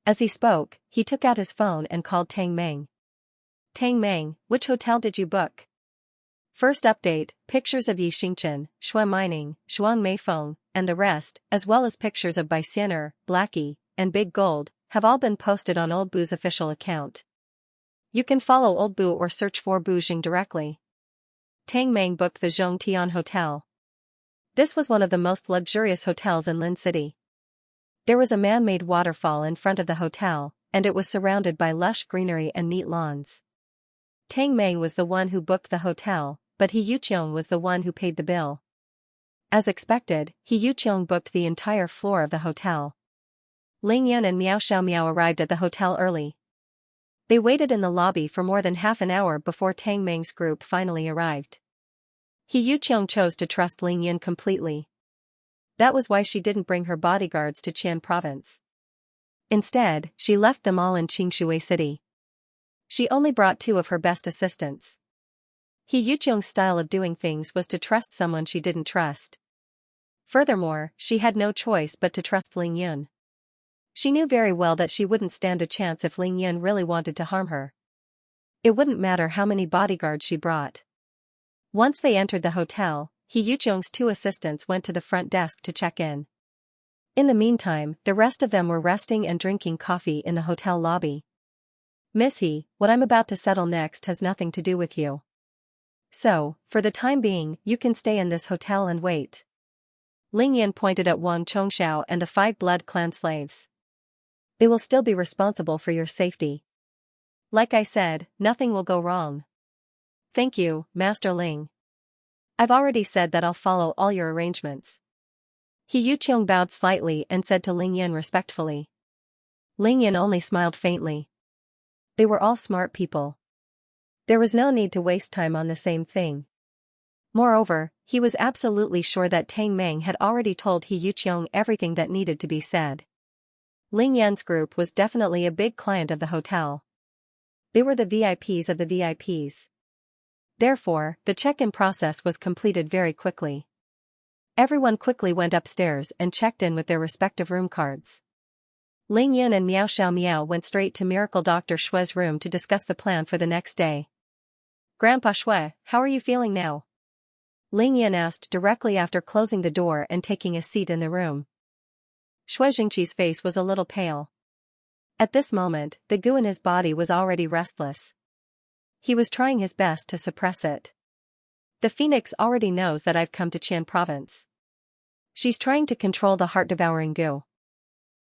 [SPEAKER 1] As he spoke, he took out his phone and called Tang Meng. Tang Meng, which hotel did you book? First update, pictures of Yi Xingchen, Shui Mining, Xuan Meifeng, and the rest, as well as pictures of Bai Xiener, Blackie, and Big Gold, have all been posted on Old Boo's official account. You can follow Old Boo or search for Bu Xing directly. Tang Meng booked the Zhongtian Hotel. This was one of the most luxurious hotels in Lin City. There was a man-made waterfall in front of the hotel, and it was surrounded by lush greenery and neat lawns. Tang Meng was the one who booked the hotel, but He Yuqiong was the one who paid the bill. As expected, He Yuqiong booked the entire floor of the hotel. Ling Yun and Meow Xiao Meow arrived at the hotel early. They waited in the lobby for more than half an hour before Tang Meng's group finally arrived. He Yuqiong chose to trust Ling Yun completely. That was why she didn't bring her bodyguards to Qian province. Instead, she left them all in Qingshui City. She only brought 2 of her best assistants. He Yuqiong's style of doing things was to trust someone she didn't trust. Furthermore, she had no choice but to trust Ling Yun. She knew very well that she wouldn't stand a chance if Ling Yun really wanted to harm her. It wouldn't matter how many bodyguards she brought. Once they entered the hotel, He Yuqiong's 2 assistants went to the front desk to check in. In the meantime, the rest of them were resting and drinking coffee in the hotel lobby. Miss He, what I'm about to settle next has nothing to do with you. So, for the time being, you can stay in this hotel and wait. Ling Yun pointed at Wang Chongxiao and the 5 Blood Clan slaves. They will still be responsible for your safety. Like I said, nothing will go wrong. Thank you, Master Ling. I've already said that I'll follow all your arrangements. He Yuqiong bowed slightly and said to Ling Yun respectfully. Ling Yun only smiled faintly. They were all smart people. There was no need to waste time on the same thing. Moreover, he was absolutely sure that Tang Meng had already told He Yuqiong everything that needed to be said. Ling Yan's group was definitely a big client of the hotel. They were the VIPs of the VIPs. Therefore, the check-in process was completed very quickly. Everyone quickly went upstairs and checked in with their respective room cards. Ling Yan and Miao Xiao Miao went straight to Miracle Dr. Shue's room to discuss the plan for the next day. "Grandpa Shue, how are you feeling now?" Ling Yan asked directly after closing the door and taking a seat in the room. Shui Jingqi's face was a little pale. At this moment, the goo in his body was already restless. He was trying his best to suppress it. "The phoenix already knows that I've come to Qian province. She's trying to control the heart-devouring goo."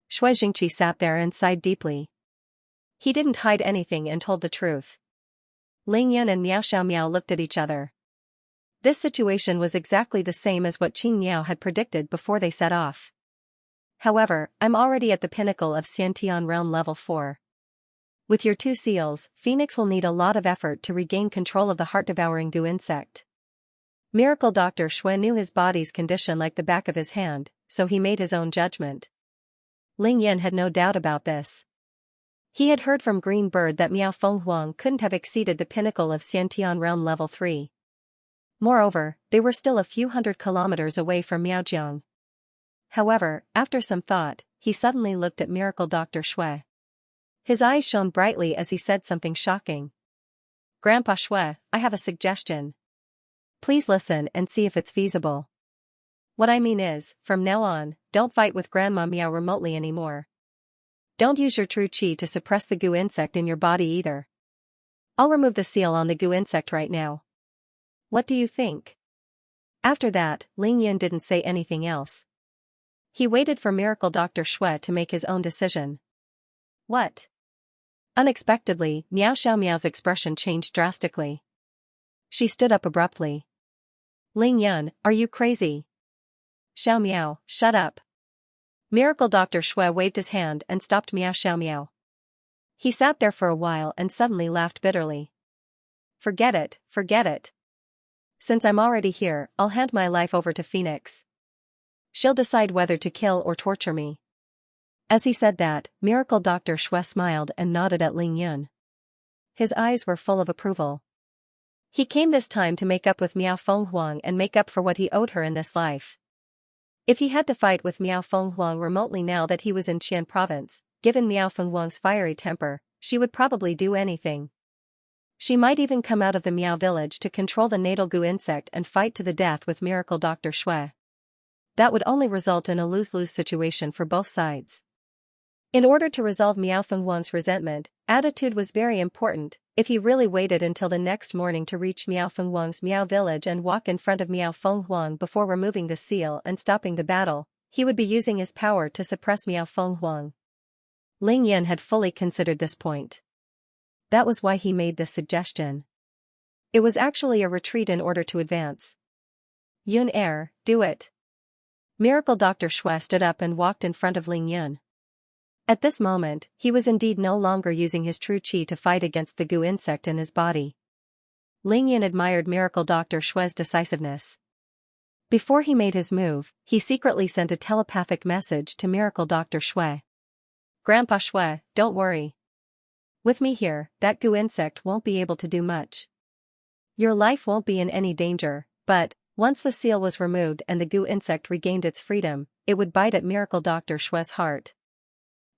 [SPEAKER 1] Shui Jingqi sat there and sighed deeply. He didn't hide anything and told the truth. Ling Yan and Miao Xiao Miao looked at each other. This situation was exactly the same as what Qing Miao had predicted before they set off. "However, I'm already at the pinnacle of Xiantian realm level 4. With your 2 seals, Phoenix will need a lot of effort to regain control of the heart-devouring goo insect." Miracle Dr. Shui knew his body's condition like the back of his hand, so he made his own judgment. Ling Yan had no doubt about this. He had heard from Green Bird that Miao Fenghuang couldn't have exceeded the pinnacle of Xiantian realm level 3. Moreover, they were still a few hundred kilometers away from Miaojiang. However, after some thought, he suddenly looked at Miracle Dr. Shui. His eyes shone brightly as he said something shocking. "Grandpa Shui, I have a suggestion. Please listen and see if it's feasible. What I mean is, from now on, don't fight with Grandma Miao remotely anymore. Don't use your true qi to suppress the goo insect in your body either. I'll remove the seal on the goo insect right now. What do you think?" After that, Ling Yan didn't say anything else. He waited for Miracle Dr. Shui to make his own decision. "What?" Unexpectedly, Miao Xiao Miao's expression changed drastically. She stood up abruptly. "Ling Yan, are you crazy?" "Xiao Miao, shut up." Miracle Dr. Shui waved his hand and stopped Miao Xiao Miao. He sat there for a while and suddenly laughed bitterly. Forget it, forget it. Since I'm already here, I'll hand my life over to Phoenix. She'll decide whether to kill or torture me." As he said that, Miracle Dr. Shui smiled and nodded at Ling Yun. His eyes were full of approval. He came this time to make up with Miao Fenghuang and make up for what he owed her in this life. If he had to fight with Miao Fenghuang remotely now that he was in Qian province, given Miao Fenghuang's fiery temper, she would probably do anything. She might even come out of the Miao village to control the natal goo insect and fight to the death with Miracle Dr. Shui. That would only result in a lose-lose situation for both sides. In order to resolve Miao Fenghuang's resentment, attitude was very important. If he really waited until the next morning to reach Miao Fenghuang's Miao village and walk in front of Miao Fenghuang before removing the seal and stopping the battle, he would be using his power to suppress Miao Fenghuang. Ling Yan had fully considered this point. That was why he made this suggestion. It was actually a retreat in order to advance. "Yun do it." Miracle Dr. Shui stood up and walked in front of Ling Yun. At this moment, he was indeed no longer using his true qi to fight against the goo insect in his body. Ling Yun admired Miracle Dr. Shui's decisiveness. Before he made his move, he secretly sent a telepathic message to Miracle Dr. Shui. "Grandpa Shui, don't worry. With me here, that goo insect won't be able to do much. Your life won't be in any danger, but, once the seal was removed and the goo insect regained its freedom, it would bite at Miracle Dr. Shui's heart.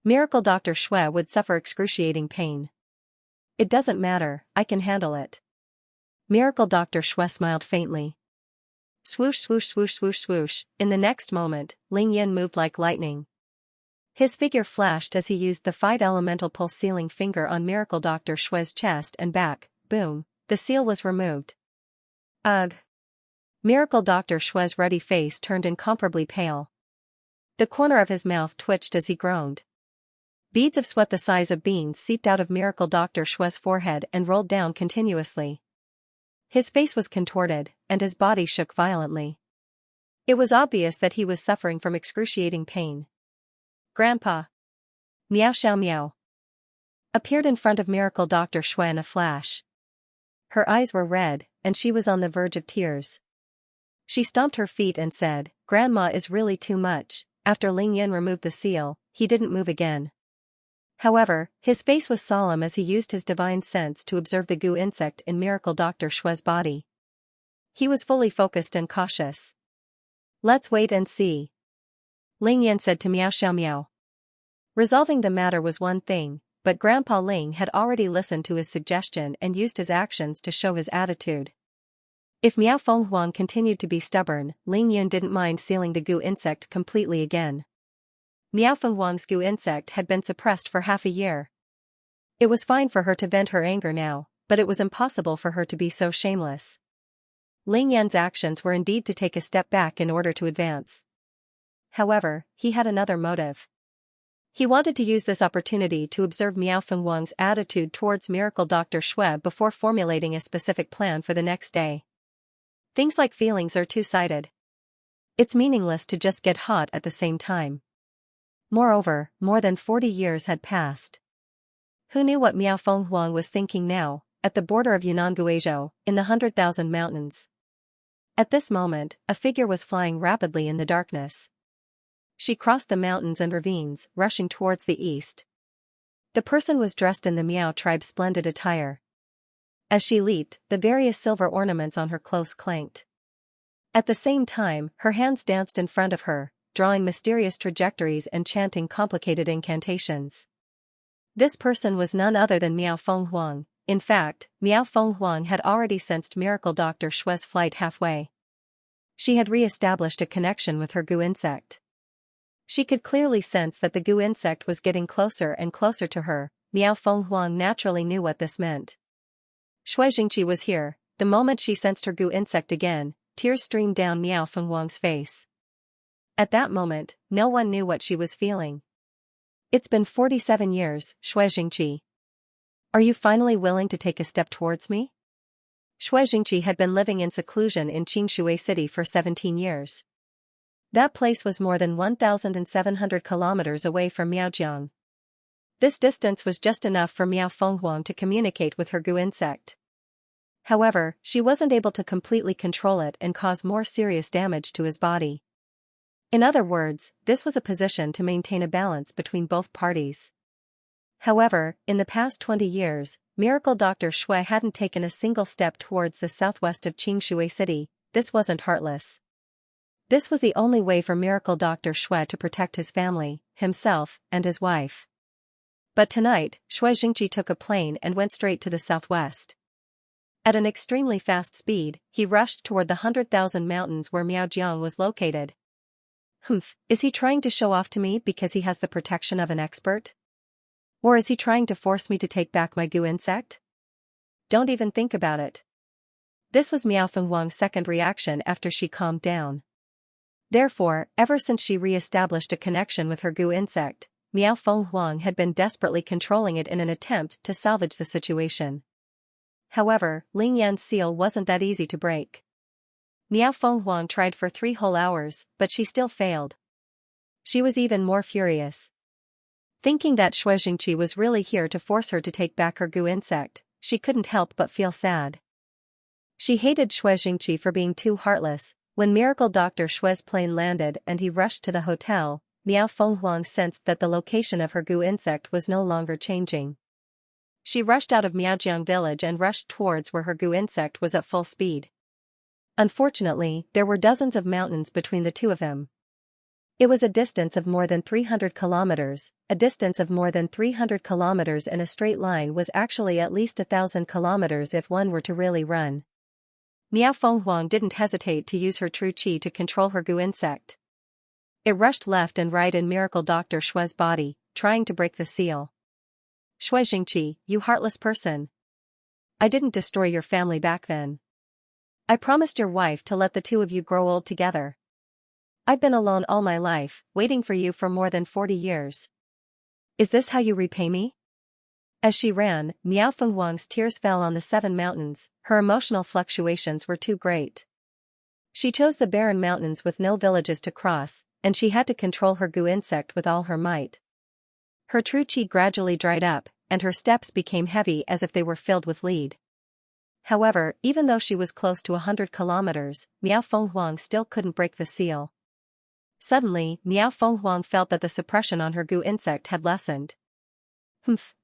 [SPEAKER 1] Miracle Dr. Shui would suffer excruciating pain. It doesn't matter, I can handle it." Miracle Dr. Shui smiled faintly. Swoosh swoosh swoosh swoosh swoosh, in the next moment, Ling Yan moved like lightning. His figure flashed as he used the 5 elemental pulse sealing finger on Miracle Dr. Shui's chest and back. Boom, the seal was removed. Ugh. Miracle Dr. Shui's ruddy face turned incomparably pale. The corner of his mouth twitched as he groaned. Beads of sweat the size of beans seeped out of Miracle Dr. Shui's forehead and rolled down continuously. His face was contorted, and his body shook violently. It was obvious that he was suffering from excruciating pain. "Grandpa." "Miao Xiao Miao." appeared in front of Miracle Dr. Shui in a flash. Her eyes were red, and she was on the verge of tears. She stomped her feet and said, "Grandma is really too much." After Ling Yan removed the seal, he didn't move again. However, his face was solemn as he used his divine sense to observe the goo insect in Miracle Dr. Shui's body. He was fully focused and cautious. "Let's wait and see," Ling Yan said to Miao Xiao Miao. Resolving the matter was one thing, but Grandpa Ling had already listened to his suggestion and used his actions to show his attitude. If Miao Fenghuang continued to be stubborn, Ling Yun didn't mind sealing the goo insect completely again. Miao Fenghuang's goo insect had been suppressed for half a year. It was fine for her to vent her anger now, but it was impossible for her to be so shameless. Ling Yan's actions were indeed to take a step back in order to advance. However, he had another motive. He wanted to use this opportunity to observe Miao Fenghuang's attitude towards Miracle Dr. Shui before formulating a specific plan for the next day. Things like feelings are two-sided. It's meaningless to just get hot at the same time. Moreover, more than 40 years had passed. Who knew what Miao Fenghuang was thinking now, at the border of Yunnan Guizhou, in the 100,000 mountains? At this moment, a figure was flying rapidly in the darkness. She crossed the mountains and ravines, rushing towards the east. The person was dressed in the Miao tribe's splendid attire. As she leaped, the various silver ornaments on her clothes clanked. At the same time, her hands danced in front of her, drawing mysterious trajectories and chanting complicated incantations. This person was none other than Miao Fenghuang. In fact, Miao Fenghuang had already sensed Miracle Dr. Shui's flight halfway. She had re-established a connection with her goo insect. She could clearly sense that the goo insect was getting closer and closer to her. Miao Fenghuang naturally knew what this meant. Shui Jingqi was here. The moment she sensed her goo insect again, tears streamed down Miao Fenghuang's face. At that moment, no one knew what she was feeling. "It's been 47 years, Shui Jingqi. Are you finally willing to take a step towards me?" Shui Jingqi had been living in seclusion in Qingshui City for 17 years. That place was more than 1,700 kilometers away from Miaojiang. This distance was just enough for Miao Fenghuang to communicate with her goo insect. However, she wasn't able to completely control it and cause more serious damage to his body. In other words, this was a position to maintain a balance between both parties. However, in the past 20 years, Miracle Dr. Shui hadn't taken a single step towards the southwest of Qingshui City. This wasn't heartless. This was the only way for Miracle Dr. Shui to protect his family, himself, and his wife. But tonight, Shui Jingqi took a plane and went straight to the southwest. At an extremely fast speed, he rushed toward the 100,000 mountains where Miaojiang was located. Is he trying to show off to me because he has the protection of an expert? Or is he trying to force me to take back my goo insect? Don't even think about it. This was Miao Fenghuang's second reaction after she calmed down. Therefore, ever since she re-established a connection with her goo insect, Miao Fenghuang had been desperately controlling it in an attempt to salvage the situation. However, Ling Yan's seal wasn't that easy to break. Miao Fenghuang tried for 3 whole hours, but she still failed. She was even more furious. Thinking that Shui Jingqi was really here to force her to take back her goo insect, she couldn't help but feel sad. She hated Shui Jingqi for being too heartless. When Miracle Dr. Shui's plane landed and he rushed to the hotel, Miao Fenghuang sensed that the location of her goo insect was no longer changing. She rushed out of Miaojiang village and rushed towards where her goo insect was at full speed. Unfortunately, there were dozens of mountains between the two of them. It was a distance of more than 300 kilometers. A distance of more than 300 kilometers in a straight line was actually at least 1,000 kilometers if one were to really run. Miao Fenghuang didn't hesitate to use her true qi to control her goo insect. It rushed left and right in Miracle Dr. Shui's body, trying to break the seal. "Shui Jingqi, you heartless person. I didn't destroy your family back then. I promised your wife to let the two of you grow old together. I've been alone all my life, waiting for you for more than 40 years. Is this how you repay me?" As she ran, Miao Fenghuang's tears fell on the 7 mountains. Her emotional fluctuations were too great. She chose the barren mountains with no villages to cross, and she had to control her goo insect with all her might. Her true qi gradually dried up, and her steps became heavy as if they were filled with lead. However, even though she was close to 100 kilometers, Miao Fenghuang still couldn't break the seal. Suddenly, Miao Fenghuang felt that the suppression on her goo insect had lessened. Humph.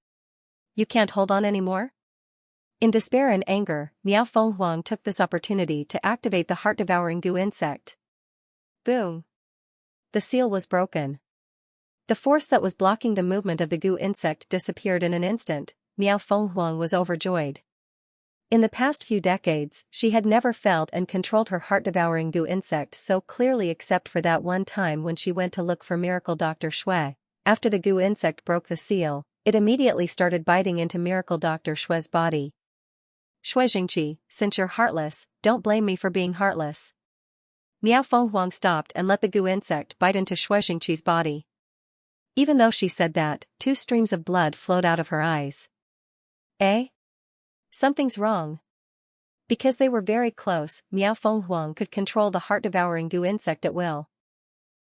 [SPEAKER 1] You can't hold on anymore? In despair and anger, Miao Fenghuang took this opportunity to activate the heart-devouring goo insect. Boom! The seal was broken. The force that was blocking the movement of the goo insect disappeared in an instant. Miao Fenghuang was overjoyed. In the past few decades, she had never felt and controlled her heart-devouring goo insect so clearly except for that one time when she went to look for Miracle Dr. Shui. After the goo insect broke the seal, it immediately started biting into Miracle Dr. Shui's body. Shui Jingqi, since you're heartless, don't blame me for being heartless. Miao Fenghuang stopped and let the goo insect bite into Shui Jingqi's body. Even though she said that, 2 streams of blood flowed out of her eyes. Eh? Something's wrong. Because they were very close, Miao Fenghuang could control the heart-devouring goo insect at will.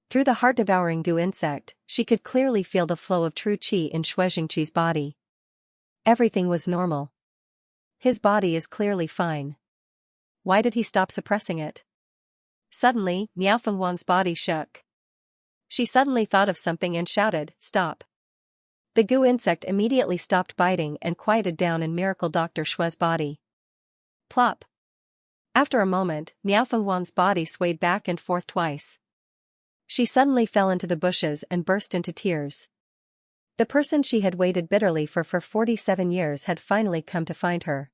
[SPEAKER 1] Through the heart-devouring goo insect, she could clearly feel the flow of true qi in Shui Jingqi's body. Everything was normal. His body is clearly fine. Why did he stop suppressing it? Suddenly, Miao Fenghuang's body shook. She suddenly thought of something and shouted, "Stop!" The goo insect immediately stopped biting and quieted down in Miracle Dr. Shui's body. Plop! After a moment, Miao Fenghuang's body swayed back and forth twice. She suddenly fell into the bushes and burst into tears. The person she had waited bitterly for 47 years had finally come to find her.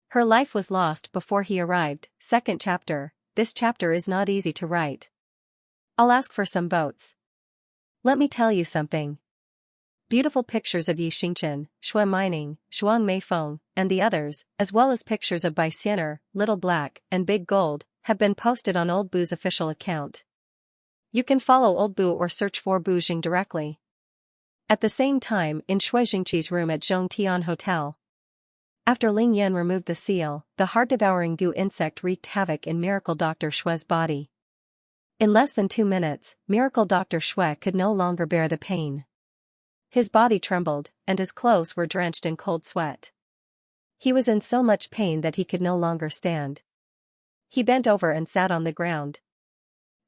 [SPEAKER 1] Her life was lost before he arrived. Second chapter. This chapter is not easy to write. I'll ask for some votes. Let me tell you something. Beautiful pictures of Yi Xingchen, Shui Mining, Shuang Meifeng, and the others, as well as pictures of Bai Xiener, Little Black, and Big Gold, have been posted on Old Boo's official account. You can follow Old Boo or search for Bu Jing directly. At the same time, in Shui Jingqi's room at Zhongtian Hotel. After Ling Yan removed the seal, the heart-devouring goo insect wreaked havoc in Miracle Dr. Shui's body. In less than 2 minutes, Miracle Dr. Shui could no longer bear the pain. His body trembled, and his clothes were drenched in cold sweat. He was in so much pain that he could no longer stand. He bent over and sat on the ground.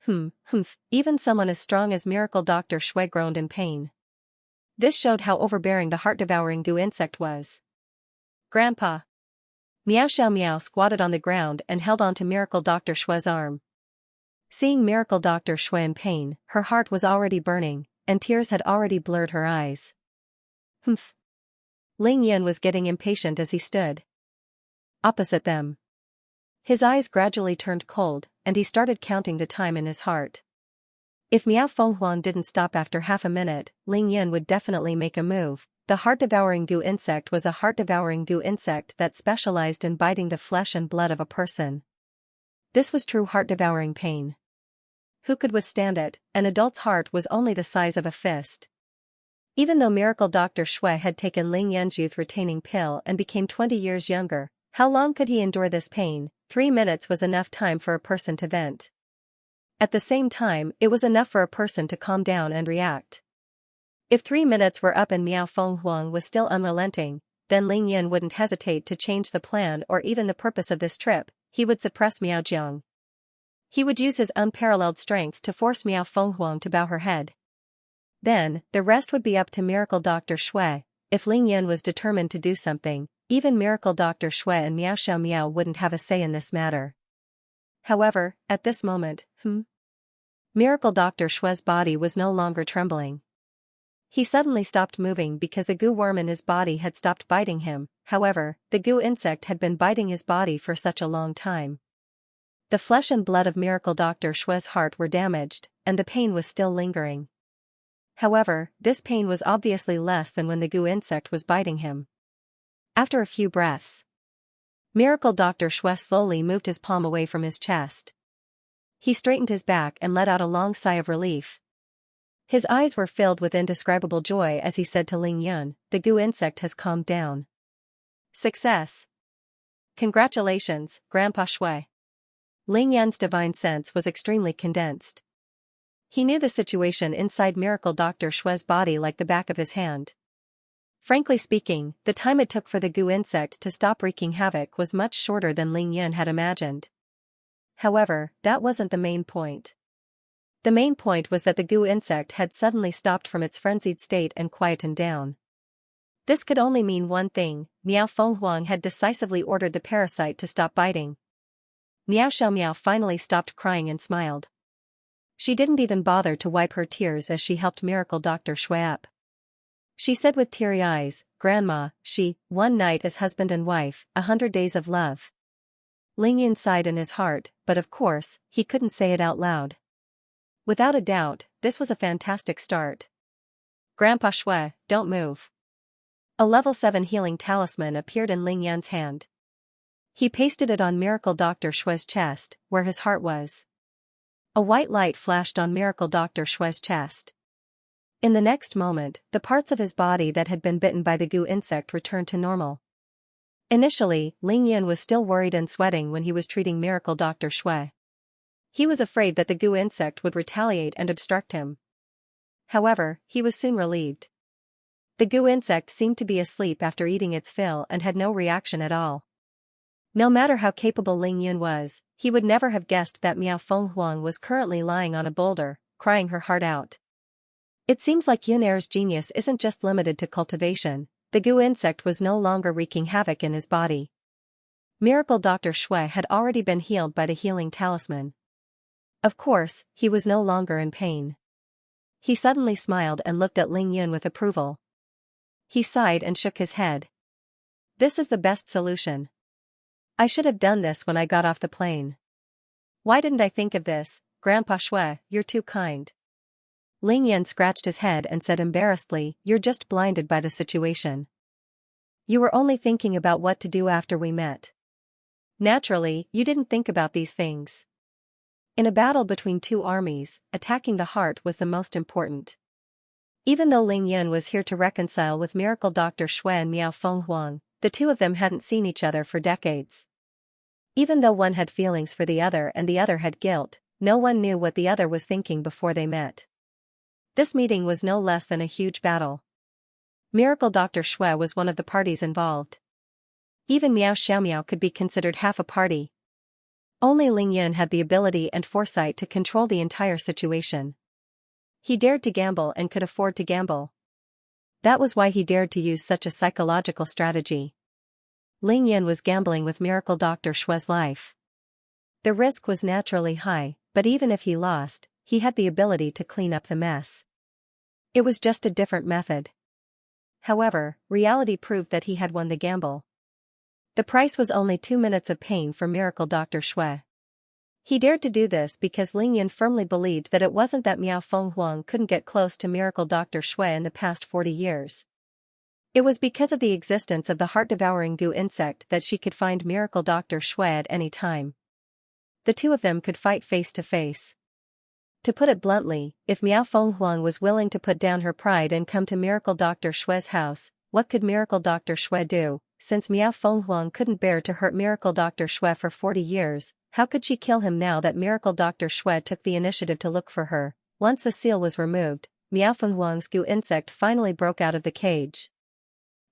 [SPEAKER 1] Humph, even someone as strong as Miracle Dr. Shui groaned in pain. This showed how overbearing the heart-devouring goo insect was. Grandpa! Miao Xiao squatted on the ground and held on to Miracle Dr. Shui's arm. Seeing Miracle Dr. Shui in pain, her heart was already burning, and tears had already blurred her eyes. Humph! Ling Yan was getting impatient as he stood opposite them. His eyes gradually turned cold, and he started counting the time in his heart. If Miao Fenghuang didn't stop after half a minute, Ling Yan would definitely make a move. The heart-devouring goo insect was a heart-devouring goo insect that specialized in biting the flesh and blood of a person. This was true heart-devouring pain. Who could withstand it? An adult's heart was only the size of a fist. Even though Miracle Dr. Shui had taken Ling Yan's youth-retaining pill and became 20 years younger, how long could he endure this pain? 3 minutes was enough time for a person to vent. At the same time, it was enough for a person to calm down and react. If 3 minutes were up and Miao Fenghuang was still unrelenting, then Ling Yan wouldn't hesitate to change the plan or even the purpose of this trip. He would suppress Miao Jiang. He would use his unparalleled strength to force Miao Fenghuang to bow her head. Then, the rest would be up to Miracle Dr. Shui. If Ling Yan was determined to do something, even Miracle Dr. Shui and Miao Xiao wouldn't have a say in this matter. However, at this moment, Miracle Dr. Shui's body was no longer trembling. He suddenly stopped moving because the goo worm in his body had stopped biting him. However, the goo insect had been biting his body for such a long time. The flesh and blood of Miracle Dr. Shui's heart were damaged, and the pain was still lingering. However, this pain was obviously less than when the goo insect was biting him. After a few breaths, Miracle Dr. Shui slowly moved his palm away from his chest. He straightened his back and let out a long sigh of relief. His eyes were filled with indescribable joy as he said to Ling Yan, "The goo insect has calmed down. Success! Congratulations, Grandpa Shui." Ling Yan's divine sense was extremely condensed. He knew the situation inside Miracle Dr. Shui's body like the back of his hand. Frankly speaking, the time it took for the goo insect to stop wreaking havoc was much shorter than Ling Yan had imagined. However, that wasn't the main point. The main point was that the goo insect had suddenly stopped from its frenzied state and quietened down. This could only mean one thing: Miao Fenghuang had decisively ordered the parasite to stop biting. Miao Xiaomiao finally stopped crying and smiled. She didn't even bother to wipe her tears as she helped Miracle Dr. Shui up. She said with teary eyes, "Grandma, one night as husband and wife, 100 days of love." Ling Yan sighed in his heart, but of course, he couldn't say it out loud. Without a doubt, this was a fantastic start. "Grandpa Shui, don't move." A level 7 healing talisman appeared in Ling Yan's hand. He pasted it on Miracle Dr. Shui's chest, where his heart was. A white light flashed on Miracle Dr. Shui's chest. In the next moment, the parts of his body that had been bitten by the goo insect returned to normal. Initially, Ling Yan was still worried and sweating when he was treating Miracle Dr. Shui. He was afraid that the goo insect would retaliate and obstruct him. However, he was soon relieved. The goo insect seemed to be asleep after eating its fill and had no reaction at all. No matter how capable Ling Yan was, he would never have guessed that Miao Fenghuang was currently lying on a boulder, crying her heart out. It seems like Yun'er's genius isn't just limited to cultivation. The goo insect was no longer wreaking havoc in his body. Miracle Dr. Shui had already been healed by the healing talisman. Of course, he was no longer in pain. He suddenly smiled and looked at Ling Yan with approval. He sighed and shook his head. "This is the best solution. I should have done this when I got off the plane. Why didn't I think of this, Grandpa Shui? You're too kind." Ling Yan scratched his head and said embarrassedly, "You're just blinded by the situation. You were only thinking about what to do after we met. Naturally, you didn't think about these things. In a battle between two armies, attacking the heart was the most important." Even though Ling Yan was here to reconcile with Miracle Dr. Shui and Miao Fenghuang, the two of them hadn't seen each other for decades. Even though one had feelings for the other and the other had guilt, no one knew what the other was thinking before they met. This meeting was no less than a huge battle. Miracle Dr. Shui was one of the parties involved. Even Miao Xiaomiao could be considered half a party. Only Ling Yan had the ability and foresight to control the entire situation. He dared to gamble and could afford to gamble. That was why he dared to use such a psychological strategy. Ling Yan was gambling with Miracle Dr. Shui's life. The risk was naturally high, but even if he lost, he had the ability to clean up the mess. It was just a different method. However, reality proved that he had won the gamble. The price was only 2 minutes of pain for Miracle Dr. Shui. He dared to do this because Ling Yan firmly believed that it wasn't that Miao Fenghuang couldn't get close to Miracle Dr. Shui in the past 40 years. It was because of the existence of the heart-devouring goo insect that she could find Miracle Dr. Shui at any time. The two of them could fight face to face. To put it bluntly, if Miao Fenghuang was willing to put down her pride and come to Miracle Dr. Shui's house, what could Miracle Dr. Shui do? Since Miao Fenghuang couldn't bear to hurt Miracle Dr. Shui for 40 years, how could she kill him now that Miracle Dr. Shui took the initiative to look for her? Once the seal was removed, Miao Fenghuang's goo insect finally broke out of the cage.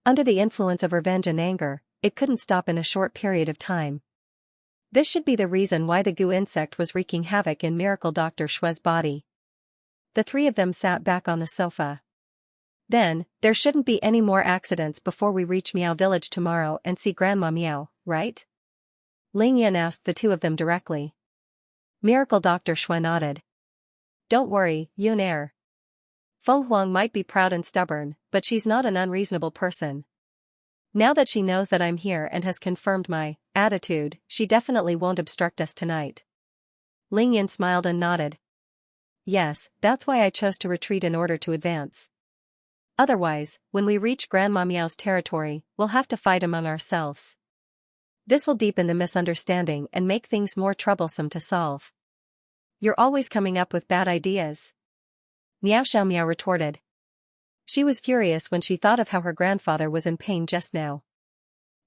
[SPEAKER 1] Under the influence of revenge and anger, it couldn't stop in a short period of time. This should be the reason why the goo insect was wreaking havoc in Miracle Dr. Shui's body. The three of them sat back on the sofa. "Then, there shouldn't be any more accidents before we reach Miao Village tomorrow and see Grandma Miao, right?" Ling Yan asked the two of them directly. Miracle Dr. Shui nodded. "Don't worry, Yun'er. Fenghuang might be proud and stubborn, but she's not an unreasonable person. Now that she knows that I'm here and has confirmed my attitude, she definitely won't obstruct us tonight." Ling Yan smiled and nodded. "Yes, that's why I chose to retreat in order to advance. Otherwise, when we reach Grandma Miao's territory, we'll have to fight among ourselves. This will deepen the misunderstanding and make things more troublesome to solve." "You're always coming up with bad ideas," Miao Xiaomiao retorted. She was furious when she thought of how her grandfather was in pain just now.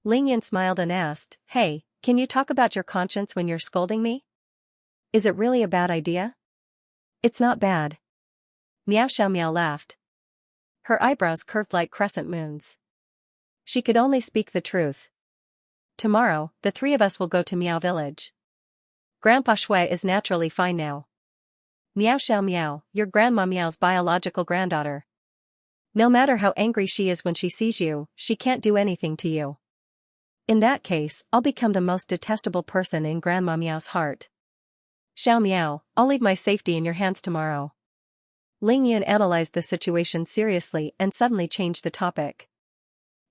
[SPEAKER 1] Ling Yan smiled and asked, "Hey, can you talk about your conscience when you're scolding me? Is it really a bad idea?" "It's not bad." Miao Xiaomiao laughed. Her eyebrows curved like crescent moons. She could only speak the truth. Tomorrow, the three of us will go to Miao Village. Grandpa Shui is naturally fine now. Miao Xiao Miao, your Grandma Miao's biological granddaughter. No matter how angry she is when she sees you, she can't do anything to you. In that case, I'll become the most detestable person in Grandma Miao's heart. Xiao Miao, I'll leave my safety in your hands tomorrow. Ling Yun analyzed the situation seriously and suddenly changed the topic.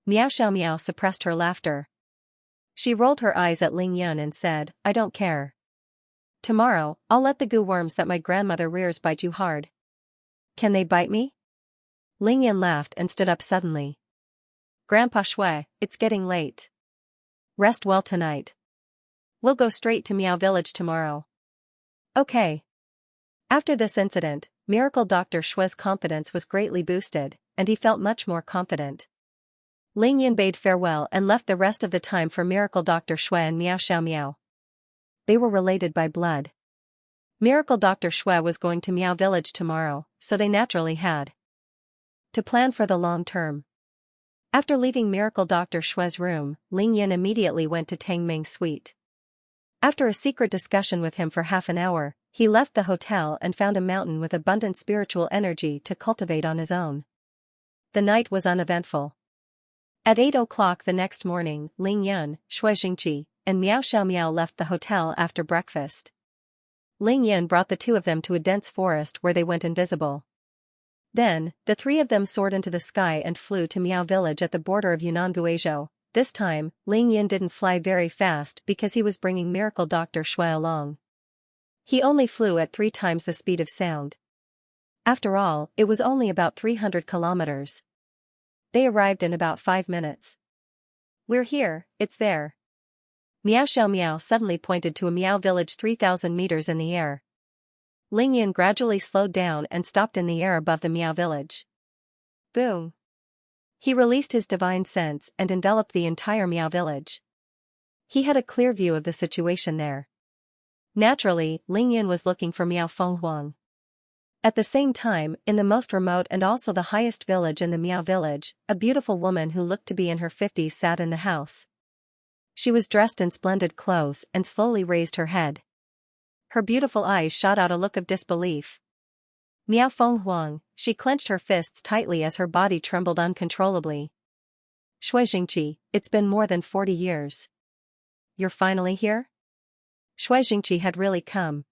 [SPEAKER 1] Miao Xiao Miao suppressed her laughter. She rolled her eyes at Ling Yun and said, I don't care. Tomorrow, I'll let the goo worms that my grandmother rears bite you hard. Can they bite me? Ling Yun laughed and stood up suddenly. Grandpa Shui, it's getting late. Rest well tonight. We'll go straight to Miao Village tomorrow. Okay. After this incident, Miracle Dr. Shui's confidence was greatly boosted, and he felt much more confident. Ling Yun bade farewell and left the rest of the time for Miracle Dr. Shui and Miao Xiao Miao. They were related by blood. Miracle Dr. Shui was going to Miao Village tomorrow, so they naturally had to plan for the long term. After leaving Miracle Dr. Shui's room, Ling Yun immediately went to Tang Ming's suite. After a secret discussion with him for half an hour, he left the hotel and found a mountain with abundant spiritual energy to cultivate on his own. The night was uneventful. At 8 o'clock the next morning, Ling Yun, Xianxia, and Miao Xiao Miao left the hotel after breakfast. Ling Yun brought the two of them to a dense forest where they went invisible. Then, the three of them soared into the sky and flew to Miao Village at the border of Yunnan Guizhou. This time, Ling Yun didn't fly very fast because he was bringing Miracle Dr. Shui along. He only flew at 3 times the speed of sound. After all, it was only about 300 kilometers. They arrived in about 5 minutes. We're here, it's there. Miao Xiao Miao suddenly pointed to a Miao Village 3,000 meters in the air. Ling Yun gradually slowed down and stopped in the air above the Miao Village. Boom! He released his divine sense and enveloped the entire Miao Village. He had a clear view of the situation there. Naturally, Ling Yun was looking for Miao Fenghuang. At the same time, in the most remote and also the highest village in the Miao Village, a beautiful woman who looked to be in her 50s sat in the house. She was dressed in splendid clothes and slowly raised her head. Her beautiful eyes shot out a look of disbelief. Miao Fenghuang, she clenched her fists tightly as her body trembled uncontrollably. Xianxia, it's been more than 40 years. You're finally here? Xianxia had really come.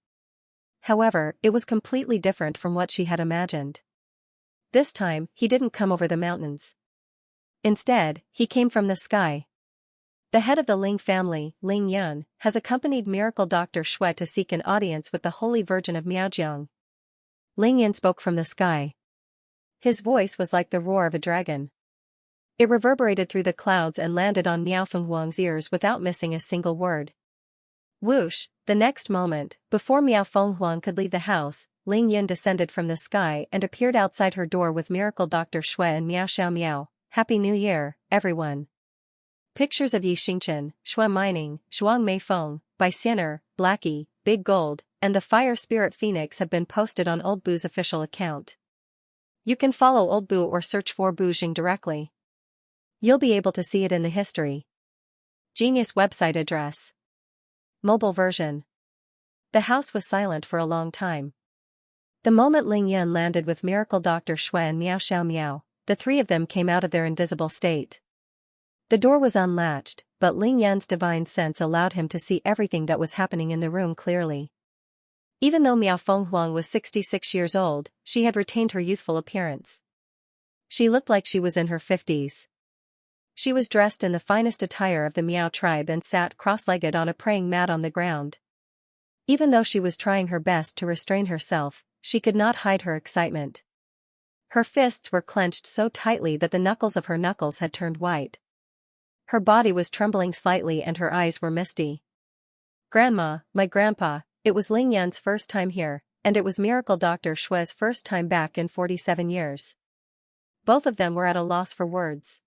[SPEAKER 1] However, it was completely different from what she had imagined. This time, he didn't come over the mountains. Instead, he came from the sky. The head of the Ling family, Ling Yun, has accompanied Miracle Dr. Shui to seek an audience with the Holy Virgin of Miaojiang. Ling Yun spoke from the sky. His voice was like the roar of a dragon. It reverberated through the clouds and landed on Miao Fenghuang's ears without missing a single word. Whoosh! The next moment, before Miao Fenghuang could leave the house, Ling Yun descended from the sky and appeared outside her door with Miracle Dr. Shui and Miao Xiao Miao. Happy New Year, everyone! Pictures of Yi Xingchen, Shui Mining, Zhuang Mei Feng, by Xiner, Blackie, Big Gold, and the Fire Spirit Phoenix have been posted on Old Boo's official account. You can follow Old Boo or search for Bu Jing directly. You'll be able to see it in the history. Genius website address. Mobile version. The house was silent for a long time. The moment Ling Yun landed with Miracle Dr. Shui and Miao Xiao Miao, the three of them came out of their invisible state. The door was unlatched, but Ling Yun's divine sense allowed him to see everything that was happening in the room clearly. Even though Miao Fenghuang was 66 years old, she had retained her youthful appearance. She looked like she was in her 50s. She was dressed in the finest attire of the Miao tribe and sat cross-legged on a praying mat on the ground. Even though she was trying her best to restrain herself, she could not hide her excitement. Her fists were clenched so tightly that the knuckles of her knuckles had turned white. Her body was trembling slightly and her eyes were misty. Grandma, my grandpa, it was Ling Yun's first time here, and it was Miracle Dr. Shui's first time back in 47 years. Both of them were at a loss for words.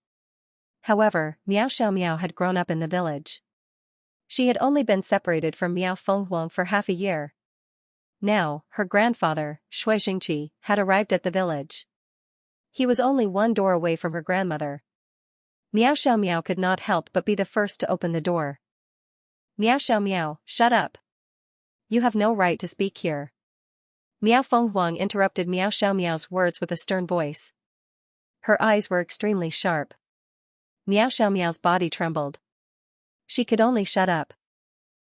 [SPEAKER 1] However, Miao Xiao Miao had grown up in the village. She had only been separated from Miao Fenghuang for half a year. Now, her grandfather, Xianxia, had arrived at the village. He was only one door away from her grandmother. Meow Xiao Meow could not help but be the first to open the door. Meow Xiao Meow, shut up. You have no right to speak here. Meow Feng Huang interrupted Meow Xiao Meow's words with a stern voice. Her eyes were extremely sharp. Meow Xiao Meow's body trembled. She could only shut up.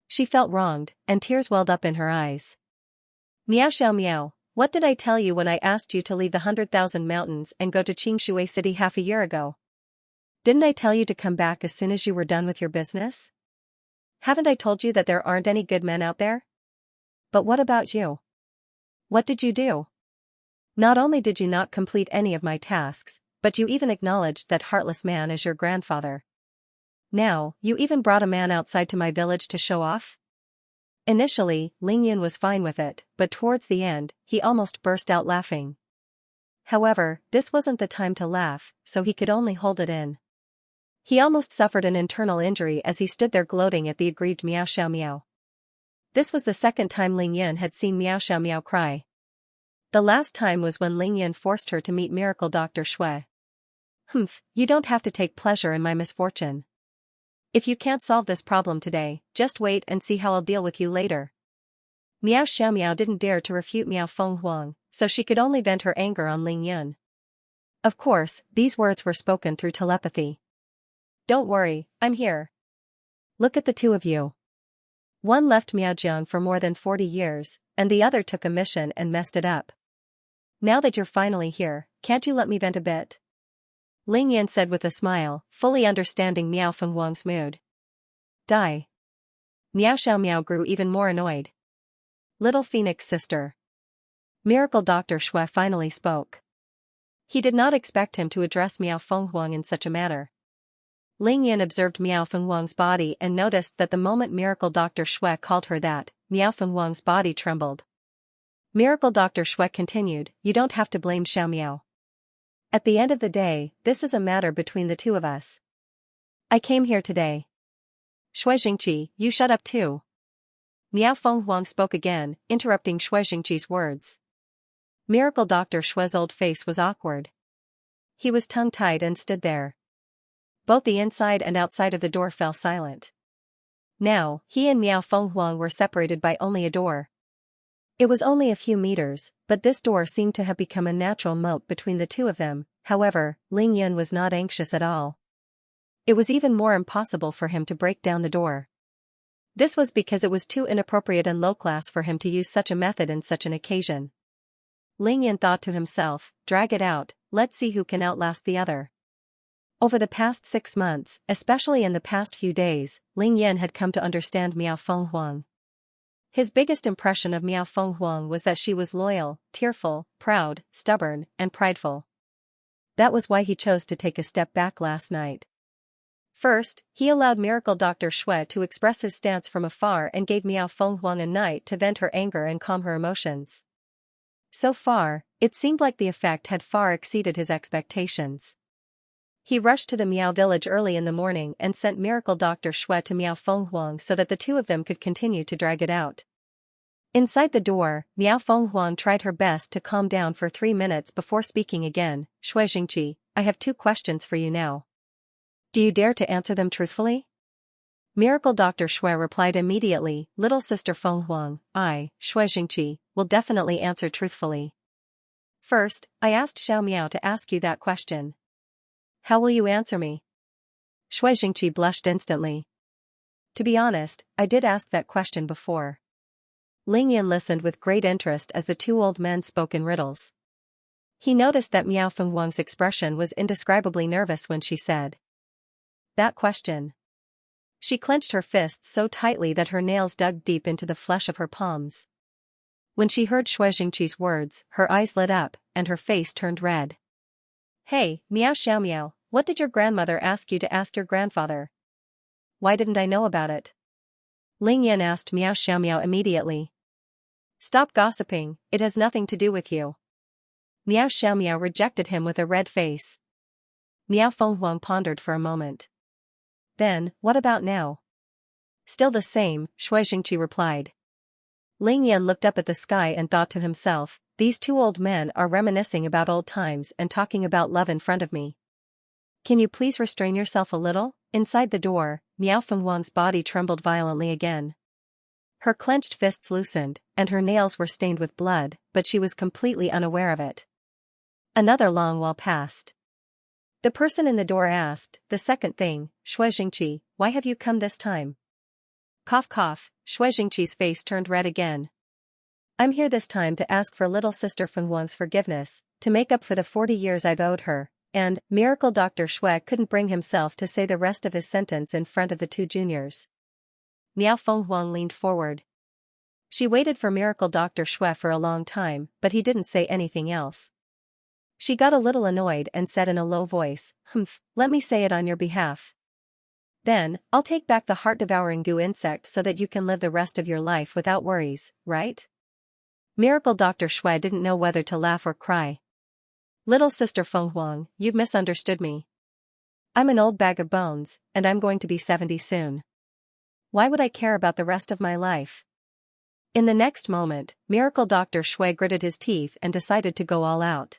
[SPEAKER 1] She felt wronged, and tears welled up in her eyes. Meow Xiao Meow, what did I tell you when I asked you to leave the 100,000 mountains and go to Xianxia City half a year ago? Didn't I tell you to come back as soon as you were done with your business? Haven't I told you that there aren't any good men out there? But what about you? What did you do? Not only did you not complete any of my tasks, but you even acknowledged that heartless man as your grandfather. Now, you even brought a man outside to my village to show off? Initially, Ling Yun was fine with it, but towards the end, he almost burst out laughing. However, this wasn't the time to laugh, so he could only hold it in. He almost suffered an internal injury as he stood there gloating at the aggrieved Meow Xiao Meow. This was the second time Ling Yun had seen Meow Xiao Meow cry. The last time was when Ling Yun forced her to meet Miracle Dr. Shui. Humph, you don't have to take pleasure in my misfortune. If you can't solve this problem today, just wait and see how I'll deal with you later. Meow Xiao Meow didn't dare to refute Meow Feng Huang, so she could only vent her anger on Ling Yun. Of course, these words were spoken through telepathy. Don't worry, I'm here. Look at the two of you. One left Miaojiang for more than 40 years, and the other took a mission and messed it up. Now that you're finally here, can't you let me vent a bit? Ling Yan said with a smile, fully understanding Meow Feng Huang's mood. Die. Meow Xiao Meow grew even more annoyed. Little Phoenix sister. Miracle Dr. Shui finally spoke. He did not expect him to address Meow Feng Huang in such a manner. Ling Yan observed Meow Feng Huang's body and noticed that the moment Miracle Dr. Shui called her that, Meow Feng Huang's body trembled. Miracle Dr. Shui continued, you don't have to blame Xiao Meow. At the end of the day, this is a matter between the two of us. I came here today. Shui Jingqi, you shut up too. Meow Feng Huang spoke again, interrupting Shui Jingqi's words. Miracle Dr. Shui's old face was awkward. He was tongue-tied and stood there. Both the inside and outside of the door fell silent. Now, he and Meow Feng Huang were separated by only a door. It was only a few meters, but this door seemed to have become a natural moat between the two of them. However, Ling Yun was not anxious at all. It was even more impossible for him to break down the door. This was because it was too inappropriate and low-class for him to use such a method in such an occasion. Ling Yun thought to himself, drag it out, let's see who can outlast the other. Over the past 6 months, especially in the past few days, Ling Yun had come to understand Meow Feng Huang. His biggest impression of Meow Feng Huang was that she was loyal, tearful, proud, stubborn, and prideful. That was why he chose to take a step back last night. First, he allowed Miracle Dr. Shui to express his stance from afar and gave Meow Feng Huang a night to vent her anger and calm her emotions. So far, it seemed like the effect had far exceeded his expectations. He rushed to the Meow village early in the morning and sent Miracle Dr. Shui to Meow Feng Huang so that the two of them could continue to drag it out. Inside the door, Meow Feng Huang tried her best to calm down for 3 minutes before speaking again. Shui Jingqi, I have 2 questions for you now. Do you dare to answer them truthfully? Miracle Dr. Shui replied immediately, Little Sister Feng Huang, I, Shui Jingqi, will definitely answer truthfully. First, I asked Xiao Miao to ask you that question. How will you answer me? Shui Jingqi blushed instantly. To be honest, I did ask that question before. Ling Yan listened with great interest as the 2 old men spoke in riddles. He noticed that Meow Feng Huang's expression was indescribably nervous when she said that question. She clenched her fists so tightly that her nails dug deep into the flesh of her palms. When she heard Shui Jingqi's words, her eyes lit up, and her face turned red. Hey, Meow Xiao Meow, what did your grandmother ask you to ask your grandfather? Why didn't I know about it? Ling Yan asked Meow Xiao Meow immediately. Stop gossiping, it has nothing to do with you. Meow Xiao Meow rejected him with a red face. Meow Feng Huang pondered for a moment. Then, what about now? Still the same, Shui Jingqi replied. Ling Yan looked up at the sky and thought to himself, these two old men are reminiscing about old times and talking about love in front of me. Can you please restrain yourself a little? Inside the door, Miao Fenghuang's body trembled violently again. Her clenched fists loosened, and her nails were stained with blood, but she was completely unaware of it. Another long while passed. The person in the door asked, the second thing, Xianxia, why have you come this time? Cough cough, Xianxia's face turned red again. I'm here this time to ask for little sister Fenghuang's forgiveness, to make up for the 40 years I've owed her, and, Miracle Dr. Xue couldn't bring himself to say the rest of his sentence in front of the two juniors. Miao Fenghuang leaned forward. She waited for Miracle Dr. Xue for a long time, but he didn't say anything else. She got a little annoyed and said in a low voice, let me say it on your behalf. Then, I'll take back the heart-devouring goo insect so that you can live the rest of your life without worries, right? Miracle Dr. Xue didn't know whether to laugh or cry. Little sister Fenghuang, you've misunderstood me. I'm an old bag of bones, and I'm going to be 70 soon. Why would I care about the rest of my life? In the next moment, Miracle Dr. Xue gritted his teeth and decided to go all out.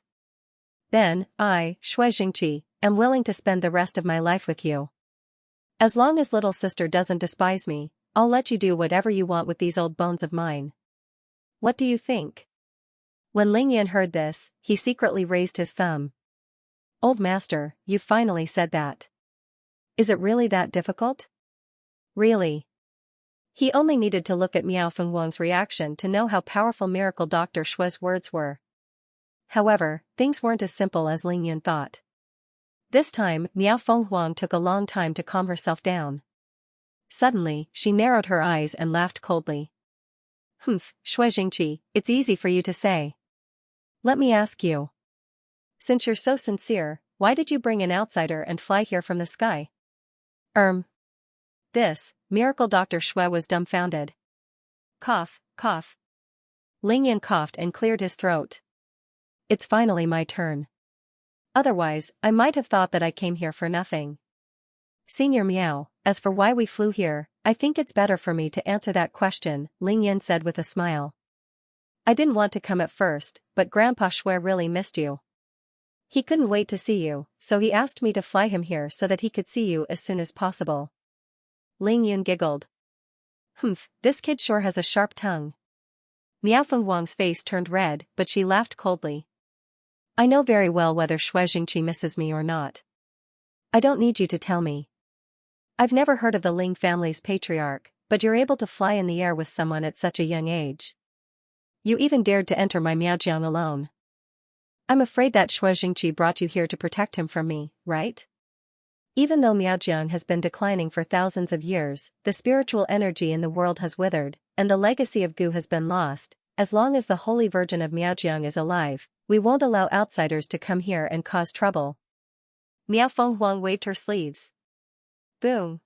[SPEAKER 1] Then, I, Xianxia, am willing to spend the rest of my life with you. As long as little sister doesn't despise me, I'll let you do whatever you want with these old bones of mine. What do you think? When Lingyan heard this, he secretly raised his thumb. Old master, you finally said that. Is it really that difficult? Really? He only needed to look at Miao Fenghuang's reaction to know how powerful Miracle Dr. Xue's words were. However, things weren't as simple as Lingyan thought. This time, Miao Fenghuang took a long time to calm herself down. Suddenly, she narrowed her eyes and laughed coldly. Xianxia, it's easy for you to say. Let me ask you. Since you're so sincere, why did you bring an outsider and fly here from the sky? This, Miracle Dr. Xue was dumbfounded. Cough, cough. Lingyan coughed and cleared his throat. It's finally my turn. Otherwise, I might have thought that I came here for nothing. Senior Miao, as for why we flew here, I think it's better for me to answer that question, Lingyan said with a smile. I didn't want to come at first, but Grandpa Xue really missed you. He couldn't wait to see you, so he asked me to fly him here so that he could see you as soon as possible. Lingyan giggled. This kid sure has a sharp tongue. Miao Fenghuang's face turned red, but she laughed coldly. I know very well whether Xianxia misses me or not. I don't need you to tell me. I've never heard of the Ling family's patriarch, but you're able to fly in the air with someone at such a young age. You even dared to enter my Miaojiang alone. I'm afraid that Xianxia brought you here to protect him from me, right? Even though Miaojiang has been declining for thousands of years, the spiritual energy in the world has withered, and the legacy of Gu has been lost. As long as the Holy Virgin of Miaojiang is alive, we won't allow outsiders to come here and cause trouble. Miao Fenghuang waved her sleeves. Boom.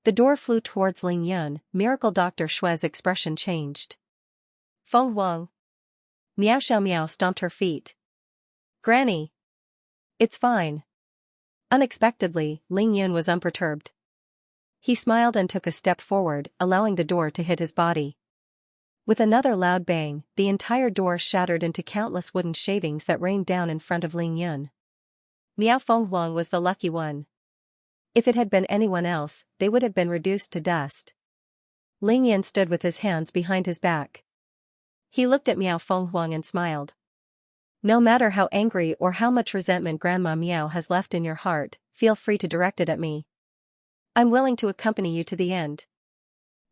[SPEAKER 1] The door flew towards Lingyan. Miracle Dr. Xue's expression changed. Fenghuang. Miao Xiaomiao stomped her feet. Granny. It's fine. Unexpectedly, Lingyan was unperturbed. He smiled and took a step forward, allowing the door to hit his body. With another loud bang, the entire door shattered into countless wooden shavings that rained down in front of Lingyan. Miao Fenghuang was the lucky one. If it had been anyone else, they would have been reduced to dust. Lingyan stood with his hands behind his back. He looked at Miao Fenghuang and smiled. No matter how angry or how much resentment Grandma Miao has left in your heart, feel free to direct it at me. I'm willing to accompany you to the end.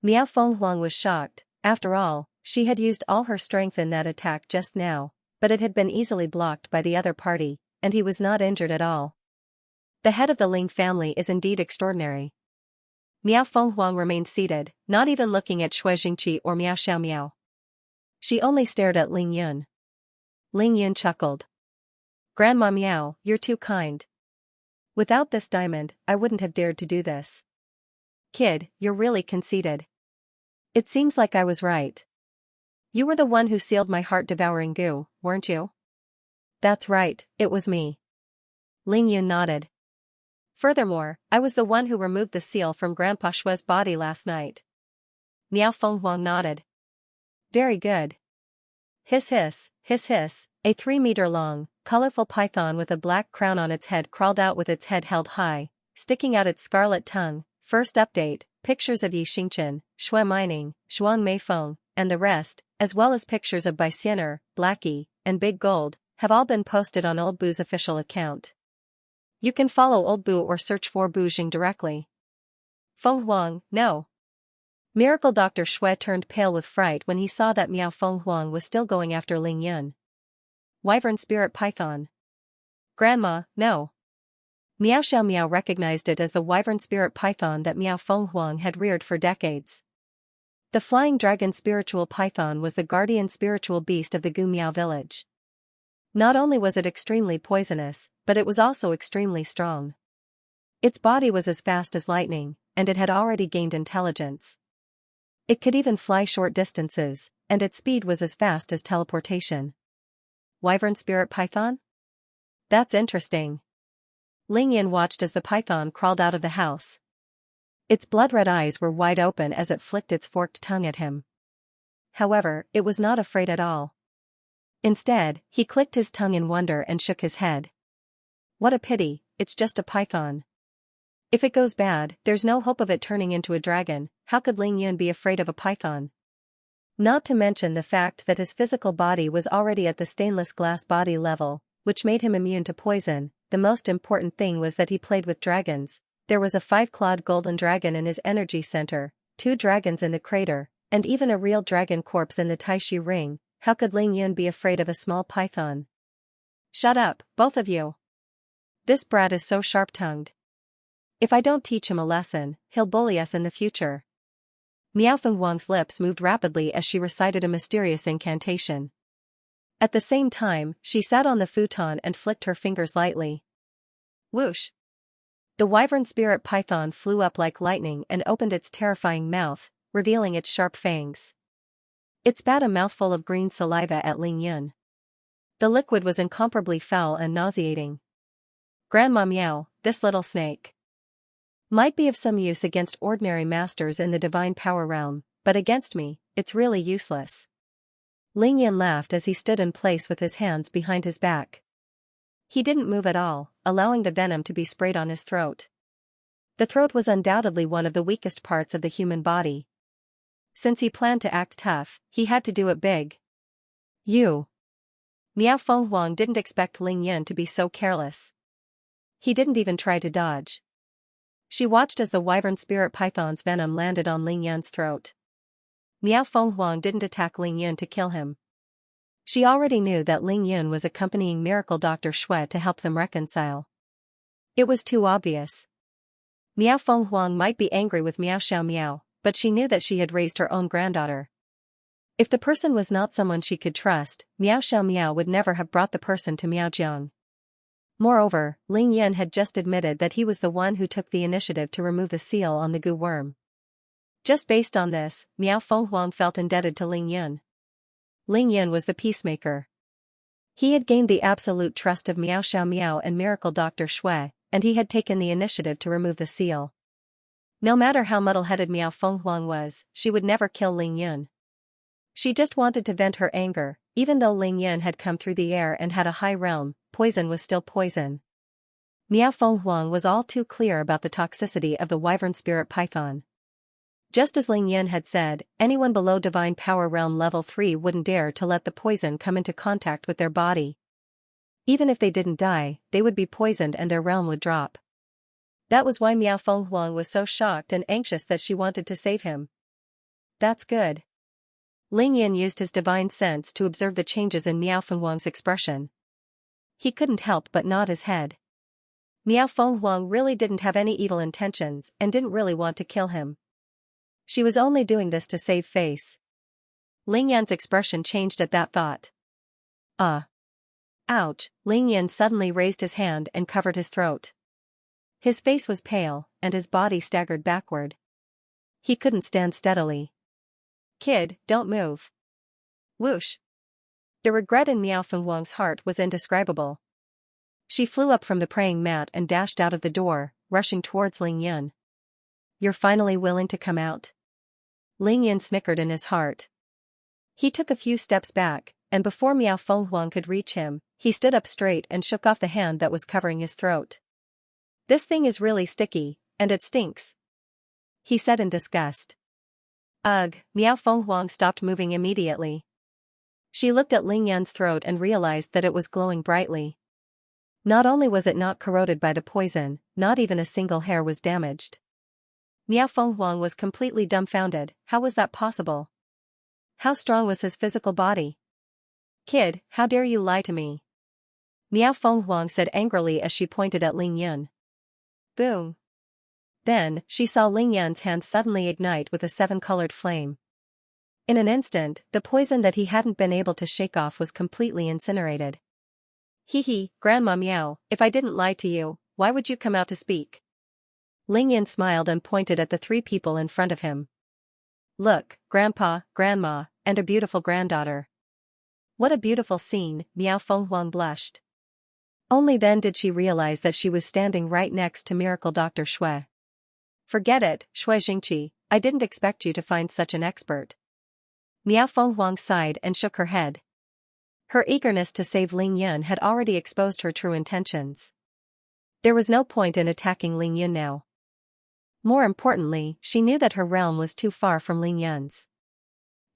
[SPEAKER 1] Miao Fenghuang was shocked. After all, she had used all her strength in that attack just now, but it had been easily blocked by the other party, and he was not injured at all. The head of the Ling family is indeed extraordinary. Miao Fenghuang remained seated, not even looking at Xianxia or Miao Xiaomiao. She only stared at Lingyan. Lingyan chuckled. Grandma Miao, you're too kind. Without this diamond, I wouldn't have dared to do this. Kid, you're really conceited. It seems like I was right. You were the one who sealed my heart-devouring goo, weren't you? That's right, it was me. Lingyan nodded. Furthermore, I was the one who removed the seal from Grandpa Xue's body last night. Miao Fenghuang nodded. Very good. Hiss hiss, hiss hiss, a 3-meter-long, colorful python with a black crown on its head crawled out with its head held high, sticking out its scarlet tongue. First update, pictures of Xianxia, Shui Mining, Zhuang Meifeng, and the rest, as well as pictures of Baixianer, Blackie, and Big Gold, have all been posted on Old Boo's official account. You can follow Old Boo or search for Bu Jing directly. Feng Huang, no. Miracle Dr. Shui turned pale with fright when he saw that Miao Feng Huang was still going after Ling Yun. Wyvern Spirit Python. Grandma, no. Miao Xiao Miao recognized it as the wyvern spirit python that Miao Feng Huang had reared for decades. The flying dragon spiritual python was the guardian spiritual beast of the Gu Miao village. Not only was it extremely poisonous, but it was also extremely strong. Its body was as fast as lightning, and it had already gained intelligence. It could even fly short distances, and its speed was as fast as teleportation. Wyvern spirit python? That's interesting. Ling Yin watched as the python crawled out of the house. Its blood-red eyes were wide open as it flicked its forked tongue at him. However, it was not afraid at all. Instead, he clicked his tongue in wonder and shook his head. What a pity, it's just a python. If it goes bad, there's no hope of it turning into a dragon. How could Ling Yun be afraid of a python? Not to mention the fact that his physical body was already at the stainless glass body level, which made him immune to poison. The most important thing was that he played with dragons. There was a 5-clawed golden dragon in his energy center, 2 dragons in the crater, and even a real dragon corpse in the Taishi ring. How could Ling Yun be afraid of a small python? Shut up, both of you. This brat is so sharp-tongued. If I don't teach him a lesson, he'll bully us in the future. Miao Feng Huang's lips moved rapidly as she recited a mysterious incantation. At the same time, she sat on the futon and flicked her fingers lightly. Whoosh! The wyvern spirit python flew up like lightning and opened its terrifying mouth, revealing its sharp fangs. It spat a mouthful of green saliva at Ling Yun. The liquid was incomparably foul and nauseating. Grandma Miao, this little snake might be of some use against ordinary masters in the divine power realm, but against me, it's really useless. Ling Yun laughed as he stood in place with his hands behind his back. He didn't move at all, allowing the venom to be sprayed on his throat. The throat was undoubtedly one of the weakest parts of the human body. Since he planned to act tough, he had to do it big. You. Miao Feng Huang didn't expect Ling Yun to be so careless. He didn't even try to dodge. She watched as the wyvern spirit python's venom landed on Ling Yun's throat. Miao Feng Huang didn't attack Ling Yun to kill him. She already knew that Ling Yun was accompanying Miracle Dr. Shui to help them reconcile. It was too obvious. Miao Feng Huang might be angry with Miao Xiao Miao, but she knew that she had raised her own granddaughter. If the person was not someone she could trust, Miao Xiao Miao would never have brought the person to Miaojiang. Moreover, Ling Yun had just admitted that he was the one who took the initiative to remove the seal on the Gu worm. Just based on this, Miao Feng Huang felt indebted to Ling Yun. Ling Yun was the peacemaker. He had gained the absolute trust of Miao Xiao Miao and Miracle Dr. Shui, and he had taken the initiative to remove the seal. No matter how muddle-headed Miao Feng Huang was, she would never kill Ling Yun. She just wanted to vent her anger. Even though Ling Yun had come through the air and had a high realm, poison was still poison. Miao Feng Huang was all too clear about the toxicity of the wyvern spirit python. Just as Ling Yun had said, anyone below Divine Power Realm Level 3 wouldn't dare to let the poison come into contact with their body. Even if they didn't die, they would be poisoned and their realm would drop. That was why Miao Feng Huang was so shocked and anxious that she wanted to save him. That's good. Ling Yun used his divine sense to observe the changes in Miao Feng Huang's expression. He couldn't help but nod his head. Miao Feng Huang really didn't have any evil intentions and didn't really want to kill him. She was only doing this to save face. Ling Yan's expression changed at that thought. Ouch! Ling Yan suddenly raised his hand and covered his throat. His face was pale, and his body staggered backward. He couldn't stand steadily. Kid, don't move. Whoosh! The regret in Miao Feng Huang's heart was indescribable. She flew up from the praying mat and dashed out of the door, rushing towards Ling Yun. You're finally willing to come out? Ling Yun snickered in his heart. He took a few steps back, and before Miao Fenghuang could reach him, he stood up straight and shook off the hand that was covering his throat. "This thing is really sticky, and it stinks," he said in disgust. "Ugh," Miao Fenghuang stopped moving immediately. She looked at Ling Yan's throat and realized that it was glowing brightly. Not only was it not corroded by the poison, not even a single hair was damaged. Miao Fenghuang was completely dumbfounded. How was that possible? How strong was his physical body? "Kid, how dare you lie to me?" Miao Fenghuang said angrily as she pointed at Ling Yan. Boom. Then, she saw Ling Yan's hand suddenly ignite with a seven-colored flame. In an instant, the poison that he hadn't been able to shake off was completely incinerated. "Hee hee, Grandma Miao, if I didn't lie to you, why would you come out to speak?" Ling Yan smiled and pointed at the three people in front of him. "Look, Grandpa, Grandma, and a beautiful granddaughter." "What a beautiful scene," Miao Fenghuang blushed. Only then did she realize that she was standing right next to Miracle Dr. Shui. "Forget it, Shui Jingqi, I didn't expect you to find such an expert." Miao Fenghuang sighed and shook her head. Her eagerness to save Ling Yun had already exposed her true intentions. There was no point in attacking Ling Yun now. More importantly, she knew that her realm was too far from Ling Yun's.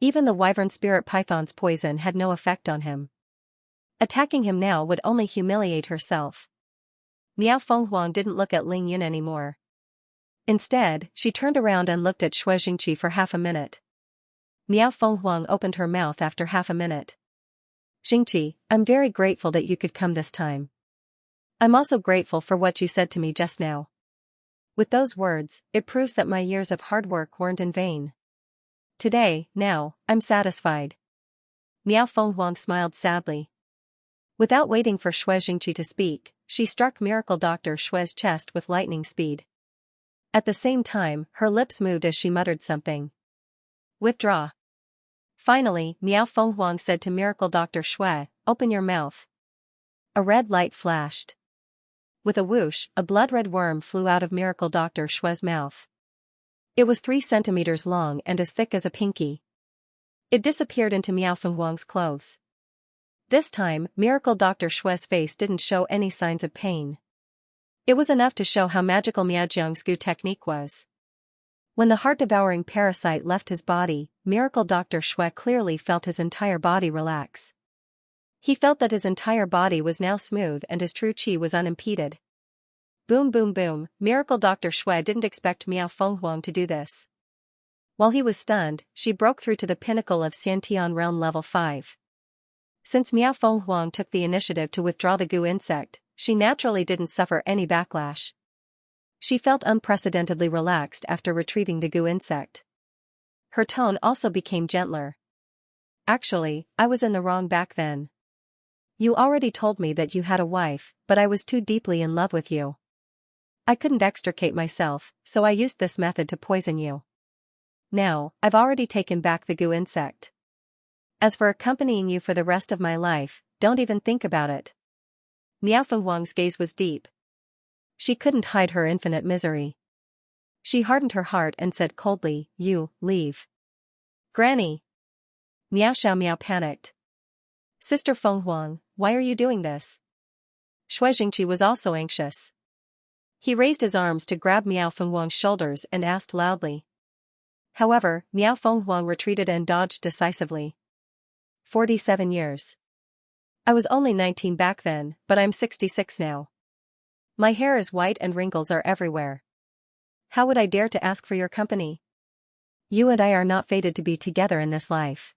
[SPEAKER 1] Even the wyvern spirit python's poison had no effect on him. Attacking him now would only humiliate herself. Miao Fenghuang didn't look at Ling Yun anymore. Instead, she turned around and looked at Shui Jingqi for half a minute. Miao Fenghuang opened her mouth after half a minute. "Jingqi, I'm very grateful that you could come this time. I'm also grateful for what you said to me just now. With those words, it proves that my years of hard work weren't in vain. Today, now, I'm satisfied." Miao Fenghuang smiled sadly. Without waiting for Shui Jingqi to speak, she struck Miracle Dr. Shui's chest with lightning speed. At the same time, her lips moved as she muttered something. "Withdraw." Finally, Miao Fenghuang said to Miracle Dr. Shui, "Open your mouth." A red light flashed. With a whoosh, a blood-red worm flew out of Miracle Dr. Shui's mouth. It was 3 centimeters long and as thick as a pinky. It disappeared into Miao Fenghuang's clothes. This time, Miracle Dr. Shui's face didn't show any signs of pain. It was enough to show how magical Miaojiang's Gu technique was. When the heart-devouring parasite left his body, Miracle Dr. Shui clearly felt his entire body relax. He felt that his entire body was now smooth and his true qi was unimpeded. Boom boom boom, Miracle Dr. Shui didn't expect Miao Fenghuang to do this. While he was stunned, she broke through to the pinnacle of Xiantian realm level 5. Since Miao Fenghuang took the initiative to withdraw the Gu insect, she naturally didn't suffer any backlash. She felt unprecedentedly relaxed after retrieving the Gu insect. Her tone also became gentler. "Actually, I was in the wrong back then. You already told me that you had a wife, but I was too deeply in love with you. I couldn't extricate myself, so I used this method to poison you. Now, I've already taken back the Gu insect. As for accompanying you for the rest of my life, don't even think about it." Miao Fenghuang's gaze was deep. She couldn't hide her infinite misery. She hardened her heart and said coldly, "You, leave." "Granny!" Miao Xiaomiao panicked. "Sister Fenghuang, why are you doing this?" Shui Jingqi was also anxious. He raised his arms to grab Miao Fenghuang's shoulders and asked loudly. However, Miao Fenghuang retreated and dodged decisively. 47 years. I was only 19 back then, but I'm 66 now. My hair is white and wrinkles are everywhere. How would I dare to ask for your company? You and I are not fated to be together in this life.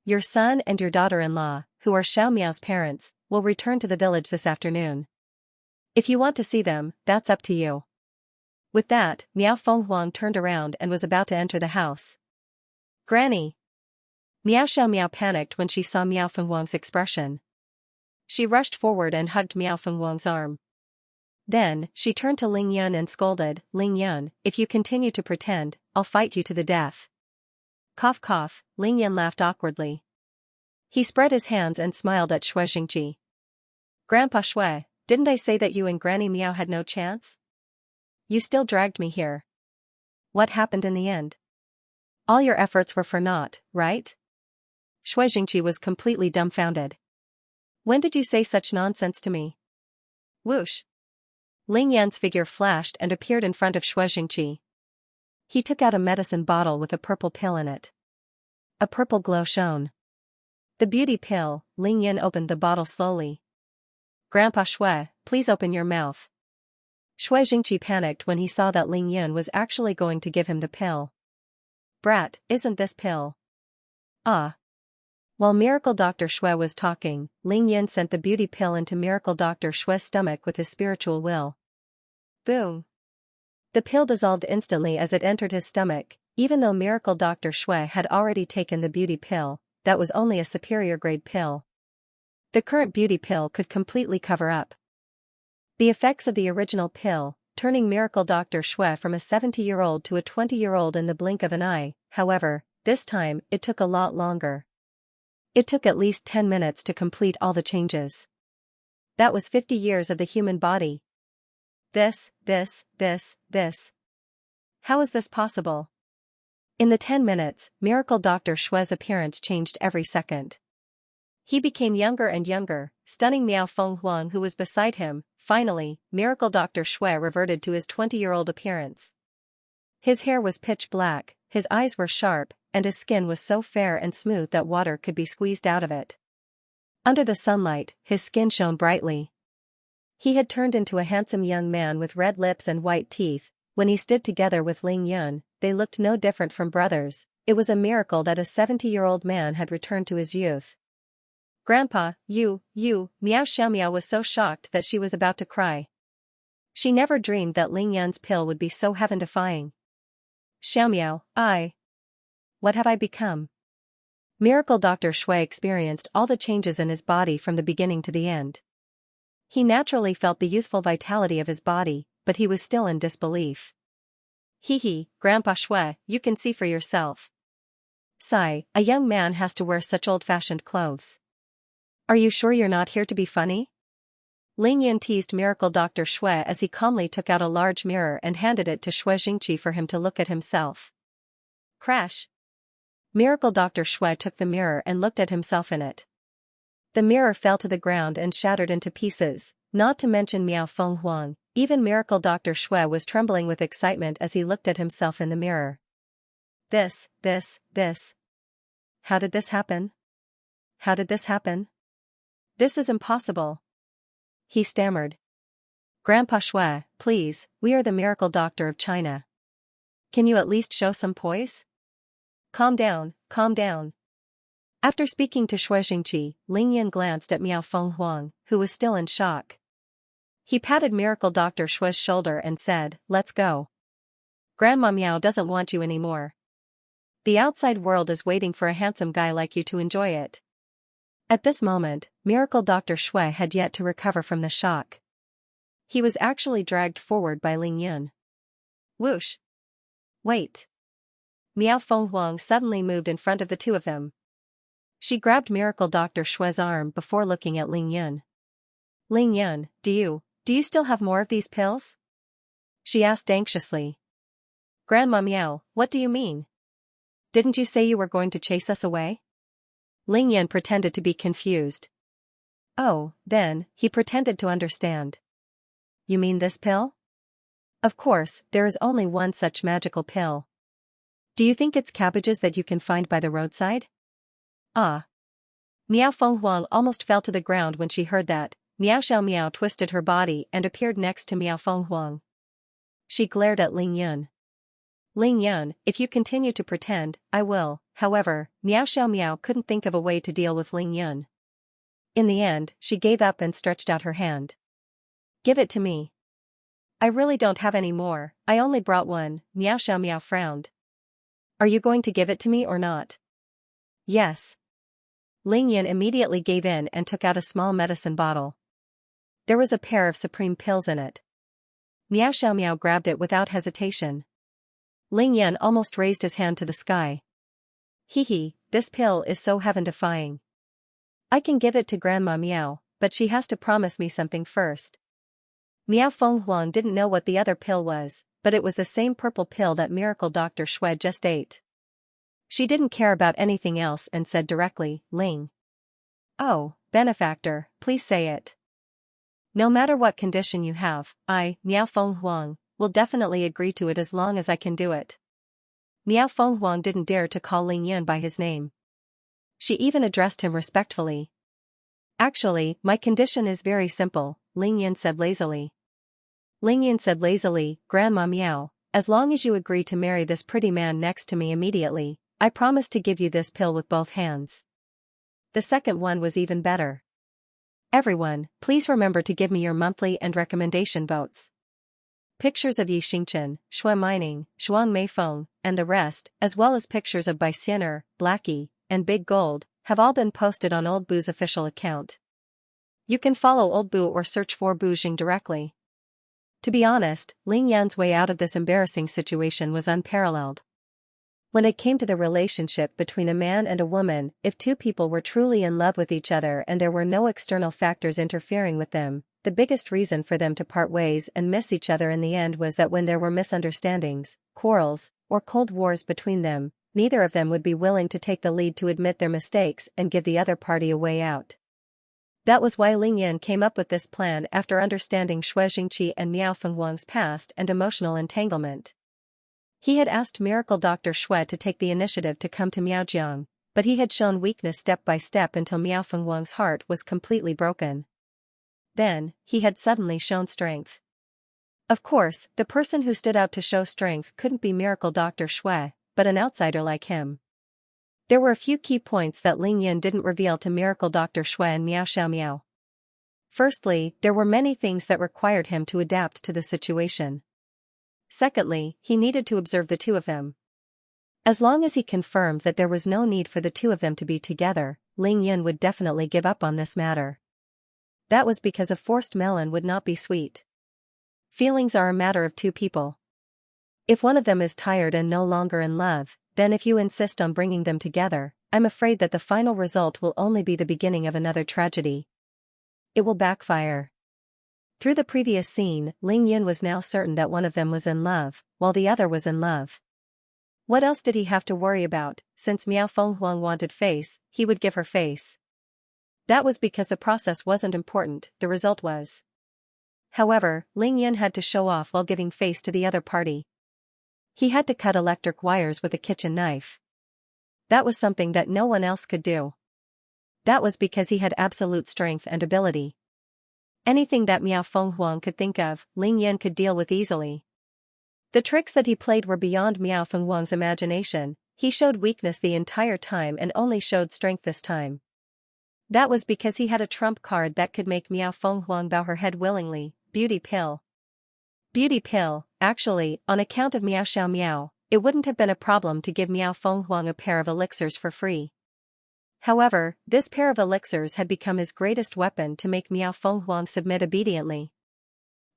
[SPEAKER 1] Your son and your daughter-in-law, who are Xiao Miao's parents, will return to the village this afternoon. If you want to see them, that's up to you." With that, Miao Fenghuang turned around and was about to enter the house. "Granny!" Miao Xiaomiao panicked when she saw Miao Fenghuang's expression. She rushed forward and hugged Miao Fenghuang's arm. Then, she turned to Ling Yun and scolded, "Ling Yun, if you continue to pretend, I'll fight you to the death." Cough cough, Ling Yun laughed awkwardly. He spread his hands and smiled at Shui Jingqi. "Grandpa Shui, didn't I say that you and Granny Miao had no chance? You still dragged me here. What happened in the end? All your efforts were for naught, right?" Xianxia was completely dumbfounded. When did you say such nonsense to me? Whoosh! Ling Yan's figure flashed and appeared in front of Xianxia. He took out a medicine bottle with a purple pill in it. A purple glow shone. The beauty pill. Ling Yan opened the bottle slowly. Grandpa Shui, please open your mouth. Xianxia panicked when he saw that Ling Yan was actually going to give him the pill. Brat, isn't this pill? Ah. While Miracle Dr. Shui was talking, Ling Yan sent the beauty pill into Miracle Dr. Shui's stomach with his spiritual will. Boom. The pill dissolved instantly as it entered his stomach. Even though Miracle Dr. Shui had already taken the beauty pill, that was only a superior grade pill. The current beauty pill could completely cover up the effects of the original pill, turning Miracle Dr. Shui from a 70-year-old to a 20-year-old in the blink of an eye. However, this time, it took a lot longer. It took at least 10 minutes to complete all the changes. That was 50 years of the human body. This. How is this possible? In the 10 minutes, Miracle Dr. Shui's appearance changed every second. He became younger and younger, stunning Miao Fenghuang who was beside him. Finally, Miracle Dr. Shui reverted to his 20-year-old appearance. His hair was pitch black, his eyes were sharp, and his skin was so fair and smooth that water could be squeezed out of it. Under the sunlight, his skin shone brightly. He had turned into a handsome young man with red lips and white teeth. When he stood together with Ling Yan, they looked no different from brothers. It was a miracle that a 70-year-old man had returned to his youth. Grandpa, you, Miao Xiaomiao was so shocked that she was about to cry. She never dreamed that Ling Yan's pill would be so heaven-defying. Xiaomiao, what have I become? Miracle Dr. Shui experienced all the changes in his body from the beginning to the end. He naturally felt the youthful vitality of his body, but he was still in disbelief. Grandpa Shui, you can see for yourself. Sigh, a young man has to wear such old-fashioned clothes. Are you sure you're not here to be funny? Ling Yan teased Miracle Dr. Shui as he calmly took out a large mirror and handed it to Xianxia for him to look at himself. Crash! Miracle Dr. Shui took the mirror and looked at himself in it. The mirror fell to the ground and shattered into pieces, not to mention Miao Fenghuang. Even Miracle Dr. Shui was trembling with excitement as he looked at himself in the mirror. This. How did this happen? How did this happen? This is impossible. He stammered. Grandpa Shui, please, we are the miracle doctor of China. Can you at least show some poise? Calm down. After speaking to Xianxia, Ling Yan glanced at Miao Fenghuang, who was still in shock. He patted Miracle Dr. Shui's shoulder and said, let's go. Grandma Miao doesn't want you anymore. The outside world is waiting for a handsome guy like you to enjoy it. At this moment, Miracle Dr. Shui had yet to recover from the shock. He was actually dragged forward by Ling Yan. Whoosh! Wait! Miao Fenghuang suddenly moved in front of the two of them. She grabbed Miracle Dr. Shui's arm before looking at Ling Yan. Ling Yan, do you still have more of these pills? She asked anxiously. Grandma Miao, what do you mean? Didn't you say you were going to chase us away? Ling Yan pretended to be confused. Oh, then, he pretended to understand. You mean this pill? Of course, there is only one such magical pill. Do you think it's cabbages that you can find by the roadside? Ah. Miao Fenghuang almost fell to the ground when she heard that. Miao Xiaomiao twisted her body and appeared next to Miao Fenghuang. She glared at Ling Yan. Ling Yan, if you continue to pretend, I will. However, Miao Xiaomiao couldn't think of a way to deal with Ling Yan. In the end, she gave up and stretched out her hand. Give it to me. I really don't have any more, I only brought one. Miao Xiaomiao frowned. Are you going to give it to me or not? Yes. Ling Yan immediately gave in and took out a small medicine bottle. There was a pair of supreme pills in it. Miao Xiaomiao grabbed it without hesitation. Ling Yan almost raised his hand to the sky. This pill is so heaven-defying. I can give it to Grandma Miao, but she has to promise me something first. Miao Fenghuang didn't know what the other pill was, but it was the same purple pill that Miracle Dr. Shui just ate. She didn't care about anything else and said directly, Ling. Oh, benefactor, please say it. No matter what condition you have, I, Miao Feng Huang, will definitely agree to it as long as I can do it. Miao Feng Huang didn't dare to call Ling Yan by his name. She even addressed him respectfully. Actually, my condition is very simple, Ling Yan said lazily. Ling Yan said lazily, Grandma Miao, as long as you agree to marry this pretty man next to me immediately, I promise to give you this pill with both hands. The second one was even better. Everyone, please remember to give me your monthly and recommendation votes. Pictures of Yi Xingchen, Shui Mining, Shuang Meifeng, and the rest, as well as pictures of Bai Xiener, Blackie, and Big Gold, have all been posted on Old Boo's official account. You can follow Old Boo or search for Bu Jing directly. To be honest, Ling Yan's way out of this embarrassing situation was unparalleled. When it came to the relationship between a man and a woman, if two people were truly in love with each other and there were no external factors interfering with them, the biggest reason for them to part ways and miss each other in the end was that when there were misunderstandings, quarrels, or cold wars between them, neither of them would be willing to take the lead to admit their mistakes and give the other party a way out. That was why Ling Yan came up with this plan after understanding Xue Jingqi and Miao Fenghuang's past and emotional entanglement. He had asked Miracle Dr. Xue to take the initiative to come to Miaojiang, but he had shown weakness step by step until Miao Fenghuang's heart was completely broken. Then, he had suddenly shown strength. Of course, the person who stood out to show strength couldn't be Miracle Dr. Xue, but an outsider like him. There were a few key points that Ling Yan didn't reveal to Miracle Dr. Xue and Miao Xiaomiao. Firstly, there were many things that required him to adapt to the situation. Secondly, he needed to observe the two of them. As long as he confirmed that there was no need for the two of them to be together, Ling Yan would definitely give up on this matter. That was because a forced melon would not be sweet. Feelings are a matter of two people. If one of them is tired and no longer in love, then if you insist on bringing them together, I'm afraid that the final result will only be the beginning of another tragedy. It will backfire. Through the previous scene, Ling Yan was now certain that one of them was in love, while the other was in love. What else did he have to worry about? Since Miao Fenghuang wanted face, he would give her face. That was because the process wasn't important, the result was. However, Ling Yan had to show off while giving face to the other party. He had to cut electric wires with a kitchen knife. That was something that no one else could do. That was because he had absolute strength and ability. Anything that Miao Fenghuang could think of, Ling Yan could deal with easily. The tricks that he played were beyond Miao Fenghuang's imagination. He showed weakness the entire time and only showed strength this time. That was because he had a trump card that could make Miao Fenghuang bow her head willingly, beauty pill. Beauty pill, actually, on account of Miao Xiaomiao, it wouldn't have been a problem to give Miao Fenghuang a pair of elixirs for free. However, this pair of elixirs had become his greatest weapon to make Miao Fenghuang submit obediently.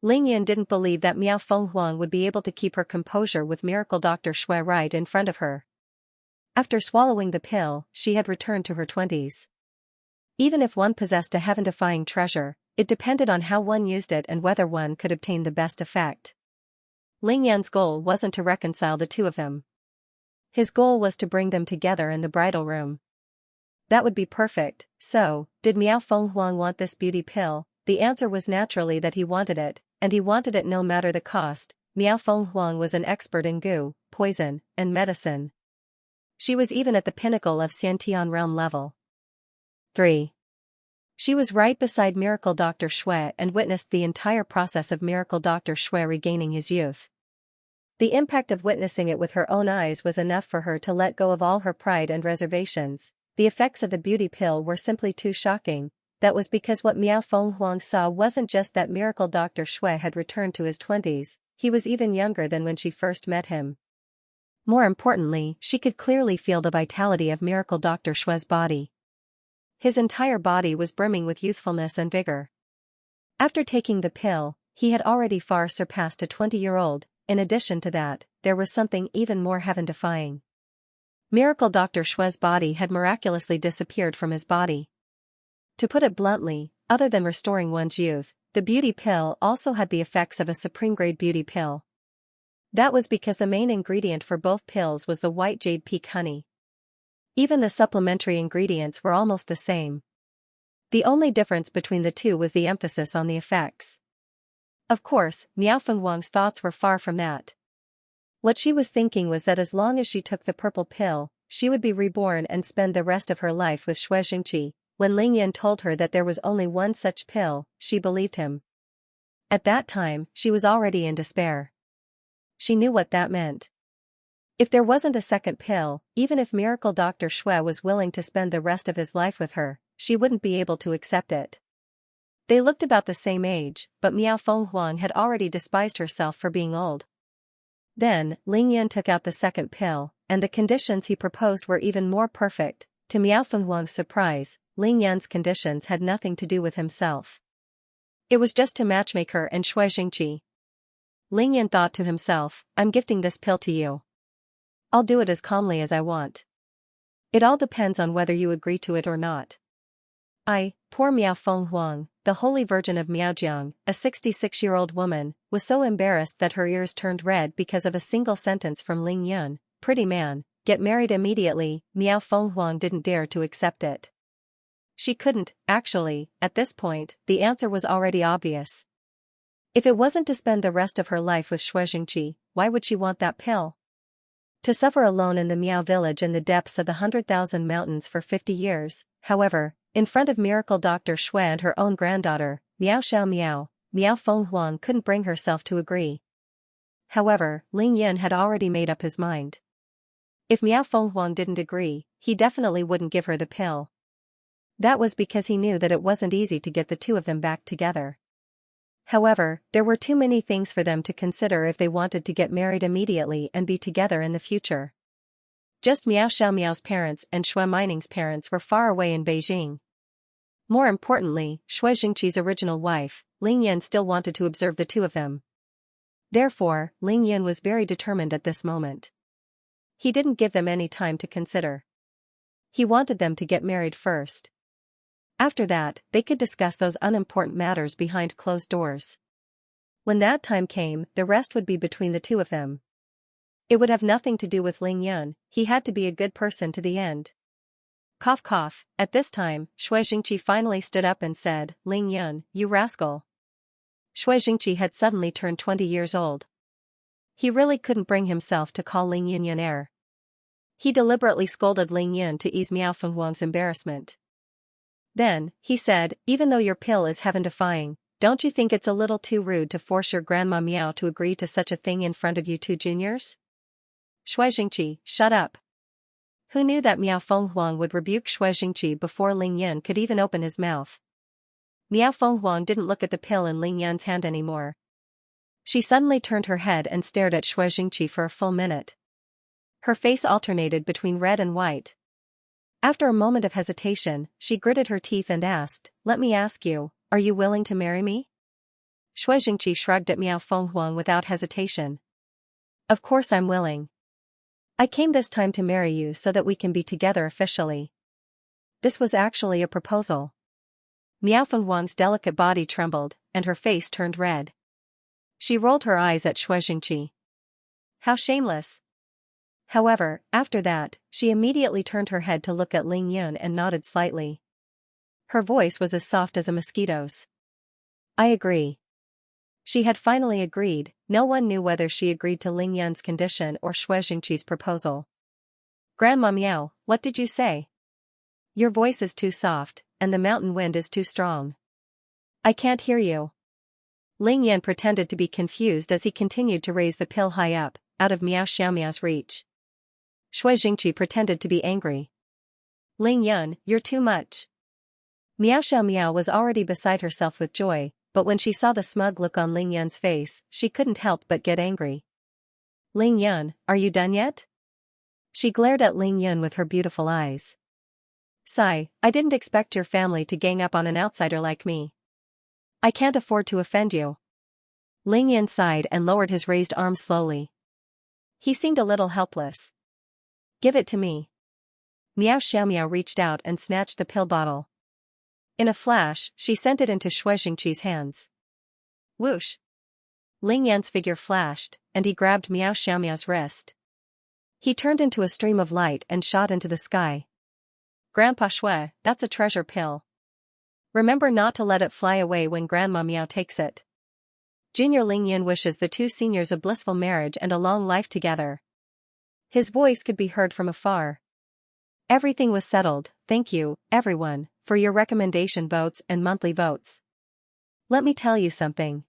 [SPEAKER 1] Ling Yan didn't believe that Miao Fenghuang would be able to keep her composure with Miracle Dr. Xue right in front of her. After swallowing the pill, she had returned to her 20s. Even if one possessed a heaven-defying treasure, it depended on how one used it and whether one could obtain the best effect. Ling Yan's goal wasn't to reconcile the two of them. His goal was to bring them together in the bridal room. That would be perfect. So, did Miao Fenghuang want this beauty pill? The answer was naturally that he wanted it, and he wanted it no matter the cost. Miao Fenghuang was an expert in goo, poison, and medicine. She was even at the pinnacle of Xiantian realm level. 3. She was right beside Miracle Dr. Xue and witnessed the entire process of Miracle Dr. Xue regaining his youth. The impact of witnessing it with her own eyes was enough for her to let go of all her pride and reservations. The effects of the beauty pill were simply too shocking. That was because what Miao Fenghuang saw wasn't just that Miracle Dr. Xue had returned to his 20s, he was even younger than when she first met him. More importantly, she could clearly feel the vitality of Miracle Dr. Xue's body. His entire body was brimming with youthfulness and vigor. After taking the pill, he had already far surpassed a 20-year-old. In addition to that, there was something even more heaven-defying. Miracle Dr. Xue's body had miraculously disappeared from his body. To put it bluntly, other than restoring one's youth, the beauty pill also had the effects of a supreme-grade beauty pill. That was because the main ingredient for both pills was the white jade peak honey. Even the supplementary ingredients were almost the same. The only difference between the two was the emphasis on the effects. Of course, Miao Fenghuang's thoughts were far from that. What she was thinking was that as long as she took the purple pill, she would be reborn and spend the rest of her life with Xianxia. When Ling Yan told her that there was only one such pill, she believed him. At that time, she was already in despair. She knew what that meant. If there wasn't a second pill, even if miracle Dr. Shui was willing to spend the rest of his life with her, she wouldn't be able to accept it. They looked about the same age, but Miao Fenghuang had already despised herself for being old. Then, Ling Yan took out the second pill, and the conditions he proposed were even more perfect. To Miao Fenghuang's surprise, Ling Yan's conditions had nothing to do with himself. It was just to matchmake her and Xianxia. Ling Yan thought to himself, I'm gifting this pill to you. I'll do it as calmly as I want. It all depends on whether you agree to it or not. Poor Miao Fenghuang, the Holy Virgin of Miaojiang, a 66-year-old woman, was so embarrassed that her ears turned red because of a single sentence from Ling Yan, pretty man, get married immediately. Miao Fenghuang didn't dare to accept it. She couldn't, actually. At this point, the answer was already obvious. If it wasn't to spend the rest of her life with Xianxia, why would she want that pill? To suffer alone in the Miao village in the depths of the 100,000 mountains for 50 years, however, in front of miracle Dr. Shui and her own granddaughter, Miao Xiao, Miao Fenghuang couldn't bring herself to agree. However, Ling Yan had already made up his mind. If Miao Fenghuang didn't agree, he definitely wouldn't give her the pill. That was because he knew that it wasn't easy to get the two of them back together. However, there were too many things for them to consider if they wanted to get married immediately and be together in the future. Just Miao Xiaomiao's parents and Shui Mining's parents were far away in Beijing. More importantly, Xianxia's original wife, Ling Yan, still wanted to observe the two of them. Therefore, Ling Yan was very determined at this moment. He didn't give them any time to consider. He wanted them to get married first. After that, they could discuss those unimportant matters behind closed doors. When that time came, the rest would be between the two of them. It would have nothing to do with Ling Yan. He had to be a good person to the end. Cough cough. At this time, Xianxia finally stood up and said, Ling Yan, you rascal. Xianxia had suddenly turned 20 years old. He really couldn't bring himself to call Ling Yan heir. He deliberately scolded Ling Yan to ease Miao Fenghuang's embarrassment. Then, he said, even though your pill is heaven-defying, don't you think it's a little too rude to force your grandma Miao to agree to such a thing in front of you two juniors? Xianxia, shut up. Who knew that Miao Fenghuang would rebuke Xianxia before Ling Yan could even open his mouth? Miao Fenghuang didn't look at the pill in Ling Yan's hand anymore. She suddenly turned her head and stared at Xianxia for a full minute. Her face alternated between red and white. After a moment of hesitation, she gritted her teeth and asked, let me ask you, are you willing to marry me? Xianxia shrugged at Miao Fenghuang without hesitation. Of course I'm willing. I came this time to marry you so that we can be together officially. This was actually a proposal. Miao Fenghuang's delicate body trembled, and her face turned red. She rolled her eyes at Xianxia. How shameless. However, after that, she immediately turned her head to look at Ling Yan and nodded slightly. Her voice was as soft as a mosquito's. I agree. She had finally agreed. No one knew whether she agreed to Ling Yan's condition or Xianxia's proposal. Grandma Miao, what did you say? Your voice is too soft, and the mountain wind is too strong. I can't hear you. Ling Yan pretended to be confused as he continued to raise the pill high up, out of Miao Xiaomiao's reach. Xianxia pretended to be angry. Ling Yan, you're too much. Miao Xiaomiao was already beside herself with joy, but when she saw the smug look on Ling Yan's face, she couldn't help but get angry. Ling Yan, are you done yet? She glared at Ling Yan with her beautiful eyes. Sigh, I didn't expect your family to gang up on an outsider like me. I can't afford to offend you. Ling Yan sighed and lowered his raised arm slowly. He seemed a little helpless. Give it to me. Miao Xiaomiao reached out and snatched the pill bottle. In a flash, she sent it into Xianxia's hands. Whoosh! Ling Yan's figure flashed, and he grabbed Miao Xiaomiao's wrist. He turned into a stream of light and shot into the sky. Grandpa Shui, that's a treasure pill. Remember not to let it fly away when Grandma Meow takes it. Junior Lingyan wishes the two seniors a blissful marriage and a long life together. His voice could be heard from afar. Everything was settled, thank you, everyone, for your recommendation votes and monthly votes. Let me tell you something.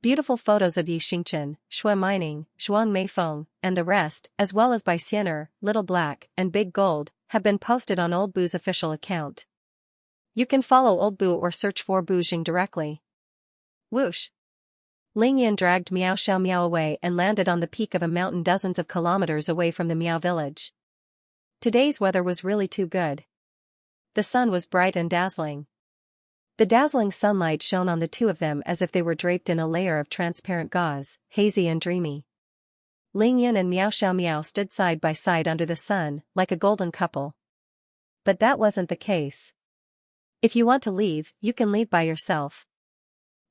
[SPEAKER 1] Beautiful photos of Yi Xingchen, Shui Mining, Zhuang Meifeng, and the rest, as well as by Xiener, Little Black, and Big Gold, have been posted on Old Boo's official account. You can follow Old Boo or search for Boo Jing directly. Whoosh! Lingyan dragged Miao Xiao Miao away and landed on the peak of a mountain dozens of kilometers away from the Miao village. Today's weather was really too good. The sun was bright and dazzling. The dazzling sunlight shone on the two of them as if they were draped in a layer of transparent gauze, hazy and dreamy. Lingyan and Miao Xiao Miao stood side by side under the sun, like a golden couple. But that wasn't the case. If you want to leave, you can leave by yourself.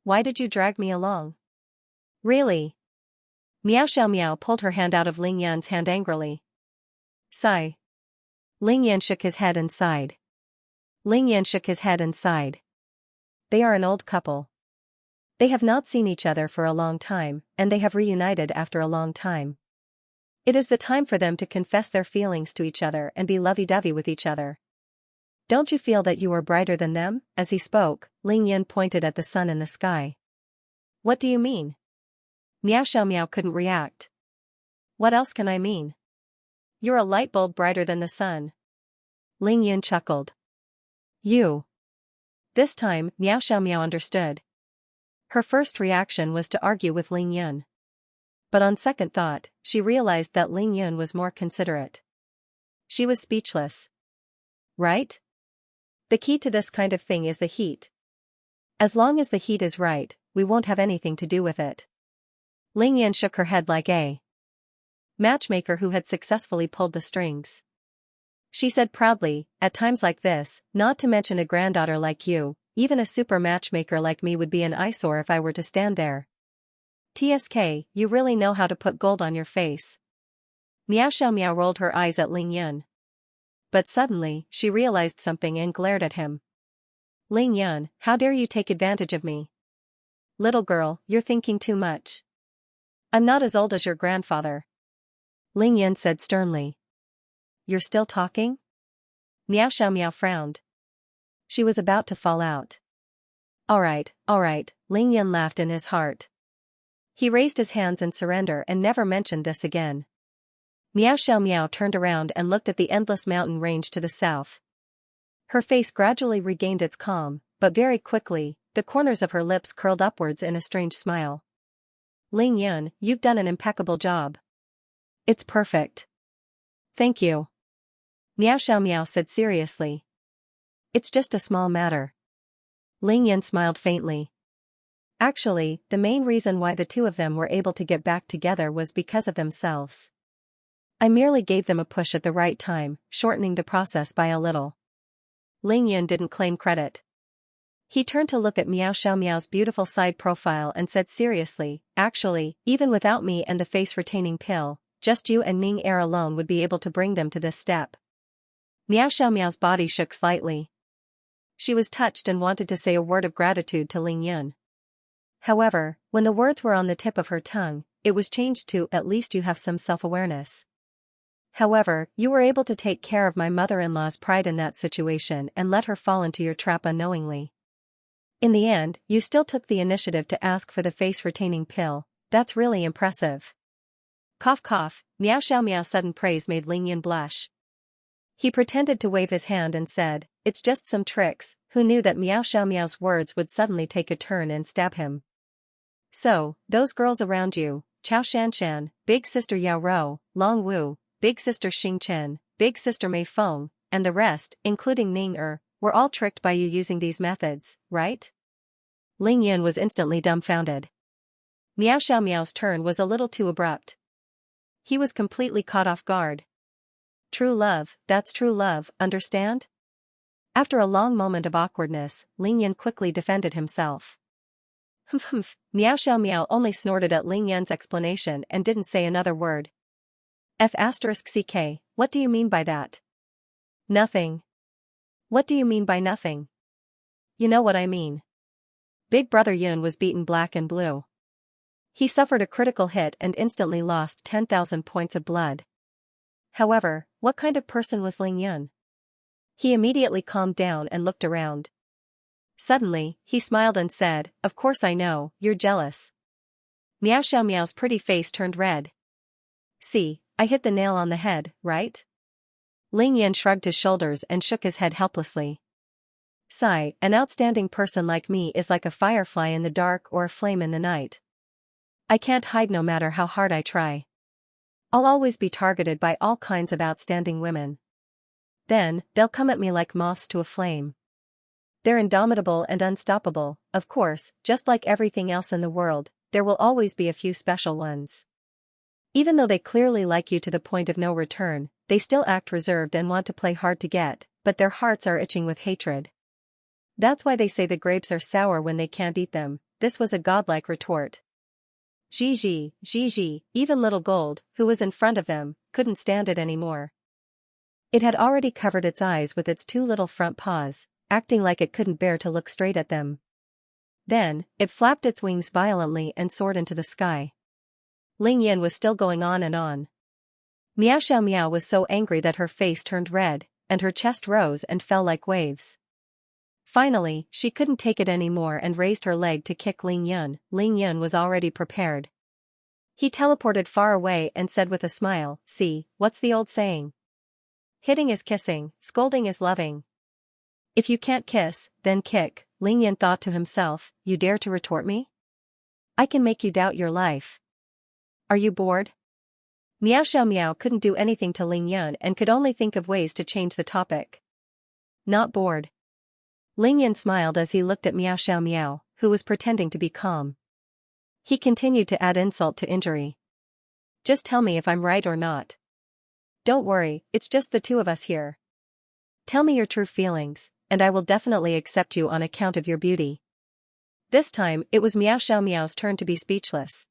[SPEAKER 1] Why did you drag me along? Really? Miao Xiao Miao pulled her hand out of Lingyan's hand angrily. Sigh. Lingyan shook his head and sighed. Lingyan shook his head and sighed. They are an old couple. They have not seen each other for a long time, and they have reunited after a long time. It is the time for them to confess their feelings to each other and be lovey-dovey with each other. Don't you feel that you are brighter than them? As he spoke, Lingyan pointed at the sun in the sky. What do you mean? Miao Xiao Miao couldn't react. What else can I mean? You're a light bulb brighter than the sun. Lingyan chuckled. You. This time, Miao Xiao Miao understood. Her first reaction was to argue with Lingyan. But on second thought, she realized that Lingyan was more considerate. She was speechless. Right? The key to this kind of thing is the heat. As long as the heat is right, we won't have anything to do with it. Lingyan shook her head like a matchmaker who had successfully pulled the strings. She said proudly, at times like this, not to mention a granddaughter like you, even a super matchmaker like me would be an eyesore if I were to stand there. TSK, you really know how to put gold on your face. Miao Xiao Miao rolled her eyes at Lingyan. But suddenly, she realized something and glared at him. Lingyan, how dare you take advantage of me? Little girl, you're thinking too much. I'm not as old as your grandfather. Lingyan said sternly. You're still talking? Miao Xiao Miao frowned. She was about to fall out. All right, Lingyan laughed in his heart. He raised his hands in surrender and never mentioned this again. Miao Xiao Miao turned around and looked at the endless mountain range to the south. Her face gradually regained its calm, but very quickly, the corners of her lips curled upwards in a strange smile. Lingyan, you've done an impeccable job. It's perfect. Thank you. Miao Xiao Miao said seriously. It's just a small matter. Lingyan smiled faintly. Actually, the main reason why the two of them were able to get back together was because of themselves. I merely gave them a push at the right time, shortening the process by a little. Lingyan didn't claim credit. He turned to look at Miao Xiao Miao's beautiful side profile and said seriously, actually, even without me and the face-retaining pill, just you and Ming Er alone would be able to bring them to this step. Miao Xiao Miao's body shook slightly. She was touched and wanted to say a word of gratitude to Lingyan. However, when the words were on the tip of her tongue, it was changed to at least you have some self-awareness. However, you were able to take care of my mother-in-law's pride in that situation and let her fall into your trap unknowingly. In the end, you still took the initiative to ask for the face-retaining pill. That's really impressive. Cough cough, Miao Xiao Miao's sudden praise made Lingyan blush. He pretended to wave his hand and said, it's just some tricks. Who knew that Miao Xiao Miao's words would suddenly take a turn and stab him? So, those girls around you, Chao Shanshan, Big Sister Yao Rou, Long Wu, Big Sister Xing Chen, Big Sister Mei Feng, and the rest, including Ning Er, were all tricked by you using these methods, right? Lingyan was instantly dumbfounded. Miao Xiao Miao's turn was a little too abrupt. He was completely caught off guard. True love, that's true love, understand? After a long moment of awkwardness, Lingyan quickly defended himself. Miao Xiao Miao only snorted at Lingyan's explanation and didn't say another word. F*ck, what do you mean by that? Nothing. What do you mean by nothing? You know what I mean. Big brother Yun was beaten black and blue. He suffered a critical hit and instantly lost 10,000 points of blood. However, what kind of person was Ling Yun? He immediately calmed down and looked around. Suddenly, he smiled and said, "Of course I know, you're jealous." Miao Xiaomiao's pretty face turned red. "See, I hit the nail on the head, right?" Ling Yun shrugged his shoulders and shook his head helplessly. "Sigh, an outstanding person like me is like a firefly in the dark or a flame in the night. I can't hide no matter how hard I try. I'll always be targeted by all kinds of outstanding women. Then, they'll come at me like moths to a flame. They're indomitable and unstoppable, of course, just like everything else in the world, there will always be a few special ones. Even though they clearly like you to the point of no return, they still act reserved and want to play hard to get, but their hearts are itching with hatred. That's why they say the grapes are sour when they can't eat them." This was a godlike retort. Gigi, even Little Gold, who was in front of them, couldn't stand it anymore. It had already covered its eyes with its two little front paws, acting like it couldn't bear to look straight at them. Then, it flapped its wings violently and soared into the sky. Ling Yin was still going on and on. Miao Xiaomiao was so angry that her face turned red, and her chest rose and fell like waves. Finally, she couldn't take it anymore and raised her leg to kick Ling Yun. Ling Yun was already prepared. He teleported far away and said with a smile, "See, what's the old saying? Hitting is kissing, scolding is loving. If you can't kiss, then kick." Ling Yun thought to himself, "You dare to retort me? I can make you doubt your life. Are you bored?" Miao Xiaomiao couldn't do anything to Ling Yun and could only think of ways to change the topic. "Not bored." Ling Yun smiled as he looked at Miao Xiaomiao, who was pretending to be calm. He continued to add insult to injury. "Just tell me if I'm right or not. Don't worry, it's just the two of us here. Tell me your true feelings, and I will definitely accept you on account of your beauty." This time, it was Miao Xiaomiao's turn to be speechless.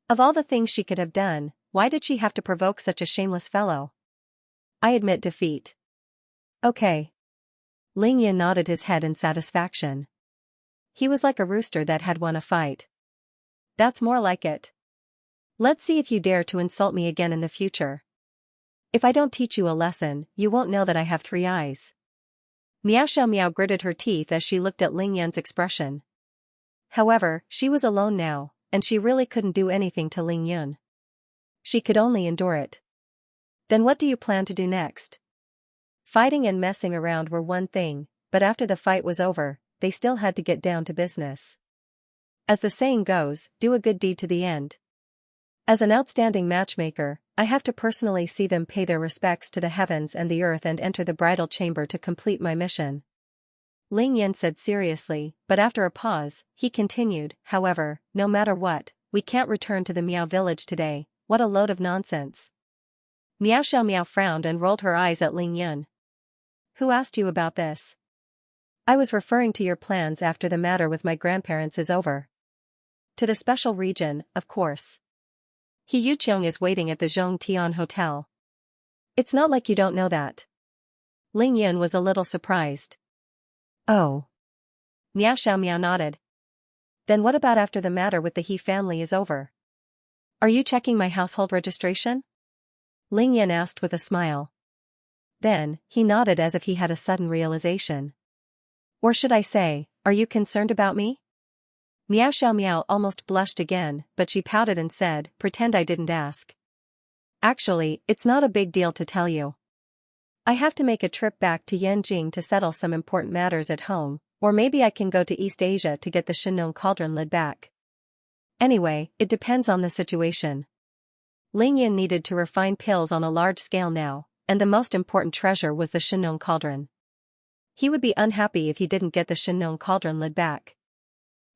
[SPEAKER 1] Of all the things she could have done, why did she have to provoke such a shameless fellow? "I admit defeat." "Okay." Ling Yin nodded his head in satisfaction. He was like a rooster that had won a fight. "That's more like it. Let's see if you dare to insult me again in the future. If I don't teach you a lesson, you won't know that I have three eyes." Miao Xiaomiao gritted her teeth as she looked at Ling Yun's expression. However, she was alone now, and she really couldn't do anything to Ling Yun. She could only endure it. "Then what do you plan to do next?" Fighting and messing around were one thing, but after the fight was over, they still had to get down to business. As the saying goes, do a good deed to the end. As an outstanding matchmaker, I have to personally see them pay their respects to the heavens and the earth and enter the bridal chamber to complete my mission. Ling Yin said seriously, but after a pause, he continued, "However, no matter what, we can't return to the Miao village today. What a load of nonsense." Miao Xiaomiao frowned and rolled her eyes at Ling Yun. "Who asked you about this?" "I was referring to your plans after the matter with my grandparents is over." "To the special region, of course. He Yuqiong is waiting at the Zhongtian Hotel." "It's not like you don't know that." Ling Yun was a little surprised. "Oh." Miao Xiaomiao nodded. "Then what about after the matter with the He family is over? Are you checking my household registration?" Ling Yun asked with a smile. Then, he nodded as if he had a sudden realization. "Or should I say, are you concerned about me?" Miao Xiaomiao almost blushed again, but she pouted and said, "Pretend I didn't ask. Actually, it's not a big deal to tell you. I have to make a trip back to Yanjing to settle some important matters at home, or maybe I can go to East Asia to get the Shinong cauldron lid back. Anyway, it depends on the situation." Ling Yin needed to refine pills on a large scale now, and the most important treasure was the Shinong cauldron. He would be unhappy if he didn't get the Shinong cauldron lid back.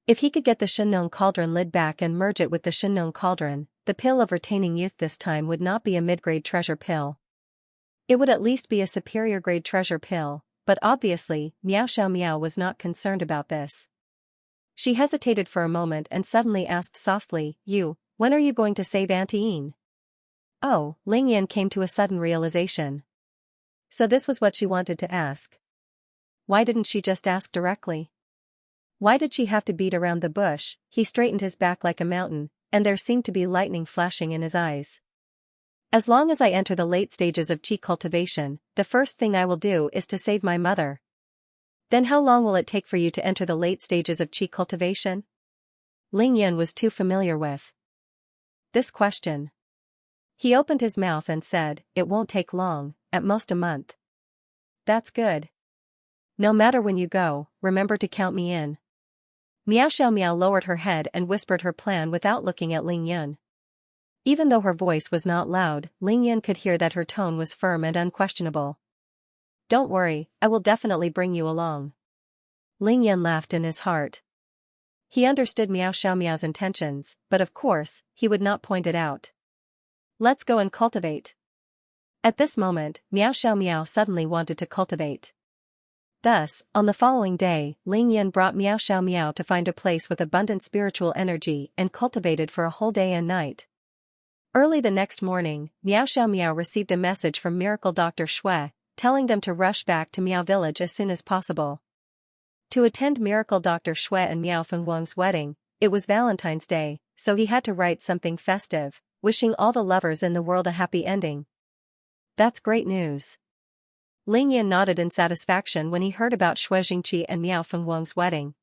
[SPEAKER 1] If he could get the Shinong cauldron lid back and merge it with the Shinong cauldron, the pill of retaining youth this time would not be a mid-grade treasure pill. It would at least be a superior grade treasure pill, but obviously, Miao Xiaomiao was not concerned about this. She hesitated for a moment and suddenly asked softly, "You, when are you going to save Auntie Yin?" Oh, Ling Yan came to a sudden realization. So this was what she wanted to ask. Why didn't she just ask directly? Why did she have to beat around the bush? He straightened his back like a mountain, and there seemed to be lightning flashing in his eyes. As long as I enter the late stages of qi cultivation, the first thing I will do is to save my mother. Then how long will it take for you to enter the late stages of qi cultivation? Ling Yan was too familiar with this question. He opened his mouth and said, "It won't take long, at most a month." That's good. No matter when you go, remember to count me in. Miao Xiaomiao lowered her head and whispered her plan without looking at Ling Yan. Even though her voice was not loud, Ling Yan could hear that her tone was firm and unquestionable. Don't worry, I will definitely bring you along. Ling Yan laughed in his heart. He understood Miao Xiaomiao's intentions, but of course, he would not point it out. Let's go and cultivate. At this moment, Miao Xiaomiao suddenly wanted to cultivate. Thus, on the following day, Ling Yan brought Miao Xiaomiao to find a place with abundant spiritual energy and cultivated for a whole day and night. Early the next morning, Miao Xiaomiao received a message from Miracle Dr. Shui, telling them to rush back to Miao Village as soon as possible. To attend Miracle Dr. Shui and Miao Fengguang's wedding, it was Valentine's Day, so he had to write something festive, wishing all the lovers in the world a happy ending. That's great news. Ling Yan nodded in satisfaction when he heard about Shui Jingqi and Miao Fengguang's wedding.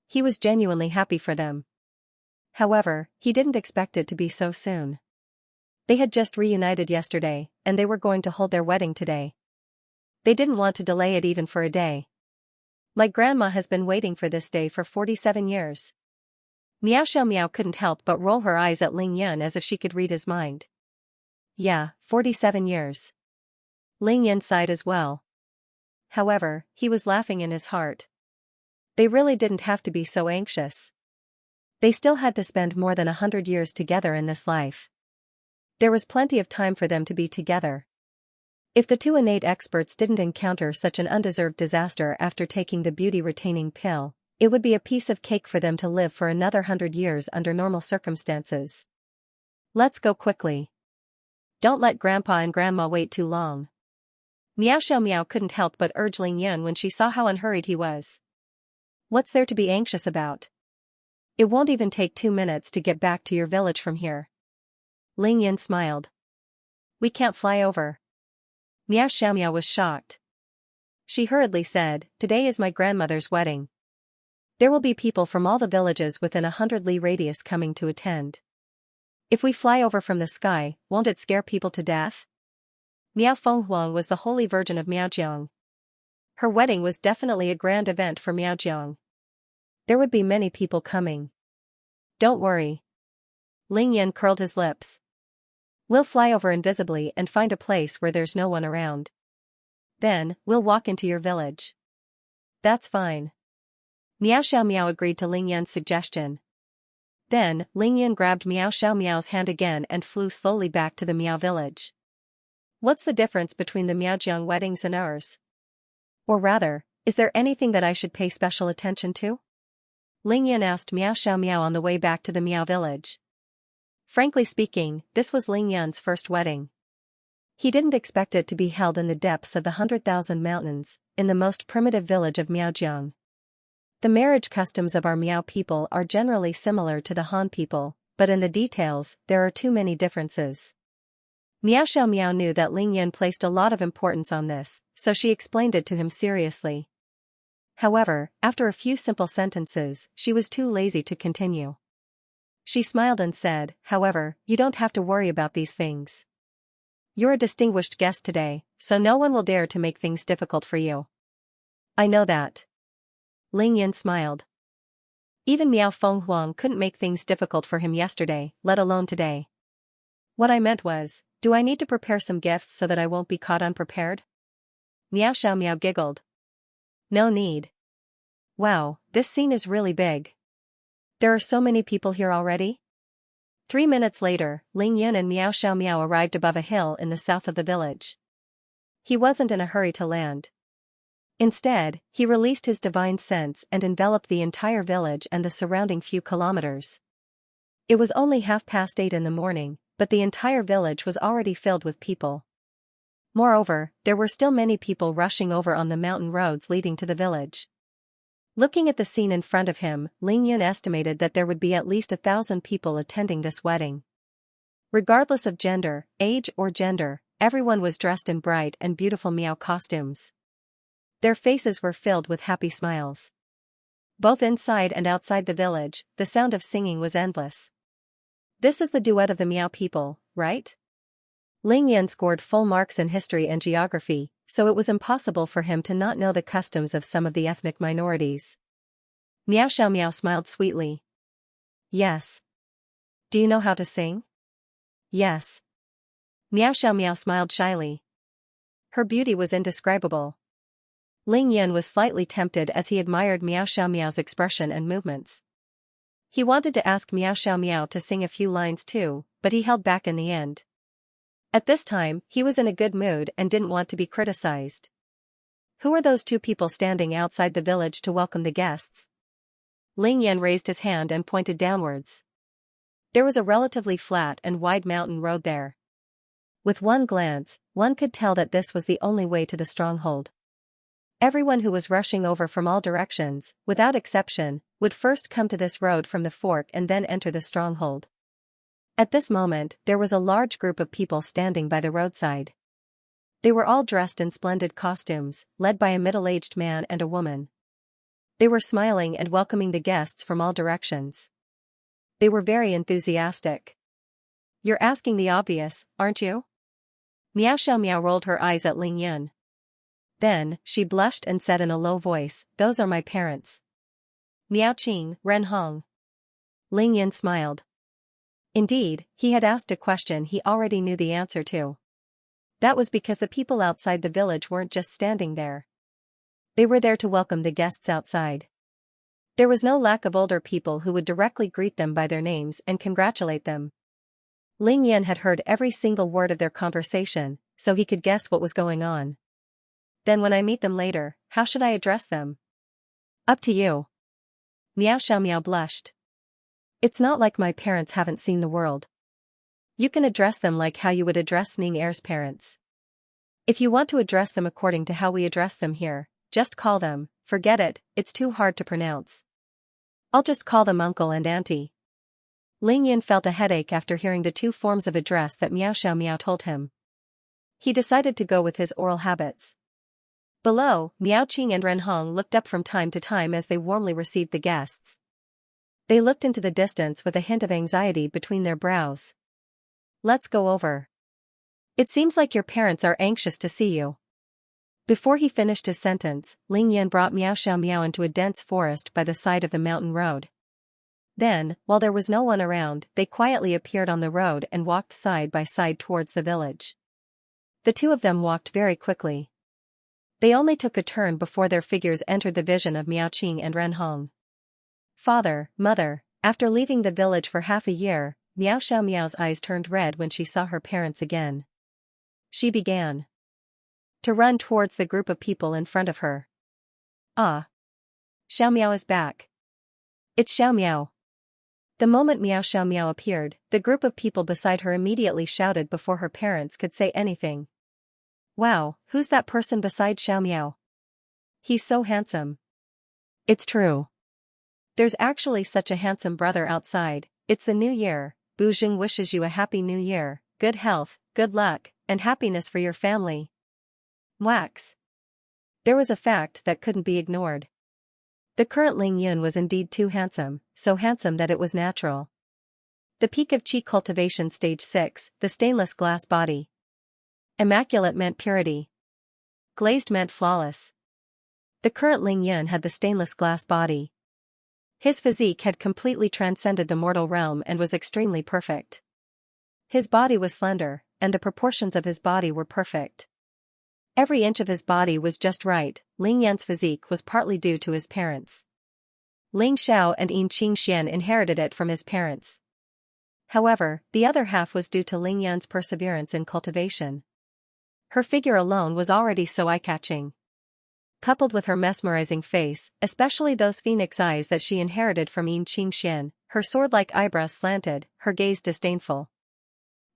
[SPEAKER 1] He was genuinely happy for them. However, he didn't expect it to be so soon. They had just reunited yesterday, and they were going to hold their wedding today. They didn't want to delay it even for a day. My grandma has been waiting for this day for 47 years. Miao Xiaomiao couldn't help but roll her eyes at Ling Yan as if she could read his mind. Yeah, 47 years. Ling Yan sighed as well. However, he was laughing in his heart. They really didn't have to be so anxious. They still had to spend more than 100 years together in this life. There was plenty of time for them to be together. If the two innate experts didn't encounter such an undeserved disaster after taking the beauty-retaining pill, it would be a piece of cake for them to live for another 100 years under normal circumstances. Let's go quickly. Don't let Grandpa and Grandma wait too long. Miao Xiaomiao couldn't help but urge Ling Yan when she saw how unhurried he was. What's there to be anxious about? It won't even take 2 minutes to get back to your village from here. Ling Yan smiled. We can't fly over. Miao Xiaomiao was shocked. She hurriedly said, today is my grandmother's wedding. There will be people from all the villages within 100 li radius coming to attend. If we fly over from the sky, won't it scare people to death? Miao Fenghuang was the Holy Virgin of Miaojiang. Her wedding was definitely a grand event for Miaojiang. There would be many people coming. Don't worry. Ling Yan curled his lips. We'll fly over invisibly and find a place where there's no one around. Then, we'll walk into your village. That's fine. Miao Xiaomiao agreed to Ling Yan's suggestion. Then, Ling Yan grabbed Miao Xiaomiao's hand again and flew slowly back to the Miao village. What's the difference between the Miaojiang weddings and ours? Or rather, is there anything that I should pay special attention to? Ling Yan asked Miao Xiaomiao on the way back to the Miao village. Frankly speaking, this was Ling Yan's first wedding. He didn't expect it to be held in the depths of the 100,000 mountains, in the most primitive village of Miaojiang. The marriage customs of our Miao people are generally similar to the Han people, but in the details, there are too many differences. Miao Xiaomiao knew that Ling Yan placed a lot of importance on this, so she explained it to him seriously. However, after a few simple sentences, she was too lazy to continue. She smiled and said, however, you don't have to worry about these things. You're a distinguished guest today, so no one will dare to make things difficult for you. I know that. Ling Yan smiled. Even Miao Fenghuang couldn't make things difficult for him yesterday, let alone today. What I meant was, do I need to prepare some gifts so that I won't be caught unprepared? Miao Xiaomiao giggled. No need. Wow, this scene is really big. There are so many people here already? 3 minutes later, Ling Yan and Miao Xiaomiao arrived above a hill in the south of the village. He wasn't in a hurry to land. Instead, he released his divine sense and enveloped the entire village and the surrounding few kilometers. It was only 8:30 in the morning, but the entire village was already filled with people. Moreover, there were still many people rushing over on the mountain roads leading to the village. Looking at the scene in front of him, Ling Yun estimated that there would be at least 1,000 people attending this wedding. Regardless of gender, age or gender, everyone was dressed in bright and beautiful Miao costumes. Their faces were filled with happy smiles. Both inside and outside the village, the sound of singing was endless. This is the duet of the Miao people, right? Ling Yun scored full marks in history and geography, so it was impossible for him to not know the customs of some of the ethnic minorities. Miao Xiaomiao smiled sweetly. Yes. Do you know how to sing? Yes. Miao Xiaomiao smiled shyly. Her beauty was indescribable. Ling Yun was slightly tempted as he admired Miao Xiaomiao's expression and movements. He wanted to ask Miao Xiaomiao to sing a few lines too, but he held back in the end. At this time, he was in a good mood and didn't want to be criticized. Who are those two people standing outside the village to welcome the guests? Ling Yan raised his hand and pointed downwards. There was a relatively flat and wide mountain road there. With one glance, one could tell that this was the only way to the stronghold. Everyone who was rushing over from all directions, without exception, would first come to this road from the fork and then enter the stronghold. At this moment, there was a large group of people standing by the roadside. They were all dressed in splendid costumes, led by a middle-aged man and a woman. They were smiling and welcoming the guests from all directions. They were very enthusiastic. You're asking the obvious, aren't you? Miao Xiaomiao rolled her eyes at Ling Yun. Then, she blushed and said in a low voice, those are my parents. Miao Qing, Ren Hong. Ling Yun smiled. Indeed, he had asked a question he already knew the answer to. That was because the people outside the village weren't just standing there. They were there to welcome the guests outside. There was no lack of older people who would directly greet them by their names and congratulate them. Ling Yan had heard every single word of their conversation, so he could guess what was going on. Then when I meet them later, how should I address them? Up to you. Miao Xiaomiao blushed. It's not like my parents haven't seen the world. You can address them like how you would address Ning Er's parents. If you want to address them according to how we address them here, just call them, forget it, it's too hard to pronounce. I'll just call them uncle and auntie. Ling Yin felt a headache after hearing the two forms of address that Miao Xiaomiao told him. He decided to go with his oral habits. Below, Miao Qing and Ren Hong looked up from time to time as they warmly received the guests. They looked into the distance with a hint of anxiety between their brows. Let's go over. It seems like your parents are anxious to see you. Before he finished his sentence, Ling Yan brought Miao Xiaomiao into a dense forest by the side of the mountain road. Then, while there was no one around, they quietly appeared on the road and walked side by side towards the village. The two of them walked very quickly. They only took a turn before their figures entered the vision of Miao Qing and Ren Hong. Father, mother, after leaving the village for half a year, Miao Xiaomiao's eyes turned red when she saw her parents again. She began to run towards the group of people in front of her. Ah! Xiaomiao is back. It's Xiaomiao. The moment Miao Xiaomiao appeared, the group of people beside her immediately shouted before her parents could say anything. Wow, who's that person beside Xiaomiao? He's so handsome. It's true. There's actually such a handsome brother outside. It's the new year. Bu Jing wishes you a happy new year, good health, good luck, and happiness for your family. Wax. There was a fact that couldn't be ignored. The current Ling Yun was indeed too handsome, so handsome that it was natural. The peak of Qi Cultivation Stage 6, the stainless glass body. Immaculate meant purity. Glazed meant flawless. The current Ling Yun had the stainless glass body. His physique had completely transcended the mortal realm and was extremely perfect. His body was slender, and the proportions of his body were perfect. Every inch of his body was just right. Ling Yan's physique was partly due to his parents. Ling Xiao and Yin Qingxian inherited it from his parents. However, the other half was due to Ling Yan's perseverance in cultivation. Her figure alone was already so eye-catching. Coupled with her mesmerizing face, especially those phoenix eyes that she inherited from Yin Qingxian, her sword-like eyebrows slanted, her gaze disdainful.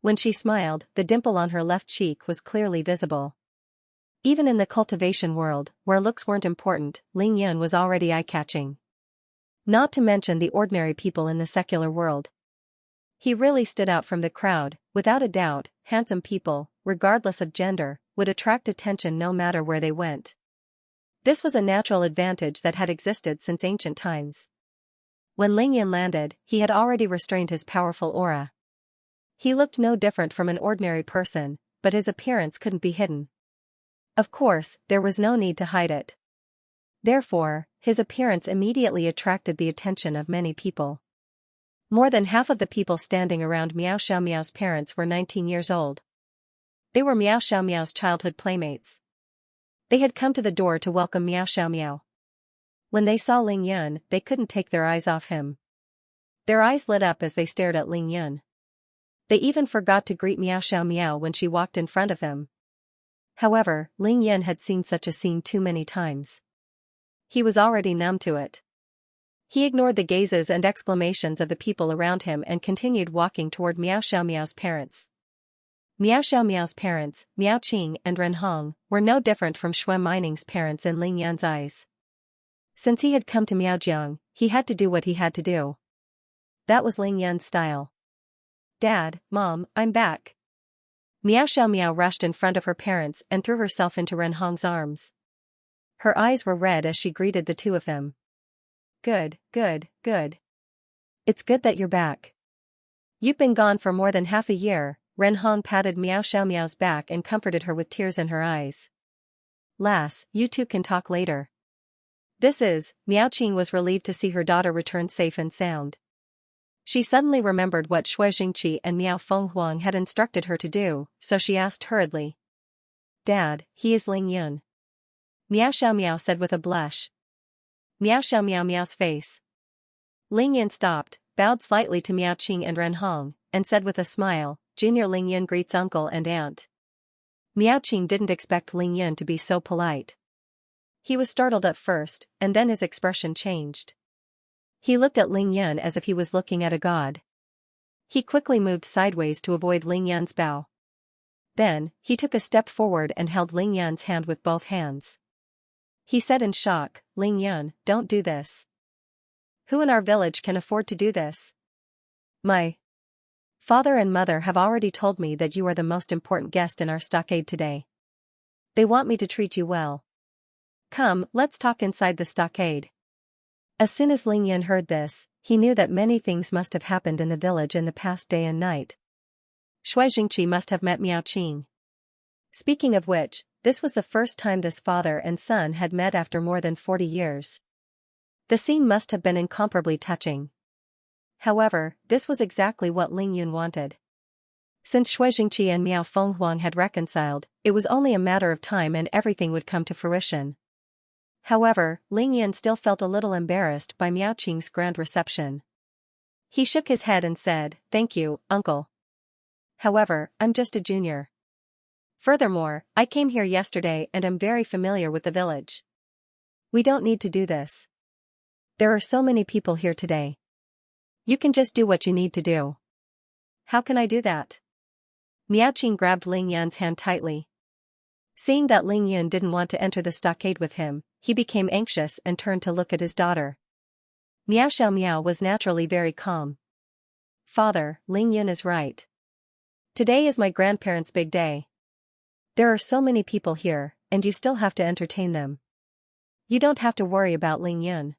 [SPEAKER 1] When she smiled, the dimple on her left cheek was clearly visible. Even in the cultivation world, where looks weren't important, Ling Yun was already eye-catching. Not to mention the ordinary people in the secular world. He really stood out from the crowd. Without a doubt, handsome people, regardless of gender, would attract attention no matter where they went. This was a natural advantage that had existed since ancient times. When Ling Yun landed, he had already restrained his powerful aura. He looked no different from an ordinary person, but his appearance couldn't be hidden. Of course, there was no need to hide it. Therefore, his appearance immediately attracted the attention of many people. More than half of the people standing around Miao Xiaomiao's parents were 19 years old. They were Miao Xiaomiao's childhood playmates. They had come to the door to welcome Miao Xiaomiao. When they saw Ling Yun, they couldn't take their eyes off him. Their eyes lit up as they stared at Ling Yun. They even forgot to greet Miao Xiaomiao when she walked in front of them. However, Ling Yun had seen such a scene too many times. He was already numb to it. He ignored the gazes and exclamations of the people around him and continued walking toward Miao Xiaomiao's parents. Miao Xiaomiao's parents, Miao Qing and Ren Hong, were no different from Shui Mining's parents in Ling Yun's eyes. Since he had come to Miaojiang, he had to do what he had to do. That was Ling Yun's style. "Dad, Mom, I'm back." Miao Xiaomiao rushed in front of her parents and threw herself into Ren Hong's arms. Her eyes were red as she greeted the two of them. Good, good, good. It's good that you're back. You've been gone for more than half a year." Ren Hong patted Miao Xiaomiao's back and comforted her with tears in her eyes. "Lass, you two can talk later." Miao Qing was relieved to see her daughter return safe and sound. She suddenly remembered what Shui Jingqi and Miao Fenghuang had instructed her to do, so she asked hurriedly. "Dad, he is Ling Yun." Miao Xiaomiao said with a blush. Miao Xiaomiao's face. Ling Yun stopped, bowed slightly to Miao Qing and Ren Hong, and said with a smile, "Junior Ling Yun greets uncle and aunt." Miao Qing didn't expect Ling Yun to be so polite. He was startled at first, and then his expression changed. He looked at Ling Yun as if he was looking at a god. He quickly moved sideways to avoid Ling Yun's bow. Then, he took a step forward and held Ling Yun's hand with both hands. He said in shock, "Ling Yun, don't do this. Who in our village can afford to do this? My father and mother have already told me that you are the most important guest in our stockade today. They want me to treat you well. Come, let's talk inside the stockade." As soon as Ling Yun heard this, he knew that many things must have happened in the village in the past day and night. Shui Jingqi must have met Miao Qing. Speaking of which, this was the first time this father and son had met after more than 40 years. The scene must have been incomparably touching. However, this was exactly what Ling Yun wanted. Since Shui Jingqi and Miao Fenghuang had reconciled, it was only a matter of time and everything would come to fruition. However, Ling Yun still felt a little embarrassed by Miao Qing's grand reception. He shook his head and said, "Thank you, uncle. However, I'm just a junior. Furthermore, I came here yesterday and am very familiar with the village. We don't need to do this. There are so many people here today. You can just do what you need to do." "How can I do that?" Miao Qing grabbed Ling Yun's hand tightly. Seeing that Ling Yun didn't want to enter the stockade with him, he became anxious and turned to look at his daughter. Miao Xiaomiao was naturally very calm. "Father, Ling Yun is right. Today is my grandparents' big day. There are so many people here, and you still have to entertain them. You don't have to worry about Ling Yun."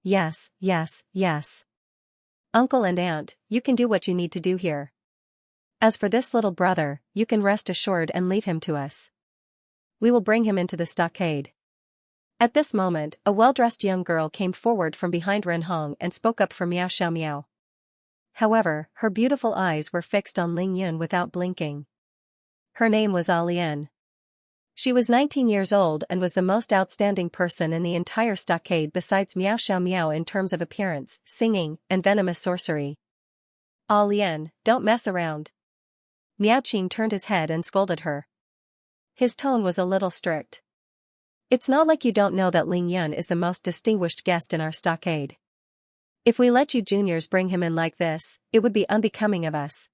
[SPEAKER 1] Yes, yes, yes. Uncle and aunt, you can do what you need to do here. As for this little brother, you can rest assured and leave him to us. We will bring him into the stockade." At this moment, a well-dressed young girl came forward from behind Ren Hong and spoke up for Miao Xiaomiao. However, her beautiful eyes were fixed on Ling Yun without blinking. Her name was Lian. She was 19 years old and was the most outstanding person in the entire stockade besides Miao Xiaomiao in terms of appearance, singing, and venomous sorcery. "Lian, don't mess around." Miao Qing turned his head and scolded her. His tone was a little strict. "It's not like you don't know that Ling Yun is the most distinguished guest in our stockade. If we let you juniors bring him in like this, it would be unbecoming of us."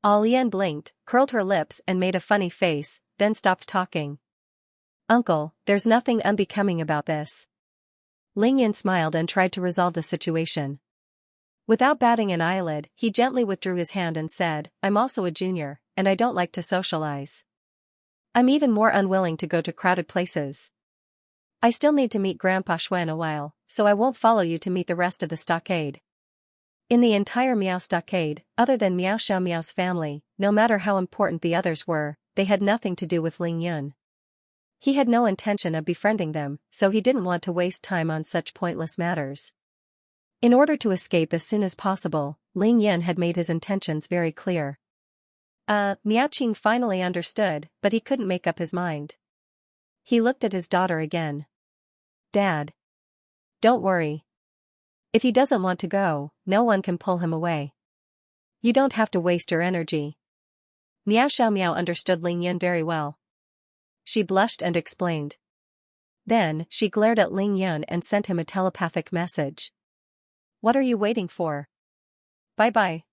[SPEAKER 1] Lian blinked, curled her lips and made a funny face, then stopped talking. Uncle, there's nothing unbecoming about this. Ling Yan smiled and tried to resolve the situation. Without batting an eyelid, he gently withdrew his hand and said, I'm also a junior, and I don't like to socialize. I'm even more unwilling to go to crowded places. I still need to meet Grandpa Shui in a while, so I won't follow you to meet the rest of the stockade. In the entire Miao stockade, other than Miao Xiaomiao's family, no matter how important the others were, they had nothing to do with Ling Yun. He had no intention of befriending them, so he didn't want to waste time on such pointless matters. In order to escape as soon as possible, Ling Yun had made his intentions very clear. Miao Qing finally understood, but he couldn't make up his mind. He looked at his daughter again. Dad. Don't worry. If he doesn't want to go, no one can pull him away. You don't have to waste your energy. Miao Xiaomiao understood Ling Yun very well. She blushed and explained. Then, she glared at Ling Yun and sent him a telepathic message. What are you waiting for? Bye-bye.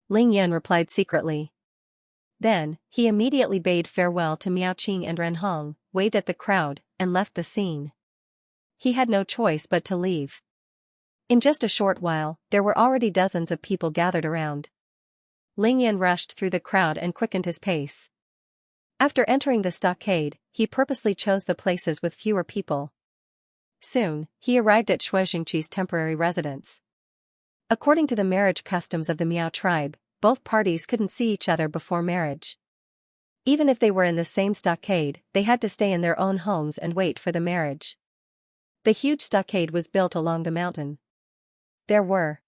[SPEAKER 1] Ling Yun replied secretly. Then, he immediately bade farewell to Miao Qing and Ren Hong, waved at the crowd, and left the scene. He had no choice but to leave. In just a short while, there were already dozens of people gathered around. Ling Yun rushed through the crowd and quickened his pace. After entering the stockade, he purposely chose the places with fewer people. Soon, he arrived at Shui Jingqi's temporary residence. According to the marriage customs of the Miao tribe, both parties couldn't see each other before marriage. Even if they were in the same stockade, they had to stay in their own homes and wait for the marriage. The huge stockade was built along the mountain. There were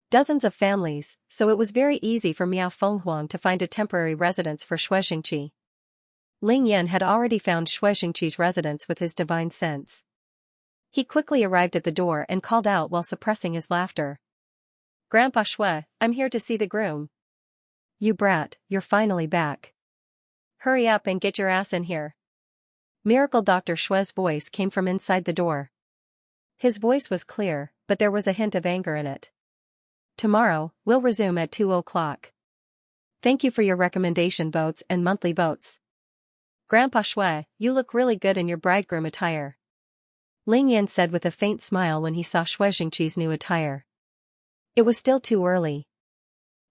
[SPEAKER 1] dozens of families, so it was very easy for Miao Fenghuang to find a temporary residence for Shui Jingqi. Ling Yan had already found Shui Jingqi's residence with his divine sense. He quickly arrived at the door and called out while suppressing his laughter. Grandpa Shui, I'm here to see the groom. You brat, you're finally back. Hurry up and get your ass in here. Miracle Dr. Shui's voice came from inside the door. His voice was clear, but there was a hint of anger in it. Tomorrow, we'll resume at 2 o'clock. Thank you for your recommendation votes and monthly votes. Grandpa Shui, you look really good in your bridegroom attire. Ling Yan said with a faint smile when he saw Shui Jingqi's new attire. It was still too early.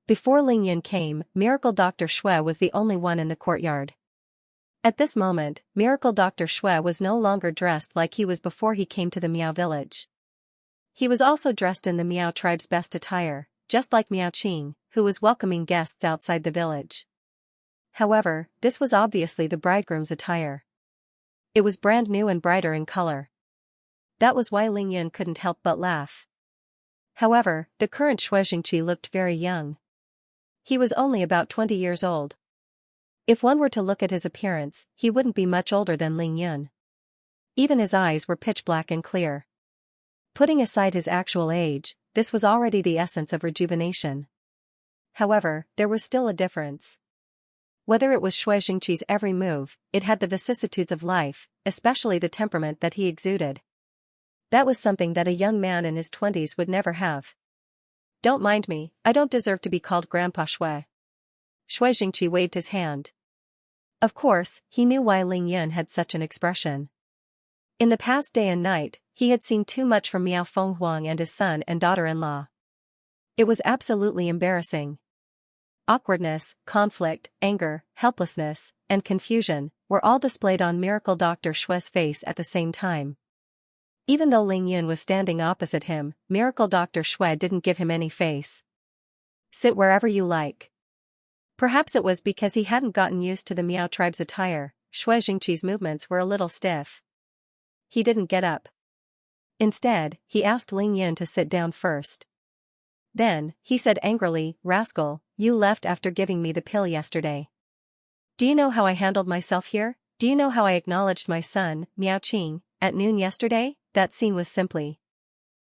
[SPEAKER 1] Before Ling Yan came, Miracle Dr. Shui was the only one in the courtyard. At this moment, Miracle Dr. Shui was no longer dressed like he was before he came to the Miao village. He was also dressed in the Miao tribe's best attire, just like Miao Qing, who was welcoming guests outside the village. However, this was obviously the bridegroom's attire. It was brand new and brighter in color. That was why Ling Yan couldn't help but laugh. However, the current Shui Jingqi looked very young. He was only about 20 years old. If one were to look at his appearance, he wouldn't be much older than Ling Yun. Even his eyes were pitch black and clear. Putting aside his actual age, this was already the essence of rejuvenation. However, there was still a difference. Whether it was Shui Jingqi's every move, it had the vicissitudes of life, especially the temperament that he exuded. That was something that a young man in his 20s would never have. Don't mind me, I don't deserve to be called Grandpa Shui. Shui Jingqi waved his hand. Of course, he knew why Ling Yun had such an expression. In the past day and night, he had seen too much from Miao Fenghuang and his son and daughter-in-law. It was absolutely embarrassing. Awkwardness, conflict, anger, helplessness, and confusion were all displayed on Miracle Dr. Shui's face at the same time. Even though Ling Yun was standing opposite him, Miracle Dr. Shui didn't give him any face. Sit wherever you like. Perhaps it was because he hadn't gotten used to the Miao tribe's attire, Shui Jingqi's movements were a little stiff. He didn't get up. Instead, he asked Ling Yun to sit down first. Then, he said angrily, Rascal, you left after giving me the pill yesterday. Do you know how I handled myself here? Do you know how I acknowledged my son, Miao Qing, at noon yesterday? That scene was simply.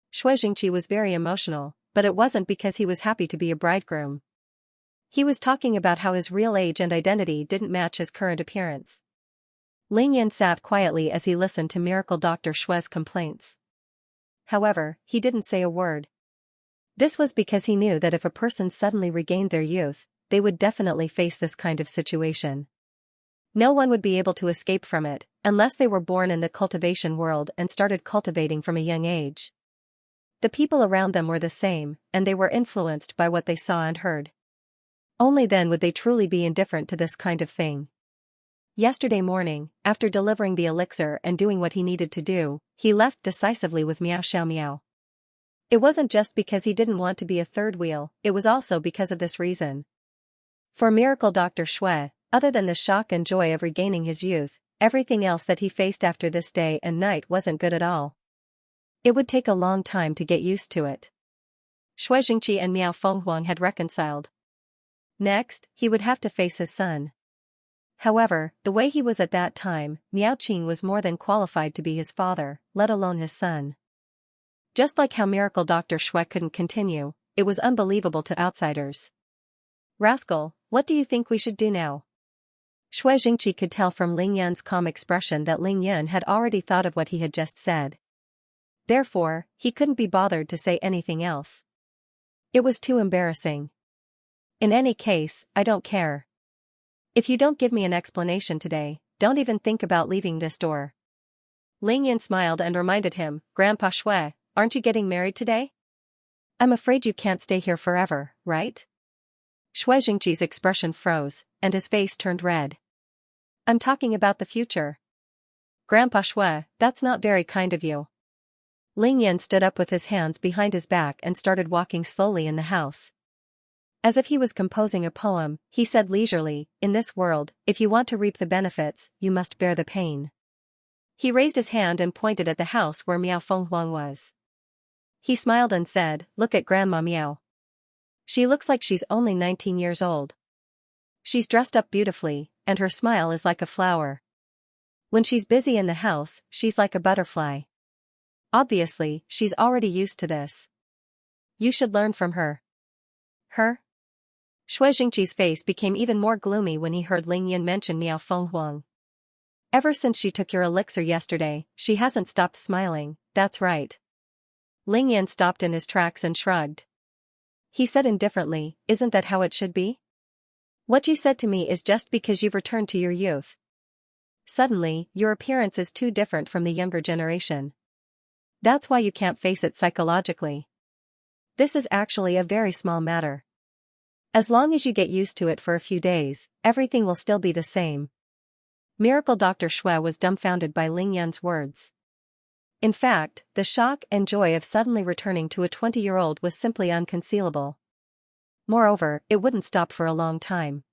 [SPEAKER 1] Shui Jingqi was very emotional, but it wasn't because he was happy to be a bridegroom. He was talking about how his real age and identity didn't match his current appearance. Ling Yan sat quietly as he listened to Miracle Dr. Shui's complaints. However, he didn't say a word. This was because he knew that if a person suddenly regained their youth, they would definitely face this kind of situation. No one would be able to escape from it, unless they were born in the cultivation world and started cultivating from a young age. The people around them were the same, and they were influenced by what they saw and heard. Only then would they truly be indifferent to this kind of thing. Yesterday morning, after delivering the elixir and doing what he needed to do, he left decisively with Miao Xiao. It wasn't just because he didn't want to be a third wheel, it was also because of this reason. For Miracle Dr. Shui, other than the shock and joy of regaining his youth, everything else that he faced after this day and night wasn't good at all. It would take a long time to get used to it. Xianxia and Miao Fenghuang had reconciled. Next, he would have to face his son. However, the way he was at that time, Miao Qing was more than qualified to be his father, let alone his son. Just like how Miracle Dr. Shui couldn't continue, it was unbelievable to outsiders. "Rascal, what do you think we should do now?" Shui Jingqi could tell from Ling Yun's calm expression that Ling Yun had already thought of what he had just said. Therefore, he couldn't be bothered to say anything else. It was too embarrassing. "In any case, I don't care. If you don't give me an explanation today, don't even think about leaving this door." Ling Yun smiled and reminded him, "Grandpa Shui, aren't you getting married today? I'm afraid you can't stay here forever, right?" Shui Jingqi's expression froze, and his face turned red. "I'm talking about the future. Grandpa Shui, that's not very kind of you." Ling Yun stood up with his hands behind his back and started walking slowly in the house. As if he was composing a poem, he said leisurely, "In this world, if you want to reap the benefits, you must bear the pain." He raised his hand and pointed at the house where Miao Fenghuang was. He smiled and said, "Look at Grandma Miao. She looks like she's only 19 years old. She's dressed up beautifully, and her smile is like a flower. When she's busy in the house, she's like a butterfly. Obviously, she's already used to this. You should learn from her." "Her?" Shui Jingqi's face became even more gloomy when he heard Ling Yun mention Miao Fenghuang. "Ever since she took your elixir yesterday, she hasn't stopped smiling, that's right." Ling Yun stopped in his tracks and shrugged. He said indifferently, "Isn't that how it should be? What you said to me is just because you've returned to your youth. Suddenly, your appearance is too different from the younger generation. That's why you can't face it psychologically. This is actually a very small matter. As long as you get used to it for a few days, everything will still be the same." Miracle Dr. Shui was dumbfounded by Ling Yun's words. In fact, the shock and joy of suddenly returning to a 20-year-old was simply unconcealable. Moreover, it wouldn't stop for a long time.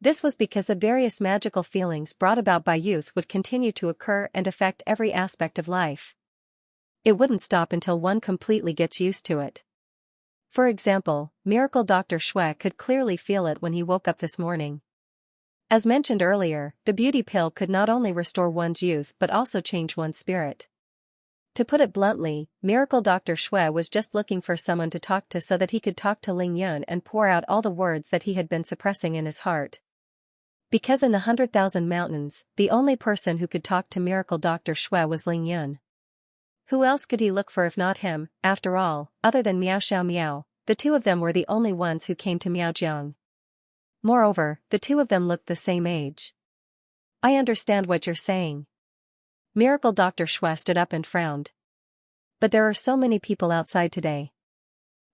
[SPEAKER 1] This was because the various magical feelings brought about by youth would continue to occur and affect every aspect of life. It wouldn't stop until one completely gets used to it. For example, Miracle Dr. Shui could clearly feel it when he woke up this morning. As mentioned earlier, the beauty pill could not only restore one's youth but also change one's spirit. To put it bluntly, Miracle Dr. Shui was just looking for someone to talk to so that he could talk to Ling Yun and pour out all the words that he had been suppressing in his heart. Because in the 100,000 mountains, the only person who could talk to Miracle Dr. Shui was Ling Yun. Who else could he look for if not him? After all, other than Miao Xiao, the two of them were the only ones who came to Miaojiang. Moreover, the two of them looked the same age. "I understand what you're saying." Miracle Dr. Shui stood up and frowned. "But there are so many people outside today.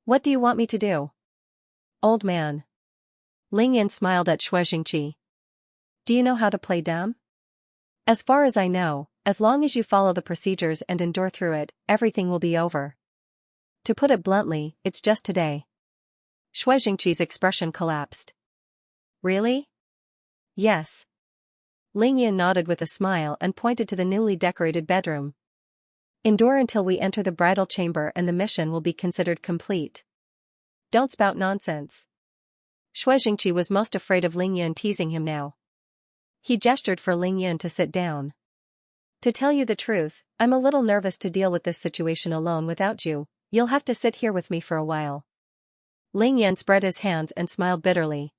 [SPEAKER 1] What do you want me to do?" "Old man." Ling Yin smiled at Shui Jingqi. "Do you know how to play dumb?" "As far as I know, as long as you follow the procedures and endure through it, everything will be over. To put it bluntly, it's just today." Shui Jingqi's expression collapsed. "Really?" "Yes." Ling Yin nodded with a smile and pointed to the newly decorated bedroom. "Endure until we enter the bridal chamber and the mission will be considered complete. Don't spout nonsense." Shui Jingqi was most afraid of Ling Yin teasing him now. He gestured for Ling Yin to sit down. "To tell you the truth, I'm a little nervous to deal with this situation alone without you. You'll have to sit here with me for a while." Ling Yin spread his hands and smiled bitterly.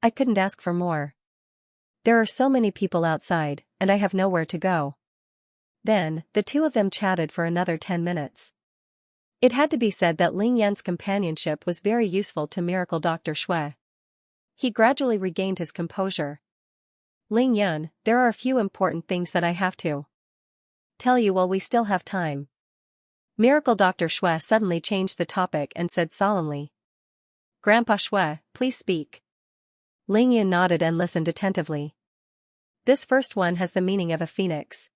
[SPEAKER 1] "I couldn't ask for more. There are so many people outside, and I have nowhere to go." Then, the two of them chatted for another 10 minutes. It had to be said that Ling Yan's companionship was very useful to Miracle Dr. Shui. He gradually regained his composure. Ling Yun, there are a few important things that I have to tell you while we still have time. Miracle Dr. Shui suddenly changed the topic and said solemnly. Grandpa Shui, please speak. Ling Yun nodded and listened attentively. This first one has the meaning of a phoenix.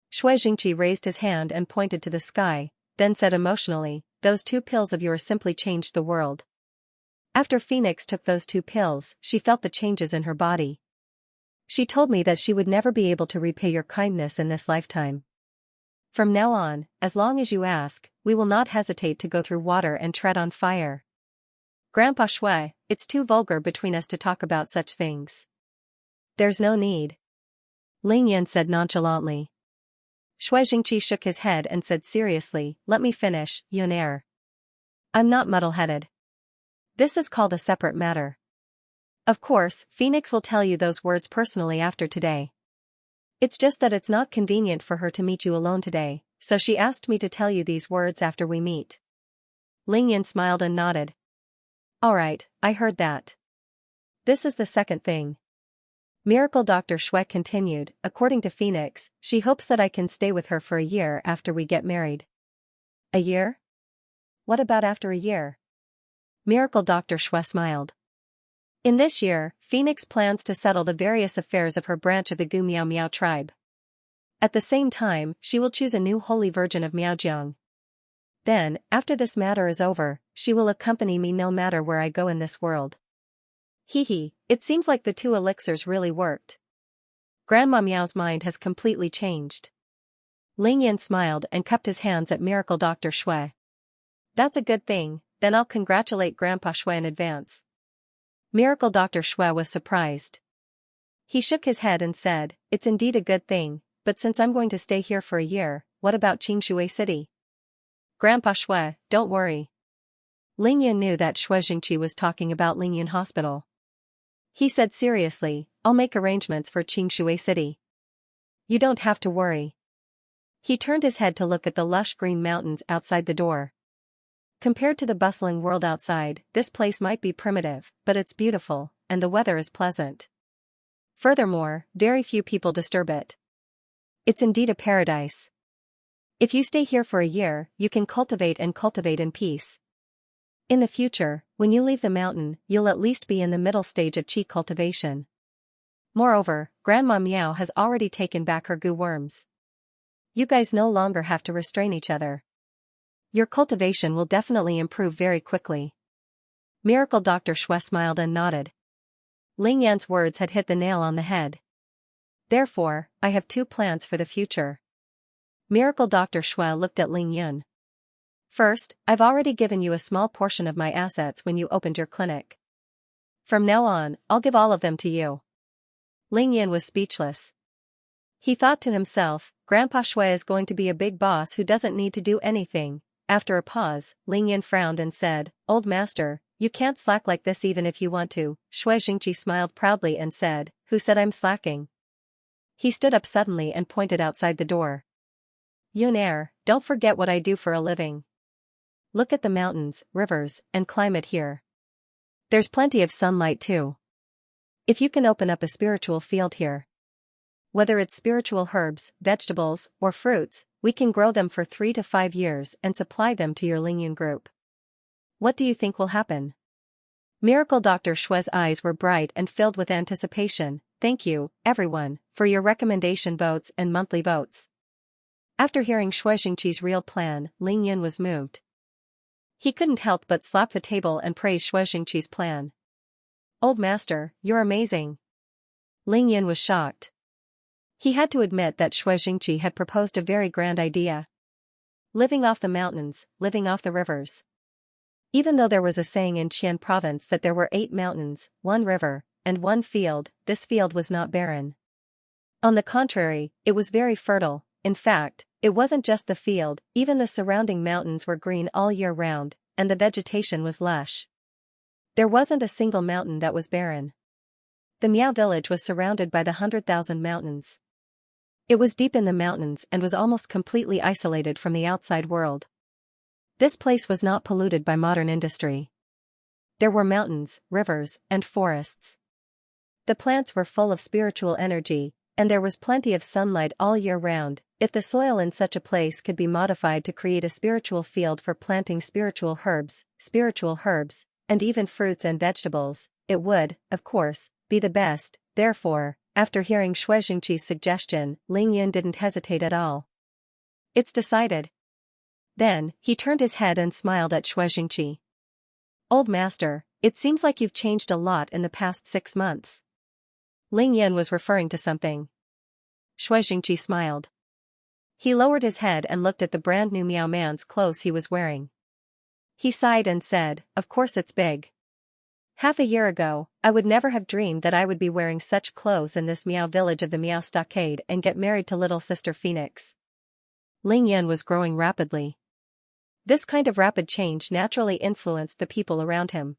[SPEAKER 1] Shui Jingqi raised his hand and pointed to the sky, then said emotionally, those 2 pills of yours simply changed the world. After Phoenix took those 2 pills, she felt the changes in her body. She told me that she would never be able to repay your kindness in this lifetime. From now on, as long as you ask, we will not hesitate to go through water and tread on fire. Grandpa Shui, it's too vulgar between us to talk about such things. There's no need. Ling Yan said nonchalantly. Shui Jingqi shook his head and said seriously, let me finish, Yunair. I'm not muddle-headed. This is called a separate matter. Of course, Phoenix will tell you those words personally after today. It's just that it's not convenient for her to meet you alone today, so she asked me to tell you these words after we meet. Ling Yan smiled and nodded. Alright, I heard that. This is the second thing. Miracle Dr. Shui continued, according to Phoenix, she hopes that I can stay with her for a year after we get married. A year? What about after a year? Miracle Dr. Shui smiled. In this year, Phoenix plans to settle the various affairs of her branch of the Gu Miao Miao tribe. At the same time, she will choose a new holy virgin of Miaojiang. Then, after this matter is over, she will accompany me no matter where I go in this world. Hee, it seems like the 2 elixirs really worked. Grandma Miao's mind has completely changed. Ling Yan smiled and cupped his hands at Miracle Dr. Shui. That's a good thing, then I'll congratulate Grandpa Shui in advance. Miracle Dr. Shui was surprised. He shook his head and said, it's indeed a good thing, but since I'm going to stay here for a year, what about Xianxia City? Grandpa Shui, don't worry. Ling Yun knew that Shui Jingqi was talking about Lingyun Hospital. He said seriously, I'll make arrangements for Xianxia City. You don't have to worry. He turned his head to look at the lush green mountains outside the door. Compared to the bustling world outside, this place might be primitive, but it's beautiful, and the weather is pleasant. Furthermore, very few people disturb it. It's indeed a paradise. If you stay here for a year, you can cultivate in peace. In the future, when you leave the mountain, you'll at least be in the middle stage of qi cultivation. Moreover, Grandma Miao has already taken back her goo worms. You guys no longer have to restrain each other. Your cultivation will definitely improve very quickly. Miracle Dr. Shui smiled and nodded. Ling Yan's words had hit the nail on the head. Therefore, I have 2 plans for the future. Miracle Dr. Shui looked at Ling Yun. First, I've already given you a small portion of my assets when you opened your clinic. From now on, I'll give all of them to you. Ling Yun was speechless. He thought to himself, Grandpa Shui is going to be a big boss who doesn't need to do anything. After a pause, Ling Yan frowned and said, Old master, you can't slack like this even if you want to. Shui Jingqi smiled proudly and said, Who said I'm slacking? He stood up suddenly and pointed outside the door. Yunair, don't forget what I do for a living. Look at the mountains, rivers, and climate here. There's plenty of sunlight too. If you can open up a spiritual field here. Whether it's spiritual herbs, vegetables, or fruits, we can grow them for 3 to 5 years and supply them to your Lingyun group. What do you think will happen? Miracle Dr. Shui's eyes were bright and filled with anticipation. Thank you, everyone, for your recommendation votes and monthly votes. After hearing Shui Jingqi's real plan, Ling Yun was moved. He couldn't help but slap the table and praise Shui Jingqi's plan. Old master, you're amazing. Ling Yun was shocked. He had to admit that Shui Jingqi had proposed a very grand idea. Living off the mountains, living off the rivers. Even though there was a saying in Qian province that there were 8 mountains, 1 river, and 1 field, this field was not barren. On the contrary, it was very fertile. In fact, it wasn't just the field, even the surrounding mountains were green all year round, and the vegetation was lush. There wasn't a single mountain that was barren. The Miao village was surrounded by the 100,000 mountains. It was deep in the mountains and was almost completely isolated from the outside world. This place was not polluted by modern industry. There were mountains, rivers, and forests. The plants were full of spiritual energy, and there was plenty of sunlight all year round. If the soil in such a place could be modified to create a spiritual field for planting spiritual herbs, and even fruits and vegetables, it would, of course, be the best. Therefore, after hearing Shui Jingqi's suggestion, Ling Yun didn't hesitate at all. It's decided. Then, he turned his head and smiled at Shui Jingqi. Old master, it seems like you've changed a lot in the past 6 months. Ling Yun was referring to something. Shui Jingqi smiled. He lowered his head and looked at the brand new Meow Man's clothes he was wearing. He sighed and said, of course it's big. Half a year ago, I would never have dreamed that I would be wearing such clothes in this Meow village of the Meow Stockade and get married to little sister Phoenix. Ling Yun was growing rapidly. This kind of rapid change naturally influenced the people around him.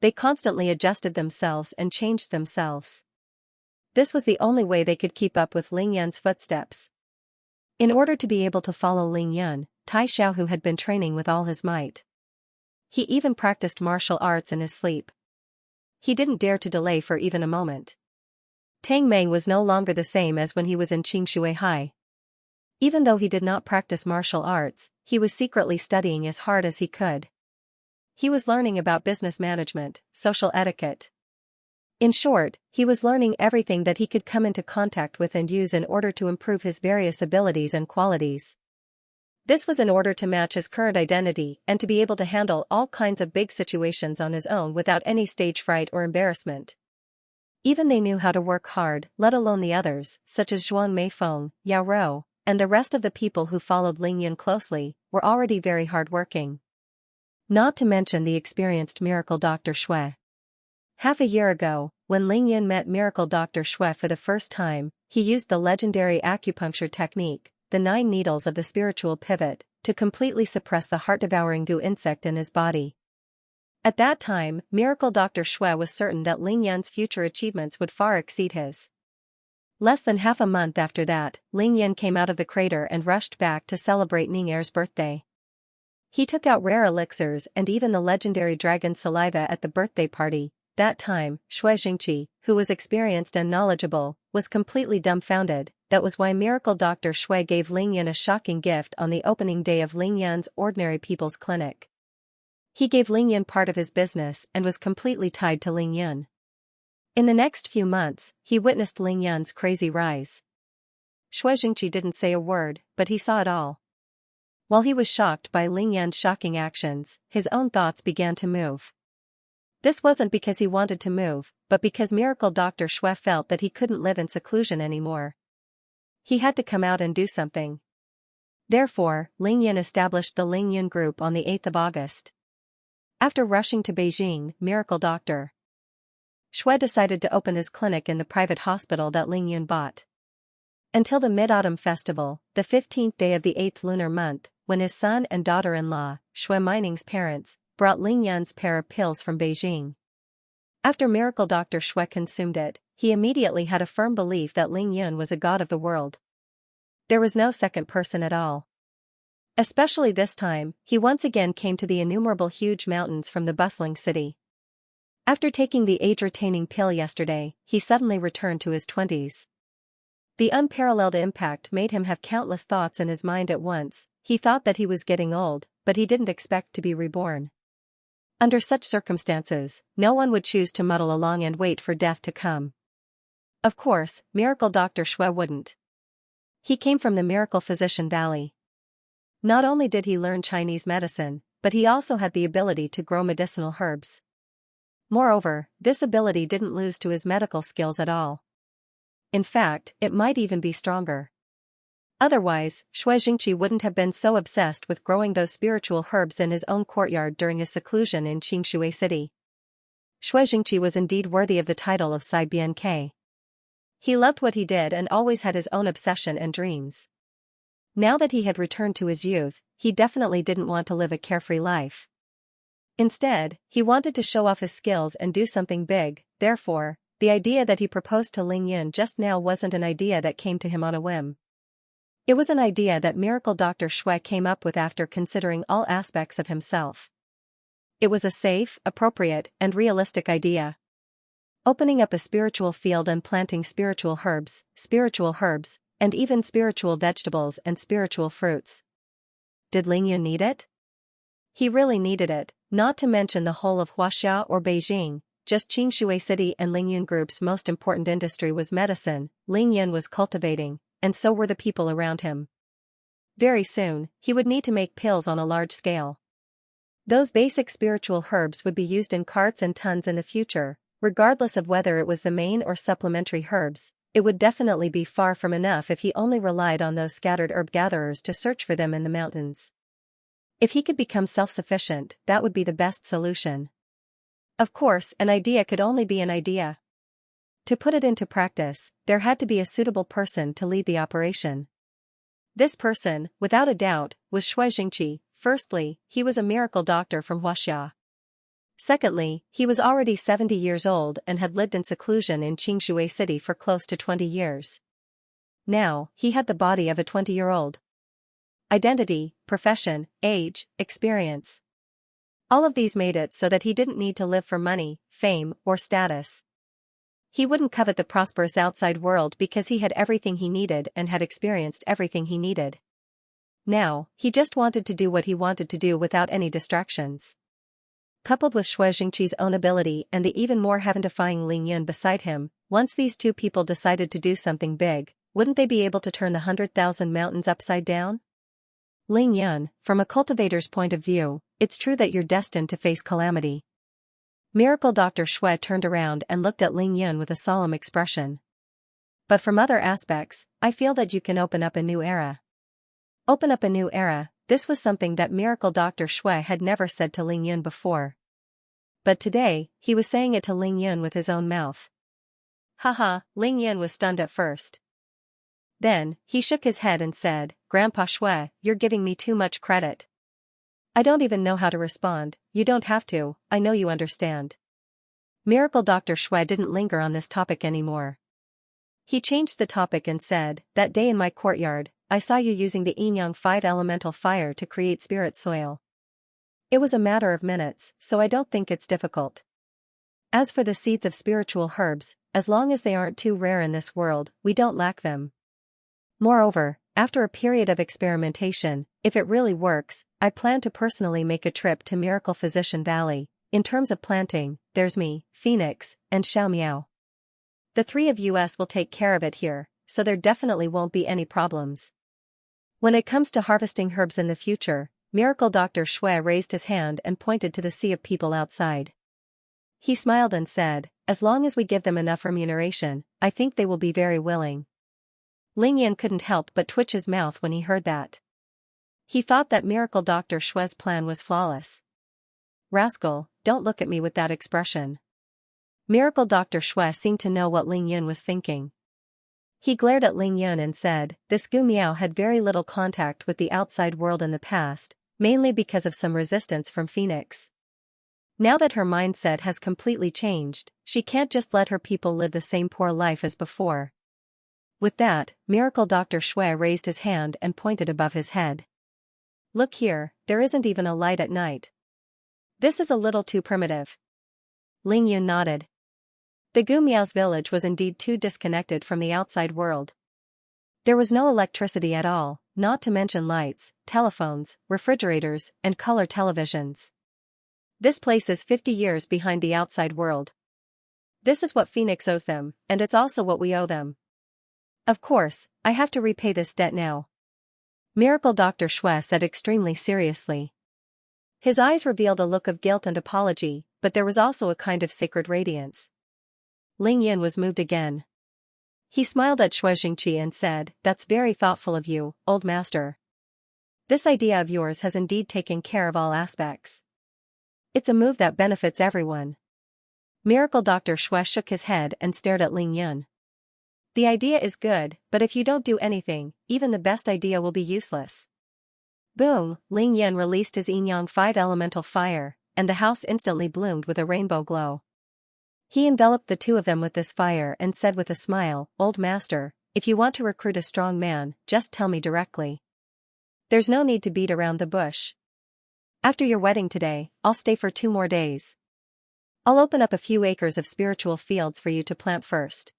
[SPEAKER 1] They constantly adjusted themselves and changed themselves. This was the only way they could keep up with Ling Yun's footsteps. In order to be able to follow Ling Yun, Tai Xiaohu had been training with all his might. He even practiced martial arts in his sleep. He didn't dare to delay for even a moment. Tang Mei was no longer the same as when he was in Qingshui High. Even though he did not practice martial arts, he was secretly studying as hard as he could. He was learning about business management, social etiquette. In short, he was learning everything that he could come into contact with and use in order to improve his various abilities and qualities. This was in order to match his current identity and to be able to handle all kinds of big situations on his own without any stage fright or embarrassment. Even they knew how to work hard, let alone the others, such as Zhuang Meifeng, Yao Rou, and the rest of the people who followed Ling Yun closely, were already very hard-working. Not to mention the experienced miracle Dr. Shui. Half a year ago, when Ling Yun met miracle Dr. Shui for the first time, he used the legendary acupuncture technique, the 9 needles of the spiritual pivot, to completely suppress the heart-devouring goo insect in his body. At that time, miracle Dr. Shui was certain that Ling Yun's future achievements would far exceed his. Less than half a month after that, Ling Yun came out of the crater and rushed back to celebrate Ning Er's birthday. He took out rare elixirs and even the legendary dragon saliva at the birthday party. That time, Shui Jingqi, who was experienced and knowledgeable, was completely dumbfounded. That was why miracle Dr. Shui gave Ling Yun a shocking gift on the opening day of Ling Yun's Ordinary People's Clinic. He gave Ling Yun part of his business and was completely tied to Ling Yun. In the next few months, he witnessed Ling Yun's crazy rise. Shui Jingqi didn't say a word, but he saw it all. While he was shocked by Ling Yun's shocking actions, his own thoughts began to move. This wasn't because he wanted to move, but because miracle Dr. Shui felt that he couldn't live in seclusion anymore. He had to come out and do something. Therefore, Ling Yun established the Ling Yun Group on the 8th of August. After rushing to Beijing, miracle Dr. Shui decided to open his clinic in the private hospital that Ling Yun bought. Until the Mid-Autumn Festival, the 15th day of the 8th lunar month, when his son and daughter-in-law, Shui Mining's parents, brought Ling Yun's pair of pills from Beijing. After miracle Dr. Shui consumed it, he immediately had a firm belief that Ling Yun was a god of the world. There was no second person at all. Especially this time, he once again came to the innumerable huge mountains from the bustling city. After taking the age-retaining pill yesterday, he suddenly returned to his 20s. The unparalleled impact made him have countless thoughts in his mind at once. He thought that he was getting old, but he didn't expect to be reborn. Under such circumstances, no one would choose to muddle along and wait for death to come. Of course, miracle Dr. Shui wouldn't. He came from the Miracle Physician Valley. Not only did he learn Chinese medicine, but he also had the ability to grow medicinal herbs. Moreover, this ability didn't lose to his medical skills at all. In fact, it might even be stronger. Otherwise, Shui Jingqi wouldn't have been so obsessed with growing those spiritual herbs in his own courtyard during his seclusion in Qingshui City. Shui Jingqi was indeed worthy of the title of Sai Bian Ke. He loved what he did and always had his own obsession and dreams. Now that he had returned to his youth, he definitely didn't want to live a carefree life. Instead, he wanted to show off his skills and do something big. Therefore, the idea that he proposed to Ling Yun just now wasn't an idea that came to him on a whim. It was an idea that miracle Dr. Shui came up with after considering all aspects of himself. It was a safe, appropriate, and realistic idea. Opening up a spiritual field and planting spiritual herbs, and even spiritual vegetables and spiritual fruits. Did Lingyun need it? He really needed it, not to mention the whole of Huaxia or Beijing. Just Xianxia City and Lingyun Group's most important industry was medicine. Lingyun was cultivating, and so were the people around him. Very soon, he would need to make pills on a large scale. Those basic spiritual herbs would be used in carts and tons in the future, regardless of whether it was the main or supplementary herbs. It would definitely be far from enough if he only relied on those scattered herb gatherers to search for them in the mountains. If he could become self-sufficient, that would be the best solution. Of course, an idea could only be an idea. To put it into practice, there had to be a suitable person to lead the operation. This person, without a doubt, was Xianxia. Firstly, he was a miracle doctor from Huaxia. Secondly, he was already 70 years old and had lived in seclusion in Xianxia City for close to 20 years. Now, he had the body of a 20-year-old. Identity, profession, age, experience. All of these made it so that he didn't need to live for money, fame, or status. He wouldn't covet the prosperous outside world because he had everything he needed and had experienced everything he needed. Now, he just wanted to do what he wanted to do without any distractions. Coupled with Xianxia's own ability and the even more heaven-defying Lingyun beside him, once these two people decided to do something big, wouldn't they be able to turn the 100,000 mountains upside down? Lingyun, from a cultivator's point of view, it's true that you're destined to face calamity. Miracle Dr. Shui turned around and looked at Lingyun with a solemn expression. But from other aspects, I feel that you can open up a new era. Open up a new era, this was something that Miracle Dr. Shui had never said to Lingyun before. But today, he was saying it to Lingyun with his own mouth. Haha, Lingyun was stunned at first. Then, he shook his head and said, Grandpa Shui, you're giving me too much credit. I don't even know how to respond. You don't have to, I know you understand. Miracle Dr. Shui didn't linger on this topic anymore. He changed the topic and said, that day in my courtyard, I saw you using the Yin-Yang 5 elemental fire to create spirit soil. It was a matter of minutes, so I don't think it's difficult. As for the seeds of spiritual herbs, as long as they aren't too rare in this world, we don't lack them. Moreover, after a period of experimentation, if it really works, I plan to personally make a trip to Miracle Physician Valley. In terms of planting, there's me, Phoenix, and Xiao. The three of us will take care of it here, so there definitely won't be any problems. When it comes to harvesting herbs in the future, Miracle Dr. Shui raised his hand and pointed to the sea of people outside. He smiled and said, as long as we give them enough remuneration, I think they will be very willing. Lingyun couldn't help but twitch his mouth when he heard that. He thought that Miracle Dr. Shui's plan was flawless. Rascal, don't look at me with that expression. Miracle Dr. Shui seemed to know what Lingyun was thinking. He glared at Lingyun and said, this Gu Miao had very little contact with the outside world in the past, mainly because of some resistance from Phoenix. Now that her mindset has completely changed, she can't just let her people live the same poor life as before. With that, Miracle Dr. Shui raised his hand and pointed above his head. Look here, there isn't even a light at night. This is a little too primitive. Lingyun nodded. The Gu Miao's village was indeed too disconnected from the outside world. There was no electricity at all, not to mention lights, telephones, refrigerators, and color televisions. This place is 50 years behind the outside world. This is what Phoenix owes them, and it's also what we owe them. Of course, I have to repay this debt now. Miracle Dr. Shui said extremely seriously. His eyes revealed a look of guilt and apology, but there was also a kind of sacred radiance. Lingyun was moved again. He smiled at Xianxia and said, that's very thoughtful of you, old master. This idea of yours has indeed taken care of all aspects. It's a move that benefits everyone. Miracle Dr. Shui shook his head and stared at Lingyun. The idea is good, but if you don't do anything, even the best idea will be useless. Boom, Lingyun released his Yin-Yang 5 elemental fire, and the house instantly bloomed with a rainbow glow. He enveloped the two of them with this fire and said with a smile, old master, if you want to recruit a strong man, just tell me directly. There's no need to beat around the bush. After your wedding today, I'll stay for 2 more days. I'll open up a few acres of spiritual fields for you to plant first.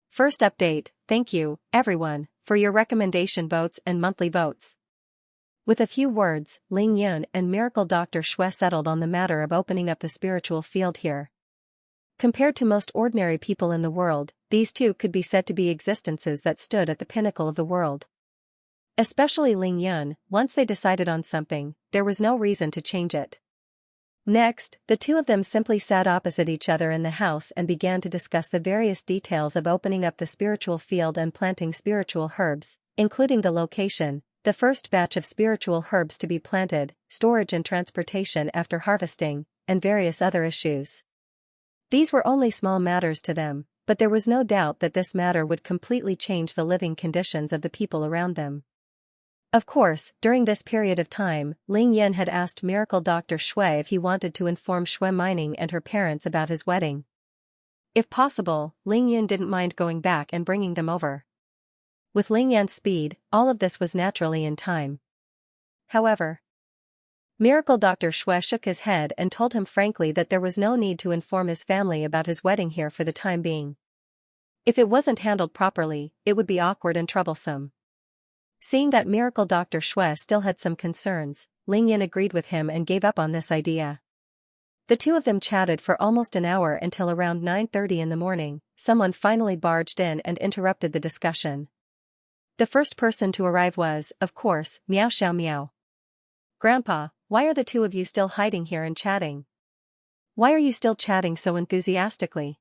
[SPEAKER 1] First update, thank you, everyone, for your recommendation votes and monthly votes. With a few words, Ling Yun and Miracle Dr. Xue settled on the matter of opening up the spiritual field here. Compared to most ordinary people in the world, these two could be said to be existences that stood at the pinnacle of the world. Especially Ling Yun, once they decided on something, there was no reason to change it. Next, the two of them simply sat opposite each other in the house and began to discuss the various details of opening up the spiritual field and planting spiritual herbs, including the location, the first batch of spiritual herbs to be planted, storage and transportation after harvesting, and various other issues. These were only small matters to them, but there was no doubt that this matter would completely change the living conditions of the people around them. Of course, during this period of time, Ling Yin had asked Miracle Dr. Xue if he wanted to inform Xue Mining and her parents about his wedding. If possible, Ling Yin didn't mind going back and bringing them over. With Ling Yan's speed, all of this was naturally in time. However, Miracle Dr. Xue shook his head and told him frankly that there was no need to inform his family about his wedding here for the time being. If it wasn't handled properly, it would be awkward and troublesome. Seeing that Miracle Dr. Xue still had some concerns, Ling Yin agreed with him and gave up on this idea. The two of them chatted for almost an hour until around 9:30 in the morning. Someone finally barged in and interrupted the discussion. The first person to arrive was, of course, Miao Xiao. Grandpa, why are the two of you still hiding here and chatting? Why are you still chatting so enthusiastically?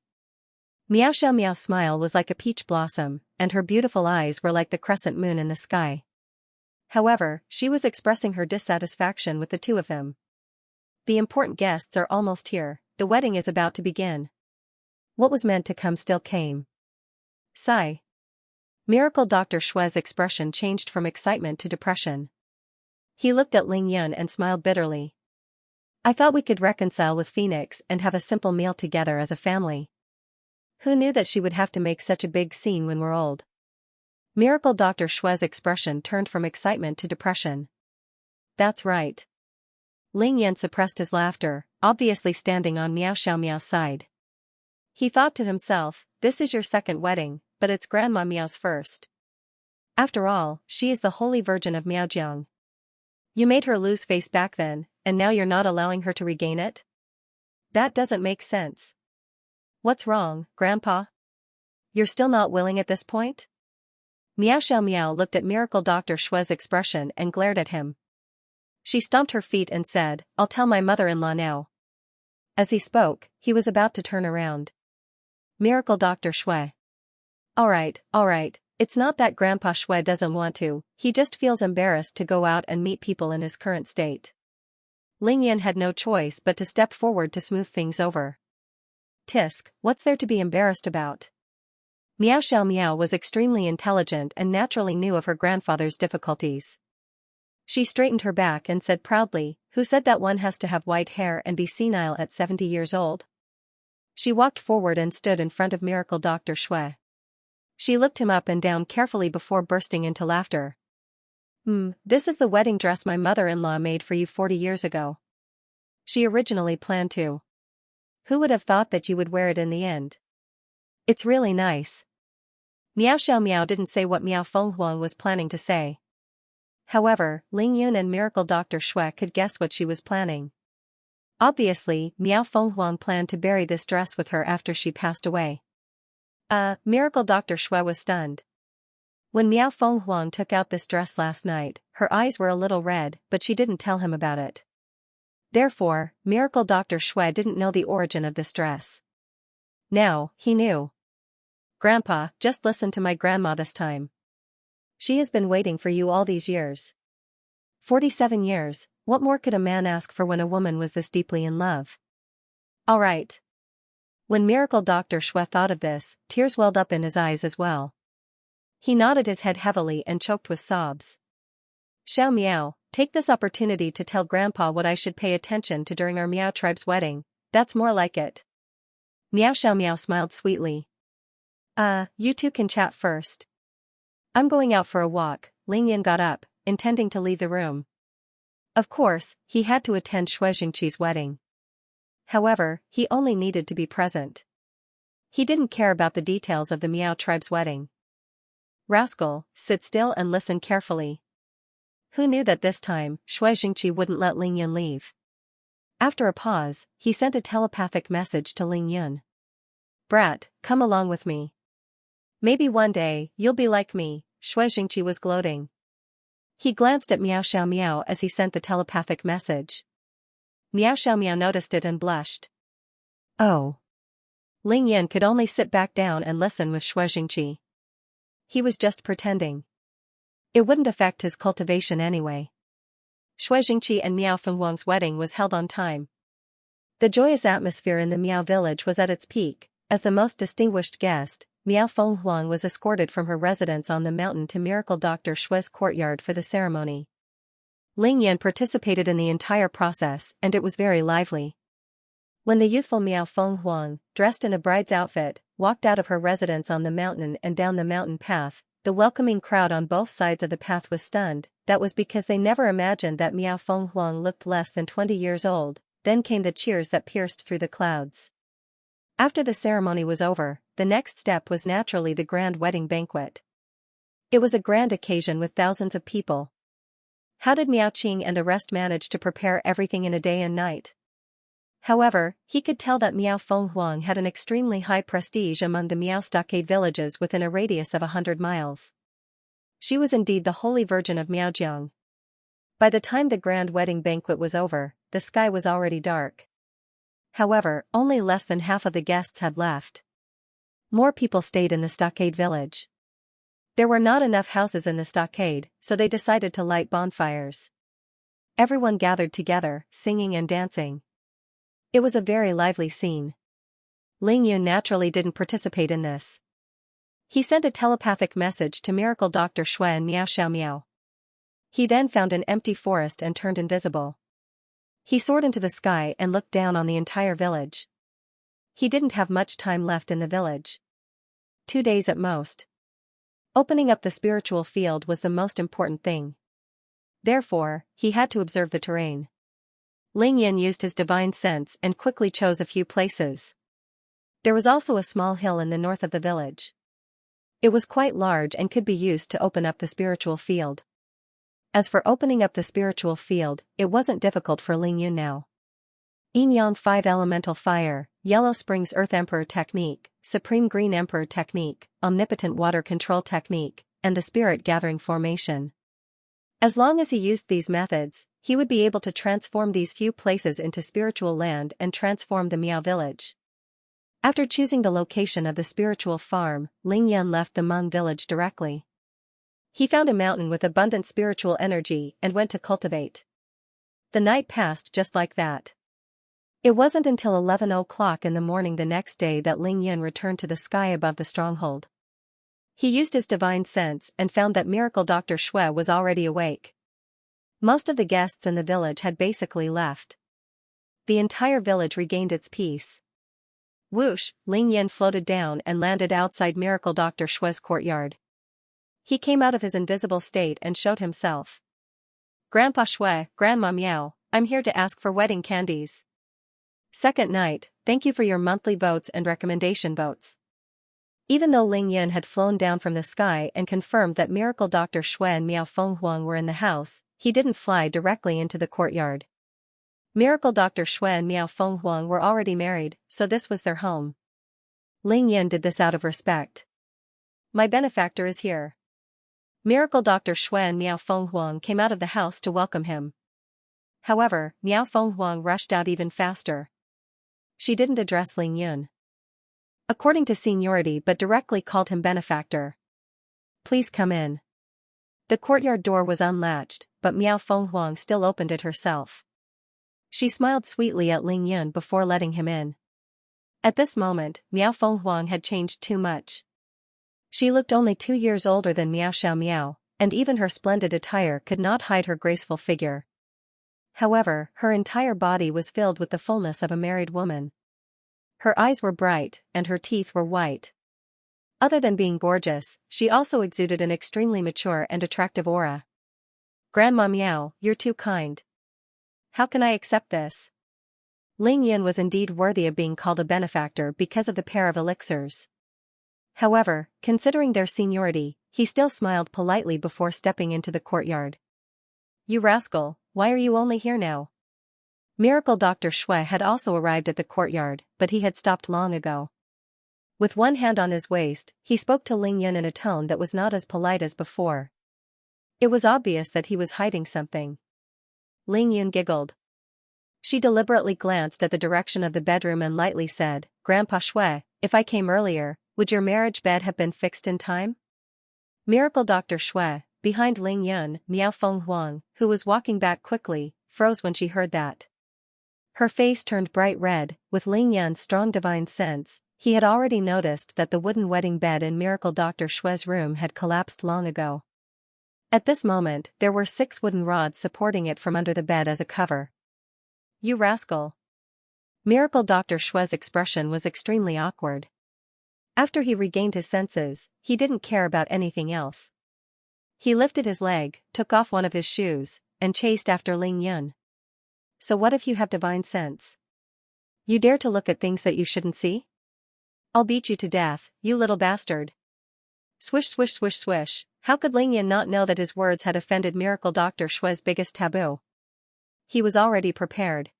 [SPEAKER 1] Miao Xiao's smile was like a peach blossom, and her beautiful eyes were like the crescent moon in the sky. However, she was expressing her dissatisfaction with the two of them. The important guests are almost here, the wedding is about to begin. What was meant to come still came. Sigh. Miracle Dr. Xue's expression changed from excitement to depression. He looked at Ling Yun and smiled bitterly. I thought we could reconcile with Phoenix and have a simple meal together as a family. Who knew that she would have to make such a big scene when we're old? Miracle Dr. Xue's expression turned from excitement to depression. That's right. Ling Yan suppressed his laughter, obviously standing on Miao Xiao's side. He thought to himself, this is your second wedding, but it's Grandma Miao's first. After all, she is the Holy Virgin of Miaojiang. You made her lose face back then, and now you're not allowing her to regain it? That doesn't make sense. What's wrong, Grandpa? You're still not willing at this point? Miao Xiao looked at Miracle Dr. Xue's expression and glared at him. She stomped her feet and said, I'll tell my mother-in-law now. As he spoke, he was about to turn around. Miracle Dr. Xue. Alright, it's not that Grandpa Xue doesn't want to, he just feels embarrassed to go out and meet people in his current state. Ling Yan had no choice but to step forward to smooth things over. Tisk, what's there to be embarrassed about? Miao Xiao was extremely intelligent and naturally knew of her grandfather's difficulties. She straightened her back and said proudly, who said that one has to have white hair and be senile at 70 years old? She walked forward and stood in front of Miracle Dr. Xue. She looked him up and down carefully before bursting into laughter. This is the wedding dress my mother-in-law made for you 40 years ago. She originally planned to. Who would have thought that you would wear it in the end? It's really nice. Miao Xiao didn't say what Miao Fenghuang was planning to say. However, Ling Yun and Miracle Dr. Xue could guess what she was planning. Obviously, Miao Fenghuang planned to bury this dress with her after she passed away. Miracle Dr. Xue was stunned. When Miao Fenghuang took out this dress last night, her eyes were a little red, but she didn't tell him about it. Therefore, Miracle Dr. Xue didn't know the origin of this dress. Now, he knew. Grandpa, just listen to my grandma this time. She has been waiting for you all these years. 47 years, what more could a man ask for when a woman was this deeply in love? All right. When Miracle Dr. Xue thought of this, tears welled up in his eyes as well. He nodded his head heavily and choked with sobs. Xiao Miao, take this opportunity to tell Grandpa what I should pay attention to during our Miao tribe's wedding, that's more like it. Miao Xiao smiled sweetly. You two can chat first. I'm going out for a walk. Ling Yin got up, intending to leave the room. Of course, he had to attend Xianxia's wedding. However, he only needed to be present. He didn't care about the details of the Miao tribe's wedding. Rascal, sit still and listen carefully. Who knew that this time, Xianxia wouldn't let Ling Yun leave? After a pause, he sent a telepathic message to Ling Yun. Brat, come along with me. Maybe one day, you'll be like me, Xianxia was gloating. He glanced at Miao Xiaomiao as he sent the telepathic message. Miao Xiaomiao noticed it and blushed. Oh. Ling Yun could only sit back down and listen with Xianxia. He was just pretending. It wouldn't affect his cultivation anyway. Xianxia and Miao Fenghuang's wedding was held on time. The joyous atmosphere in the Miao village was at its peak. As the most distinguished guest, Miao Fenghuang was escorted from her residence on the mountain to Miracle Dr. Shue's courtyard for the ceremony. Ling Yan participated in the entire process and it was very lively. When the youthful Miao Fenghuang, dressed in a bride's outfit, walked out of her residence on the mountain and down the mountain path, the welcoming crowd on both sides of the path was stunned. That was because they never imagined that Miao Fenghuang looked less than 20 years old. Then came the cheers that pierced through the clouds. After the ceremony was over, the next step was naturally the grand wedding banquet. It was a grand occasion with thousands of people. How did Miao Qing and the rest manage to prepare everything in a day and night? However, he could tell that Miao Fenghuang had an extremely high prestige among the Miao stockade villages within a radius of 100 miles. She was indeed the Holy Virgin of Miaojiang. By the time the grand wedding banquet was over, the sky was already dark. However, only less than half of the guests had left. More people stayed in the stockade village. There were not enough houses in the stockade, so they decided to light bonfires. Everyone gathered together, singing and dancing. It was a very lively scene. Ling Yun naturally didn't participate in this. He sent a telepathic message to Miracle Dr. Shui and Miao Xiaomiao. He then found an empty forest and turned invisible. He soared into the sky and looked down on the entire village. He didn't have much time left in the village. 2 days at most. Opening up the spiritual field was the most important thing. Therefore, he had to observe the terrain. Ling Yin used his divine sense and quickly chose a few places. There was also a small hill in the north of the village. It was quite large and could be used to open up the spiritual field. As for opening up the spiritual field, it wasn't difficult for Ling Yun now. Yin Yang 5 Elemental Fire, Yellow Springs Earth Emperor Technique, Supreme Green Emperor Technique, Omnipotent Water Control Technique, and the Spirit Gathering Formation. As long as he used these methods, he would be able to transform these few places into spiritual land and transform the Miao village. After choosing the location of the spiritual farm, Ling Yan left the Hmong village directly. He found a mountain with abundant spiritual energy and went to cultivate. The night passed just like that. It wasn't until 11 o'clock in the morning the next day that Ling Yan returned to the sky above the stronghold. He used his divine sense and found that Miracle Dr. Shui was already awake. Most of the guests in the village had basically left. The entire village regained its peace. Whoosh, Ling Yan floated down and landed outside Miracle Dr. Shui's courtyard. He came out of his invisible state and showed himself. Grandpa Shui, Grandma Miao, I'm here to ask for wedding candies. Second night, thank you for your monthly votes and recommendation votes. Even though Ling Yan had flown down from the sky and confirmed that Miracle Dr. Shui and Miao Fenghuang were in the house, he didn't fly directly into the courtyard. Miracle Dr. Shui and Miao Fenghuang were already married, so this was their home. Ling Yan did this out of respect. My benefactor is here. Miracle Dr. Shui and Miao Fenghuang came out of the house to welcome him. However, Miao Fenghuang rushed out even faster. She didn't address Ling Yun according to seniority but directly called him benefactor. Please come in. The courtyard door was unlatched, but Miao Fenghuang still opened it herself. She smiled sweetly at Ling Yun before letting him in. At this moment, Miao Fenghuang had changed too much. She looked only 2 years older than Miao Xiaomiao, and even her splendid attire could not hide her graceful figure. However, her entire body was filled with the fullness of a married woman. Her eyes were bright, and her teeth were white. Other than being gorgeous, she also exuded an extremely mature and attractive aura. Grandma Miao, you're too kind. How can I accept this? Ling Yun was indeed worthy of being called a benefactor because of the pair of elixirs. However, considering their seniority, he still smiled politely before stepping into the courtyard. You rascal, why are you only here now? Miracle Dr. Shui had also arrived at the courtyard, but he had stopped long ago. With one hand on his waist, he spoke to Ling Yun in a tone that was not as polite as before. It was obvious that he was hiding something. Ling Yun giggled. She deliberately glanced at the direction of the bedroom and lightly said, Grandpa Shui, if I came earlier, would your marriage bed have been fixed in time? Miracle Dr. Shui, behind Ling Yun, Miao Feng Huang, who was walking back quickly, froze when she heard that. Her face turned bright red. With Ling Yun's strong divine sense, he had already noticed that the wooden wedding bed in Miracle Dr. Shui's room had collapsed long ago. At this moment, there were 6 wooden rods supporting it from under the bed as a cover. You rascal. Miracle Dr. Shui's expression was extremely awkward. After he regained his senses, he didn't care about anything else. He lifted his leg, took off one of his shoes, and chased after Ling Yun. So what if you have divine sense? You dare to look at things that you shouldn't see? I'll beat you to death, you little bastard. Swish swish swish swish. How could Ling Yun not know that his words had offended Miracle Dr. Shui's biggest taboo? He was already prepared.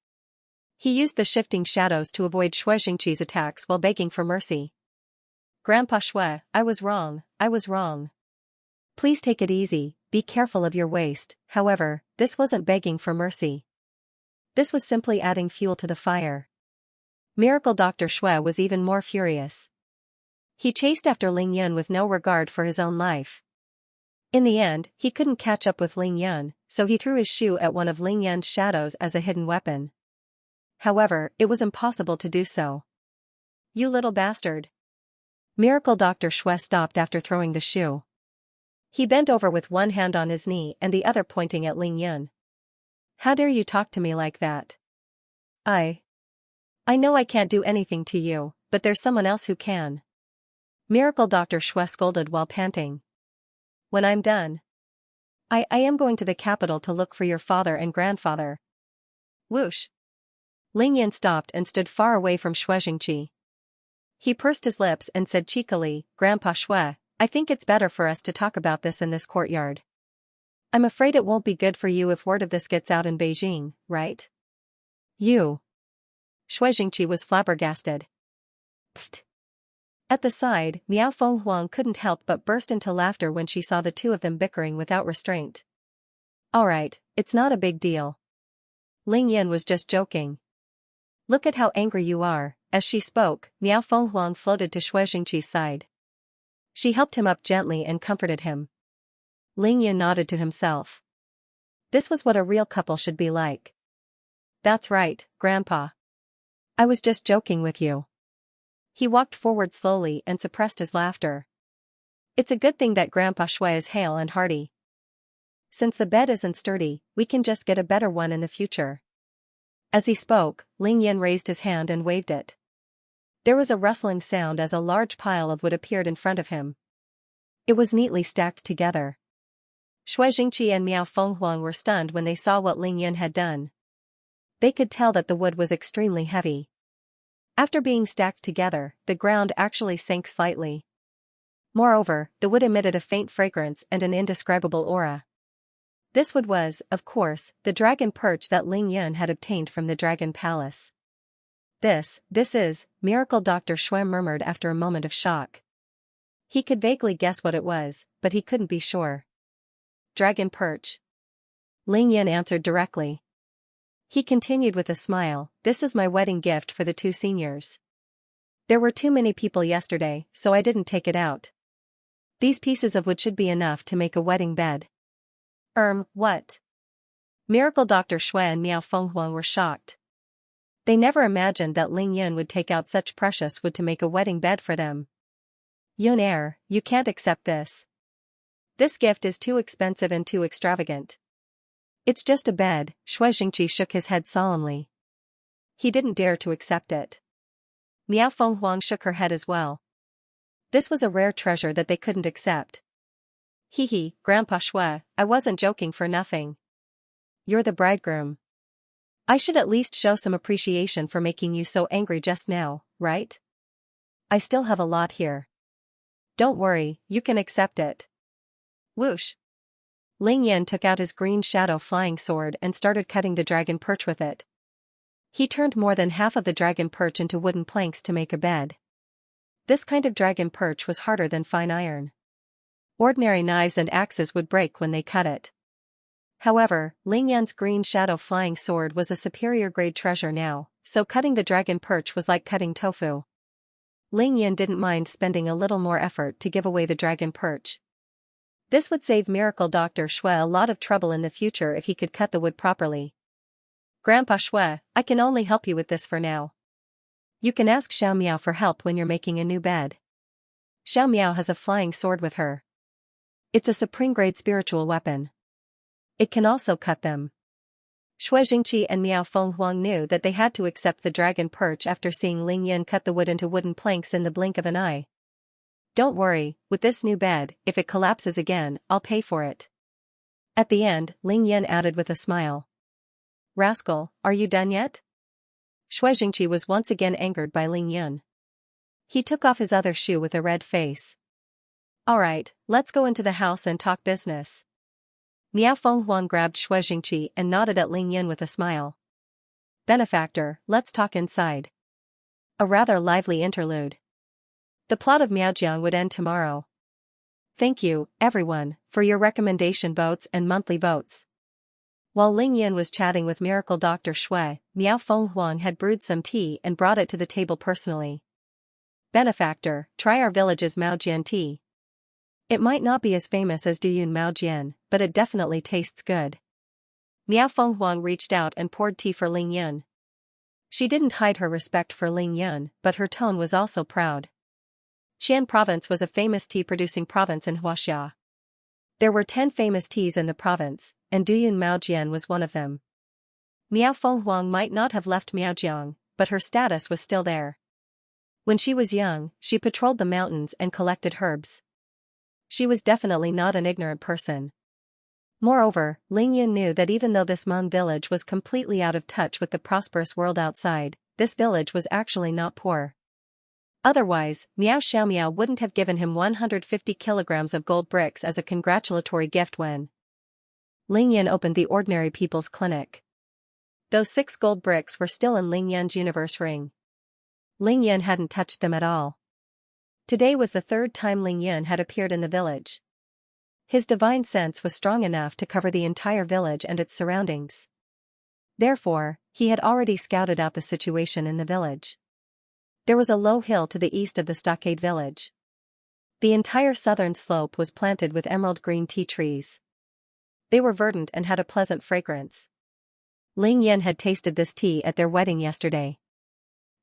[SPEAKER 1] He used the shifting shadows to avoid Shui Jingqi's attacks while begging for mercy. Grandpa Shui, I was wrong. Please take it easy, be careful of your waist. However, this wasn't begging for mercy. This was simply adding fuel to the fire. Miracle Dr. Shui was even more furious. He chased after Ling Yun with no regard for his own life. In the end, he couldn't catch up with Ling Yun, so he threw his shoe at one of Ling Yun's shadows as a hidden weapon. However, it was impossible to do so. You little bastard. Miracle Dr. Shui stopped after throwing the shoe. He bent over with one hand on his knee and the other pointing at Ling Yun. How dare you talk to me like that? I know I can't do anything to you, but there's someone else who can. Miracle Dr. Shui scolded while panting. When I'm done, I am going to the capital to look for your father and grandfather. Whoosh. Ling Yun stopped and stood far away from Shui Jingqi. He pursed his lips and said cheekily, Grandpa Shui, I think it's better for us to talk about this in this courtyard. I'm afraid it won't be good for you if word of this gets out in Beijing, right? You. Shui Jingqi was flabbergasted. Pfft. At the side, Miao Feng Huang couldn't help but burst into laughter when she saw the two of them bickering without restraint. Alright, it's not a big deal. Ling Yun was just joking. Look at how angry you are. As she spoke, Miao Feng Huang floated to Shui Jingqi's side. She helped him up gently and comforted him. Ling Yun nodded to himself. This was what a real couple should be like. That's right, Grandpa. I was just joking with you. He walked forward slowly and suppressed his laughter. It's a good thing that Grandpa Shui is hale and hearty. Since the bed isn't sturdy, we can just get a better one in the future. As he spoke, Ling Yun raised his hand and waved it. There was a rustling sound as a large pile of wood appeared in front of him. It was neatly stacked together. Shui Jingqi and Miao Feng Huang were stunned when they saw what Ling Yun had done. They could tell that the wood was extremely heavy. After being stacked together, the ground actually sank slightly. Moreover, the wood emitted a faint fragrance and an indescribable aura. This wood was, of course, the dragon perch that Ling Yun had obtained from the Dragon Palace. This is, Miracle Dr. Shui murmured after a moment of shock. He could vaguely guess what it was, but he couldn't be sure. Dragon perch. Ling Yun answered directly. He continued with a smile, this is my wedding gift for the 2 seniors. There were too many people yesterday, so I didn't take it out. These pieces of wood should be enough to make a wedding bed. What? Miracle Dr. Shui and Miao Feng Huang were shocked. They never imagined that Ling Yun would take out such precious wood to make a wedding bed for them. Yun, you can't accept this. This gift is too expensive and too extravagant. It's just a bed. Shui Jingqi shook his head solemnly. He didn't dare to accept it. Miao Feng Huang shook her head as well. This was a rare treasure that they couldn't accept. Grandpa Shui, I wasn't joking for nothing. You're the bridegroom. I should at least show some appreciation for making you so angry just now, right? I still have a lot here. Don't worry, you can accept it. Whoosh. Ling Yan took out his green shadow flying sword and started cutting the dragon perch with it. He turned more than half of the dragon perch into wooden planks to make a bed. This kind of dragon perch was harder than fine iron. Ordinary knives and axes would break when they cut it. However, Ling Yan's green shadow flying sword was a superior grade treasure now, so cutting the dragon perch was like cutting tofu. Ling Yan didn't mind spending a little more effort to give away the dragon perch. This would save Miracle Dr. Shui a lot of trouble in the future if he could cut the wood properly. Grandpa Shui, I can only help you with this for now. You can ask Xiao Miao for help when you're making a new bed. Xiao Miao has a flying sword with her. It's a supreme-grade spiritual weapon. It can also cut them. Shui Jingqi and Miao Fenghuang knew that they had to accept the dragon perch after seeing Ling Yan cut the wood into wooden planks in the blink of an eye. Don't worry, with this new bed, if it collapses again, I'll pay for it. At the end, Ling Yan added with a smile. Rascal, are you done yet? Shui Jingqi was once again angered by Ling Yan. He took off his other shoe with a red face. Alright, let's go into the house and talk business. Miao Fenghuang grabbed Shui Jingqi and nodded at Ling Yan with a smile. Benefactor, let's talk inside. A rather lively interlude. The plot of Miaojiang would end tomorrow. Thank you, everyone, for your recommendation votes and monthly votes. While Ling Yan was chatting with Miracle Dr. Shui, Miao Fenghuang had brewed some tea and brought it to the table personally. Benefactor, try our village's Maojian tea. It might not be as famous as Duyun Maojian, but it definitely tastes good. Miao Fenghuang reached out and poured tea for Ling Yan. She didn't hide her respect for Ling Yan, but her tone was also proud. Qian Province was a famous tea-producing province in Huaxia. There were 10 famous teas in the province, and Duyun Maojian was one of them. Miao Fenghuang might not have left Miaojiang, but her status was still there. When she was young, she patrolled the mountains and collected herbs. She was definitely not an ignorant person. Moreover, Ling Yan knew that even though this Hmong village was completely out of touch with the prosperous world outside, this village was actually not poor. Otherwise, Miao Xiaomiao wouldn't have given him 150 kilograms of gold bricks as a congratulatory gift when Ling Yan opened the Ordinary People's Clinic. Those 6 gold bricks were still in Ling Yan's universe ring. Ling Yan hadn't touched them at all. Today was the 3rd time Ling Yan had appeared in the village. His divine sense was strong enough to cover the entire village and its surroundings. Therefore, he had already scouted out the situation in the village. There was a low hill to the east of the stockade village. The entire southern slope was planted with emerald green tea trees. They were verdant and had a pleasant fragrance. Ling Yan had tasted this tea at their wedding yesterday.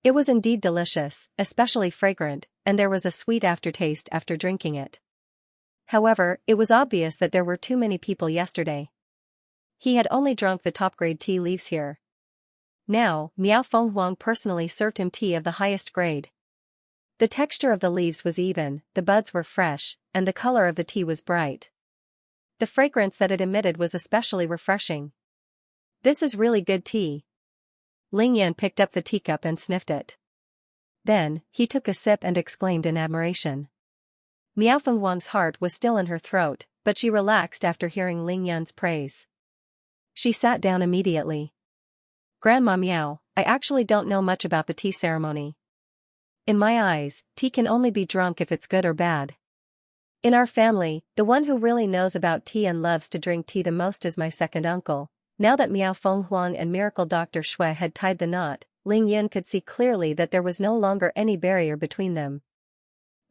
[SPEAKER 1] It was indeed delicious, especially fragrant, and there was a sweet aftertaste after drinking it. However, it was obvious that there were too many people yesterday. He had only drunk the top-grade tea leaves here. Now, Miao Fenghuang personally served him tea of the highest grade. The texture of the leaves was even, the buds were fresh, and the color of the tea was bright. The fragrance that it emitted was especially refreshing. This is really good tea. Ling Yan picked up the teacup and sniffed it. Then, he took a sip and exclaimed in admiration. Miao Fenghuang's heart was still in her throat, but she relaxed after hearing Ling Yan's praise. She sat down immediately. Grandma Miao, I actually don't know much about the tea ceremony. In my eyes, tea can only be drunk if it's good or bad. In our family, the one who really knows about tea and loves to drink tea the most is my second uncle. Now that Miao Fenghuang and Miracle Dr. Shui had tied the knot, Ling Yan could see clearly that there was no longer any barrier between them.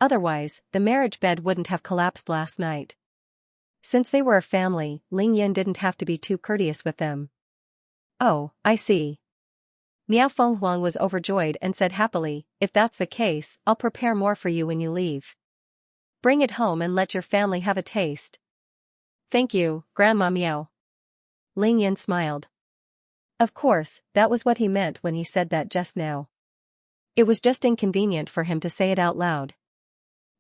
[SPEAKER 1] Otherwise, the marriage bed wouldn't have collapsed last night. Since they were a family, Ling Yan didn't have to be too courteous with them. Oh, I see. Miao Fenghuang was overjoyed and said happily, if that's the case, I'll prepare more for you when you leave. Bring it home and let your family have a taste. Thank you, Grandma Miao. Ling Yan smiled. Of course, that was what he meant when he said that just now. It was just inconvenient for him to say it out loud.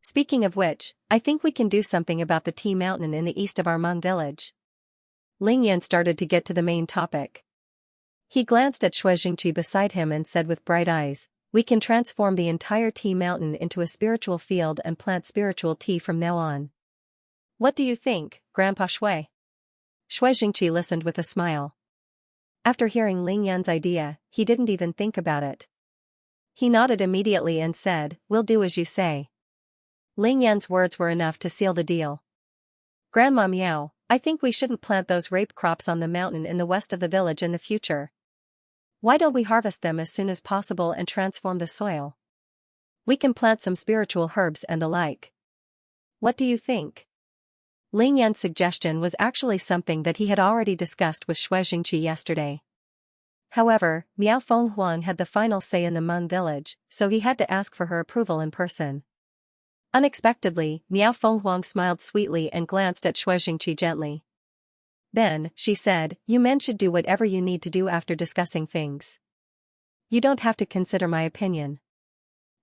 [SPEAKER 1] Speaking of which, I think we can do something about the tea mountain in the east of our Hmong village. Ling Yan started to get to the main topic. He glanced at Xianxia beside him and said with bright eyes, "We can transform the entire tea mountain into a spiritual field and plant spiritual tea from now on. What do you think, Grandpa Shui?" Xianxia listened with a smile. After hearing Ling Yan's idea, he didn't even think about it. He nodded immediately and said, "We'll do as you say." Ling Yan's words were enough to seal the deal. "Grandma Miao, I think we shouldn't plant those rape crops on the mountain in the west of the village in the future. Why don't we harvest them as soon as possible and transform the soil? We can plant some spiritual herbs and the like. What do you think?" Ling Yan's suggestion was actually something that he had already discussed with Xianxia yesterday. However, Miao Fenghuang had the final say in the Hmong village, so he had to ask for her approval in person. Unexpectedly, Miao Fenghuang smiled sweetly and glanced at Xianxia gently. Then, she said, "You men should do whatever you need to do after discussing things. You don't have to consider my opinion."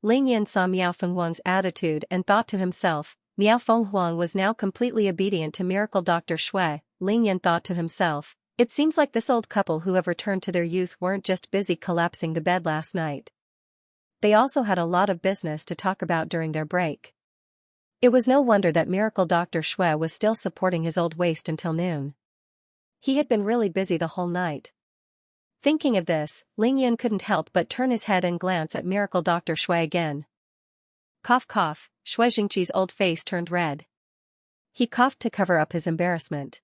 [SPEAKER 1] Ling Yan saw Miao Fenghuang's attitude and thought to himself, Miao Fenghuang was now completely obedient to Miracle Dr. Shui. Ling Yan thought to himself, it seems like this old couple who have returned to their youth weren't just busy collapsing the bed last night. They also had a lot of business to talk about during their break. It was no wonder that Miracle Dr. Shui was still supporting his old waist until noon. He had been really busy the whole night. Thinking of this, Ling Yan couldn't help but turn his head and glance at Miracle Dr. Shui again. Cough cough, Xianxia's old face turned red. He coughed to cover up his embarrassment.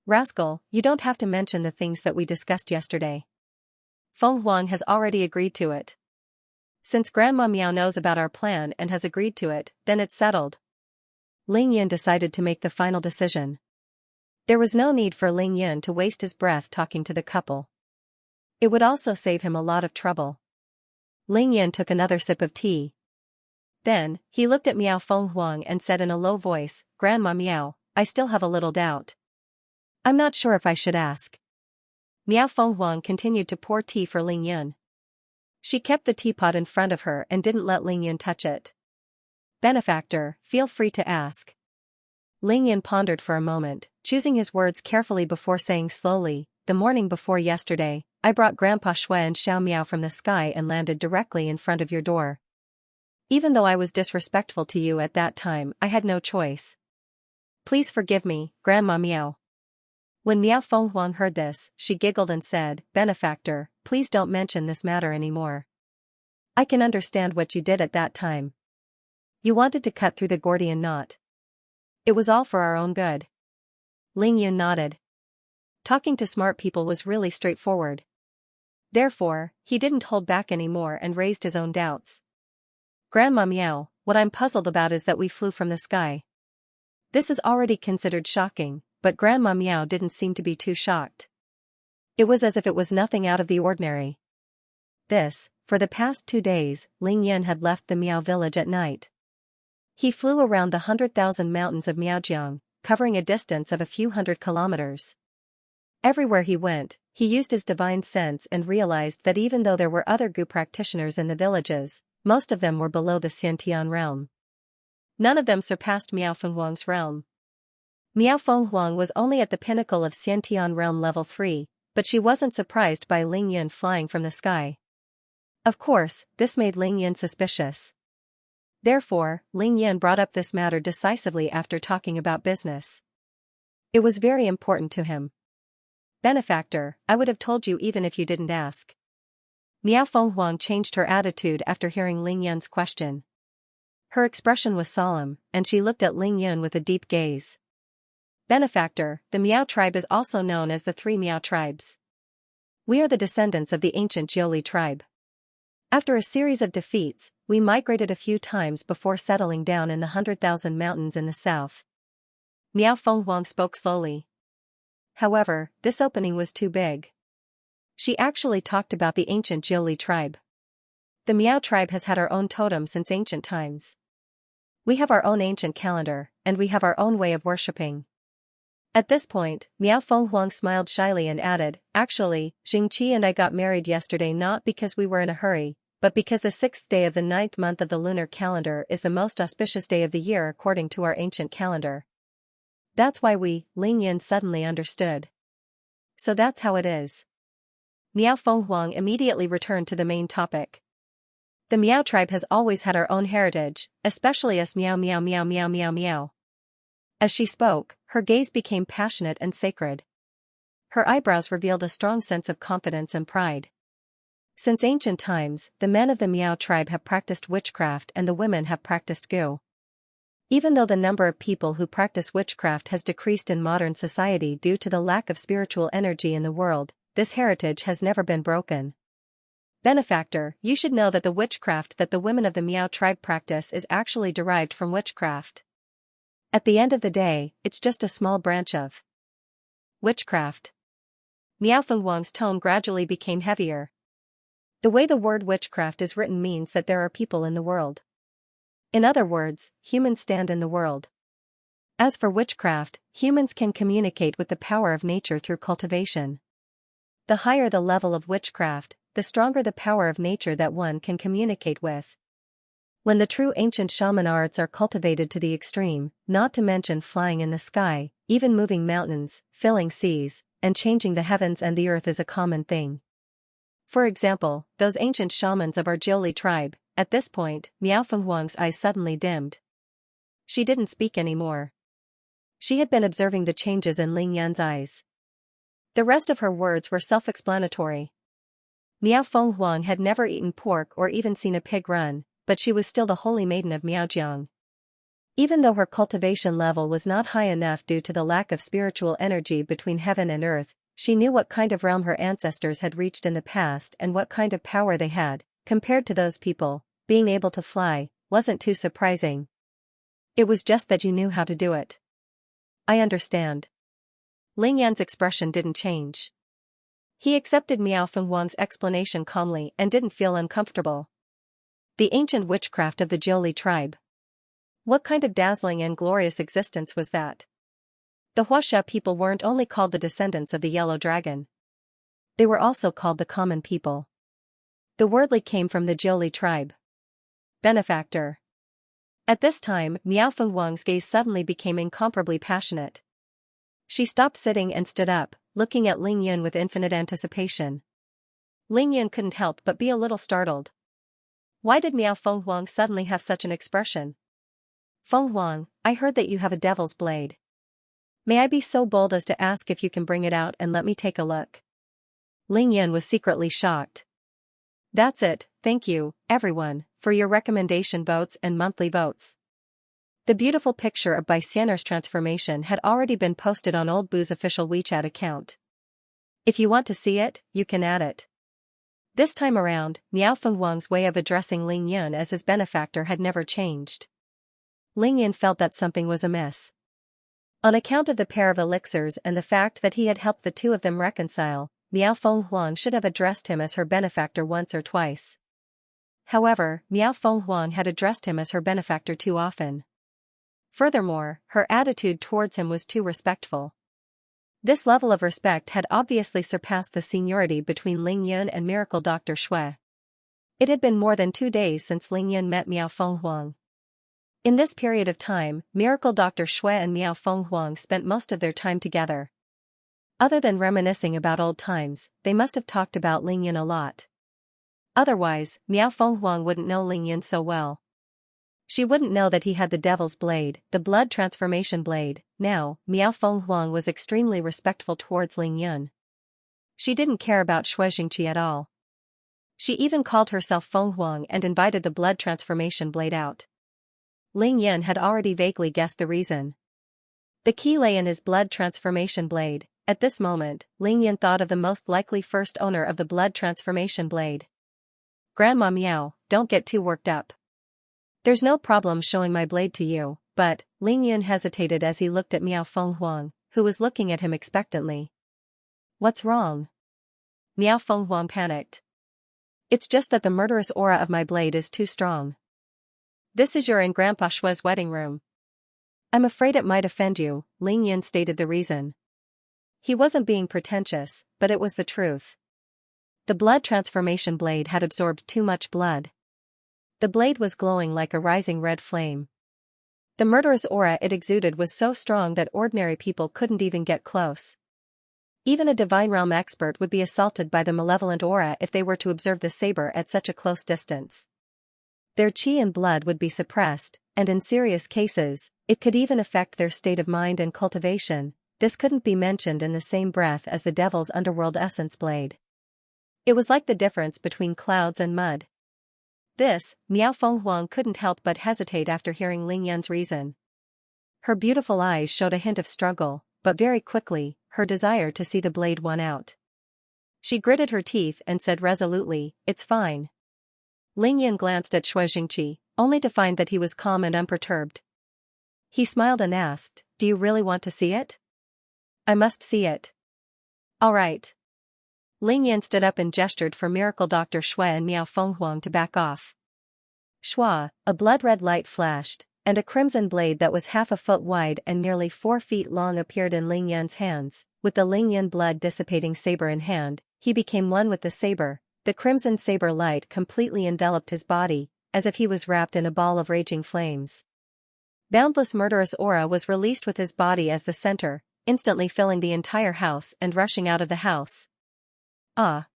[SPEAKER 1] "Rascal, you don't have to mention the things that we discussed yesterday. Feng Huang has already agreed to it. Since Grandma Miao knows about our plan and has agreed to it, then it's settled." Ling Yan decided to make the final decision. There was no need for Ling Yan to waste his breath talking to the couple. It would also save him a lot of trouble. Ling Yan took another sip of tea. Then, he looked at Miao Fenghuang and said in a low voice, "Grandma Miao, I still have a little doubt. I'm not sure if I should ask." Miao Fenghuang continued to pour tea for Ling Yan. She kept the teapot in front of her and didn't let Ling Yan touch it. "Benefactor, feel free to ask." Ling Yan pondered for a moment, choosing his words carefully before saying slowly, "The morning before yesterday, I brought Grandpa Shui and Xiao Miao from the sky and landed directly in front of your door. Even though I was disrespectful to you at that time, I had no choice. Please forgive me, Grandma Miao." When Miao Fenghuang heard this, she giggled and said, "Benefactor, please don't mention this matter anymore. I can understand what you did at that time. You wanted to cut through the Gordian knot. It was all for our own good." Ling Yan nodded. Talking to smart people was really straightforward. Therefore, he didn't hold back anymore and raised his own doubts. "Grandma Miao, what I'm puzzled about is that we flew from the sky. This is already considered shocking, but Grandma Miao didn't seem to be too shocked. It was as if it was nothing out of the ordinary." For the past 2 days, Ling Yan had left the Miao village at night. He flew around the 100,000 mountains of Miaojiang, covering a distance of a few hundred kilometers. Everywhere he went, he used his divine sense and realized that even though there were other Gu practitioners in the villages, most of them were below the Xiantian realm. None of them surpassed Miao Fenghuang's realm. Miao Fenghuang was only at the pinnacle of Xiantian realm level 3, but she wasn't surprised by Ling Yan flying from the sky. Of course, this made Ling Yan suspicious. Therefore, Ling Yan brought up this matter decisively after talking about business. It was very important to him. "Benefactor, I would have told you even if you didn't ask." Miao Fenghuang changed her attitude after hearing Ling Yan's question. Her expression was solemn, and she looked at Ling Yan with a deep gaze. "Benefactor, the Miao tribe is also known as the 3 Miao tribes. We are the descendants of the ancient Jiuli tribe. After a series of defeats, we migrated a few times before settling down in the 100,000 mountains in the south." Miao Fenghuang spoke slowly. However, this opening was too big. She actually talked about the ancient Jiuli tribe. The Miao tribe has had our own totem since ancient times. We have our own ancient calendar, and we have our own way of worshipping. At this point, Miao Fenghuang smiled shyly and added, "Actually, Xianxia and I got married yesterday not because we were in a hurry, but because the 6th day of the 9th month of the lunar calendar is the most auspicious day of the year according to our ancient calendar. That's why we," Ling Yan suddenly understood. "So that's how it is." Miao Fenghuang immediately returned to the main topic. The Miao tribe has always had our own heritage, especially us Miao Miao Miao Miao Miao Miao. As she spoke, her gaze became passionate and sacred. Her eyebrows revealed a strong sense of confidence and pride. Since ancient times, the men of the Miao tribe have practiced witchcraft and the women have practiced gu. Even though the number of people who practice witchcraft has decreased in modern society due to the lack of spiritual energy in the world, this heritage has never been broken. Benefactor, you should know that the witchcraft that the women of the Miao tribe practice is actually derived from witchcraft. At the end of the day, it's just a small branch of witchcraft. Miao Fenghuang's tone gradually became heavier. The way the word witchcraft is written means that there are people in the world. In other words, humans stand in the world. As for witchcraft, humans can communicate with the power of nature through cultivation. The higher the level of witchcraft, the stronger the power of nature that one can communicate with. When the true ancient shaman arts are cultivated to the extreme, not to mention flying in the sky, even moving mountains, filling seas, and changing the heavens and the earth is a common thing. For example, those ancient shamans of our Jiuli tribe. At this point, Miao Fenghuang's eyes suddenly dimmed. She didn't speak anymore. She had been observing the changes in Ling Yan's eyes. The rest of her words were self-explanatory. Miao Fenghuang had never eaten pork or even seen a pig run, but she was still the holy maiden of Miaojiang. Even though her cultivation level was not high enough due to the lack of spiritual energy between heaven and earth, she knew what kind of realm her ancestors had reached in the past and what kind of power they had. Compared to those people, being able to fly wasn't too surprising. It was just that you knew how to do it. I understand. Ling Yan's expression didn't change. He accepted Miao Fenghuang's explanation calmly and didn't feel uncomfortable. The ancient witchcraft of the Jiuli tribe. What kind of dazzling and glorious existence was that? The Huaxia people weren't only called the descendants of the yellow dragon. They were also called the common people. The word Li came from the Jiuli tribe. Benefactor. At this time, Miao Fenghuang's gaze suddenly became incomparably passionate. She stopped sitting and stood up, looking at Ling Yun with infinite anticipation. Ling Yun couldn't help but be a little startled. Why did Miao Fenghuang suddenly have such an expression? Fenghuang, I heard that you have a devil's blade. May I be so bold as to ask if you can bring it out and let me take a look? Ling Yun was secretly shocked. That's it, thank you, everyone, for your recommendation votes and monthly votes. The beautiful picture of Xianxia's transformation had already been posted on Old Boo's official WeChat account. If you want to see it, you can add it. This time around, Miao Fenghuang's way of addressing Ling Yun as his benefactor had never changed. Ling Yun felt that something was amiss. On account of the pair of elixirs and the fact that he had helped the two of them reconcile, Miao Fenghuang should have addressed him as her benefactor once or twice. However, Miao Fenghuang had addressed him as her benefactor too often. Furthermore, her attitude towards him was too respectful. This level of respect had obviously surpassed the seniority between Ling Yun and Miracle Dr. Shui. It had been more than 2 days since Ling Yun met Miao Fenghuang. In this period of time, Miracle Dr. Shui and Miao Fenghuang spent most of their time together. Other than reminiscing about old times, they must have talked about Ling Yun a lot. Otherwise, Miao Fenghuang wouldn't know Ling Yun so well. She wouldn't know that he had the devil's blade, the blood transformation blade. Now, Miao Fenghuang was extremely respectful towards Ling Yun. She didn't care about Xianxia at all. She even called herself Fenghuang and invited the blood transformation blade out. Ling Yun had already vaguely guessed the reason. The key lay in his blood transformation blade. At this moment, Ling Yun thought of the most likely first owner of the blood transformation blade. Grandma Miao, don't get too worked up. There's no problem showing my blade to you, but, Ling Yun hesitated as he looked at Miao Fenghuang, who was looking at him expectantly. What's wrong? Miao Fenghuang panicked. It's just that the murderous aura of my blade is too strong. This is your and Grandpa Shui's wedding room. I'm afraid it might offend you, Ling Yun stated the reason. He wasn't being pretentious, but it was the truth. The blood transformation blade had absorbed too much blood. The blade was glowing like a rising red flame. The murderous aura it exuded was so strong that ordinary people couldn't even get close. Even a divine realm expert would be assaulted by the malevolent aura if they were to observe the saber at such a close distance. Their chi and blood would be suppressed, and in serious cases, it could even affect their state of mind and cultivation. This couldn't be mentioned in the same breath as the devil's underworld essence blade. It was like the difference between clouds and mud. This, Miao Fenghuang couldn't help but hesitate after hearing Ling Yan's reason. Her beautiful eyes showed a hint of struggle, but very quickly, her desire to see the blade won out. She gritted her teeth and said resolutely, "It's fine." Ling Yan glanced at Xianxia, only to find that he was calm and unperturbed. He smiled and asked, "Do you really want to see it?" "I must see it." "All right." Ling Yan stood up and gestured for Miracle Dr. Shui and Miao Fenghuang to back off. Shua, a blood-red light flashed, and a crimson blade that was half a foot wide and nearly 4 feet long appeared in Ling Yan's hands. With the Ling Yan blood-dissipating saber in hand, he became one with the saber. The crimson saber light completely enveloped his body, as if he was wrapped in a ball of raging flames. Boundless murderous aura was released with his body as the center, instantly filling the entire house and rushing out of the house. Ah!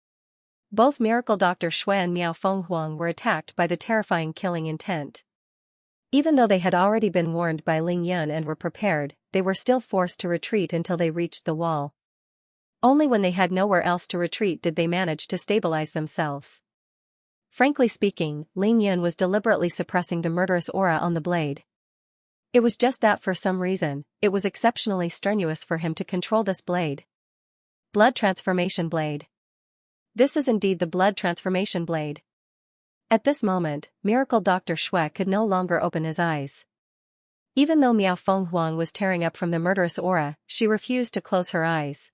[SPEAKER 1] Both Miracle Dr. Shui and Miao Fenghuang were attacked by the terrifying killing intent. Even though they had already been warned by Ling Yan and were prepared, they were still forced to retreat until they reached the wall. Only when they had nowhere else to retreat did they manage to stabilize themselves. Frankly speaking, Ling Yan was deliberately suppressing the murderous aura on the blade. It was just that for some reason, it was exceptionally strenuous for him to control this blade. Blood Transformation Blade. This is indeed the Blood Transformation Blade. At this moment, Miracle Dr. Shui could no longer open his eyes. Even though Miao Fenghuang was tearing up from the murderous aura, she refused to close her eyes.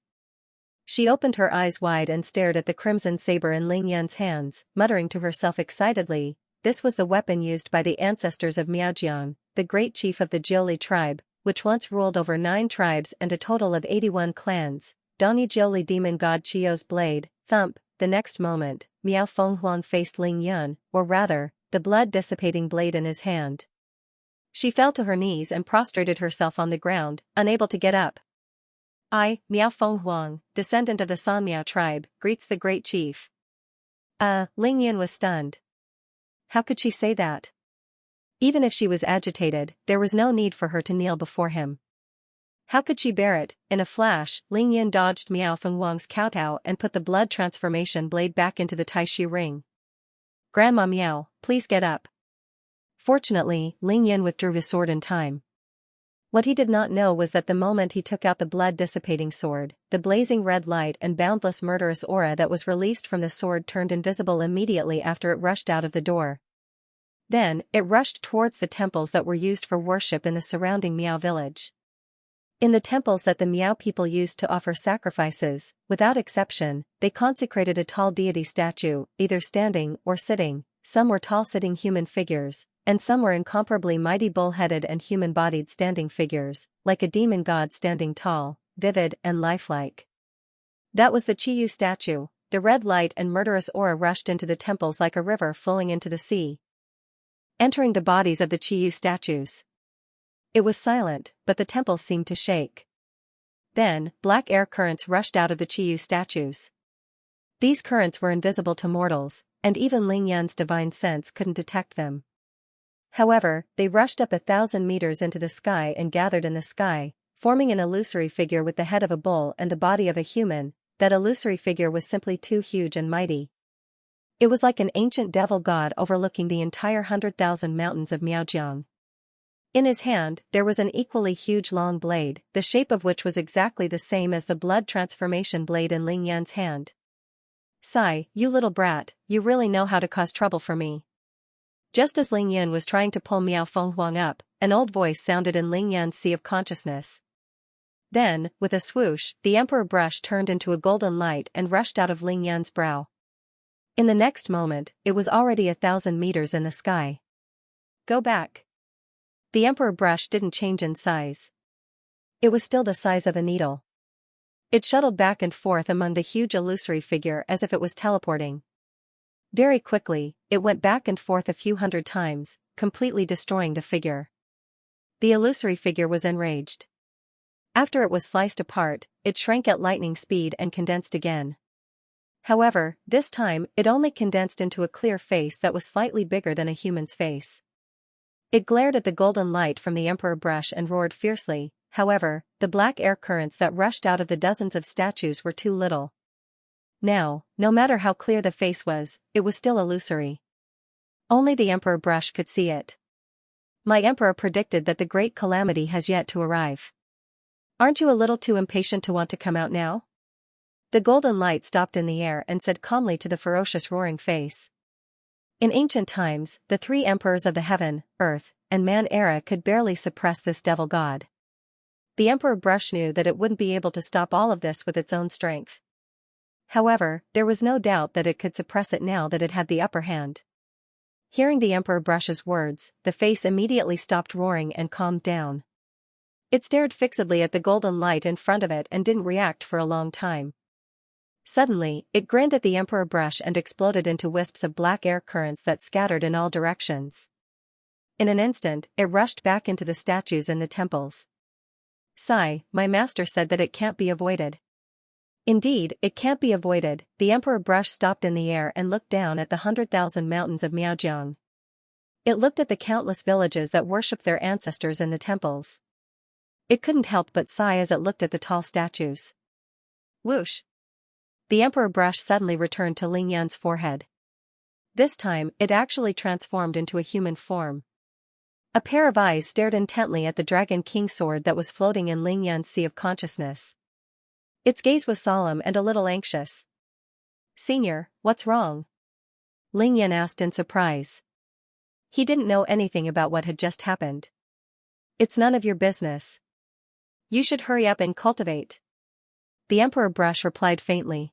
[SPEAKER 1] She opened her eyes wide and stared at the crimson saber in Ling Yan's hands, muttering to herself excitedly. This was the weapon used by the ancestors of Miaojiang, the great chief of the Jiuli tribe, which once ruled over 9 tribes and a total of 81 clans. Dongyi Jiuli demon god Chio's blade. Thump. The next moment, Miao Fenghuang faced Ling Yan, or rather, the blood-dissipating blade in his hand. She fell to her knees and prostrated herself on the ground, unable to get up. "I, Miao Fenghuang, descendant of the San Miao tribe, greets the great chief." Ling Yan was stunned. How could she say that? Even if she was agitated, there was no need for her to kneel before him. How could she bear it? In a flash, Ling Yan dodged Miao Fenghuang's kowtow and put the blood transformation blade back into the Tai-Shi ring. "Grandma Miao, please get up." Fortunately, Ling Yan withdrew his sword in time. What he did not know was that the moment he took out the blood-dissipating sword, the blazing red light and boundless murderous aura that was released from the sword turned invisible immediately after it rushed out of the door. Then, it rushed towards the temples that were used for worship in the surrounding Miao village. In the temples that the Miao people used to offer sacrifices, without exception, they consecrated a tall deity statue, either standing or sitting. Some were tall sitting human figures, and some were incomparably mighty bull-headed and human-bodied standing figures, like a demon god standing tall, vivid and lifelike. That was the Chiyu statue. The red light and murderous aura rushed into the temples like a river flowing into the sea, entering the bodies of the Chiyu statues. It was silent, but the temples seemed to shake. Then, black air currents rushed out of the Chiyu statues. These currents were invisible to mortals, and even Ling Yan's divine sense couldn't detect them. However, they rushed up 1,000 meters into the sky and gathered in the sky, forming an illusory figure with the head of a bull and the body of a human. That illusory figure was simply too huge and mighty. It was like an ancient devil god overlooking the entire 100,000 mountains of Miaojiang. In his hand, there was an equally huge long blade, the shape of which was exactly the same as the blood transformation blade in Ling Yan's hand. "Sigh, you little brat, you really know how to cause trouble for me." Just as Ling Yan was trying to pull Miao Fenghuang up, an old voice sounded in Ling Yan's sea of consciousness. Then, with a swoosh, the emperor brush turned into a golden light and rushed out of Ling Yan's brow. In the next moment, it was already 1,000 meters in the sky. "Go back." The emperor brush didn't change in size. It was still the size of a needle. It shuttled back and forth among the huge illusory figure as if it was teleporting. Very quickly, it went back and forth a few hundred times, completely destroying the figure. The illusory figure was enraged. After it was sliced apart, it shrank at lightning speed and condensed again. However, this time, it only condensed into a clear face that was slightly bigger than a human's face. It glared at the golden light from the emperor brush and roared fiercely. However, the black air currents that rushed out of the dozens of statues were too little. Now, no matter how clear the face was, it was still illusory. Only the emperor brush could see it. My emperor predicted that the great calamity has yet to arrive. Aren't you a little too impatient to want to come out now? The golden light stopped in the air and said calmly to the ferocious roaring face. In ancient times, the three emperors of the heaven, earth, and man era could barely suppress this devil god. The emperor brush knew that it wouldn't be able to stop all of this with its own strength. However, there was no doubt that it could suppress it now that it had the upper hand. Hearing the emperor brush's words, the face immediately stopped roaring and calmed down. It stared fixedly at the golden light in front of it and didn't react for a long time. Suddenly, it grinned at the emperor brush and exploded into wisps of black air currents that scattered in all directions. In an instant, it rushed back into the statues and the temples. Sigh, my master said that it can't be avoided. Indeed, it can't be avoided. The emperor brush stopped in the air and looked down at the 100,000 mountains of Miaojiang. It looked at the countless villages that worshipped their ancestors in the temples. It couldn't help but sigh as it looked at the tall statues. Whoosh! The emperor brush suddenly returned to Ling Yan's forehead. This time, it actually transformed into a human form. A pair of eyes stared intently at the Dragon King sword that was floating in Ling Yan's sea of consciousness. Its gaze was solemn and a little anxious. Senior, what's wrong? Ling Yan asked in surprise. He didn't know anything about what had just happened. It's none of your business. You should hurry up and cultivate. The emperor brush replied faintly.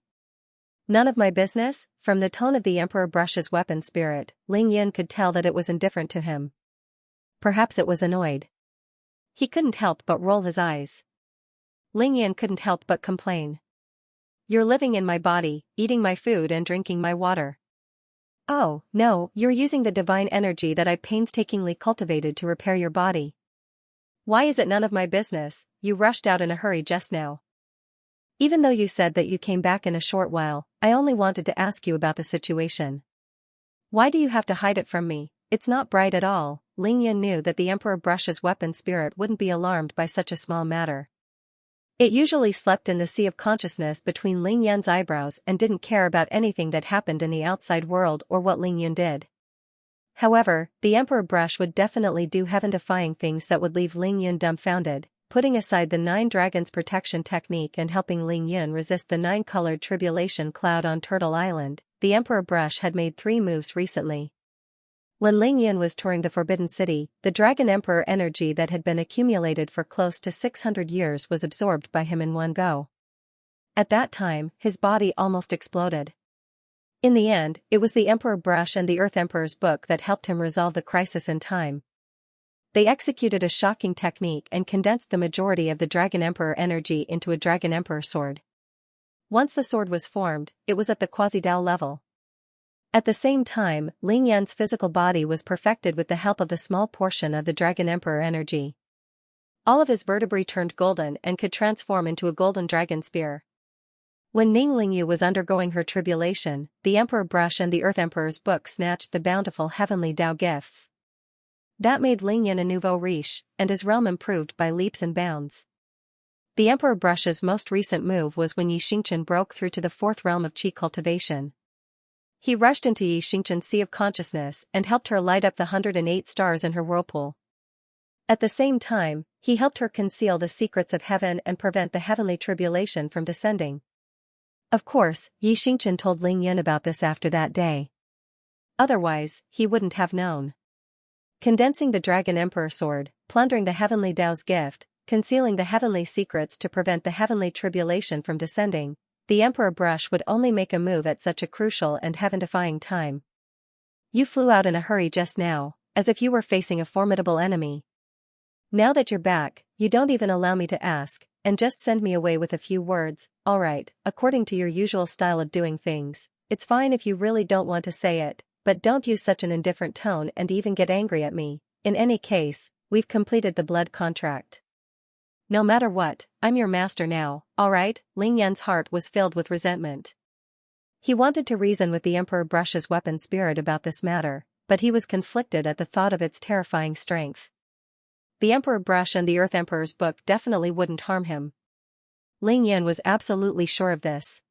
[SPEAKER 1] None of my business? From the tone of the emperor brush's weapon spirit, Ling Yan could tell that it was indifferent to him. Perhaps it was annoyed. He couldn't help but roll his eyes. Ling Yan couldn't help but complain. You're living in my body, eating my food and drinking my water. Oh, no, you're using the divine energy that I painstakingly cultivated to repair your body. Why is it none of my business? You rushed out in a hurry just now. Even though you said that you came back in a short while, I only wanted to ask you about the situation. Why do you have to hide it from me? It's not bright at all. Ling Yan knew that the emperor brush's weapon spirit wouldn't be alarmed by such a small matter. It usually slept in the sea of consciousness between Ling Yan's eyebrows and didn't care about anything that happened in the outside world or what Ling Yan did. However, the emperor brush would definitely do heaven-defying things that would leave Ling Yan dumbfounded, putting aside the 9 dragons protection technique and helping Ling Yan resist the 9-colored tribulation cloud on Turtle Island. The emperor brush had made 3 moves recently. When Ling Yan was touring the Forbidden City, the Dragon Emperor energy that had been accumulated for close to 600 years was absorbed by him in one go. At that time, his body almost exploded. In the end, it was the Emperor Brush and the Earth Emperor's book that helped him resolve the crisis in time. They executed a shocking technique and condensed the majority of the Dragon Emperor energy into a Dragon Emperor sword. Once the sword was formed, it was at the Quasi-Dao level. At the same time, Ling Yan's physical body was perfected with the help of the small portion of the Dragon Emperor energy. All of his vertebrae turned golden and could transform into a golden dragon spear. When Ning Lingyu was undergoing her tribulation, the Emperor Brush and the Earth Emperor's book snatched the bountiful heavenly Dao gifts. That made Ling Yan a nouveau riche, and his realm improved by leaps and bounds. The Emperor Brush's most recent move was when Xianxia broke through to the 4th realm of Qi cultivation. He rushed into Xianxia's sea of consciousness and helped her light up the 108 stars in her whirlpool. At the same time, he helped her conceal the secrets of heaven and prevent the heavenly tribulation from descending. Of course, Xianxia told Ling Yan about this after that day. Otherwise, he wouldn't have known. Condensing the Dragon Emperor sword, plundering the heavenly Dao's gift, concealing the heavenly secrets to prevent the heavenly tribulation from descending, the Emperor Brush would only make a move at such a crucial and heaven-defying time. You flew out in a hurry just now, as if you were facing a formidable enemy. Now that you're back, you don't even allow me to ask, and just send me away with a few words. Alright, according to your usual style of doing things, it's fine if you really don't want to say it, but don't use such an indifferent tone and even get angry at me. In any case, we've completed the blood contract. No matter what, I'm your master now, alright? Ling Yan's heart was filled with resentment. He wanted to reason with the Emperor Brush's weapon spirit about this matter, but he was conflicted at the thought of its terrifying strength. The Emperor Brush and the Earth Emperor's book definitely wouldn't harm him. Ling Yan was absolutely sure of this.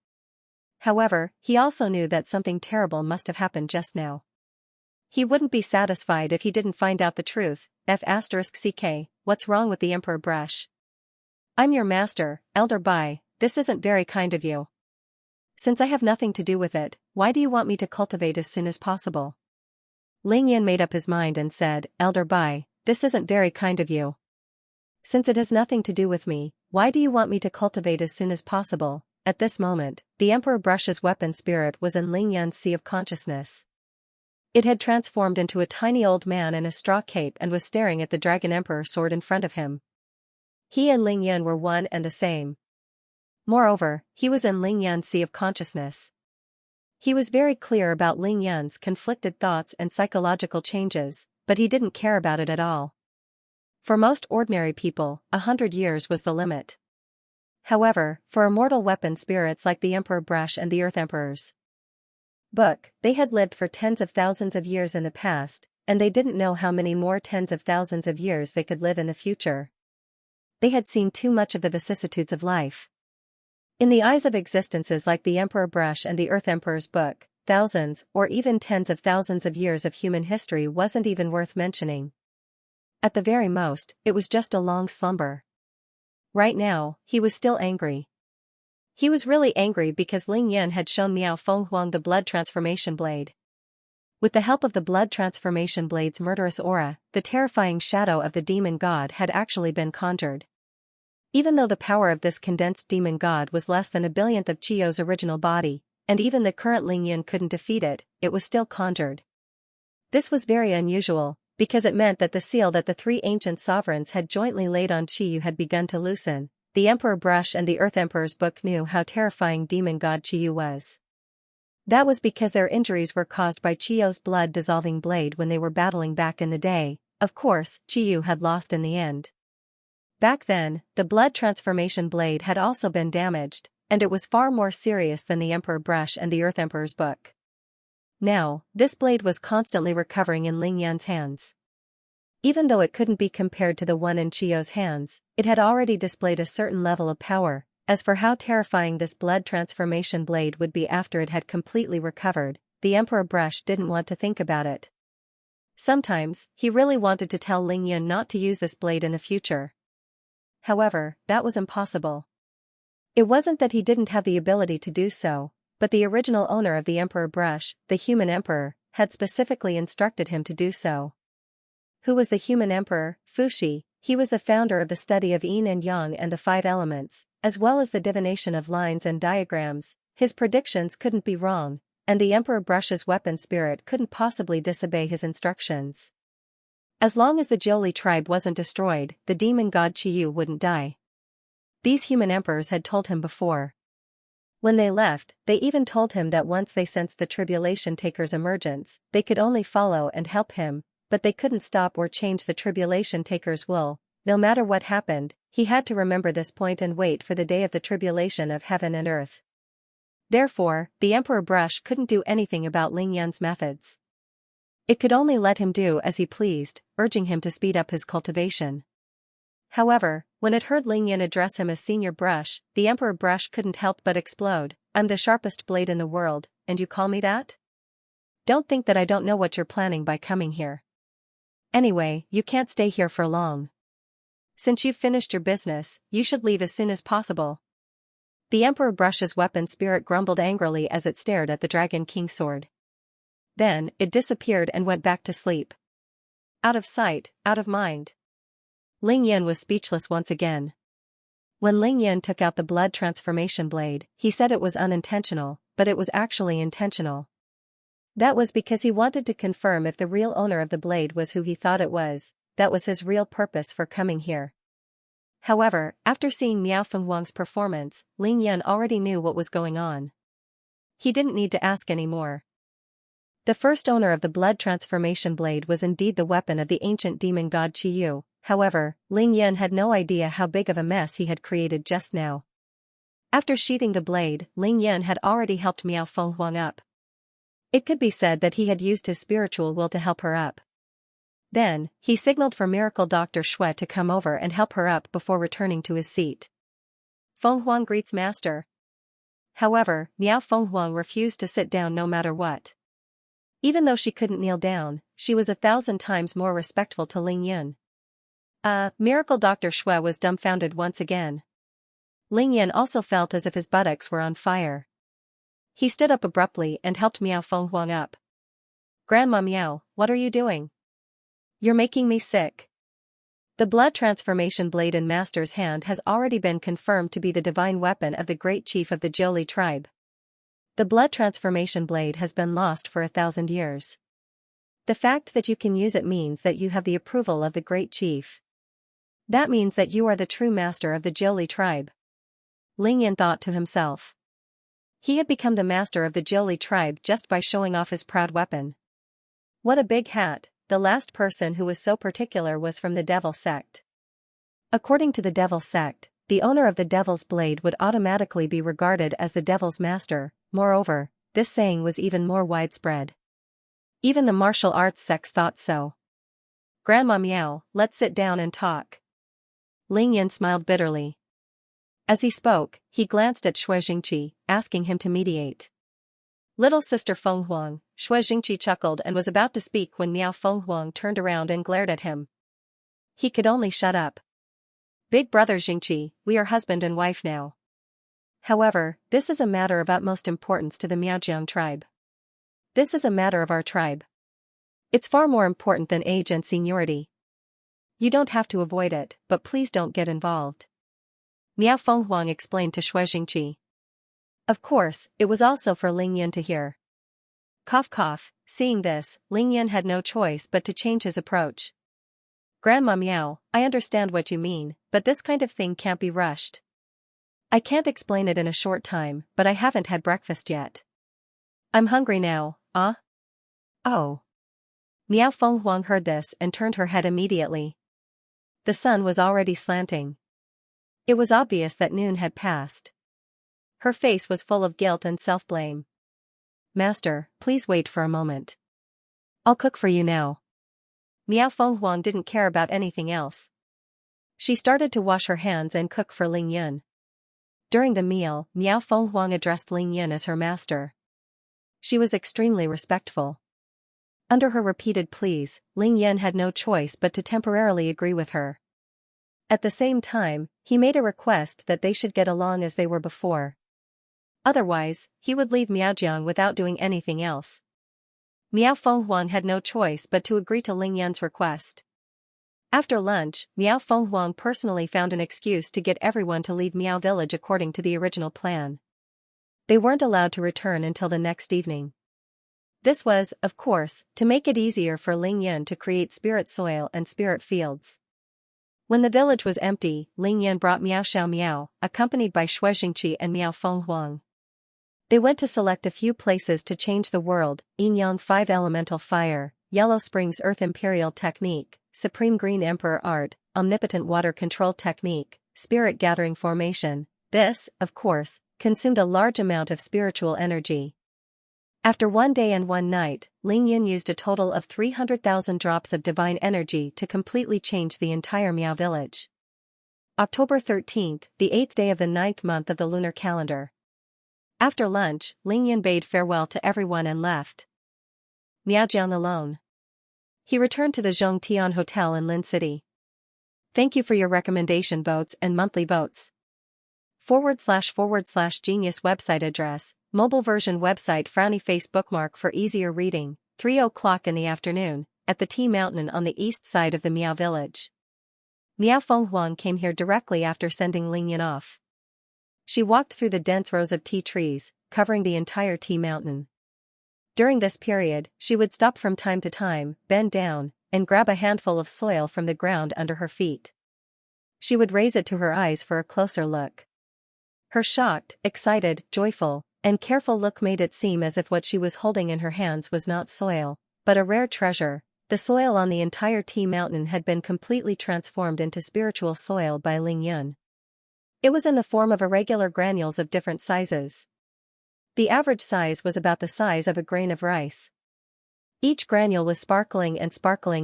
[SPEAKER 1] However, he also knew that something terrible must have happened just now. He wouldn't be satisfied if he didn't find out the truth. F***ck, what's wrong with the Emperor Brush? I'm your master, Elder Bai, this isn't very kind of you. Since I have nothing to do with it, why do you want me to cultivate as soon as possible? Ling Yan made up his mind and said, Elder Bai, this isn't very kind of you. Since it has nothing to do with me, why do you want me to cultivate as soon as possible? At this moment, the Emperor Brush's weapon spirit was in Ling Yan's sea of consciousness. It had transformed into a tiny old man in a straw cape and was staring at the Dragon Emperor sword in front of him. He and Ling Yan were one and the same. Moreover, he was in Ling Yan's sea of consciousness. He was very clear about Ling Yan's conflicted thoughts and psychological changes, but he didn't care about it at all. For most ordinary people, 100 years was the limit. However, for immortal weapon spirits like the Emperor Brush and the Earth Emperor's book, they had lived for tens of thousands of years in the past, and they didn't know how many more tens of thousands of years they could live in the future. They had seen too much of the vicissitudes of life. In the eyes of existences like the Emperor Brush and the Earth Emperor's book, thousands or even tens of thousands of years of human history wasn't even worth mentioning. At the very most, it was just a long slumber. Right now, he was still angry. He was really angry because Ling Yan had shown Miao Fenghuang the blood transformation blade. With the help of the blood transformation blade's murderous aura, the terrifying shadow of the demon god had actually been conjured. Even though the power of this condensed demon god was less than a billionth of Qiu's original body, and even the current Ling Yan couldn't defeat it, it was still conjured. This was very unusual, because it meant that the seal that the three ancient sovereigns had jointly laid on Qiu had begun to loosen. The Emperor Brush and the Earth Emperor's book knew how terrifying demon god Qiu was. That was because their injuries were caused by Qiu's blood-dissolving blade when they were battling back in the day. Of course, Qiu had lost in the end. Back then, the blood transformation blade had also been damaged, and it was far more serious than the Emperor Brush and the Earth Emperor's book. Now, this blade was constantly recovering in Ling Yan's hands. Even though it couldn't be compared to the one in Qiu's hands, it had already displayed a certain level of power. As for how terrifying this blood transformation blade would be after it had completely recovered, the Emperor Brush didn't want to think about it. Sometimes, he really wanted to tell Ling Yan not to use this blade in the future. However, that was impossible. It wasn't that he didn't have the ability to do so, but the original owner of the Emperor Brush, the human emperor, had specifically instructed him to do so. Who was the human emperor? Fuxi. He was the founder of the study of yin and yang and the five elements, as well as the divination of lines and diagrams. His predictions couldn't be wrong, and the Emperor Brush's weapon spirit couldn't possibly disobey his instructions. As long as the Jiuli tribe wasn't destroyed, the demon god Qiu wouldn't die. These human emperors had told him before. When they left, they even told him that once they sensed the Tribulation Taker's emergence, they could only follow and help him, but they couldn't stop or change the Tribulation Taker's will. No matter what happened, he had to remember this point and wait for the day of the tribulation of heaven and earth. Therefore, the Emperor Brush couldn't do anything about Ling Yan's methods. It could only let him do as he pleased, urging him to speed up his cultivation. However, when it heard Ling Yan address him as Senior Brush, the Emperor Brush couldn't help but explode. I'm the sharpest blade in the world, and you call me that? Don't think that I don't know what you're planning by coming here. Anyway, you can't stay here for long. Since you've finished your business, you should leave as soon as possible. The Emperor Brush's weapon spirit grumbled angrily as it stared at the Dragon King sword. Then, it disappeared and went back to sleep. Out of sight, out of mind. Ling Yan was speechless once again. When Ling Yan took out the blood transformation blade, he said it was unintentional, but it was actually intentional. That was because he wanted to confirm if the real owner of the blade was who he thought it was. That was his real purpose for coming here. However, after seeing Miao Fenghuang's performance, Ling Yan already knew what was going on. He didn't need to ask any more. The first owner of the blood transformation blade was indeed the weapon of the ancient demon god Qiyu. However, Ling Yan had no idea how big of a mess he had created just now. After sheathing the blade, Ling Yan had already helped Miao Fenghuang up. It could be said that he had used his spiritual will to help her up. Then, he signaled for Miracle Dr. Shui to come over and help her up before returning to his seat. Fenghuang greets Master. However, Miao Fenghuang refused to sit down no matter what. Even though she couldn't kneel down, she was 1,000 times more respectful to Ling Yan. Miracle Dr. Shui was dumbfounded once again. Ling Yan also felt as if his buttocks were on fire. He stood up abruptly and helped Miao Fenghuang up. Grandma Miao, what are you doing? You're making me sick. The blood transformation blade in Master's hand has already been confirmed to be the divine weapon of the great chief of the Jiuli tribe. The blood transformation blade has been lost for 1,000 years. The fact that you can use it means that you have the approval of the great chief. That means that you are the true master of the Jiuli tribe. Ling Yan thought to himself. He had become the master of the Jiuli tribe just by showing off his proud weapon. What a big hat! The last person who was so particular was from the Devil sect. According to the Devil sect, the owner of the Devil's blade would automatically be regarded as the Devil's master. Moreover, this saying was even more widespread. Even the martial arts sects thought so. Grandma Miao, let's sit down and talk. Ling Yan smiled bitterly. As he spoke, he glanced at Shui Jingqi, asking him to mediate. Little sister Fenghuang, Shui Jingqi chuckled and was about to speak when Miao Fenghuang turned around and glared at him. He could only shut up. Big brother Jingqi, we are husband and wife now. However, this is a matter of utmost importance to the Miaojiang tribe. This is a matter of our tribe. It's far more important than age and seniority. You don't have to avoid it, but please don't get involved. Miao Fenghuang explained to Shui Jingqi. Of course, it was also for Ling Yan to hear. Cough cough, seeing this, Ling Yan had no choice but to change his approach. Grandma Miao, I understand what you mean, but this kind of thing can't be rushed. I can't explain it in a short time, but I haven't had breakfast yet. I'm hungry now, Oh. Miao Fenghuang heard this and turned her head immediately. The sun was already slanting. It was obvious that noon had passed. Her face was full of guilt and self-blame. Master, please wait for a moment. I'll cook for you now. Miao Fenghuang didn't care about anything else. She started to wash her hands and cook for Ling Yan. During the meal, Miao Fenghuang addressed Ling Yan as her master. She was extremely respectful. Under her repeated pleas, Ling Yan had no choice but to temporarily agree with her. At the same time, he made a request that they should get along as they were before. Otherwise, he would leave Miaojiang without doing anything else. Miao Fenghuang had no choice but to agree to Ling Yan's request. After lunch, Miao Fenghuang personally found an excuse to get everyone to leave Miao Village according to the original plan. They weren't allowed to return until the next evening. This was, of course, to make it easier for Ling Yan to create spirit soil and spirit fields. When the village was empty, Ling Yan brought Miao Xiao Miao, accompanied by Shui Jingqi and Miao Fenghuang. They went to select a few places to change the world: Yin Yang 5 Elemental Fire, Yellow Springs Earth Imperial Technique, Supreme Green Emperor Art, Omnipotent Water Control Technique, Spirit Gathering Formation. This, of course, consumed a large amount of spiritual energy. After 1 day and 1 night, Ling Yan used a total of 300,000 drops of divine energy to completely change the entire Miao village. October 13th, the 8th day of the 9th month of the lunar calendar. After lunch, Ling Yan bade farewell to everyone and left Miaojiang alone. He returned to the Zhongtian Hotel in Lin City. Thank you for your recommendation votes and monthly votes. / Genius website address, mobile version website frowny face bookmark for easier reading, 3 o'clock in the afternoon, at the Tea Mountain on the east side of the Miao village. Miao Fenghuang came here directly after sending Ling Yan off. She walked through the dense rows of tea trees, covering the entire tea mountain. During this period, she would stop from time to time, bend down, and grab a handful of soil from the ground under her feet. She would raise it to her eyes for a closer look. Her shocked, excited, joyful, and careful look made it seem as if what she was holding in her hands was not soil, but a rare treasure. The soil on the entire tea mountain had been completely transformed into spiritual soil by Ling Yun. It was in the form of irregular granules of different sizes. The average size was about the size of a grain of rice. Each granule was sparkling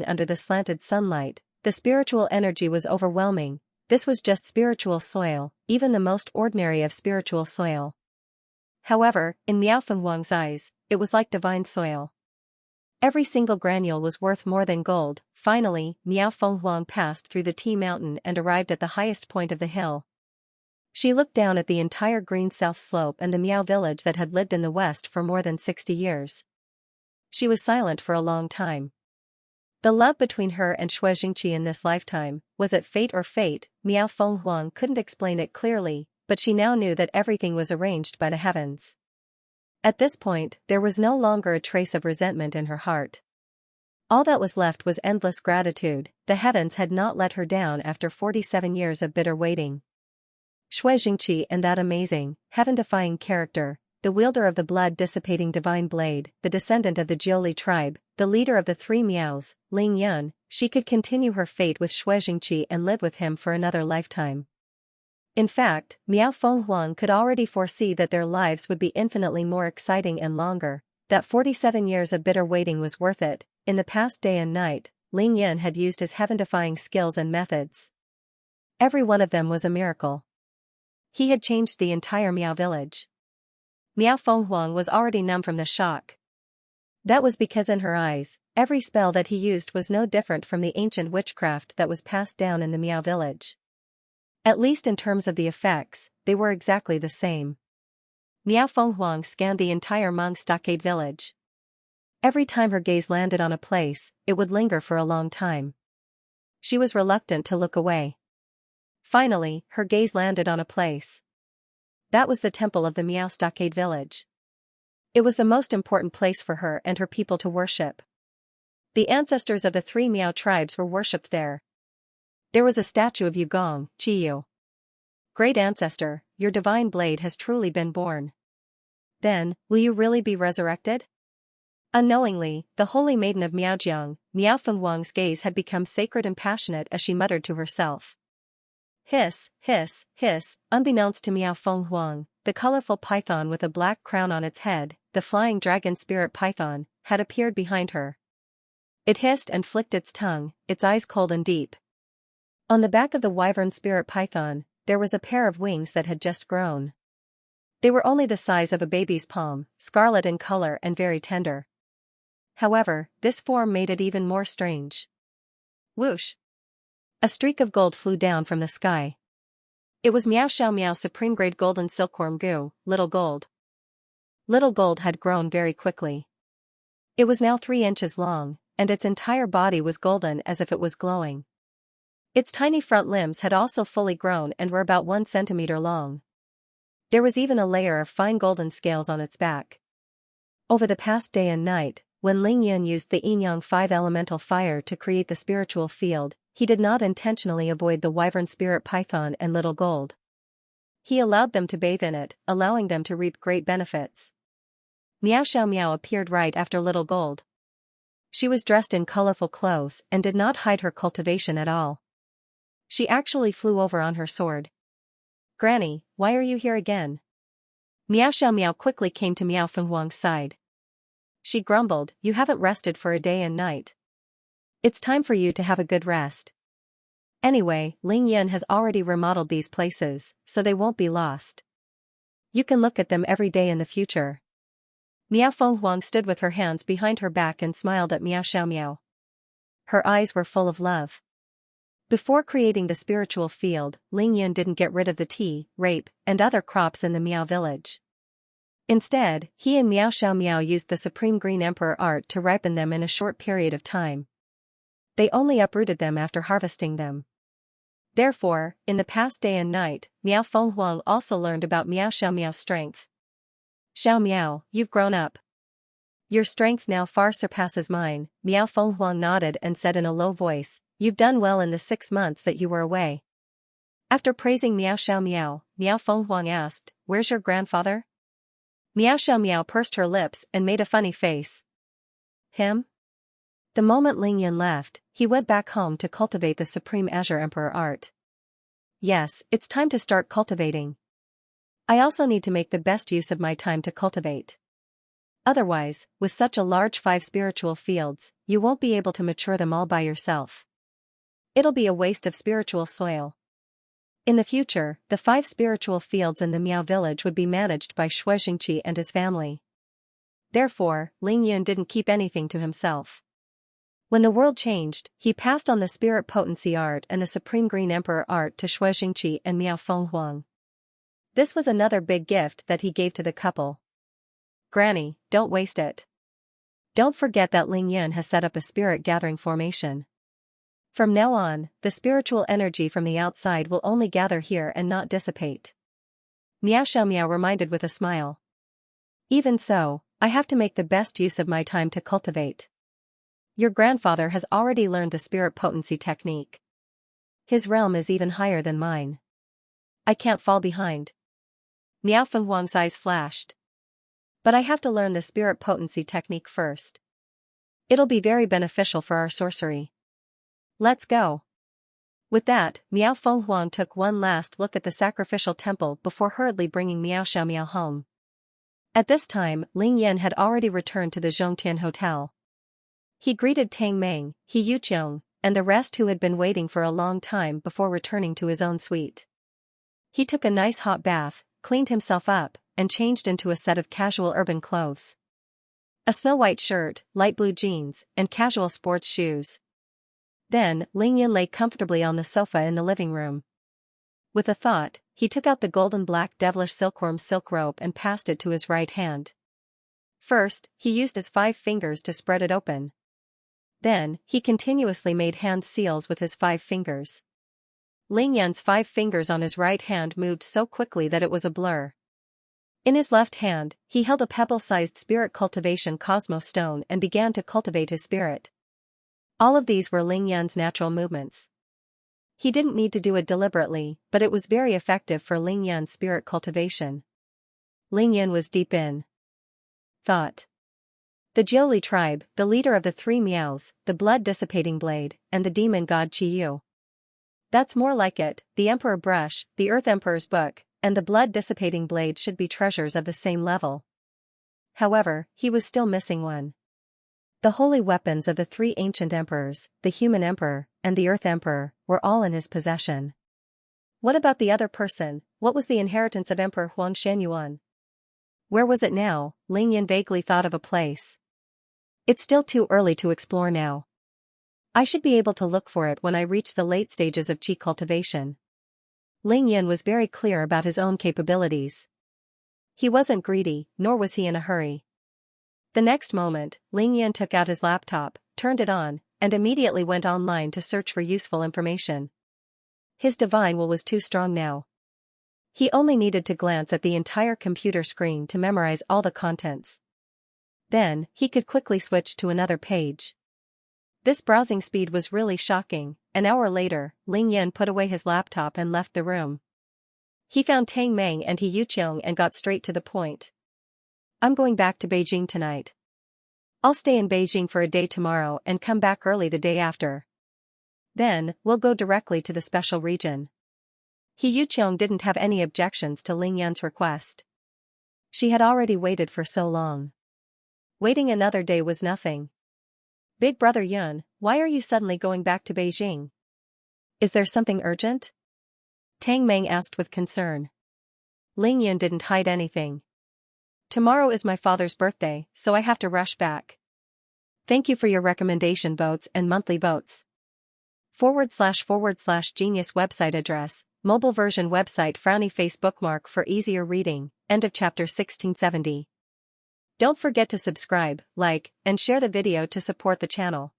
[SPEAKER 1] under the slanted sunlight. The spiritual energy was overwhelming. This was just spiritual soil, even the most ordinary of spiritual soil. However, in Miao Fenghuang's eyes, it was like divine soil. Every single granule was worth more than gold. Finally, Miao Fenghuang passed through the tea mountain and arrived at the highest point of the hill. She looked down at the entire green south slope and the Miao village that had lived in the west for more than 60 years. She was silent for a long time. The love between her and Xianxia in this lifetime, was it fate or fate? Miao Fenghuang couldn't explain it clearly, but she now knew that everything was arranged by the heavens. At this point, there was no longer a trace of resentment in her heart. All that was left was endless gratitude. The heavens had not let her down after 47 years of bitter waiting. Xianxia and that amazing, heaven-defying character, the wielder of the blood-dissipating divine blade, the descendant of the Jiuli tribe, the leader of the three Miaos, Ling Yun, she could continue her fate with Xianxia and live with him for another lifetime. In fact, Miao Fenghuang could already foresee that their lives would be infinitely more exciting and longer, that 47 years of bitter waiting was worth it. In the past day and night, Ling Yun had used his heaven-defying skills and methods. Every one of them was a miracle. He had changed the entire Miao village. Miao Fenghuang was already numb from the shock. That was because in her eyes, every spell that he used was no different from the ancient witchcraft that was passed down in the Miao village. At least in terms of the effects, they were exactly the same. Miao Fenghuang scanned the entire Meng stockade village. Every time her gaze landed on a place, it would linger for a long time. She was reluctant to look away. Finally, her gaze landed on a place. That was the temple of the Miao stockade village. It was the most important place for her and her people to worship. The ancestors of the three Miao tribes were worshipped there. There was a statue of Yugong, Qiyu. Great ancestor, your divine blade has truly been born. Then, will you really be resurrected? Unknowingly, the holy maiden of Miaojiang, Miao Fenghuang's gaze had become sacred and passionate as she muttered to herself. Hiss, hiss, hiss, unbeknownst to Miao Fenghuang, the colorful python with a black crown on its head, the flying dragon spirit python, had appeared behind her. It hissed and flicked its tongue, its eyes cold and deep. On the back of the wyvern spirit python, there was a pair of wings that had just grown. They were only the size of a baby's palm, scarlet in color and very tender. However, this form made it even more strange. Whoosh! A streak of gold flew down from the sky. It was Miao Xiao Miao's supreme-grade golden silkworm goo, Little Gold. Little Gold had grown very quickly. It was now 3 inches long, and its entire body was golden as if it was glowing. Its tiny front limbs had also fully grown and were about 1 centimeter long. There was even a layer of fine golden scales on its back. Over the past day and night, when Ling Yun used the Yin-Yang 5 elemental fire to create the spiritual field, he did not intentionally avoid the wyvern spirit python and Little Gold. He allowed them to bathe in it, allowing them to reap great benefits. Miao Xiao Miao appeared right after Little Gold. She was dressed in colorful clothes and did not hide her cultivation at all. She actually flew over on her sword. Granny, why are you here again? Miao Xiao Miao quickly came to Miao Fenghuang's side. She grumbled, you haven't rested for a day and night. It's time for you to have a good rest. Anyway, Ling Yun has already remodeled these places, so they won't be lost. You can look at them every day in the future. Miao Fenghuang stood with her hands behind her back and smiled at Miao Xiao Miao. Her eyes were full of love. Before creating the spiritual field, Ling Yun didn't get rid of the tea, rape, and other crops in the Miao village. Instead, he and Miao Xiao Miao used the Supreme Green Emperor art to ripen them in a short period of time. They only uprooted them after harvesting them. Therefore, in the past day and night, Miao Fenghuang also learned about Miao Xiao Miao's strength. Xiao Miao, you've grown up. Your strength now far surpasses mine, Miao Fenghuang nodded and said in a low voice, you've done well in the 6 months that you were away. After praising Miao Xiao Miao, Miao Fenghuang asked, where's your grandfather? Xianxia pursed her lips and made a funny face. Him? The moment Lingyan left, he went back home to cultivate the Supreme Azure Emperor art. Yes, it's time to start cultivating. I also need to make the best use of my time to cultivate. Otherwise, with such a large 5 spiritual fields, you won't be able to mature them all by yourself. It'll be a waste of spiritual soil. In the future, the 5 spiritual fields in the Miao village would be managed by Xianxia and his family. Therefore, Lingyan didn't keep anything to himself. When the world changed, he passed on the spirit potency art and the Supreme Green Emperor art to Xianxia and Miao Fenghuang. This was another big gift that he gave to the couple. Granny, don't waste it. Don't forget that Lingyan has set up a spirit gathering formation. From now on, the spiritual energy from the outside will only gather here and not dissipate. Miao reminded with a smile. Even so, I have to make the best use of my time to cultivate. Your grandfather has already learned the spirit potency technique. His realm is even higher than mine. I can't fall behind. Miao Fenghuang's eyes flashed. But I have to learn the spirit potency technique first. It'll be very beneficial for our sorcery. Let's go. With that, Miao Fenghuang took one last look at the sacrificial temple before hurriedly bringing Miao home. At this time, Lingyan had already returned to the Zhongtian Hotel. He greeted Tang Meng, He Yuqiong, and the rest who had been waiting for a long time before returning to his own suite. He took a nice hot bath, cleaned himself up, and changed into a set of casual urban clothes. A snow-white shirt, light blue jeans, and casual sports shoes. Then, Lingyan lay comfortably on the sofa in the living room. With a thought, he took out the golden black devilish silkworm silk rope and passed it to his right hand. First, he used his 5 fingers to spread it open. Then, he continuously made hand seals with his 5 fingers. Lingyan's 5 fingers on his right hand moved so quickly that it was a blur. In his left hand, he held a pebble-sized spirit cultivation cosmos stone and began to cultivate his spirit. All of these were Lingyan's natural movements. He didn't need to do it deliberately, but it was very effective for Lingyan's spirit cultivation. Lingyan was deep in thought. The Jiuli tribe, the leader of the 3 Miaos, the blood-dissipating blade, and the demon god Qiyu. That's more like it, the Emperor Brush, the Earth Emperor's book, and the blood-dissipating blade should be treasures of the same level. However, he was still missing one. The holy weapons of the 3 ancient emperors, the Human Emperor, and the Earth Emperor, were all in his possession. What about the other person? What was the inheritance of Emperor Huang Shenyuan? Where was it now? Lingyan vaguely thought of a place. It's still too early to explore now. I should be able to look for it when I reach the late stages of qi cultivation. Lingyan was very clear about his own capabilities. He wasn't greedy, nor was he in a hurry. The next moment, Lingyan took out his laptop, turned it on, and immediately went online to search for useful information. His divine will was too strong now. He only needed to glance at the entire computer screen to memorize all the contents. Then, he could quickly switch to another page. This browsing speed was really shocking. An hour later, Lingyan put away his laptop and left the room. He found Tang Meng and He Yuqiong and got straight to the point. I'm going back to Beijing tonight. I'll stay in Beijing for a day tomorrow and come back early the day after. Then, we'll go directly to the special region. He Yuqiong didn't have any objections to Lingyan's request. She had already waited for so long. Waiting another day was nothing. Big brother Yun, why are you suddenly going back to Beijing? Is there something urgent? Tang Meng asked with concern. Lingyan didn't hide anything. Tomorrow is my father's birthday, so I have to rush back. Thank you for your recommendation votes and monthly votes. / Genius website address, mobile version website frowny face bookmark for easier reading, end of chapter 1670. Don't forget to subscribe, like, and share the video to support the channel.